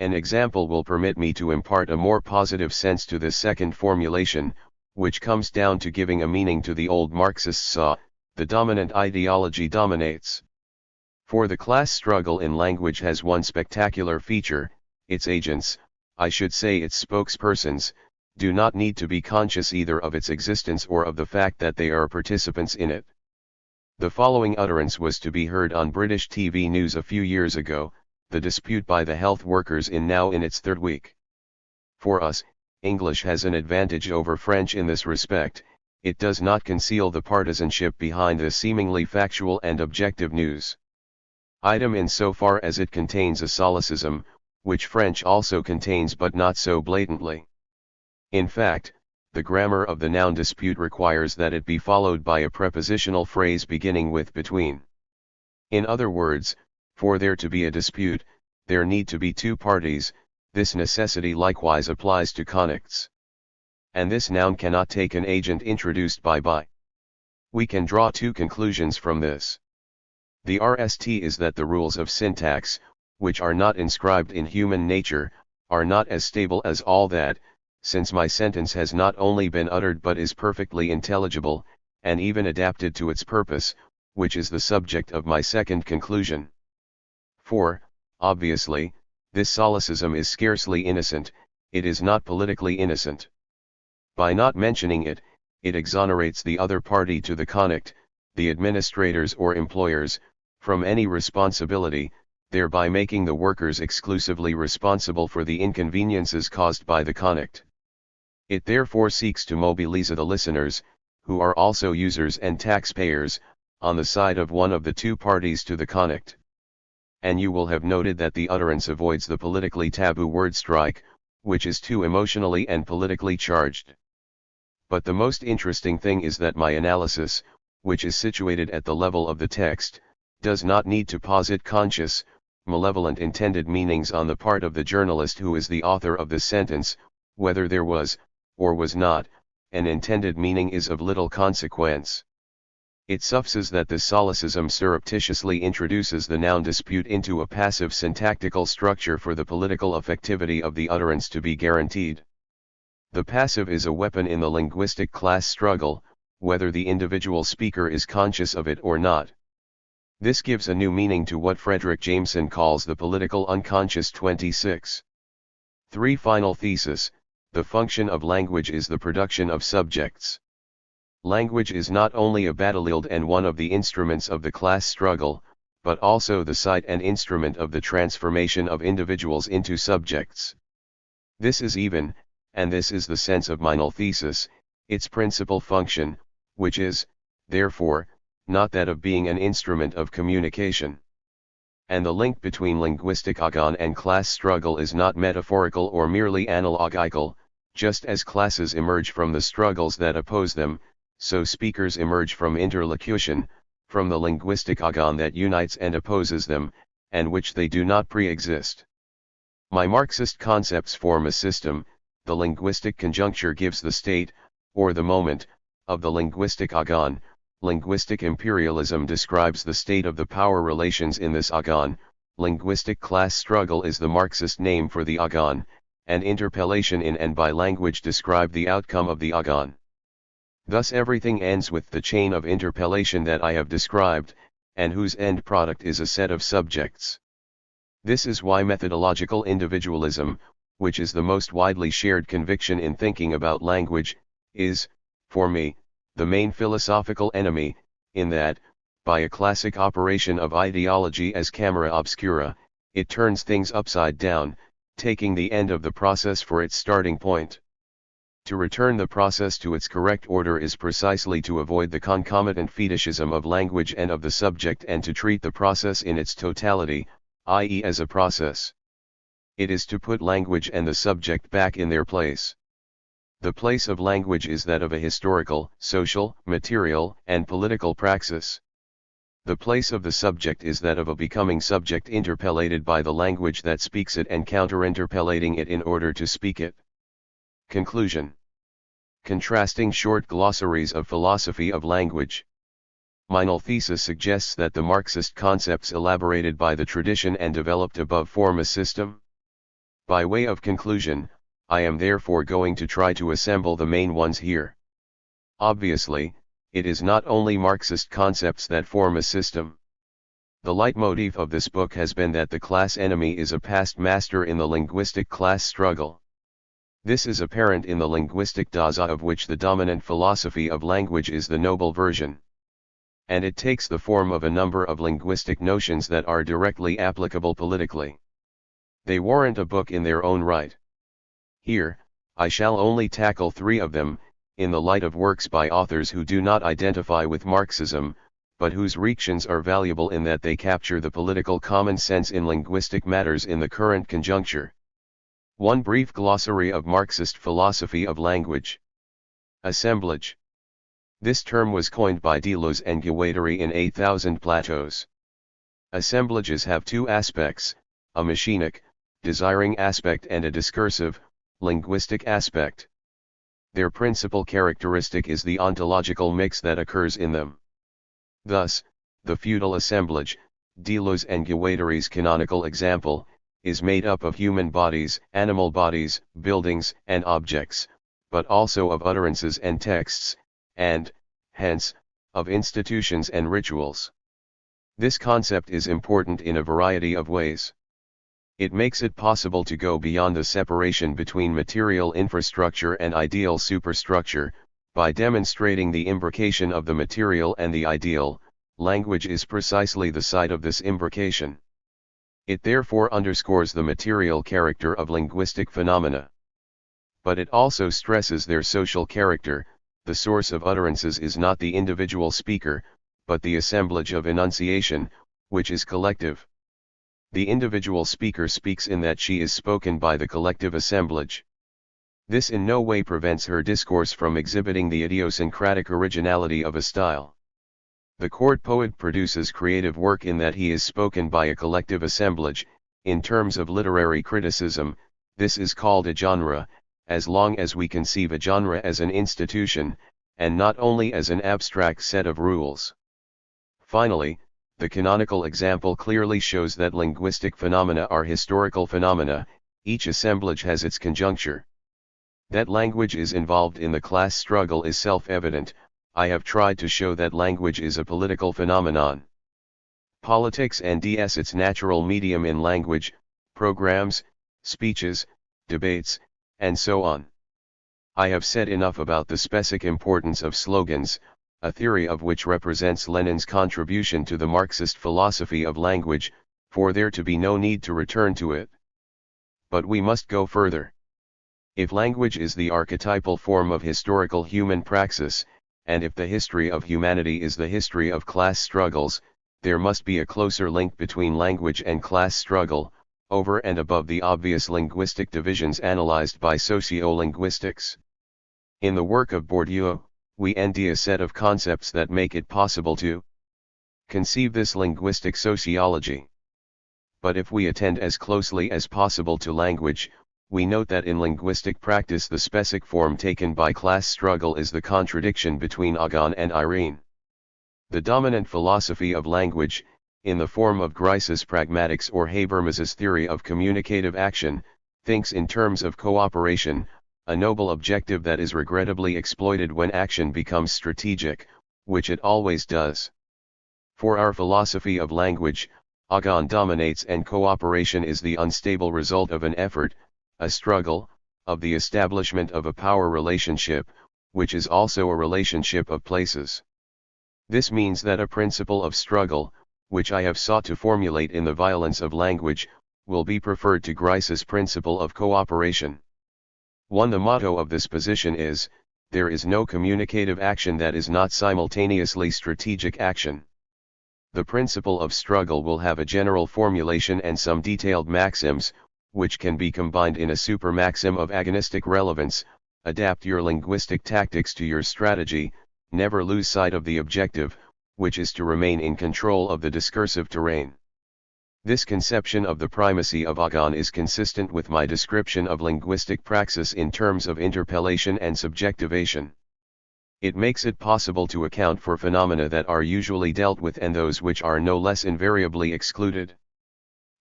An example will permit me to impart a more positive sense to this second formulation, which comes down to giving a meaning to the old Marxist saw: the dominant ideology dominates. For the class struggle in language has one spectacular feature: its agents, I should say its spokespersons, do not need to be conscious either of its existence or of the fact that they are participants in it. The following utterance was to be heard on British TV news a few years ago: the dispute by the health workers now in its third week. For us, English has an advantage over French in this respect: it does not conceal the partisanship behind the seemingly factual and objective news item in so far as it contains a solecism, which French also contains but not so blatantly. In fact, the grammar of the noun dispute requires that it be followed by a prepositional phrase beginning with between. In other words, for there to be a dispute, there need to be two parties. This necessity likewise applies to connects. And this noun cannot take an agent introduced by. We can draw two conclusions from this. The RST is that the rules of syntax, which are not inscribed in human nature, are not as stable as all that, since my sentence has not only been uttered but is perfectly intelligible, and even adapted to its purpose, which is the subject of my second conclusion. For, obviously, this solecism is scarcely innocent: it is not politically innocent. By not mentioning it, it exonerates the other party to the connect, the administrators or employers, from any responsibility, thereby making the workers exclusively responsible for the inconveniences caused by the connect. It therefore seeks to mobilize the listeners, who are also users and taxpayers, on the side of one of the two parties to the connect. And you will have noted that the utterance avoids the politically taboo word strike, which is too emotionally and politically charged. But the most interesting thing is that my analysis, which is situated at the level of the text, does not need to posit conscious, malevolent intended meanings on the part of the journalist who is the author of the sentence. Whether there was, or was not, an intended meaning is of little consequence. It suffices that this solecism surreptitiously introduces the noun dispute into a passive syntactical structure for the political effectivity of the utterance to be guaranteed. The passive is a weapon in the linguistic class struggle, whether the individual speaker is conscious of it or not. This gives a new meaning to what Frederick Jameson calls the political unconscious. 26. 3. Final thesis: the function of language is the production of subjects. Language is not only a battlefield and one of the instruments of the class struggle, but also the site and instrument of the transformation of individuals into subjects. This is even, and this is the sense of my null thesis, its principal function, which is, therefore, not that of being an instrument of communication. And the link between linguistic agon and class struggle is not metaphorical or merely analogical. Just as classes emerge from the struggles that oppose them, so speakers emerge from interlocution, from the linguistic agon that unites and opposes them, and which they do not pre-exist. My Marxist concepts form a system. The linguistic conjuncture gives the state, or the moment, of the linguistic agon. Linguistic imperialism describes the state of the power relations in this agon. Linguistic class struggle is the Marxist name for the agon, and interpellation in and by language describe the outcome of the agon. Thus everything ends with the chain of interpellation that I have described, and whose end product is a set of subjects. This is why methodological individualism, which is the most widely shared conviction in thinking about language, is, for me, the main philosophical enemy, in that, by a classic operation of ideology as camera obscura, it turns things upside down, taking the end of the process for its starting point. To return the process to its correct order is precisely to avoid the concomitant fetishism of language and of the subject, and to treat the process in its totality, i.e. as a process. It is to put language and the subject back in their place. The place of language is that of a historical, social, material, and political praxis. The place of the subject is that of a becoming subject interpellated by the language that speaks it and counter-interpellating it in order to speak it. Conclusion. Contrasting short glossaries of philosophy of language. My null thesis suggests that the Marxist concepts elaborated by the tradition and developed above form a system. By way of conclusion, I am therefore going to try to assemble the main ones here. Obviously, it is not only Marxist concepts that form a system. The leitmotif of this book has been that the class enemy is a past master in the linguistic class struggle. This is apparent in the linguistic Dasein, of which the dominant philosophy of language is the noble version. And it takes the form of a number of linguistic notions that are directly applicable politically. They warrant a book in their own right. Here, I shall only tackle 3 of them, in the light of works by authors who do not identify with Marxism, but whose reactions are valuable in that they capture the political common sense in linguistic matters in the current conjuncture. 1 brief glossary of Marxist philosophy of language. Assemblage. This term was coined by Deleuze and Guattari in 8,000 Plateaus. Assemblages have 2 aspects, a machinic, desiring aspect and a discursive, linguistic aspect. Their principal characteristic is the ontological mix that occurs in them. Thus, the feudal assemblage, Deleuze and Guattari's canonical example, is made up of human bodies, animal bodies, buildings, and objects, but also of utterances and texts, and, hence, of institutions and rituals. This concept is important in a variety of ways. It makes it possible to go beyond the separation between material infrastructure and ideal superstructure. By demonstrating the imbrication of the material and the ideal, language is precisely the site of this imbrication. It therefore underscores the material character of linguistic phenomena. But it also stresses their social character. The source of utterances is not the individual speaker, but the assemblage of enunciation, which is collective. The individual speaker speaks in that she is spoken by the collective assemblage. This in no way prevents her discourse from exhibiting the idiosyncratic originality of a style. The court poet produces creative work in that he is spoken by a collective assemblage. In terms of literary criticism, this is called a genre, as long as we conceive a genre as an institution, and not only as an abstract set of rules. Finally, the canonical example clearly shows that linguistic phenomena are historical phenomena. Each assemblage has its conjuncture. That language is involved in the class struggle is self-evident. I have tried to show that language is a political phenomenon. Politics and its natural medium in language, programs, speeches, debates, and so on. I have said enough about the specific importance of slogans, a theory of which represents Lenin's contribution to the Marxist philosophy of language, for there to be no need to return to it. But we must go further. If language is the archetypal form of historical human praxis, and if the history of humanity is the history of class struggles, there must be a closer link between language and class struggle, over and above the obvious linguistic divisions analyzed by sociolinguistics. In the work of Bourdieu, we ND a set of concepts that make it possible to conceive this linguistic sociology. But if we attend as closely as possible to language, we note that in linguistic practice the specific form taken by class struggle is the contradiction between Agon and Irene. The dominant philosophy of language, in the form of Grice's pragmatics or Habermas's theory of communicative action, thinks in terms of cooperation, a noble objective that is regrettably exploited when action becomes strategic, which it always does. For our philosophy of language, Agon dominates and cooperation is the unstable result of an effort, a struggle, of the establishment of a power relationship, which is also a relationship of places. This means that a principle of struggle, which I have sought to formulate in the violence of language, will be preferred to Grice's principle of cooperation. The motto of this position is, there is no communicative action that is not simultaneously strategic action. The principle of struggle will have a general formulation and some detailed maxims, which can be combined in a super maxim of agonistic relevance. Adapt your linguistic tactics to your strategy, never lose sight of the objective, which is to remain in control of the discursive terrain. This conception of the primacy of Agon is consistent with my description of linguistic praxis in terms of interpellation and subjectivation. It makes it possible to account for phenomena that are usually dealt with and those which are no less invariably excluded.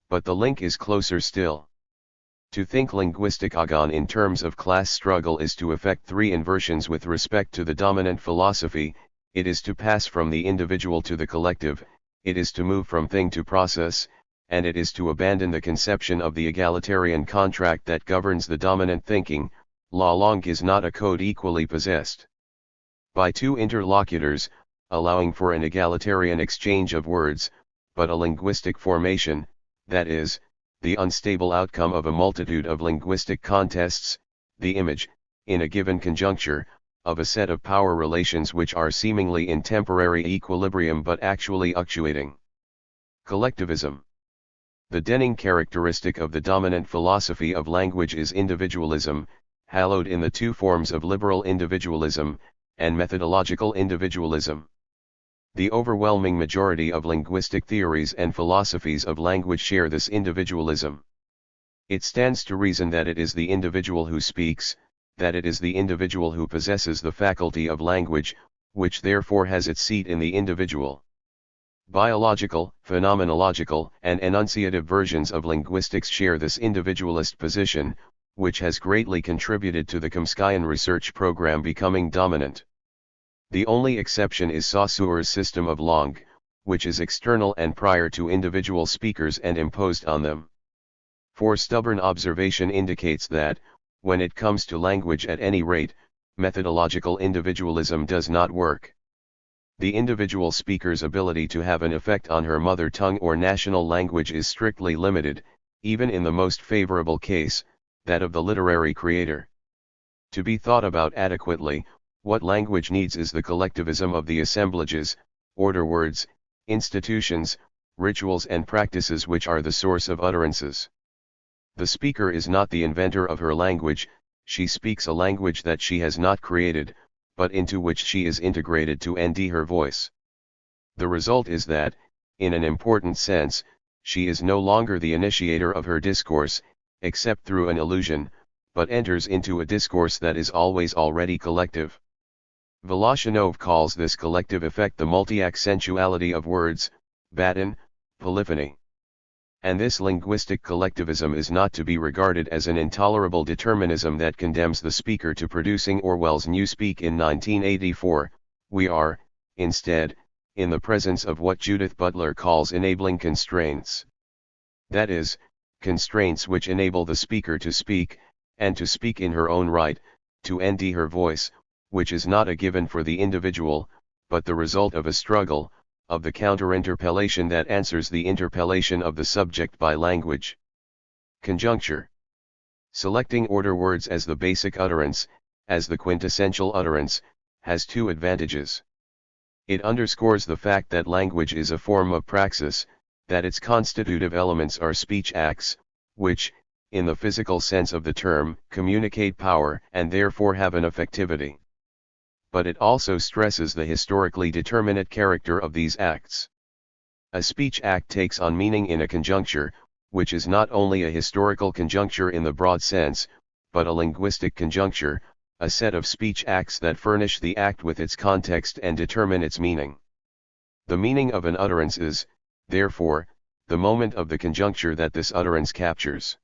But the link is closer still. To think linguistic Agon in terms of class struggle is to effect three inversions with respect to the dominant philosophy. It is to pass from the individual to the collective, it is to move from thing to process, and it is to abandon the conception of the egalitarian contract that governs the dominant thinking. La langue is not a code equally possessed by two interlocutors, allowing for an egalitarian exchange of words, but a linguistic formation, that is, the unstable outcome of a multitude of linguistic contests, the image, in a given conjuncture, of a set of power relations which are seemingly in temporary equilibrium but actually actuating. Collectivism. The Denning characteristic of the dominant philosophy of language is individualism, hallowed in the two forms of liberal individualism, and methodological individualism. The overwhelming majority of linguistic theories and philosophies of language share this individualism. It stands to reason that it is the individual who speaks, that it is the individual who possesses the faculty of language, which therefore has its seat in the individual. Biological, phenomenological, and enunciative versions of linguistics share this individualist position, which has greatly contributed to the Chomskyan research program becoming dominant. The only exception is Saussure's system of langue, which is external and prior to individual speakers and imposed on them. For stubborn observation indicates that, when it comes to language at any rate, methodological individualism does not work. The individual speaker's ability to have an effect on her mother tongue or national language is strictly limited, even in the most favorable case, that of the literary creator. To be thought about adequately, what language needs is the collectivism of the assemblages, order words, institutions, rituals and practices which are the source of utterances. The speaker is not the inventor of her language, she speaks a language that she has not created, but into which she is integrated to ND her voice. The result is that, in an important sense, she is no longer the initiator of her discourse, except through an illusion, but enters into a discourse that is always already collective. Voloshinov calls this collective effect the multi-accentuality of words, baton, polyphony. And this linguistic collectivism is not to be regarded as an intolerable determinism that condemns the speaker to producing Orwell's Newspeak in 1984, we are, instead, in the presence of what Judith Butler calls enabling constraints. That is, constraints which enable the speaker to speak, and to speak in her own right, to ND her voice, which is not a given for the individual, but the result of a struggle, of the counter-interpellation that answers the interpellation of the subject by language. Conjuncture. Selecting order words as the basic utterance, as the quintessential utterance, has two advantages. It underscores the fact that language is a form of praxis, that its constitutive elements are speech acts, which, in the physical sense of the term, communicate power and therefore have an effectivity. But it also stresses the historically determinate character of these acts. A speech act takes on meaning in a conjuncture, which is not only a historical conjuncture in the broad sense, but a linguistic conjuncture, a set of speech acts that furnish the act with its context and determine its meaning. The meaning of an utterance is, therefore, the moment of the conjuncture that this utterance captures.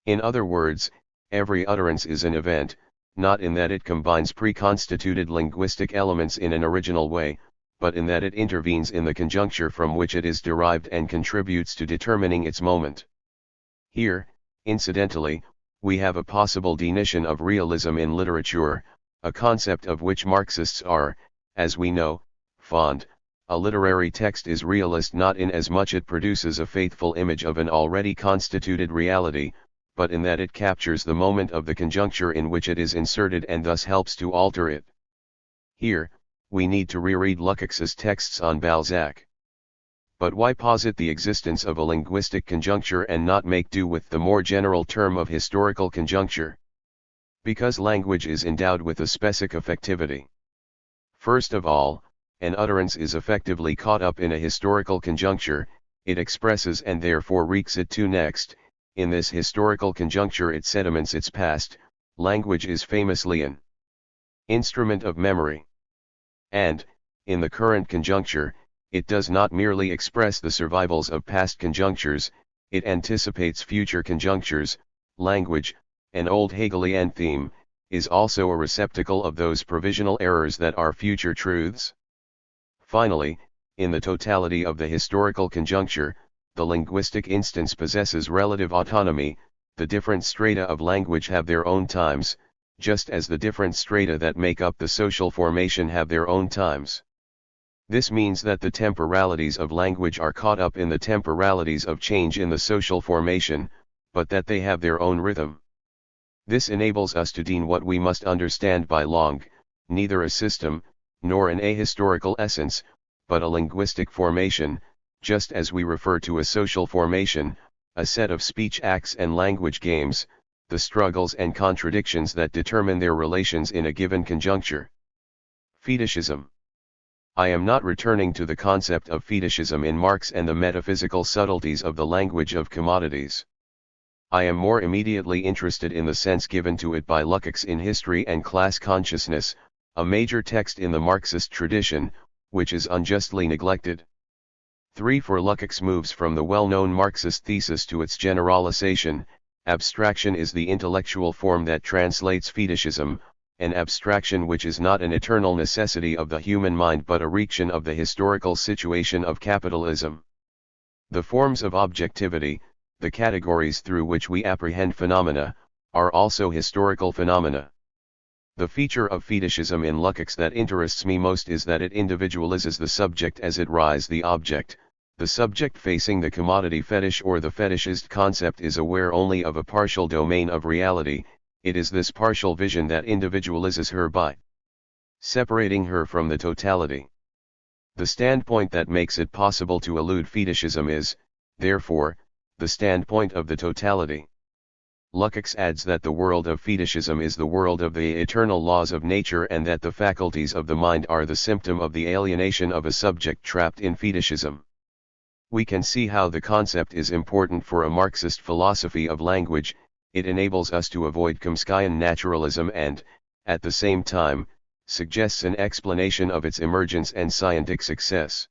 In other words, every utterance is an event, not in that it combines pre-constituted linguistic elements in an original way, but in that it intervenes in the conjuncture from which it is derived and contributes to determining its moment. Here, incidentally, we have a possible definition of realism in literature, a concept of which Marxists are, as we know, fond. A literary text is realist not in as much it produces a faithful image of an already constituted reality, but in that it captures the moment of the conjuncture in which it is inserted and thus helps to alter it. Here, we need to reread Lecercle's texts on Balzac. But why posit the existence of a linguistic conjuncture and not make do with the more general term of historical conjuncture? Because language is endowed with a specific effectivity. First of all, an utterance is effectively caught up in a historical conjuncture, it expresses and therefore reeks it to next. In this historical conjuncture it sediments its past. Language is famously an instrument of memory. And, in the current conjuncture, it does not merely express the survivals of past conjunctures, it anticipates future conjunctures. Language, an old Hegelian theme, is also a receptacle of those provisional errors that are future truths. Finally, in the totality of the historical conjuncture, the linguistic instance possesses relative autonomy. The different strata of language have their own times, just as the different strata that make up the social formation have their own times. This means that the temporalities of language are caught up in the temporalities of change in the social formation, but that they have their own rhythm. This enables us to deem what we must understand by langue, neither a system, nor an ahistorical essence, but a linguistic formation, just as we refer to a social formation, a set of speech acts and language games, the struggles and contradictions that determine their relations in a given conjuncture. Fetishism. I am not returning to the concept of fetishism in Marx and the metaphysical subtleties of the language of commodities. I am more immediately interested in the sense given to it by Lecercle in History and Class Consciousness, a major text in the Marxist tradition, which is unjustly neglected. 3. For Lecercle moves from the well-known Marxist thesis to its generalization. Abstraction is the intellectual form that translates fetishism, an abstraction which is not an eternal necessity of the human mind but a reaction of the historical situation of capitalism. The forms of objectivity, the categories through which we apprehend phenomena, are also historical phenomena. The feature of fetishism in Lecercle that interests me most is that it individualizes the subject as it rise the object. The subject facing the commodity fetish or the fetishized concept is aware only of a partial domain of reality. It is this partial vision that individualizes her by separating her from the totality. The standpoint that makes it possible to elude fetishism is, therefore, the standpoint of the totality. Lecercle adds that the world of fetishism is the world of the eternal laws of nature and that the faculties of the mind are the symptom of the alienation of a subject trapped in fetishism. We can see how the concept is important for a Marxist philosophy of language. It enables us to avoid Chomskyan naturalism and, at the same time, suggests an explanation of its emergence and scientific success.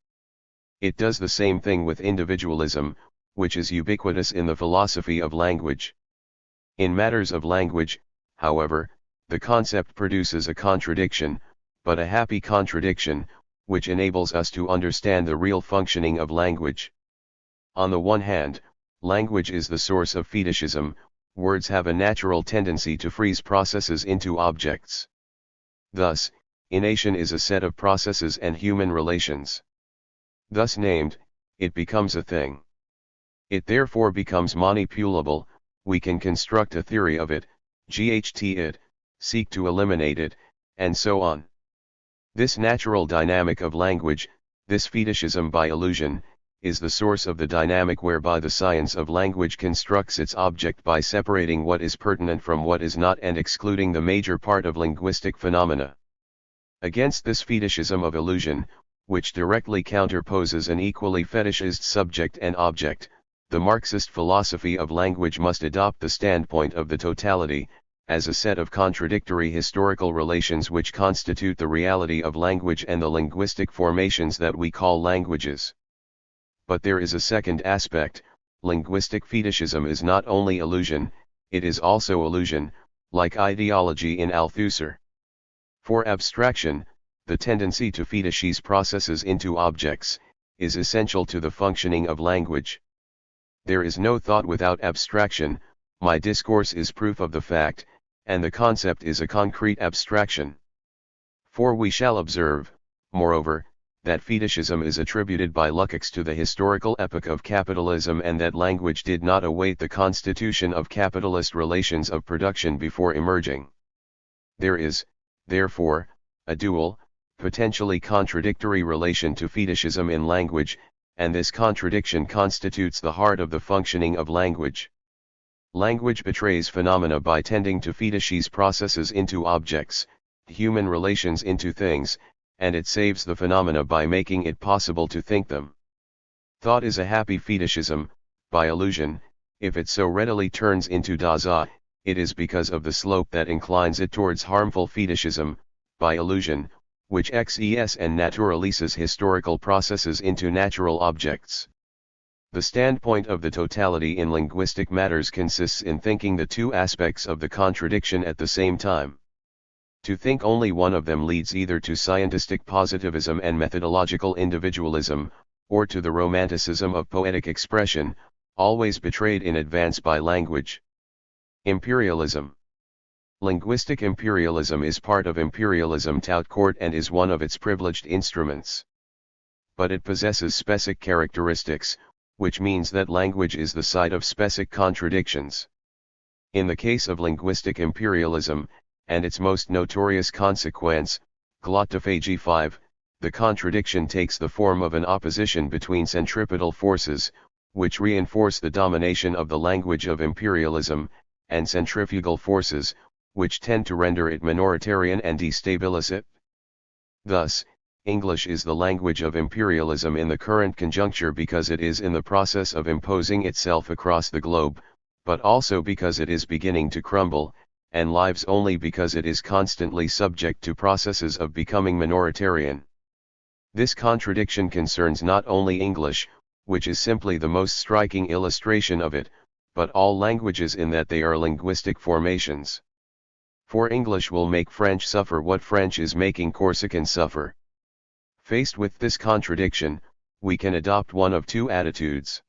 It does the same thing with individualism, which is ubiquitous in the philosophy of language. In matters of language, however, the concept produces a contradiction, but a happy contradiction, which enables us to understand the real functioning of language. On the one hand, language is the source of fetishism. Words have a natural tendency to freeze processes into objects. Thus, ination is a set of processes and human relations. Thus named, it becomes a thing. It therefore becomes manipulable, we can construct a theory of it, GHT it, seek to eliminate it, and so on. This natural dynamic of language, this fetishism by illusion, is the source of the dynamic whereby the science of language constructs its object by separating what is pertinent from what is not and excluding the major part of linguistic phenomena. Against this fetishism of illusion, which directly counterposes an equally fetishized subject and object, the Marxist philosophy of language must adopt the standpoint of the totality, as a set of contradictory historical relations which constitute the reality of language and the linguistic formations that we call languages. But there is a second aspect: linguistic fetishism is not only illusion, it is also illusion, like ideology in Althusser. For abstraction, the tendency to fetishize processes into objects, is essential to the functioning of language. There is no thought without abstraction, my discourse is proof of the fact, and the concept is a concrete abstraction. For we shall observe, moreover, that fetishism is attributed by Lukács to the historical epoch of capitalism, and that language did not await the constitution of capitalist relations of production before emerging. There is, therefore, a dual, potentially contradictory relation to fetishism in language, and this contradiction constitutes the heart of the functioning of language. Language betrays phenomena by tending to fetishize processes into objects, human relations into things, and it saves the phenomena by making it possible to think them. Thought is a happy fetishism, by illusion. If it so readily turns into Dasein, it is because of the slope that inclines it towards harmful fetishism, by illusion, which exes and naturalizes historical processes into natural objects. The standpoint of the totality in linguistic matters consists in thinking the two aspects of the contradiction at the same time. To think only one of them leads either to scientistic positivism and methodological individualism, or to the romanticism of poetic expression, always betrayed in advance by language. Imperialism. Linguistic imperialism is part of imperialism tout court and is one of its privileged instruments. But it possesses specific characteristics, which means that language is the site of specific contradictions. In the case of linguistic imperialism, and its most notorious consequence, glottophagy 5, the contradiction takes the form of an opposition between centripetal forces, which reinforce the domination of the language of imperialism, and centrifugal forces, which tend to render it minoritarian and destabilize it. Thus, English is the language of imperialism in the current conjuncture because it is in the process of imposing itself across the globe, but also because it is beginning to crumble, and lives only because it is constantly subject to processes of becoming minoritarian. This contradiction concerns not only English, which is simply the most striking illustration of it, but all languages in that they are linguistic formations. For English will make French suffer what French is making Corsican suffer. Faced with this contradiction, we can adopt one of two attitudes.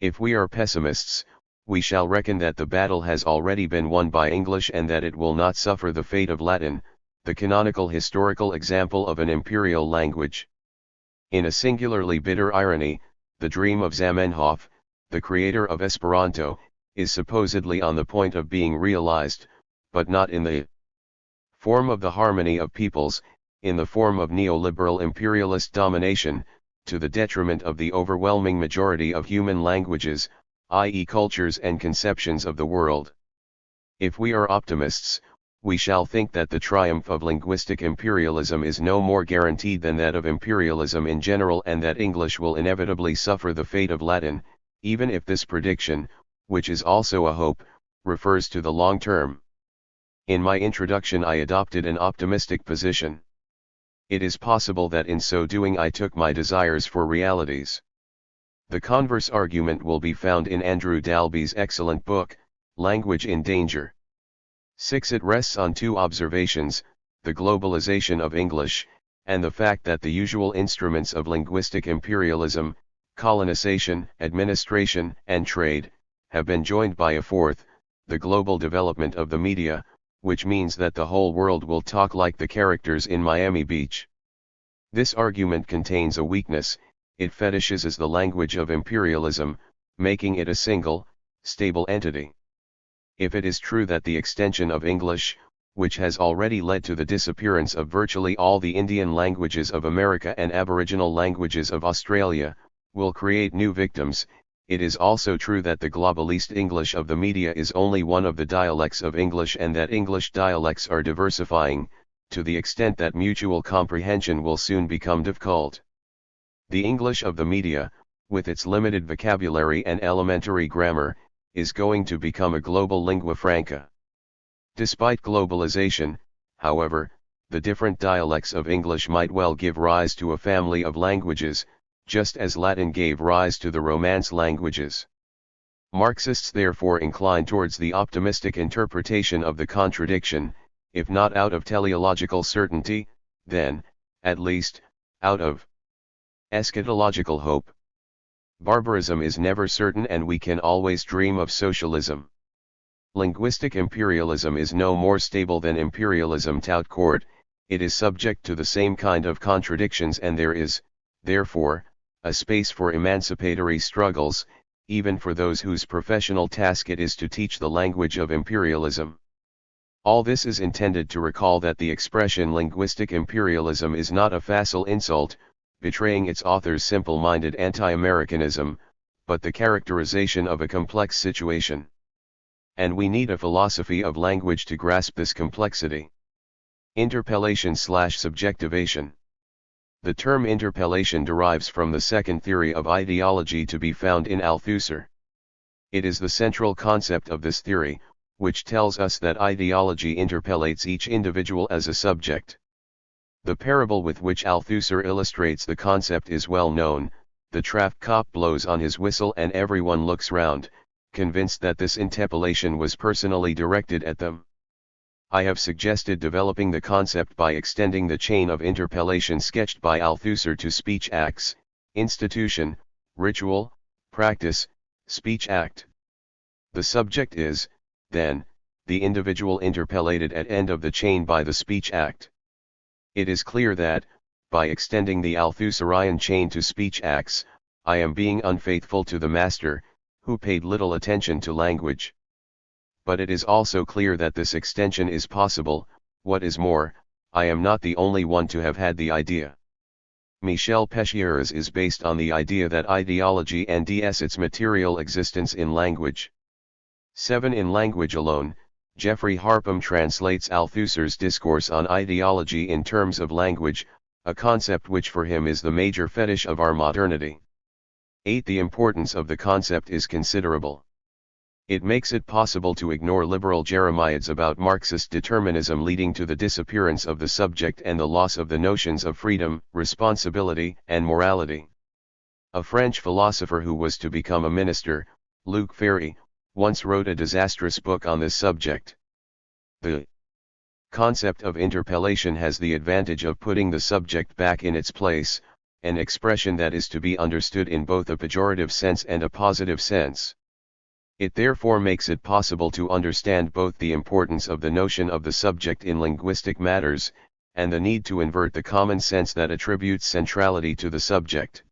If we are pessimists, we shall reckon that the battle has already been won by English and that it will not suffer the fate of Latin, the canonical historical example of an imperial language. In a singularly bitter irony, the dream of Zamenhof, the creator of Esperanto, is supposedly on the point of being realized, but not in the form of the harmony of peoples, in the form of neoliberal imperialist domination, to the detriment of the overwhelming majority of human languages, i.e. cultures and conceptions of the world. If we are optimists, we shall think that the triumph of linguistic imperialism is no more guaranteed than that of imperialism in general, and that English will inevitably suffer the fate of Latin, even if this prediction, which is also a hope, refers to the long term. In my introduction I adopted an optimistic position. It is possible that in so doing I took my desires for realities. The converse argument will be found in Andrew Dalby's excellent book, Language in Danger. 6. It rests on two observations, the globalization of English, and the fact that the usual instruments of linguistic imperialism, colonization, administration, and trade, have been joined by a fourth, the global development of the media, which means that the whole world will talk like the characters in Miami Beach. This argument contains a weakness: it fetishizes the language of imperialism, making it a single, stable entity. If it is true that the extension of English, which has already led to the disappearance of virtually all the Indian languages of America and Aboriginal languages of Australia, will create new victims, it is also true that the globalist English of the media is only one of the dialects of English and that English dialects are diversifying, to the extent that mutual comprehension will soon become difficult. The English of the media, with its limited vocabulary and elementary grammar, is going to become a global lingua franca. Despite globalization, however, the different dialects of English might well give rise to a family of languages, just as Latin gave rise to the Romance languages. Marxists therefore incline towards the optimistic interpretation of the contradiction, if not out of teleological certainty, then, at least, out of eschatological hope. Barbarism is never certain and we can always dream of socialism. Linguistic imperialism is no more stable than imperialism tout court, it is subject to the same kind of contradictions and there is, therefore, a space for emancipatory struggles, even for those whose professional task it is to teach the language of imperialism. All this is intended to recall that the expression linguistic imperialism is not a facile insult, betraying its author's simple-minded anti-Americanism, but the characterization of a complex situation. And we need a philosophy of language to grasp this complexity. Interpellation/subjectivation. The term interpellation derives from the second theory of ideology to be found in Althusser. It is the central concept of this theory, which tells us that ideology interpellates each individual as a subject. The parable with which Althusser illustrates the concept is well known: the traffic cop blows on his whistle and everyone looks round, convinced that this interpellation was personally directed at them. I have suggested developing the concept by extending the chain of interpellation sketched by Althusser to speech acts, institution, ritual, practice, speech act. The subject is, then, the individual interpellated at end of the chain by the speech act. It is clear that, by extending the Althusserian chain to speech acts, I am being unfaithful to the master, who paid little attention to language. But it is also clear that this extension is possible. What is more, I am not the only one to have had the idea. Michel Pechier's is based on the idea that ideology ends its material existence in language. 7. In language alone, Jeffrey Harpham translates Althusser's discourse on ideology in terms of language, a concept which for him is the major fetish of our modernity. 8. The importance of the concept is considerable. It makes it possible to ignore liberal jeremiads about Marxist determinism leading to the disappearance of the subject and the loss of the notions of freedom, responsibility, and morality. A French philosopher who was to become a minister, Luc Ferry, once wrote a disastrous book on this subject. The concept of interpellation has the advantage of putting the subject back in its place, an expression that is to be understood in both a pejorative sense and a positive sense. It therefore makes it possible to understand both the importance of the notion of the subject in linguistic matters, and the need to invert the common sense that attributes centrality to the subject.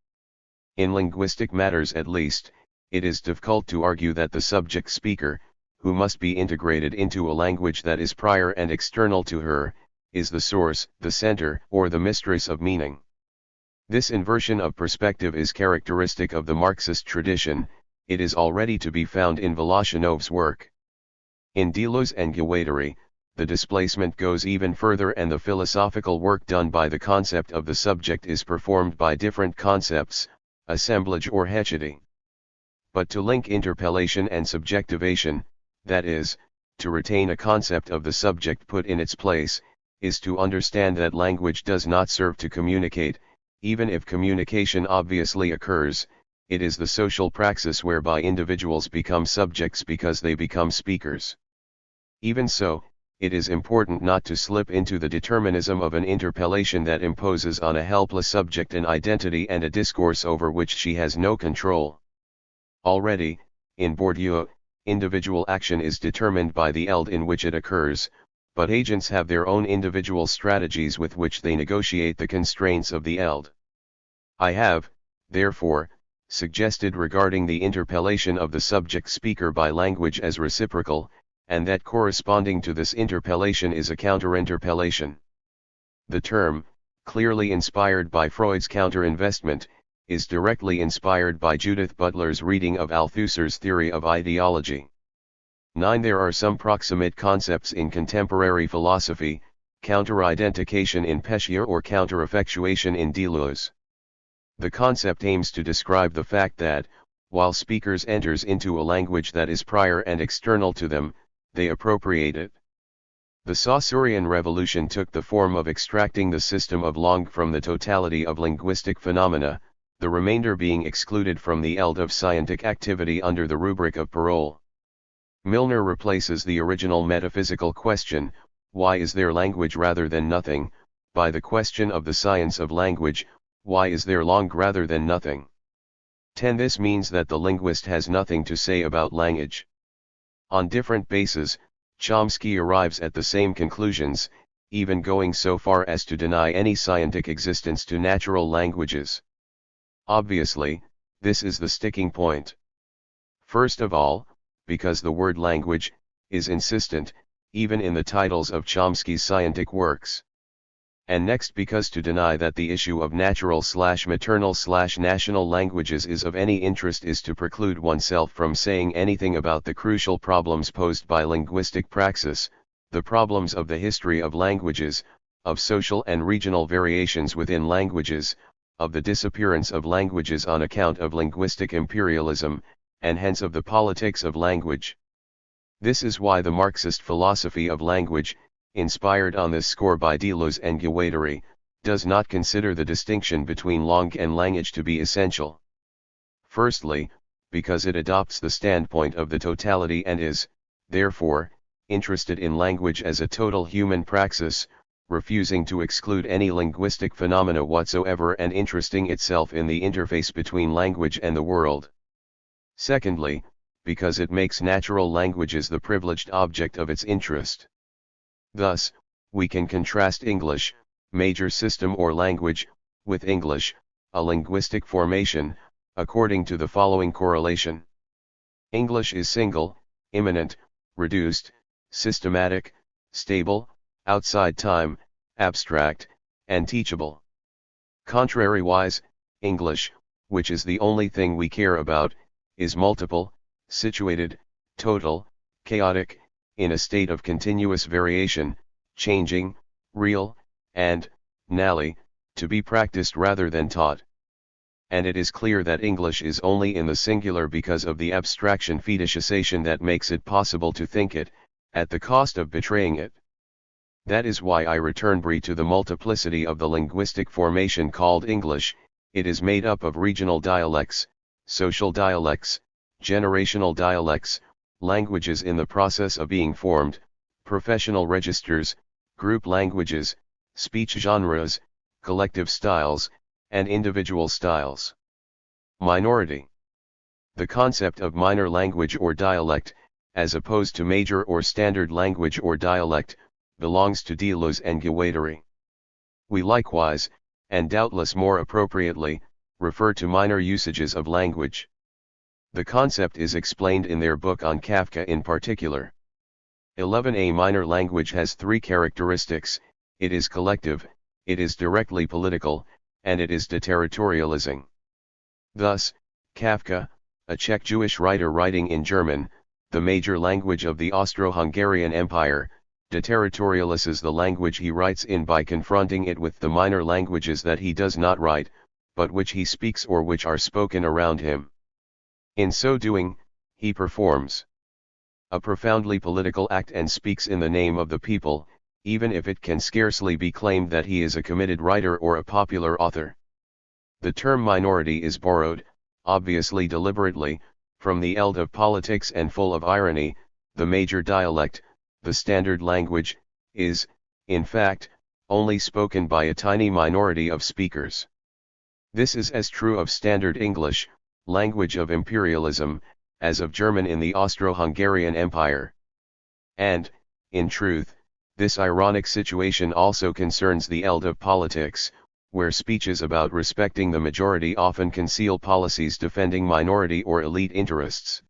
In linguistic matters at least, it is difficult to argue that the subject speaker, who must be integrated into a language that is prior and external to her, is the source, the center, or the mistress of meaning. This inversion of perspective is characteristic of the Marxist tradition. It is already to be found in Voloshinov's work. In Deleuze and Guattari, the displacement goes even further and the philosophical work done by the concept of the subject is performed by different concepts, assemblage or hechity. But to link interpellation and subjectivation, that is, to retain a concept of the subject put in its place, is to understand that language does not serve to communicate, even if communication obviously occurs. It is the social praxis whereby individuals become subjects because they become speakers. Even so, it is important not to slip into the determinism of an interpellation that imposes on a helpless subject an identity and a discourse over which she has no control. Already, in Bourdieu, individual action is determined by the eld in which it occurs, but agents have their own individual strategies with which they negotiate the constraints of the eld. I have, therefore, suggested regarding the interpellation of the subject speaker by language as reciprocal, and that corresponding to this interpellation is a counterinterpellation. The term, clearly inspired by Freud's counterinvestment, is directly inspired by Judith Butler's reading of Althusser's theory of ideology. 9. There are some proximate concepts in contemporary philosophy, counter-identification in Pescia or counter-effectuation in Deleuze. The concept aims to describe the fact that, while speakers enters into a language that is prior and external to them, they appropriate it. The Saussurian revolution took the form of extracting the system of langue from the totality of linguistic phenomena, the remainder being excluded from the eld of scientific activity under the rubric of parole. Milner replaces the original metaphysical question, why is there language rather than nothing, by the question of the science of language, why is there langue rather than nothing. 10. This means that the linguist has nothing to say about language. On different bases, Chomsky arrives at the same conclusions, even going so far as to deny any scientific existence to natural languages. Obviously, this is the sticking point. First of all, because the word language is insistent, even in the titles of Chomsky's scientific works. And next, because to deny that the issue of natural/maternal/national languages is of any interest is to preclude oneself from saying anything about the crucial problems posed by linguistic praxis, the problems of the history of languages, of social and regional variations within languages, of the disappearance of languages on account of linguistic imperialism, and hence of the politics of language. This is why the Marxist philosophy of language, inspired on this score by Deleuze and Guattari, does not consider the distinction between langue and language to be essential. Firstly, because it adopts the standpoint of the totality and is, therefore, interested in language as a total human praxis, refusing to exclude any linguistic phenomena whatsoever and interesting itself in the interface between language and the world. Secondly, because it makes natural languages the privileged object of its interest. Thus, we can contrast English, major system or language, with English, a linguistic formation, according to the following correlation. English is single, immanent, reduced, systematic, stable, outside time, abstract, and teachable. Contrariwise, English, which is the only thing we care about, is multiple, situated, total, chaotic, in a state of continuous variation, changing, real, and, nally, to be practiced rather than taught. And it is clear that English is only in the singular because of the abstraction fetishization that makes it possible to think it, at the cost of betraying it. That is why I return to the multiplicity of the linguistic formation called English. It is made up of regional dialects, social dialects, generational dialects, languages in the process of being formed, professional registers, group languages, speech genres, collective styles, and individual styles. Minority. The concept of minor language or dialect, as opposed to major or standard language or dialect, belongs to Deleuze and Guattari. We likewise, and doubtless more appropriately, refer to minor usages of language. The concept is explained in their book on Kafka in particular. 11. A minor language has three characteristics: it is collective, it is directly political, and it is deterritorializing. Thus, Kafka, a Czech Jewish writer writing in German, the major language of the Austro-Hungarian Empire, deterritorializes the language he writes in by confronting it with the minor languages that he does not write, but which he speaks or which are spoken around him. In so doing, he performs a profoundly political act and speaks in the name of the people, even if it can scarcely be claimed that he is a committed writer or a popular author. The term minority is borrowed, obviously deliberately, from the eld of politics and full of irony. The major dialect, the standard language, is, in fact, only spoken by a tiny minority of speakers. This is as true of Standard English, language of imperialism, as of German in the Austro-Hungarian Empire. And, in truth, this ironic situation also concerns the eld of politics, where speeches about respecting the majority often conceal policies defending minority or elite interests.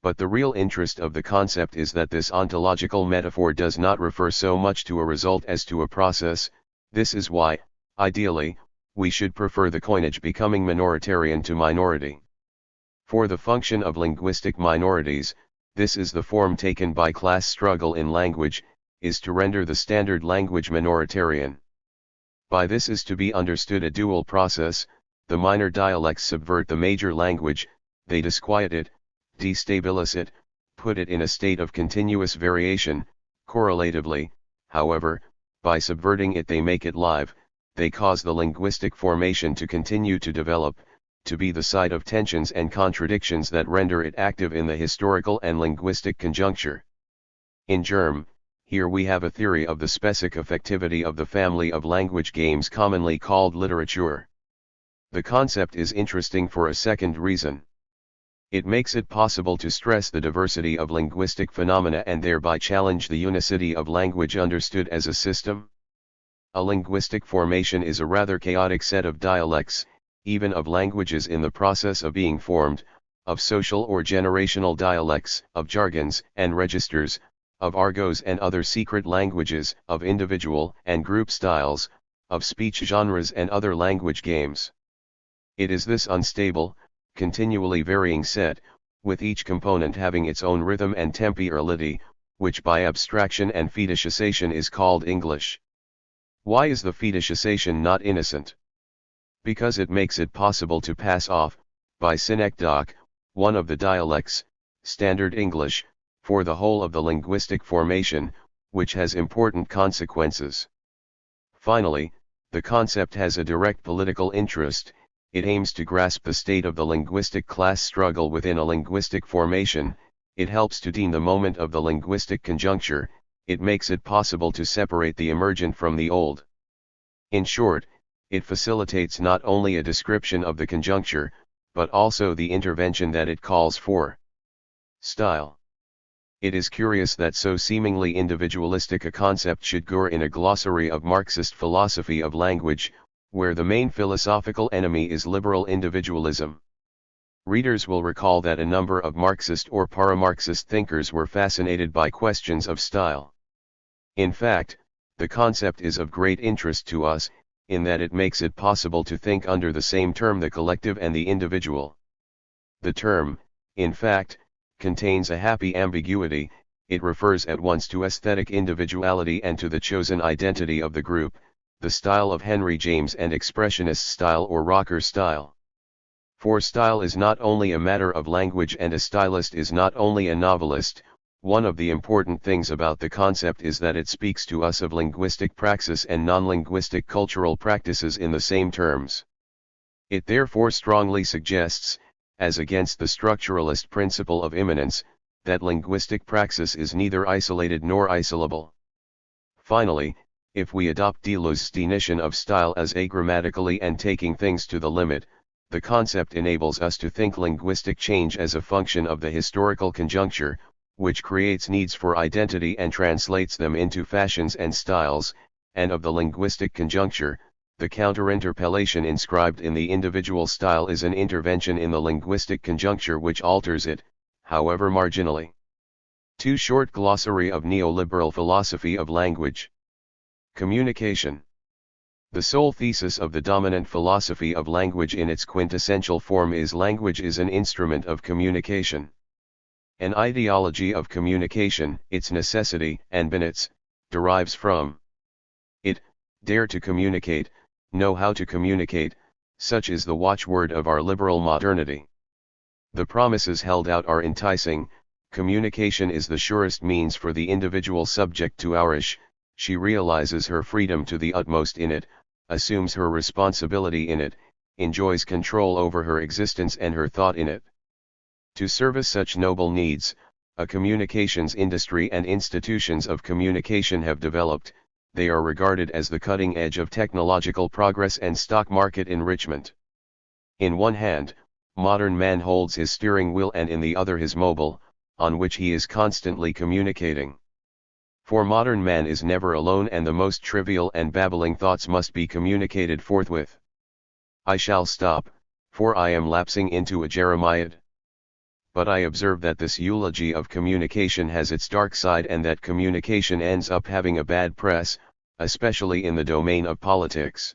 But the real interest of the concept is that this ontological metaphor does not refer so much to a result as to a process. This is why, ideally, we should prefer the coinage becoming minoritarian to minority. For the function of linguistic minorities, this is the form taken by class struggle in language, is to render the standard language minoritarian. By this is to be understood a dual process: the minor dialects subvert the major language, they disquiet it, destabilize it, put it in a state of continuous variation. Correlatively, however, by subverting it they make it live, they cause the linguistic formation to continue to develop, to be the site of tensions and contradictions that render it active in the historical and linguistic conjuncture. In germ, here we have a theory of the specific effectivity of the family of language games commonly called literature. The concept is interesting for a second reason. It makes it possible to stress the diversity of linguistic phenomena and thereby challenge the unicity of language understood as a system. A linguistic formation is a rather chaotic set of dialects, even of languages in the process of being formed, of social or generational dialects, of jargons and registers, of argots and other secret languages, of individual and group styles, of speech genres and other language games. It is this unstable, continually varying set, with each component having its own rhythm and temporality, which by abstraction and fetishization is called English. Why is the fetishization not innocent? Because it makes it possible to pass off, by synecdoche, one of the dialects, Standard English, for the whole of the linguistic formation, which has important consequences. Finally, the concept has a direct political interest. It aims to grasp the state of the linguistic class struggle within a linguistic formation. It helps to deem the moment of the linguistic conjuncture. It makes it possible to separate the emergent from the old. In short, it facilitates not only a description of the conjuncture, but also the intervention that it calls for. Style. It is curious that so seemingly individualistic a concept should occur in a glossary of Marxist philosophy of language, where the main philosophical enemy is liberal individualism. Readers will recall that a number of Marxist or para-Marxist thinkers were fascinated by questions of style. In fact, the concept is of great interest to us, in that it makes it possible to think under the same term the collective and the individual. The term, in fact, contains a happy ambiguity. It refers at once to aesthetic individuality and to the chosen identity of the group, the style of Henry James and expressionist style or rocker style. For style is not only a matter of language and a stylist is not only a novelist. One of the important things about the concept is that it speaks to us of linguistic praxis and non-linguistic cultural practices in the same terms. It therefore strongly suggests, as against the structuralist principle of immanence, that linguistic praxis is neither isolated nor isolable. Finally, if we adopt Deleuze's definition of style as agrammatically and taking things to the limit, the concept enables us to think linguistic change as a function of the historical conjuncture, which creates needs for identity and translates them into fashions and styles, and of the linguistic conjuncture. The counterinterpellation inscribed in the individual style is an intervention in the linguistic conjuncture which alters it, however marginally. 2 Short glossary of neoliberal philosophy of language. Communication. The sole thesis of the dominant philosophy of language in its quintessential form is language is an instrument of communication. An ideology of communication, its necessity and benefits, derives from it. Dare to communicate, know how to communicate, such is the watchword of our liberal modernity. The promises held out are enticing. Communication is the surest means for the individual subject to ourish. She realizes her freedom to the utmost in it, assumes her responsibility in it, enjoys control over her existence and her thought in it. To service such noble needs, a communications industry and institutions of communication have developed. They are regarded as the cutting edge of technological progress and stock market enrichment. In one hand, modern man holds his steering wheel and in the other his mobile, on which he is constantly communicating. For modern man is never alone and the most trivial and babbling thoughts must be communicated forthwith. I shall stop, for I am lapsing into a Jeremiad. but I observe that this eulogy of communication has its dark side and that communication ends up having a bad press, especially in the domain of politics.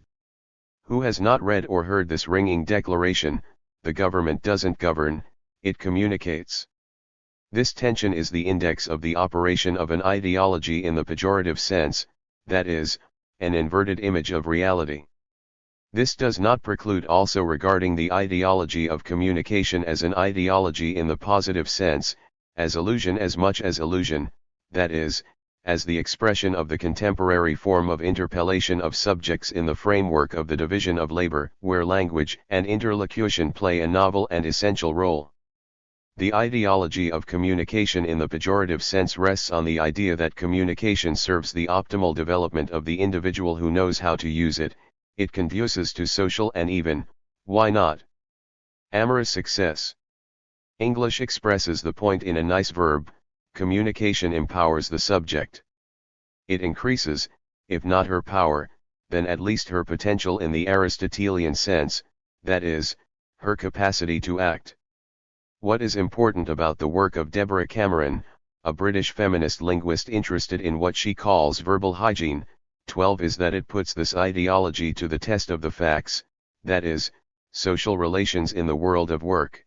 Who has not read or heard this ringing declaration, "The government doesn't govern, it communicates"? This tension is the index of the operation of an ideology in the pejorative sense, that is, an inverted image of reality. This does not preclude also regarding the ideology of communication as an ideology in the positive sense, as illusion as much as illusion, that is, as the expression of the contemporary form of interpellation of subjects in the framework of the division of labor, where language and interlocution play a novel and essential role. The ideology of communication in the pejorative sense rests on the idea that communication serves the optimal development of the individual who knows how to use it. It conduces to social and even, why not, amorous success. English expresses the point in a nice verb: communication empowers the subject. It increases, if not her power, then at least her potential in the Aristotelian sense, that is, her capacity to act. What is important about the work of Deborah Cameron, a British feminist linguist interested in what she calls verbal hygiene, 12, is that it puts this ideology to the test of the facts, that is, social relations in the world of work.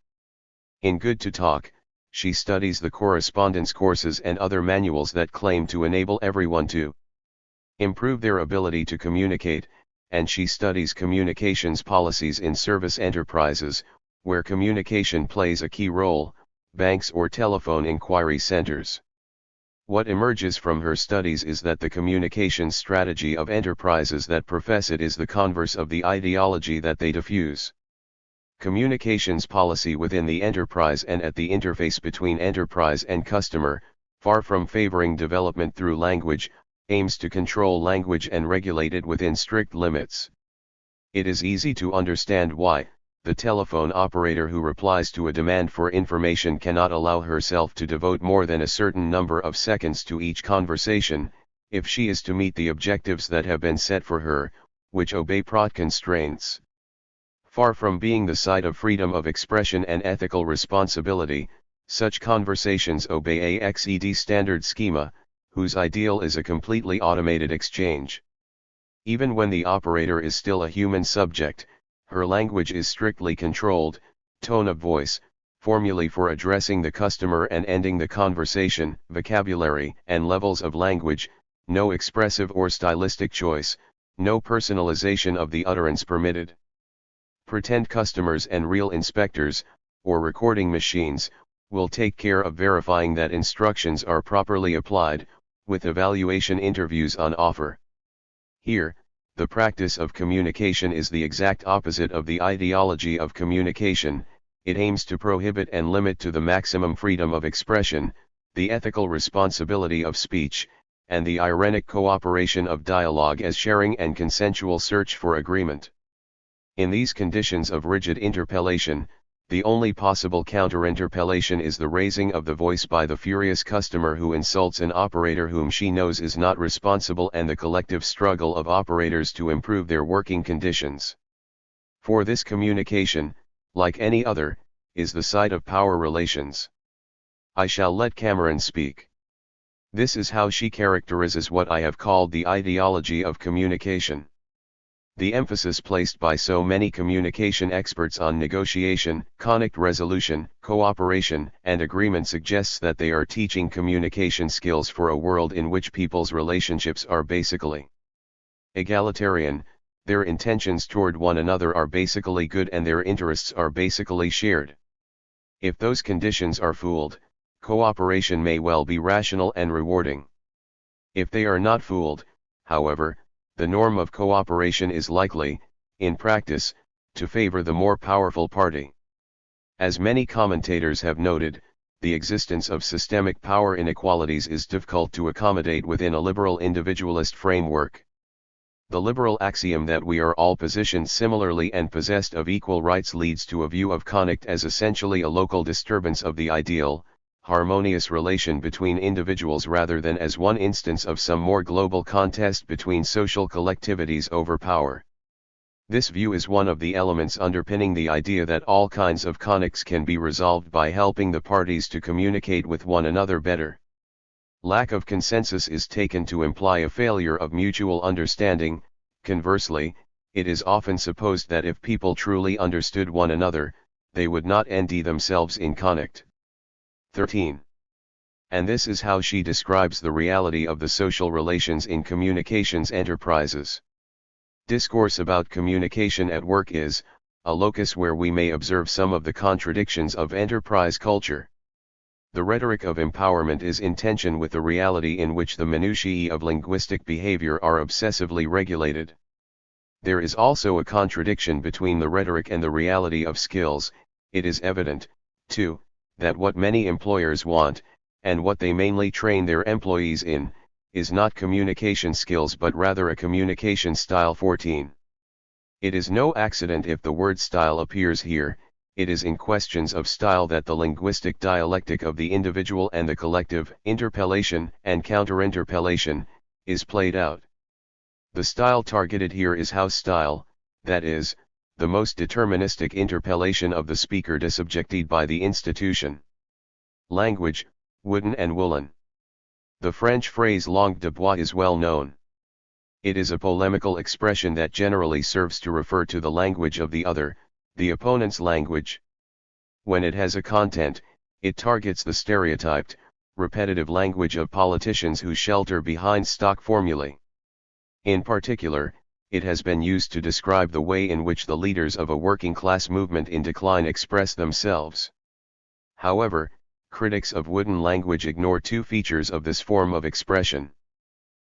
In Good to Talk, she studies the correspondence courses and other manuals that claim to enable everyone to improve their ability to communicate, and she studies communications policies in service enterprises, where communication plays a key role, banks or telephone inquiry centers. What emerges from her studies is that the communications strategy of enterprises that profess it is the converse of the ideology that they diffuse. Communications policy within the enterprise and at the interface between enterprise and customer, far from favoring development through language, aims to control language and regulate it within strict limits. It is easy to understand why the telephone operator who replies to a demand for information cannot allow herself to devote more than a certain number of seconds to each conversation, if she is to meet the objectives that have been set for her, which obey prot constraints. Far from being the site of freedom of expression and ethical responsibility, such conversations obey a XED standard schema, whose ideal is a completely automated exchange. Even when the operator is still a human subject, her language is strictly controlled, tone of voice, formulae for addressing the customer and ending the conversation, vocabulary and levels of language, no expressive or stylistic choice, no personalization of the utterance permitted. Pretend customers and real inspectors, or recording machines, will take care of verifying that instructions are properly applied, with evaluation interviews on offer. Here, the practice of communication is the exact opposite of the ideology of communication. It aims to prohibit and limit to the maximum freedom of expression, the ethical responsibility of speech, and the irenic cooperation of dialogue as sharing and consensual search for agreement. In these conditions of rigid interpellation, the only possible counter-interpellation is the raising of the voice by the furious customer who insults an operator whom she knows is not responsible, and the collective struggle of operators to improve their working conditions. For this communication, like any other, is the site of power relations. I shall let Cameron speak. This is how she characterizes what I have called the ideology of communication. The emphasis placed by so many communication experts on negotiation, conflict resolution, cooperation, and agreement suggests that they are teaching communication skills for a world in which people's relationships are basically egalitarian, their intentions toward one another are basically good, and their interests are basically shared. If those conditions are fooled, cooperation may well be rational and rewarding. If they are not fooled, however, the norm of cooperation is likely, in practice, to favor the more powerful party. As many commentators have noted, the existence of systemic power inequalities is difficult to accommodate within a liberal individualist framework. The liberal axiom that we are all positioned similarly and possessed of equal rights leads to a view of conflict as essentially a local disturbance of the ideal, harmonious relation between individuals rather than as one instance of some more global contest between social collectivities over power. This view is one of the elements underpinning the idea that all kinds of conflicts can be resolved by helping the parties to communicate with one another better. Lack of consensus is taken to imply a failure of mutual understanding. Conversely, it is often supposed that if people truly understood one another, they would not end themselves in conflict. 13. And this is how she describes the reality of the social relations in communications enterprises. Discourse about communication at work is a locus where we may observe some of the contradictions of enterprise culture. The rhetoric of empowerment is in tension with the reality in which the minutiae of linguistic behavior are obsessively regulated. There is also a contradiction between the rhetoric and the reality of skills. It is evident, too, that what many employers want, and what they mainly train their employees in, is not communication skills but rather a communication style. 14. It is no accident if the word style appears here. It is in questions of style that the linguistic dialectic of the individual and the collective, interpellation and counterinterpellation, is played out. The style targeted here is house style, that is, the most deterministic interpellation of the speaker disubjected by the institution. Language, wooden and woolen. The French phrase langue de bois is well known. It is a polemical expression that generally serves to refer to the language of the other, the opponent's language. When it has a content, it targets the stereotyped, repetitive language of politicians who shelter behind stock formulae. In particular, it has been used to describe the way in which the leaders of a working-class movement in decline express themselves. However, critics of wooden language ignore two features of this form of expression.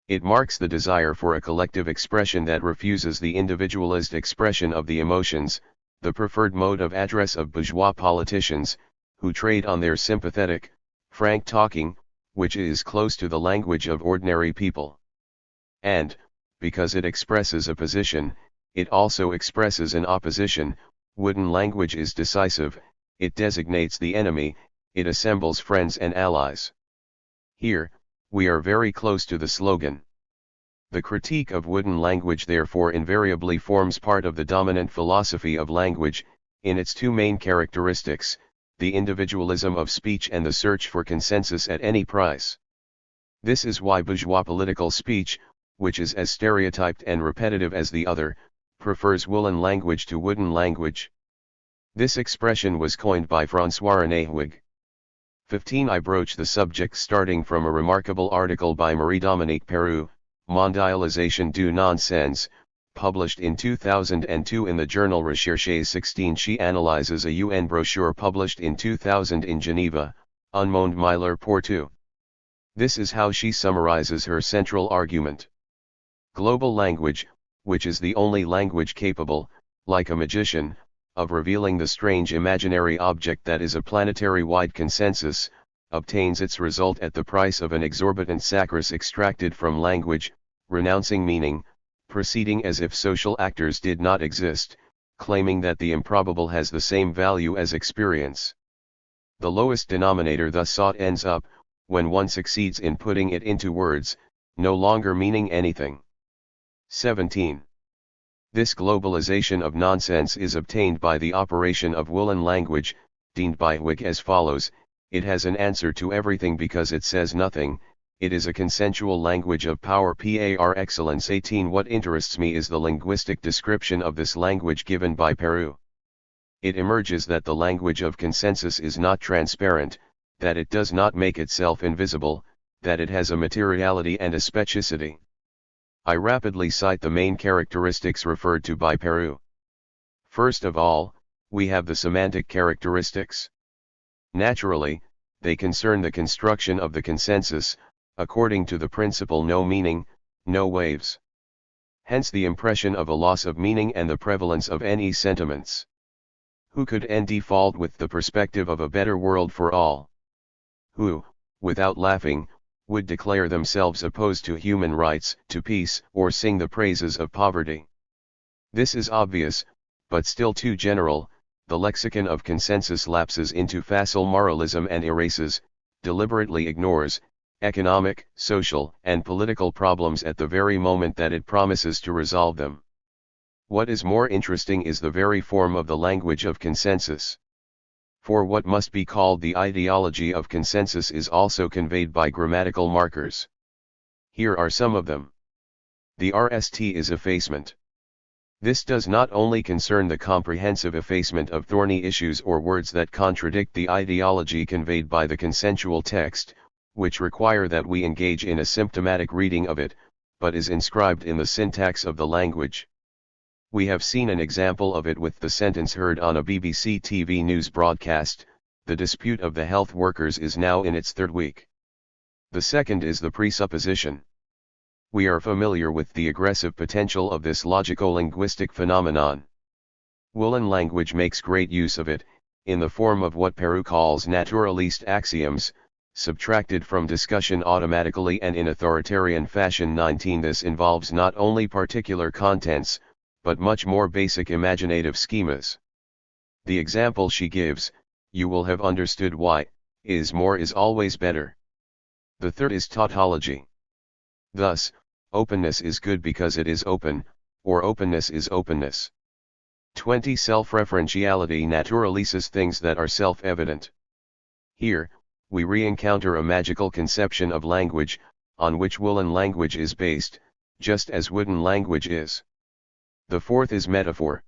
It marks the desire for a collective expression that refuses the individualist expression of the emotions, the preferred mode of address of bourgeois politicians, who trade on their sympathetic, frank talking, which is close to the language of ordinary people. And, because it expresses a position, it also expresses an opposition. Wooden language is decisive, it designates the enemy, it assembles friends and allies. Here, we are very close to the slogan. The critique of wooden language therefore invariably forms part of the dominant philosophy of language, in its two main characteristics, the individualism of speech and the search for consensus at any price. This is why bourgeois political speech, which is as stereotyped and repetitive as the other, prefers woolen language to wooden language. This expression was coined by François-René Huyghe. 15. I broach the subject starting from a remarkable article by Marie-Dominique Peru, Mondialisation du non-sens, published in 2002 in the journal Recherches. 16. She analyzes a UN brochure published in 2000 in Geneva, Un monde meilleur pour tous. This is how she summarizes her central argument. Global language, which is the only language capable, like a magician, of revealing the strange imaginary object that is a planetary-wide consensus, obtains its result at the price of an exorbitant saccharine extracted from language, renouncing meaning, proceeding as if social actors did not exist, claiming that the improbable has the same value as experience. The lowest denominator thus sought ends up, when one succeeds in putting it into words, no longer meaning anything. 17. This globalization of nonsense is obtained by the operation of woolen language, deemed by Huyghe as follows: it has an answer to everything because it says nothing, it is a consensual language of power par excellence. 18. What interests me is the linguistic description of this language given by Peru. It emerges that the language of consensus is not transparent, that it does not make itself invisible, that it has a materiality and a specificity. I rapidly cite the main characteristics referred to by Peru. First of all, we have the semantic characteristics. Naturally, they concern the construction of the consensus, according to the principle no meaning, no waves. Hence the impression of a loss of meaning and the prevalence of any sentiments. Who could end fault with the perspective of a better world for all? Who, without laughing, would declare themselves opposed to human rights, to peace, or sing the praises of poverty? This is obvious, but still too general. The lexicon of consensus lapses into facile moralism and erases, deliberately ignores, economic, social, and political problems at the very moment that it promises to resolve them. What is more interesting is the very form of the language of consensus. For what must be called the ideology of consensus is also conveyed by grammatical markers. Here are some of them. The RST is effacement. This does not only concern the comprehensive effacement of thorny issues or words that contradict the ideology conveyed by the consensual text, which require that we engage in a symptomatic reading of it, but is inscribed in the syntax of the language. We have seen an example of it with the sentence heard on a BBC TV news broadcast: "The dispute of the health workers is now in its third week." The second is the presupposition. We are familiar with the aggressive potential of this logico-linguistic phenomenon. Woolen language makes great use of it, in the form of what Peru calls naturalist axioms, subtracted from discussion automatically and in authoritarian fashion. 19 This involves not only particular contents, but much more basic imaginative schemas. The example she gives, you will have understood why, is more is always better. The third is tautology. Thus, openness is good because it is open, or openness is openness. 20 Self-referentiality naturalises things that are self-evident. Here, we re-encounter a magical conception of language, on which woolen language is based, just as wooden language is. The fourth is metaphor.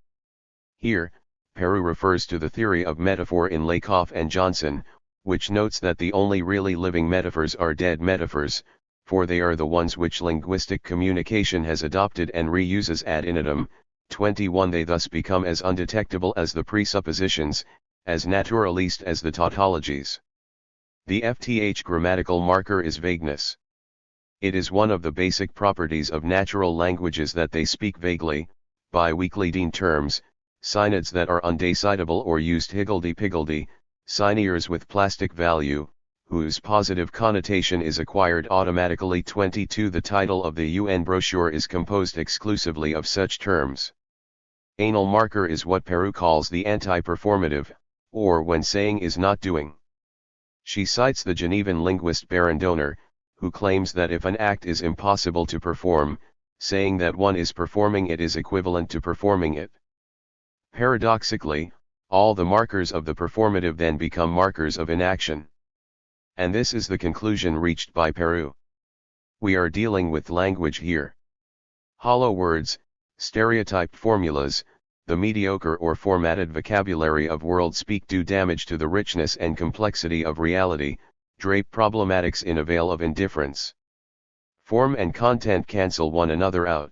Here, Peru refers to the theory of metaphor in Lakoff and Johnson, which notes that the only really living metaphors are dead metaphors, for they are the ones which linguistic communication has adopted and reuses ad infinitum. 21 They thus become as undetectable as the presuppositions, as naturalist as the tautologies. The FTH grammatical marker is vagueness. It is one of the basic properties of natural languages that they speak vaguely, by Euclidean terms, synods that are undecidable or used higgledy-piggledy, syneers with plastic value, whose positive connotation is acquired automatically. 22 The title of the UN brochure is composed exclusively of such terms. Anal marker is what Peru calls the anti-performative, or when saying is not doing. She cites the Genevan linguist Baron Donner, who claims that if an act is impossible to perform, saying that one is performing it is equivalent to performing it. Paradoxically, all the markers of the performative then become markers of inaction. And this is the conclusion reached by Peru. We are dealing with language here. Hollow words, stereotyped formulas, the mediocre or formatted vocabulary of world speak do damage to the richness and complexity of reality, drape problematics in a veil of indifference. Form and content cancel one another out.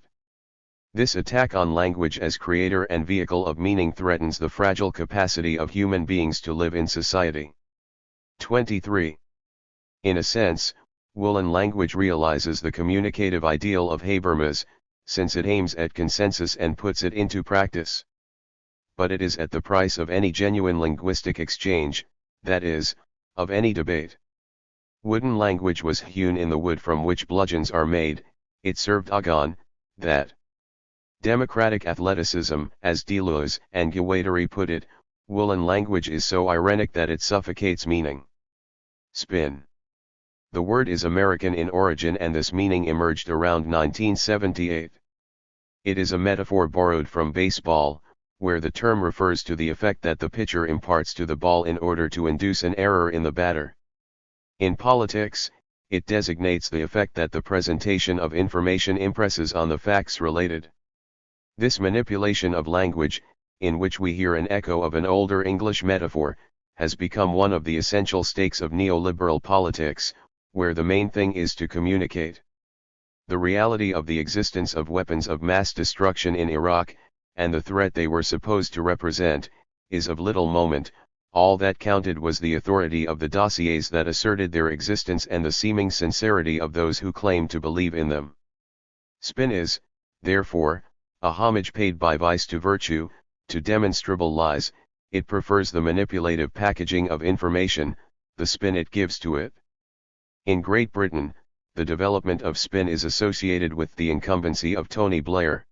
This attack on language as creator and vehicle of meaning threatens the fragile capacity of human beings to live in society. 23. In a sense, woolen language realizes the communicative ideal of Habermas, since it aims at consensus and puts it into practice. But it is at the price of any genuine linguistic exchange, that is, of any debate. Wooden language was hewn in the wood from which bludgeons are made, it served Agon, that democratic athleticism, as Deleuze and Guattari put it, woolen language is so ironic that it suffocates meaning. Spin. The word is American in origin and this meaning emerged around 1978. It is a metaphor borrowed from baseball, where the term refers to the effect that the pitcher imparts to the ball in order to induce an error in the batter. In politics, it designates the effect that the presentation of information impresses on the facts related. This manipulation of language, in which we hear an echo of an older English metaphor, has become one of the essential stakes of neoliberal politics, where the main thing is to communicate. The reality of the existence of weapons of mass destruction in Iraq, and the threat they were supposed to represent, is of little moment. All that counted was the authority of the dossiers that asserted their existence and the seeming sincerity of those who claimed to believe in them. Spin is, therefore, a homage paid by vice to virtue, to demonstrable lies. It prefers the manipulative packaging of information, the spin it gives to it. In Great Britain, the development of spin is associated with the incumbency of Tony Blair.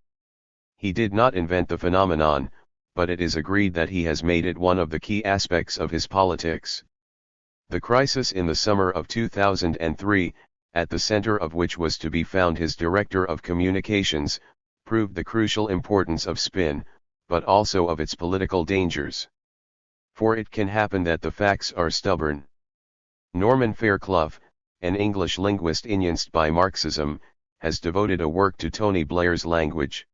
He did not invent the phenomenon, but it is agreed that he has made it one of the key aspects of his politics. The crisis in the summer of 2003, at the center of which was to be found his director of communications, proved the crucial importance of spin, but also of its political dangers. For it can happen that the facts are stubborn. Norman Fairclough, an English linguist influenced by Marxism, has devoted a work to Tony Blair's language.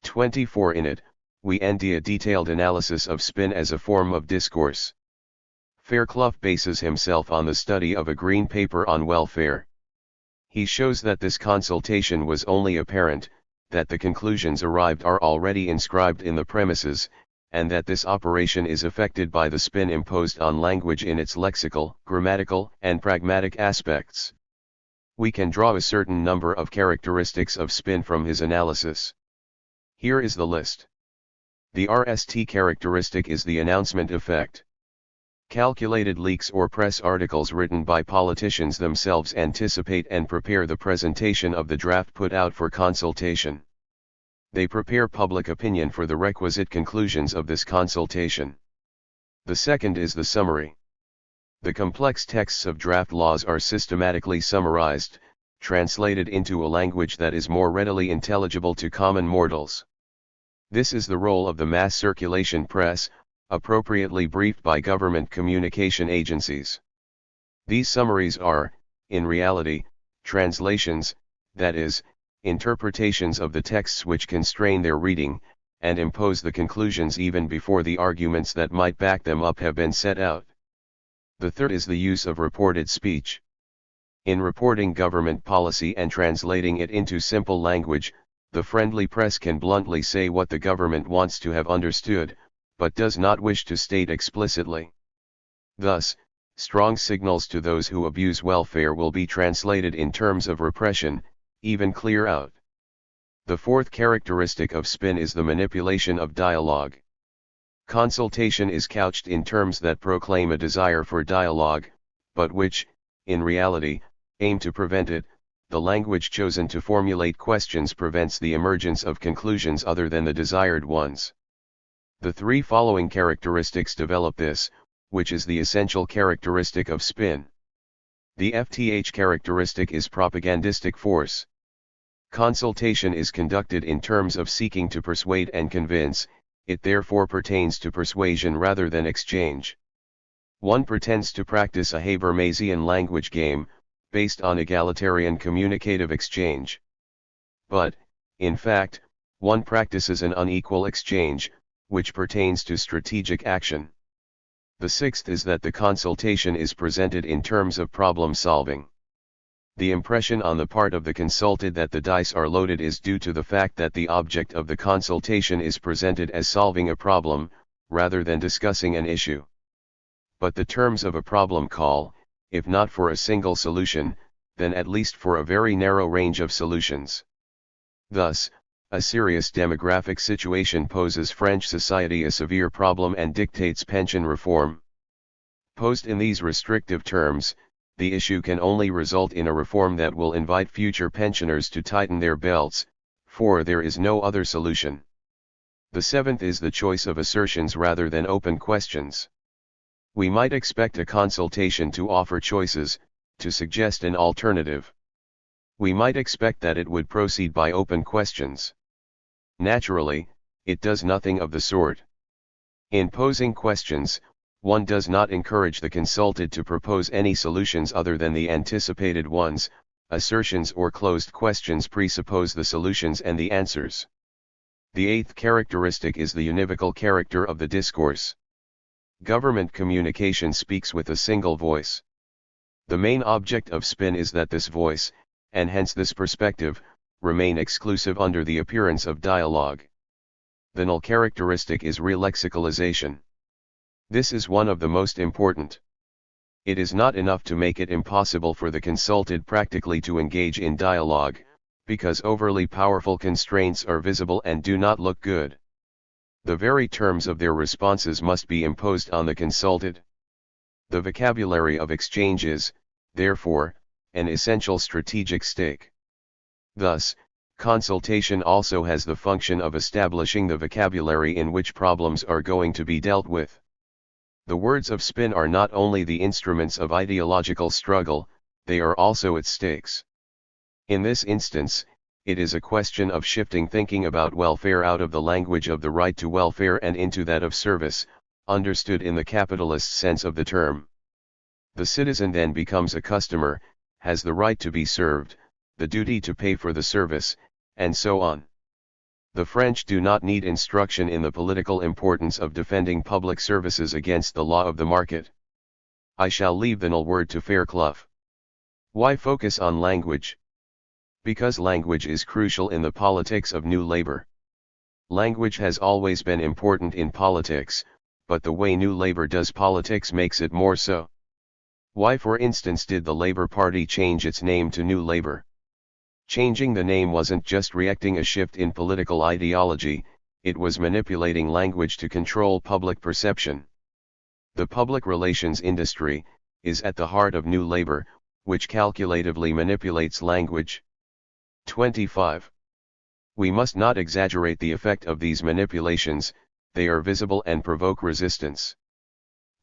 24. In it, we end a detailed analysis of spin as a form of discourse. Fairclough bases himself on the study of a green paper on welfare. He shows that this consultation was only apparent, that the conclusions arrived are already inscribed in the premises, and that this operation is effected by the spin imposed on language in its lexical, grammatical, and pragmatic aspects. We can draw a certain number of characteristics of spin from his analysis. Here is the list. The RST characteristic is the announcement effect. Calculated leaks or press articles written by politicians themselves anticipate and prepare the presentation of the draft put out for consultation. They prepare public opinion for the requisite conclusions of this consultation. The second is the summary. The complex texts of draft laws are systematically summarized, translated into a language that is more readily intelligible to common mortals. This is the role of the mass circulation press, appropriately briefed by government communication agencies. These summaries are, in reality, translations, that is, interpretations of the texts which constrain their reading, and impose the conclusions even before the arguments that might back them up have been set out. The third is the use of reported speech. In reporting government policy and translating it into simple language, the friendly press can bluntly say what the government wants to have understood, but does not wish to state explicitly. Thus, strong signals to those who abuse welfare will be translated in terms of repression, even clear out. The fourth characteristic of spin is the manipulation of dialogue. Consultation is couched in terms that proclaim a desire for dialogue, but which, in reality, aim to prevent it. The language chosen to formulate questions prevents the emergence of conclusions other than the desired ones. The three following characteristics develop this, which is the essential characteristic of spin. The FTH characteristic is propagandistic force. Consultation is conducted in terms of seeking to persuade and convince, it therefore pertains to persuasion rather than exchange. One pretends to practice a Habermasian language game, based on egalitarian communicative exchange. But, in fact, one practices an unequal exchange, which pertains to strategic action. The sixth is that the consultation is presented in terms of problem solving. The impression on the part of the consulted that the dice are loaded is due to the fact that the object of the consultation is presented as solving a problem, rather than discussing an issue. But the terms of a problem call, if not for a single solution, then at least for a very narrow range of solutions. Thus, a serious demographic situation poses French society a severe problem and dictates pension reform. Posed in these restrictive terms, the issue can only result in a reform that will invite future pensioners to tighten their belts, for there is no other solution. The seventh is the choice of assertions rather than open questions. We might expect a consultation to offer choices, to suggest an alternative. We might expect that it would proceed by open questions. Naturally, it does nothing of the sort. In posing questions, one does not encourage the consulted to propose any solutions other than the anticipated ones. Assertions or closed questions presuppose the solutions and the answers. The eighth characteristic is the univocal character of the discourse. Government communication speaks with a single voice. The main object of spin is that this voice, and hence this perspective, remain exclusive under the appearance of dialogue. The null characteristic is relexicalization. This is one of the most important. It is not enough to make it impossible for the consulted practically to engage in dialogue, because overly powerful constraints are visible and do not look good. The very terms of their responses must be imposed on the consulted. The vocabulary of exchange is, therefore, an essential strategic stake. Thus, consultation also has the function of establishing the vocabulary in which problems are going to be dealt with. The words of spin are not only the instruments of ideological struggle, they are also its stakes. In this instance, it is a question of shifting thinking about welfare out of the language of the right to welfare and into that of service, understood in the capitalist sense of the term. The citizen then becomes a customer, has the right to be served, the duty to pay for the service, and so on. The French do not need instruction in the political importance of defending public services against the law of the market. I shall leave the null word to Fairclough. Why focus on language? Because language is crucial in the politics of New Labour. Language has always been important in politics, but the way New Labour does politics makes it more so. Why, for instance, did the Labour Party change its name to New Labour? Changing the name wasn't just reacting a shift in political ideology, it was manipulating language to control public perception. The public relations industry is at the heart of New Labour, which calculatively manipulates language. 25. We must not exaggerate the effect of these manipulations, they are visible and provoke resistance.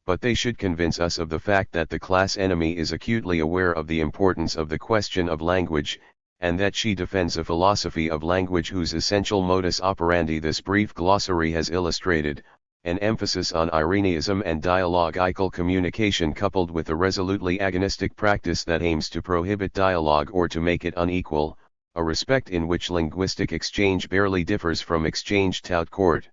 But they should convince us of the fact that the class enemy is acutely aware of the importance of the question of language, and that she defends a philosophy of language whose essential modus operandi this brief glossary has illustrated, an emphasis on Irenaism and dialogical communication coupled with a resolutely agonistic practice that aims to prohibit dialogue or to make it unequal, a respect in which linguistic exchange barely differs from exchange tout court.